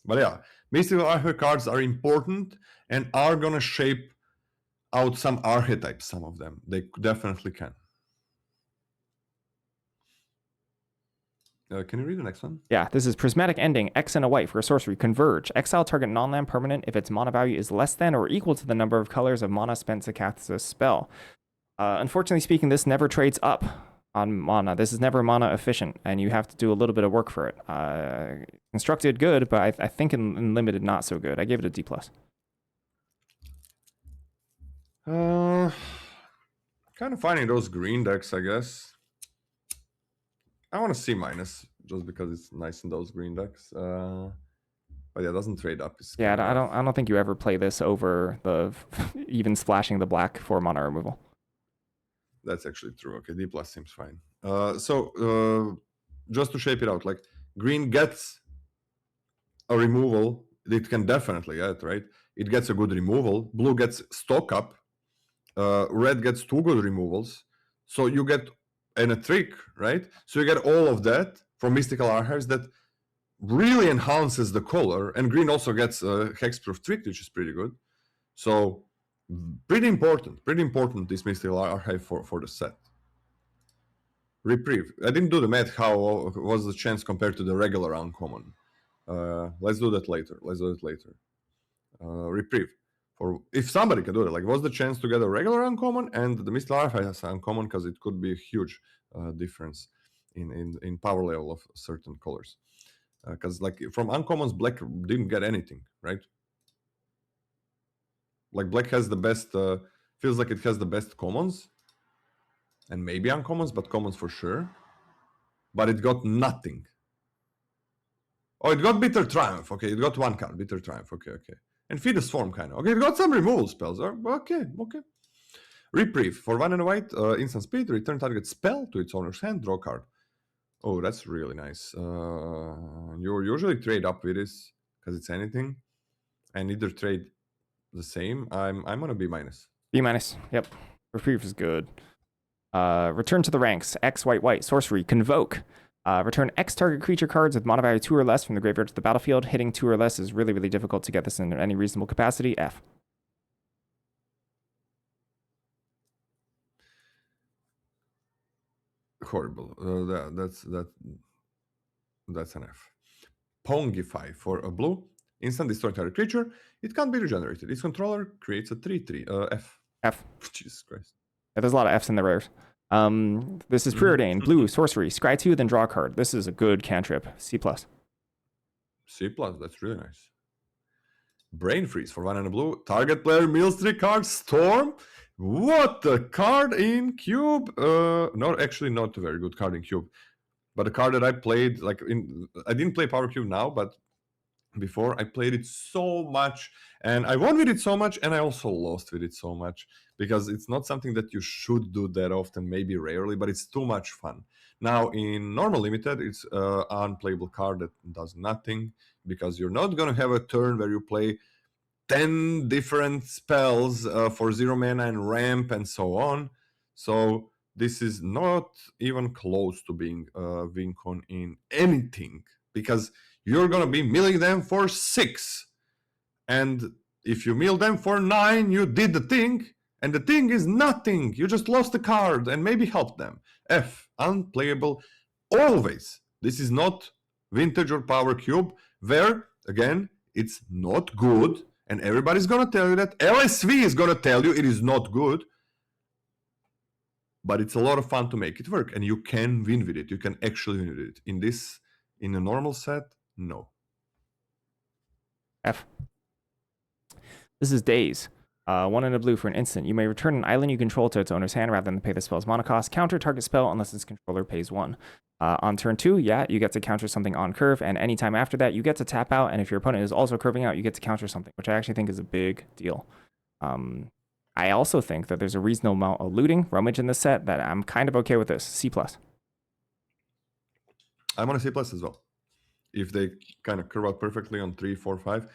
S2: But yeah, Mystical Archive cards are important and are going to shape out some archetypes, some of them. They definitely can. Can you read the next one?
S1: Yeah, this is Prismatic Ending, X and a white for a sorcery. Converge. Exile target non-land permanent if its mana value is less than or equal to the number of colors of mana spent to cast this spell. Unfortunately speaking, this never trades up on mana. This is never mana efficient, and you have to do a little bit of work for it. Constructed, good, but I think in limited, not so good. I gave it a D+.
S2: Kind of finding those green decks, I guess. I want to C- just because it's nice in those green decks. But yeah, it doesn't trade up.
S1: Yeah, I don't think you ever play this over the even splashing the black for mana removal.
S2: That's actually true. Okay, D+ seems fine. Just to shape it out, like green gets a removal. It can definitely get, right? It gets a good removal. Blue gets stock up. Red gets 2 good removals. So you get and a trick, right? So you get all of that from Mystical Archives that really enhances the color. And green also gets a hexproof trick, which is pretty good. So pretty important this Mystical Archive for the set. Reprieve. I didn't do the math how was the chance compared to the regular uncommon. Let's do that later. Reprieve. For if somebody can do it, like what's the chance to get a regular uncommon and the Mystical Archive has uncommon, because it could be a huge difference in power level of certain colors. Because like from uncommons, black didn't get anything, right? Like black has the best, feels like it has the best commons, and maybe uncommons, but commons for sure. But it got nothing. Oh, it got Bitter Triumph. Okay, it got 1 card, Bitter Triumph. Okay. And Feed the Swarm, kind of. Okay, it got some removal spells. Okay. Reprieve. For 1 and a white, instant speed, return target spell to its owner's hand, draw card. Oh, that's really nice. You usually trade up with this, because it's anything. And either trade the same. I'm gonna B-.
S1: B-, yep. Reprieve is good. Return to the ranks. X, white, sorcery, convoke. Return X target creature cards with mana value 2 or less from the graveyard to the battlefield. Hitting 2 or less is really, really difficult to get this in any reasonable capacity. F.
S2: Horrible. That's an F. Pongify for a blue. Instant destroy target creature. It can't be regenerated. Its controller creates a 3/3. F. Jesus Christ.
S1: Yeah, there's a lot of Fs in the rares. This is Preordained. Blue, sorcery. Scry 2, then draw a card. This is a good cantrip. C+.
S2: C+, that's really nice. Brain Freeze for 1 and a blue. Target player mills 3 cards. Storm. What a card in Cube. Actually not a very good card in Cube. But a card that I played, I didn't play Power Cube now, but before I played it so much, and I won with it so much, and I also lost with it so much, because it's not something that you should do that often, maybe rarely, but it's too much fun. Now in normal limited, it's an unplayable card that does nothing, because you're not going to have a turn where you play 10 different spells for 0 mana and ramp and so on. So this is not even close to being a win con in anything, because you're going to be milling them for 6. And if you mill them for 9, you did the thing, and the thing is nothing. You just lost a card and maybe helped them. F, unplayable always. This is not Vintage or Power Cube, where, again, it's not good, and everybody's going to tell you that. LSV is going to tell you it is not good, but it's a lot of fun to make it work, and you can win with it. You can actually win with it. In a normal set, no.
S1: F. This is Daze. 1 and a blue for an instant. You may return an island you control to its owner's hand rather than pay the spell's mana cost. Counter target spell unless its controller pays 1. On turn 2, you get to counter something on curve, and anytime after that, you get to tap out, and if your opponent is also curving out, you get to counter something, which I actually think is a big deal. I also think that there's a reasonable amount of looting, rummage in this set, that I'm kind of okay with this. C+.
S2: I'm on a C+ as well. If they kind of curve out perfectly on 3, 4, 5.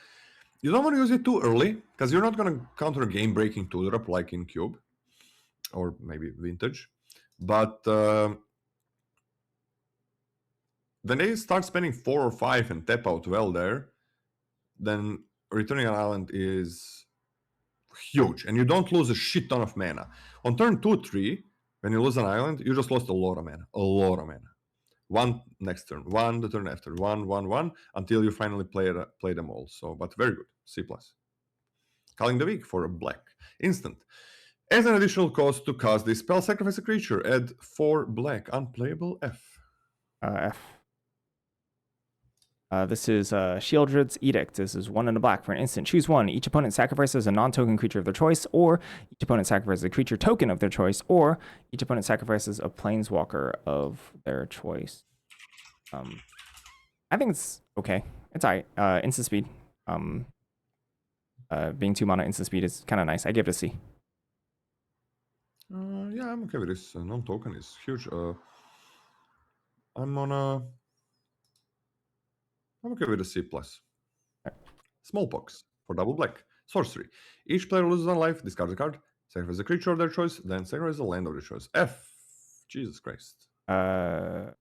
S2: You don't want to use it too early, because you're not going to counter a game-breaking 2-drop like in Cube, or maybe Vintage. But when they start spending 4 or 5 and tap out well there, then returning an island is huge, and you don't lose a shit ton of mana. On turn 2, 3, when you lose an island, you just lost a lot of mana. 1 next turn, 1 the turn after, 1, 1, 1, until you finally play them all. So, but very good, C+. Calling the Weak for a black. Instant. As an additional cost to cast this spell, sacrifice a creature, add 4 black, unplayable, F.
S1: F. This is Shieldred's Edict. This is 1 and a black for an instant. Choose 1. Each opponent sacrifices a non-token creature of their choice, or each opponent sacrifices a creature token of their choice, or each opponent sacrifices a planeswalker of their choice. I think it's okay. It's alright. Instant speed. Being 2 mana instant speed is kind of nice. I give it a C.
S2: Yeah, I'm okay with this. Non-token is huge. I'm okay with a C+. Smallpox for double black. Sorcery. Each player loses 1 life, discards a card, sacrifice a creature of their choice, then sacrifice a land of their choice. F. Jesus Christ.
S1: Sorry,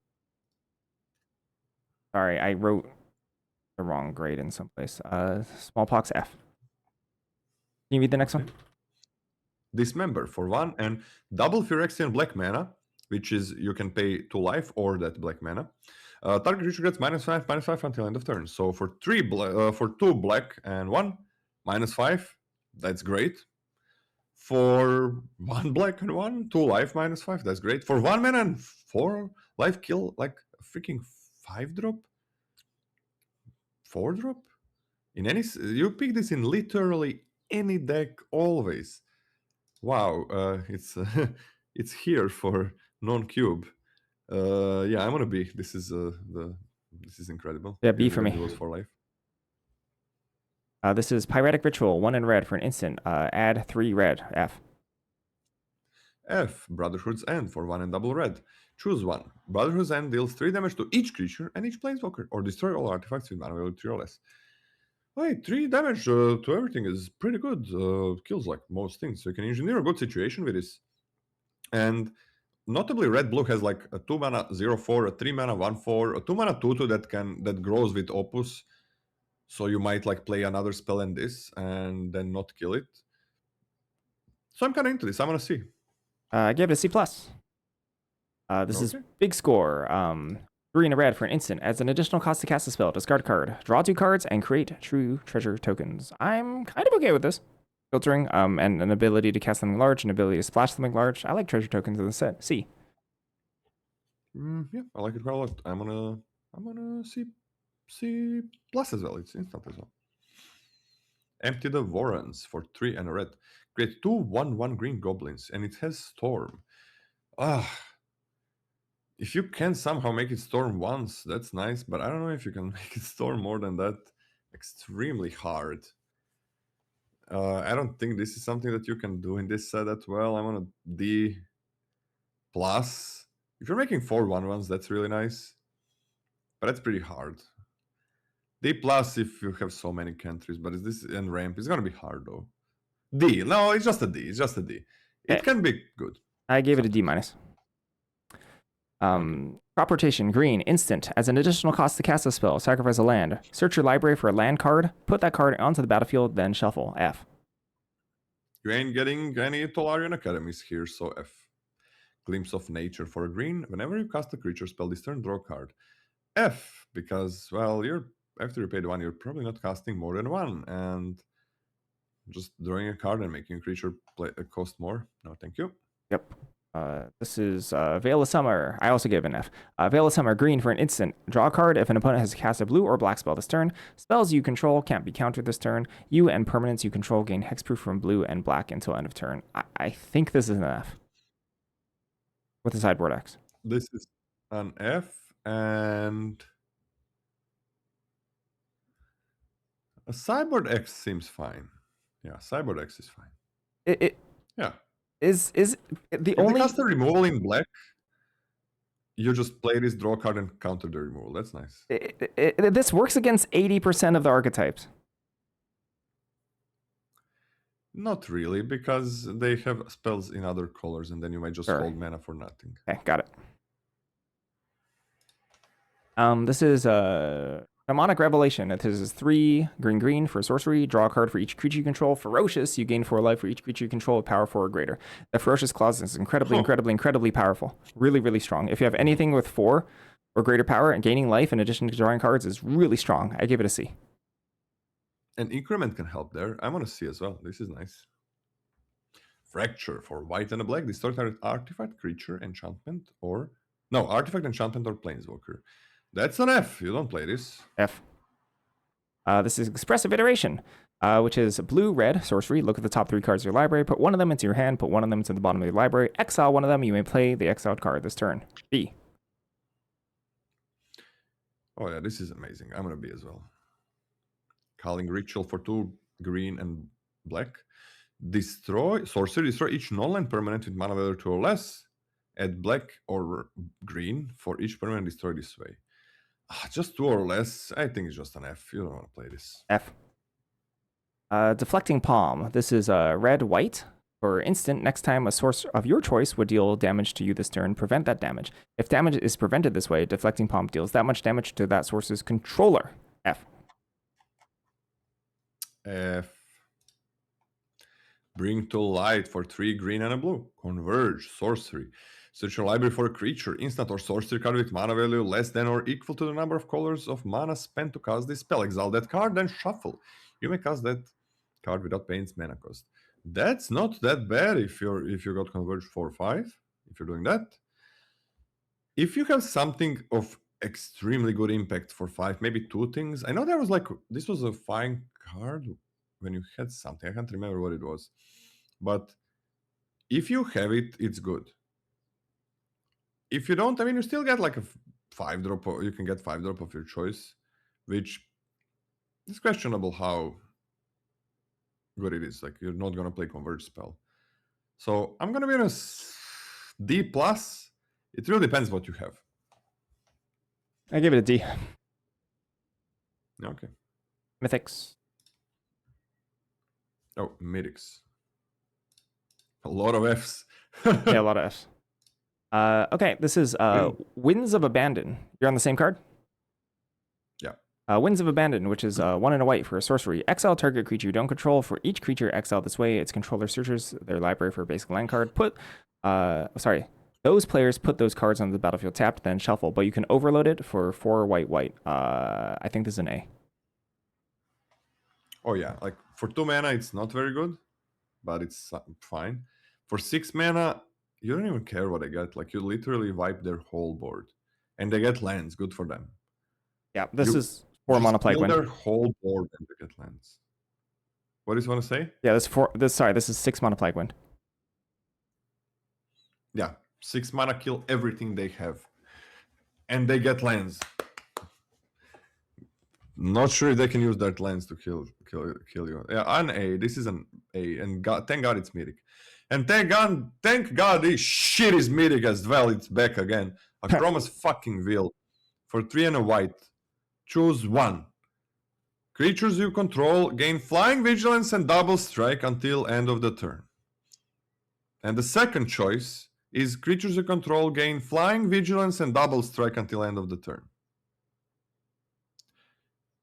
S1: I wrote the wrong grade in some place. Smallpox F. Can you read the next one?
S2: Dismember for 1 and double Phyrexian black mana, which is you can pay 2 life or that black mana. Target creature gets -5/-5 until end of turn. So for 2 black and 1, -5. That's great. For 1 black and 1, 2 life -5. That's great. For 1 mana and 4 life, kill like a freaking 5-drop, 4-drop. In any, you pick this in literally any deck always. Wow, it's it's here for non-cube. Yeah, I'm gonna B. This is this is incredible.
S1: Yeah, B for me.
S2: For life.
S1: This is Pyretic Ritual, 1 in red for an instant. Add 3 red. F.
S2: F. Brotherhood's End for 1 and double red. Choose 1. Brotherhood's End deals 3 damage to each creature and each planeswalker, or destroy all artifacts with mana value 3 or less. Wait, 3 damage to everything is pretty good. Kills like most things. So you can engineer a good situation with this. And notably, red blue has like a 2 mana 0/4, a 3 mana 1/4, a 2 mana 2/2 that grows with Opus. So you might like play another spell in this and then not kill it. So I'm kind of into this. I'm gonna see.
S1: I gave it a C+. This is Big Score. 3 in a red for an instant. As an additional cost to cast a spell, discard a card, draw 2 cards, and create true treasure tokens. I'm kind of okay with this. Filtering, and an ability to cast something large, an ability to splash something large. I like treasure tokens in the set. C.
S2: Yeah, I like it quite a lot. I'm gonna C plus as well. It's instant as well. Empty the Warrens for 3 and a red. Create 2 1/1 green goblins, and it has Storm. If you can somehow make it Storm once, that's nice, but I don't know if you can make it Storm more than that. Extremely hard. I don't think this is something that you can do in this set that well. I'm on a D plus. If you're making 4 1/1s, that's really nice, but that's pretty hard. D plus if you have so many countries, but is this and ramp? It's gonna be hard though. D, no, it's just a D. It's just a D. It can be good.
S1: I gave it a D minus. Crop rotation, green, instant. As an additional cost to cast a spell, sacrifice a land. Search your library for a land card. Put that card onto the battlefield, then shuffle. F.
S2: You ain't getting any Tolarian Academies here, so F. Glimpse of Nature for a green. Whenever you cast a creature spell this turn, draw a card. F, because, well, after you paid 1, you're probably not casting more than 1, and just drawing a card and making a creature cost more. No, thank you.
S1: Yep. This is Veil of Summer. I also give an F. Veil of Summer, green for an instant. Draw a card if an opponent has cast a blue or black spell this turn. Spells you control can't be countered this turn. You and permanents you control gain hexproof from blue and black until end of turn. I think this is an F. With a sideboard X.
S2: This is an F, and a sideboard X seems fine. Yeah, sideboard X is fine. Yeah.
S1: Is the
S2: if
S1: only
S2: they cast a removal in black, you just play this, draw a card, and counter the removal. That's nice.
S1: This works against 80% of the archetypes.
S2: Not really, because they have spells in other colors, and then you might just hold mana for nothing.
S1: Okay, got it. This is Demonic Revelation. This is 3 green for sorcery. Draw a card for each creature you control. Ferocious. You gain 4 life for each creature you control with power 4 or greater. The Ferocious clause is incredibly powerful. Really, really strong. If you have anything with 4, or greater power, and gaining life in addition to drawing cards is really strong. I give it a C.
S2: And increment can help there. I want to see as well. This is nice. Fracture for white and a black. Destroy target artifact, creature, enchantment, or... No, artifact, enchantment, or planeswalker. That's an F. You don't play this.
S1: F. This is Expressive Iteration, which is blue-red sorcery. Look at the top 3 cards of your library. Put one of them into your hand. Put one of them into the bottom of your library. Exile one of them. You may play the exiled card this turn. B.
S2: Oh yeah, this is amazing. I'm gonna B as well. Calling Ritual for 2 green and black. Destroy sorcery. Destroy each non-land permanent with mana value 2 or less. Add black or green for each permanent destroyed this way. Just 2 or less. I think it's just an F. You don't want to play this.
S1: F. Deflecting Palm. This is red-white. For instant, next time a source of your choice would deal damage to you this turn, prevent that damage. If damage is prevented this way, Deflecting Palm deals that much damage to that source's controller. F.
S2: F. Bring to light for 3 green and a blue. Converge. Sorcery. Search your library for a creature, instant or sorcery card with mana value less than or equal to the number of colors of mana spent to cast this spell. Exile that card, then shuffle. You may cast that card without paying its mana cost. That's not that bad if you got Converge 4/5. If you're doing that. If you have something of extremely good impact for 5, maybe 2 things. I know there was like, this was a fine card when you had something. I can't remember what it was. But if you have it, it's good. If you don't, I mean, you still get like a 5-drop, or you can get 5-drop of your choice, which is questionable how good it is. Like, you're not going to play Converge spell. So I'm going to be on a D+. It really depends what you have.
S1: I give it a D.
S2: Okay.
S1: Mythics.
S2: Oh, Mythics. A lot of Fs.
S1: Yeah, a lot of Fs. Okay, this is Winds of Abandon. You're on the same card?
S2: Yeah.
S1: Winds of Abandon, which is 1 and a white for a sorcery. Exile target creature you don't control. For each creature exiled this way, its controller searches their library for a basic land card. Those players put those cards on the battlefield tapped, then shuffle. But you can overload it for 4 white. I think this is an A.
S2: Oh yeah, like for 2 mana, it's not very good, but it's fine. For 6 mana, you don't even care what they get. Like, you literally wipe their whole board, and they get lands. Good for them.
S1: Yeah, this is 4 mana plague wind.
S2: Their whole board and they get lands. What do you want to say?
S1: Yeah, this is 6 mana plague wind.
S2: Yeah, 6 mana kill everything they have, and they get lands. Not sure if they can use that lands to kill you. Yeah, an A. This is an A, and thank God it's Mythic. And thank God this shit is Mythic as well. It's back again. Akroma's fucking will. For 3 and a white. Choose 1. Creatures you control gain flying, vigilance, and double strike until end of the turn. And the second choice is creatures you control gain flying, vigilance, and double strike until end of the turn.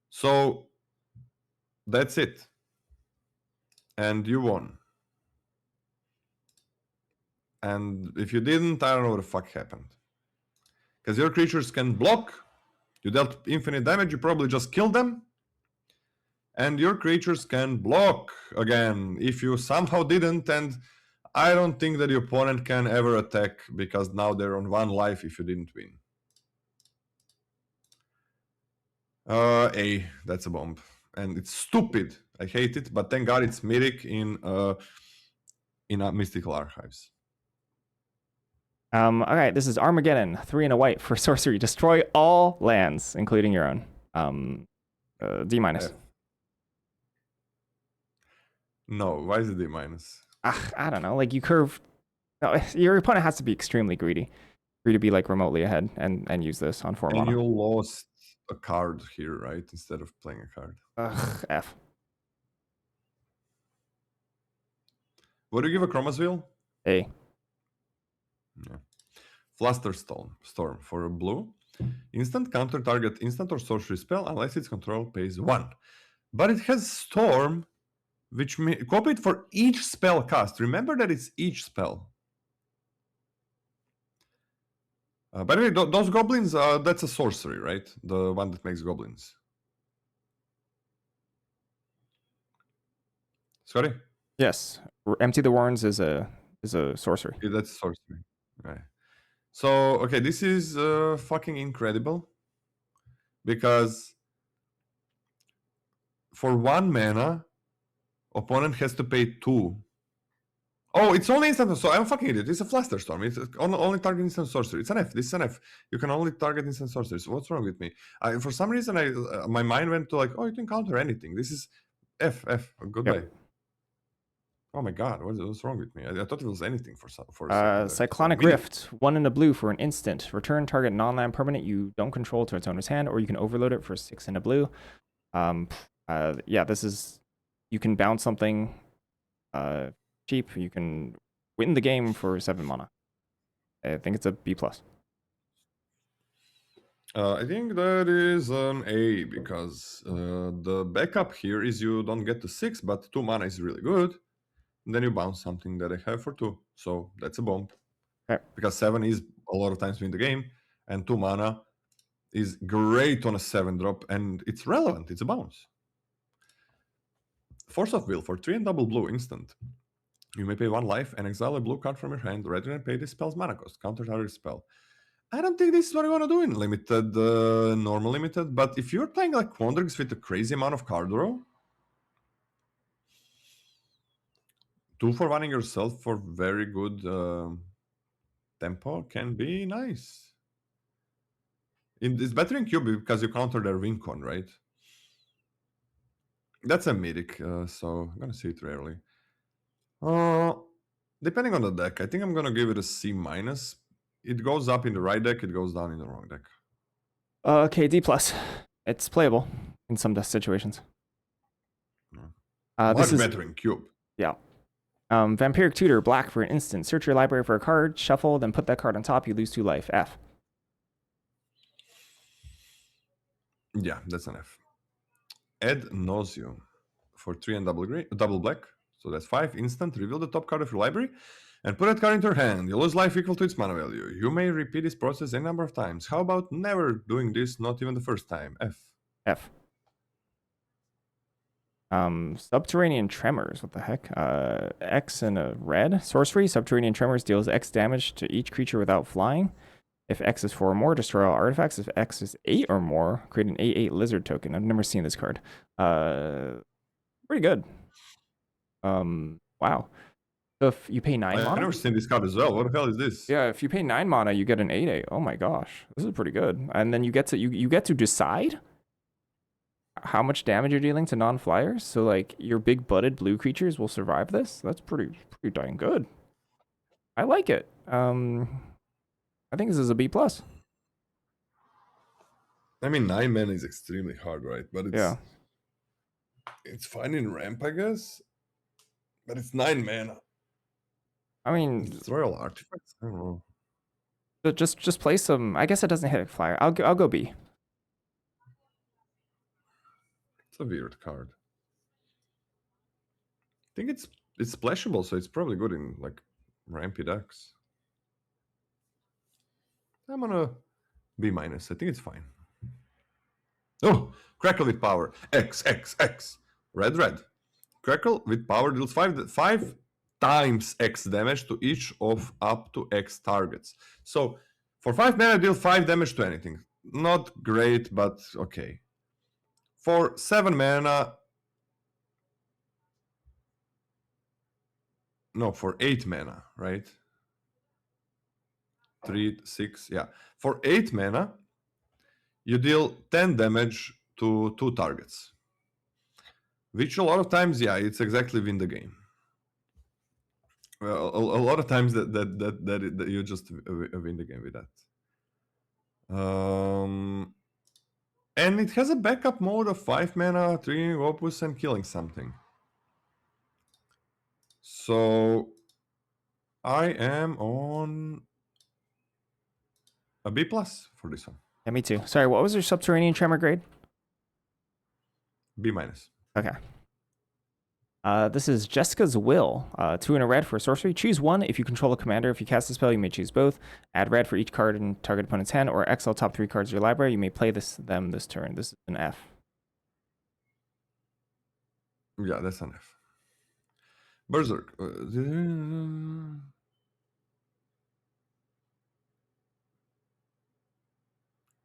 S2: So that's it. And you won. And if you didn't, I don't know what the fuck happened. Because your creatures can block. You dealt infinite damage, you probably just killed them. And your creatures can block again if you somehow didn't. And I don't think that the opponent can ever attack, because now they're on 1 life if you didn't win. A, that's a bomb. And it's stupid. I hate it, but thank God it's Mythic in Mystical Archives.
S1: Okay, this is Armageddon, 3 and a white for sorcery. Destroy all lands, including your own. D-.
S2: No, why is it D-?
S1: I don't know. Like, you curve. No, your opponent has to be extremely greedy for you to be like remotely ahead and use this on 4 mana.
S2: And you lost a card here, right? Instead of playing a card.
S1: F.
S2: What do you give a Chromasville?
S1: A.
S2: Yeah. Flusterstone Storm for a blue. Instant counter target instant or sorcery spell unless its control pays 1. But it has Storm, which may copy it for each spell cast. Remember that it's each spell. By the way, those goblins, that's a sorcery, right? The one that makes goblins. Sorry?
S1: Yes. Empty the warrens is a sorcery.
S2: Yeah, that's sorcery. Right. So, okay, this is fucking incredible. Because for 1 mana, opponent has to pay 2. Oh, it's only instant. So I'm fucking idiot. It's a Flusterstorm. It's only target instant sorcery. It's an F. This is an F. You can only target instant sorceries. What's wrong with me? For some reason, my mind went to like, oh, you can counter anything. This is F. Goodbye.
S1: Yep.
S2: Oh my god, what's wrong with me? I thought it was anything for a second.
S1: Cyclonic Rift, 1 in a blue for an instant. Return target non-land permanent you don't control to its owner's hand, or you can overload it for 6 in a blue. Yeah, this is, you can bounce something cheap. You can win the game for 7 mana. I think it's a B+.
S2: I think that is an A because the backup here is you don't get to 6, but 2 mana is really good. And then you bounce something that I have for 2. So that's a bomb.
S1: Okay.
S2: Because 7 is a lot of times win the game, and 2 mana is great on a 7 drop, and it's relevant. It's a bounce. Force of Will for 3 and double blue instant. You may pay 1 life and exile a blue card from your hand rather than pay this spell's mana cost. Counter target spell. I don't think this is what I want to do in limited, normal limited, but if you're playing like Quandaries with a crazy amount of card draw, 2 for 1ing yourself for very good tempo can be nice. It's better in cube because you counter their Wincon, right? That's a mythic, so I'm gonna see it rarely. Depending on the deck, I think I'm gonna give it a C-. It goes up in the right deck, it goes down in the wrong deck.
S1: Okay, D+. It's playable in some situations.
S2: Much better in cube.
S1: Yeah. Vampiric Tutor, black for an instant. Search your library for a card, shuffle, then put that card on top. You lose 2 life. F.
S2: Yeah, that's an F. Ad Nauseum for 3 and double black. So that's 5 instant. Reveal the top card of your library and put that card into your hand. You lose life equal to its mana value. You may repeat this process any number of times. How about never doing this, not even the first time? F.
S1: F. Subterranean Tremors. What the heck? X and a red. Sorcery. Subterranean Tremors deals X damage to each creature without flying. If X is 4 or more, destroy all artifacts. If X is 8 or more, create an 8/8 lizard token. I've never seen this card. Pretty good. Wow. So if you pay 9 mana...
S2: I've never seen this card as well. What the hell is this?
S1: Yeah, if you pay 9 mana, you get an 8/8. Oh my gosh. This is pretty good. And then you get to you get to decide how much damage you're dealing to non-flyers. So like your big butted blue creatures will survive this. That's pretty dang good. I like it. I think this is a B+.
S2: I mean, 9 mana is extremely hard, right? But it's fine in ramp, I guess. But it's 9 mana.
S1: I mean,
S2: it's royal artifacts. I don't know.
S1: But just play some. I guess it doesn't hit a flyer. I'll go B.
S2: It's a weird card. I think it's splashable, so it's probably good in like rampy decks. I'm gonna B-. I think it's fine. Oh, Crackle with power. X. Red. Crackle with power deals 5 times X damage to each of up to X targets. So for 5 mana, deal 5 damage to anything. Not great, but okay. For 7 mana... No, for 8 mana, right? 3, 6, yeah. For 8 mana, you deal 10 damage to 2 targets. Which a lot of times, yeah, it's exactly win the game. Well, a lot of times that you just win the game with that. And it has a backup mode of 5 mana, 3 opus, and killing something. So I am on a B+ for this one.
S1: Yeah, me too. Sorry, what was your subterranean tremor grade?
S2: B-.
S1: Okay. This is Jessica's Will. 2 and a red for a sorcery. Choose one if you control a commander. If you cast a spell, you may choose both. Add red for each card in target opponent's hand, or exile top 3 cards of your library. You may play them this turn. This is an F.
S2: Yeah, that's an F. Berserk.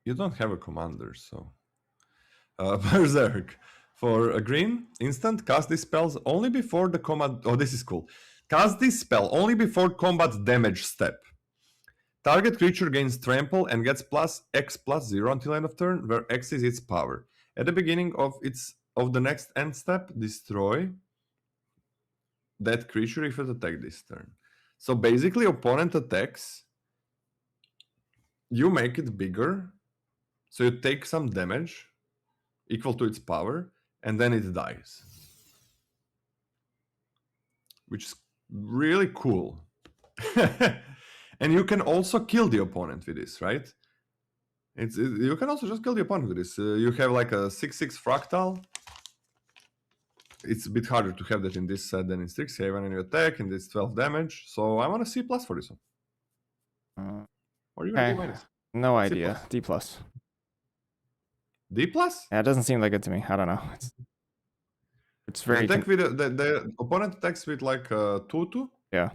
S2: You don't have a commander, so. Berserk. For a green instant, cast these spells only before the combat. Oh, this is cool. Cast this spell only before combat damage step. Target creature gains trample and gets +X+0 until end of turn, where X is its power. At the beginning of the next end step, destroy that creature if it attacks this turn. So basically, opponent attacks, you make it bigger, so you take some damage equal to its power, and then it dies, which is really cool. And you can also kill the opponent with this, right? You can also just kill the opponent with this. You have like a 6/6 fractal. It's a bit harder to have that in this set than in Strixhaven, and you attack, and it's 12 damage. So I want a C+ for this one. Or even
S1: Okay.
S2: D-.
S1: No
S2: C+.
S1: idea. D+.
S2: D+?
S1: Yeah, it doesn't seem that good to me. I don't know. It's very...
S2: Attack with the opponent attacks with like 2/2.
S1: Yeah.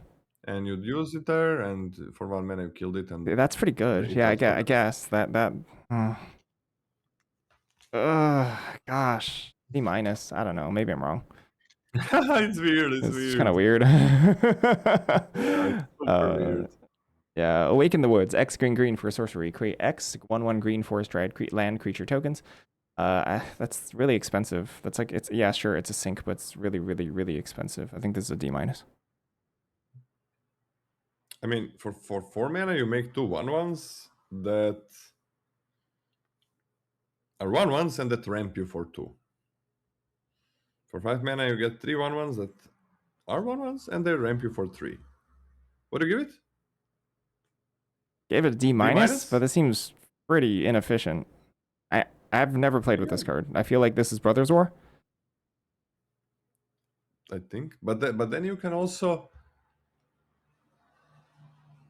S2: And you'd use it there, and for 1 mana you killed it, and
S1: That's pretty good. Yeah, I guess that gosh, D-. I don't know. Maybe I'm wrong.
S2: It's weird.
S1: It's kind of weird.
S2: Yeah, it's super weird.
S1: Yeah, Awaken the Woods. X green for a sorcery. Create X 1/1 green forest dried land creature tokens. That's really expensive. That's like yeah, sure, it's a sink, but it's really expensive. I think this is a D-.
S2: I mean, for 4 mana, you make 2 1/1s that are 1/1s and that ramp you for 2. For 5 mana, you get 3 1/1s that are 1/1s and they ramp you for 3. What do you give it?
S1: Gave it a D-, but this seems pretty inefficient. I've never played with this card. I feel like this is Brothers War.
S2: I think, but then you can also,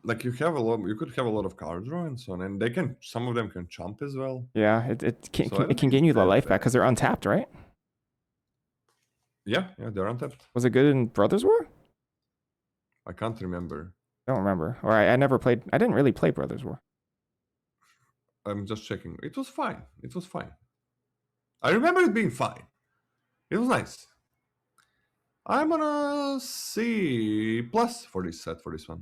S2: like, you could have a lot of card draw and so on, and some of them can chump as well.
S1: Yeah, it can gain you the life back because they're untapped, right?
S2: Yeah, they're untapped.
S1: Was it good in Brothers War?
S2: I can't remember.
S1: I don't remember. Or I never played. I didn't really play Brothers War.
S2: I'm just checking. It was fine. I remember it being fine. It was nice. I'm on a C+ for this set, for this one.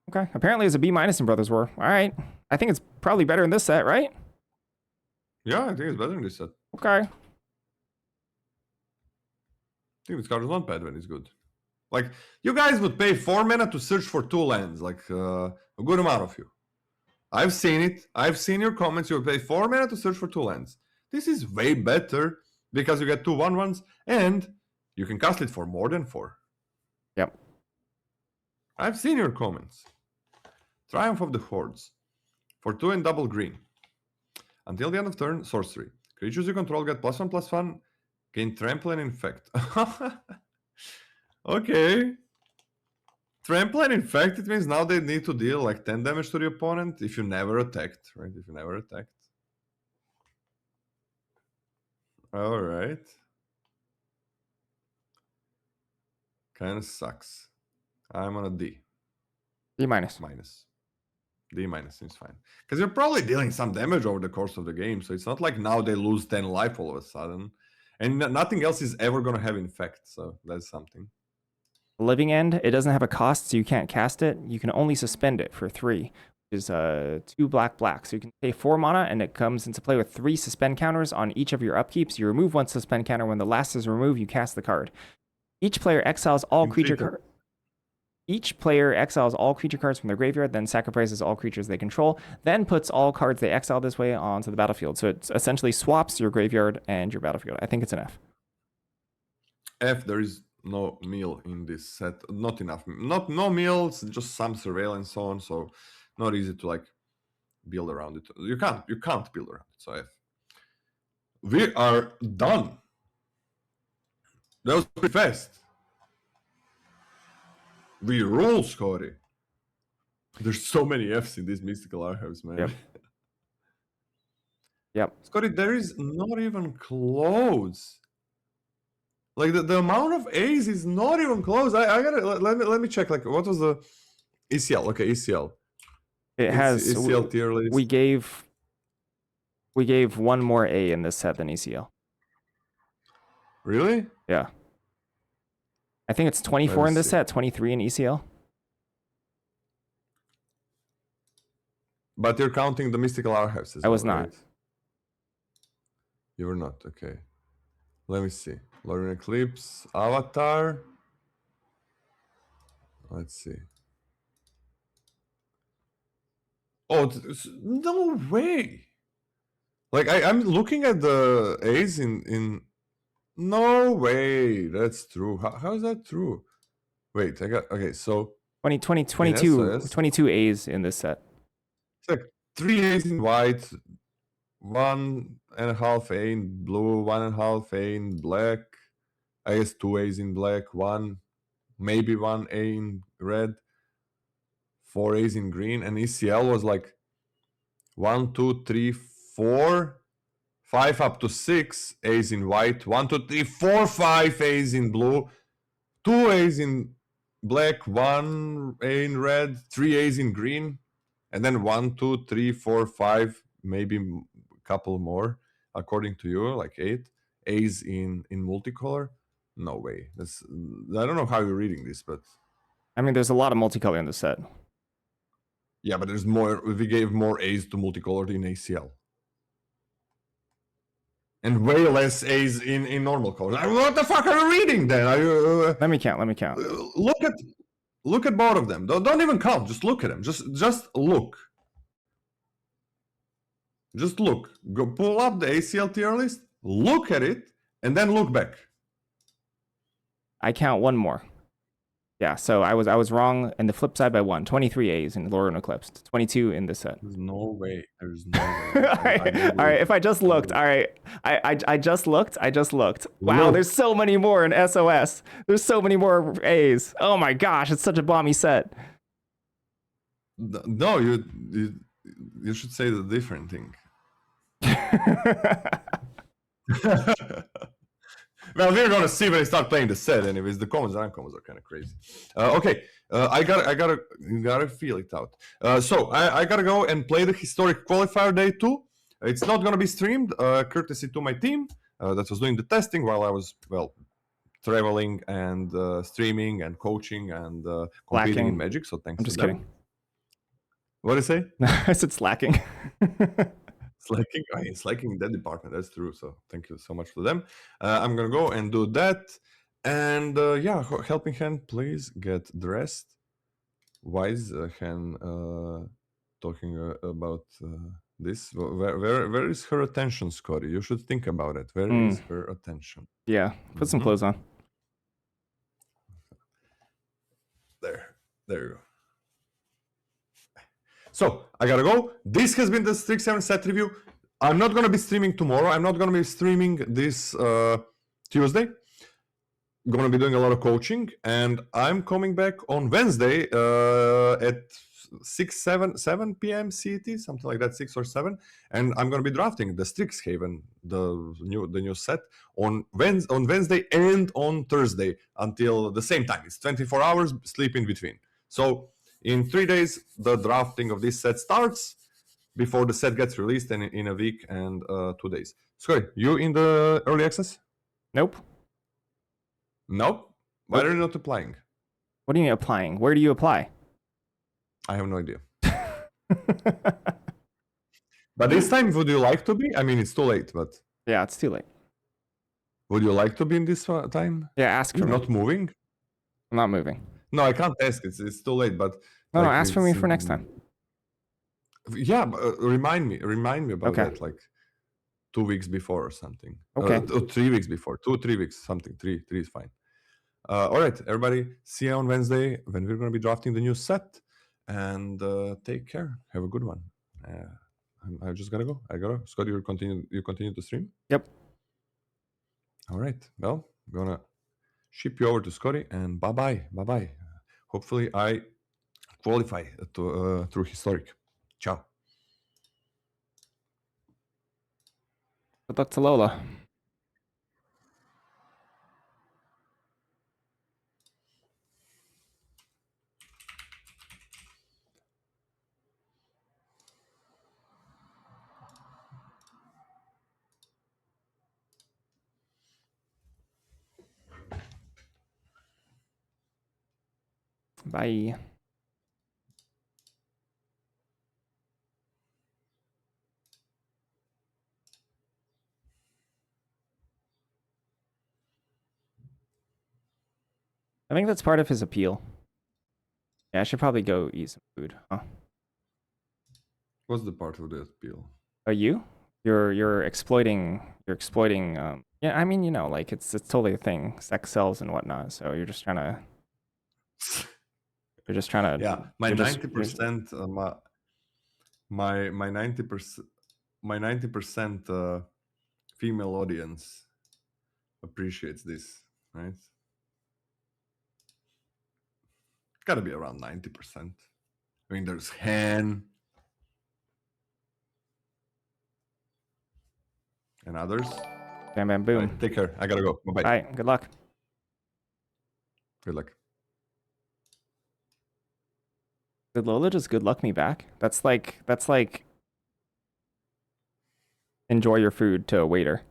S1: Okay. Apparently it's a B- in Brothers War. All right. I think it's probably better in this set, right?
S2: Yeah, I think it's better in this set.
S1: Okay.
S2: I think this card is not bad when it's good. Like, you guys would pay 4 mana to search for 2 lands, like a good amount of you. I've seen it. I've seen your comments. You would pay 4 mana to search for 2 lands. This is way better because you get 2 1/1s and you can cast it for more than 4.
S1: Yep.
S2: I've seen your comments. Triumph of the Hordes. For 2 and double green. Until the end of turn, sorcery. Creatures you control get +1/+1, gain trample and infect. Okay. Trample and infect, it means now they need to deal like 10 damage to the opponent if you never attacked, right? If you never attacked. Alright. Kinda sucks. I'm on a D.
S1: D-.
S2: Minus. D- seems fine. Because you're probably dealing some damage over the course of the game, so it's not like now they lose 10 life all of a sudden. And nothing else is ever going to have infect, so that's something.
S1: Living End, it doesn't have a cost, so you can't cast it. You can only suspend it for 3, which is 2 black. So you can pay 4 mana, and it comes into play with 3 suspend counters on each of your upkeeps. You remove 1 suspend counter. When the last is removed, you cast the card. Each player exiles all creature cards. Each player exiles all creature cards from their graveyard, then sacrifices all creatures they control, then puts all cards they exile this way onto the battlefield. So it essentially swaps your graveyard and your battlefield. I think it's an F.
S2: F, there is no meal in this set. Not enough. No meals, just some surveillance, so on. So not easy to like build around it. You can't build around it. So F. We are done. That was pretty fast. We rule, Scotty. There's so many Fs in these mystical archives, man.
S1: Yep. Yep.
S2: Scotty, there is not even close. Like the amount of A's is not even close. I gotta let me check. Like, what was the ECL? Okay, ECL.
S1: It has
S2: ECL tier list.
S1: we gave one more A in this set than ECL.
S2: Really?
S1: Yeah. I think it's 24 in this set, 23 in ECL.
S2: But you're counting the mystical archives as
S1: I was
S2: well,
S1: not.
S2: right? You were not, okay. Let me see. Lauren Eclipse, Avatar. Let's see. Oh, no way. Like, I'm looking at the A's in... No way, that's true. How is that true? Wait, okay, so...
S1: 22 A's in this set.
S2: It's like 3 A's in white, 1.5 A in blue, 1.5 A in black. I guess 2 A's in black, maybe 1 A in red, 4 A's in green, and ECL was like 1, 2, 3, 4, 5 up to 6 A's in white, 1, 2, 3, 4, 5 A's in blue, 2 A's in black, 1 A in red, 3 A's in green, and then 1, 2, 3, 4, 5, maybe a couple more, according to you, like 8 A's in multicolor. No way. I don't know how you're reading this, but
S1: I mean, there's a lot of multicolor in the set.
S2: yeah, but there's more. We gave more A's to multicolored in ACL, and way less A's in normal colors. What the fuck are you reading then? Are you,
S1: Let me count.
S2: Look at both of them. Don't even count. Just look at them. Just look. Just look. Go pull up the ACL tier list. Look at it, and then look back.
S1: I count one more. Yeah, so I was wrong in the flip side by 1. 23 A's in Lauren Eclipse. 22 in this set.
S2: There's no way. There's no way.
S1: All right, if I just looked. All right. I just looked. Wow,
S2: Look.
S1: there's so many more in SOS. There's so many more A's. Oh my gosh, it's such a bomby set.
S2: No, you should say the different thing. Well, we're gonna see when I start playing the set. Anyways, the commons and uncommons are kind of crazy. Okay, I gotta feel it out. So I gotta go and play the historic qualifier day 2. It's not gonna be streamed, courtesy to my team that was doing the testing while I was traveling and streaming and coaching and competing in Magic. So thanks.
S1: I'm just kidding.
S2: What did you say?
S1: I said slacking.
S2: Slacking? I mean, slacking in that department, that's true. So thank you so much to them. I'm gonna go and do that. And yeah, helping hand, please get dressed. Wise hand talking about this. Where is her attention, Scotty? You should think about it. Where is her attention?
S1: Yeah, put some clothes on.
S2: There you go. So I gotta go. This has been the Strixhaven set review. I'm not gonna be streaming tomorrow. I'm not gonna be streaming this Tuesday. I'm gonna be doing a lot of coaching, and I'm coming back on Wednesday at 7 p.m. CET, something like that, 6 or 7, and I'm gonna be drafting the Strixhaven, the new set on Wednesday and on Thursday until the same time. It's 24 hours, sleep in between. So in 3 days, the drafting of this set starts before the set gets released in a week and 2 days. Scotty, you in the early access?
S1: Nope.
S2: Nope. Why are you not applying?
S1: What do you mean applying? Where do you apply?
S2: I have no idea. But this time, would you like to be? I mean, it's too late, but...
S1: Yeah, it's too late.
S2: Would you like to be in this time?
S1: Yeah, ask for me.
S2: Not moving?
S1: I'm not moving.
S2: No, I can't ask. It's too late, but...
S1: No, ask for me for next time.
S2: Yeah, but remind me about that, like 2 weeks before or something.
S1: Okay.
S2: 3 weeks before. 2-3 weeks, something. 3 is fine. All right, everybody. See you on Wednesday when we're going to be drafting the new set. And take care. Have a good one. I just gotta go. Scott, you continue to stream?
S1: Yep.
S2: All right. Well, I'm gonna ship you over to Scotty, and bye bye. Hopefully, I qualify to through historic. Ciao.
S1: Good luck to Lola. Bye. I think that's part of his appeal. Yeah, I should probably go eat some food. Huh?
S2: What's the part of the appeal?
S1: Are you? You're exploiting. You're exploiting. Yeah, I mean, you know, like it's totally a thing. Sex sells and whatnot. So you're just trying to. You're just trying to.
S2: Yeah, my
S1: You're just.
S2: 90%, my 90%, my 90% female audience appreciates this, right? Got to be around 90%. I mean, there's Hen and others.
S1: Bam, bam,
S2: All
S1: boom.
S2: right, take care. I gotta go. Bye bye.
S1: All right. Good luck.
S2: Good luck.
S1: Did Lola just good luck me back? That's like enjoy your food to a waiter.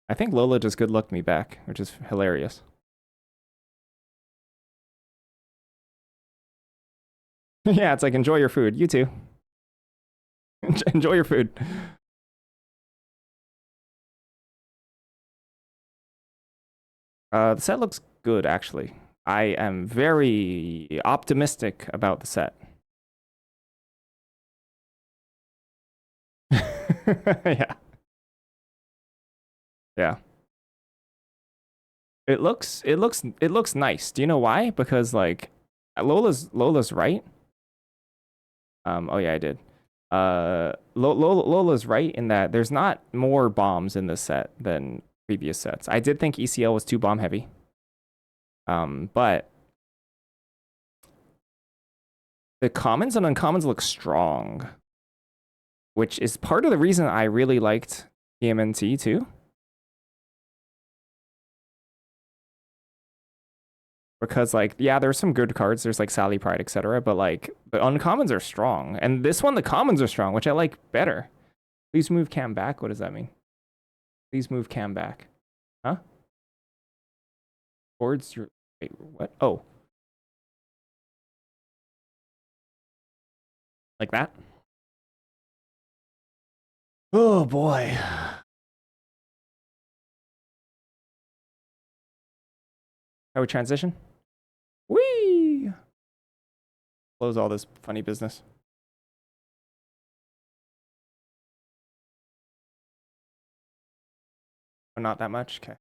S1: I think Lola just good lucked me back, which is hilarious. Yeah, it's like enjoy your food. You too. Enjoy your food. The set looks good, actually. I am very optimistic about the set. Yeah. Yeah. It looks nice. Do you know why? Because like Lola's right. Oh yeah, I did. Lola's right in that there's not more bombs in this set than previous sets. I did think ECL was too bomb heavy. But the commons and uncommons look strong, which is part of the reason I really liked TMNT too. Because like, yeah, there's some good cards. There's like Sally Pride, etc. But like the uncommons are strong. And this one, the commons are strong, which I like better. Please move Cam back. What does that mean? Please move Cam back. Huh? Towards your... Wait, what? Oh. Like that? Oh, boy. How we transition? Whee! Close all this funny business. Oh, not that much? Okay.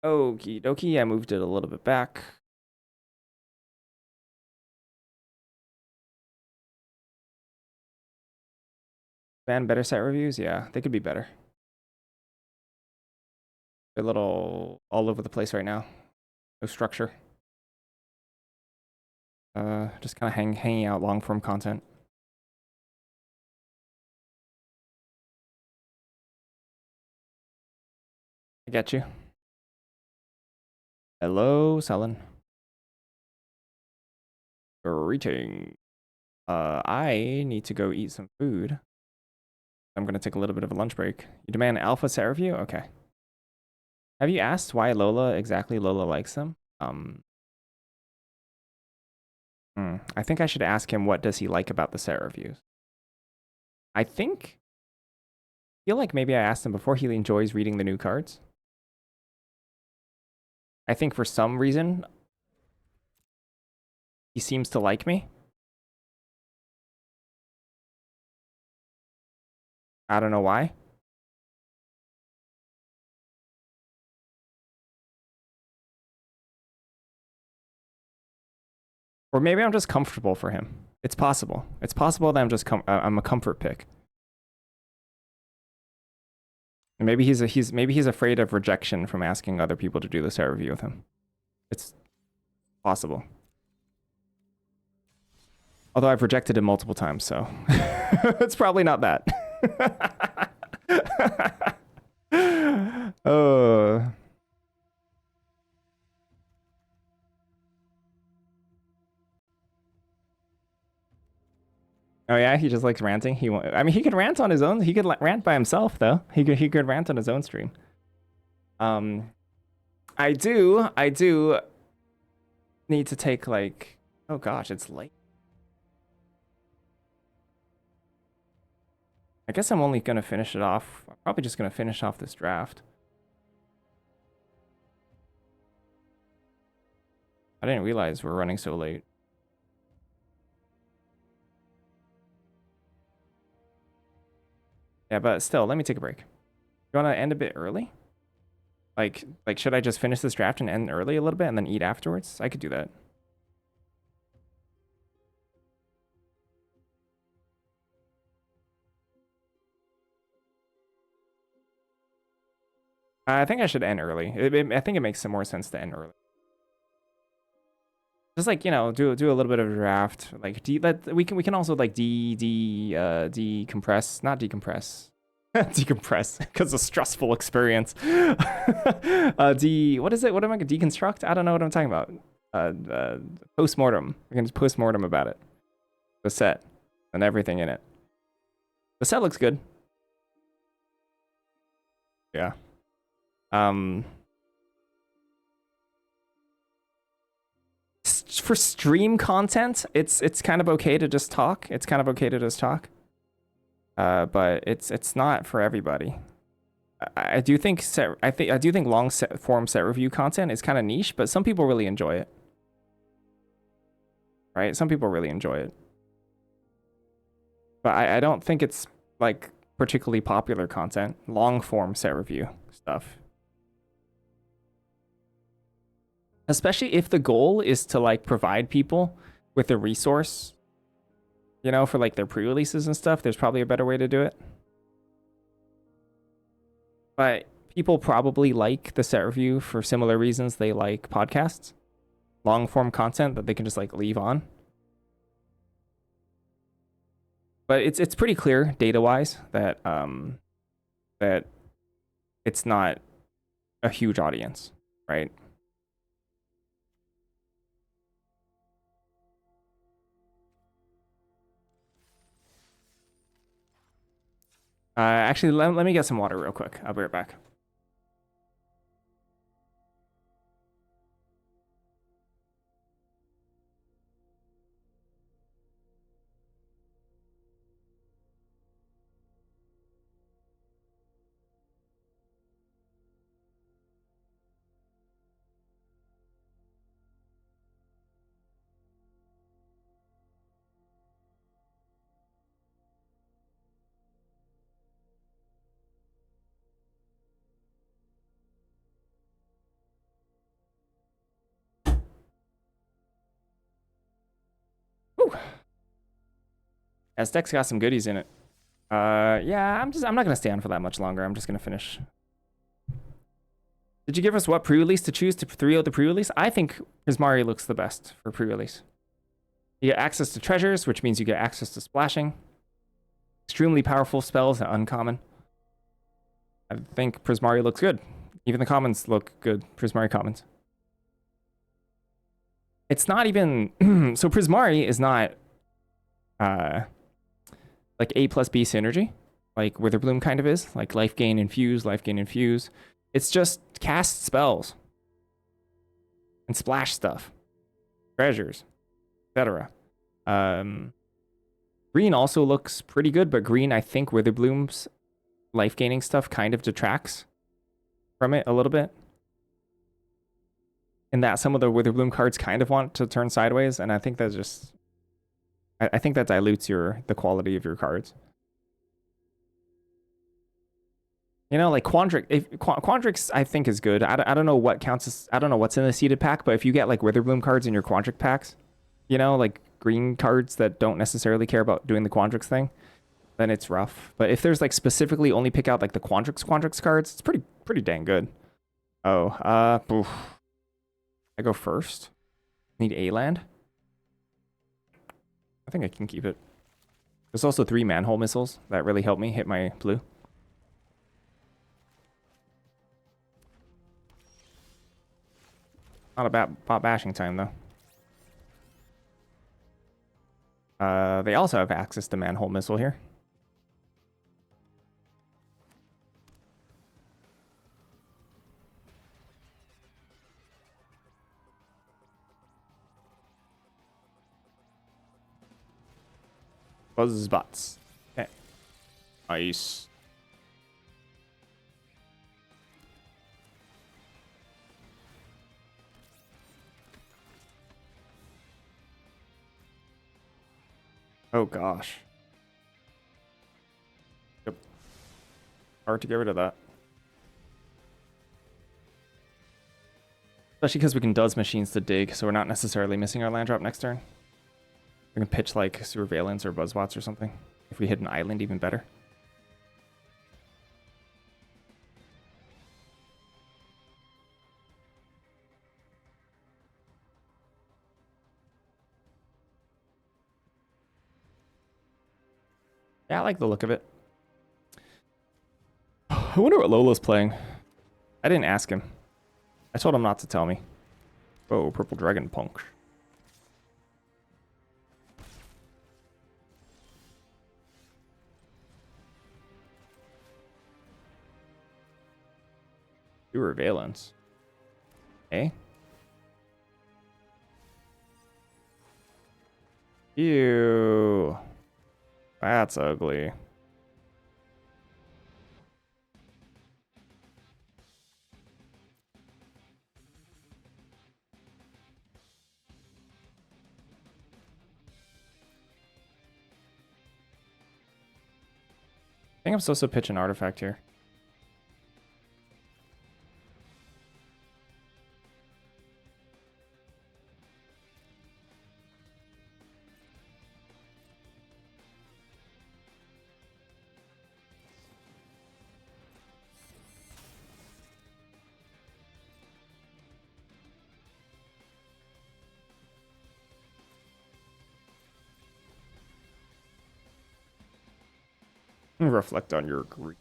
S1: Okie dokie. I moved it a little bit back. Ban better set reviews? Yeah, they could be better. They're a little all over the place right now. No structure. Just kind of hanging out long form content. I get you. Hello, Sullen. Greeting. I need to go eat some food. I'm gonna take a little bit of a lunch break. You demand alpha set review? Okay. Have you asked why exactly Lola likes them? I think I should ask him what does he like about the set reviews. I feel like maybe I asked him before he enjoys reading the new cards. I think for some reason he seems to like me. I don't know why. Or maybe I'm just comfortable for him. It's possible. It's possible that I'm a comfort pick. And maybe he's afraid of rejection from asking other people to do the set review with him. It's possible. Although I've rejected him multiple times, so it's probably not that. Oh. Oh yeah, he just likes ranting. I mean, he could rant on his own. He could rant by himself, though. He could rant on his own stream. I do need to take like. Oh gosh, it's late. I guess I'm only gonna finish it off. I'm probably just gonna finish off this draft. I didn't realize we're running so late. Yeah, but still, let me take a break. You want to end a bit early? Like, should I just finish this draft and end early a little bit and then eat afterwards? I could do that. I think I should end early. I think it makes some more sense to end early. Just like, you know, do a little bit of a draft. Like we can also like decompress, not decompress. Decompress because it's a stressful experience. What is it? What am I gonna deconstruct? I don't know what I'm talking about. Postmortem. We can just postmortem about it. The set and everything in it. The set looks good. Yeah. For stream content, it's kind of okay to just talk. It's kind of okay to just talk. But it's not for everybody. I do think long form set review content is kind of niche, but some people really enjoy it. Right? Some people really enjoy it. But I don't think it's like particularly popular content. Long form set review stuff. Especially if the goal is to like provide people with a resource, you know, for like their pre-releases and stuff, there's probably a better way to do it. But people probably like the set review for similar reasons they like podcasts. Long form content that they can just like leave on. But it's pretty clear data-wise that that it's not a huge audience, right? Actually, let me get some water real quick. I'll be right back. Whew. As deck's got some goodies in it. Yeah, I'm not gonna stay on for that much longer. I'm just gonna finish. Did you give us what pre-release to choose to 3-0 the pre-release? I think Prismari looks the best for pre-release. You get access to treasures, which means you get access to splashing. Extremely powerful spells and uncommon. I think Prismari looks good. Even the commons look good. Prismari commons. It's not even so Prismari is not like A plus B synergy, like Witherbloom kind of is, like life gain infuse. It's just cast spells and splash stuff, treasures, etc. Green also looks pretty good, but green, I think Witherbloom's life gaining stuff kind of detracts from it a little bit. In that some of the Witherbloom cards kind of want to turn sideways, and I think that's just I think that dilutes the quality of your cards. You know, like Quandrix I think is good. I don't know what counts as, I don't know what's in the seeded pack, but if you get like Witherbloom cards in your Quandrix packs, you know, like green cards that don't necessarily care about doing the Quandrix thing, then it's rough. But if there's like specifically only pick out like the Quandrix cards, it's pretty dang good. Oh, oof. I go first. Need a land. I think I can keep it. There's also 3 manhole missiles that really help me hit my blue. Not a bot bashing time though. They also have access to manhole missile here. Buzz bots. Okay. Nice. Oh gosh. Yep. Hard to get rid of that. Especially because we can does machines to dig, so we're not necessarily missing our land drop next turn. We can pitch like Surveillance or Buzzbots or something. If we hit an island, even better. Yeah, I like the look of it. I wonder what Lola's playing. I didn't ask him. I told him not to tell me. Oh, Purple Dragon Punk. Surveillance. Eh? Ew. That's ugly. I think I'm supposed to pitch an artifact here. Reflect on your grief.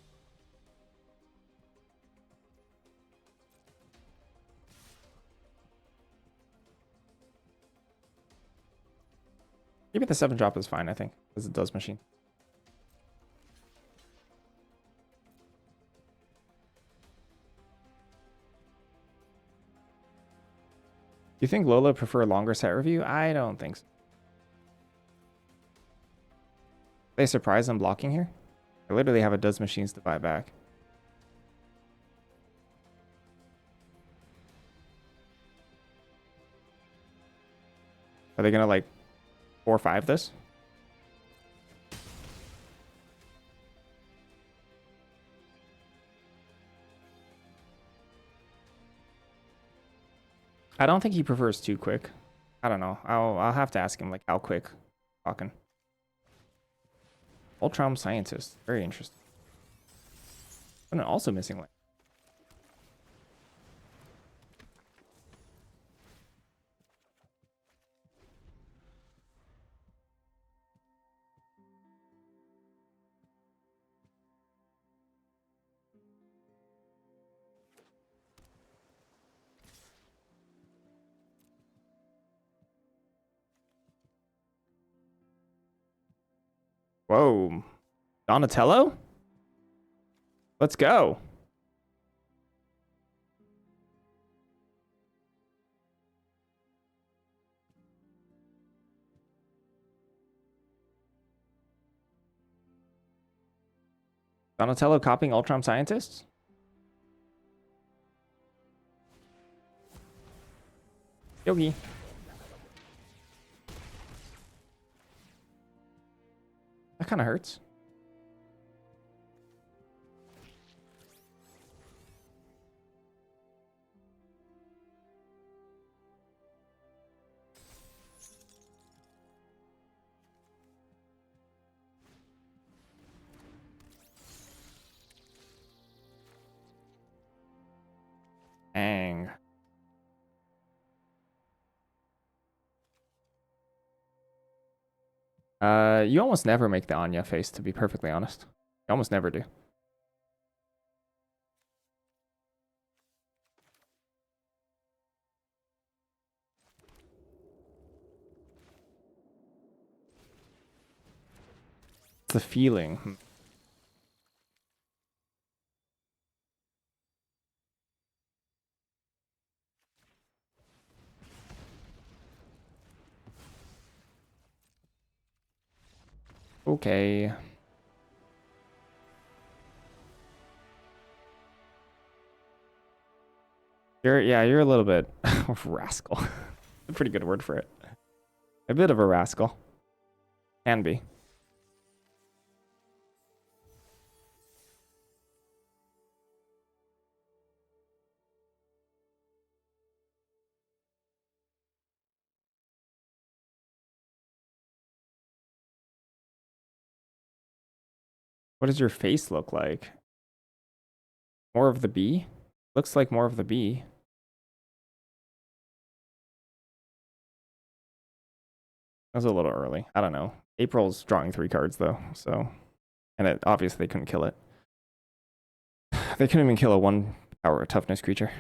S1: Maybe the 7 drop is fine, I think, because it does machine. You think Lola prefer a longer set review? I don't think so. They surprise I'm blocking here? I literally have a does machines to buy back. Are they gonna like 4-5 this? I don't think he prefers too quick. I don't know. I'll have to ask him like how quick. Talking. Ultron scientist. Very interesting. And also missing like. Whoa. Donatello? Let's go. Donatello copying Ultron scientists? Yogi. That kind of hurts. Dang. You almost never make the Anya face, to be perfectly honest. You almost never do. It's the feeling. Okay. You're a little bit rascal. A pretty good word for it. A bit of a rascal. Can be. What does your face look like? More of the bee? Looks like more of the bee. That was a little early. I don't know. April's drawing 3 cards though, so and it obviously they couldn't kill it. They couldn't even kill a 1 power toughness creature.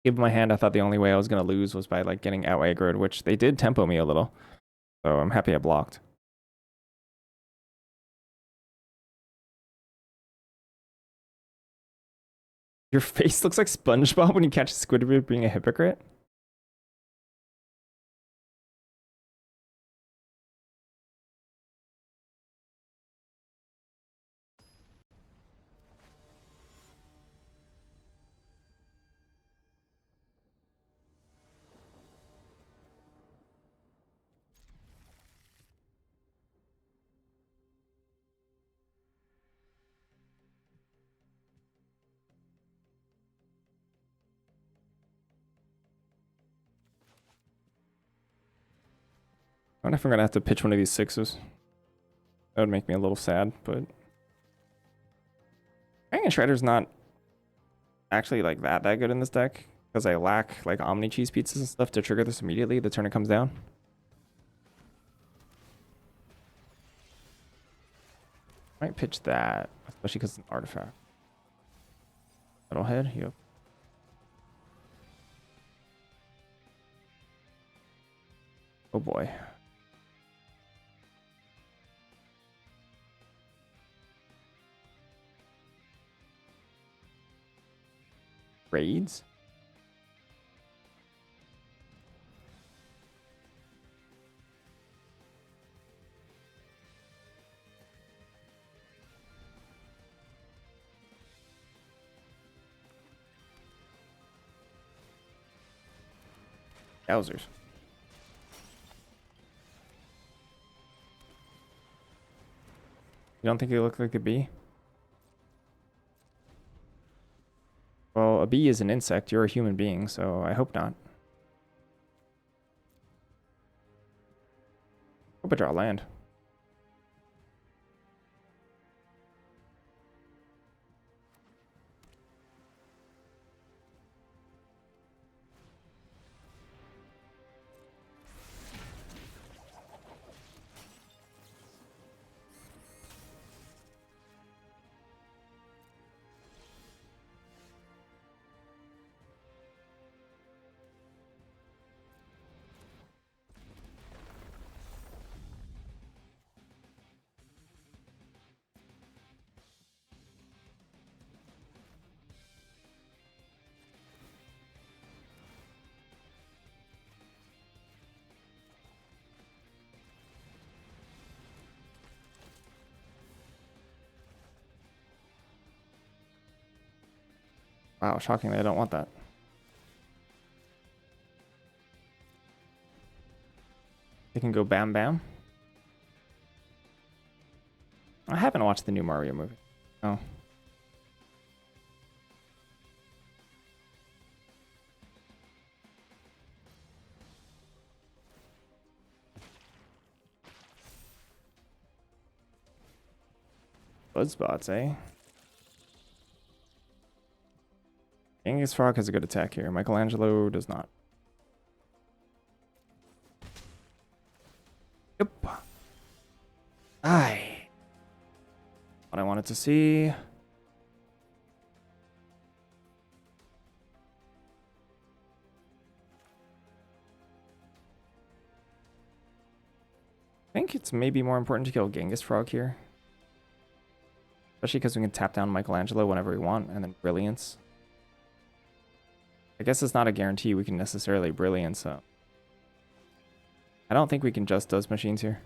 S1: Give my hand, I thought the only way I was gonna lose was by like getting out aggroed, which they did tempo me a little. So I'm happy I blocked. Your face looks like SpongeBob when you catch Squidward being a hypocrite. I wonder if I'm gonna have to pitch one of these 6s. That would make me a little sad, but Dragon Shredder's not actually like that good in this deck because I lack like Omni Cheese Pizzas and stuff to trigger this immediately the turn it comes down. Might pitch that, especially because it's an artifact. Metalhead, yep. Oh boy. Raids? Yowzers. You don't think they look like a bee? Well, a bee is an insect. You're a human being, so I hope not. Hope I draw land. Wow, shockingly, I don't want that. They can go bam bam. I haven't watched the new Mario movie. Oh. Buzzbots, eh? Genghis Frog has a good attack here. Michelangelo does not. Yep. Aye. What I wanted to see. I think it's maybe more important to kill Genghis Frog here. Especially because we can tap down Michelangelo whenever we want, and then Brilliance. I guess it's not a guarantee we can necessarily Brilliance, so... I don't think we can just those machines here.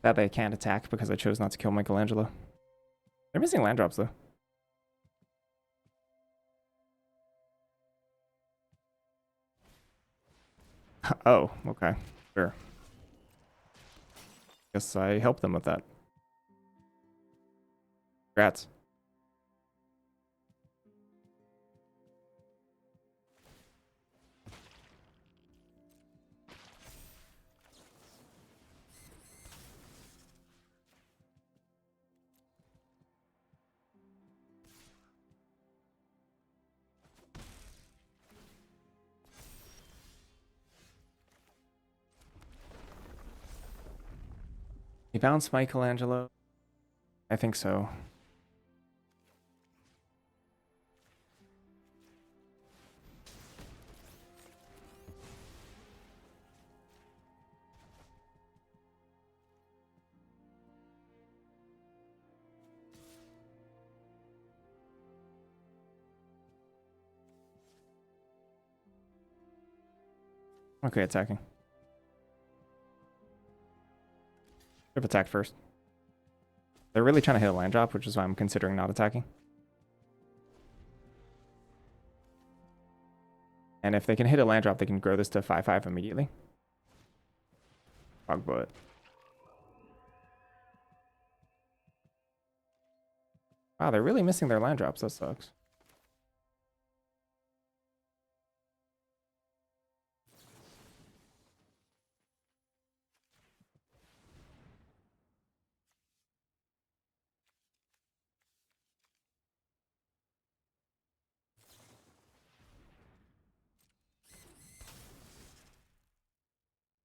S1: That they can't attack because I chose not to kill Michelangelo. They're missing land drops, though. Oh, okay. Sure. Guess I helped them with that. Congrats. He bounced Michelangelo. I think so. Okay, attacking. Should have attacked first. They're really trying to hit a land drop, which is why I'm considering not attacking. And if they can hit a land drop, they can grow this to 5/5 immediately. Frog butt. Wow, they're really missing their land drops. That sucks.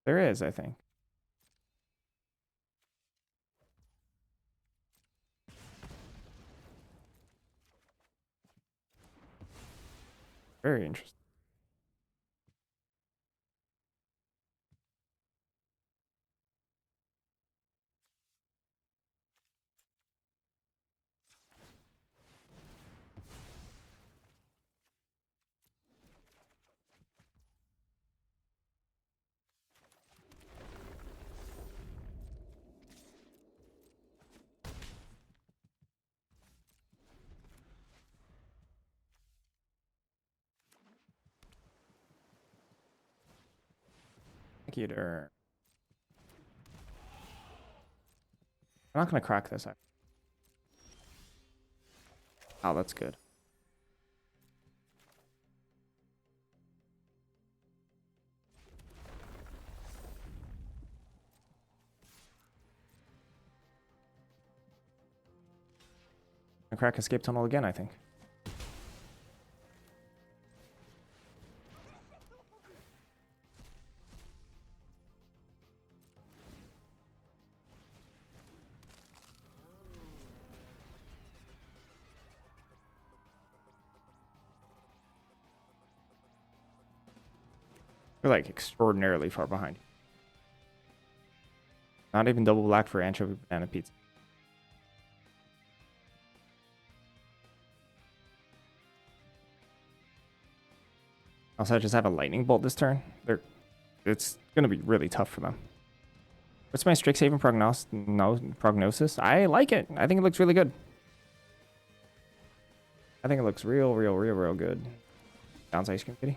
S1: There is, I think. Very interesting. Executor. I'm not going to crack this. Oh, that's good. I crack escape tunnel again, I think. We're like extraordinarily far behind. Not even double black for anchovy banana pizza. Also, I just have a lightning bolt this turn. It's gonna be really tough for them. What's my Strixhaven prognosis? I like it. I think it looks really good. I think it looks real good. Bounce ice cream kitty.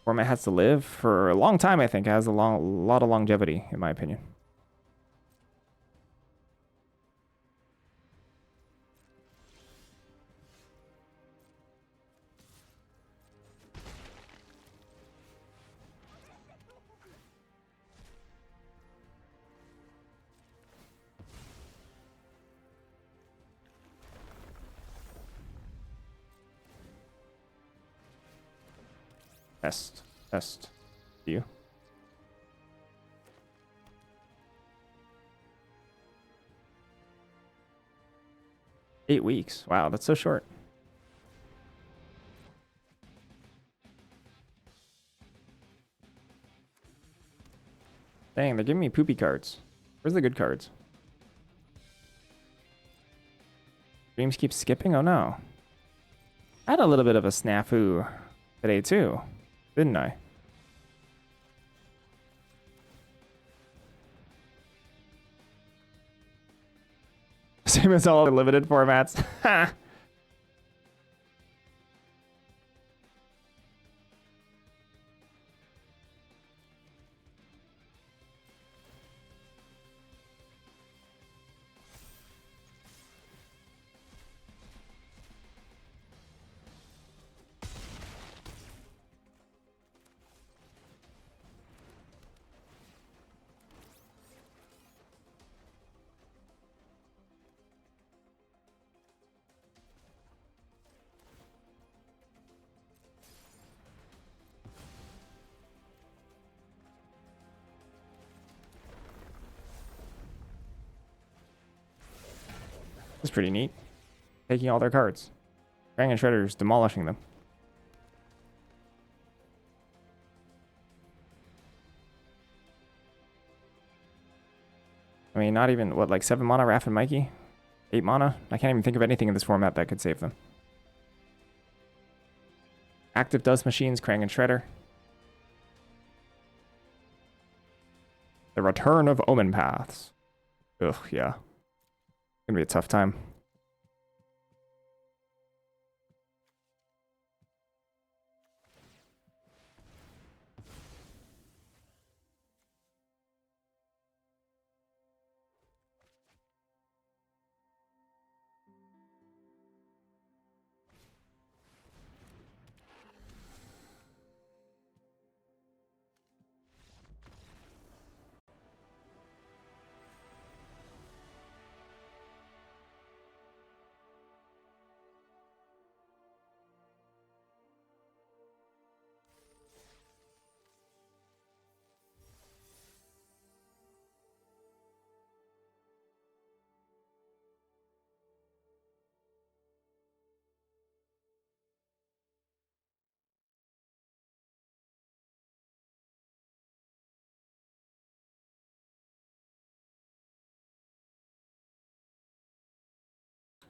S1: Format has to live for a long time, I think. It has a lot of longevity, in my opinion. Test. You. Eight weeks. Wow, that's so short. Dang, they're giving me poopy cards. Where's the good cards? Dreams keep skipping? Oh no. I had a little bit of a snafu today too, didn't I? Same as all the limited formats. That's pretty neat. Taking all their cards. Dragon Shredder's demolishing them. I mean, not even, what, like 7 mana, Raph and Mikey? 8 mana? I can't even think of anything in this format that could save them. Active Dust Machines, Krang and Shredder. The Return of Omen Paths. Ugh, yeah. Gonna be a tough time.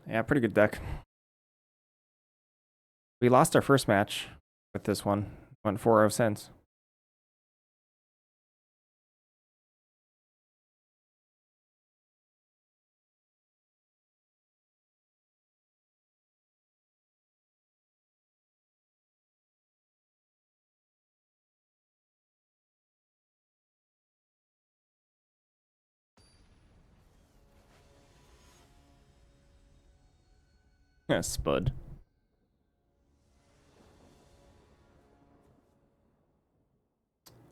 S1: Yeah, pretty good deck. We lost our first match with this one. Went 4-0 since. Yeah, Spud.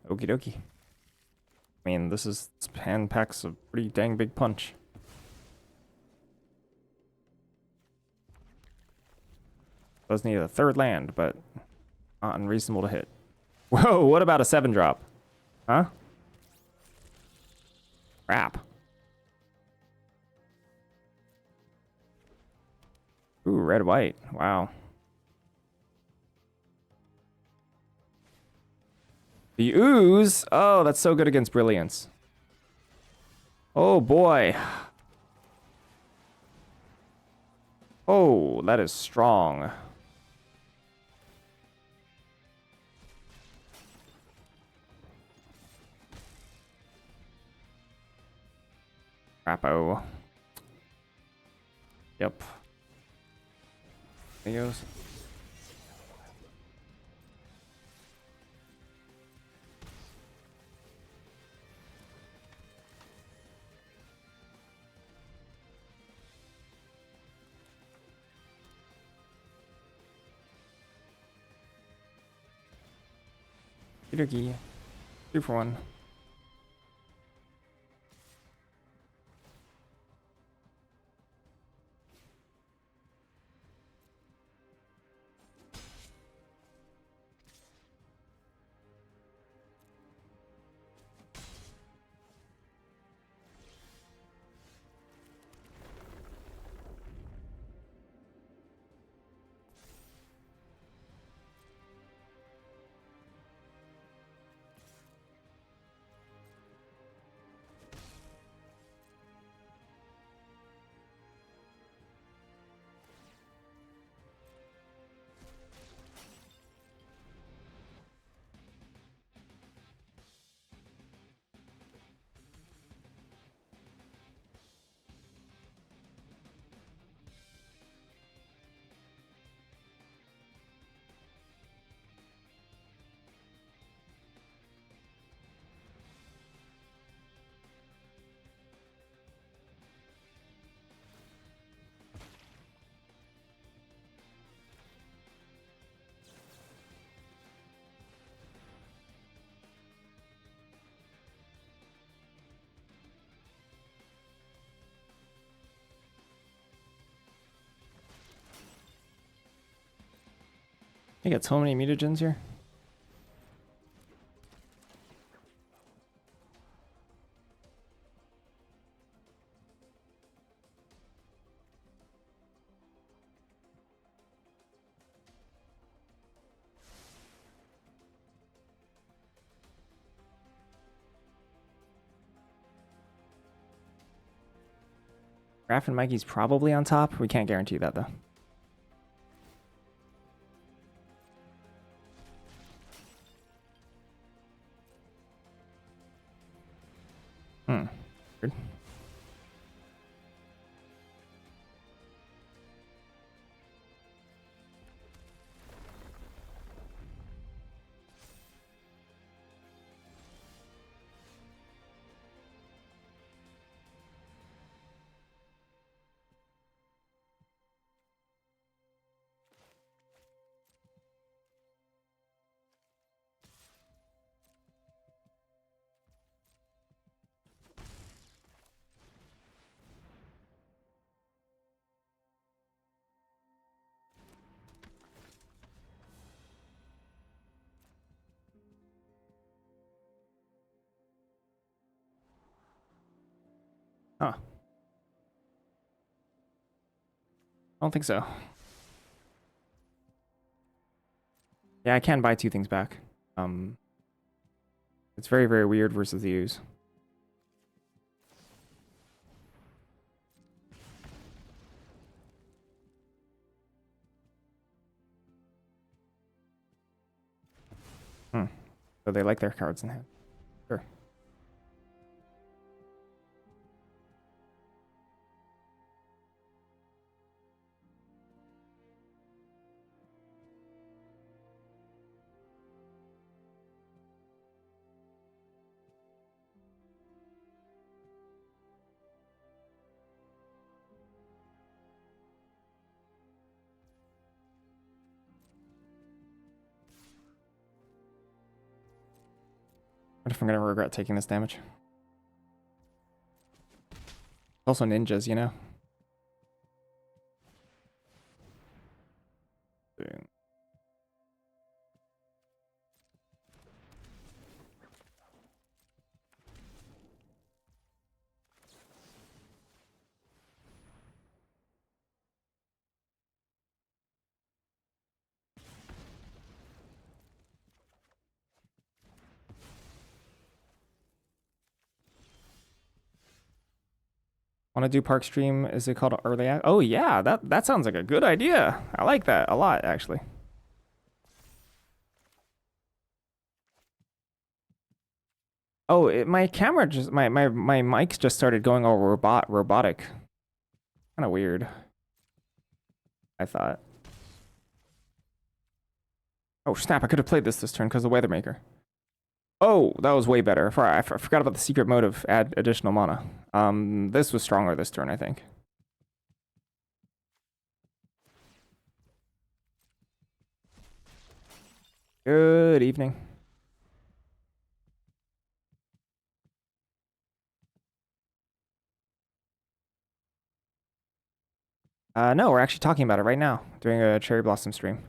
S1: Okie dokie. I mean, this hand packs a pretty dang big punch. Does need a third land, but not unreasonable to hit. Whoa, what about a 7-drop? Huh? Crap. Ooh, red-white. Wow. The ooze. Oh, that's so good against Brilliance. Oh, boy. Oh, that is strong. Crapo. Yep. There he goes. Okey-dokey. 2 for 1. I got so many mutagens here. Raph and Mikey's probably on top. We can't guarantee that, though. Weird. Huh. I don't think so. Yeah, I can buy 2 things back. It's very, very weird versus the use. So they like their cards in hand. Sure. What if I'm gonna regret taking this damage? Also ninjas, you know? Want to do Park Stream? Is it called early? Oh yeah, that sounds like a good idea. I like that a lot, actually. Oh, my camera just my mics just started going all robotic. Kind of weird. I thought. Oh snap! I could have played this turn because of Weathermaker. Oh, that was way better. I forgot about the secret mode of add additional mana. This was stronger this turn, I think. Good evening. No, we're actually talking about it right now, doing a Cherry Blossom stream.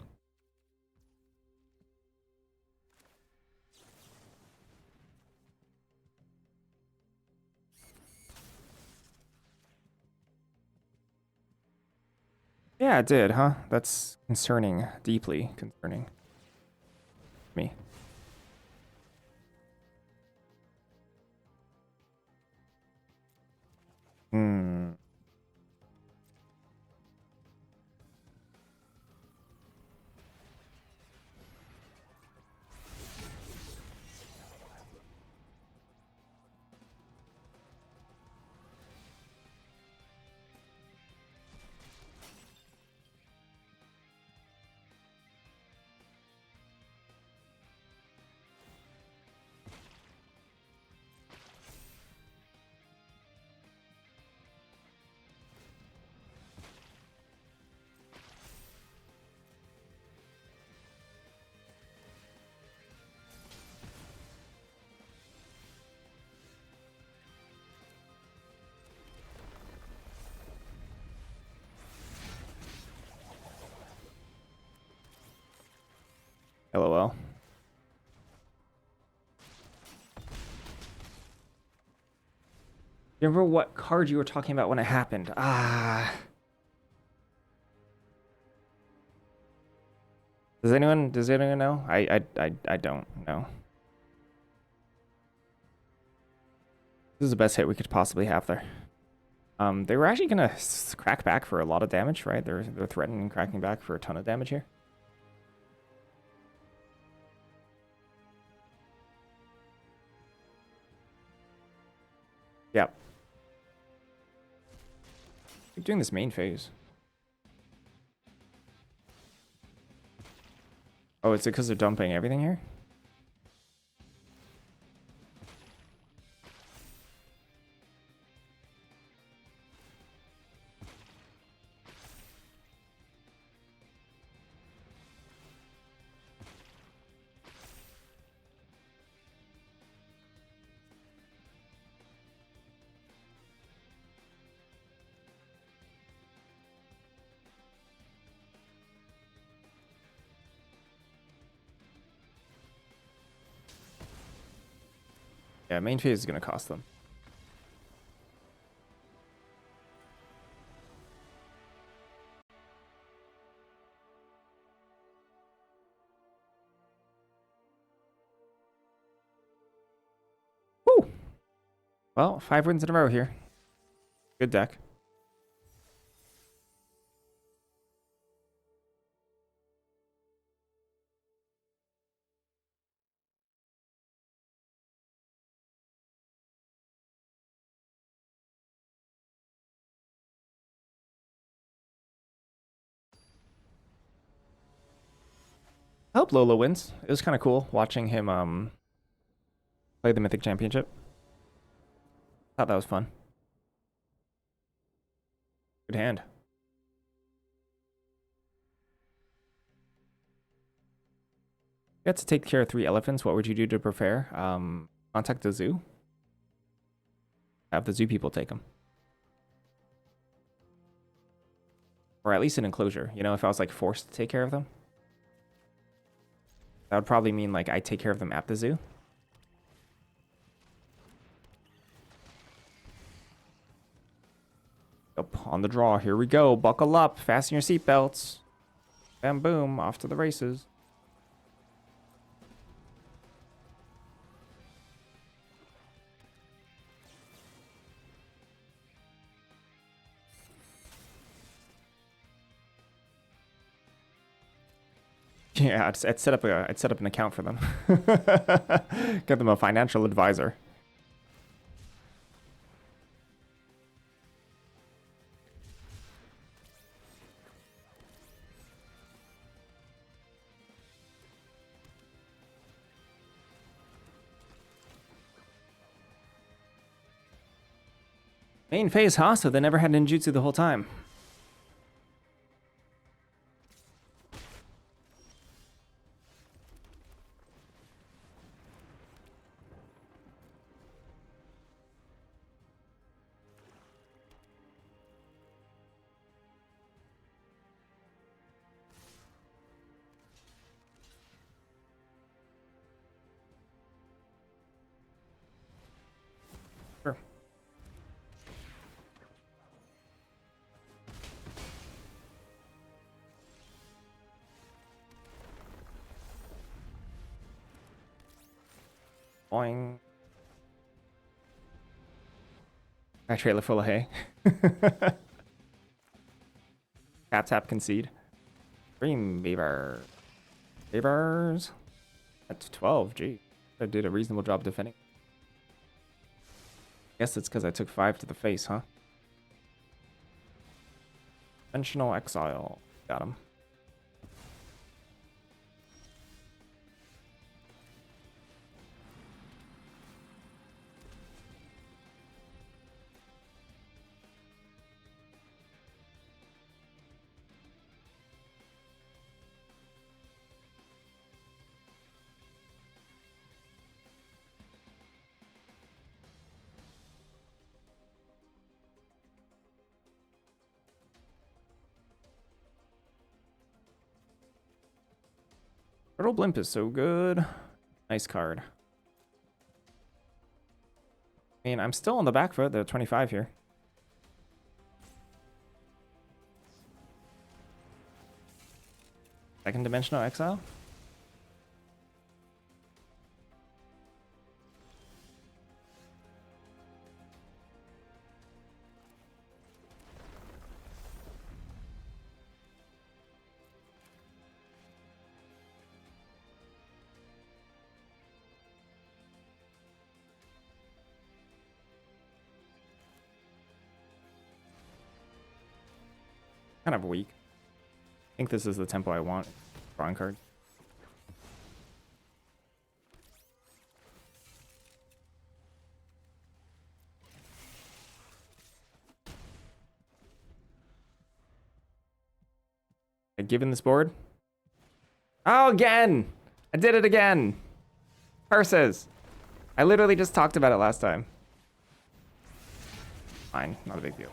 S1: Yeah, it did, huh? That's concerning, deeply concerning. Me. Hmm. LOL. You remember what card you were talking about when it happened? Ah. Does anyone know? I don't know. This is the best hit we could possibly have there. They were actually gonna crack back for a lot of damage, right? They're threatening cracking back for a ton of damage here. Yep. Keep doing this main phase. Oh, it's because they're dumping everything here? Yeah, main phase is gonna cost them. Woo! Well, 5 wins in a row here. Good deck. I hope Lola wins. It was kind of cool watching him play the Mythic Championship. Thought that was fun. Good hand. You had to take care of 3 elephants. What would you do to prepare? Contact the zoo. Have the zoo people take them. Or at least an enclosure. You know, if I was like forced to take care of them. That would probably mean like I take care of them at the zoo. Up on the draw. Here we go. Buckle up. Fasten your seatbelts. Bam boom. Off to the races. Yeah, I'd set up an account for them. Get them a financial advisor. Main phase, huh? So they never had ninjutsu the whole time. Sure. Boing. A trailer full of hay. Tap concede. Dream Beaver. Beavers. That's 12. Gee. I did a reasonable job defending. Guess it's because I took 5 to the face, huh? Dimensional Exile. Got him. Turtle Blimp is so good. Nice card. I mean, I'm still on the back foot, the 25 here. Second Dimensional Exile? Kind of weak. I think this is the tempo I want. Drawing card. Given this board. Oh, again! I did it again! Curses! I literally just talked about it last time. Fine, not a big deal.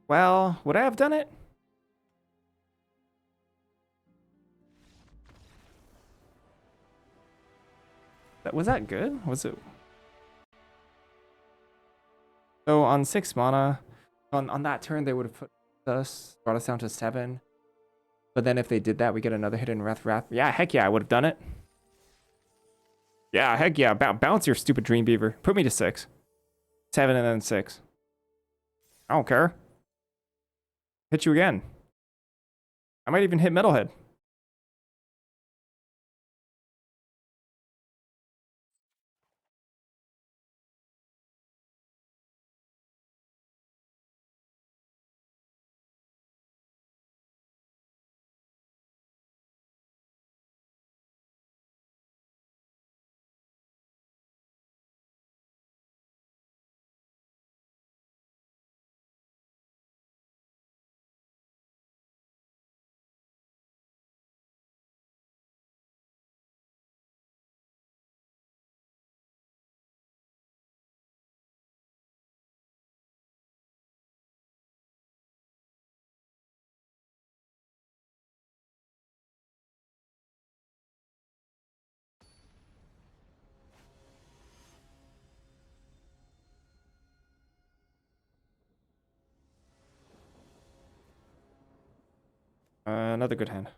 S1: Well, would I have done it? Was that good? Was it? So on 6 mana, on that turn they would have put us, brought us down to 7. But then if they did that, we get another hit in Wrath. Yeah, heck yeah, I would have done it. Yeah, heck yeah, bounce your stupid Dream Beaver. Put me to 6. 7 and then 6. I don't care. Hit you again. I might even hit Metalhead. Another good hand.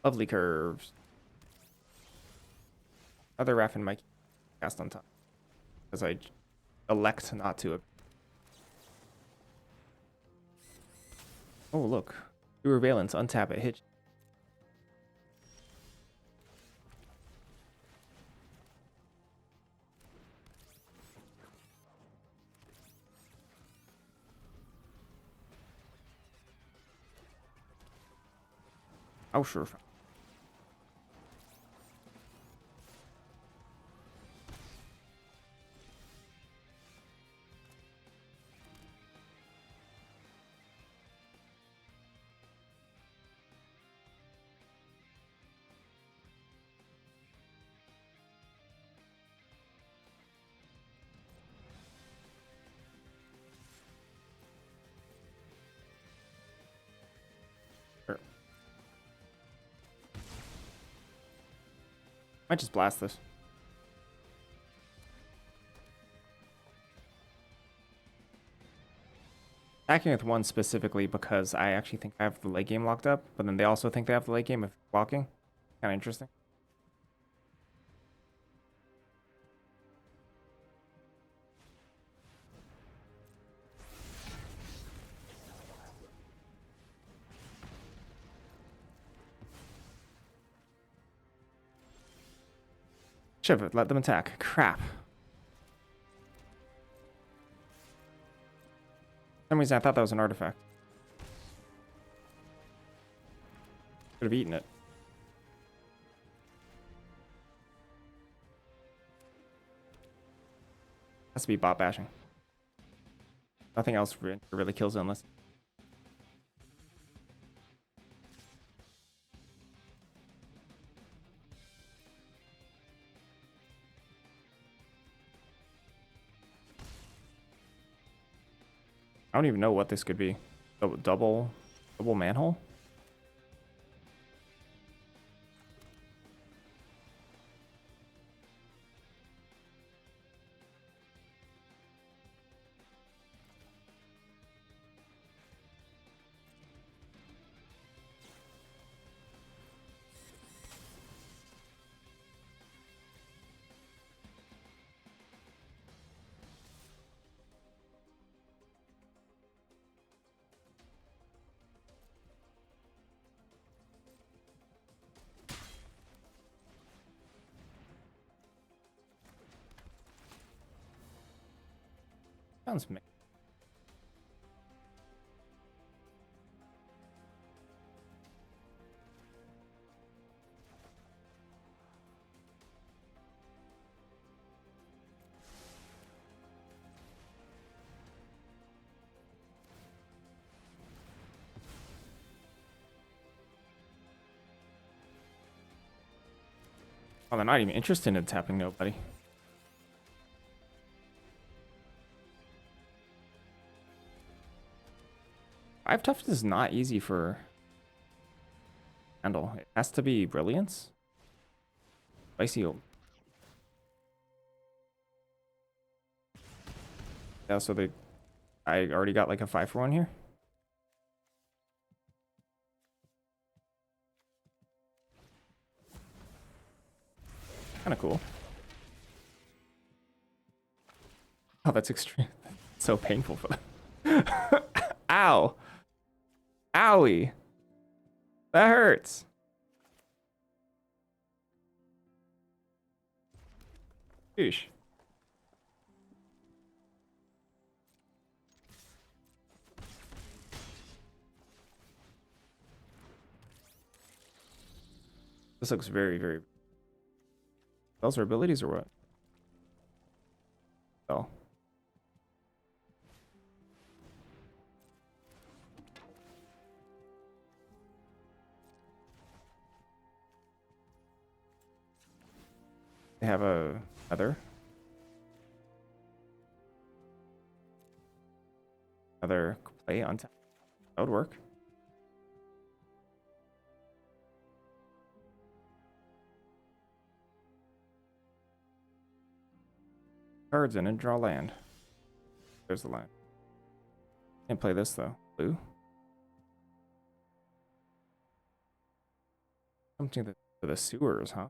S1: Lovely curves. Other Raff and Mike cast on top. Because I elect not to. Oh, look. Pure Valence, untap it, hit. Oh, sure. Sure. Might just blast this. Attacking with one specifically because I actually think I have the late game locked up, but then they also think they have the late game of blocking. Kind of interesting. Should have let them attack. Crap. For some reason I thought that was an artifact. Could have eaten it. Has to be bot bashing. Nothing else really kills it unless I don't even know what this could be. Double manhole? Sounds mixed. Oh, they're not even interested in tapping nobody. 5 toughness is not easy for handle. It has to be brilliance. Spicy. Yeah, so I already got like a 5 for 1 here. Kind of cool. Oh, that's extreme. So painful for them. Ow. Owie. That hurts. Sheesh. This looks very, very... Those are abilities or what? Oh. They have a other play on top. That would work. Cards in and draw land. There's the land. Can't play this though. Blue. Something to the sewers, huh?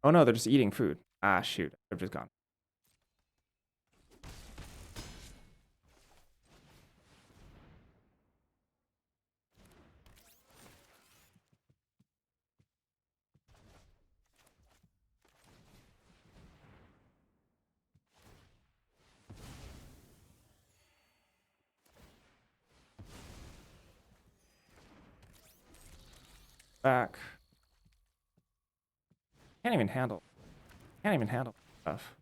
S1: Oh no, they're just eating food. Ah, shoot. They're just gone. Back. Can't even handle stuff.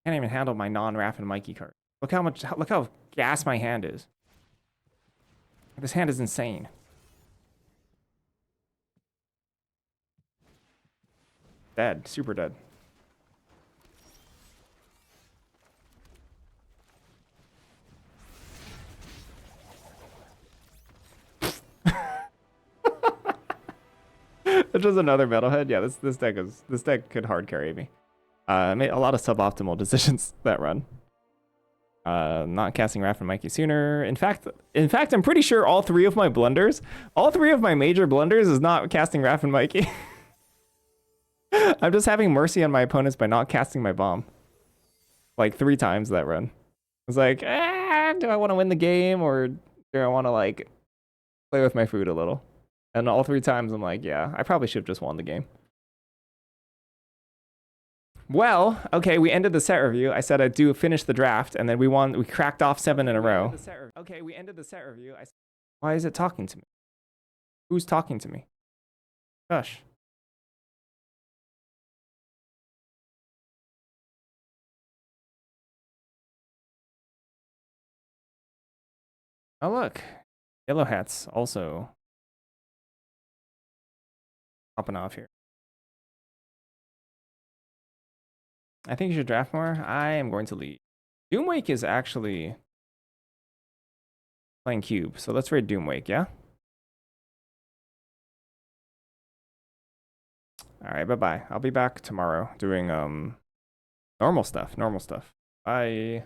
S1: Can't even handle my non-Raph and Mikey card. Look how gas my hand is. This hand is insane. Dead. Super dead. It's just another metalhead. Yeah, this deck could hard carry me. Made a lot of suboptimal decisions that run. Not casting Raph and Mikey sooner. In fact, I'm pretty sure all 3 of my blunders, all 3 of my major blunders is not casting Raph and Mikey. I'm just having mercy on my opponents by not casting my bomb. Like 3 times that run. It's like, do I want to win the game or do I want to like play with my food a little? And all 3 times I'm like, yeah, I probably should have just won the game. Well, okay, we ended the set review. I said I'd finish the draft, and then we won. We cracked off 7 in a row. Okay, we ended the set review. Why is it talking to me? Who's talking to me? Gosh. Oh, look. Yellow hats also popping off here. I think you should draft more. I am going to leave. Doomwake is actually playing cube, so let's raid Doomwake, yeah? Alright, bye-bye. I'll be back tomorrow doing normal stuff. Bye.